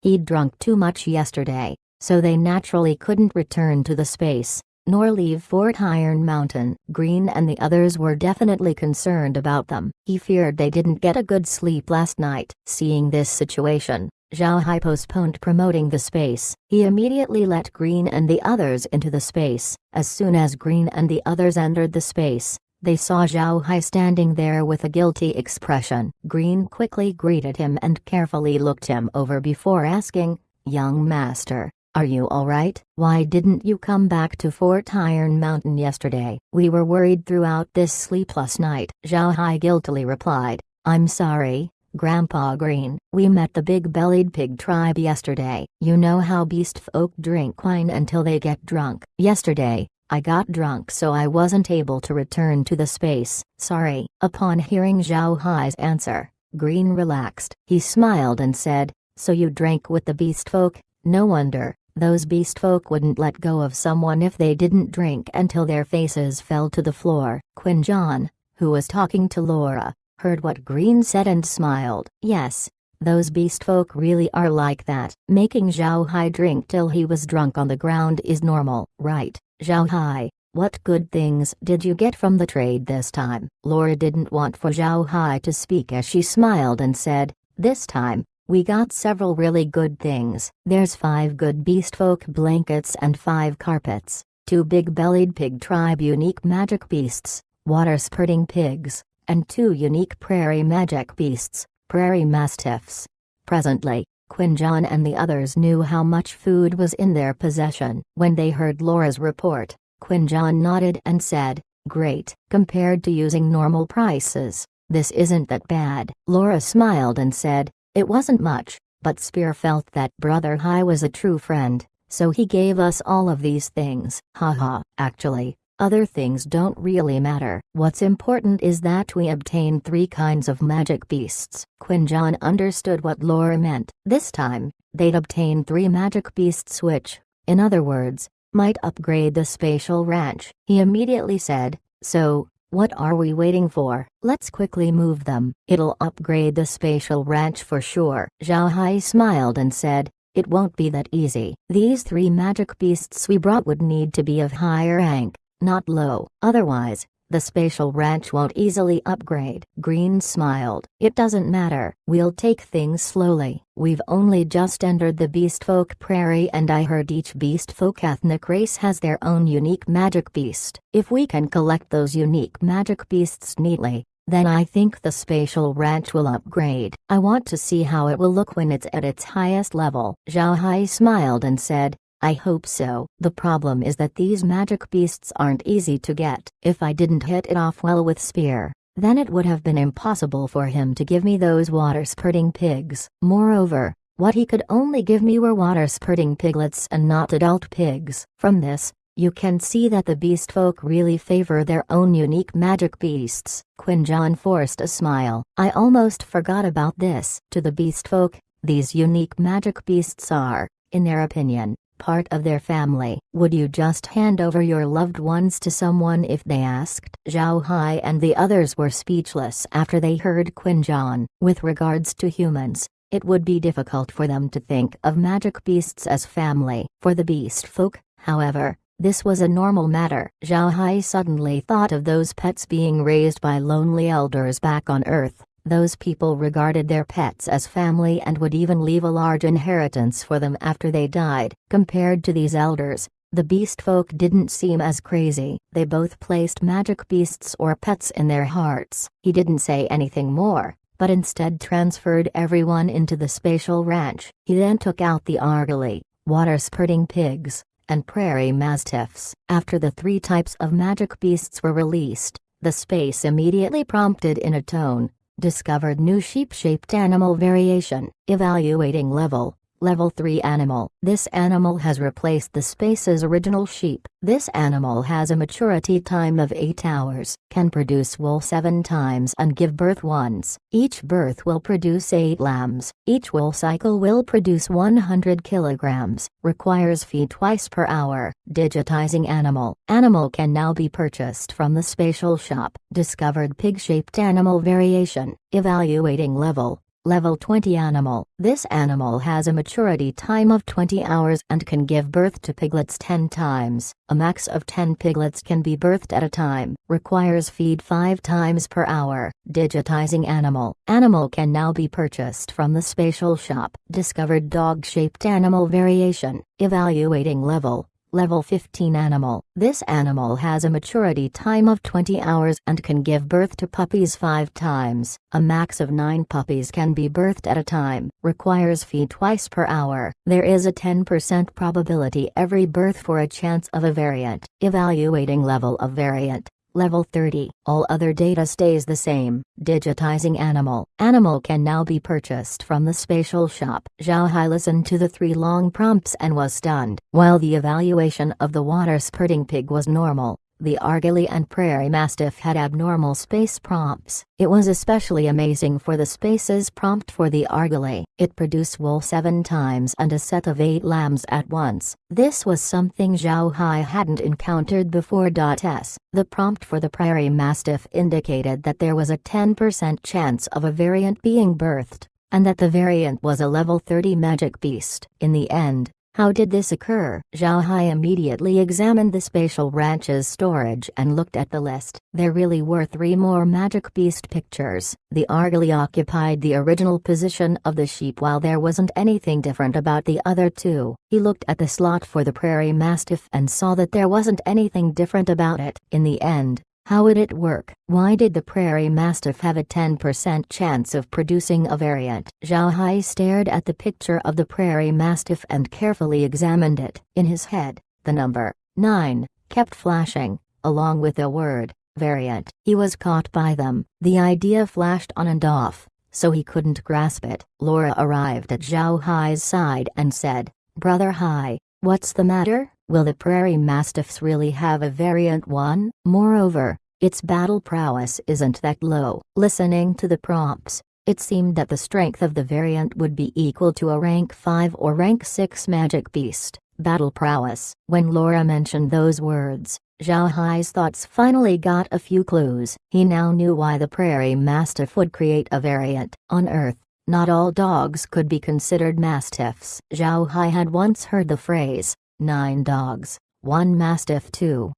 He'd drunk too much yesterday, so they naturally couldn't return to the space, nor leave Fort Iron Mountain. Green and the others were definitely concerned about them. He feared they didn't get a good sleep last night. Seeing this situation, Zhao Hai postponed promoting the space. He immediately let Green and the others into the space. As soon as Green and the others entered the space, they saw Zhao Hai standing there with a guilty expression. Green quickly greeted him and carefully looked him over before asking, "Young master, are you alright? Why didn't you come back to Fort Iron Mountain yesterday? We were worried throughout this sleepless night." Zhao Hai guiltily replied, "I'm sorry, Grandpa Green. We met the big-bellied pig tribe yesterday. You know how beast folk drink wine until they get drunk. Yesterday, I got drunk so I wasn't able to return to the space. Sorry." Upon hearing Zhao Hai's answer, Green relaxed. He smiled and said, "So you drank with the beast folk? No wonder. Those beast folk wouldn't let go of someone if they didn't drink until their faces fell to the floor." Quinn John, who was talking to Laura, heard what Green said and smiled. "Yes, those beast folk really are like that. Making Zhao Hai drink till he was drunk on the ground is normal, right? Zhao Hai, what good things did you get from the trade this time?" Laura didn't want for Zhao Hai to speak as she smiled and said, "This time, we got several really good things. There's 5 good beast folk blankets and 5 carpets, 2 big-bellied pig tribe unique magic beasts, water-spurting pigs, and 2 unique prairie magic beasts, prairie mastiffs." Presently, Quinn John and the others knew how much food was in their possession. When they heard Laura's report, Quinn John nodded and said, "Great. Compared to using normal prices, this isn't that bad." Laura smiled and said, "It wasn't much, but Spear felt that Brother Hai was a true friend, so he gave us all of these things." Haha. Actually, other things don't really matter. What's important is that we obtain 3 kinds of magic beasts. Quinn John understood what Laura meant. This time, they'd obtain 3 magic beasts which, in other words, might upgrade the spatial ranch. He immediately said, "So, what are we waiting for? Let's quickly move them. It'll upgrade the spatial ranch for sure." Zhao Hai smiled and said, "It won't be that easy. These 3 magic beasts we brought would need to be of higher rank, not low. Otherwise, the spatial ranch won't easily upgrade." Green smiled. "It doesn't matter. We'll take things slowly. We've only just entered the beast folk prairie and I heard each beast folk ethnic race has their own unique magic beast. If we can collect those unique magic beasts neatly, then I think the spatial ranch will upgrade. I want to see how it will look when it's at its highest level." Zhao Hai smiled and said, "I hope so. The problem is that these magic beasts aren't easy to get. If I didn't hit it off well with Spear, then it would have been impossible for him to give me those water-spurting pigs. Moreover, what he could only give me were water-spurting piglets and not adult pigs." From this, you can see that the beast folk really favor their own unique magic beasts. Quinn John forced a smile. "I almost forgot about this." To the beast folk, these unique magic beasts are, in their opinion, part of their family. "Would you just hand over your loved ones to someone if they asked?" Zhao Hai and the others were speechless after they heard Quinn John. With regards to humans, it would be difficult for them to think of magic beasts as family. For the beast folk, however, this was a normal matter. Zhao Hai suddenly thought of those pets being raised by lonely elders back on Earth. Those people regarded their pets as family and would even leave a large inheritance for them after they died. Compared to these elders, the beast folk didn't seem as crazy. They both placed magic beasts or pets in their hearts. He didn't say anything more, but instead transferred everyone into the spatial ranch. He then took out the argali, water-spurting pigs, and prairie mastiffs. After the 3 types of magic beasts were released, the space immediately prompted in a tone, discovered new sheep-shaped animal variation, evaluating level. Level 3 animal. This animal has replaced the space's original sheep. This animal has a maturity time of 8 hours, can produce wool 7 times and give birth once. Each birth will produce 8 lambs. Each wool cycle will produce 100 kilograms, requires feed twice per hour. Digitizing animal. Animal can now be purchased from the spatial shop. Discovered pig-shaped animal variation, evaluating level. Level 20 animal. This animal has a maturity time of 20 hours and can give birth to piglets 10 times. A max of 10 piglets can be birthed at a time. Requires feed 5 times per hour. Digitizing animal. Animal can now be purchased from the spatial shop. Discovered dog-shaped animal variation, evaluating level. Level 15 animal. This animal has a maturity time of 20 hours and can give birth to puppies 5 times. A max of 9 puppies can be birthed at a time. Requires feed twice per hour. There is a 10% probability every birth for a chance of a variant. Evaluating level of variant. Level 30. All other data stays the same. Digitizing animal. Animal can now be purchased from the spatial shop. Zhao Hai listened to the 3 long prompts and was stunned. While the evaluation of the water-spurting pig was normal, the Argali and Prairie Mastiff had abnormal space prompts. It was especially amazing for the space's prompt for the Argali. It produced wool 7 times and a set of 8 lambs at once. This was something Zhao Hai hadn't encountered before. The prompt for the Prairie Mastiff indicated that there was a 10% chance of a variant being birthed, and that the variant was a level 30 magic beast. In the end, how did this occur? Zhao Hai immediately examined the spatial ranch's storage and looked at the list. There really were 3 more magic beast pictures. The Argali occupied the original position of the sheep while there wasn't anything different about the other 2. He looked at the slot for the Prairie Mastiff and saw that there wasn't anything different about it. In the end, how would it work? Why did the Prairie Mastiff have a 10% chance of producing a variant? Zhao Hai stared at the picture of the Prairie Mastiff and carefully examined it. In his head, the number 9 kept flashing, along with the word variant. He was caught by them. The idea flashed on and off, so he couldn't grasp it. Laura arrived at Zhao Hai's side and said, "Brother Hai, what's the matter? Will the Prairie Mastiffs really have a variant one? Moreover, its battle prowess isn't that low." Listening to the prompts, it seemed that the strength of the variant would be equal to a rank 5 or rank 6 magic beast. Battle prowess. When Laura mentioned those words, Zhao Hai's thoughts finally got a few clues. He now knew why the Prairie Mastiff would create a variant. On Earth, not all dogs could be considered mastiffs. Zhao Hai had once heard the phrase, 9 dogs, 1 mastiff too.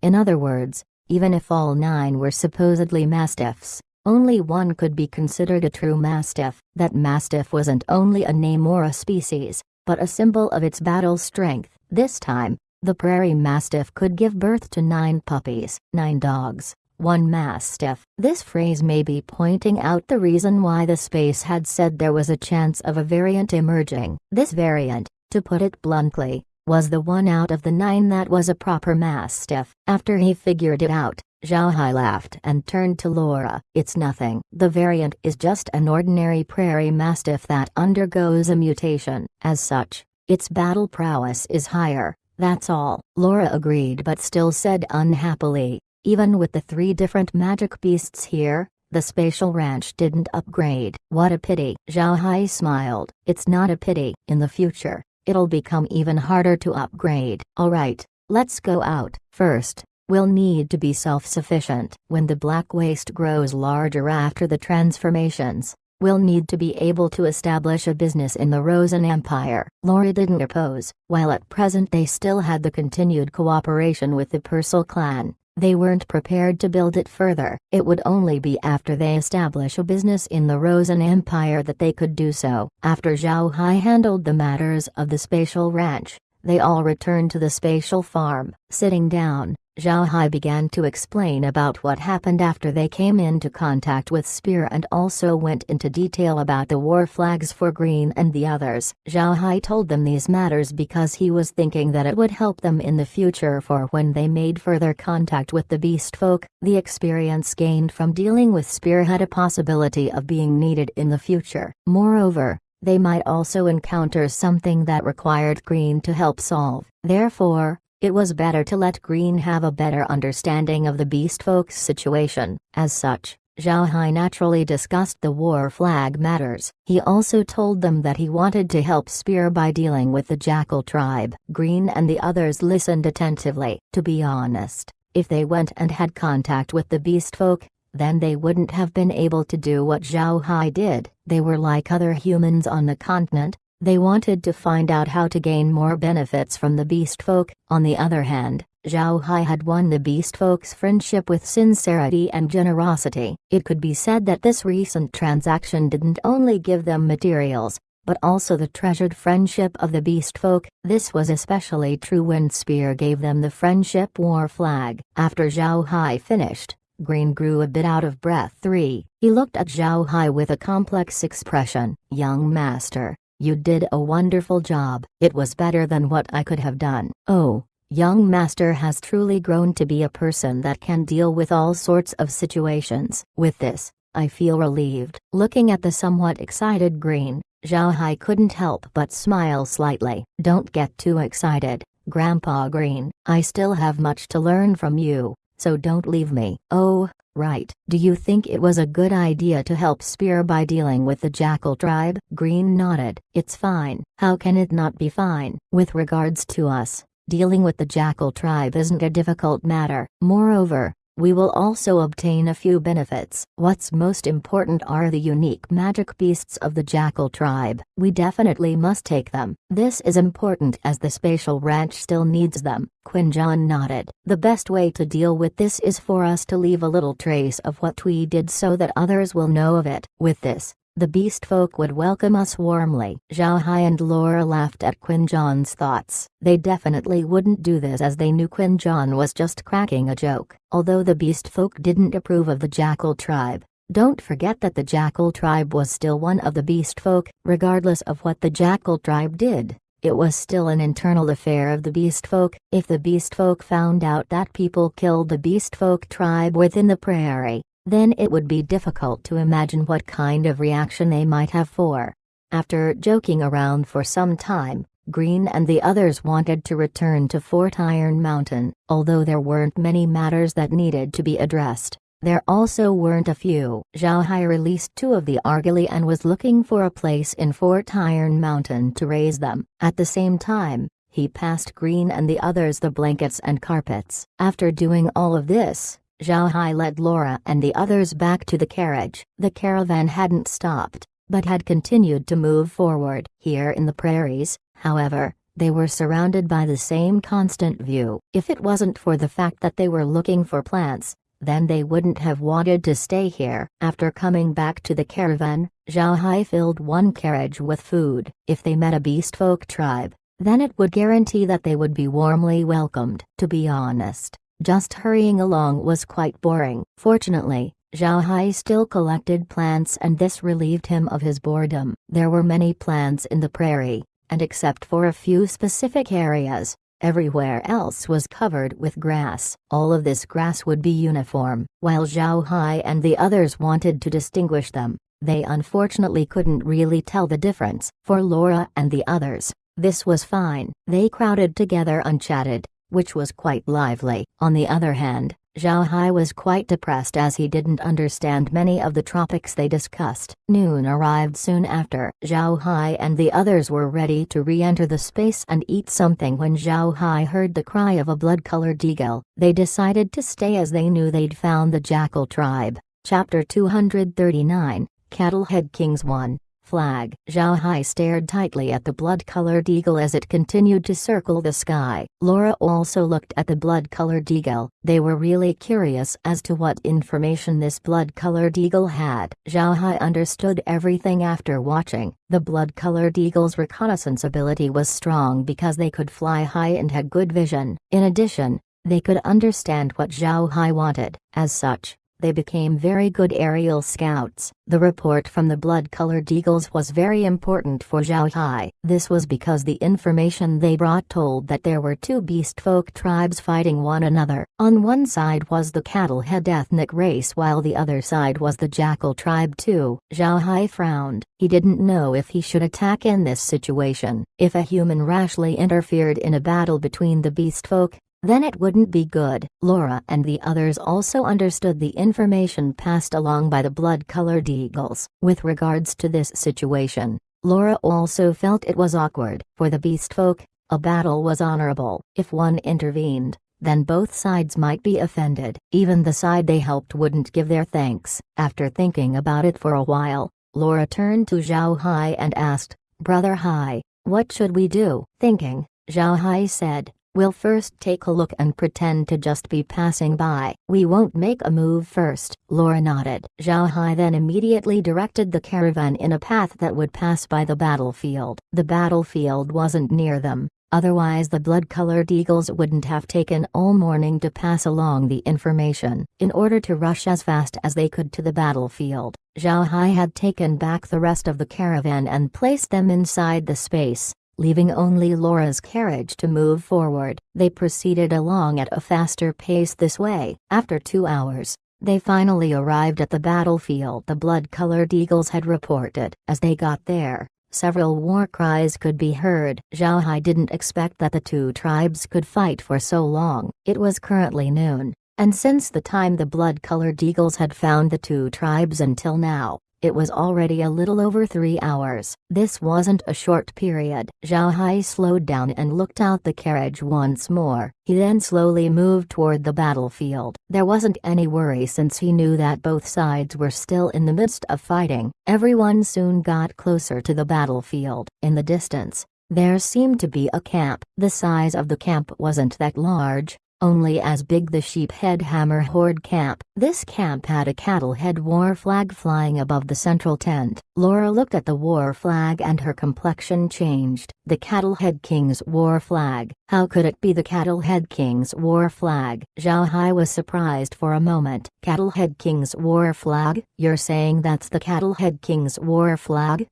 In other words, even if all 9 were supposedly mastiffs, only 1 could be considered a true mastiff. That mastiff wasn't only a name or a species, but a symbol of its battle strength. This time, the Prairie Mastiff could give birth to 9 puppies. 9 dogs, 1 mastiff. This phrase may be pointing out the reason why the space had said there was a chance of a variant emerging. This variant, to put it bluntly, was the one out of the 9 that was a proper mastiff. After he figured it out, Zhao Hai laughed and turned to Laura. "It's nothing. The variant is just an ordinary Prairie Mastiff that undergoes a mutation. As such, its battle prowess is higher, that's all." Laura agreed but still said unhappily, "Even with the 3 different magic beasts here, the spatial ranch didn't upgrade. What a pity." Zhao Hai smiled. "It's not a pity. In the future, it'll become even harder to upgrade." "Alright, let's go out. First, we'll need to be self-sufficient. When the black waste grows larger after the transformations, we'll need to be able to establish a business in the Rosen Empire." Laura didn't oppose. While at present they still had the continued cooperation with the Purcell clan, they weren't prepared to build it further. It would only be after they establish a business in the Rosen Empire that they could do so. After Zhao Hai handled the matters of the spatial ranch, they all returned to the spatial farm. Sitting down, Zhao Hai began to explain about what happened after they came into contact with Spear and also went into detail about the war flags for Green and the others. Zhao Hai told them these matters because he was thinking that it would help them in the future for when they made further contact with the beast folk. The experience gained from dealing with Spear had a possibility of being needed in the future. Moreover, they might also encounter something that required Green to help solve. Therefore, it was better to let Green have a better understanding of the beast folk's situation. As such, Zhao Hai naturally discussed the war flag matters. He also told them that he wanted to help Spear by dealing with the Jackal tribe. Green and the others listened attentively. To be honest, if they went and had contact with the beast folk, then they wouldn't have been able to do what Zhao Hai did. They were like other humans on the continent. They wanted to find out how to gain more benefits from the beast folk. On the other hand, Zhao Hai had won the beast folk's friendship with sincerity and generosity. It could be said that this recent transaction didn't only give them materials, but also the treasured friendship of the beast folk. This was especially true when Spear gave them the friendship war flag. After Zhao Hai finished, Green grew a bit out of breath. 3. He looked at Zhao Hai with a complex expression. Young master, you did a wonderful job. It was better than what I could have done. Oh, young master has truly grown to be a person that can deal with all sorts of situations. With this, I feel relieved. Looking at the somewhat excited Green, Zhao Hai couldn't help but smile slightly. Don't get too excited, Grandpa Green. I still have much to learn from you, so don't leave me. Oh, right. Do you think it was a good idea to help Spear by dealing with the Jackal tribe? Green nodded. It's fine. How can it not be fine? With regards to us, dealing with the Jackal tribe isn't a difficult matter. Moreover, we will also obtain a few benefits. What's most important are the unique magic beasts of the Jackal tribe. We definitely must take them. This is important as the spatial ranch still needs them. Quinjon nodded. The best way to deal with this is for us to leave a little trace of what we did so that others will know of it. With this, the beast folk would welcome us warmly. Zhao Hai and Laura laughed at Quinjon's thoughts. They definitely wouldn't do this as they knew Quinjon was just cracking a joke. Although the beast folk didn't approve of the Jackal tribe, don't forget that the Jackal tribe was still one of the beast folk. Regardless of what the Jackal tribe did, it was still an internal affair of the beast folk. If the beast folk found out that people killed the beast folk tribe within the prairie, then it would be difficult to imagine what kind of reaction they might have for. After joking around for some time, Green and the others wanted to return to Fort Iron Mountain. Although there weren't many matters that needed to be addressed, there also weren't a few. Zhao Hai released 2 of the Argali and was looking for a place in Fort Iron Mountain to raise them. At the same time, he passed Green and the others the blankets and carpets. After doing all of this, Zhao Hai led Laura and the others back to the carriage. The caravan hadn't stopped, but had continued to move forward. Here in the prairies, however, they were surrounded by the same constant view. If it wasn't for the fact that they were looking for plants, then they wouldn't have wanted to stay here. After coming back to the caravan, Zhao Hai filled one carriage with food. If they met a beast folk tribe, then it would guarantee that they would be warmly welcomed. To be honest, just hurrying along was quite boring. Fortunately, Zhao Hai still collected plants and this relieved him of his boredom. There were many plants in the prairie, and except for a few specific areas, everywhere else was covered with grass. All of this grass would be uniform. While Zhao Hai and the others wanted to distinguish them, they unfortunately couldn't really tell the difference. For Laura and the others, this was fine. They crowded together and chatted, which was quite lively. On the other hand, Zhao Hai was quite depressed as he didn't understand many of the topics they discussed. Noon arrived soon after. Zhao Hai and the others were ready to re-enter the space and eat something when Zhao Hai heard the cry of a blood-colored eagle. They decided to stay as they knew they'd found the Jackal tribe. Chapter 239, Cattlehead Kings 1. Flag. Zhao Hai stared tightly at the blood-colored eagle as it continued to circle the sky. Laura also looked at the blood-colored eagle. They were really curious as to what information this blood-colored eagle had. Zhao Hai understood everything after watching. The blood-colored eagle's reconnaissance ability was strong because they could fly high and had good vision. In addition, They could understand what Zhao Hai wanted. As such, they became very good aerial scouts. The report from the blood-colored eagles was very important for Zhao Hai. This was because the information they brought told that there were two beast folk tribes fighting one another. On one side was the cattle-head ethnic race while the other side was the jackal tribe too. Zhao Hai frowned. He didn't know if he should attack in this situation. If a human rashly interfered in a battle between the beast folk, then it wouldn't be good. Laura and the others also understood the information passed along by the blood-colored eagles. With regards to this situation, Laura also felt it was awkward. For the beast folk, a battle was honorable. If one intervened, then both sides might be offended. Even the side they helped wouldn't give their thanks. After thinking about it for a while, Laura turned to Zhao Hai and asked, "Brother Hai, what should we do?" Thinking, Zhao Hai said, "We'll first take a look and pretend to just be passing by. We won't make a move first." Laura nodded. Zhao Hai then immediately directed the caravan in a path that would pass by the battlefield. The battlefield wasn't near them, otherwise the blood-colored eagles wouldn't have taken all morning to pass along the information. In order to rush as fast as they could to the battlefield, Zhao Hai had taken back the rest of the caravan and placed them inside the space, leaving only Laura's carriage to move forward. They proceeded along at a faster pace this way. After 2 hours, they finally arrived at the battlefield the blood-colored eagles had reported. As they got there, several war cries could be heard. Zhao Hai didn't expect that the two tribes could fight for so long. It was currently noon, and since the time the blood-colored eagles had found the two tribes until now, it was already a little over 3 hours. This wasn't a short period. Zhao Hai slowed down and looked out the carriage once more. He then slowly moved toward the battlefield. There wasn't any worry since he knew that both sides were still in the midst of fighting. Everyone soon got closer to the battlefield. In the distance, there seemed to be a camp. The size of the camp wasn't that large, only as big the Sheephead Hammer Horde camp. This camp had a cattle-head war flag flying above the central tent. Laura looked at the war flag and her complexion changed. The Cattle-head King's war flag. How could it be the Cattle-head King's war flag? Zhao Hai was surprised for a moment. Cattle-head King's war flag? You're saying that's the Cattle-head King's war flag?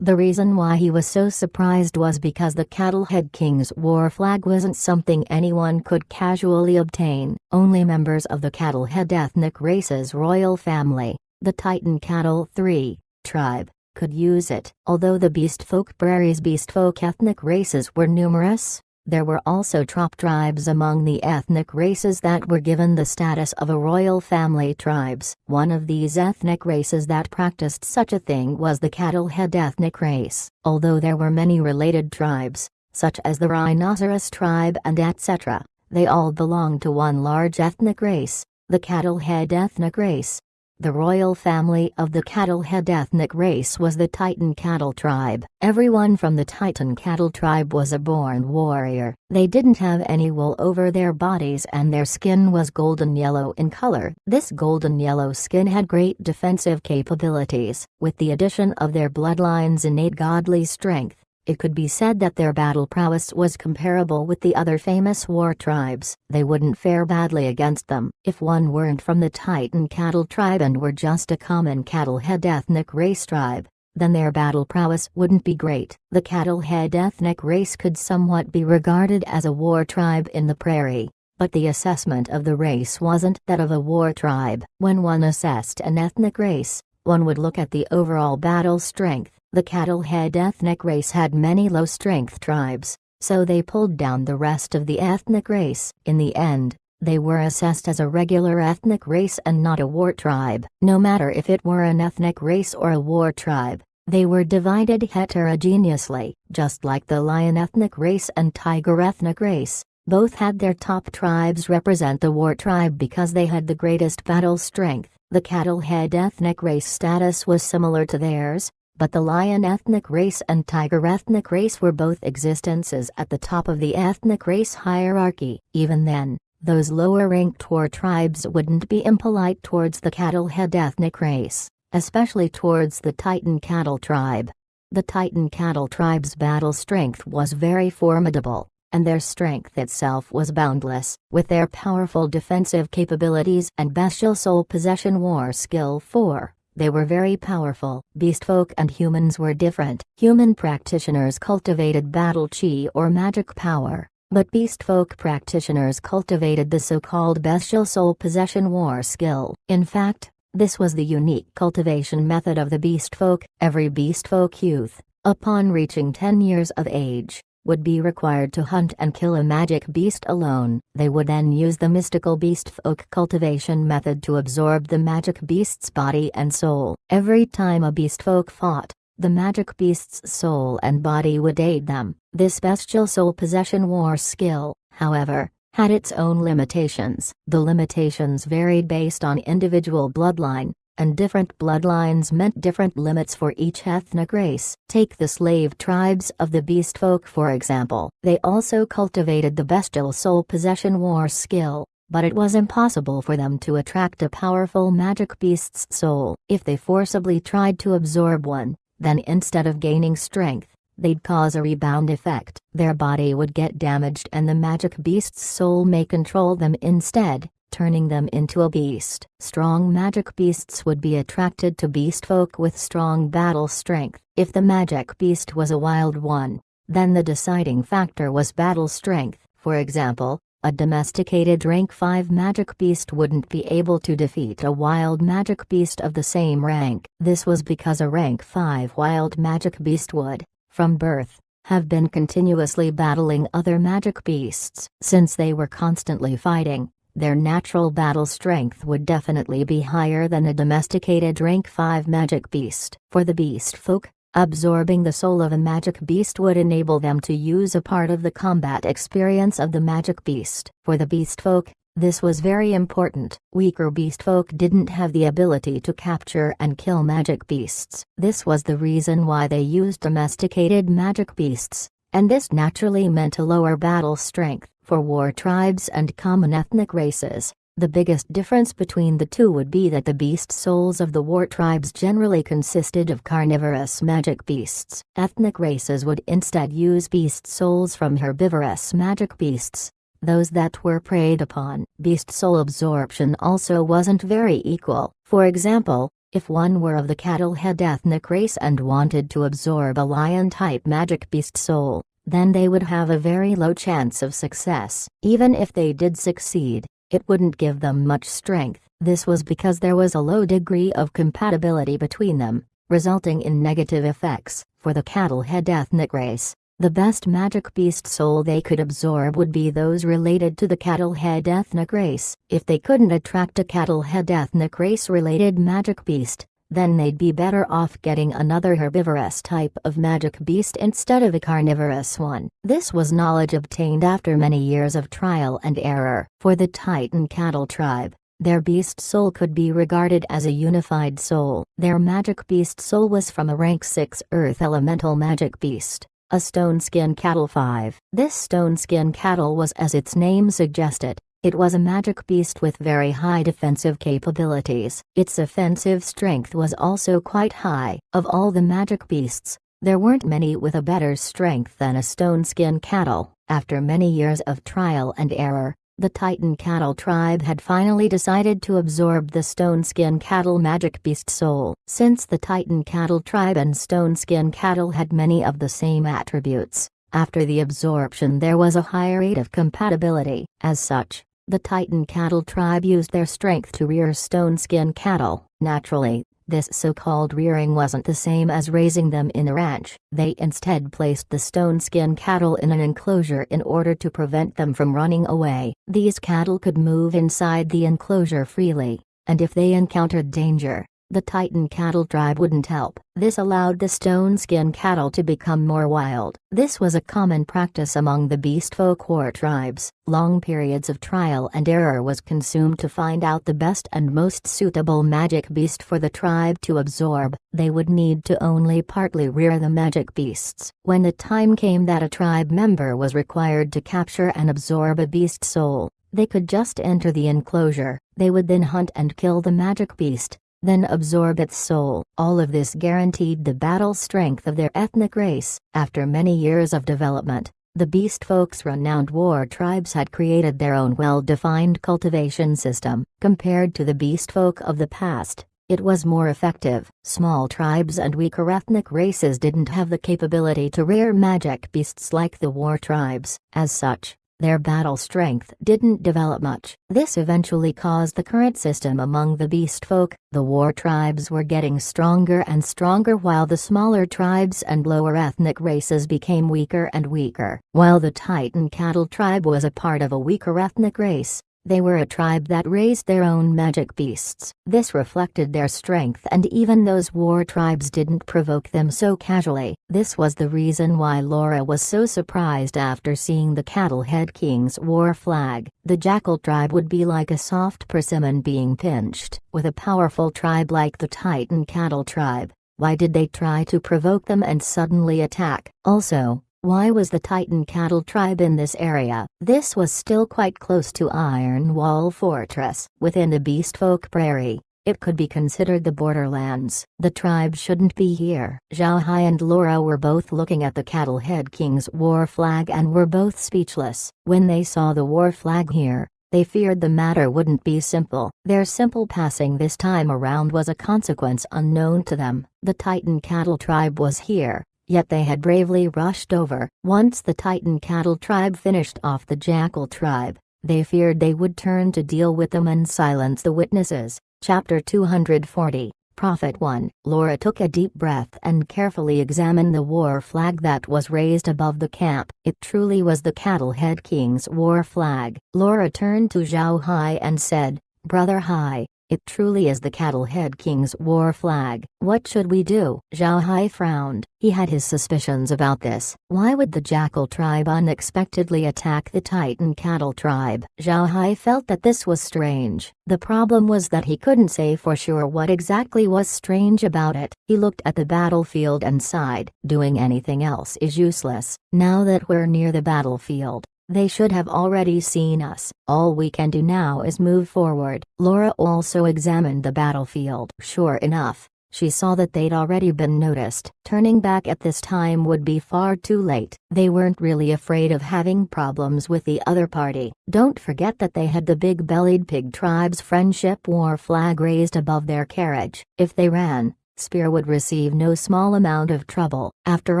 The reason why he was so surprised was because the Cattle-head King's war flag wasn't something anyone could casually obtain. Only members of the Cattle-head ethnic race's royal family, the Titan Cattle 3 tribe, could use it. Although the beastfolk Prairie's beastfolk ethnic races were numerous, there were also trop tribes among the ethnic races that were given the status of a royal family tribes. One of these ethnic races that practiced such a thing was the cattle-head ethnic race. Although there were many related tribes, such as the rhinoceros tribe and etc., they all belonged to one large ethnic race, the cattle-head ethnic race. The royal family of the cattle-head ethnic race was the Titan Cattle tribe. Everyone from the Titan Cattle tribe was a born warrior. They didn't have any wool over their bodies and their skin was golden yellow in color. This golden yellow skin had great defensive capabilities. With the addition of their bloodline's innate godly strength, it could be said that their battle prowess was comparable with the other famous war tribes. They wouldn't fare badly against them. If one weren't from the Titan Cattle tribe and were just a common cattle-head ethnic race tribe, then their battle prowess wouldn't be great. The cattle-head ethnic race could somewhat be regarded as a war tribe in the prairie, but the assessment of the race wasn't that of a war tribe. When one assessed an ethnic race, one would look at the overall battle strength. The cattle-head ethnic race had many low-strength tribes, so they pulled down the rest of the ethnic race. In the end, they were assessed as a regular ethnic race and not a war tribe. No matter if it were an ethnic race or a war tribe, they were divided heterogeneously. Just like the lion ethnic race and tiger ethnic race, both had their top tribes represent the war tribe because they had the greatest battle strength. The cattle-head ethnic race status was similar to theirs, but the lion ethnic race and tiger ethnic race were both existences at the top of the ethnic race hierarchy. Even then, those lower-ranked war tribes wouldn't be impolite towards the cattle-head ethnic race, especially towards the Titan Cattle tribe. The Titan Cattle tribe's battle strength was very formidable, and their strength itself was boundless. With their powerful defensive capabilities and bestial soul possession war skill 4, they were very powerful. Beastfolk and humans were different. Human practitioners cultivated battle chi or magic power, but beastfolk practitioners cultivated the so-called bestial soul possession war skill. In fact, this was the unique cultivation method of the beastfolk. Every beastfolk youth, upon reaching 10 years of age, would be required to hunt and kill a magic beast alone. They would then use the mystical beastfolk cultivation method to absorb the magic beast's body and soul. Every time a beastfolk fought, the magic beast's soul and body would aid them. This bestial soul possession war skill, however, had its own limitations. The limitations varied based on individual bloodline, and different bloodlines meant different limits for each ethnic race. Take the slave tribes of the beastfolk for example. They also cultivated the bestial soul possession war skill, but it was impossible for them to attract a powerful magic beast's soul. If they forcibly tried to absorb one, then instead of gaining strength, they'd cause a rebound effect. Their body would get damaged and the magic beast's soul may control them instead, turning them into a beast. Strong magic beasts would be attracted to beastfolk with strong battle strength. If the magic beast was a wild one, then the deciding factor was battle strength. For example, a domesticated rank 5 magic beast wouldn't be able to defeat a wild magic beast of the same rank. This was because a rank 5 wild magic beast would, from birth, have been continuously battling other magic beasts. Since they were constantly fighting, their natural battle strength would definitely be higher than a domesticated rank 5 magic beast. For the beastfolk, absorbing the soul of a magic beast would enable them to use a part of the combat experience of the magic beast. For the beastfolk, this was very important. Weaker beastfolk didn't have the ability to capture and kill magic beasts. This was the reason why they used domesticated magic beasts, and this naturally meant a lower battle strength. For war tribes and common ethnic races, the biggest difference between the two would be that the beast souls of the war tribes generally consisted of carnivorous magic beasts. Ethnic races would instead use beast souls from herbivorous magic beasts, those that were preyed upon. Beast soul absorption also wasn't very equal. For example, if one were of the cattle-head ethnic race and wanted to absorb a lion-type magic beast soul, then they would have a very low chance of success. Even if they did succeed, it wouldn't give them much strength. This was because there was a low degree of compatibility between them, resulting in negative effects. For the cattle-head ethnic race, the best magic beast soul they could absorb would be those related to the cattle-head ethnic race. If they couldn't attract a cattle-head ethnic race-related magic beast, then they'd be better off getting another herbivorous type of magic beast instead of a carnivorous one. This was knowledge obtained after many years of trial and error. For the Titan cattle tribe, their beast soul could be regarded as a unified soul. Their magic beast soul was from a rank 6 earth elemental magic beast, a stone skin cattle 5. This stone skin cattle was, as its name suggested, it was a magic beast with very high defensive capabilities. Its offensive strength was also quite high. Of all the magic beasts, there weren't many with a better strength than a stone skin cattle. After many years of trial and error, the Titan cattle tribe had finally decided to absorb the stone skin cattle magic beast soul. Since the Titan cattle tribe and stone skin cattle had many of the same attributes, after the absorption there was a high rate of compatibility. As such, the Titan cattle tribe used their strength to rear stone skin cattle. Naturally, this so-called rearing wasn't the same as raising them in a ranch. They instead placed the stone skin cattle in an enclosure in order to prevent them from running away. These cattle could move inside the enclosure freely, and if they encountered danger, the Titan cattle tribe wouldn't help. This allowed the stone skin cattle to become more wild. This was a common practice among the beastfolk war tribes. Long periods of trial and error was consumed to find out the best and most suitable magic beast for the tribe to absorb. They would need to only partly rear the magic beasts. When the time came that a tribe member was required to capture and absorb a beast soul, they could just enter the enclosure. They would then hunt and kill the magic beast, then absorb its soul. All of this guaranteed the battle strength of their ethnic race. After many years of development, The beast folk's renowned war tribes had created their own well-defined cultivation system. Compared to the beast folk of the past, it was more effective. Small tribes and weaker ethnic races didn't have the capability to rear magic beasts like the war tribes. As such, their battle strength didn't develop much. This eventually caused the current system among the beast folk. The war tribes were getting stronger and stronger while the smaller tribes and lower ethnic races became weaker and weaker. While the Titan cattle tribe was a part of a weaker ethnic race, they were a tribe that raised their own magic beasts. This reflected their strength, and even those war tribes didn't provoke them so casually. This was the reason why Laura was so surprised after seeing the Cattle Head King's war flag. The Jackal tribe would be like a soft persimmon being pinched. With a powerful tribe like the Titan cattle tribe, why did they try to provoke them and suddenly attack? Also, why was the Titan cattle tribe in this area? This was still quite close to Iron Wall Fortress. Within the Beastfolk Prairie, it could be considered the borderlands. The tribe shouldn't be here. Zhao Hai and Laura were both looking at the Cattle Head King's war flag and were both speechless. When they saw the war flag here, they feared the matter wouldn't be simple. Their simple passing this time around was a consequence unknown to them. The Titan cattle tribe was here, yet they had bravely rushed over. Once the Titan cattle tribe finished off the Jackal tribe, they feared they would turn to deal with them and silence the witnesses. Chapter 240, Prophet 1. Laura took a deep breath and carefully examined the war flag that was raised above the camp. It truly was the Cattle Head King's war flag. Laura turned to Zhao Hai and said, "Brother Hai, it truly is the Cattle Head King's war flag. What should we do?" Zhao Hai frowned. He had his suspicions about this. Why would the Jackal tribe unexpectedly attack the Titan cattle tribe? Zhao Hai felt that this was strange. The problem was that he couldn't say for sure what exactly was strange about it. He looked at the battlefield and sighed. Doing anything else is useless. Now that we're near the battlefield, they should have already seen us. All we can do now is move forward. Laura also examined the battlefield. Sure enough, she saw that they'd already been noticed. Turning back at this time would be far too late. They weren't really afraid of having problems with the other party. Don't forget that they had the big-bellied pig tribe's friendship war flag raised above their carriage. If they ran, Spear would receive no small amount of trouble. After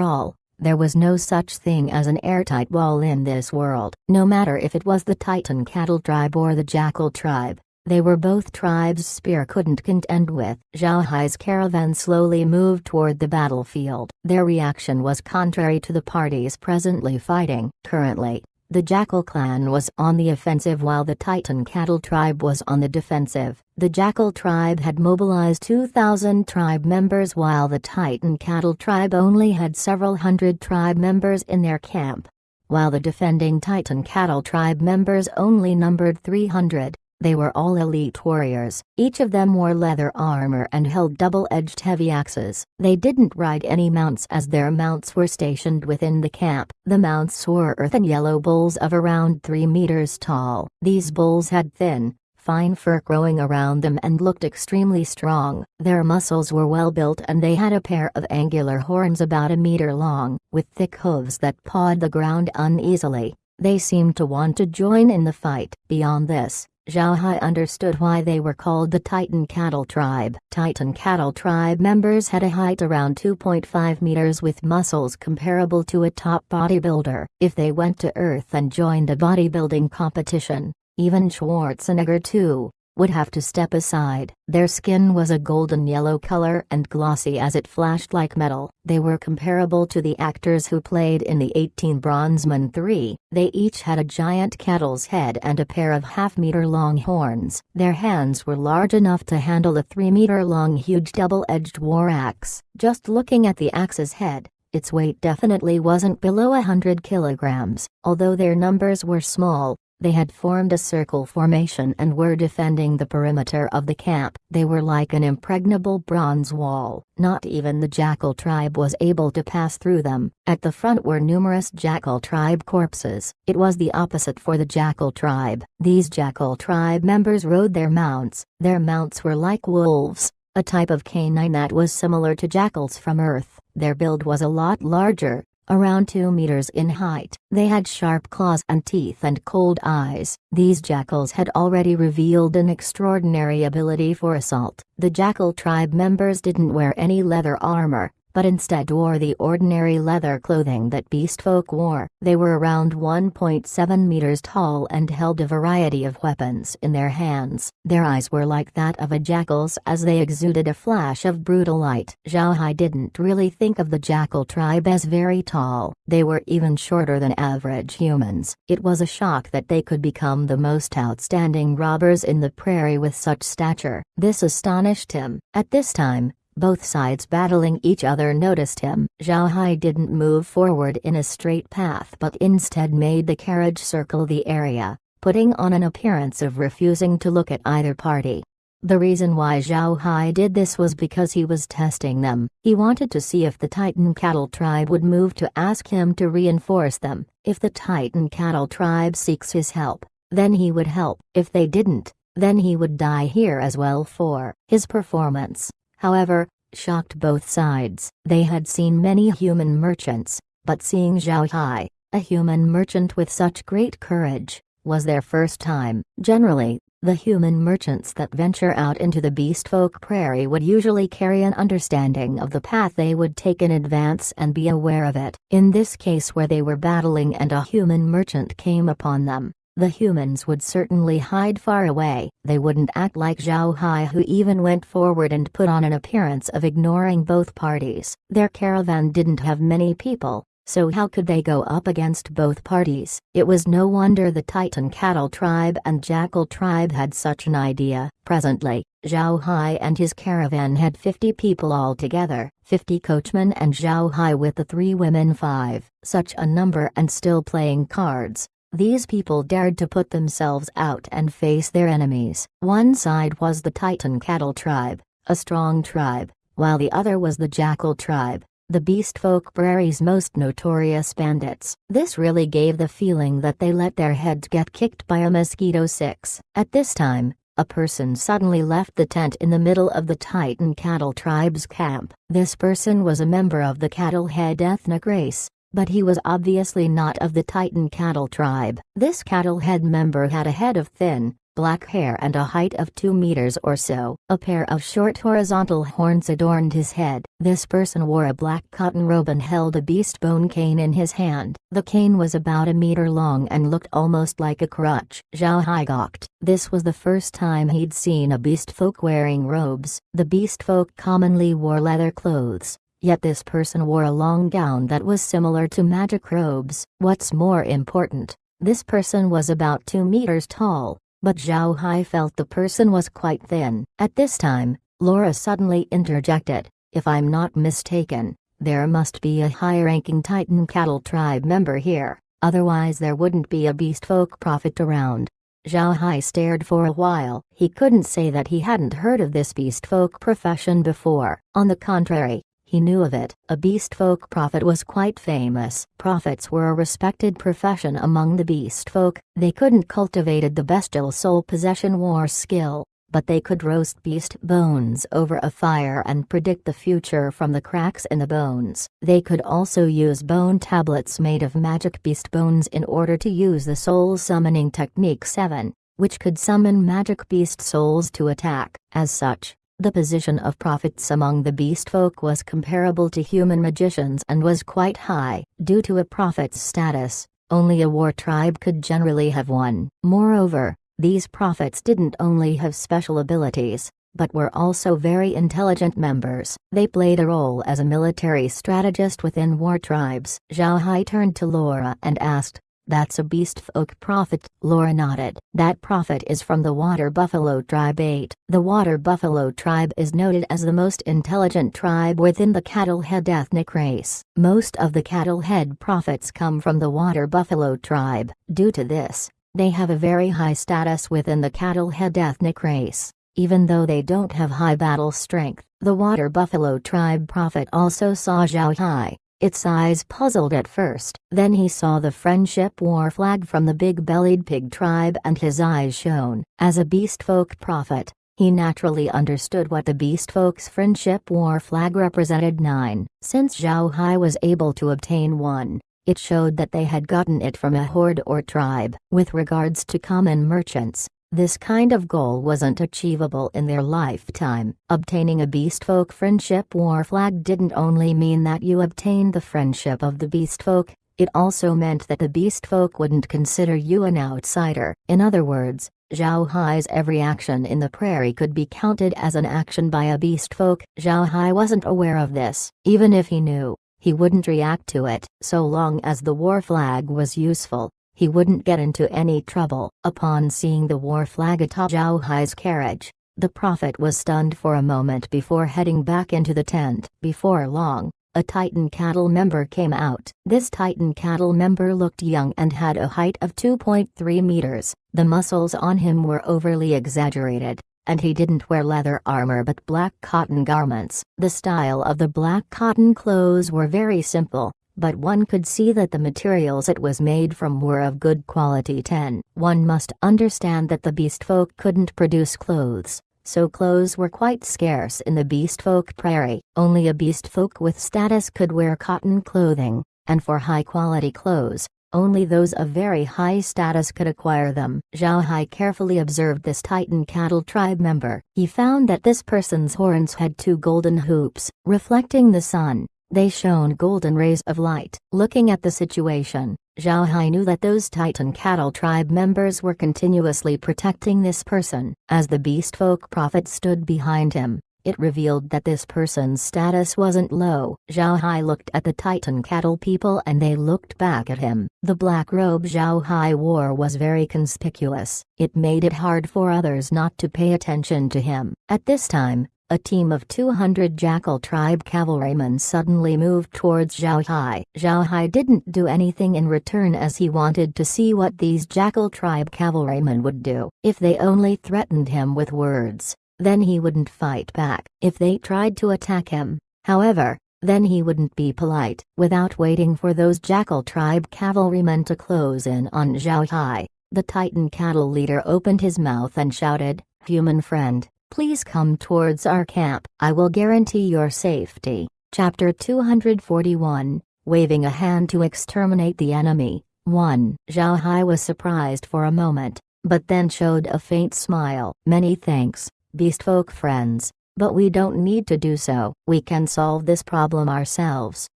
all, there was no such thing as an airtight wall in this world. No matter if it was the Titan cattle tribe or the Jackal tribe, they were both tribes Spear couldn't contend with. Zhao Hai's caravan slowly moved toward the battlefield. Their reaction was contrary to the parties presently fighting. Currently, the Jackal clan was on the offensive while the Titan cattle tribe was on the defensive. The Jackal tribe had mobilized 2,000 tribe members while the Titan cattle tribe only had several hundred tribe members in their camp. While the defending Titan cattle tribe members only numbered 300, they were all elite warriors. Each of them wore leather armor and held double-edged heavy axes. They didn't ride any mounts as their mounts were stationed within the camp. The mounts were earthen yellow bulls of around 3 meters tall. These bulls had thin, fine fur growing around them and looked extremely strong. Their muscles were well built and they had a pair of angular horns about a meter long, with thick hooves that pawed the ground uneasily. They seemed to want to join in the fight. Beyond this, Zhao Hai understood why they were called the Titan cattle tribe. Titan cattle tribe members had a height around 2.5 meters with muscles comparable to a top bodybuilder. If they went to Earth and joined a bodybuilding competition, even Schwarzenegger too would have to step aside. Their skin was a golden yellow color and glossy as it flashed like metal. They were comparable to the actors who played in the 18 Bronzeman 3. They each had a giant cattle's head and a pair of half-meter-long horns. Their hands were large enough to handle a 3-meter-long huge double-edged war axe. Just looking at the axe's head, its weight definitely wasn't below 100 kilograms. Although their numbers were small, they had formed a circle formation and were defending the perimeter of the camp. They were like an impregnable bronze wall. Not even the Jackal tribe was able to pass through them. At the front were numerous Jackal tribe corpses. It was the opposite for the Jackal tribe. These Jackal tribe members rode their mounts. Their mounts were like wolves, a type of canine that was similar to jackals from Earth. Their build was a lot larger, around 2 meters in height. They had sharp claws and teeth and cold eyes. These jackals had already revealed an extraordinary ability for assault. The jackal tribe members didn't wear any leather armor, but instead wore the ordinary leather clothing that beast folk wore. They were around 1.7 meters tall and held a variety of weapons in their hands. Their eyes were like that of a jackal's as they exuded a flash of brutal light. Zhao Hai didn't really think of the jackal tribe as very tall. They were even shorter than average humans. It was a shock that they could become the most outstanding robbers in the prairie with such stature. This astonished him. At this time, both sides battling each other noticed him. Zhao Hai didn't move forward in a straight path but instead made the carriage circle the area, putting on an appearance of refusing to look at either party. The reason why Zhao Hai did this was because he was testing them. He wanted to see if the Titan cattle tribe would move to ask him to reinforce them. If the Titan cattle tribe seeks his help, then he would help. If they didn't, then he would die here as well. For his performance, however, shocked both sides. They had seen many human merchants, but seeing Zhao Hai, a human merchant with such great courage, was their first time. Generally, the human merchants that venture out into the beast folk prairie would usually carry an understanding of the path they would take in advance and be aware of it. In this case where they were battling and a human merchant came upon them, the humans would certainly hide far away. They wouldn't act like Zhao Hai, who even went forward and put on an appearance of ignoring both parties. Their caravan didn't have many people, so how could they go up against both parties? It was no wonder the Titan cattle tribe and jackal tribe had such an idea. Presently, Zhao Hai and his caravan had 50 people altogether, 50 coachmen and Zhao Hai with the 3 women 5. Such a number and still playing cards. These people dared to put themselves out and face their enemies. One side was the Titan cattle tribe, a strong tribe, while the other was the jackal tribe, the beast folk prairie's most notorious bandits. This really gave the feeling that they let their heads get kicked by a mosquito. 6. At this time, a person suddenly left the tent in the middle of the Titan cattle tribe's camp. This person was a member of the cattle head ethnic race, but he was obviously not of the Titan cattle tribe. This cattle head member had a head of thin, black hair and a height of 2 meters or so. A pair of short horizontal horns adorned his head. This person wore a black cotton robe and held a beast bone cane in his hand. The cane was about 1 meter long and looked almost like a crutch. Zhao Hai gawked. This was the first time he'd seen a beast folk wearing robes. The beast folk commonly wore leather clothes, yet this person wore a long gown that was similar to magic robes. What's more important, this person was about 2 meters tall, but Zhao Hai felt the person was quite thin. At this time, Laura suddenly interjected, "If I'm not mistaken, there must be a high-ranking Titan cattle tribe member here, otherwise there wouldn't be a beast folk prophet around." Zhao Hai stared for a while. He couldn't say that he hadn't heard of this beast folk profession before. On the contrary, he knew of it. A beast folk prophet was quite famous. Prophets were a respected profession among the beast folk. They couldn't cultivate the bestial soul possession war skill, but they could roast beast bones over a fire and predict the future from the cracks in the bones. They could also use bone tablets made of magic beast bones in order to use the soul summoning technique 7, which could summon magic beast souls to attack. As such, the position of prophets among the beast folk was comparable to human magicians and was quite high. Due to a prophet's status, only a war tribe could generally have one. Moreover, these prophets didn't only have special abilities, but were also very intelligent members. They played a role as a military strategist within war tribes. Zhao Hai turned to Laura and asked, "That's a beast folk prophet?" Laura nodded. "That prophet is from the water buffalo tribe 8. The water buffalo tribe is noted as the most intelligent tribe within the cattle head ethnic race. Most of the cattle head prophets come from the water buffalo tribe. Due to this, they have a very high status within the cattle head ethnic race, even though they don't have high battle strength." The water buffalo tribe prophet also saw Zhao Hai. Its eyes puzzled at first. Then he saw the friendship war flag from the big-bellied pig tribe and his eyes shone. As a beast folk prophet, He naturally understood what the beast folk's friendship war flag represented. 9. Since Zhao Hai was able to obtain one, it showed that they had gotten it from a horde or tribe. With regards to common merchants, this kind of goal wasn't achievable in their lifetime. Obtaining a beast folk friendship war flag didn't only mean that you obtained the friendship of the beast folk, it also meant that the beast folk wouldn't consider you an outsider. In other words, Zhao Hai's every action in the prairie could be counted as an action by a beast folk. Zhao Hai wasn't aware of this. Even if he knew, he wouldn't react to it. So long as the war flag was useful, he wouldn't get into any trouble. Upon seeing the war flag atop Zhao Hai's carriage, the prophet was stunned for a moment before heading back into the tent. Before long, a Titan cattle member came out. This Titan cattle member looked young and had a height of 2.3 meters. The muscles on him were overly exaggerated, and he didn't wear leather armor but black cotton garments. The style of the black cotton clothes were very simple, but one could see that the materials it was made from were of good quality. 10. One must understand that the beast folk couldn't produce clothes, so clothes were quite scarce in the beast folk prairie. Only a beast folk with status could wear cotton clothing, and for high quality clothes, only those of very high status could acquire them. Zhao Hai carefully observed this Titan cattle tribe member. He found that this person's horns had two golden hoops, reflecting the sun. They shone golden rays of light. Looking at the situation, Zhao Hai knew that those Titan cattle tribe members were continuously protecting this person. As the beast folk prophet stood behind him, it revealed that this person's status wasn't low. Zhao Hai looked at the Titan cattle people and they looked back at him. The black robe Zhao Hai wore was very conspicuous. It made it hard for others not to pay attention to him. At this time, a team of 200 Jackal tribe cavalrymen suddenly moved towards Zhao Hai. Zhao Hai didn't do anything in return as he wanted to see what these Jackal tribe cavalrymen would do. If they only threatened him with words, then he wouldn't fight back. If they tried to attack him, however, then he wouldn't be polite. Without waiting for those Jackal tribe cavalrymen to close in on Zhao Hai, the Titan cattle leader opened his mouth and shouted, "Human friend, please come towards our camp. I will guarantee your safety." Chapter 241, Waving a Hand to Exterminate the Enemy. 1. Zhao Hai was surprised for a moment, but then showed a faint smile. "Many thanks, beastfolk friends, but we don't need to do so. We can solve this problem ourselves."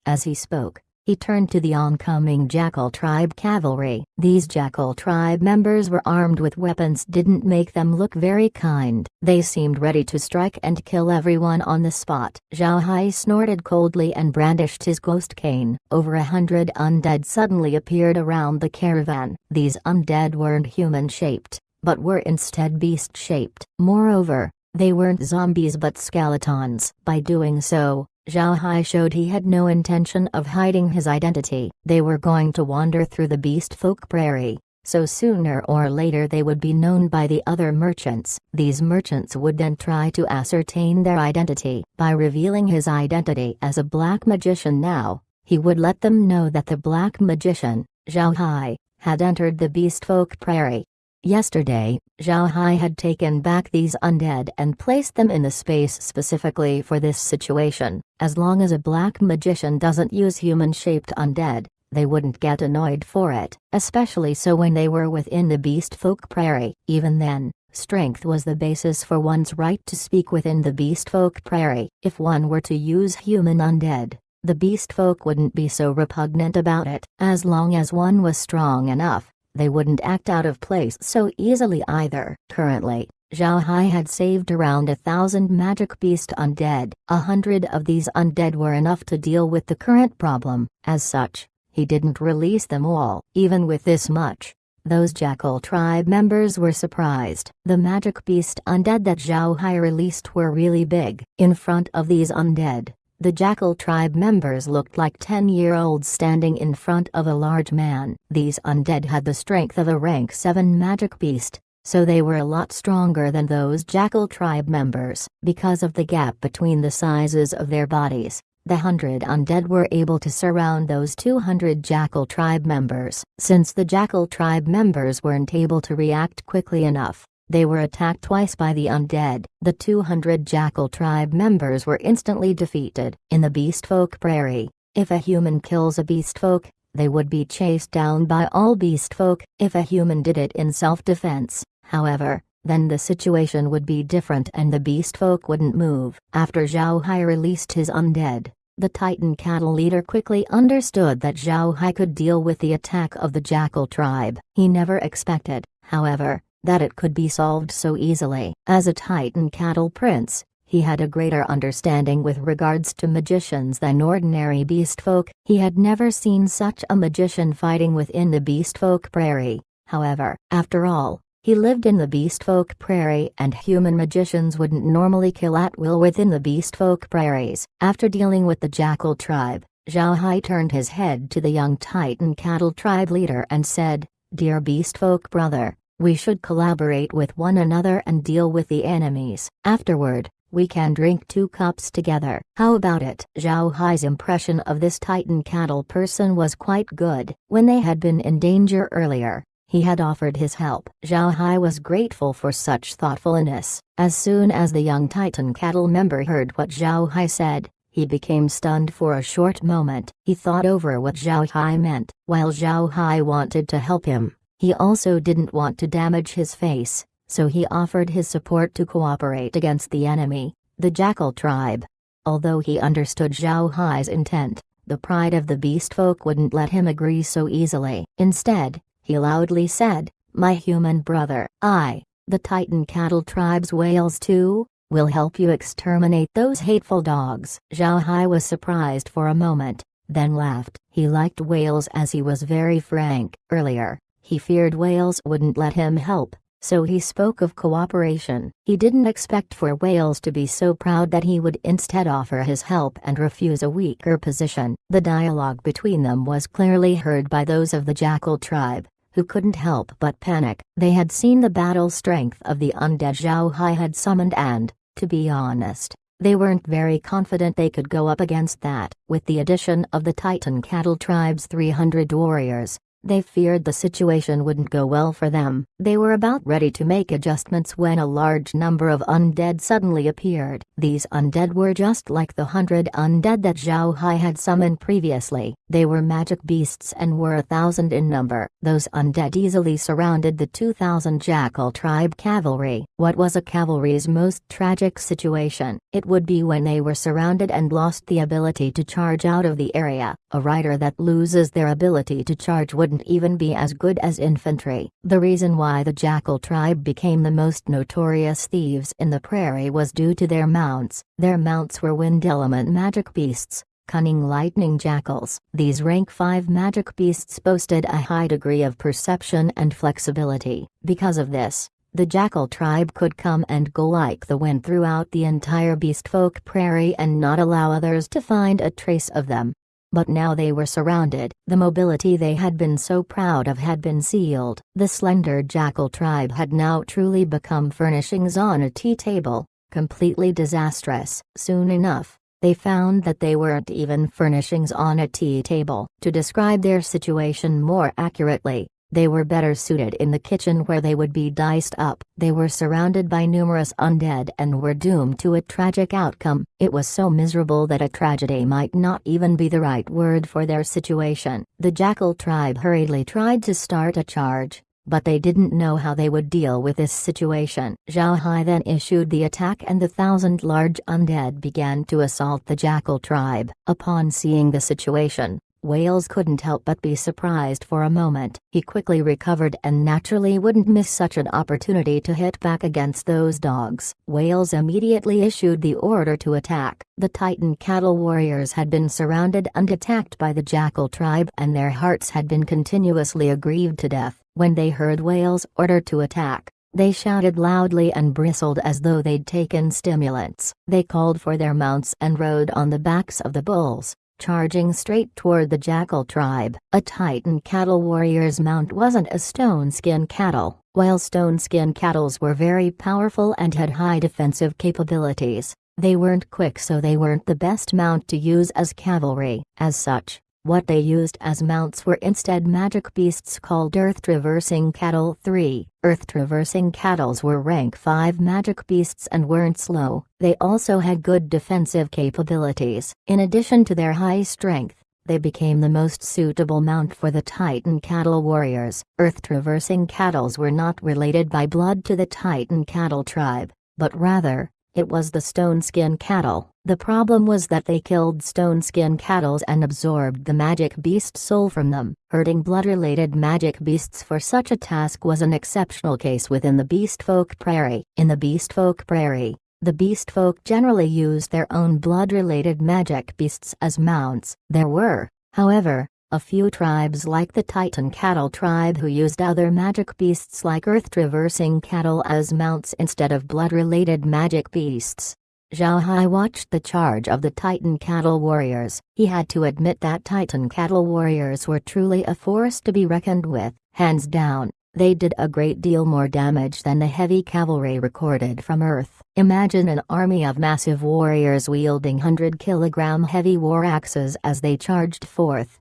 As he spoke, he turned to the oncoming Jackal tribe cavalry. These Jackal tribe members were armed with weapons didn't make them look very kind. They seemed ready to strike and kill everyone on the spot. Zhao Hai snorted coldly and brandished his ghost cane. Over 100 undead suddenly appeared around the caravan. These undead weren't human-shaped, but were instead beast-shaped. Moreover, they weren't zombies but skeletons. By doing so, Zhao Hai showed he had no intention of hiding his identity. They were going to wander through the beast folk prairie, so sooner or later they would be known by the other merchants. These merchants would then try to ascertain their identity. By revealing his identity as a black magician now, he would let them know that the black magician, Zhao Hai, had entered the beast folk prairie. Yesterday, Zhao Hai had taken back these undead and placed them in the space specifically for this situation. As long as a black magician doesn't use human-shaped undead, they wouldn't get annoyed for it, especially so when they were within the beast folk prairie. Even then, strength was the basis for one's right to speak within the beast folk prairie. If one were to use human undead, the beast folk wouldn't be so repugnant about it. As long as one was strong enough, they wouldn't act out of place so easily either. Currently, Zhao Hai had saved around 1,000 magic beast undead. 100 of these undead were enough to deal with the current problem. As such, he didn't release them all. Even with this much, those Jackal tribe members were surprised. The magic beast undead that Zhao Hai released were really big. In front of these undead, the Jackal tribe members looked like 10-year-olds standing in front of a large man. These undead had the strength of a rank 7 magic beast, so they were a lot stronger than those Jackal tribe members. Because of the gap between the sizes of their bodies, the 100 undead were able to surround those 200 Jackal tribe members. Since the Jackal tribe members weren't able to react quickly enough, They were attacked twice by the undead. The 200 Jackal tribe members were instantly defeated. In the Beastfolk Prairie, if a human kills a beastfolk, they would be chased down by all beastfolk. If a human did it in self-defense, however, then the situation would be different and the beastfolk wouldn't move. After Zhao Hai released his undead, the Titan cattle leader quickly understood that Zhao Hai could deal with the attack of the Jackal tribe. He never expected, however, that it could be solved so easily. As a Titan cattle prince, he had a greater understanding with regards to magicians than ordinary beastfolk. He had never seen such a magician fighting within the Beastfolk Prairie. However, after all, he lived in the Beastfolk Prairie and human magicians wouldn't normally kill at will within the Beastfolk Prairies. After dealing with the Jackal tribe, Zhao Hai turned his head to the young Titan cattle tribe leader and said, "Dear Beastfolk brother, we should collaborate with one another and deal with the enemies. Afterward, we can drink 2 cups together. How about it?" Zhao Hai's impression of this Titan cattle person was quite good. When they had been in danger earlier, he had offered his help. Zhao Hai was grateful for such thoughtfulness. As soon as the young Titan cattle member heard what Zhao Hai said, he became stunned for a short moment. He thought over what Zhao Hai meant. While Zhao Hai wanted to help him, he also didn't want to damage his face, so he offered his support to cooperate against the enemy, the Jackal tribe. Although he understood Zhao Hai's intent, the pride of the beastfolk wouldn't let him agree so easily. Instead, he loudly said, "My human brother, the Titan cattle tribe's whales too, will help you exterminate those hateful dogs." Zhao Hai was surprised for a moment, then laughed. He liked whales as he was very frank. Earlier, he feared whales wouldn't let him help, so he spoke of cooperation. He didn't expect for whales to be so proud that he would instead offer his help and refuse a weaker position. The dialogue between them was clearly heard by those of the Jackal tribe, who couldn't help but panic. They had seen the battle strength of the undead Zhao Hai had summoned and, to be honest, they weren't very confident they could go up against that. With the addition of the Titan cattle tribe's 300 warriors, they feared the situation wouldn't go well for them. They were about ready to make adjustments when a large number of undead suddenly appeared. These undead were just like the 100 undead that Zhao Hai had summoned previously. They were magic beasts and were 1,000 in number. Those undead easily surrounded the 2,000 Jackal tribe cavalry. What was a cavalry's most tragic situation? It would be when they were surrounded and lost the ability to charge out of the area. A rider that loses their ability to charge wouldn't even be as good as infantry. The reason why the Jackal tribe became the most notorious thieves in the prairie was due to their mounts. Their mounts were wind element magic beasts, cunning lightning jackals. These rank 5 magic beasts boasted a high degree of perception and flexibility. Because of this, the Jackal tribe could come and go like the wind throughout the entire Beastfolk Prairie and not allow others to find a trace of them. But now they were surrounded. The mobility they had been so proud of had been sealed. The slender Jackal tribe had now truly become furnishings on a tea table, completely disastrous. Soon enough, they found that they weren't even furnishings on a tea table. To describe their situation more accurately, they were better suited in the kitchen where they would be diced up. They were surrounded by numerous undead and were doomed to a tragic outcome. It was so miserable that a tragedy might not even be the right word for their situation. The Jackal tribe hurriedly tried to start a charge, but they didn't know how they would deal with this situation. Zhao Hai then issued the attack and the 1,000 large undead began to assault the Jackal tribe. Upon seeing the situation, Wales couldn't help but be surprised for a moment. He quickly recovered and naturally wouldn't miss such an opportunity to hit back against those dogs. Wales immediately issued the order to attack. The Titan cattle warriors had been surrounded and attacked by the Jackal tribe and their hearts had been continuously aggrieved to death. When they heard Wales' order to attack, they shouted loudly and bristled as though they'd taken stimulants. They called for their mounts and rode on the backs of the bulls, charging straight toward the Jackal tribe. A Titan cattle warrior's mount wasn't a stone skin cattle. While stone skin cattles were very powerful and had high defensive capabilities, they weren't quick, so they weren't the best mount to use as cavalry. As such, What they used as mounts were instead magic beasts called earth-traversing cattle. 3. Earth-traversing cattle were rank 5 magic beasts and weren't slow. They also had good defensive capabilities. In addition to their high strength, they became the most suitable mount for the Titan cattle warriors. Earth-traversing cattle were not related by blood to the Titan cattle tribe, but rather, it was the stone-skin cattle. The problem was that they killed stone-skin cattle and absorbed the magic beast soul from them. Herding blood-related magic beasts for such a task was an exceptional case within the Beastfolk Prairie. In the Beastfolk Prairie, the Beastfolk generally used their own blood-related magic beasts as mounts. There were, however, a few tribes like the Titan cattle tribe who used other magic beasts like earth-traversing cattle as mounts instead of blood-related magic beasts. Zhao Hai watched the charge of the Titan cattle warriors. He had to admit that Titan cattle warriors were truly a force to be reckoned with. Hands down, they did a great deal more damage than the heavy cavalry recorded from Earth. Imagine an army of massive warriors wielding 100-kilogram heavy war axes as they charged forth.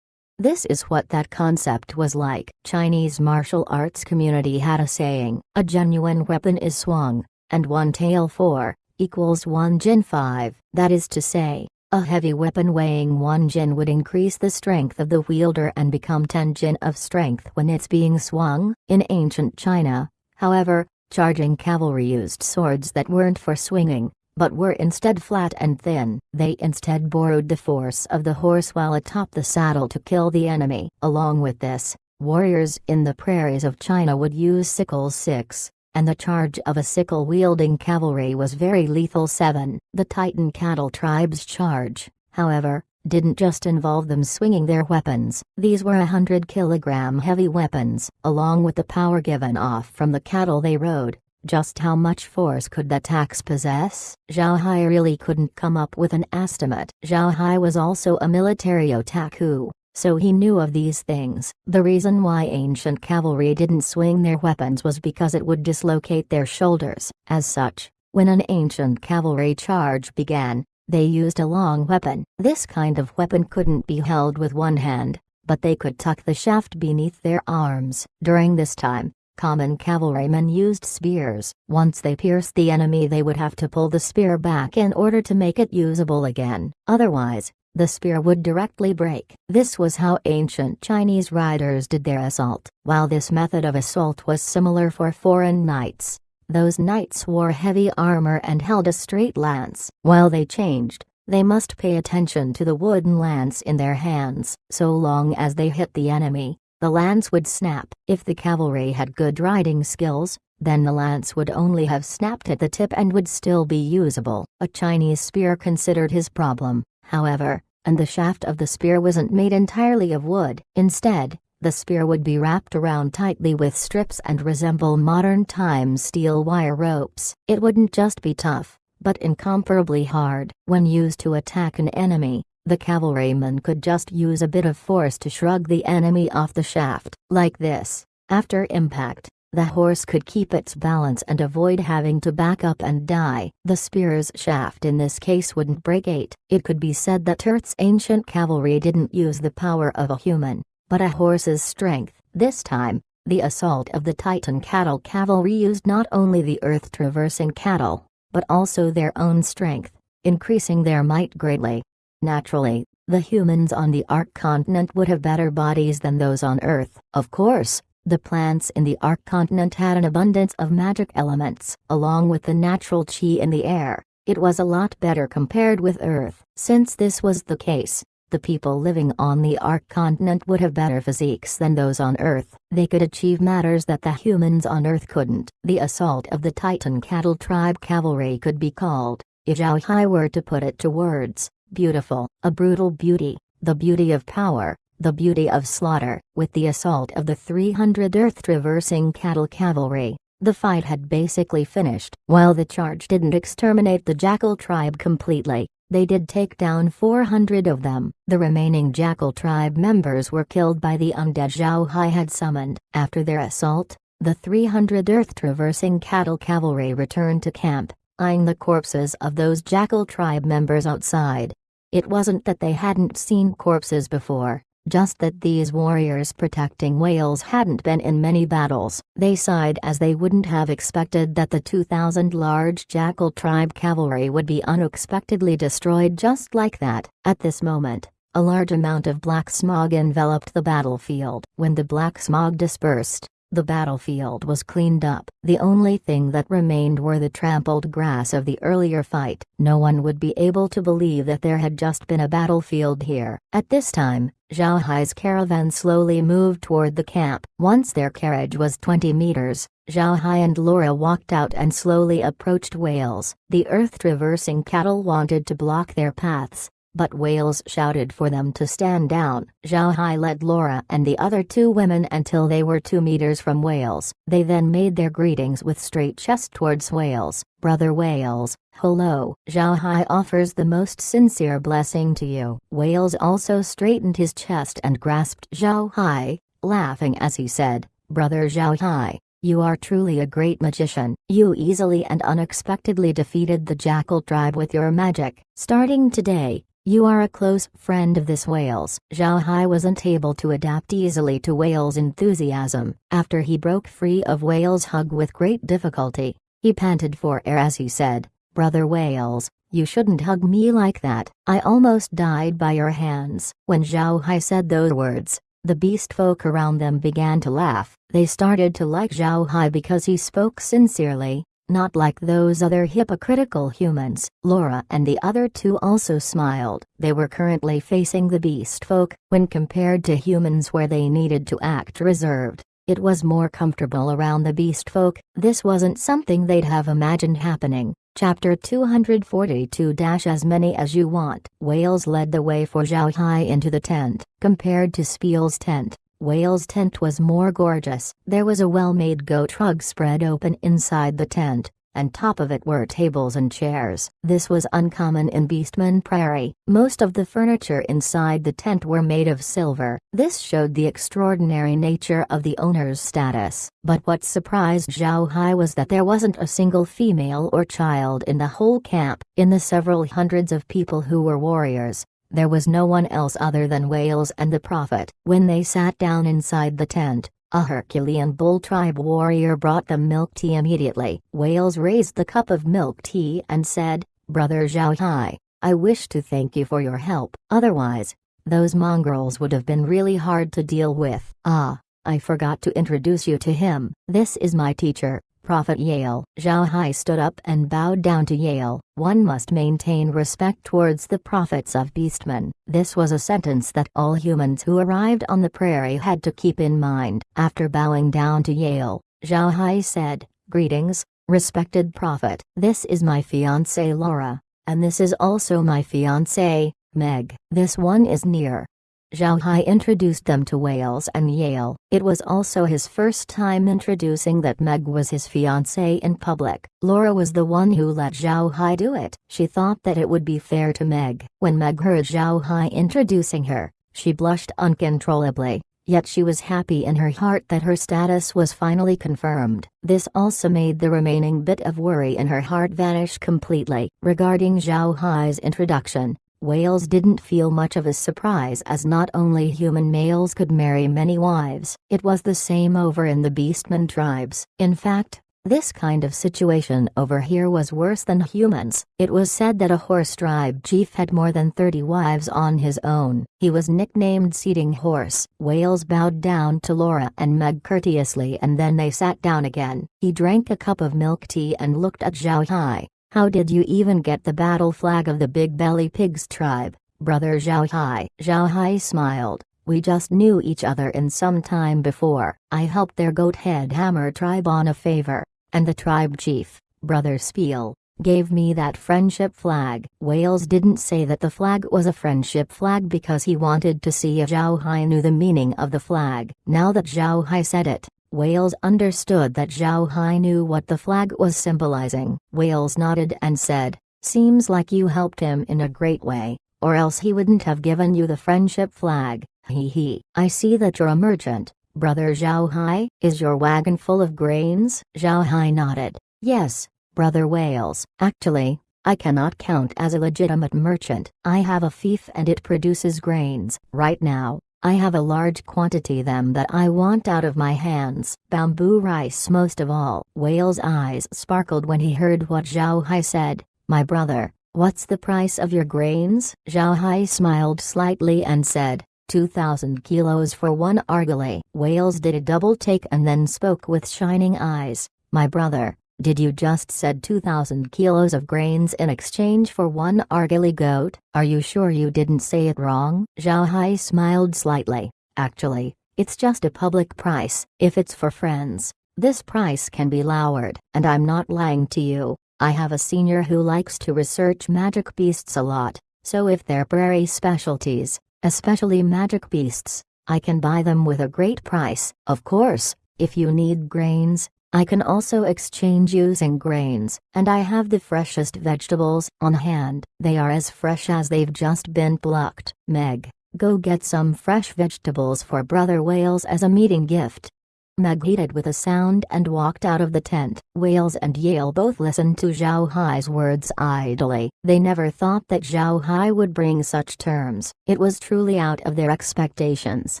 This is what that concept was like. Chinese martial arts community had a saying, a genuine weapon is swung, and 1 tael 4 equals 1 jin 5. That is to say, a heavy weapon weighing 1 jin would increase the strength of the wielder and become 10 jin of strength when it's being swung. In ancient China, however, charging cavalry used swords that weren't for swinging, but were instead flat and thin. They instead borrowed the force of the horse while atop the saddle to kill the enemy. Along with this, warriors in the prairies of China would use sickles. 6, and the charge of a sickle-wielding cavalry was very lethal. 7. The Titan cattle tribe's charge, however, didn't just involve them swinging their weapons. These were 100-kilogram heavy weapons, along with the power given off from the cattle they rode. Just how much force could the tax possess? Zhao Hai really couldn't come up with an estimate. Zhao Hai was also a military otaku, so he knew of these things. The reason why ancient cavalry didn't swing their weapons was because it would dislocate their shoulders. As such, when an ancient cavalry charge began, they used a long weapon. This kind of weapon couldn't be held with one hand, but they could tuck the shaft beneath their arms. During this time, common cavalrymen used spears. Once they pierced the enemy, they would have to pull the spear back in order to make it usable again. Otherwise, the spear would directly break. This was how ancient Chinese riders did their assault. While this method of assault was similar for foreign knights, those knights wore heavy armor and held a straight lance. While they changed, they must pay attention to the wooden lance in their hands. So long as they hit the enemy, the lance would snap. If the cavalry had good riding skills, then the lance would only have snapped at the tip and would still be usable. A Chinese spear considered his problem, however, and the shaft of the spear wasn't made entirely of wood. Instead, the spear would be wrapped around tightly with strips and resemble modern times steel wire ropes. It wouldn't just be tough, but incomparably hard. When used to attack an enemy, the cavalryman could just use a bit of force to shrug the enemy off the shaft. Like this, after impact, the horse could keep its balance and avoid having to back up and die. The spear's shaft in this case wouldn't break. It could be said that Earth's ancient cavalry didn't use the power of a human, but a horse's strength. This time, the assault of the Titan cattle cavalry used not only the earth-traversing cattle, but also their own strength, increasing their might greatly. Naturally, the humans on the Ark continent would have better bodies than those on Earth. Of course, the plants in the Ark continent had an abundance of magic elements. Along with the natural chi in the air, it was a lot better compared with Earth. Since this was the case, the people living on the Ark continent would have better physiques than those on Earth. They could achieve matters that the humans on Earth couldn't. The assault of the Titan cattle tribe cavalry could be called, if Zhao Hai were to put it to words, beautiful. A brutal beauty, the beauty of power, the beauty of slaughter. With the assault of the 300 earth-traversing cattle cavalry, the fight had basically finished. While the charge didn't exterminate the Jackal tribe completely, they did take down 400 of them. The remaining Jackal tribe members were killed by the undead Zhao Hai had summoned. After their assault, the 300 earth-traversing cattle cavalry returned to camp, eyeing the corpses of those Jackal tribe members outside. It wasn't that they hadn't seen corpses before, just that these warriors protecting whales hadn't been in many battles. They sighed as they wouldn't have expected that the 2,000 large jackal tribe cavalry would be unexpectedly destroyed just like that. At this moment, a large amount of black smog enveloped the battlefield. When the black smog dispersed, the battlefield was cleaned up. The only thing that remained were the trampled grass of the earlier fight. No one would be able to believe that there had just been a battlefield here. At this time, Zhao Hai's caravan slowly moved toward the camp. Once their carriage was 20 meters, Zhao Hai and Laura walked out and slowly approached whales. The earth-traversing cattle wanted to block their paths, but whales shouted for them to stand down. Zhao Hai led Laura and the other two women until they were 2 meters from whales. They then made their greetings with straight chest towards whales. Brother whales, hello. Zhao Hai offers the most sincere blessing to you. Whales also straightened his chest and grasped Zhao Hai, laughing as he said, Brother Zhao Hai, you are truly a great magician. You easily and unexpectedly defeated the jackal tribe with your magic. Starting today, you are a close friend of this whale's. Zhao Hai wasn't able to adapt easily to whale's enthusiasm. After he broke free of whale's hug with great difficulty, he panted for air as he said, Brother whales, you shouldn't hug me like that. I almost died by your hands. When Zhao Hai said those words, the beast folk around them began to laugh. They started to like Zhao Hai because he spoke sincerely, not like those other hypocritical humans. Laura and the other two also smiled. They were currently facing the beast folk. When compared to humans where they needed to act reserved, it was more comfortable around the beast folk. This wasn't something they'd have imagined happening. Chapter 242 - As many as you want. Whales led the way for Zhao Hai into the tent. Compared to Spiel's tent, Whale's tent was more gorgeous. There was a well-made goat rug spread open inside the tent, and top of it were tables and chairs. This was uncommon in Beastman Prairie. Most of the furniture inside the tent were made of silver. This showed the extraordinary nature of the owner's status. But what surprised Zhao Hai was that there wasn't a single female or child in the whole camp. In the several hundreds of people who were warriors, there was no one else other than whales and the prophet. When they sat down inside the tent, a Herculean bull tribe warrior brought them milk tea immediately. Whales raised the cup of milk tea and said, Brother Zhao Hai, I wish to thank you for your help. Otherwise, those mongrels would have been really hard to deal with. Ah, I forgot to introduce you to him. This is my teacher, Prophet Yale. Zhao Hai stood up and bowed down to Yale. One must maintain respect towards the prophets of Beastmen. This was a sentence that all humans who arrived on the prairie had to keep in mind. After bowing down to Yale, Zhao Hai said, Greetings, respected prophet. This is my fiancée Laura, and this is also my fiancée, Meg. This one is near. Zhao Hai introduced them to Whales and Yale. It was also his first time introducing that Meg was his fiancée in public. Laura was the one who let Zhao Hai do it. She thought that it would be fair to Meg. When Meg heard Zhao Hai introducing her, she blushed uncontrollably, yet she was happy in her heart that her status was finally confirmed. This also made the remaining bit of worry in her heart vanish completely. Regarding Zhao Hai's introduction, Whales didn't feel much of a surprise as not only human males could marry many wives. It was the same over in the Beastman tribes. In fact, this kind of situation over here was worse than humans. It was said that a horse tribe chief had more than 30 wives on his own. He was nicknamed Seating Horse. Whales bowed down to Laura and Meg courteously and then they sat down again. He drank a cup of milk tea and looked at Zhao Hai. How did you even get the battle flag of the Big Belly Pigs tribe, Brother Zhao Hai? Zhao Hai smiled. We just knew each other in some time before. I helped their Goathead Hammer tribe on a favor, and the tribe chief, Brother Spiel, gave me that friendship flag. Whales didn't say that the flag was a friendship flag because he wanted to see if Zhao Hai knew the meaning of the flag. Now that Zhao Hai said it, Whales understood that Zhao Hai knew what the flag was symbolizing. Whales nodded and said, Seems like you helped him in a great way, or else he wouldn't have given you the friendship flag. Hee hee. I see that you're a merchant, Brother Zhao Hai. Is your wagon full of grains? Zhao Hai nodded. Yes, Brother Whales. Actually, I cannot count as a legitimate merchant. I have a fief and it produces grains. Right now, I have a large quantity them that I want out of my hands. Bamboo rice most of all. Whale's eyes sparkled when he heard what Zhao Hai said. My brother, what's the price of your grains? Zhao Hai smiled slightly and said, 2,000 kilos for one argali. Whales did a double take and then spoke with shining eyes. My brother, did you just said 2,000 kilos of grains in exchange for one argali goat? Are you sure you didn't say it wrong? Zhao Hai smiled slightly. Actually, it's just a public price. If it's for friends, this price can be lowered. And I'm not lying to you. I have a senior who likes to research magic beasts a lot, so if they're prairie specialties, especially magic beasts, I can buy them with a great price. Of course, if you need grains, I can also exchange using grains, and I have the freshest vegetables on hand. They are as fresh as they've just been plucked. Meg, go get some fresh vegetables for Brother Whales as a meeting gift. Meg heeded with a sound and walked out of the tent. Whales and Yale both listened to Zhao Hai's words idly. They never thought that Zhao Hai would bring such terms. It was truly out of their expectations.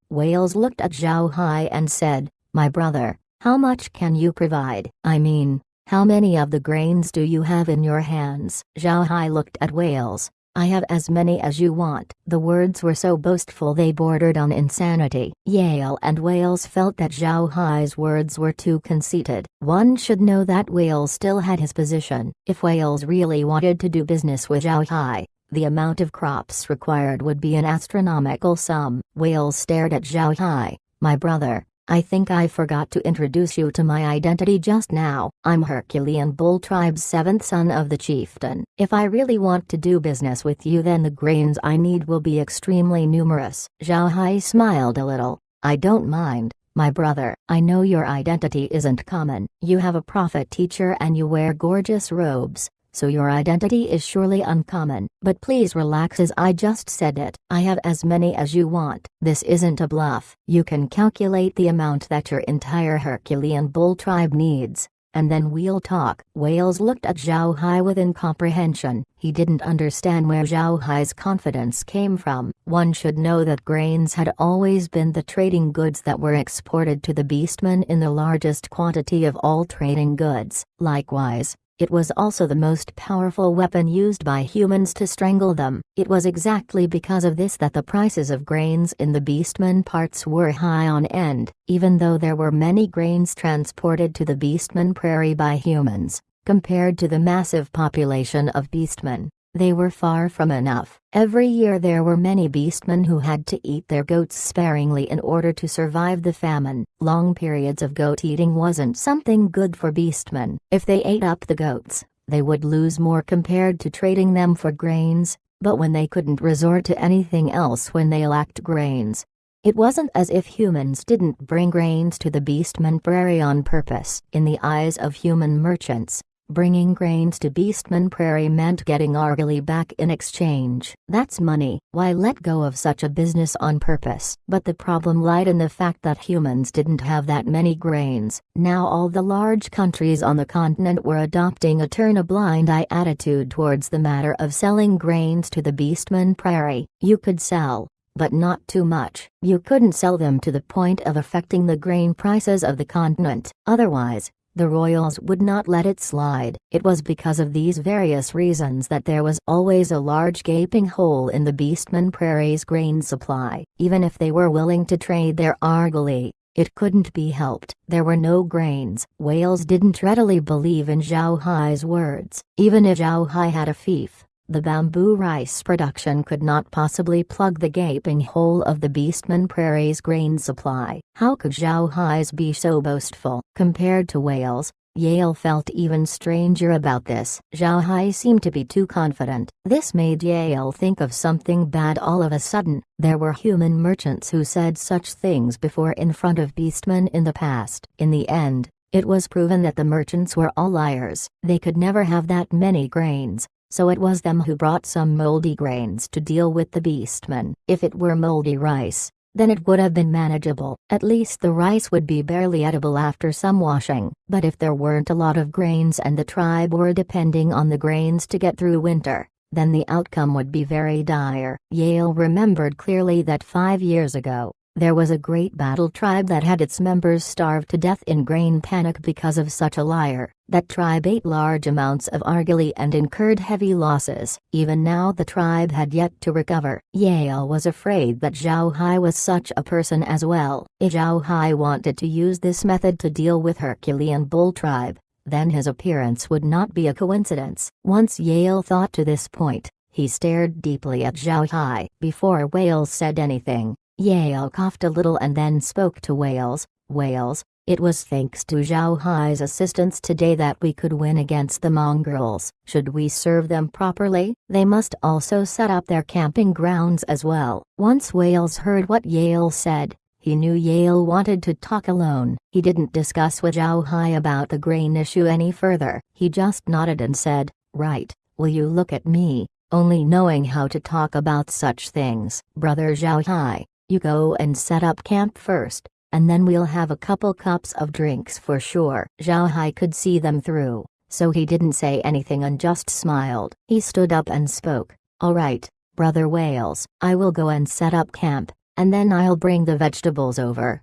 Whales looked at Zhao Hai and said, My brother, how much can you provide? I mean, how many of the grains do you have in your hands? Zhao Hai looked at Whales. I have as many as you want. The words were so boastful they bordered on insanity. Yale and Whales felt that Zhao Hai's words were too conceited. One should know that Whales still had his position. If Whales really wanted to do business with Zhao Hai, the amount of crops required would be an astronomical sum. Whales stared at Zhao Hai. My brother, I think I forgot to introduce you to my identity just now. I'm Herculean Bull Tribe's seventh son of the chieftain. If I really want to do business with you, then the grains I need will be extremely numerous. Zhao Hai smiled a little. I don't mind, my brother. I know your identity isn't common. You have a prophet teacher and you wear gorgeous robes, so your identity is surely uncommon. But please relax, as I just said it. I have as many as you want. This isn't a bluff. You can calculate the amount that your entire Herculean Bull Tribe needs, and then we'll talk. Whales looked at Zhao Hai with incomprehension. He didn't understand where Zhao Hai's confidence came from. One should know that grains had always been the trading goods that were exported to the beastmen in the largest quantity of all trading goods. Likewise, it was also the most powerful weapon used by humans to strangle them. It was exactly because of this that the prices of grains in the beastmen parts were high on end. Even though there were many grains transported to the beastmen prairie by humans, compared to the massive population of beastmen, they were far from enough. Every year there were many beastmen who had to eat their goats sparingly in order to survive the famine. Long periods of goat eating wasn't something good for beastmen. If they ate up the goats, they would lose more compared to trading them for grains, but when they couldn't resort to anything else when they lacked grains, it wasn't as if humans didn't bring grains to the beastmen prairie on purpose. In the eyes of human merchants, bringing grains to Beastman Prairie meant getting argali back in exchange. That's money. Why let go of such a business on purpose? But the problem lied in the fact that humans didn't have that many grains. Now all the large countries on the continent were adopting a turn-a-blind-eye attitude towards the matter of selling grains to the Beastman Prairie. You could sell, but not too much. You couldn't sell them to the point of affecting the grain prices of the continent. Otherwise, the royals would not let it slide. It was because of these various reasons that there was always a large gaping hole in the Beastman Prairie's grain supply. Even if they were willing to trade their argali, it couldn't be helped. There were no grains. Whales didn't readily believe in Zhao Hai's words. Even if Zhao Hai had a fief, the bamboo rice production could not possibly plug the gaping hole of the Beastman Prairie's grain supply. How could Zhao Hai's be so boastful? Compared to Whales, Yale felt even stranger about this. Zhao Hai seemed to be too confident. This made Yale think of something bad all of a sudden. There were human merchants who said such things before in front of beastmen in the past. In the end, it was proven that the merchants were all liars. They could never have that many grains. So it was them who brought some moldy grains to deal with the beastmen. If it were moldy rice, then it would have been manageable. At least the rice would be barely edible after some washing. But if there weren't a lot of grains and the tribe were depending on the grains to get through winter, then the outcome would be very dire. Yale remembered clearly that 5 years ago, there was a great battle tribe that had its members starve to death in grain panic because of such a liar. That tribe ate large amounts of argali and incurred heavy losses. Even now the tribe had yet to recover. Yale was afraid that Zhao Hai was such a person as well. If Zhao Hai wanted to use this method to deal with Herculean bull tribe, then his appearance would not be a coincidence. Once Yale thought to this point, he stared deeply at Zhao Hai. Before Wales said anything, Yale coughed a little and then spoke to Wales. Wales, it was thanks to Zhao Hai's assistance today that we could win against the Mongols. Should we serve them properly? They must also set up their camping grounds as well. Once Wales heard what Yale said, he knew Yale wanted to talk alone. He didn't discuss with Zhao Hai about the grain issue any further. He just nodded and said, "Right, will you look at me, only knowing how to talk about such things." "Brother Zhao Hai, you go and set up camp first, and then we'll have a couple cups of drinks for sure." Zhao Hai could see them through, so he didn't say anything and just smiled. He stood up and spoke, "All right, Brother Wales, I will go and set up camp, and then I'll bring the vegetables over."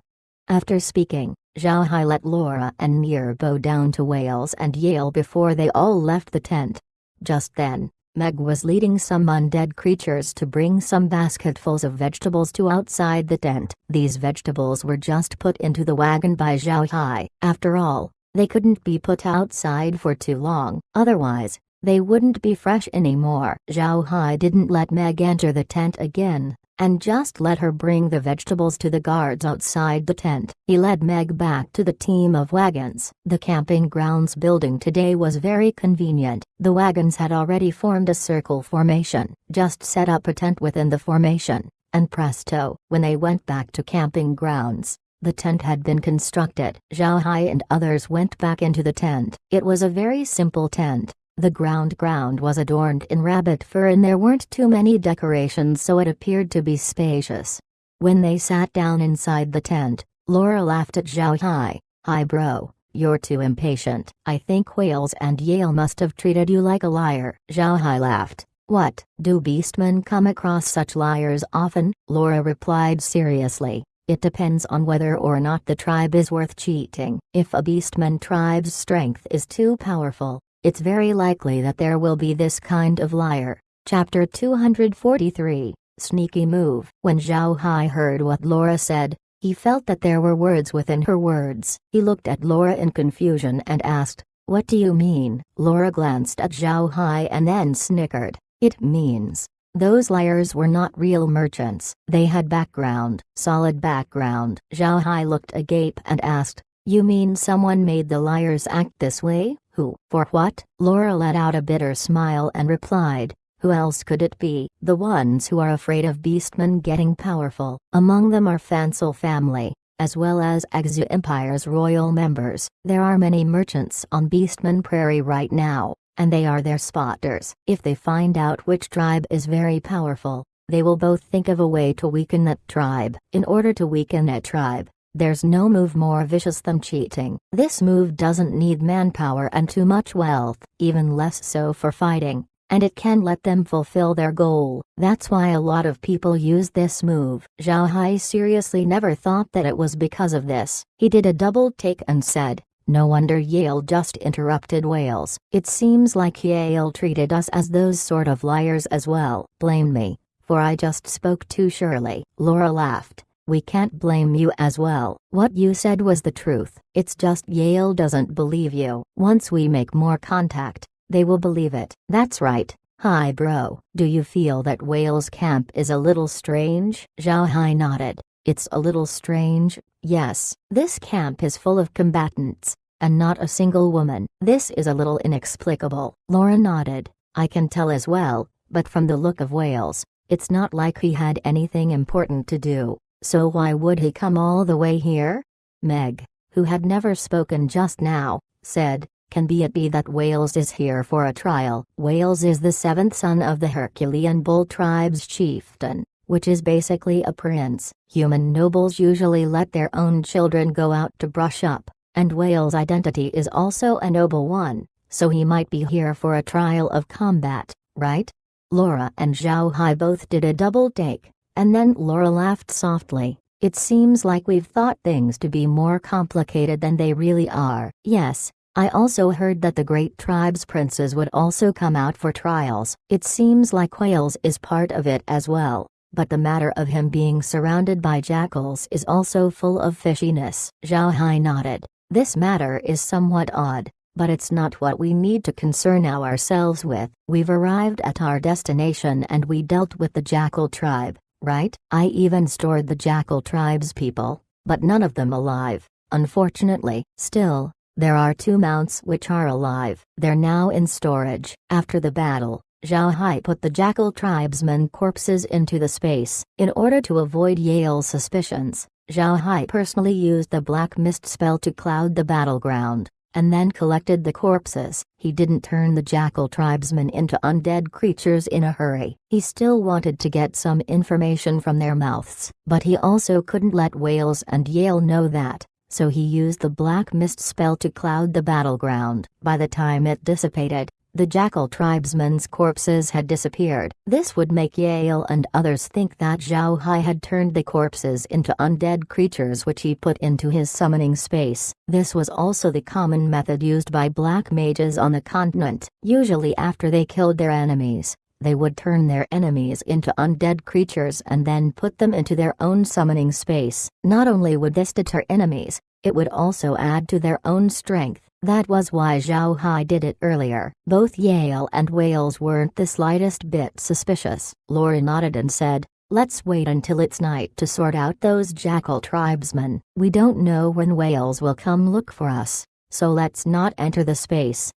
After speaking, Zhao Hai let Laura and Mir bow down to Wales and Yale before they all left the tent. Just then, Meg was leading some undead creatures to bring some basketfuls of vegetables to outside the tent. These vegetables were just put into the wagon by Zhao Hai. After all, they couldn't be put outside for too long, otherwise, they wouldn't be fresh anymore. Zhao Hai didn't let Meg enter the tent again, and just let her bring the vegetables to the guards outside the tent. He led Meg back to the team of wagons. The camping grounds building today was very convenient. The wagons had already formed a circle formation. Just set up a tent within the formation, and presto, when they went back to camping grounds, the tent had been constructed. Zhao Hai and others went back into the tent. It was a very simple tent. The ground was adorned in rabbit fur and there weren't too many decorations, so it appeared to be spacious. When they sat down inside the tent, Laura laughed at Zhao Hai. "Hi bro, you're too impatient. I think Wales and Yale must have treated you like a liar." Zhao Hai laughed. "What, do beastmen come across such liars often?" Laura replied seriously. "It depends on whether or not the tribe is worth cheating. If a beastman tribe's strength is too powerful, it's very likely that there will be this kind of liar." Chapter 243, Sneaky Move. When Zhao Hai heard what Laura said, he felt that there were words within her words. He looked at Laura in confusion and asked, "What do you mean?" Laura glanced at Zhao Hai and then snickered. "It means, those liars were not real merchants. They had background, solid background." Zhao Hai looked agape and asked, "You mean someone made the liars act this way? Who?" "For what?" Laura let out a bitter smile and replied, "Who else could it be? The ones who are afraid of beastmen getting powerful. Among them are Fancel family, as well as Agzu Empire's royal members. There are many merchants on Beastman Prairie right now, and they are their spotters. If they find out which tribe is very powerful, they will both think of a way to weaken that tribe. In order to weaken a tribe, there's no move more vicious than cheating. This move doesn't need manpower and too much wealth, even less so for fighting, and it can let them fulfill their goal. That's why a lot of people use this move." Zhao Hai seriously never thought that it was because of this. He did a double take and said, "No wonder Yale just interrupted Wales. It seems like Yale treated us as those sort of liars as well." "Blame me, for I just spoke too surely." Laura laughed. "We can't blame you as well. What you said was the truth. It's just Yale doesn't believe you. Once we make more contact, they will believe it." "That's right. Hi bro, do you feel that Wales camp is a little strange?" Zhao Hai nodded. "It's a little strange, yes. This camp is full of combatants, and not a single woman. This is a little inexplicable." Laura nodded. "I can tell as well, but from the look of Wales, it's not like he had anything important to do. So why would he come all the way here?" Meg, who had never spoken just now, said, "Can it be that Wales is here for a trial?" Wales is the 7th son of the Herculean bull tribe's chieftain, which is basically a prince. Human nobles usually let their own children go out to brush up, and Whale's identity is also a noble one, so he might be here for a trial of combat, right? Laura and Zhao Hai both did a double take, and then Laura laughed softly. It seems like we've thought things to be more complicated than they really are. Yes, I also heard that the great tribe's princes would also come out for trials. It seems like Whales is part of it as well, but the matter of him being surrounded by jackals is also full of fishiness. Zhao Hai nodded. This matter is somewhat odd, but it's not what we need to concern ourselves with. We've arrived at our destination and we dealt with the jackal tribe, right? I even stored the jackal tribe's people, but none of them alive, unfortunately. Still, there are 2 mounts which are alive. They're now in storage. After the battle, Zhao Hai put the jackal tribesmen corpses into the space. In order to avoid Yale's suspicions, Zhao Hai personally used the black mist spell to cloud the battleground, and then collected the corpses. He didn't turn the jackal tribesmen into undead creatures in a hurry. He still wanted to get some information from their mouths, but he also couldn't let Whales and Yale know that, so he used the black mist spell to cloud the battleground. By the time it dissipated, the jackal tribesmen's corpses had disappeared. This would make Yale and others think that Zhao Hai had turned the corpses into undead creatures which he put into his summoning space. This was also the common method used by black mages on the continent. Usually after they killed their enemies, they would turn their enemies into undead creatures and then put them into their own summoning space. Not only would this deter enemies, it would also add to their own strength. That was why Zhao Hai did it earlier. Both Yale and Whales weren't the slightest bit suspicious. Laura nodded and said, "Let's wait until it's night to sort out those jackal tribesmen. We don't know when Whales will come look for us, so let's not enter the space."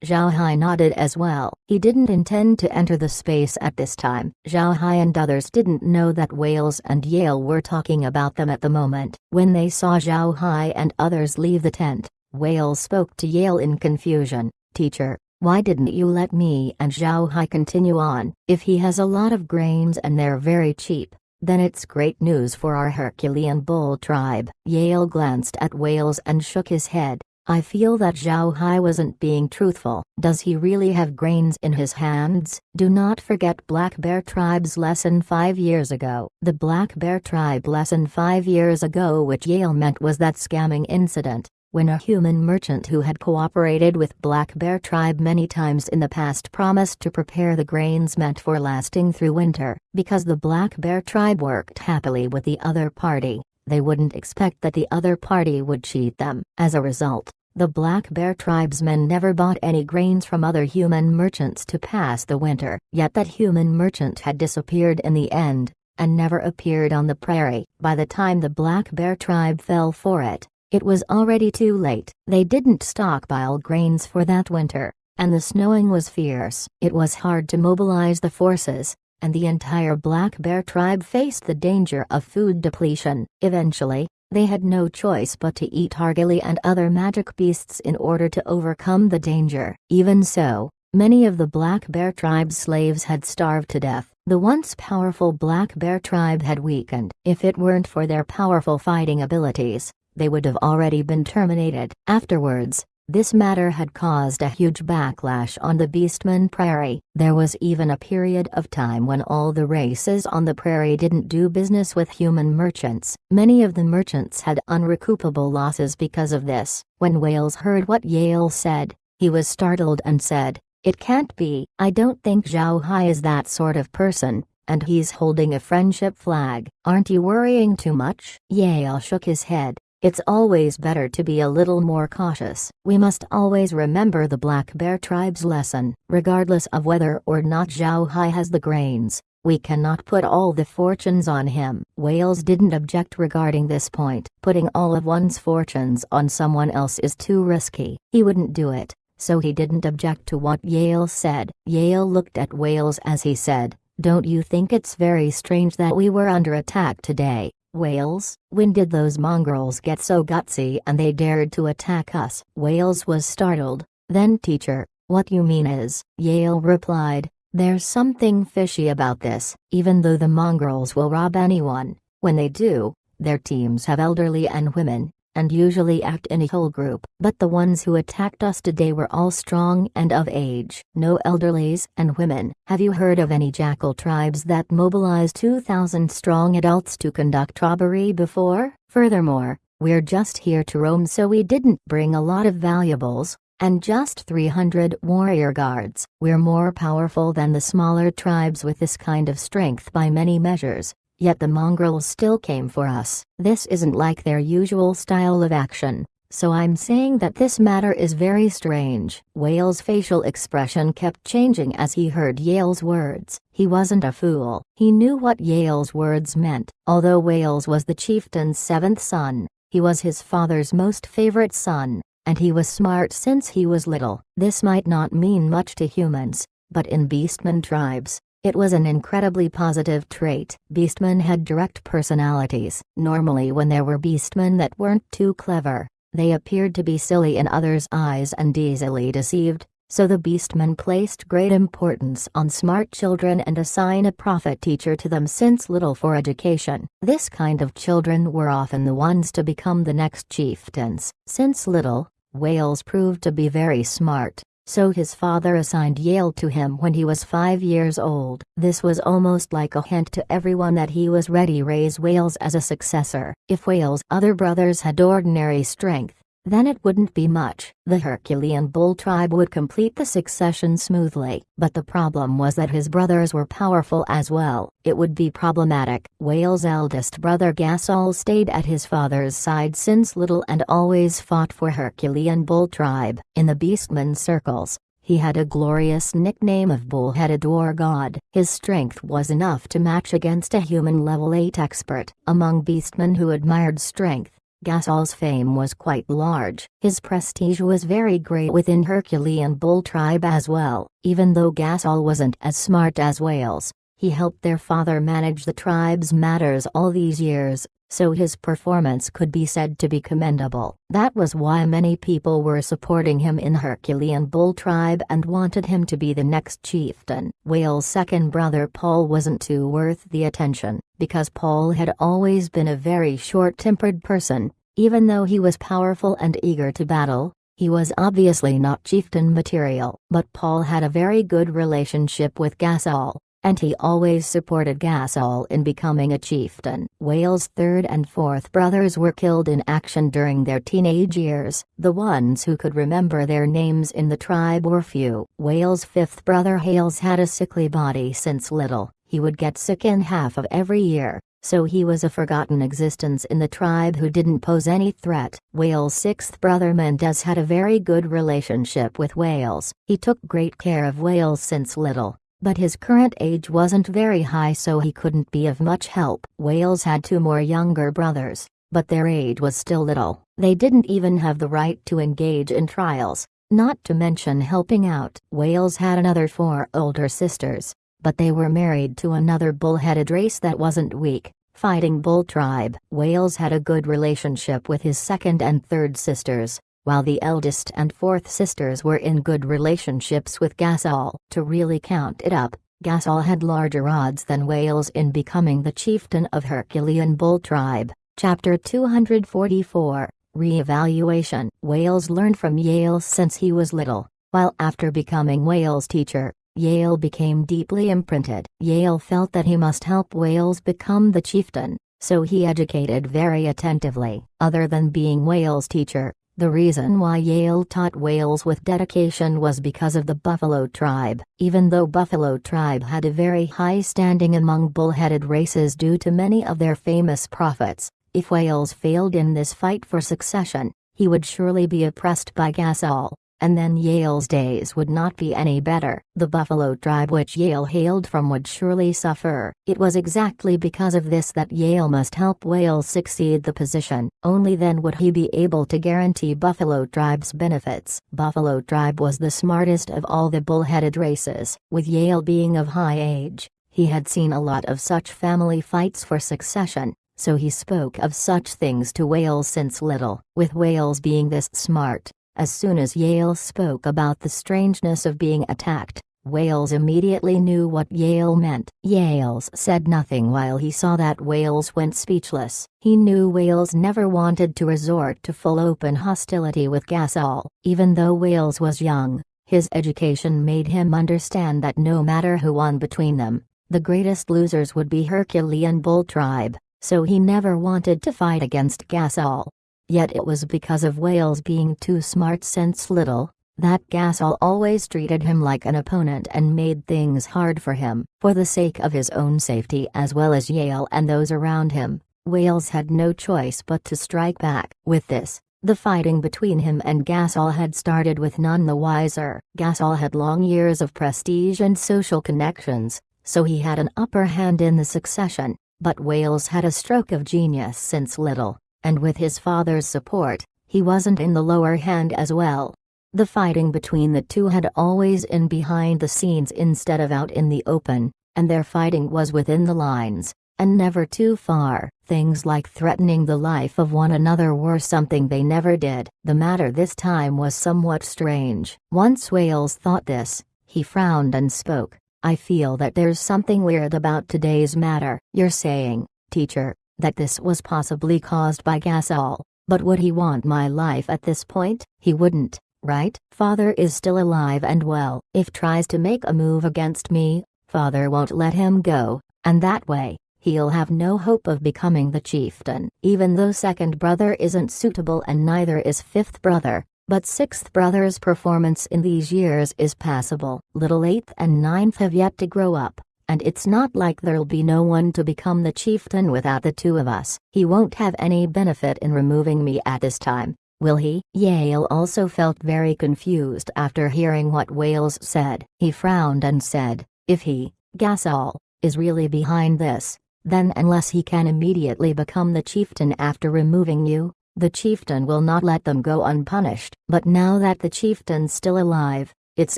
Zhao Hai nodded as well. He didn't intend to enter the space at this time. Zhao Hai and others didn't know that Whales and Yale were talking about them at the moment. When they saw Zhao Hai and others leave the tent, Whales spoke to Yale in confusion. "Teacher, why didn't you let me and Zhao Hai continue on? If he has a lot of grains and they're very cheap, then it's great news for our Herculean bull tribe." Yale glanced at Whales and shook his head. "I feel that Zhao Hai wasn't being truthful. Does he really have grains in his hands?" Do not forget Black Bear Tribe's lesson 5 years ago. The Black Bear Tribe lesson 5 years ago, which Yale meant, was that scamming incident, when a human merchant who had cooperated with Black Bear Tribe many times in the past promised to prepare the grains meant for lasting through winter. Because the Black Bear Tribe worked happily with the other party, they wouldn't expect that the other party would cheat them. As a result, the Black Bear tribesmen never bought any grains from other human merchants to pass the winter. Yet that human merchant had disappeared in the end, and never appeared on the prairie. By the time the Black Bear Tribe fell for it, it was already too late. They didn't stockpile grains for that winter, and the snowing was fierce. It was hard to mobilize the forces, and the entire Black Bear Tribe faced the danger of food depletion. Eventually, they had no choice but to eat Hargili and other magic beasts in order to overcome the danger. Even so, many of the Black Bear Tribe's slaves had starved to death. The once powerful Black Bear Tribe had weakened. If it weren't for their powerful fighting abilities, they would have already been terminated. Afterwards, this matter had caused a huge backlash on the Beastman Prairie. There was even a period of time when all the races on the prairie didn't do business with human merchants. Many of the merchants had unrecoupable losses because of this. When Whales heard what Yale said, he was startled and said, "It can't be. I don't think Zhao Hai is that sort of person, and he's holding a friendship flag. Aren't you worrying too much?" Yale shook his head. "It's always better to be a little more cautious. We must always remember the Black Bear Tribe's lesson. Regardless of whether or not Zhao Hai has the grains, we cannot put all the fortunes on him." Whales didn't object regarding this point. Putting all of one's fortunes on someone else is too risky. He wouldn't do it, so he didn't object to what Yale said. Yale looked at Whales as he said, "Don't you think it's very strange that we were under attack today? Whales, when did those mongrels get so gutsy and they dared to attack us?" Whales was startled. "Then teacher, what you mean is," Yale replied, There's something fishy about this. Even though the mongrels will rob anyone, when they do, their teams have elderly and women, and usually act in a whole group. But the ones who attacked us today were all strong and of age. No elderlies and women. Have you heard of any jackal tribes that mobilize 2,000 strong adults to conduct robbery before? Furthermore, we're just here to roam, so we didn't bring a lot of valuables, and just 300 warrior guards. We're more powerful than the smaller tribes with this kind of strength by many measures. Yet the mongrels still came for us. This isn't like their usual style of action, so I'm saying that this matter is very strange. Whale's facial expression kept changing as he heard Yale's words. He wasn't a fool. He knew what Yale's words meant. Although Wales was the chieftain's seventh son, he was his father's most favorite son, and he was smart since he was little. This might not mean much to humans, but in beastmen tribes, it was an incredibly positive trait. Beastmen had direct personalities. Normally when there were beastmen that weren't too clever, they appeared to be silly in others' eyes and easily deceived, so the beastmen placed great importance on smart children and assign a prophet teacher to them since little for education. This kind of children were often the ones to become the next chieftains. Since little, Wales proved to be very smart, so his father assigned Yale to him when he was 5 years old. This was almost like a hint to everyone that he was ready to raise Wales as a successor. If Wales' other brothers had ordinary strength, then it wouldn't be much. The Herculean bull tribe would complete the succession smoothly. But the problem was that his brothers were powerful as well. It would be problematic. Wales' eldest brother Gasol stayed at his father's side since little and always fought for Herculean bull tribe. In the beastman circles, he had a glorious nickname of bull-headed war god. His strength was enough to match against a human level 8 expert. Among beastmen who admired strength, Gasol's fame was quite large. His prestige was very great within Herculean bull tribe as well. Even though Gasol wasn't as smart as Wales, he helped their father manage the tribe's matters all these years, so his performance could be said to be commendable. That was why many people were supporting him in Herculean bull tribe and wanted him to be the next chieftain. Wales' second brother Paul wasn't too worth the attention, because Paul had always been a very short-tempered person. Even though he was powerful and eager to battle, he was obviously not chieftain material. But Paul had a very good relationship with Gasol, and he always supported Gasol in becoming a chieftain. Wales' third and fourth brothers were killed in action during their teenage years. The ones who could remember their names in the tribe were few. Wales' fifth brother Hales had a sickly body since little. He would get sick in half of every year, so he was a forgotten existence in the tribe who didn't pose any threat. Wales' sixth brother Mendez had a very good relationship with Wales. He took great care of Wales since little, but his current age wasn't very high, so he couldn't be of much help. Wales had two more younger brothers, but their age was still little. They didn't even have the right to engage in trials, not to mention helping out. Wales had another 4 older sisters, but they were married to another bull-headed race that wasn't weak, fighting bull tribe. Wales had a good relationship with his second and third sisters, while the eldest and fourth sisters were in good relationships with Gasol. To really count it up, Gasol had larger odds than Wales in becoming the chieftain of Herculean bull tribe. Chapter 244, Re-evaluation. Wales learned from Yale since he was little, while after becoming Wales' teacher, Yale became deeply imprinted. Yale felt that he must help Wales become the chieftain, so he educated very attentively. Other than being Wales' teacher, the reason why Yale taught Wales with dedication was because of the Buffalo tribe. Even though Buffalo tribe had a very high standing among bull-headed races due to many of their famous prophets, if Wales failed in this fight for succession, he would surely be oppressed by Gasol, and then Yale's days would not be any better. The Buffalo tribe which Yale hailed from would surely suffer. It was exactly because of this that Yale must help Wales succeed the position. Only then would he be able to guarantee Buffalo tribe's benefits. Buffalo tribe was the smartest of all the bull-headed races. With Yale being of high age, he had seen a lot of such family fights for succession, so he spoke of such things to Wales since little. With Wales being this smart, as soon as Yale spoke about the strangeness of being attacked, Wales immediately knew what Yale meant. Yales said nothing while he saw that Wales went speechless. He knew Wales never wanted to resort to full open hostility with Gasol. Even though Wales was young, his education made him understand that no matter who won between them, the greatest losers would be Herculean Bull Tribe, so he never wanted to fight against Gasol. Yet it was because of Wales being too smart since little, that Gasol always treated him like an opponent and made things hard for him. For the sake of his own safety as well as Yale and those around him, Wales had no choice but to strike back. With this, the fighting between him and Gasol had started with none the wiser. Gasol had long years of prestige and social connections, so he had an upper hand in the succession, but Wales had a stroke of genius since little, and with his father's support, he wasn't in the lower hand as well. The fighting between the two had always been behind the scenes instead of out in the open, and their fighting was within the lines, and never too far. Things like threatening the life of one another were something they never did. The matter this time was somewhat strange. Once Wales thought this, he frowned and spoke. "I feel that there's something weird about today's matter." "You're saying, teacher, that this was possibly caused by Gasol, but would he want my life at this point?" "He wouldn't. Right? Father is still alive and well. If tries to make a move against me, Father won't let him go, and that way, he'll have no hope of becoming the chieftain." Even though second brother isn't suitable and neither is fifth brother, but sixth brother's performance in these years is passable. Little eighth and ninth have yet to grow up, and it's not like there'll be no one to become the chieftain without the two of us. He won't have any benefit in removing me at this time, will he? Yale also felt very confused after hearing what Wales said. He frowned and said, "If he, Gasol, is really behind this, then unless he can immediately become the chieftain after removing you, the chieftain will not let them go unpunished." But now that the chieftain's still alive, it's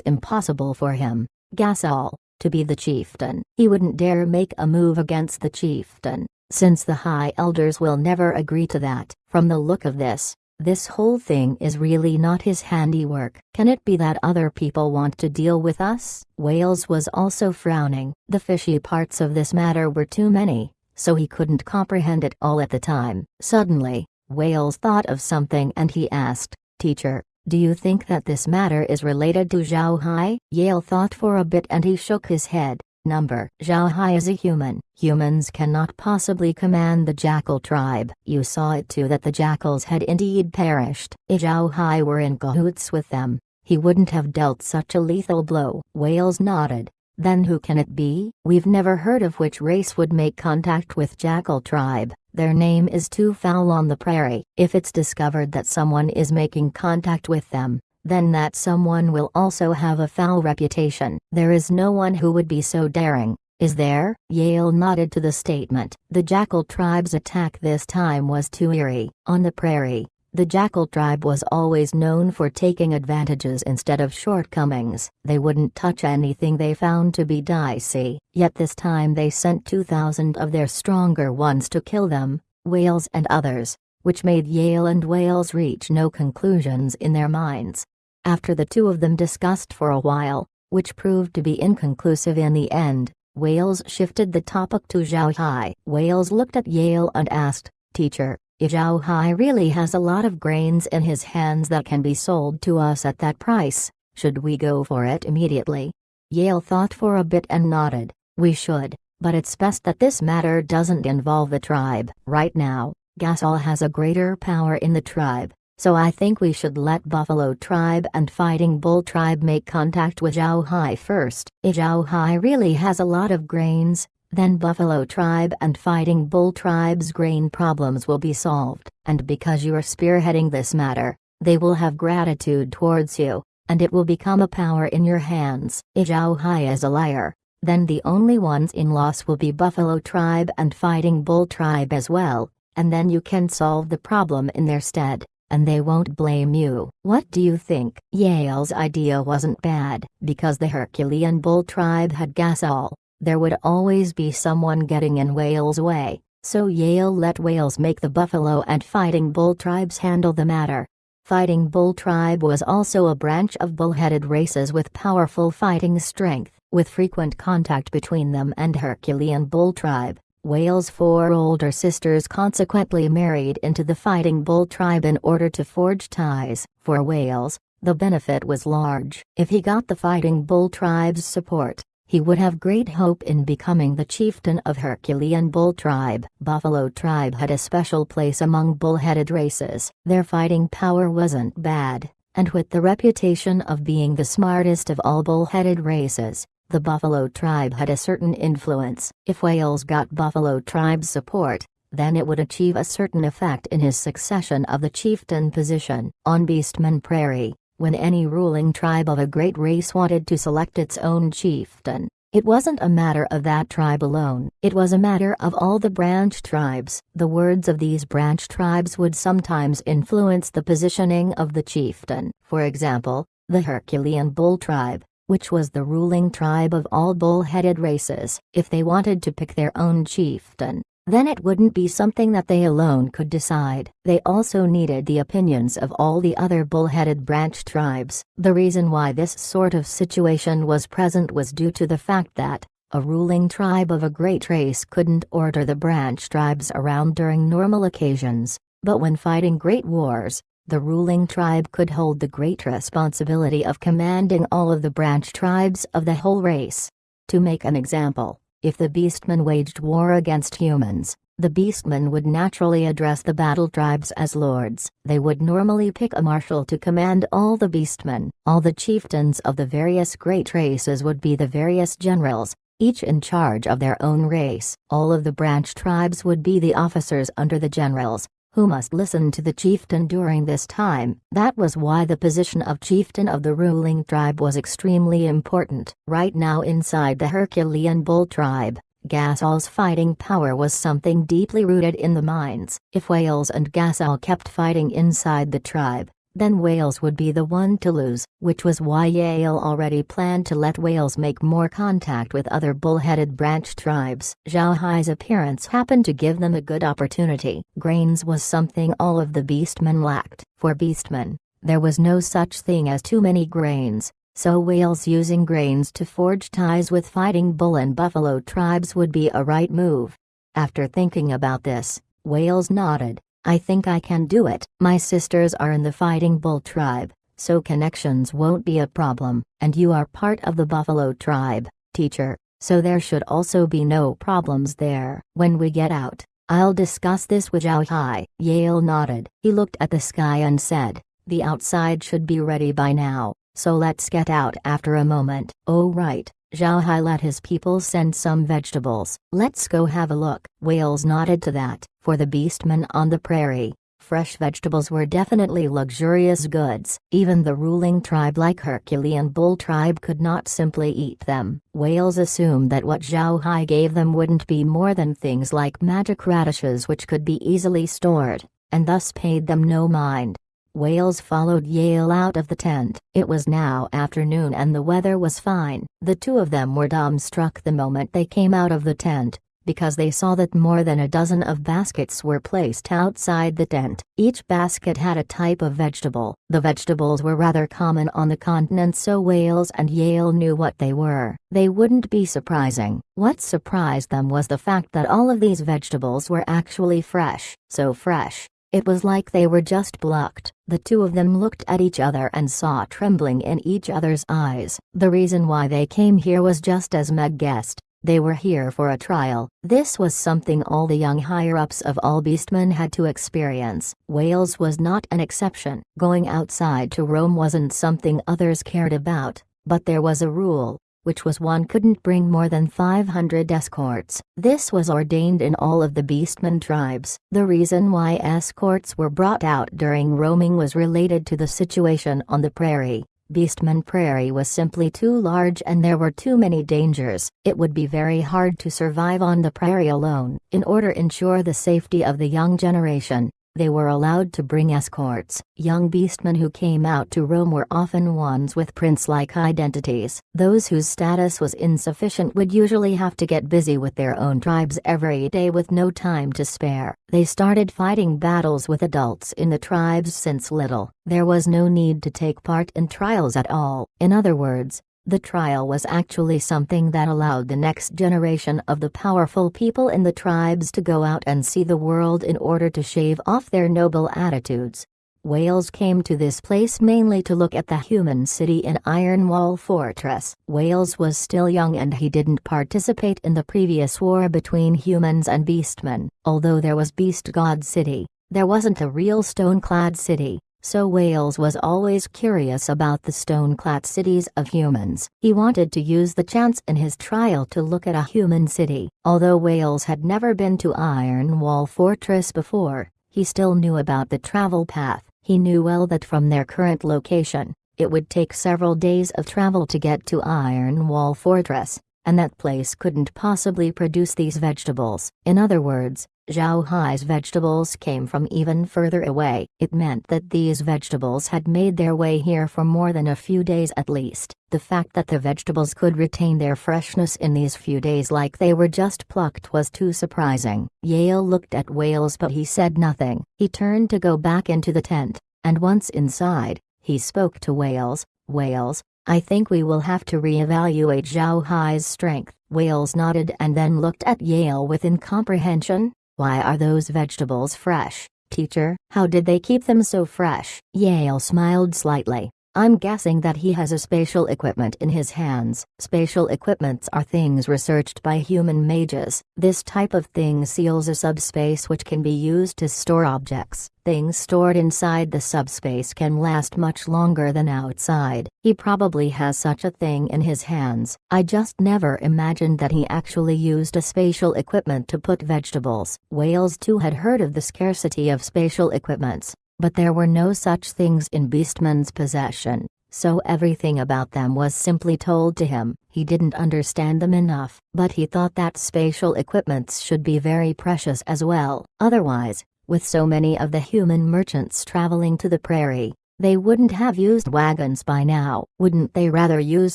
impossible for him, Gasol, to be the chieftain. He wouldn't dare make a move against the chieftain, since the high elders will never agree to that. From the look of this whole thing is really not his handiwork. Can it be that other people want to deal with us? Wales was also frowning. The fishy parts of this matter were too many, so he couldn't comprehend it all at the time. Suddenly, Wales thought of something and he asked, "Teacher, do you think that this matter is related to Zhao Hai?" Yale thought for a bit and he shook his head. Zhao Hai is a human. Humans cannot possibly command the jackal tribe. You saw it too that the jackals had indeed perished. If Zhao Hai were in cahoots with them, he wouldn't have dealt such a lethal blow. Wales nodded. Then who can it be? We've never heard of which race would make contact with jackal tribe. Their name is too foul on the prairie. If it's discovered that someone is making contact with them, then that someone will also have a foul reputation. There is no one who would be so daring, is there? Yale nodded to the statement. The jackal tribe's attack this time was too eerie. On the prairie, the jackal tribe was always known for taking advantages instead of shortcomings. They wouldn't touch anything they found to be dicey. Yet this time they sent 2,000 of their stronger ones to kill them, Wales and others, which made Yale and Wales reach no conclusions in their minds. After the two of them discussed for a while, which proved to be inconclusive in the end, Wales shifted the topic to Zhao Hai. Wales looked at Yale and asked, "Teacher, if Zhao Hai really has a lot of grains in his hands that can be sold to us at that price, should we go for it immediately?" Yale thought for a bit and nodded. "We should, but it's best that this matter doesn't involve the tribe. Right now, Gasol has a greater power in the tribe, so I think we should let Buffalo Tribe and Fighting Bull Tribe make contact with Zhao Hai first. If Zhao Hai really has a lot of grains, then Buffalo Tribe and Fighting Bull Tribe's grain problems will be solved. And because you're spearheading this matter, they will have gratitude towards you, and it will become a power in your hands. If Zhao Hai is a liar, then the only ones in loss will be Buffalo Tribe and Fighting Bull Tribe as well, and then you can solve the problem in their stead, and they won't blame you. What do you think?" Yale's idea wasn't bad. Because the Herculean Bull Tribe had Gasol, there would always be someone getting in Wales' way, so Yale let Wales make the Buffalo and Fighting Bull Tribes handle the matter. Fighting Bull tribe was also a branch of bull-headed races with powerful fighting strength, with frequent contact between them and Herculean Bull tribe. Whale's 4 older sisters consequently married into the Fighting Bull tribe in order to forge ties. For Whales, the benefit was large. If he got the Fighting Bull tribe's support, he would have great hope in becoming the chieftain of Herculean Bull tribe. Buffalo tribe had a special place among bull-headed races. Their fighting power wasn't bad, and with the reputation of being the smartest of all bull-headed races, the Buffalo tribe had a certain influence. If Whales got Buffalo tribe's support, then it would achieve a certain effect in his succession of the chieftain position. On Beastman Prairie, when any ruling tribe of a great race wanted to select its own chieftain, it wasn't a matter of that tribe alone. It was a matter of all the branch tribes. The words of these branch tribes would sometimes influence the positioning of the chieftain. For example, the Herculean Bull tribe, which was the ruling tribe of all bull-headed races, if they wanted to pick their own chieftain, then it wouldn't be something that they alone could decide. They also needed the opinions of all the other bull-headed branch tribes. The reason why this sort of situation was present was due to the fact that a ruling tribe of a great race couldn't order the branch tribes around during normal occasions, but when fighting great wars, the ruling tribe could hold the great responsibility of commanding all of the branch tribes of the whole race. To make an example, if the Beastmen waged war against humans, the Beastmen would naturally address the battle tribes as lords. They would normally pick a marshal to command all the Beastmen. All the chieftains of the various great races would be the various generals, each in charge of their own race. All of the branch tribes would be the officers under the generals, who must listen to the chieftain during this time. That was why the position of chieftain of the ruling tribe was extremely important. Right now inside the Herculean Bull tribe, Gasol's fighting power was something deeply rooted in the minds. If Whales and Gasol kept fighting inside the tribe, then Whales would be the one to lose, which was why Yale already planned to let Whales make more contact with other bull-headed branch tribes. Zhao Hai's appearance happened to give them a good opportunity. Grains was something all of the Beastmen lacked. For Beastmen, there was no such thing as too many grains, so Whales using grains to forge ties with Fighting Bull and Buffalo tribes would be a right move. After thinking about this, Whales nodded. I think I can do it. My sisters are in the Fighting Bull tribe, so connections won't be a problem, and you are part of the Buffalo tribe, teacher, so there should also be no problems there. When we get out, I'll discuss this with Zhao Hai. Yale nodded. He looked at the sky and said, the outside should be ready by now, so let's get out. After a moment, oh right. Zhao Hai let his people send some vegetables. Let's go have a look. Whales nodded to that. For the Beastmen on the prairie, fresh vegetables were definitely luxurious goods. Even the ruling tribe like Herculean Bull tribe could not simply eat them. Whales assumed that what Zhao Hai gave them wouldn't be more than things like magic radishes which could be easily stored, and thus paid them no mind. Whales followed Yale out of the tent. It was now afternoon and the weather was fine. The two of them were dumbstruck the moment they came out of the tent, because they saw that more than a dozen of baskets were placed outside the tent. Each basket had a type of vegetable. The vegetables were rather common on the continent, so Whales and Yale knew what they were. They wouldn't be surprising. What surprised them was the fact that all of these vegetables were actually fresh. So fresh, it was like they were just plucked. The two of them looked at each other and saw trembling in each other's eyes. The reason why they came here was just as Meg guessed. They were here for a trial. This was something all the young higher-ups of all Beastmen had to experience. Whales was not an exception. Going outside to roam wasn't something others cared about, but there was a rule, which was one couldn't bring more than 500 escorts. This was ordained in all of the Beastmen tribes. The reason why escorts were brought out during roaming was related to the situation on the prairie. Beastman Prairie was simply too large and there were too many dangers. It would be very hard to survive on the prairie alone. In order to ensure the safety of the young generation, They were allowed to bring escorts. Young beastmen who came out to roam were often ones with prince-like identities. Those whose status was insufficient would usually have to get busy with their own tribes every day with no time to spare. They started fighting battles with adults in the tribes since little. There was no need to take part in trials at all. In other words, the trial was actually something that allowed the next generation of the powerful people in the tribes to go out and see the world in order to shave off their noble attitudes. Wales came to this place mainly to look at the human city in Iron Wall Fortress. Wales was still young and he didn't participate in the previous war between humans and beastmen. Although there was Beast God City, there wasn't a real stone-clad city. So Wales was always curious about the stone-clad cities of humans. He wanted to use the chance in his trial to look at a human city. Although Wales had never been to Iron Wall Fortress before, he still knew about the travel path. He knew well that from their current location, it would take several days of travel to get to Iron Wall Fortress, and that place couldn't possibly produce these vegetables. In other words, Zhao Hai's vegetables came from even further away. It meant that these vegetables had made their way here for more than a few days at least. The fact that the vegetables could retain their freshness in these few days like they were just plucked was too surprising. Yale looked at Wales but he said nothing. He turned to go back into the tent, and once inside, he spoke to Wales. "Wales, I think we will have to re-evaluate Zhao Hai's strength." Wales nodded and then looked at Yale with incomprehension. "Why are those vegetables fresh, teacher? How did they keep them so fresh?" Yale smiled slightly. "I'm guessing that he has a spatial equipment in his hands." Spatial equipments are things researched by human mages. This type of thing seals a subspace which can be used to store objects. Things stored inside the subspace can last much longer than outside. He probably has such a thing in his hands. I just never imagined that he actually used a spatial equipment to put vegetables. Wales too had heard of the scarcity of spatial equipments, but there were no such things in Beastman's possession, so everything about them was simply told to him. He didn't understand them enough, but he thought that spatial equipments should be very precious as well. Otherwise, with so many of the human merchants traveling to the prairie, they wouldn't have used wagons by now. Wouldn't they rather use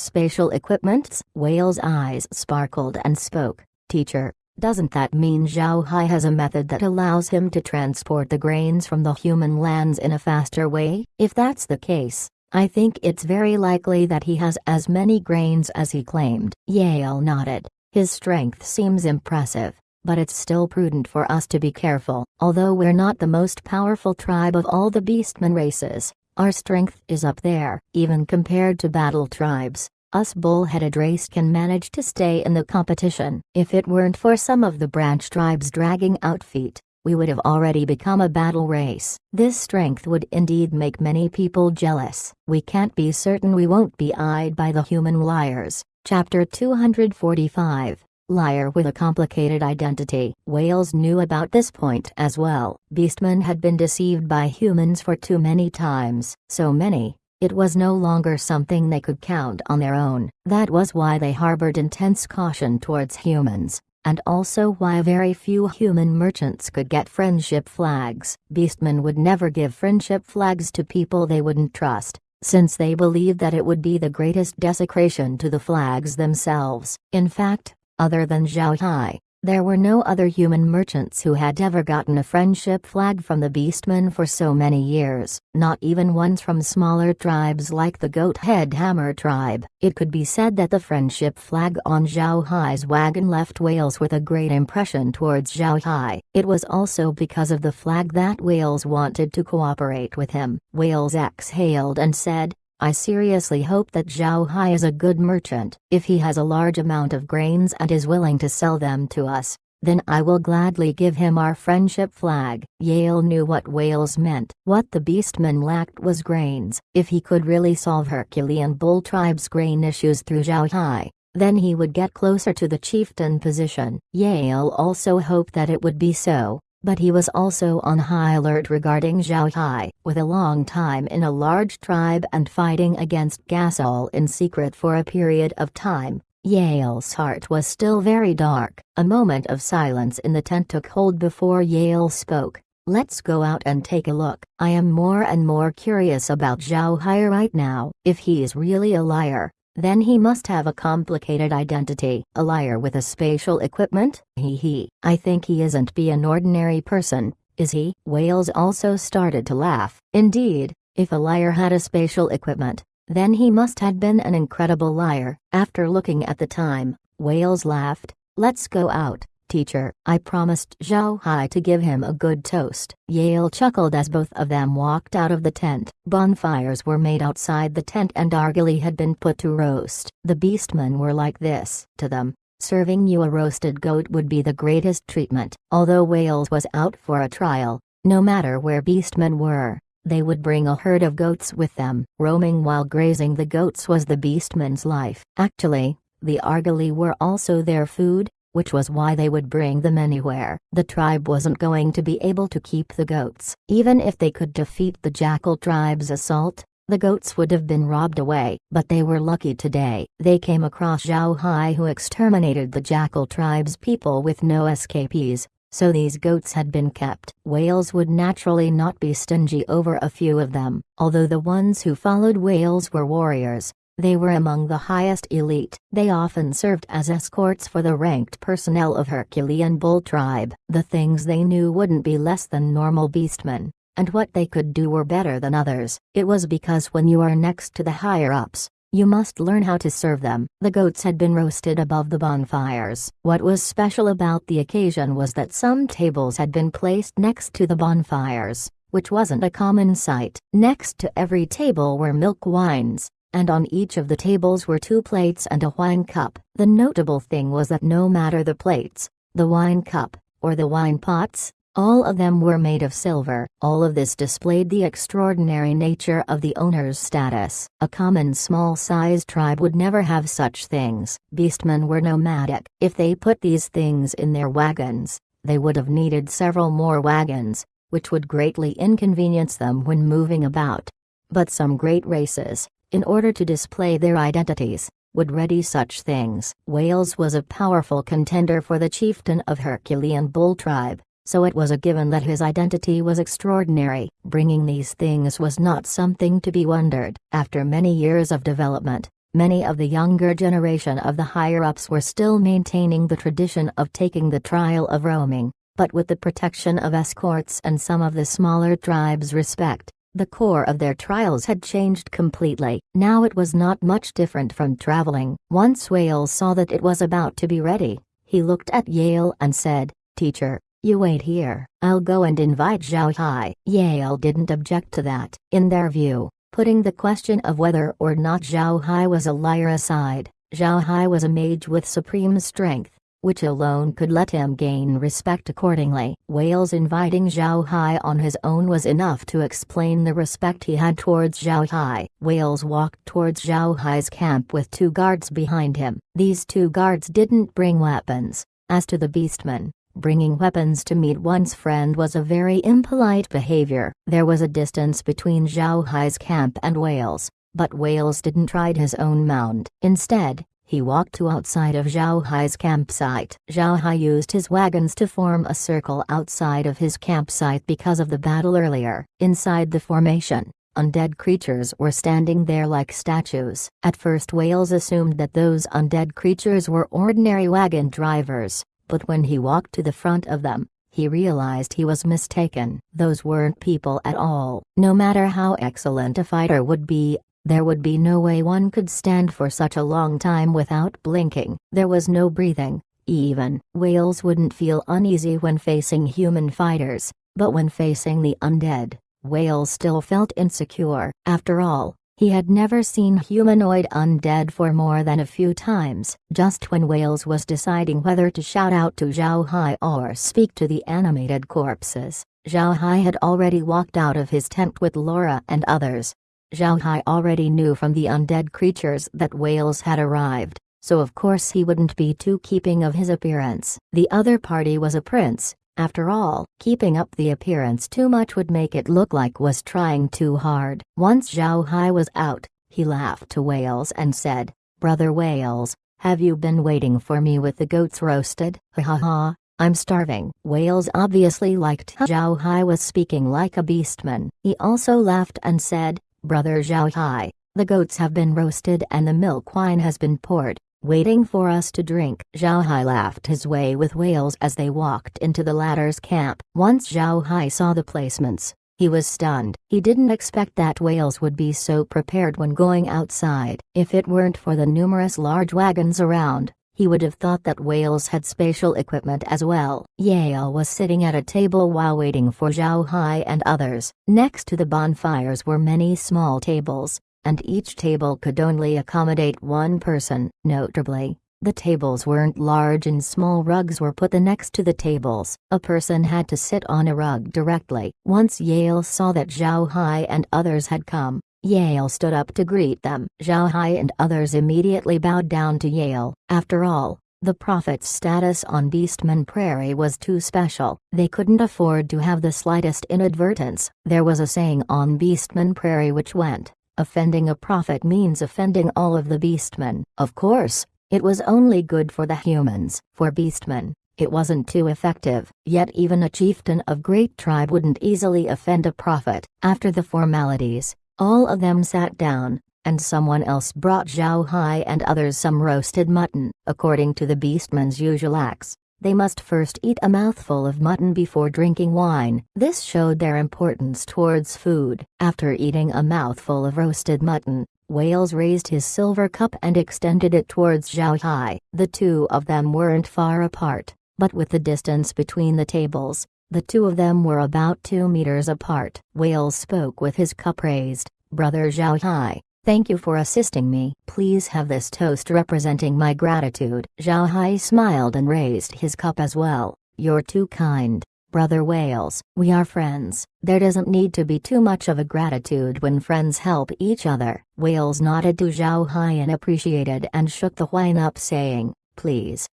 spatial equipments? Wales' eyes sparkled and spoke. "Teacher, doesn't that mean Zhao Hai has a method that allows him to transport the grains from the human lands in a faster way? If that's the case, I think it's very likely that he has as many grains as he claimed." Yale nodded. "His strength seems impressive, but it's still prudent for us to be careful. Although we're not the most powerful tribe of all the beastmen races, our strength is up there. Even compared to battle tribes, us bull-headed race can manage to stay in the competition. If it weren't for some of the branch tribes dragging out feet, we would have already become a battle race. This strength would indeed make many people jealous. We can't be certain we won't be eyed by the human liars." Chapter 245. Liar with a complicated identity. Wales knew about this point as well. Beastmen had been deceived by humans for too many times. So many, it was no longer something they could count on their own. That was why they harbored intense caution towards humans, and also why very few human merchants could get friendship flags. Beastmen would never give friendship flags to people they wouldn't trust, since they believed that it would be the greatest desecration to the flags themselves. In fact, other than Zhao Hai, there were no other human merchants who had ever gotten a friendship flag from the Beastmen for so many years, not even ones from smaller tribes like the Goat-Head Hammer tribe. It could be said that the friendship flag on Zhao Hai's wagon left Wales with a great impression towards Zhao Hai. It was also because of the flag that Wales wanted to cooperate with him. Wales exhaled and said, "I seriously hope that Zhao Hai is a good merchant. If he has a large amount of grains and is willing to sell them to us, then I will gladly give him our friendship flag." Yale knew what Wales meant. What the Beastmen lacked was grains. If he could really solve Herculean bull tribe's grain issues through Zhao Hai, then he would get closer to the chieftain position. Yale also hoped that it would be so, but he was also on high alert regarding Zhao Hai. With a long time in a large tribe and fighting against Gasol in secret for a period of time, Yale's heart was still very dark. A moment of silence in the tent took hold before Yale spoke. Let's go out and take a look. I am more and more curious about Zhao Hai right now. If he is really a liar, then he must have a complicated identity. A liar with a spatial equipment? He. I think he isn't be an ordinary person, is he? Wales also started to laugh. Indeed, if a liar had a spatial equipment, then he must have been an incredible liar. After looking at the time, Wales laughed. Let's go out, teacher. I promised Zhao Hai to give him a good toast. Yale chuckled as both of them walked out of the tent. Bonfires were made outside the tent and argali had been put to roast. The beastmen were like this. To them, serving you a roasted goat would be the greatest treatment. Although Wales was out for a trial, no matter where beastmen were, they would bring a herd of goats with them. Roaming while grazing the goats was the beastmen's life. Actually, the argali were also their food, which was why they would bring them anywhere. The tribe wasn't going to be able to keep the goats. Even if they could defeat the jackal tribe's assault, the goats would have been robbed away. But they were lucky today. They came across Zhao Hai, who exterminated the jackal tribe's people with no escapees, so these goats had been kept. Wales would naturally not be stingy over a few of them. Although the ones who followed Wales were warriors, they were among the highest elite. They often served as escorts for the ranked personnel of Herculean bull tribe. The things they knew wouldn't be less than normal beastmen, and what they could do were better than others. It was because when you are next to the higher-ups, you must learn how to serve them. The goats had been roasted above the bonfires. What was special about the occasion was that some tables had been placed next to the bonfires, which wasn't a common sight. Next to every table were milk wines, and on each of the tables were 2 plates and a wine cup. The notable thing was that no matter the plates, the wine cup, or the wine pots, all of them were made of silver. All of this displayed the extraordinary nature of the owner's status. A common small-sized tribe would never have such things. Beastmen were nomadic. If they put these things in their wagons, they would have needed several more wagons, which would greatly inconvenience them when moving about. But some great races, in order to display their identities, would ready such things. Wales was a powerful contender for the chieftain of Herculean bull tribe, so it was a given that his identity was extraordinary. Bringing these things was not something to be wondered. After many years of development, many of the younger generation of the higher-ups were still maintaining the tradition of taking the trial of roaming, but with the protection of escorts and some of the smaller tribes' respect, the core of their trials had changed completely. Now it was not much different from traveling. Once Wales saw that it was about to be ready, he looked at Yale and said, "Teacher, you wait here. I'll go and invite Zhao Hai." Yale didn't object to that. In their view, putting the question of whether or not Zhao Hai was a liar aside, Zhao Hai was a mage with supreme strength, which alone could let him gain respect accordingly. Wales inviting Zhao Hai on his own was enough to explain the respect he had towards Zhao Hai. Wales walked towards Zhao Hai's camp with 2 guards behind him. These 2 guards didn't bring weapons. As to the beastmen, bringing weapons to meet one's friend was a very impolite behavior. There was a distance between Zhao Hai's camp and Wales, but Wales didn't ride his own mount. Instead, he walked to outside of Zhao Hai's campsite. Zhao Hai used his wagons to form a circle outside of his campsite because of the battle earlier. Inside the formation, undead creatures were standing there like statues. At first Wales assumed that those undead creatures were ordinary wagon drivers, but when he walked to the front of them, he realized he was mistaken. Those weren't people at all. No matter how excellent a fighter would be, there would be no way one could stand for such a long time without blinking. There was no breathing, even. Wales wouldn't feel uneasy when facing human fighters, but when facing the undead, Wales still felt insecure. After all, he had never seen humanoid undead for more than a few times. Just when Wales was deciding whether to shout out to Zhao Hai or speak to the animated corpses, Zhao Hai had already walked out of his tent with Laura and others. Zhao Hai already knew from the undead creatures that Wales had arrived, so of course he wouldn't be too keeping of his appearance. The other party was a prince, after all. Keeping up the appearance too much would make it look like was trying too hard. Once Zhao Hai was out, he laughed to Wales and said, "Brother Wales, have you been waiting for me with the goats roasted?" "Ha ha ha, I'm starving." Whales obviously liked how Zhao Hai was speaking like a beastman. He also laughed and said, "Brother Zhao Hai, the goats have been roasted and the milk wine has been poured, waiting for us to drink." Zhao Hai laughed his way with whales as they walked into the latter's camp. Once Zhao Hai saw the placements, he was stunned. He didn't expect that whales would be so prepared when going outside. If it weren't for the numerous large wagons around, he would have thought that whales had spatial equipment as well. Yale was sitting at a table while waiting for Zhao Hai and others. Next to the bonfires were many small tables, and each table could only accommodate one person. Notably, the tables weren't large and small rugs were put next to the tables. A person had to sit on a rug directly. Once Yale saw that Zhao Hai and others had come, Yale stood up to greet them. Zhao Hai and others immediately bowed down to Yale. After all, the prophet's status on Beastman Prairie was too special. They couldn't afford to have the slightest inadvertence. There was a saying on Beastman Prairie which went, "Offending a prophet means offending all of the beastmen." Of course, it was only good for the humans. For beastmen, it wasn't too effective. Yet even a chieftain of great tribe wouldn't easily offend a prophet. After the formalities, all of them sat down, and someone else brought Zhao Hai and others some roasted mutton. According to the beastmen's usual acts, they must first eat a mouthful of mutton before drinking wine. This showed their importance towards food. After eating a mouthful of roasted mutton, Wales raised his silver cup and extended it towards Zhao Hai. The two of them weren't far apart, but with the distance between the tables, the two of them were about 2 meters apart. Wales spoke with his cup raised. "Brother Zhao Hai, thank you for assisting me. Please have this toast representing my gratitude." Zhao Hai smiled and raised his cup as well. "You're too kind, Brother Wales. We are friends. There doesn't need to be too much of a gratitude when friends help each other." Wales nodded to Zhao Hai and appreciated and shook the wine up saying, "Please."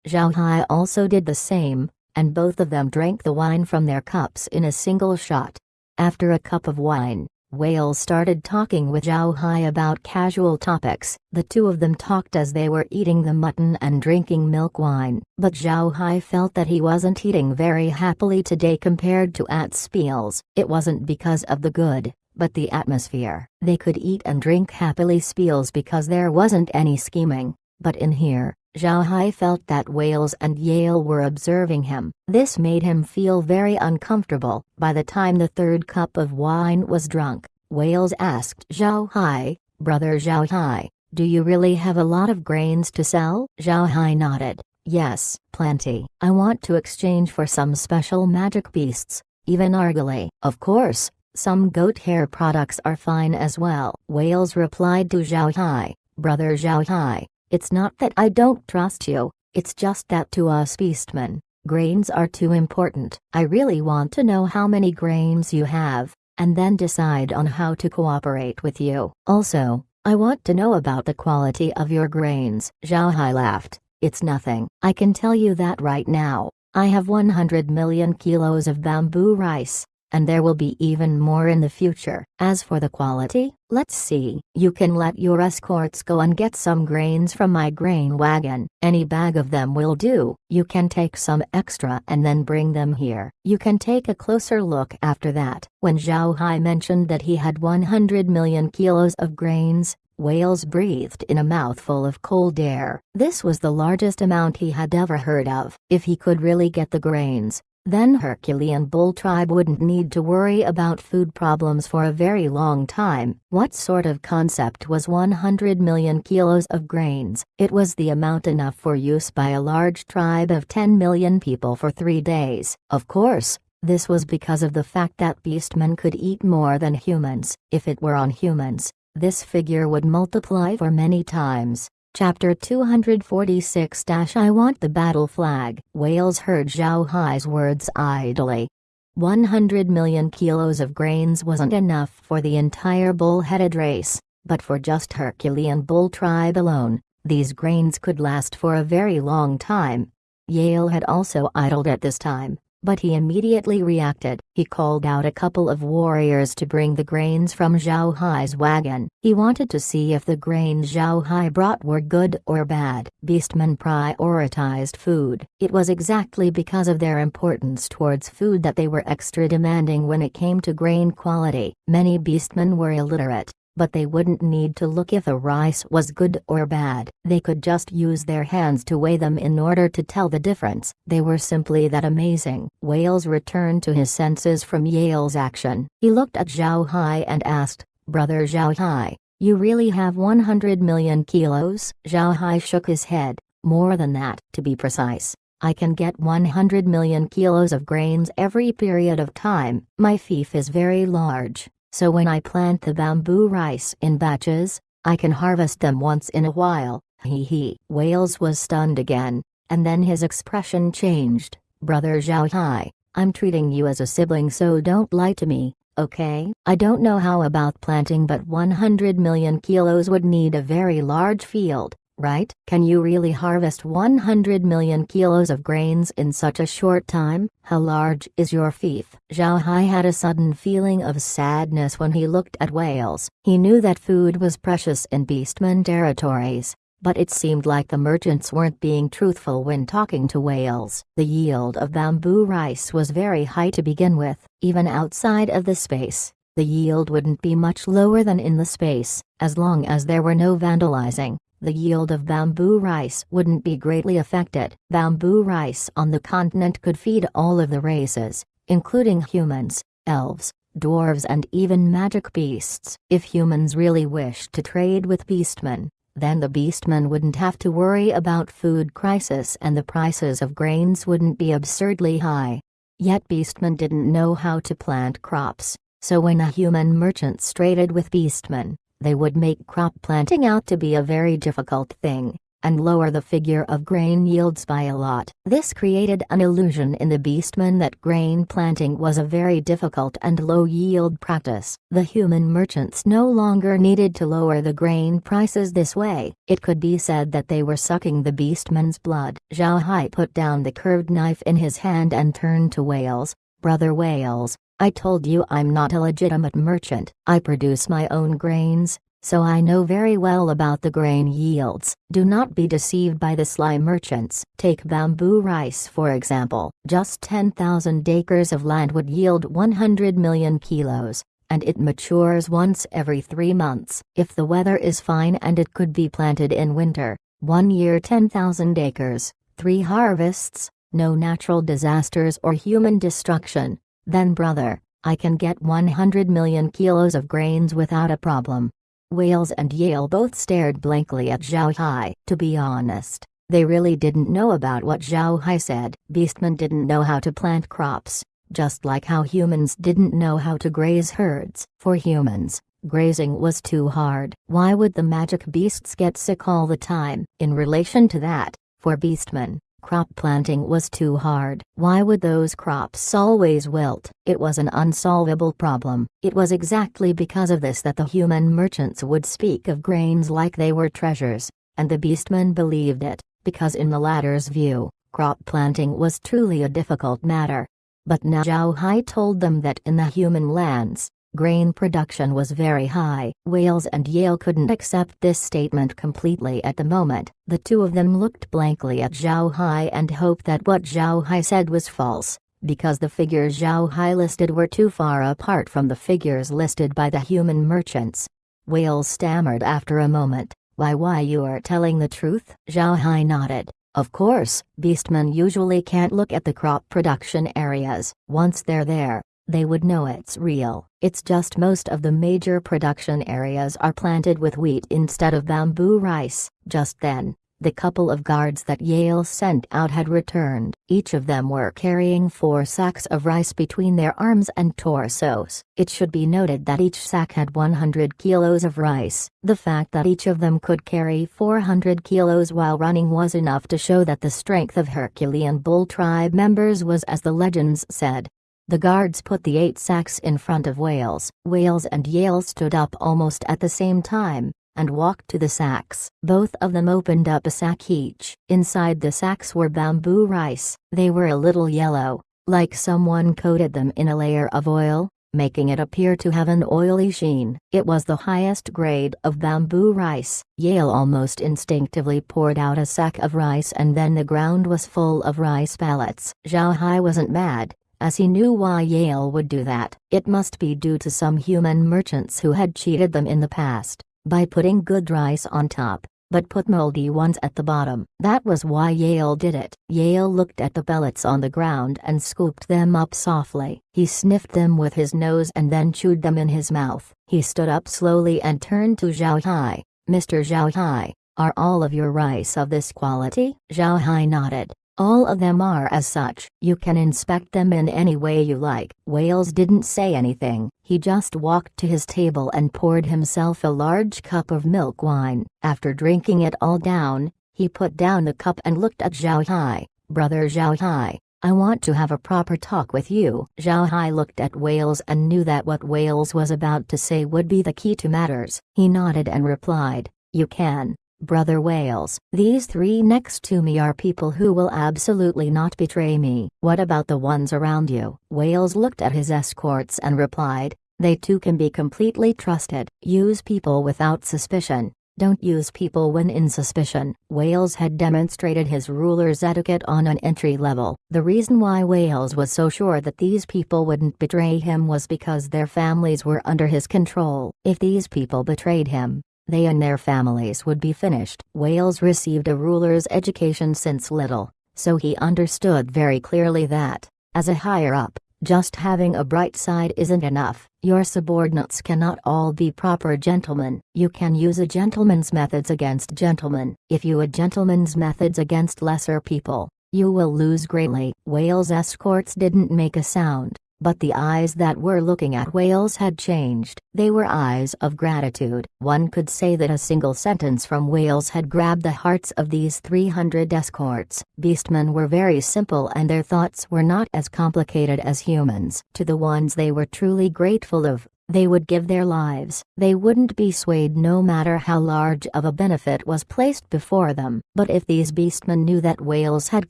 Zhao Hai also did the same, and both of them drank the wine from their cups in a single shot. After a cup of wine, Wales started talking with Zhao Hai about casual topics. The two of them talked as they were eating the mutton and drinking milk wine. But Zhao Hai felt that he wasn't eating very happily today compared to at Spiel's. It wasn't because of the good, but the atmosphere. They could eat and drink happily Spiel's because there wasn't any scheming. But in here, Zhao Hai felt that Wales and Yale were observing him. This made him feel very uncomfortable. By the time the third cup of wine was drunk, Wales asked Zhao Hai, "Brother Zhao Hai, do you really have a lot of grains to sell?" Zhao Hai nodded, "Yes, plenty. I want to exchange for some special magic beasts, even argali." "Of course, some goat hair products are fine as well." Wales replied to Zhao Hai, "Brother Zhao Hai, it's not that I don't trust you, it's just that to us beastmen, grains are too important. I really want to know how many grains you have, and then decide on how to cooperate with you. Also, I want to know about the quality of your grains." Zhao Hai laughed, "It's nothing. I can tell you that right now. I have 100 million kilos of bamboo rice, and there will be even more in the future. As for the quality, let's see. You can let your escorts go and get some grains from my grain wagon. Any bag of them will do. You can take some extra and then bring them here. You can take a closer look after that." When Zhao Hai mentioned that he had 100 million kilos of grains, Wales breathed in a mouthful of cold air. This was the largest amount he had ever heard of. If he could really get the grains, then Herculean Bull Tribe wouldn't need to worry about food problems for a very long time. What sort of concept was 100 million kilos of grains? It was the amount enough for use by a large tribe of 10 million people for 3 days. Of course, this was because of the fact that beastmen could eat more than humans. If it were on humans, this figure would multiply for many times. Chapter 246 - I want the battle flag. Wales heard Zhao Hai's words idly. 100 million kilos of grains wasn't enough for the entire bull-headed race, but for just Herculean Bull Tribe alone, these grains could last for a very long time. Yale had also idled at this time, but he immediately reacted. He called out a couple of warriors to bring the grains from Zhao Hai's wagon. He wanted to see if the grains Zhao Hai brought were good or bad. Beastmen prioritized food. It was exactly because of their importance towards food that they were extra demanding when it came to grain quality. Many beastmen were illiterate, but they wouldn't need to look if the rice was good or bad. They could just use their hands to weigh them in order to tell the difference. They were simply that amazing. Wales returned to his senses from Yale's action. He looked at Zhao Hai and asked, "Brother Zhao Hai, you really have 100 million kilos?" Zhao Hai shook his head. "More than that, to be precise. I can get 100 million kilos of grains every period of time. My fief is very large. So when I plant the bamboo rice in batches, I can harvest them once in a while." He. Wales was stunned again, and then his expression changed. "Brother Zhao Hai, I'm treating you as a sibling, so don't lie to me, okay? I don't know how about planting, but 100 million kilos would need a very large field, right? Can you really harvest 100 million kilos of grains in such a short time? How large is your fief?" Zhao Hai had a sudden feeling of sadness when he looked at Wales. He knew that food was precious in beastman territories, but it seemed like the merchants weren't being truthful when talking to Wales. The yield of bamboo rice was very high to begin with. Even outside of the space, the yield wouldn't be much lower than in the space, as long as there were no vandalizing. The yield of bamboo rice wouldn't be greatly affected. Bamboo rice on the continent could feed all of the races, including humans, elves, dwarves and even magic beasts. If humans really wished to trade with beastmen, then the beastmen wouldn't have to worry about food crisis and the prices of grains wouldn't be absurdly high. Yet beastmen didn't know how to plant crops, so when a human merchant traded with beastmen, they would make crop planting out to be a very difficult thing, and lower the figure of grain yields by a lot. This created an illusion in the beastmen that grain planting was a very difficult and low-yield practice. The human merchants no longer needed to lower the grain prices this way. It could be said that they were sucking the beastmen's blood. Zhao Hai put down the curved knife in his hand and turned to Wales. "Brother Wales, I told you I'm not a legitimate merchant. I produce my own grains, so I know very well about the grain yields. Do not be deceived by the sly merchants. Take bamboo rice for example. Just 10,000 acres of land would yield 100 million kilos, and it matures once every 3 months. If the weather is fine and it could be planted in winter, 1 year 10,000 acres, 3 harvests, no natural disasters or human destruction. Then brother, I can get 100 million kilos of grains without a problem." Wales and Yale both stared blankly at Zhao Hai. To be honest, they really didn't know about what Zhao Hai said. Beastmen didn't know how to plant crops, just like how humans didn't know how to graze herds. For humans, grazing was too hard. Why would the magic beasts get sick all the time? In relation to that, for beastmen, crop planting was too hard. Why would those crops always wilt? It was an unsolvable problem. It was exactly because of this that the human merchants would speak of grains like they were treasures, and the beastmen believed it, because in the latter's view, crop planting was truly a difficult matter. But now Zhao Hai told them that in the human lands, grain production was very high. Wales and Yale couldn't accept this statement completely at the moment. The two of them looked blankly at Zhao Hai and hoped that what Zhao Hai said was false, because the figures Zhao Hai listed were too far apart from the figures listed by the human merchants. Wales stammered after a moment, Why you are telling the truth?" Zhao Hai nodded. "Of course, beastmen usually can't look at the crop production areas. Once they're there, they would know it's real. It's just most of the major production areas are planted with wheat instead of bamboo rice." Just then, the couple of guards that Yale sent out had returned. Each of them were carrying 4 sacks of rice between their arms and torsos. It should be noted that each sack had 100 kilos of rice. The fact that each of them could carry 400 kilos while running was enough to show that the strength of Herculean bull tribe members was as the legends said. The guards put the 8 sacks in front of Wales. Wales and Yale stood up almost at the same time, and walked to the sacks. Both of them opened up a sack each. Inside the sacks were bamboo rice. They were a little yellow, like someone coated them in a layer of oil, making it appear to have an oily sheen. It was the highest grade of bamboo rice. Yale almost instinctively poured out a sack of rice, and then the ground was full of rice pellets. Zhao Hai wasn't mad, as he knew why Yale would do that. It must be due to some human merchants who had cheated them in the past, by putting good rice on top, but put moldy ones at the bottom. That was why Yale did it. Yale looked at the pellets on the ground and scooped them up softly. He sniffed them with his nose and then chewed them in his mouth. He stood up slowly and turned to Zhao Hai. "Mr. Zhao Hai, are all of your rice of this quality?" Zhao Hai nodded. "All of them are as such. You can inspect them in any way you like." Wales didn't say anything. He just walked to his table and poured himself a large cup of milk wine. After drinking it all down, he put down the cup and looked at Zhao Hai. "Brother Zhao Hai, I want to have a proper talk with you." Zhao Hai looked at Wales and knew that what Wales was about to say would be the key to matters. He nodded and replied, "You can. Brother Wales, these three next to me are people who will absolutely not betray me." "What about the ones around you?" Wales looked at his escorts and replied, "They too can be completely trusted. Use people without suspicion. Don't use people when in suspicion." Wales had demonstrated his ruler's etiquette on an entry level. The reason why Wales was so sure that these people wouldn't betray him was because their families were under his control. If these people betrayed him, they and their families would be finished. Wales received a ruler's education since little, so he understood very clearly that, as a higher-up, just having a bright side isn't enough. Your subordinates cannot all be proper gentlemen. You can use a gentleman's methods against gentlemen. If you use a gentleman's methods against lesser people, you will lose greatly. Wales' escorts didn't make a sound, but the eyes that were looking at Wales had changed. They were eyes of gratitude. One could say that a single sentence from Wales had grabbed the hearts of these 300 escorts. Beastmen were very simple and their thoughts were not as complicated as humans. To the ones they were truly grateful of, they would give their lives. They wouldn't be swayed no matter how large of a benefit was placed before them. But if these beastmen knew that Wales had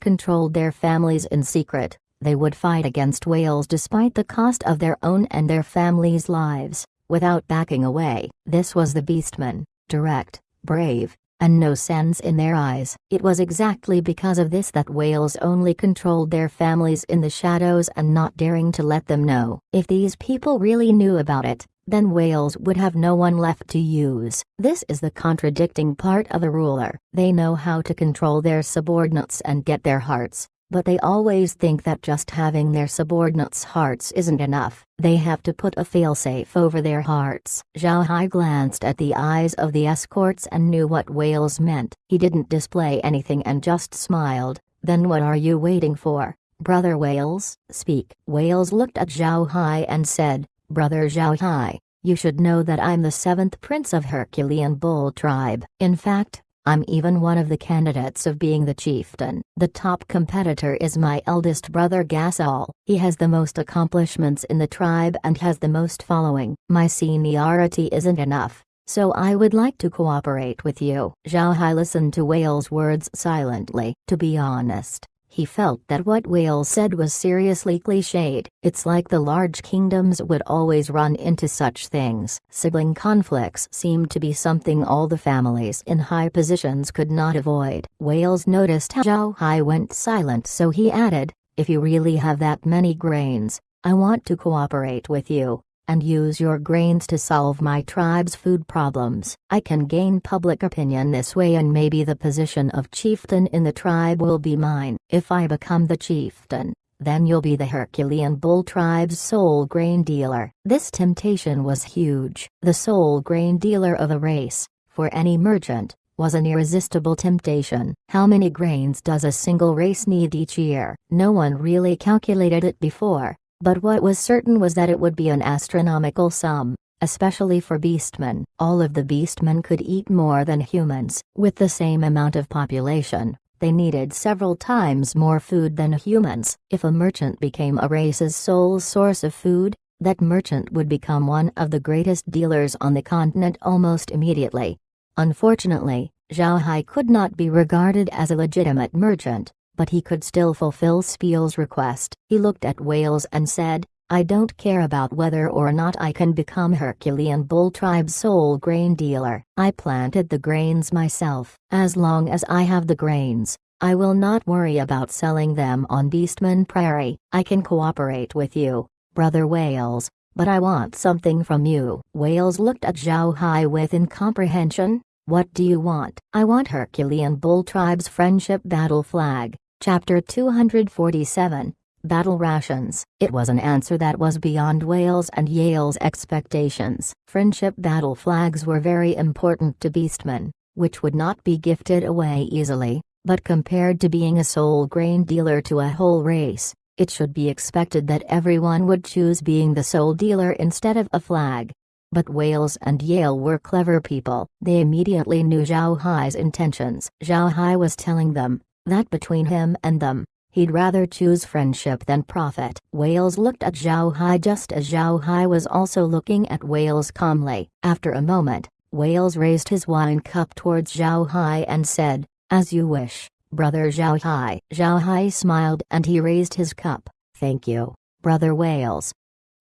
controlled their families in secret, they would fight against Wales despite the cost of their own and their families' lives, without backing away. This was the beastmen, direct, brave, and no sense in their eyes. It was exactly because of this that Wales only controlled their families in the shadows and not daring to let them know. If these people really knew about it, then Wales would have no one left to use. This is the contradicting part of a ruler. They know how to control their subordinates and get their hearts, but they always think that just having their subordinates' hearts isn't enough. They have to put a failsafe over their hearts. Zhao Hai glanced at the eyes of the escorts and knew what Wales meant. He didn't display anything and just smiled. "Then what are you waiting for? Brother Wales, speak." Wales looked at Zhao Hai and said, "Brother Zhao Hai, you should know that I'm the 7th prince of Herculean Bull tribe. In fact, I'm even one of the candidates of being the chieftain. The top competitor is my eldest brother Gasol. He has the most accomplishments in the tribe and has the most following. My seniority isn't enough, so I would like to cooperate with you." Zhao Hai listened to Wales' words silently. To be honest, he felt that what Wales said was seriously cliched. It's like the large kingdoms would always run into such things. Sibling conflicts seemed to be something all the families in high positions could not avoid. Wales noticed how Zhao Hai went silent, so he added, "If you really have that many grains, I want to cooperate with you, and use your grains to solve my tribe's food problems. I can gain public opinion this way, and maybe the position of chieftain in the tribe will be mine. If I become the chieftain, then you'll be the Herculean Bull tribe's sole grain dealer." This temptation was huge. The sole grain dealer of a race, for any merchant, was an irresistible temptation. How many grains does a single race need each year? No one really calculated it before, but what was certain was that it would be an astronomical sum, especially for beastmen. All of the beastmen could eat more than humans. With the same amount of population, they needed several times more food than humans. If a merchant became a race's sole source of food, that merchant would become one of the greatest dealers on the continent almost immediately. Unfortunately, Zhao Hai could not be regarded as a legitimate merchant, but he could still fulfill Spiel's request. He looked at Wales and said, I don't care about whether or not I can become Herculean Bull Tribe's sole grain dealer. I planted the grains myself. As long as I have the grains, I will not worry about selling them on Beastman Prairie. I can cooperate with you, Brother Wales, but I want something from you. Wales looked at Zhao Hai with incomprehension. What do you want? I want Herculean Bull Tribe's Friendship Battle Flag. Chapter 247, Battle Rations. It was an answer that was beyond Wales and Yale's expectations. Friendship battle flags were very important to Beastmen, which would not be gifted away easily, but compared to being a sole grain dealer to a whole race, it should be expected that everyone would choose being the sole dealer instead of a flag. But Wales and Yale were clever people. They immediately knew Zhao Hai's intentions. Zhao Hai was telling them that between him and them, he'd rather choose friendship than profit. Wales looked at Zhao Hai just as Zhao Hai was also looking at Wales calmly. After a moment, Wales raised his wine cup towards Zhao Hai and said, As you wish, Brother Zhao Hai. Zhao Hai smiled and he raised his cup. Thank you, Brother Wales.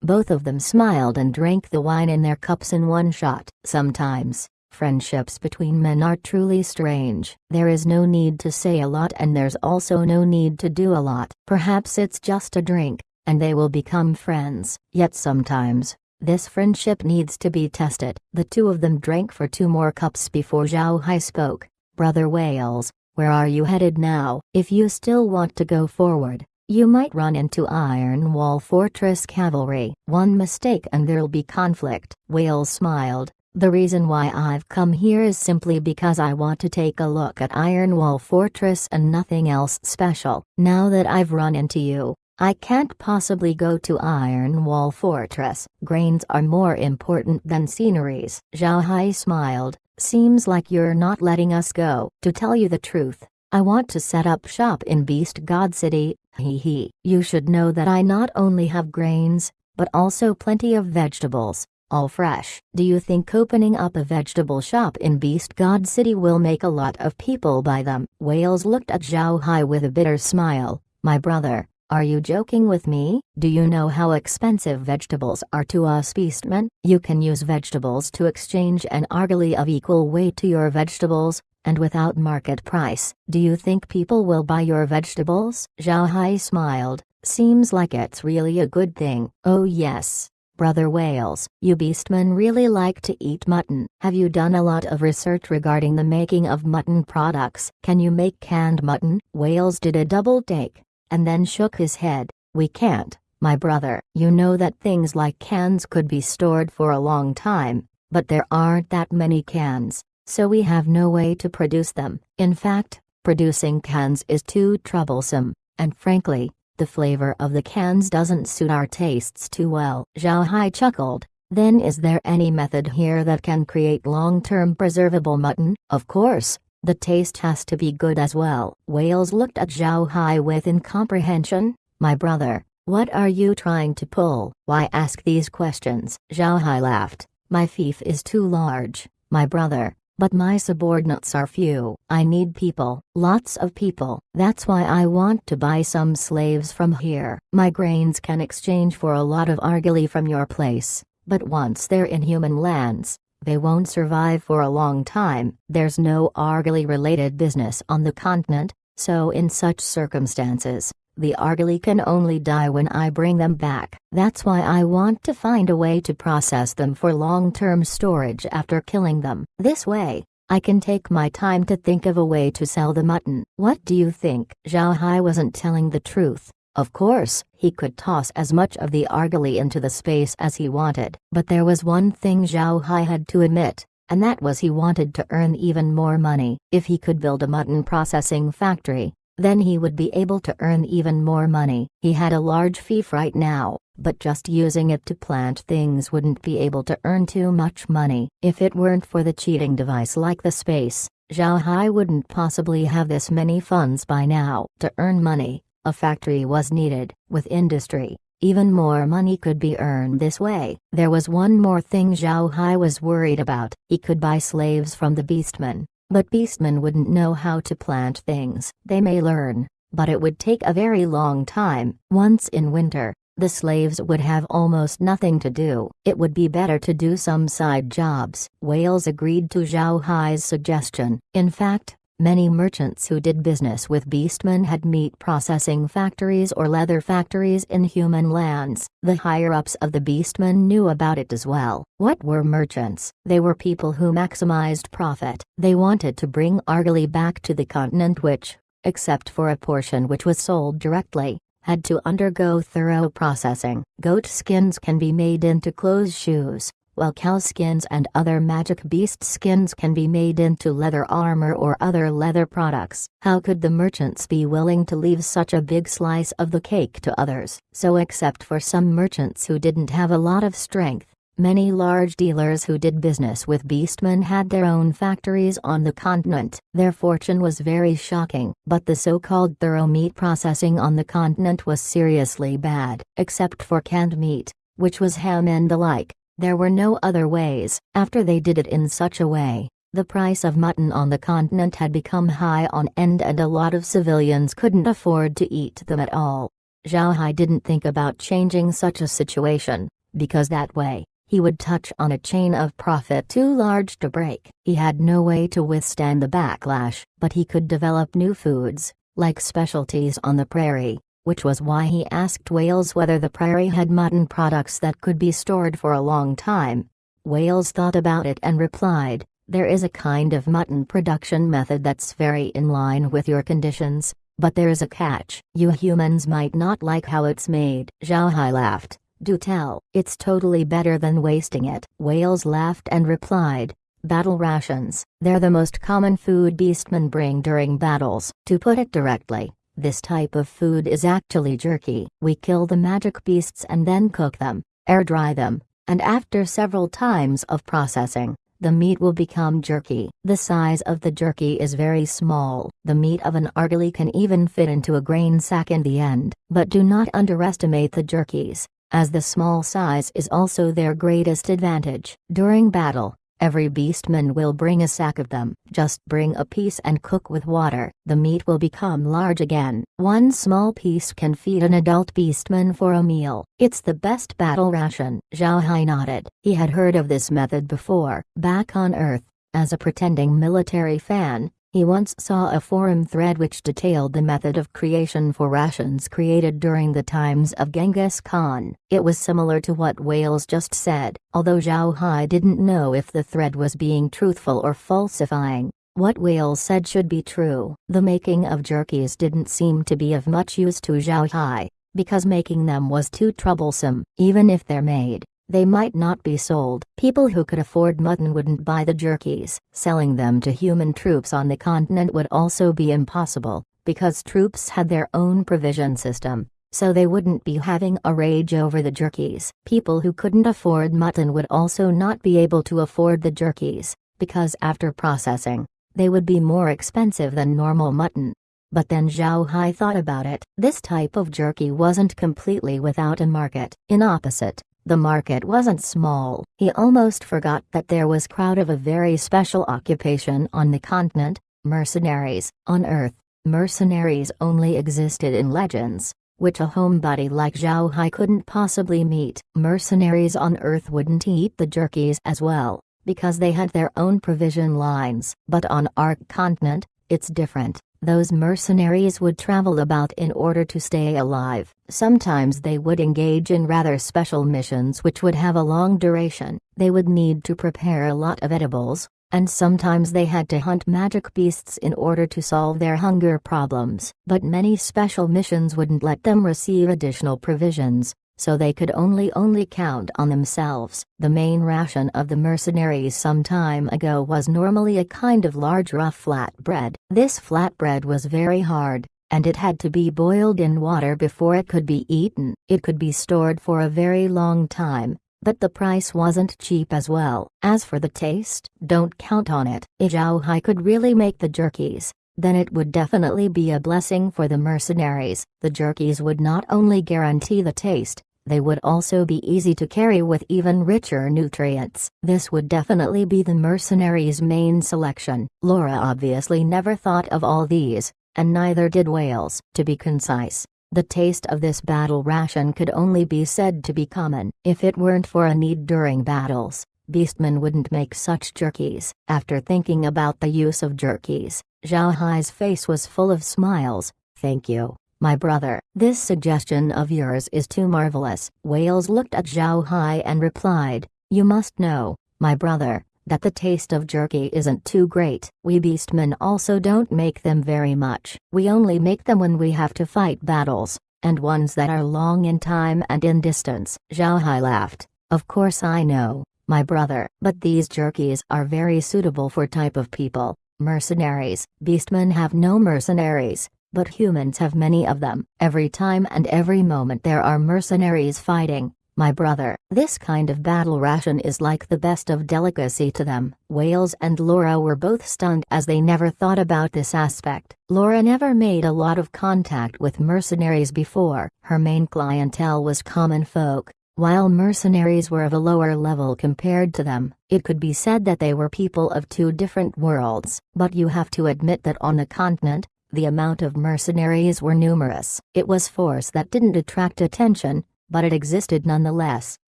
Both of them smiled and drank the wine in their cups in one shot. Sometimes, friendships between men are truly strange. There is no need to say a lot and there's also no need to do a lot. Perhaps it's just a drink, and they will become friends. Yet sometimes, this friendship needs to be tested. The two of them drank for 2 more cups before Zhao Hai spoke. Brother Wales, where are you headed now? If you still want to go forward, you might run into Iron Wall Fortress cavalry. One mistake and there'll be conflict. Wales smiled. The reason why I've come here is simply because I want to take a look at Iron Wall Fortress and nothing else special. Now that I've run into you, I can't possibly go to Iron Wall Fortress. Grains are more important than sceneries. Zhao Hai smiled. Seems like you're not letting us go. To tell you the truth, I want to set up shop in Beast God City. Hee. You should know that I not only have grains, but also plenty of vegetables. All fresh. Do you think opening up a vegetable shop in Beast God City will make a lot of people buy them? Wales looked at Zhao Hai with a bitter smile. My brother, are you joking with me? Do you know how expensive vegetables are to us beastmen? You can use vegetables to exchange an argali of equal weight to your vegetables, and without market price. Do you think people will buy your vegetables? Zhao Hai smiled. Seems like it's really a good thing. Oh yes. Brother Wales, you beastmen really like to eat mutton. Have you done a lot of research regarding the making of mutton products? Can you make canned mutton? Wales did a double take, and then shook his head. We can't, my brother. You know that things like cans could be stored for a long time, but there aren't that many cans, so we have no way to produce them. In fact, producing cans is too troublesome, and frankly, the flavor of the cans doesn't suit our tastes too well. Zhao Hai chuckled. Then is there any method here that can create long-term preservable mutton? Of course, the taste has to be good as well. Wales looked at Zhao Hai with incomprehension. My brother, what are you trying to pull? Why ask these questions? Zhao Hai laughed. My fief is too large, my brother. But my subordinates are few. I need people, lots of people. That's why I want to buy some slaves from here. My grains can exchange for a lot of argali from your place, but once they're in human lands, they won't survive for a long time. There's no argali-related business on the continent, so in such circumstances, the argali can only die when I bring them back. That's why I want to find a way to process them for long-term storage after killing them. This way, I can take my time to think of a way to sell the mutton. What do you think? Zhao Hai wasn't telling the truth. Of course, he could toss as much of the argali into the space as he wanted. But there was one thing Zhao Hai had to admit, and that was he wanted to earn even more money. If he could build a mutton processing factory, then he would be able to earn even more money. He had a large fief right now, but just using it to plant things wouldn't be able to earn too much money. If it weren't for the cheating device like the space, Zhao Hai wouldn't possibly have this many funds by now. To earn money, a factory was needed. With industry, even more money could be earned this way. There was one more thing Zhao Hai was worried about. He could buy slaves from the beastmen. But beastmen wouldn't know how to plant things. They may learn, but it would take a very long time. Once in winter, the slaves would have almost nothing to do. It would be better to do some side jobs. Whales agreed to Zhao Hai's suggestion. In fact, many merchants who did business with beastmen had meat processing factories or leather factories in human lands. The higher-ups of the beastmen knew about it as well. What were merchants? They were people who maximized profit. They wanted to bring Argali back to the continent which, except for a portion which was sold directly, had to undergo thorough processing. Goat skins can be made into clothes, shoes, while cow skins and other magic beast skins can be made into leather armor or other leather products. How could the merchants be willing to leave such a big slice of the cake to others? So except for some merchants who didn't have a lot of strength, many large dealers who did business with beastmen had their own factories on the continent. Their fortune was very shocking, but the so-called thorough meat processing on the continent was seriously bad. Except for canned meat, which was ham and the like, there were no other ways. After they did it in such a way, the price of mutton on the continent had become high on end and a lot of civilians couldn't afford to eat them at all. Zhao Hai didn't think about changing such a situation, because that way, he would touch on a chain of profit too large to break. He had no way to withstand the backlash, but he could develop new foods, like specialties on the prairie, which was why he asked whales whether the prairie had mutton products that could be stored for a long time. Whales thought about it and replied, "There is a kind of mutton production method that's very in line with your conditions, but there is a catch. You humans might not like how it's made." Zhao Hai laughed. "Do tell." "It's totally better than wasting it." Whales laughed and replied, "Battle rations. They're the most common food beastmen bring during battles. To put it directly, this type of food is actually jerky. We kill the magic beasts and then cook them, air dry them, and after several times of processing, the meat will become jerky. The size of the jerky is very small. The meat of an argali can even fit into a grain sack in the end. But do not underestimate the jerkies, as the small size is also their greatest advantage. During battle, every beastman will bring a sack of them. Just bring a piece and cook with water. The meat will become large again. One small piece can feed an adult beastman for a meal. It's the best battle ration." Zhao Hai nodded. He had heard of this method before. Back on Earth, as a pretending military fan, he once saw a forum thread which detailed the method of creation for rations created during the times of Genghis Khan. It was similar to what Whales just said, although Zhao Hai didn't know if the thread was being truthful or falsifying. What Whales said should be true. The making of jerkies didn't seem to be of much use to Zhao Hai, because making them was too troublesome. Even if they're made, they might not be sold. People who could afford mutton wouldn't buy the jerkies. Selling them to human troops on the continent would also be impossible, because troops had their own provision system, so they wouldn't be having a rage over the jerkies. People who couldn't afford mutton would also not be able to afford the jerkies, because after processing, they would be more expensive than normal mutton. But then Zhao Hai thought about it. This type of jerky wasn't completely without a market. In opposite, the market wasn't small. He almost forgot that there was crowd of a very special occupation on the continent, mercenaries. On Earth, mercenaries only existed in legends, which a homebody like Zhao Hai couldn't possibly meet. Mercenaries on Earth wouldn't eat the jerkies as well, because they had their own provision lines. But on our continent, it's different. Those mercenaries would travel about in order to stay alive. Sometimes they would engage in rather special missions which would have a long duration. They would need to prepare a lot of edibles, and sometimes they had to hunt magic beasts in order to solve their hunger problems. But many special missions wouldn't let them receive additional provisions, so they could only count on themselves. The main ration of the mercenaries some time ago was normally a kind of large rough flat bread. This flat bread was very hard, and it had to be boiled in water before it could be eaten. It could be stored for a very long time, but the price wasn't cheap as well. As for the taste, don't count on it. If Zhao Hai could really make the jerkies, then it would definitely be a blessing for the mercenaries. The jerkies would not only guarantee the taste, they would also be easy to carry with even richer nutrients. This would definitely be the mercenaries' main selection. Laura obviously never thought of all these, and neither did whales. To be concise, the taste of this battle ration could only be said to be common. If it weren't for a need during battles, beastmen wouldn't make such jerkies. After thinking about the use of jerkies, Zhao Hai's face was full of smiles. Thank you, my brother. This suggestion of yours is too marvelous. Whales looked at Zhao Hai and replied, you must know, my brother, that the taste of jerky isn't too great. We beastmen also don't make them very much. We only make them when we have to fight battles, and ones that are long in time and in distance. Zhao Hai laughed. Of course I know, my brother, but these jerkies are very suitable for type of people, mercenaries. Beastmen have no mercenaries, but humans have many of them. Every time and every moment there are mercenaries fighting. My brother, this kind of battle ration is like the best of delicacy to them. Whales and Laura were both stunned as they never thought about this aspect. Laura never made a lot of contact with mercenaries before. Her main clientele was common folk, while mercenaries were of a lower level compared to them. It could be said that they were people of two different worlds. But you have to admit that on the continent, the amount of mercenaries were numerous. It was force that didn't attract attention, but it existed nonetheless.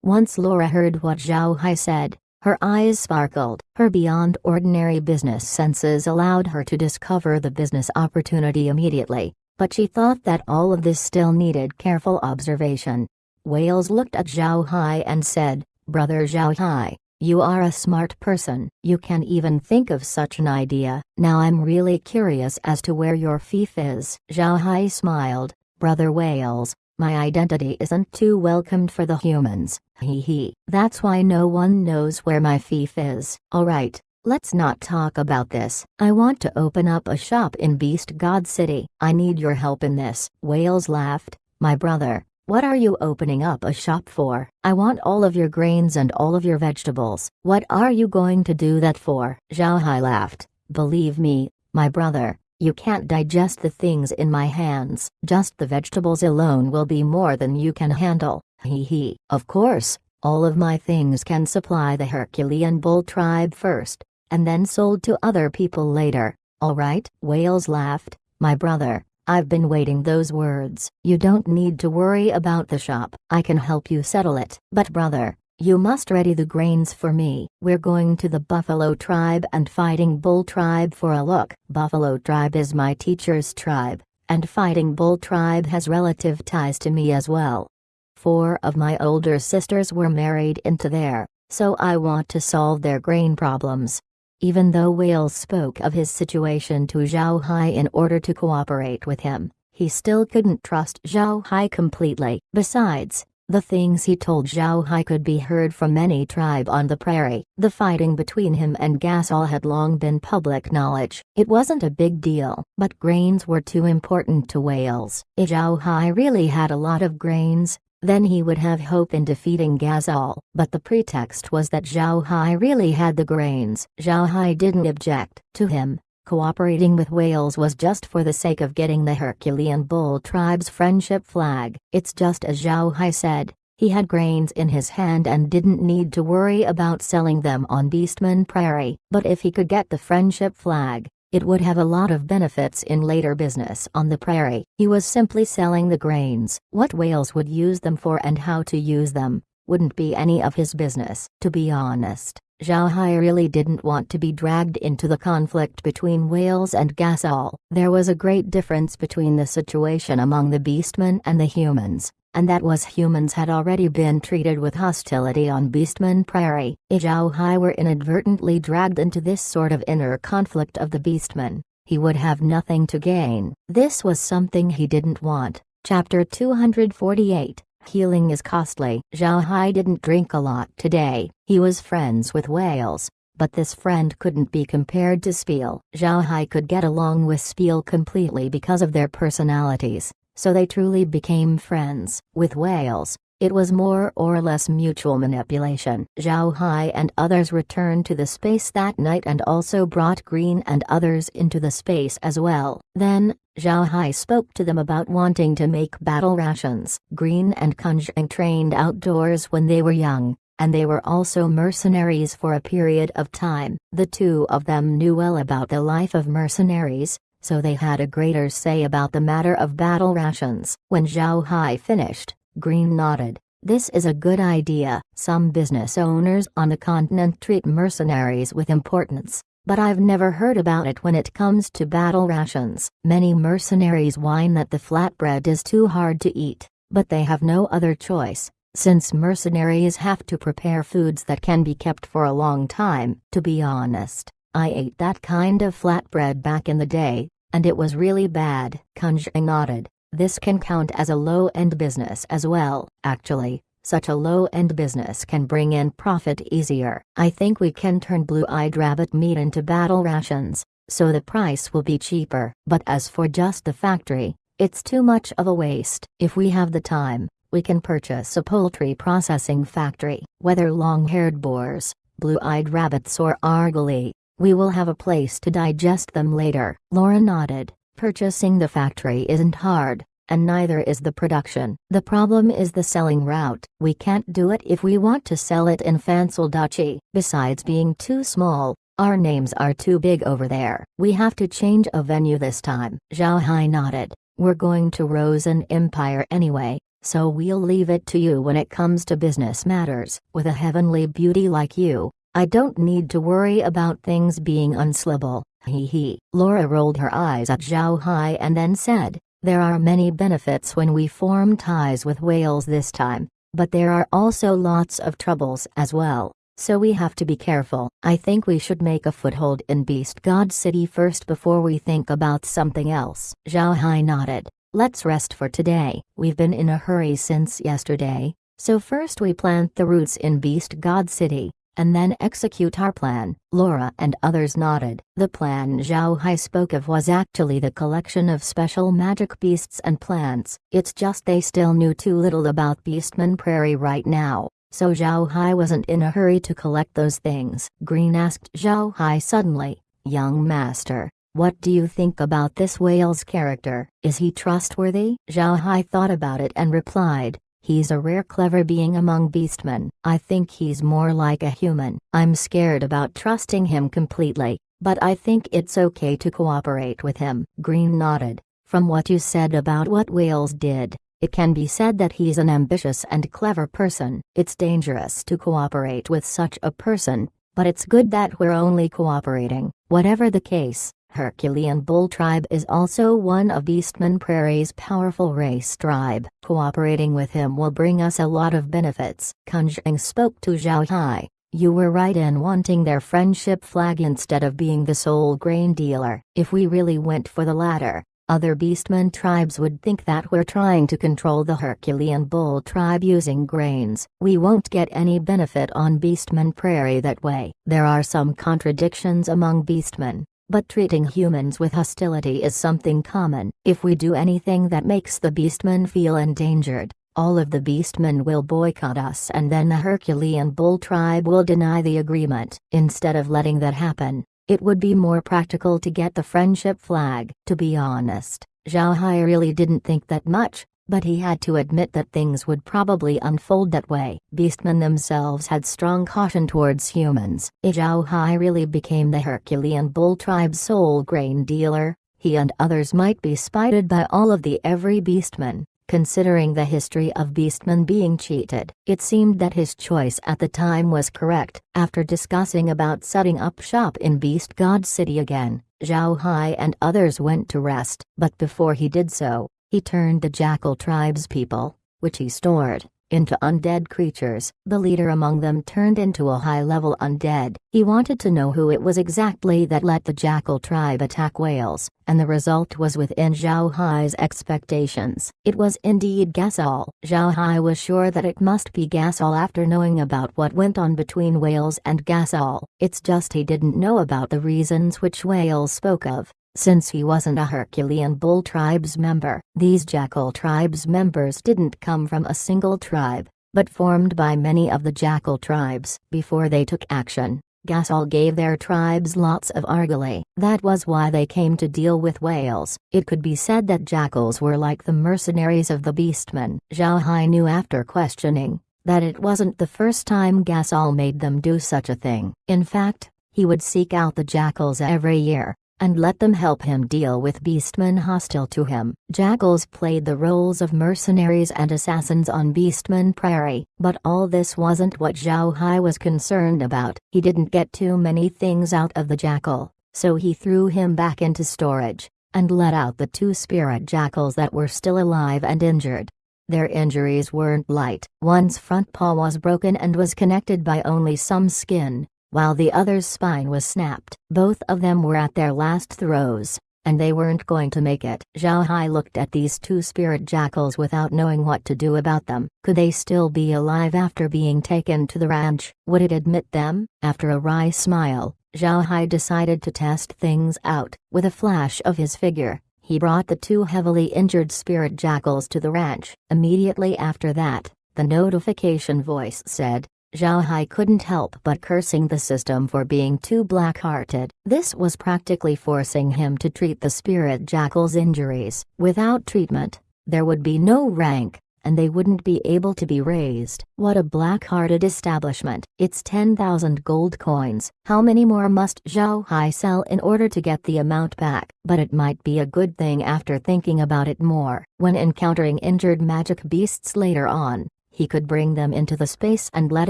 Once Laura heard what Zhao Hai said, her eyes sparkled. Her beyond ordinary business senses allowed her to discover the business opportunity immediately, but she thought that all of this still needed careful observation. Whales looked at Zhao Hai and said, Brother Zhao Hai, you are a smart person. You can even think of such an idea. Now I'm really curious as to where your fief is. Zhao Hai smiled. Brother Whales, my identity isn't too welcomed for the humans, hee hee. That's why no one knows where my fief is. Alright, let's not talk about this. I want to open up a shop in Beast God City. I need your help in this. Whales laughed. My brother, what are you opening up a shop for? I want all of your grains and all of your vegetables. What are you going to do that for? Zhao Hai laughed. Believe me, my brother, you can't digest the things in my hands. Just the vegetables alone will be more than you can handle. Hee hee. Of course, all of my things can supply the Herculean bull tribe first, and then sold to other people later. Alright? Whales laughed. My brother, I've been waiting those words. You don't need to worry about the shop. I can help you settle it. But brother, you must ready the grains for me. We're going to the Buffalo tribe and Fighting Bull tribe for a look. Buffalo tribe is my teacher's tribe, and Fighting Bull tribe has relative ties to me as well. 4 of my older sisters were married into there, so I want to solve their grain problems. Even though Whales spoke of his situation to Zhao Hai in order to cooperate with him, he still couldn't trust Zhao Hai completely. Besides, the things he told Zhao Hai could be heard from any tribe on the prairie. The fighting between him and Gasol had long been public knowledge. It wasn't a big deal, but grains were too important to Whales. If Zhao Hai really had a lot of grains, then he would have hope in defeating Gasol. But the pretext was that Zhao Hai really had the grains. Zhao Hai didn't object. To him, cooperating with Whales was just for the sake of getting the Herculean Bull tribe's friendship flag. It's just as Zhao Hai said, he had grains in his hand and didn't need to worry about selling them on Beastman Prairie. But if he could get the friendship flag, it would have a lot of benefits in later business on the prairie. He was simply selling the grains. What Whales would use them for and how to use them wouldn't be any of his business. To be honest, Zhao Hai really didn't want to be dragged into the conflict between Whales and Gasol. There was a great difference between the situation among the beastmen and the humans, and that was humans had already been treated with hostility on Beastman Prairie. If Zhao Hai were inadvertently dragged into this sort of inner conflict of the beastmen, he would have nothing to gain. This was something he didn't want. Chapter 248. Healing is costly. Zhao Hai didn't drink a lot today. He was friends with Whales, but this friend couldn't be compared to Spiel. Zhao Hai could get along with Spiel completely because of their personalities, so they truly became friends. With Whales, it was more or less mutual manipulation. Zhao Hai and others returned to the space that night and also brought Green and others into the space as well. Then, Zhao Hai spoke to them about wanting to make battle rations. Green and Kunjang trained outdoors when they were young, and they were also mercenaries for a period of time. The two of them knew well about the life of mercenaries, so they had a greater say about the matter of battle rations. When Zhao Hai finished, Green nodded. This is a good idea. Some business owners on the continent treat mercenaries with importance, but I've never heard about it when it comes to battle rations. Many mercenaries whine that the flatbread is too hard to eat, but they have no other choice, since mercenaries have to prepare foods that can be kept for a long time. To be honest, I ate that kind of flatbread back in the day, and it was really bad. Kunjing nodded. This can count as a low-end business as well. Actually, such a low-end business can bring in profit easier. I think we can turn blue-eyed rabbit meat into battle rations, so the price will be cheaper. But as for just the factory, it's too much of a waste. If we have the time, we can purchase a poultry processing factory. Whether long-haired boars, blue-eyed rabbits or argali, we will have a place to digest them later. Laura nodded. Purchasing the factory isn't hard, and neither is the production. The problem is the selling route. We can't do it if we want to sell it in Fansaldachi. Besides being too small, our names are too big over there. We have to change a venue this time. Zhao Hai nodded. We're going to Rosen Empire anyway, so we'll leave it to you when it comes to business matters. With a heavenly beauty like you, I don't need to worry about things being unslibble. Hee hee. Laura rolled her eyes at Zhao Hai and then said, there are many benefits when we form ties with whales this time, but there are also lots of troubles as well, so we have to be careful. I think we should make a foothold in Beast God City first before we think about something else. Zhao Hai nodded. Let's rest for today. We've been in a hurry since yesterday, so first we plant the roots in Beast God City, and then execute our plan. Laura and others nodded. The plan Zhao Hai spoke of was actually the collection of special magic beasts and plants. It's just they still knew too little about Beastman Prairie right now, so Zhao Hai wasn't in a hurry to collect those things. Green asked Zhao Hai suddenly, young master, what do you think about this whale's character? Is he trustworthy? Zhao Hai thought about it and replied, he's a rare clever being among beastmen. I think he's more like a human. I'm scared about trusting him completely, but I think it's okay to cooperate with him. Green nodded. From what you said about what whales did, it can be said that he's an ambitious and clever person. It's dangerous to cooperate with such a person, but it's good that we're only cooperating. Whatever the case, Herculean Bull Tribe is also one of Beastman Prairie's powerful race tribe. Cooperating with him will bring us a lot of benefits. Kunjing spoke to Zhao Hai. You were right in wanting their friendship flag instead of being the sole grain dealer. If we really went for the latter, other Beastman tribes would think that we're trying to control the Herculean Bull Tribe using grains. We won't get any benefit on Beastman Prairie that way. There are some contradictions among Beastmen, but treating humans with hostility is something common. If we do anything that makes the Beastmen feel endangered, all of the Beastmen will boycott us and then the Herculean Bull Tribe will deny the agreement. Instead of letting that happen, it would be more practical to get the friendship flag. To be honest, Zhao Hai really didn't think that much, but he had to admit that things would probably unfold that way. Beastmen themselves had strong caution towards humans. If Zhao Hai really became the Herculean Bull Tribe's sole grain dealer, he and others might be spited by all of the every Beastman. Considering the history of Beastmen being cheated, it seemed that his choice at the time was correct. After discussing about setting up shop in Beast God City again, Zhao Hai and others went to rest. But before he did so, he turned the Jackal Tribe's people, which he stored, into undead creatures. The leader among them turned into a high-level undead. He wanted to know who it was exactly that let the Jackal Tribe attack whales, and the result was within Zhao Hai's expectations. It was indeed Gasol. Zhao Hai was sure that it must be Gasol after knowing about what went on between whales and Gasol. It's just he didn't know about the reasons which whales spoke of, since he wasn't a Herculean Bull Tribe's member. These Jackal Tribe's members didn't come from a single tribe, but formed by many of the Jackal Tribes. Before they took action, Gasol gave their tribes lots of argali. That was why they came to deal with whales. It could be said that jackals were like the mercenaries of the Beastmen. Zhao Hai knew after questioning that it wasn't the first time Gasol made them do such a thing. In fact, he would seek out the jackals every year, and let them help him deal with beastmen hostile to him. Jackals played the roles of mercenaries and assassins on Beastman Prairie, but all this wasn't what Zhao Hai was concerned about. He didn't get too many things out of the jackal, so he threw him back into storage, and let out the 2 spirit jackals that were still alive and injured. Their injuries weren't light. One's front paw was broken and was connected by only some skin, while the other's spine was snapped. Both of them were at their last throes, and they weren't going to make it. Zhao Hai looked at these 2 spirit jackals without knowing what to do about them. Could they still be alive after being taken to the ranch? Would it admit them? After a wry smile, Zhao Hai decided to test things out. With a flash of his figure, he brought the 2 heavily injured spirit jackals to the ranch. Immediately after that, the notification voice said, Zhao Hai couldn't help but cursing the system for being too black-hearted. This was practically forcing him to treat the spirit jackal's injuries. Without treatment, there would be no rank, and they wouldn't be able to be raised. What a black-hearted establishment. It's 10,000 gold coins. How many more must Zhao Hai sell in order to get the amount back? But it might be a good thing after thinking about it more. When encountering injured magic beasts later on, he could bring them into the space and let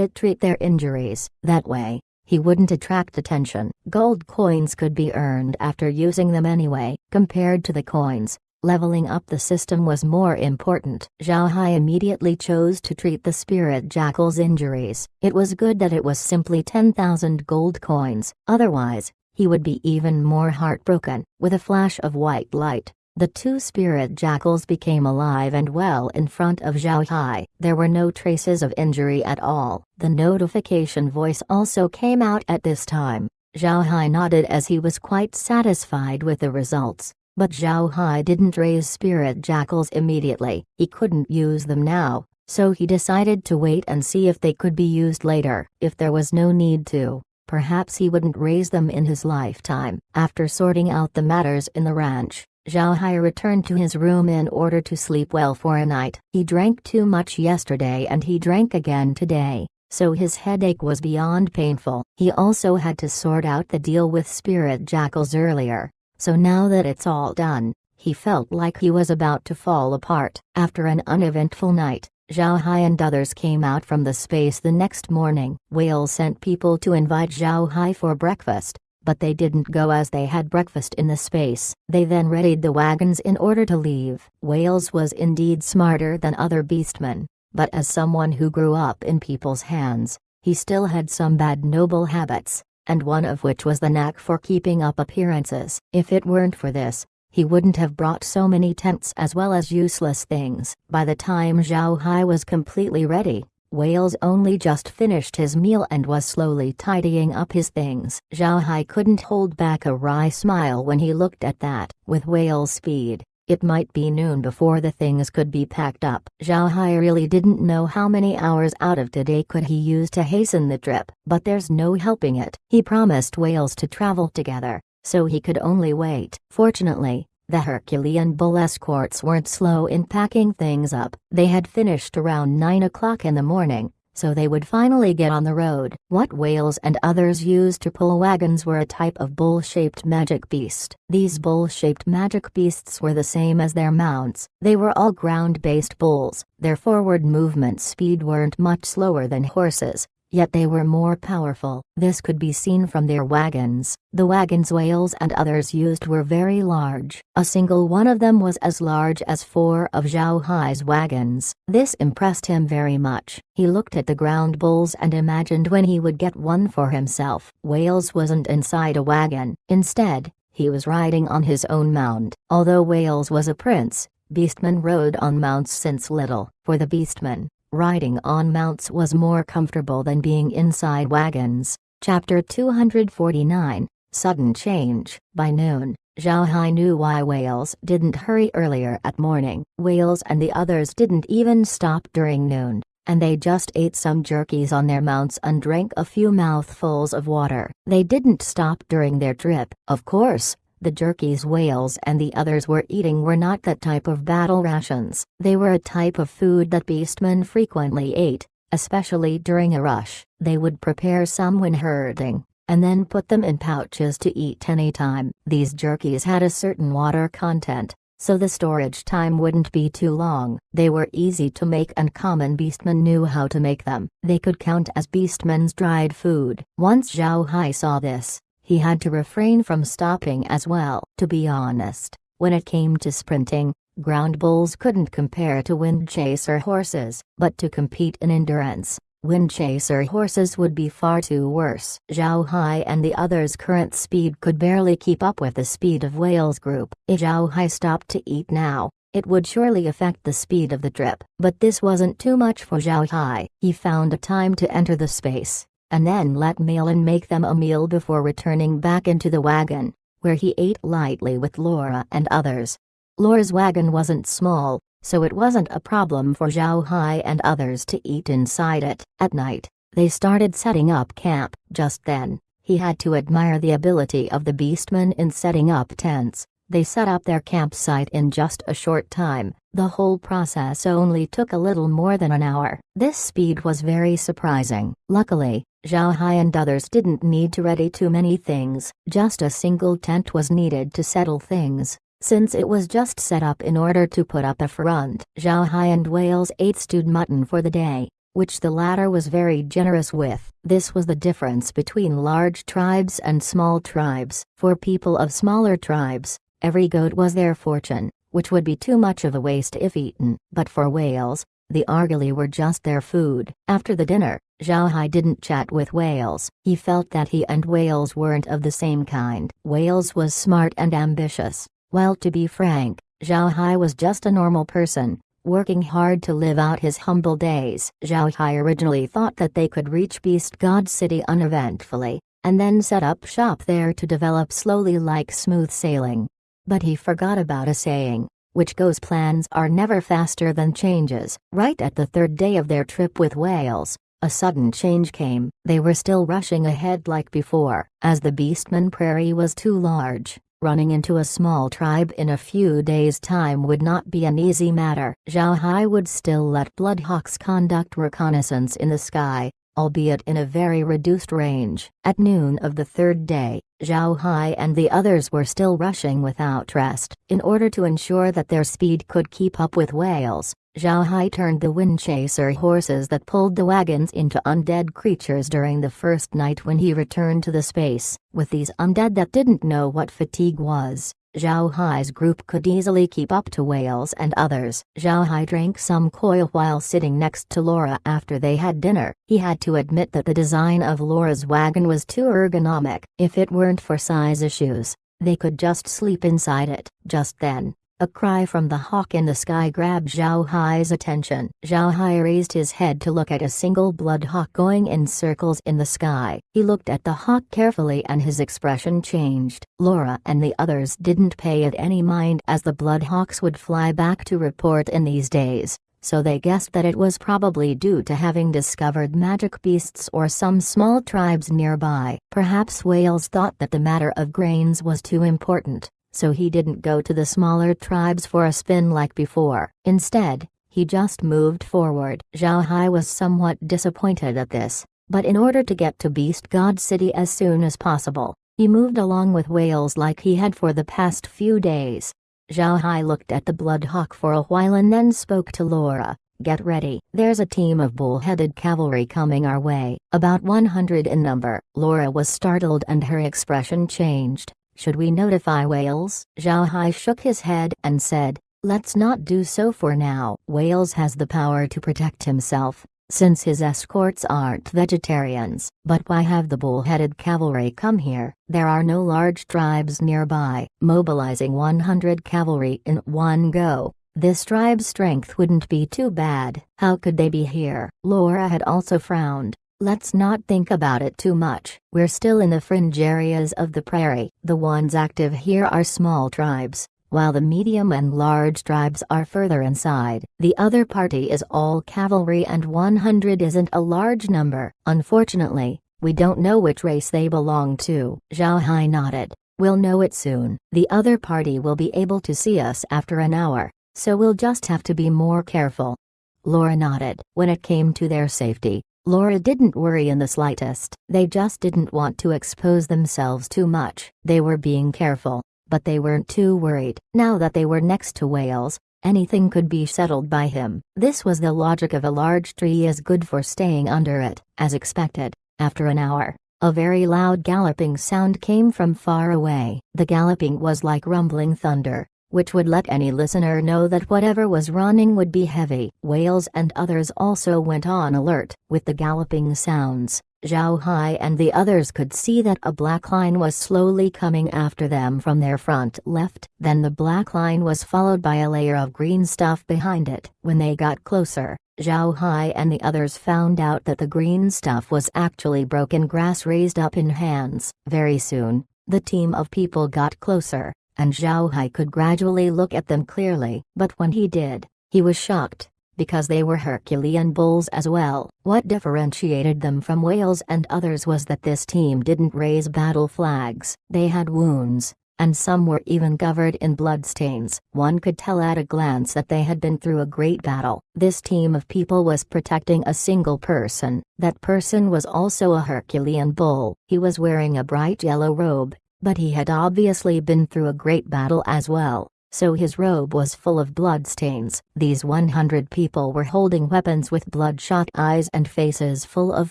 it treat their injuries. That way, he wouldn't attract attention. Gold coins could be earned after using them anyway. Compared to the coins, leveling up the system was more important. Zhao Hai immediately chose to treat the spirit jackal's injuries. It was good that it was simply 10,000 gold coins, otherwise, he would be even more heartbroken. With a flash of white light, the 2 spirit jackals became alive and well in front of Zhao Hai. There were no traces of injury at all. The notification voice also came out at this time. Zhao Hai nodded as he was quite satisfied with the results. But Zhao Hai didn't raise spirit jackals immediately. He couldn't use them now, so he decided to wait and see if they could be used later. If there was no need to, perhaps he wouldn't raise them in his lifetime. After sorting out the matters in the ranch, Zhao Hai returned to his room in order to sleep well for a night. He drank too much yesterday and he drank again today, so his headache was beyond painful. He also had to sort out the deal with spirit jackals earlier, so now that it's all done, he felt like he was about to fall apart. After an uneventful night, Zhao Hai and others came out from the space the next morning. Whale sent people to invite Zhao Hai for breakfast, but they didn't go as they had breakfast in the space. They then readied the wagons in order to leave. Whales was indeed smarter than other beastmen, but as someone who grew up in people's hands, he still had some bad noble habits, and one of which was the knack for keeping up appearances. If it weren't for this, he wouldn't have brought so many tents as well as useless things. By the time Zhao Hai was completely ready, Whales only just finished his meal and was slowly tidying up his things. Zhao Hai couldn't hold back a wry smile when he looked at that. With Whale's speed, it might be noon before the things could be packed up. Zhao Hai really didn't know how many hours out of today could he use to hasten the trip, but there's no helping it. He promised Whales to travel together, so he could only wait. Fortunately, the Herculean bull escorts weren't slow in packing things up. They had finished around 9 o'clock in the morning, so they would finally get on the road. What Whales and others used to pull wagons were a type of bull-shaped magic beast. These bull-shaped magic beasts were the same as their mounts. They were all ground-based bulls. Their forward movement speed weren't much slower than horses, yet they were more powerful. This could be seen from their wagons. The wagons Whales and others used were very large. A single one of them was as large as 4 of Zhao Hai's wagons. This impressed him very much. He looked at the ground bulls and imagined when he would get one for himself. Whales wasn't inside a wagon. Instead, he was riding on his own mount. Although Whales was a prince, beastmen rode on mounts since little. For the beastmen, riding on mounts was more comfortable than being inside wagons. Chapter 249, Sudden Change. By noon, Zhao Hai knew why Whales didn't hurry earlier at morning. Whales and the others didn't even stop during noon, and they just ate some jerkies on their mounts and drank a few mouthfuls of water. They didn't stop during their trip. Of course, the jerkies Whales and the others were eating were not that type of battle rations. They were a type of food that beastmen frequently ate, especially during a rush. They would prepare some when herding, and then put them in pouches to eat anytime. These jerkies had a certain water content, so the storage time wouldn't be too long. They were easy to make and common beastmen knew how to make them. They could count as beastmen's dried food. Once Zhao Hai saw this, he had to refrain from stopping as well. To be honest, when it came to sprinting, ground bulls couldn't compare to wind chaser horses, but to compete in endurance, wind chaser horses would be far too worse. Zhao Hai and the others' current speed could barely keep up with the speed of Whale's group. If Zhao Hai stopped to eat now, it would surely affect the speed of the trip. But this wasn't too much for Zhao Hai. He found a time to enter the space, and then let Malin make them a meal before returning back into the wagon, where he ate lightly with Laura and others. Laura's wagon wasn't small, so it wasn't a problem for Zhao Hai and others to eat inside it. At night, they started setting up camp. Just then, he had to admire the ability of the beastmen in setting up tents. They set up their campsite in just a short time. The whole process only took a little more than an hour. This speed was very surprising. Luckily, Zhao Hai and others didn't need to ready too many things. Just a single tent was needed to settle things, since it was just set up in order to put up a front. Zhao Hai and Whales ate stewed mutton for the day, which the latter was very generous with. This was the difference between large tribes and small tribes. For people of smaller tribes, every goat was their fortune, which would be too much of a waste if eaten. But for Whales, the argali were just their food. After the dinner, Zhao Hai didn't chat with Whales. He felt that he and Whales weren't of the same kind. Whales was smart and ambitious, while to be frank, Zhao Hai was just a normal person, working hard to live out his humble days. Zhao Hai originally thought that they could reach Beast God City uneventfully, and then set up shop there to develop slowly like smooth sailing. But he forgot about a saying, which goes, plans are never faster than changes. Right at the third day of their trip with Whales, a sudden change came. They were still rushing ahead like before. As the Beastman Prairie was too large, running into a small tribe in a few days' time would not be an easy matter. Zhao Hai would still let Bloodhawks conduct reconnaissance in the sky, albeit in a very reduced range. At noon of the third day, Zhao Hai and the others were still rushing without rest. In order to ensure that their speed could keep up with Whales, Zhao Hai turned the wind chaser horses that pulled the wagons into undead creatures during the first night when he returned to the space. With these undead that didn't know what fatigue was, Zhao Hai's group could easily keep up to Whales and others. Zhao Hai drank some coil while sitting next to Laura after they had dinner. He had to admit that the design of Laura's wagon was too ergonomic. If it weren't for size issues, they could just sleep inside it. Just then, a cry from the hawk in the sky grabbed Zhao Hai's attention. Zhao Hai raised his head to look at a single blood hawk going in circles in the sky. He looked at the hawk carefully and his expression changed. Laura and the others didn't pay it any mind, as the blood hawks would fly back to report in these days, so they guessed that it was probably due to having discovered magic beasts or some small tribes nearby. Perhaps Whales thought that the matter of grains was too important, so he didn't go to the smaller tribes for a spin like before. Instead, he just moved forward. Zhao Hai was somewhat disappointed at this, but in order to get to Beast God City as soon as possible, he moved along with Whales like he had for the past few days. Zhao Hai looked at the Bloodhawk for a while and then spoke to Laura. Get ready. There's a team of bull-headed cavalry coming our way, about 100 in number. Laura was startled and her expression changed. Should we notify Whales? Zhao Hai shook his head and said, let's not do so for now. Whales has the power to protect himself, since his escorts aren't vegetarians. But why have the bull-headed cavalry come here? There are no large tribes nearby. Mobilizing 100 cavalry in one go, this tribe's strength wouldn't be too bad. How could they be here? Laura had also frowned. Let's not think about it too much. We're still in the fringe areas of the prairie. The ones active here are small tribes, while the medium and large tribes are further inside. The other party is all cavalry and 100 isn't a large number. Unfortunately, we don't know which race they belong to. Zhao Hai nodded. We'll know it soon. The other party will be able to see us after an hour, so we'll just have to be more careful. Laura nodded. When it came to their safety, Laura didn't worry in the slightest. They just didn't want to expose themselves too much. They were being careful, but they weren't too worried. Now that they were next to Wales, anything could be settled by him. This was the logic of a large tree is good for staying under it. As expected, after an hour, a very loud galloping sound came from far away. The galloping was like rumbling thunder, which would let any listener know that whatever was running would be heavy. Wales and others also went on alert. With the galloping sounds, Zhao Hai and the others could see that a black line was slowly coming after them from their front left. Then the black line was followed by a layer of green stuff behind it. When they got closer, Zhao Hai and the others found out that the green stuff was actually broken grass raised up in hands. Very soon, the team of people got closer, and Zhao Hai could gradually look at them clearly. But when he did, he was shocked, because they were Herculean bulls as well. What differentiated them from Wales and others was that this team didn't raise battle flags. They had wounds, and some were even covered in bloodstains. One could tell at a glance that they had been through a great battle. This team of people was protecting a single person. That person was also a Herculean bull. He was wearing a bright yellow robe, but he had obviously been through a great battle as well, so his robe was full of bloodstains. These 100 people were holding weapons with bloodshot eyes and faces full of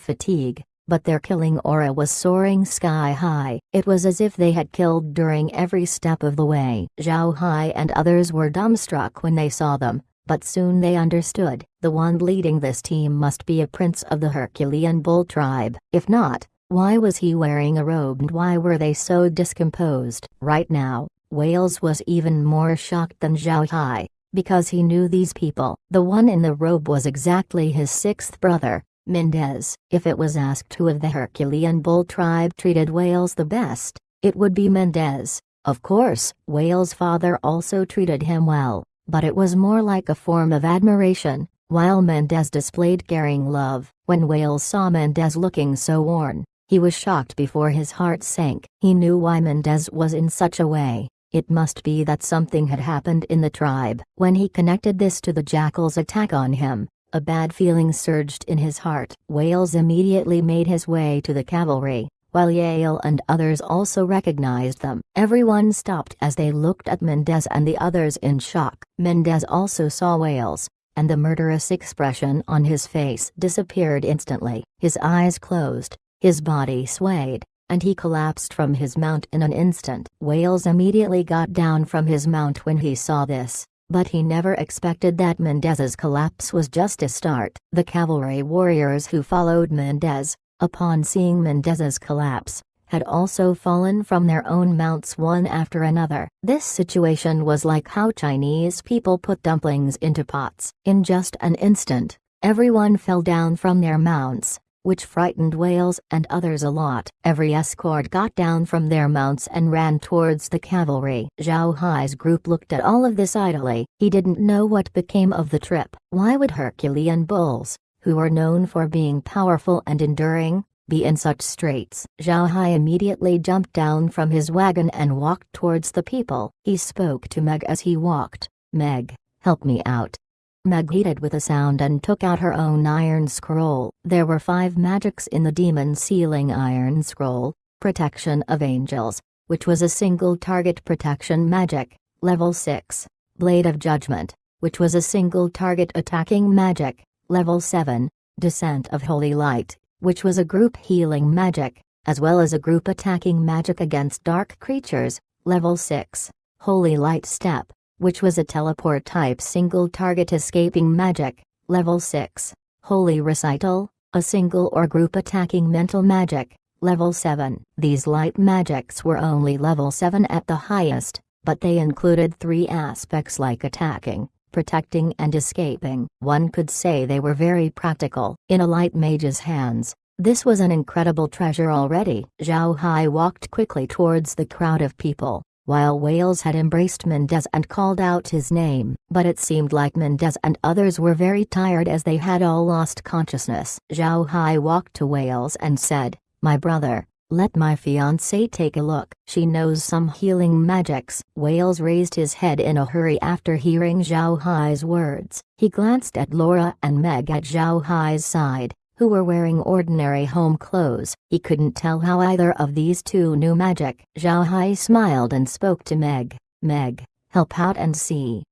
fatigue, but their killing aura was soaring sky high. It was as if they had killed during every step of the way. Zhao Hai and others were dumbstruck when they saw them, but soon they understood. The one leading this team must be a prince of the Herculean bull tribe. If not, why was he wearing a robe and why were they so discomposed? Right now, Wales was even more shocked than Zhao Hai, because he knew these people. The one in the robe was exactly his sixth brother, Mendez. If it was asked who of the Herculean bull tribe treated Wales the best, it would be Mendez. Of course, Wales' father also treated him well, but it was more like a form of admiration, while Mendez displayed caring love. When Wales saw Mendez looking so worn, he was shocked before his heart sank. He knew why Mendez was in such a way. It must be that something had happened in the tribe. When he connected this to the jackal's attack on him, a bad feeling surged in his heart. Wales immediately made his way to the cavalry, while Yale and others also recognized them. Everyone stopped as they looked at Mendez and the others in shock. Mendez also saw Wales, and the murderous expression on his face disappeared instantly. His eyes closed, his body swayed, and he collapsed from his mount in an instant. Wales immediately got down from his mount when he saw this, but he never expected that Mendez's collapse was just a start. The cavalry warriors who followed Mendez, upon seeing Mendez's collapse, had also fallen from their own mounts one after another. This situation was like how Chinese people put dumplings into pots. In just an instant, everyone fell down from their mounts, which frightened Wales and others a lot. Every escort got down from their mounts and ran towards the cavalry. Zhao Hai's group looked at all of this idly. He didn't know what became of the trip. Why would Herculean bulls, who are known for being powerful and enduring, be in such straits? Zhao Hai immediately jumped down from his wagon and walked towards the people. He spoke to Meg as he walked. "Meg, help me out." Meg heeded with a sound and took out her own iron scroll. There were 5 magics in the demon sealing iron scroll: Protection of Angels, which was a single target protection magic, level 6, Blade of Judgment, which was a single target attacking magic, level 7, Descent of Holy Light, which was a group healing magic, as well as a group attacking magic against dark creatures, level 6, Holy Light Step, which was a teleport-type single-target escaping magic, level 6, Holy Recital, a single or group attacking mental magic, level 7. These light magics were only level 7 at the highest, but they included 3 aspects like attacking, protecting and escaping. One could say they were very practical. In a light mage's hands, this was an incredible treasure already. Zhao Hai walked quickly towards the crowd of people, while Wales had embraced Mendez and called out his name. But it seemed like Mendez and others were very tired as they had all lost consciousness. Zhao Hai walked to Wales and said, "My brother, let my fiancée take a look. She knows some healing magics." Wales raised his head in a hurry after hearing Zhao Hai's words. He glanced at Laura and Meg at Zhao Hai's side, who were wearing ordinary home clothes. He couldn't tell how either of these two knew magic. Zhao Hai smiled and spoke to Meg. Meg, help out and see.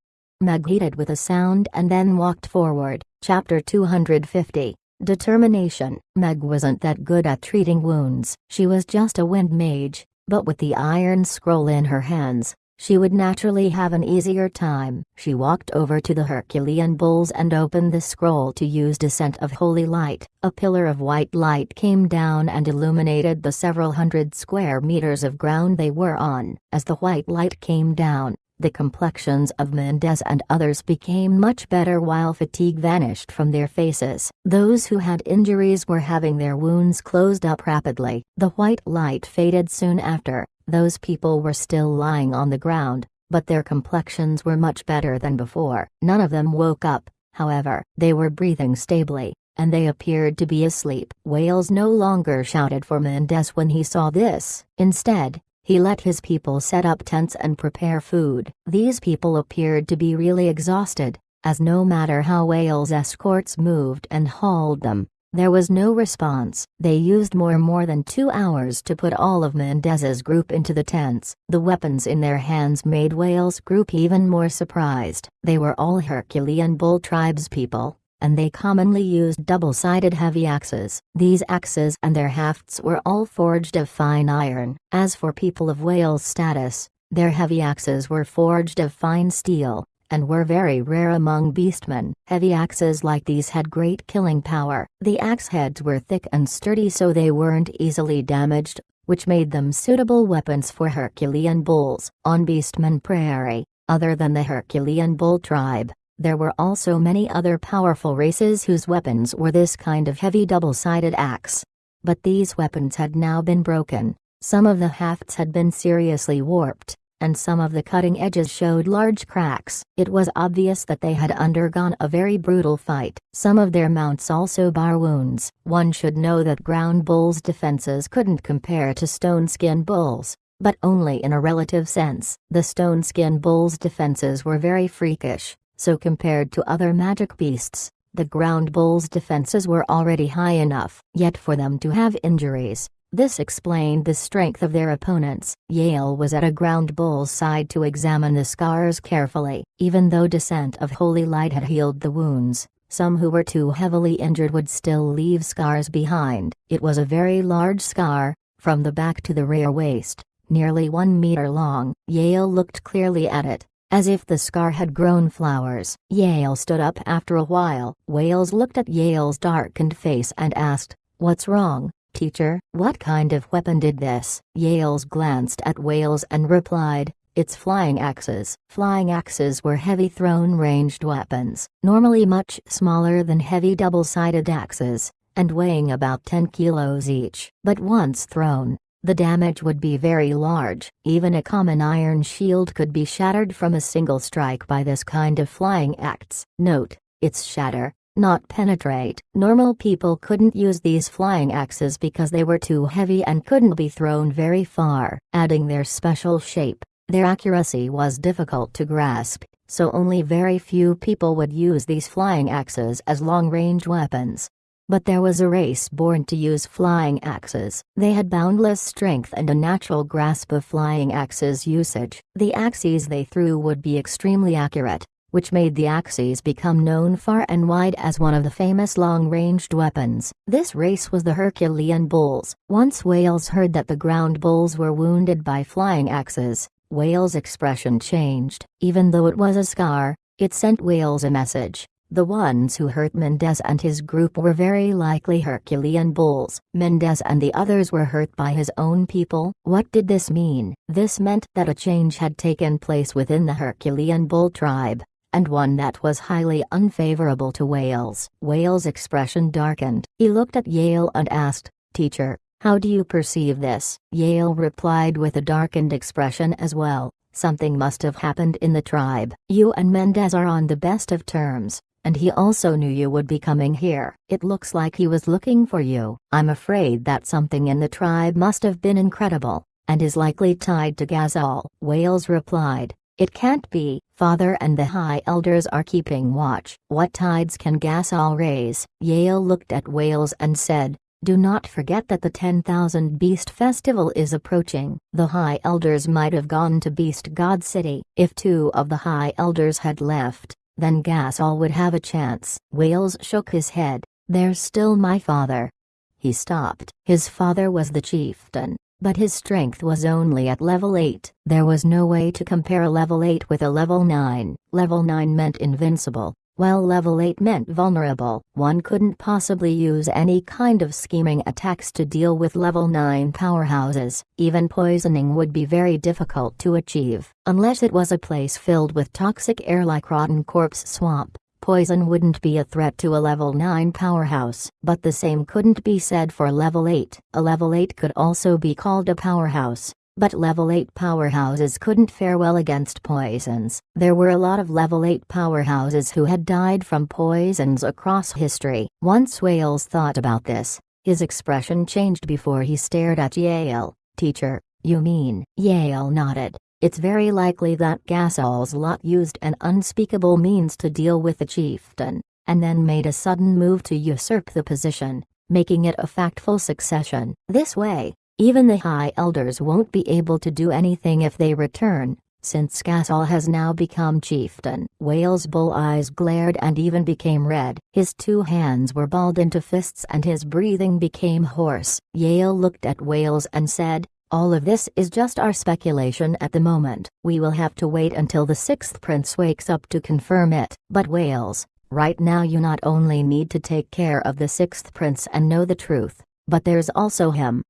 Meg heeded with a sound and then walked forward. Chapter 250. Determination. Meg wasn't that good at treating wounds. She was just a wind mage, but with the iron scroll in her hands, she would naturally have an easier time. She walked over to the Herculean bulls and opened the scroll to use Descent of Holy Light. A pillar of white light came down and illuminated the several hundred square meters of ground they were on. As the white light came down, the complexions of Mendez and others became much better while fatigue vanished from their faces. Those who had injuries were having their wounds closed up rapidly. The white light faded soon after. Those people were still lying on the ground, but their complexions were much better than before. None of them woke up, however. They were breathing stably, and they appeared to be asleep. Wales no longer shouted for Mendez when he saw this. Instead, he let his people set up tents and prepare food. These people appeared to be really exhausted, as no matter how Wales' escorts moved and hauled them, there was no response. They used more than 2 hours to put all of Mendez's group into the tents. The weapons in their hands made Wales' group even more surprised. They were all Herculean bull tribes people, and they commonly used double-sided heavy axes. These axes and their hafts were all forged of fine iron. As for people of Wales' status, their heavy axes were forged of fine steel, and were very rare among beastmen. Heavy axes like these had great killing power. The axe heads were thick and sturdy so they weren't easily damaged, which made them suitable weapons for Herculean bulls. On Beastman Prairie, other than the Herculean bull tribe, there were also many other powerful races whose weapons were this kind of heavy double-sided axe. But these weapons had now been broken, some of the hafts had been seriously warped, and some of the cutting edges showed large cracks. It was obvious that they had undergone a very brutal fight. Some of their mounts also bore wounds. One should know that ground bulls' defenses couldn't compare to stone-skin bulls, but only in a relative sense. The stone-skin bulls' defenses were very freakish, so compared to other magic beasts, the ground bulls' defenses were already high enough. Yet for them to have injuries, this explained the strength of their opponents. Yale was at a ground bull's side to examine the scars carefully. Even though Descent of Holy Light had healed the wounds, some who were too heavily injured would still leave scars behind. It was a very large scar, from the back to the rear waist, nearly 1 meter long. Yale looked clearly at it, as if the scar had grown flowers. Yale stood up after a while. Wales looked at Yale's darkened face and asked, "What's wrong, teacher?" "What kind of weapon did this?" Yales glanced at Wales and replied, "It's flying axes." Flying axes were heavy thrown-ranged weapons, normally much smaller than heavy double-sided axes, and weighing about 10 kilos each. But once thrown, the damage would be very large. Even a common iron shield could be shattered from a single strike by this kind of flying axe. Note, it's shatter, not penetrate. Normal people couldn't use these flying axes because they were too heavy and couldn't be thrown very far. Adding their special shape, their accuracy was difficult to grasp, so only very few people would use these flying axes as long-range weapons. But there was a race born to use flying axes. They had boundless strength and a natural grasp of flying axes usage. The axes they threw would be extremely accurate, which made the axes become known far and wide as one of the famous long-ranged weapons. This race was the Herculean bulls. Once Wales heard that the ground bulls were wounded by flying axes, Wales' expression changed. Even though it was a scar, it sent Wales a message. The ones who hurt Mendez and his group were very likely Herculean bulls. Mendez and the others were hurt by his own people. What did this mean? This meant that a change had taken place within the Herculean bull tribe, and one that was highly unfavorable to Wales. Wales' expression darkened. He looked at Yale and asked, "Teacher, how do you perceive this?" Yale replied with a darkened expression as well, "Something must have happened in the tribe. You and Mendez are on the best of terms, and he also knew you would be coming here. It looks like he was looking for you. I'm afraid that something in the tribe must have been incredible, and is likely tied to Ghazal." Wales replied, It can't be. Father and the High Elders are keeping watch. What tides can Gasol raise? Yale looked at Wales and said, "Do not forget that the 10,000 Beast Festival is approaching." The High Elders might have gone to Beast God City. If 2 of the High Elders had left, then Gasol would have a chance. Wales shook his head. "There's still my father." He stopped. His father was the chieftain, but his strength was only at level 8. There was no way to compare a level 8 with a level 9. Level 9 meant invincible, while level 8 meant vulnerable. One couldn't possibly use any kind of scheming attacks to deal with level 9 powerhouses. Even poisoning would be very difficult to achieve. Unless it was a place filled with toxic air like rotten corpse swamp, poison wouldn't be a threat to a level 9 powerhouse. But the same couldn't be said for level 8. A level 8 could also be called a powerhouse, but level 8 powerhouses couldn't fare well against poisons. There were a lot of level 8 powerhouses who had died from poisons across history. Once Wales thought about this, his expression changed before he stared at Yale. "Teacher, you mean?" Yale nodded. "It's very likely that Gasol's lot used an unspeakable means to deal with the chieftain, and then made a sudden move to usurp the position, making it a factful succession. This way, even the High Elders won't be able to do anything if they return, since Gasol has now become chieftain." Wales' bull eyes glared and even became red. His 2 hands were balled into fists and his breathing became hoarse. Yale looked at Wales and said, "All of this is just our speculation at the moment. We will have to wait until the 6th prince wakes up to confirm it." "But Wales, right now you not only need to take care of the 6th prince and know the truth, but there's also him."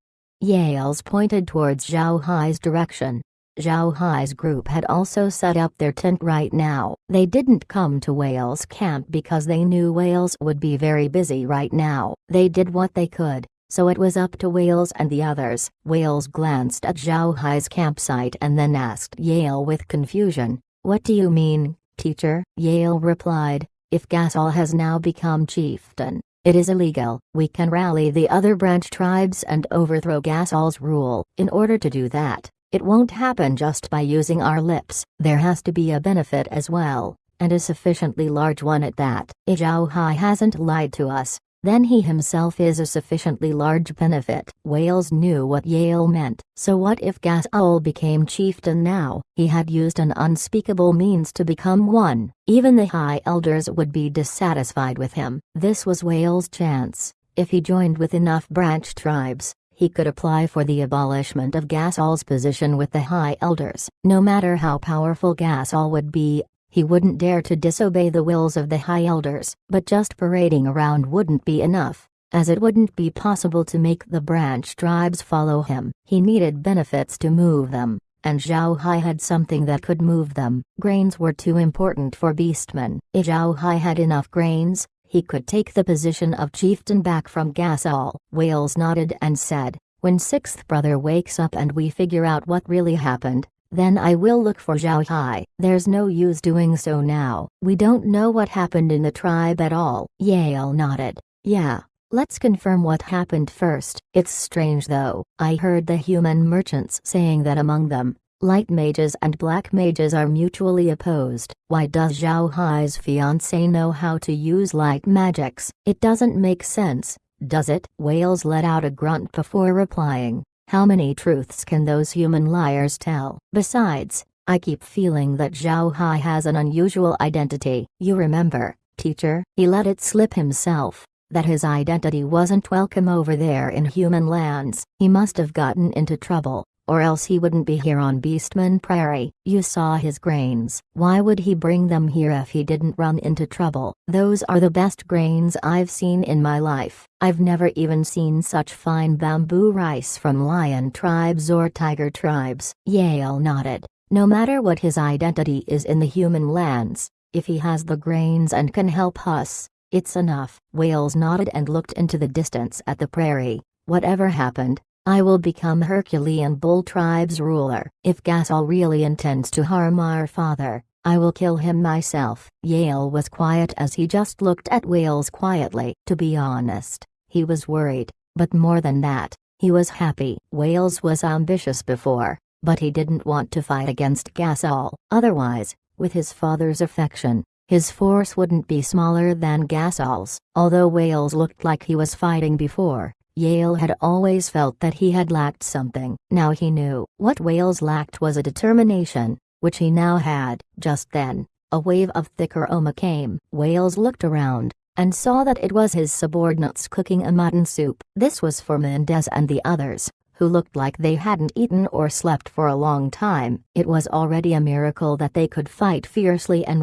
Yales pointed towards Zhao Hai's direction. Zhao Hai's group had also set up their tent right now. They didn't come to Wales' camp because they knew Wales would be very busy right now. They did what they could, so it was up to Wales and the others. Wales glanced at Zhao Hai's campsite and then asked Yale with confusion, "What do you mean, teacher?" Yale replied, "If Gasol has now become chieftain, it is illegal. We can rally the other branch tribes and overthrow Gasol's rule. In order to do that, it won't happen just by using our lips. There has to be a benefit as well, and a sufficiently large one at that. If Zhao Hai hasn't lied to us, then he himself is a sufficiently large benefit." Wales knew what Yale meant. So what if Gasol became chieftain now? He had used an unspeakable means to become one. Even the High Elders would be dissatisfied with him. This was Wales' chance. If he joined with enough branch tribes, he could apply for the abolishment of Gasol's position with the High Elders. No matter how powerful Gasol would be, he wouldn't dare to disobey the wills of the High Elders. But just parading around wouldn't be enough, as it wouldn't be possible to make the branch tribes follow him. He needed benefits to move them, and Zhao Hai had something that could move them. Grains were too important for beastmen. If Zhao Hai had enough grains, he could take the position of chieftain back from Gasol. Wales nodded and said, "When 6th brother wakes up and we figure out what really happened, then I will look for Zhao Hai. There's no use doing so now. We don't know what happened in the tribe at all." Yale nodded. "Yeah, let's confirm what happened first. It's strange though. I heard the human merchants saying that among them, light mages and black mages are mutually opposed. Why does Zhao Hai's fiancé know how to use light magics? It doesn't make sense, does it?" Wales let out a grunt before replying. "How many truths can those human liars tell? Besides, I keep feeling that Zhao Hai has an unusual identity. You remember, teacher?" He let it slip himself that his identity wasn't welcome over there in human lands. He must have gotten into trouble, or else he wouldn't be here on Beastman Prairie. "You saw his grains. Why would he bring them here if he didn't run into trouble? Those are the best grains I've seen in my life. I've never even seen such fine bamboo rice from lion tribes or tiger tribes." Yale nodded. "No matter what his identity is in the human lands, if he has the grains and can help us, it's enough." Wales nodded and looked into the distance at the prairie. "Whatever happened, I will become Herculean Bull Tribe's ruler. If Gasol really intends to harm our father, I will kill him myself." Yale was quiet as he just looked at Wales quietly. To be honest, he was worried, but more than that, he was happy. Wales was ambitious before, but he didn't want to fight against Gasol. Otherwise, with his father's affection, his force wouldn't be smaller than Gasol's. Although Wales looked like he was fighting before, Yale had always felt that he had lacked something. Now he knew. What Wales lacked was a determination, which he now had. Just then, a wave of thick aroma came. Wales looked around, and saw that it was his subordinates cooking a mutton soup. This was for Mendez and the others, who looked like they hadn't eaten or slept for a long time. It was already a miracle that they could fight fiercely and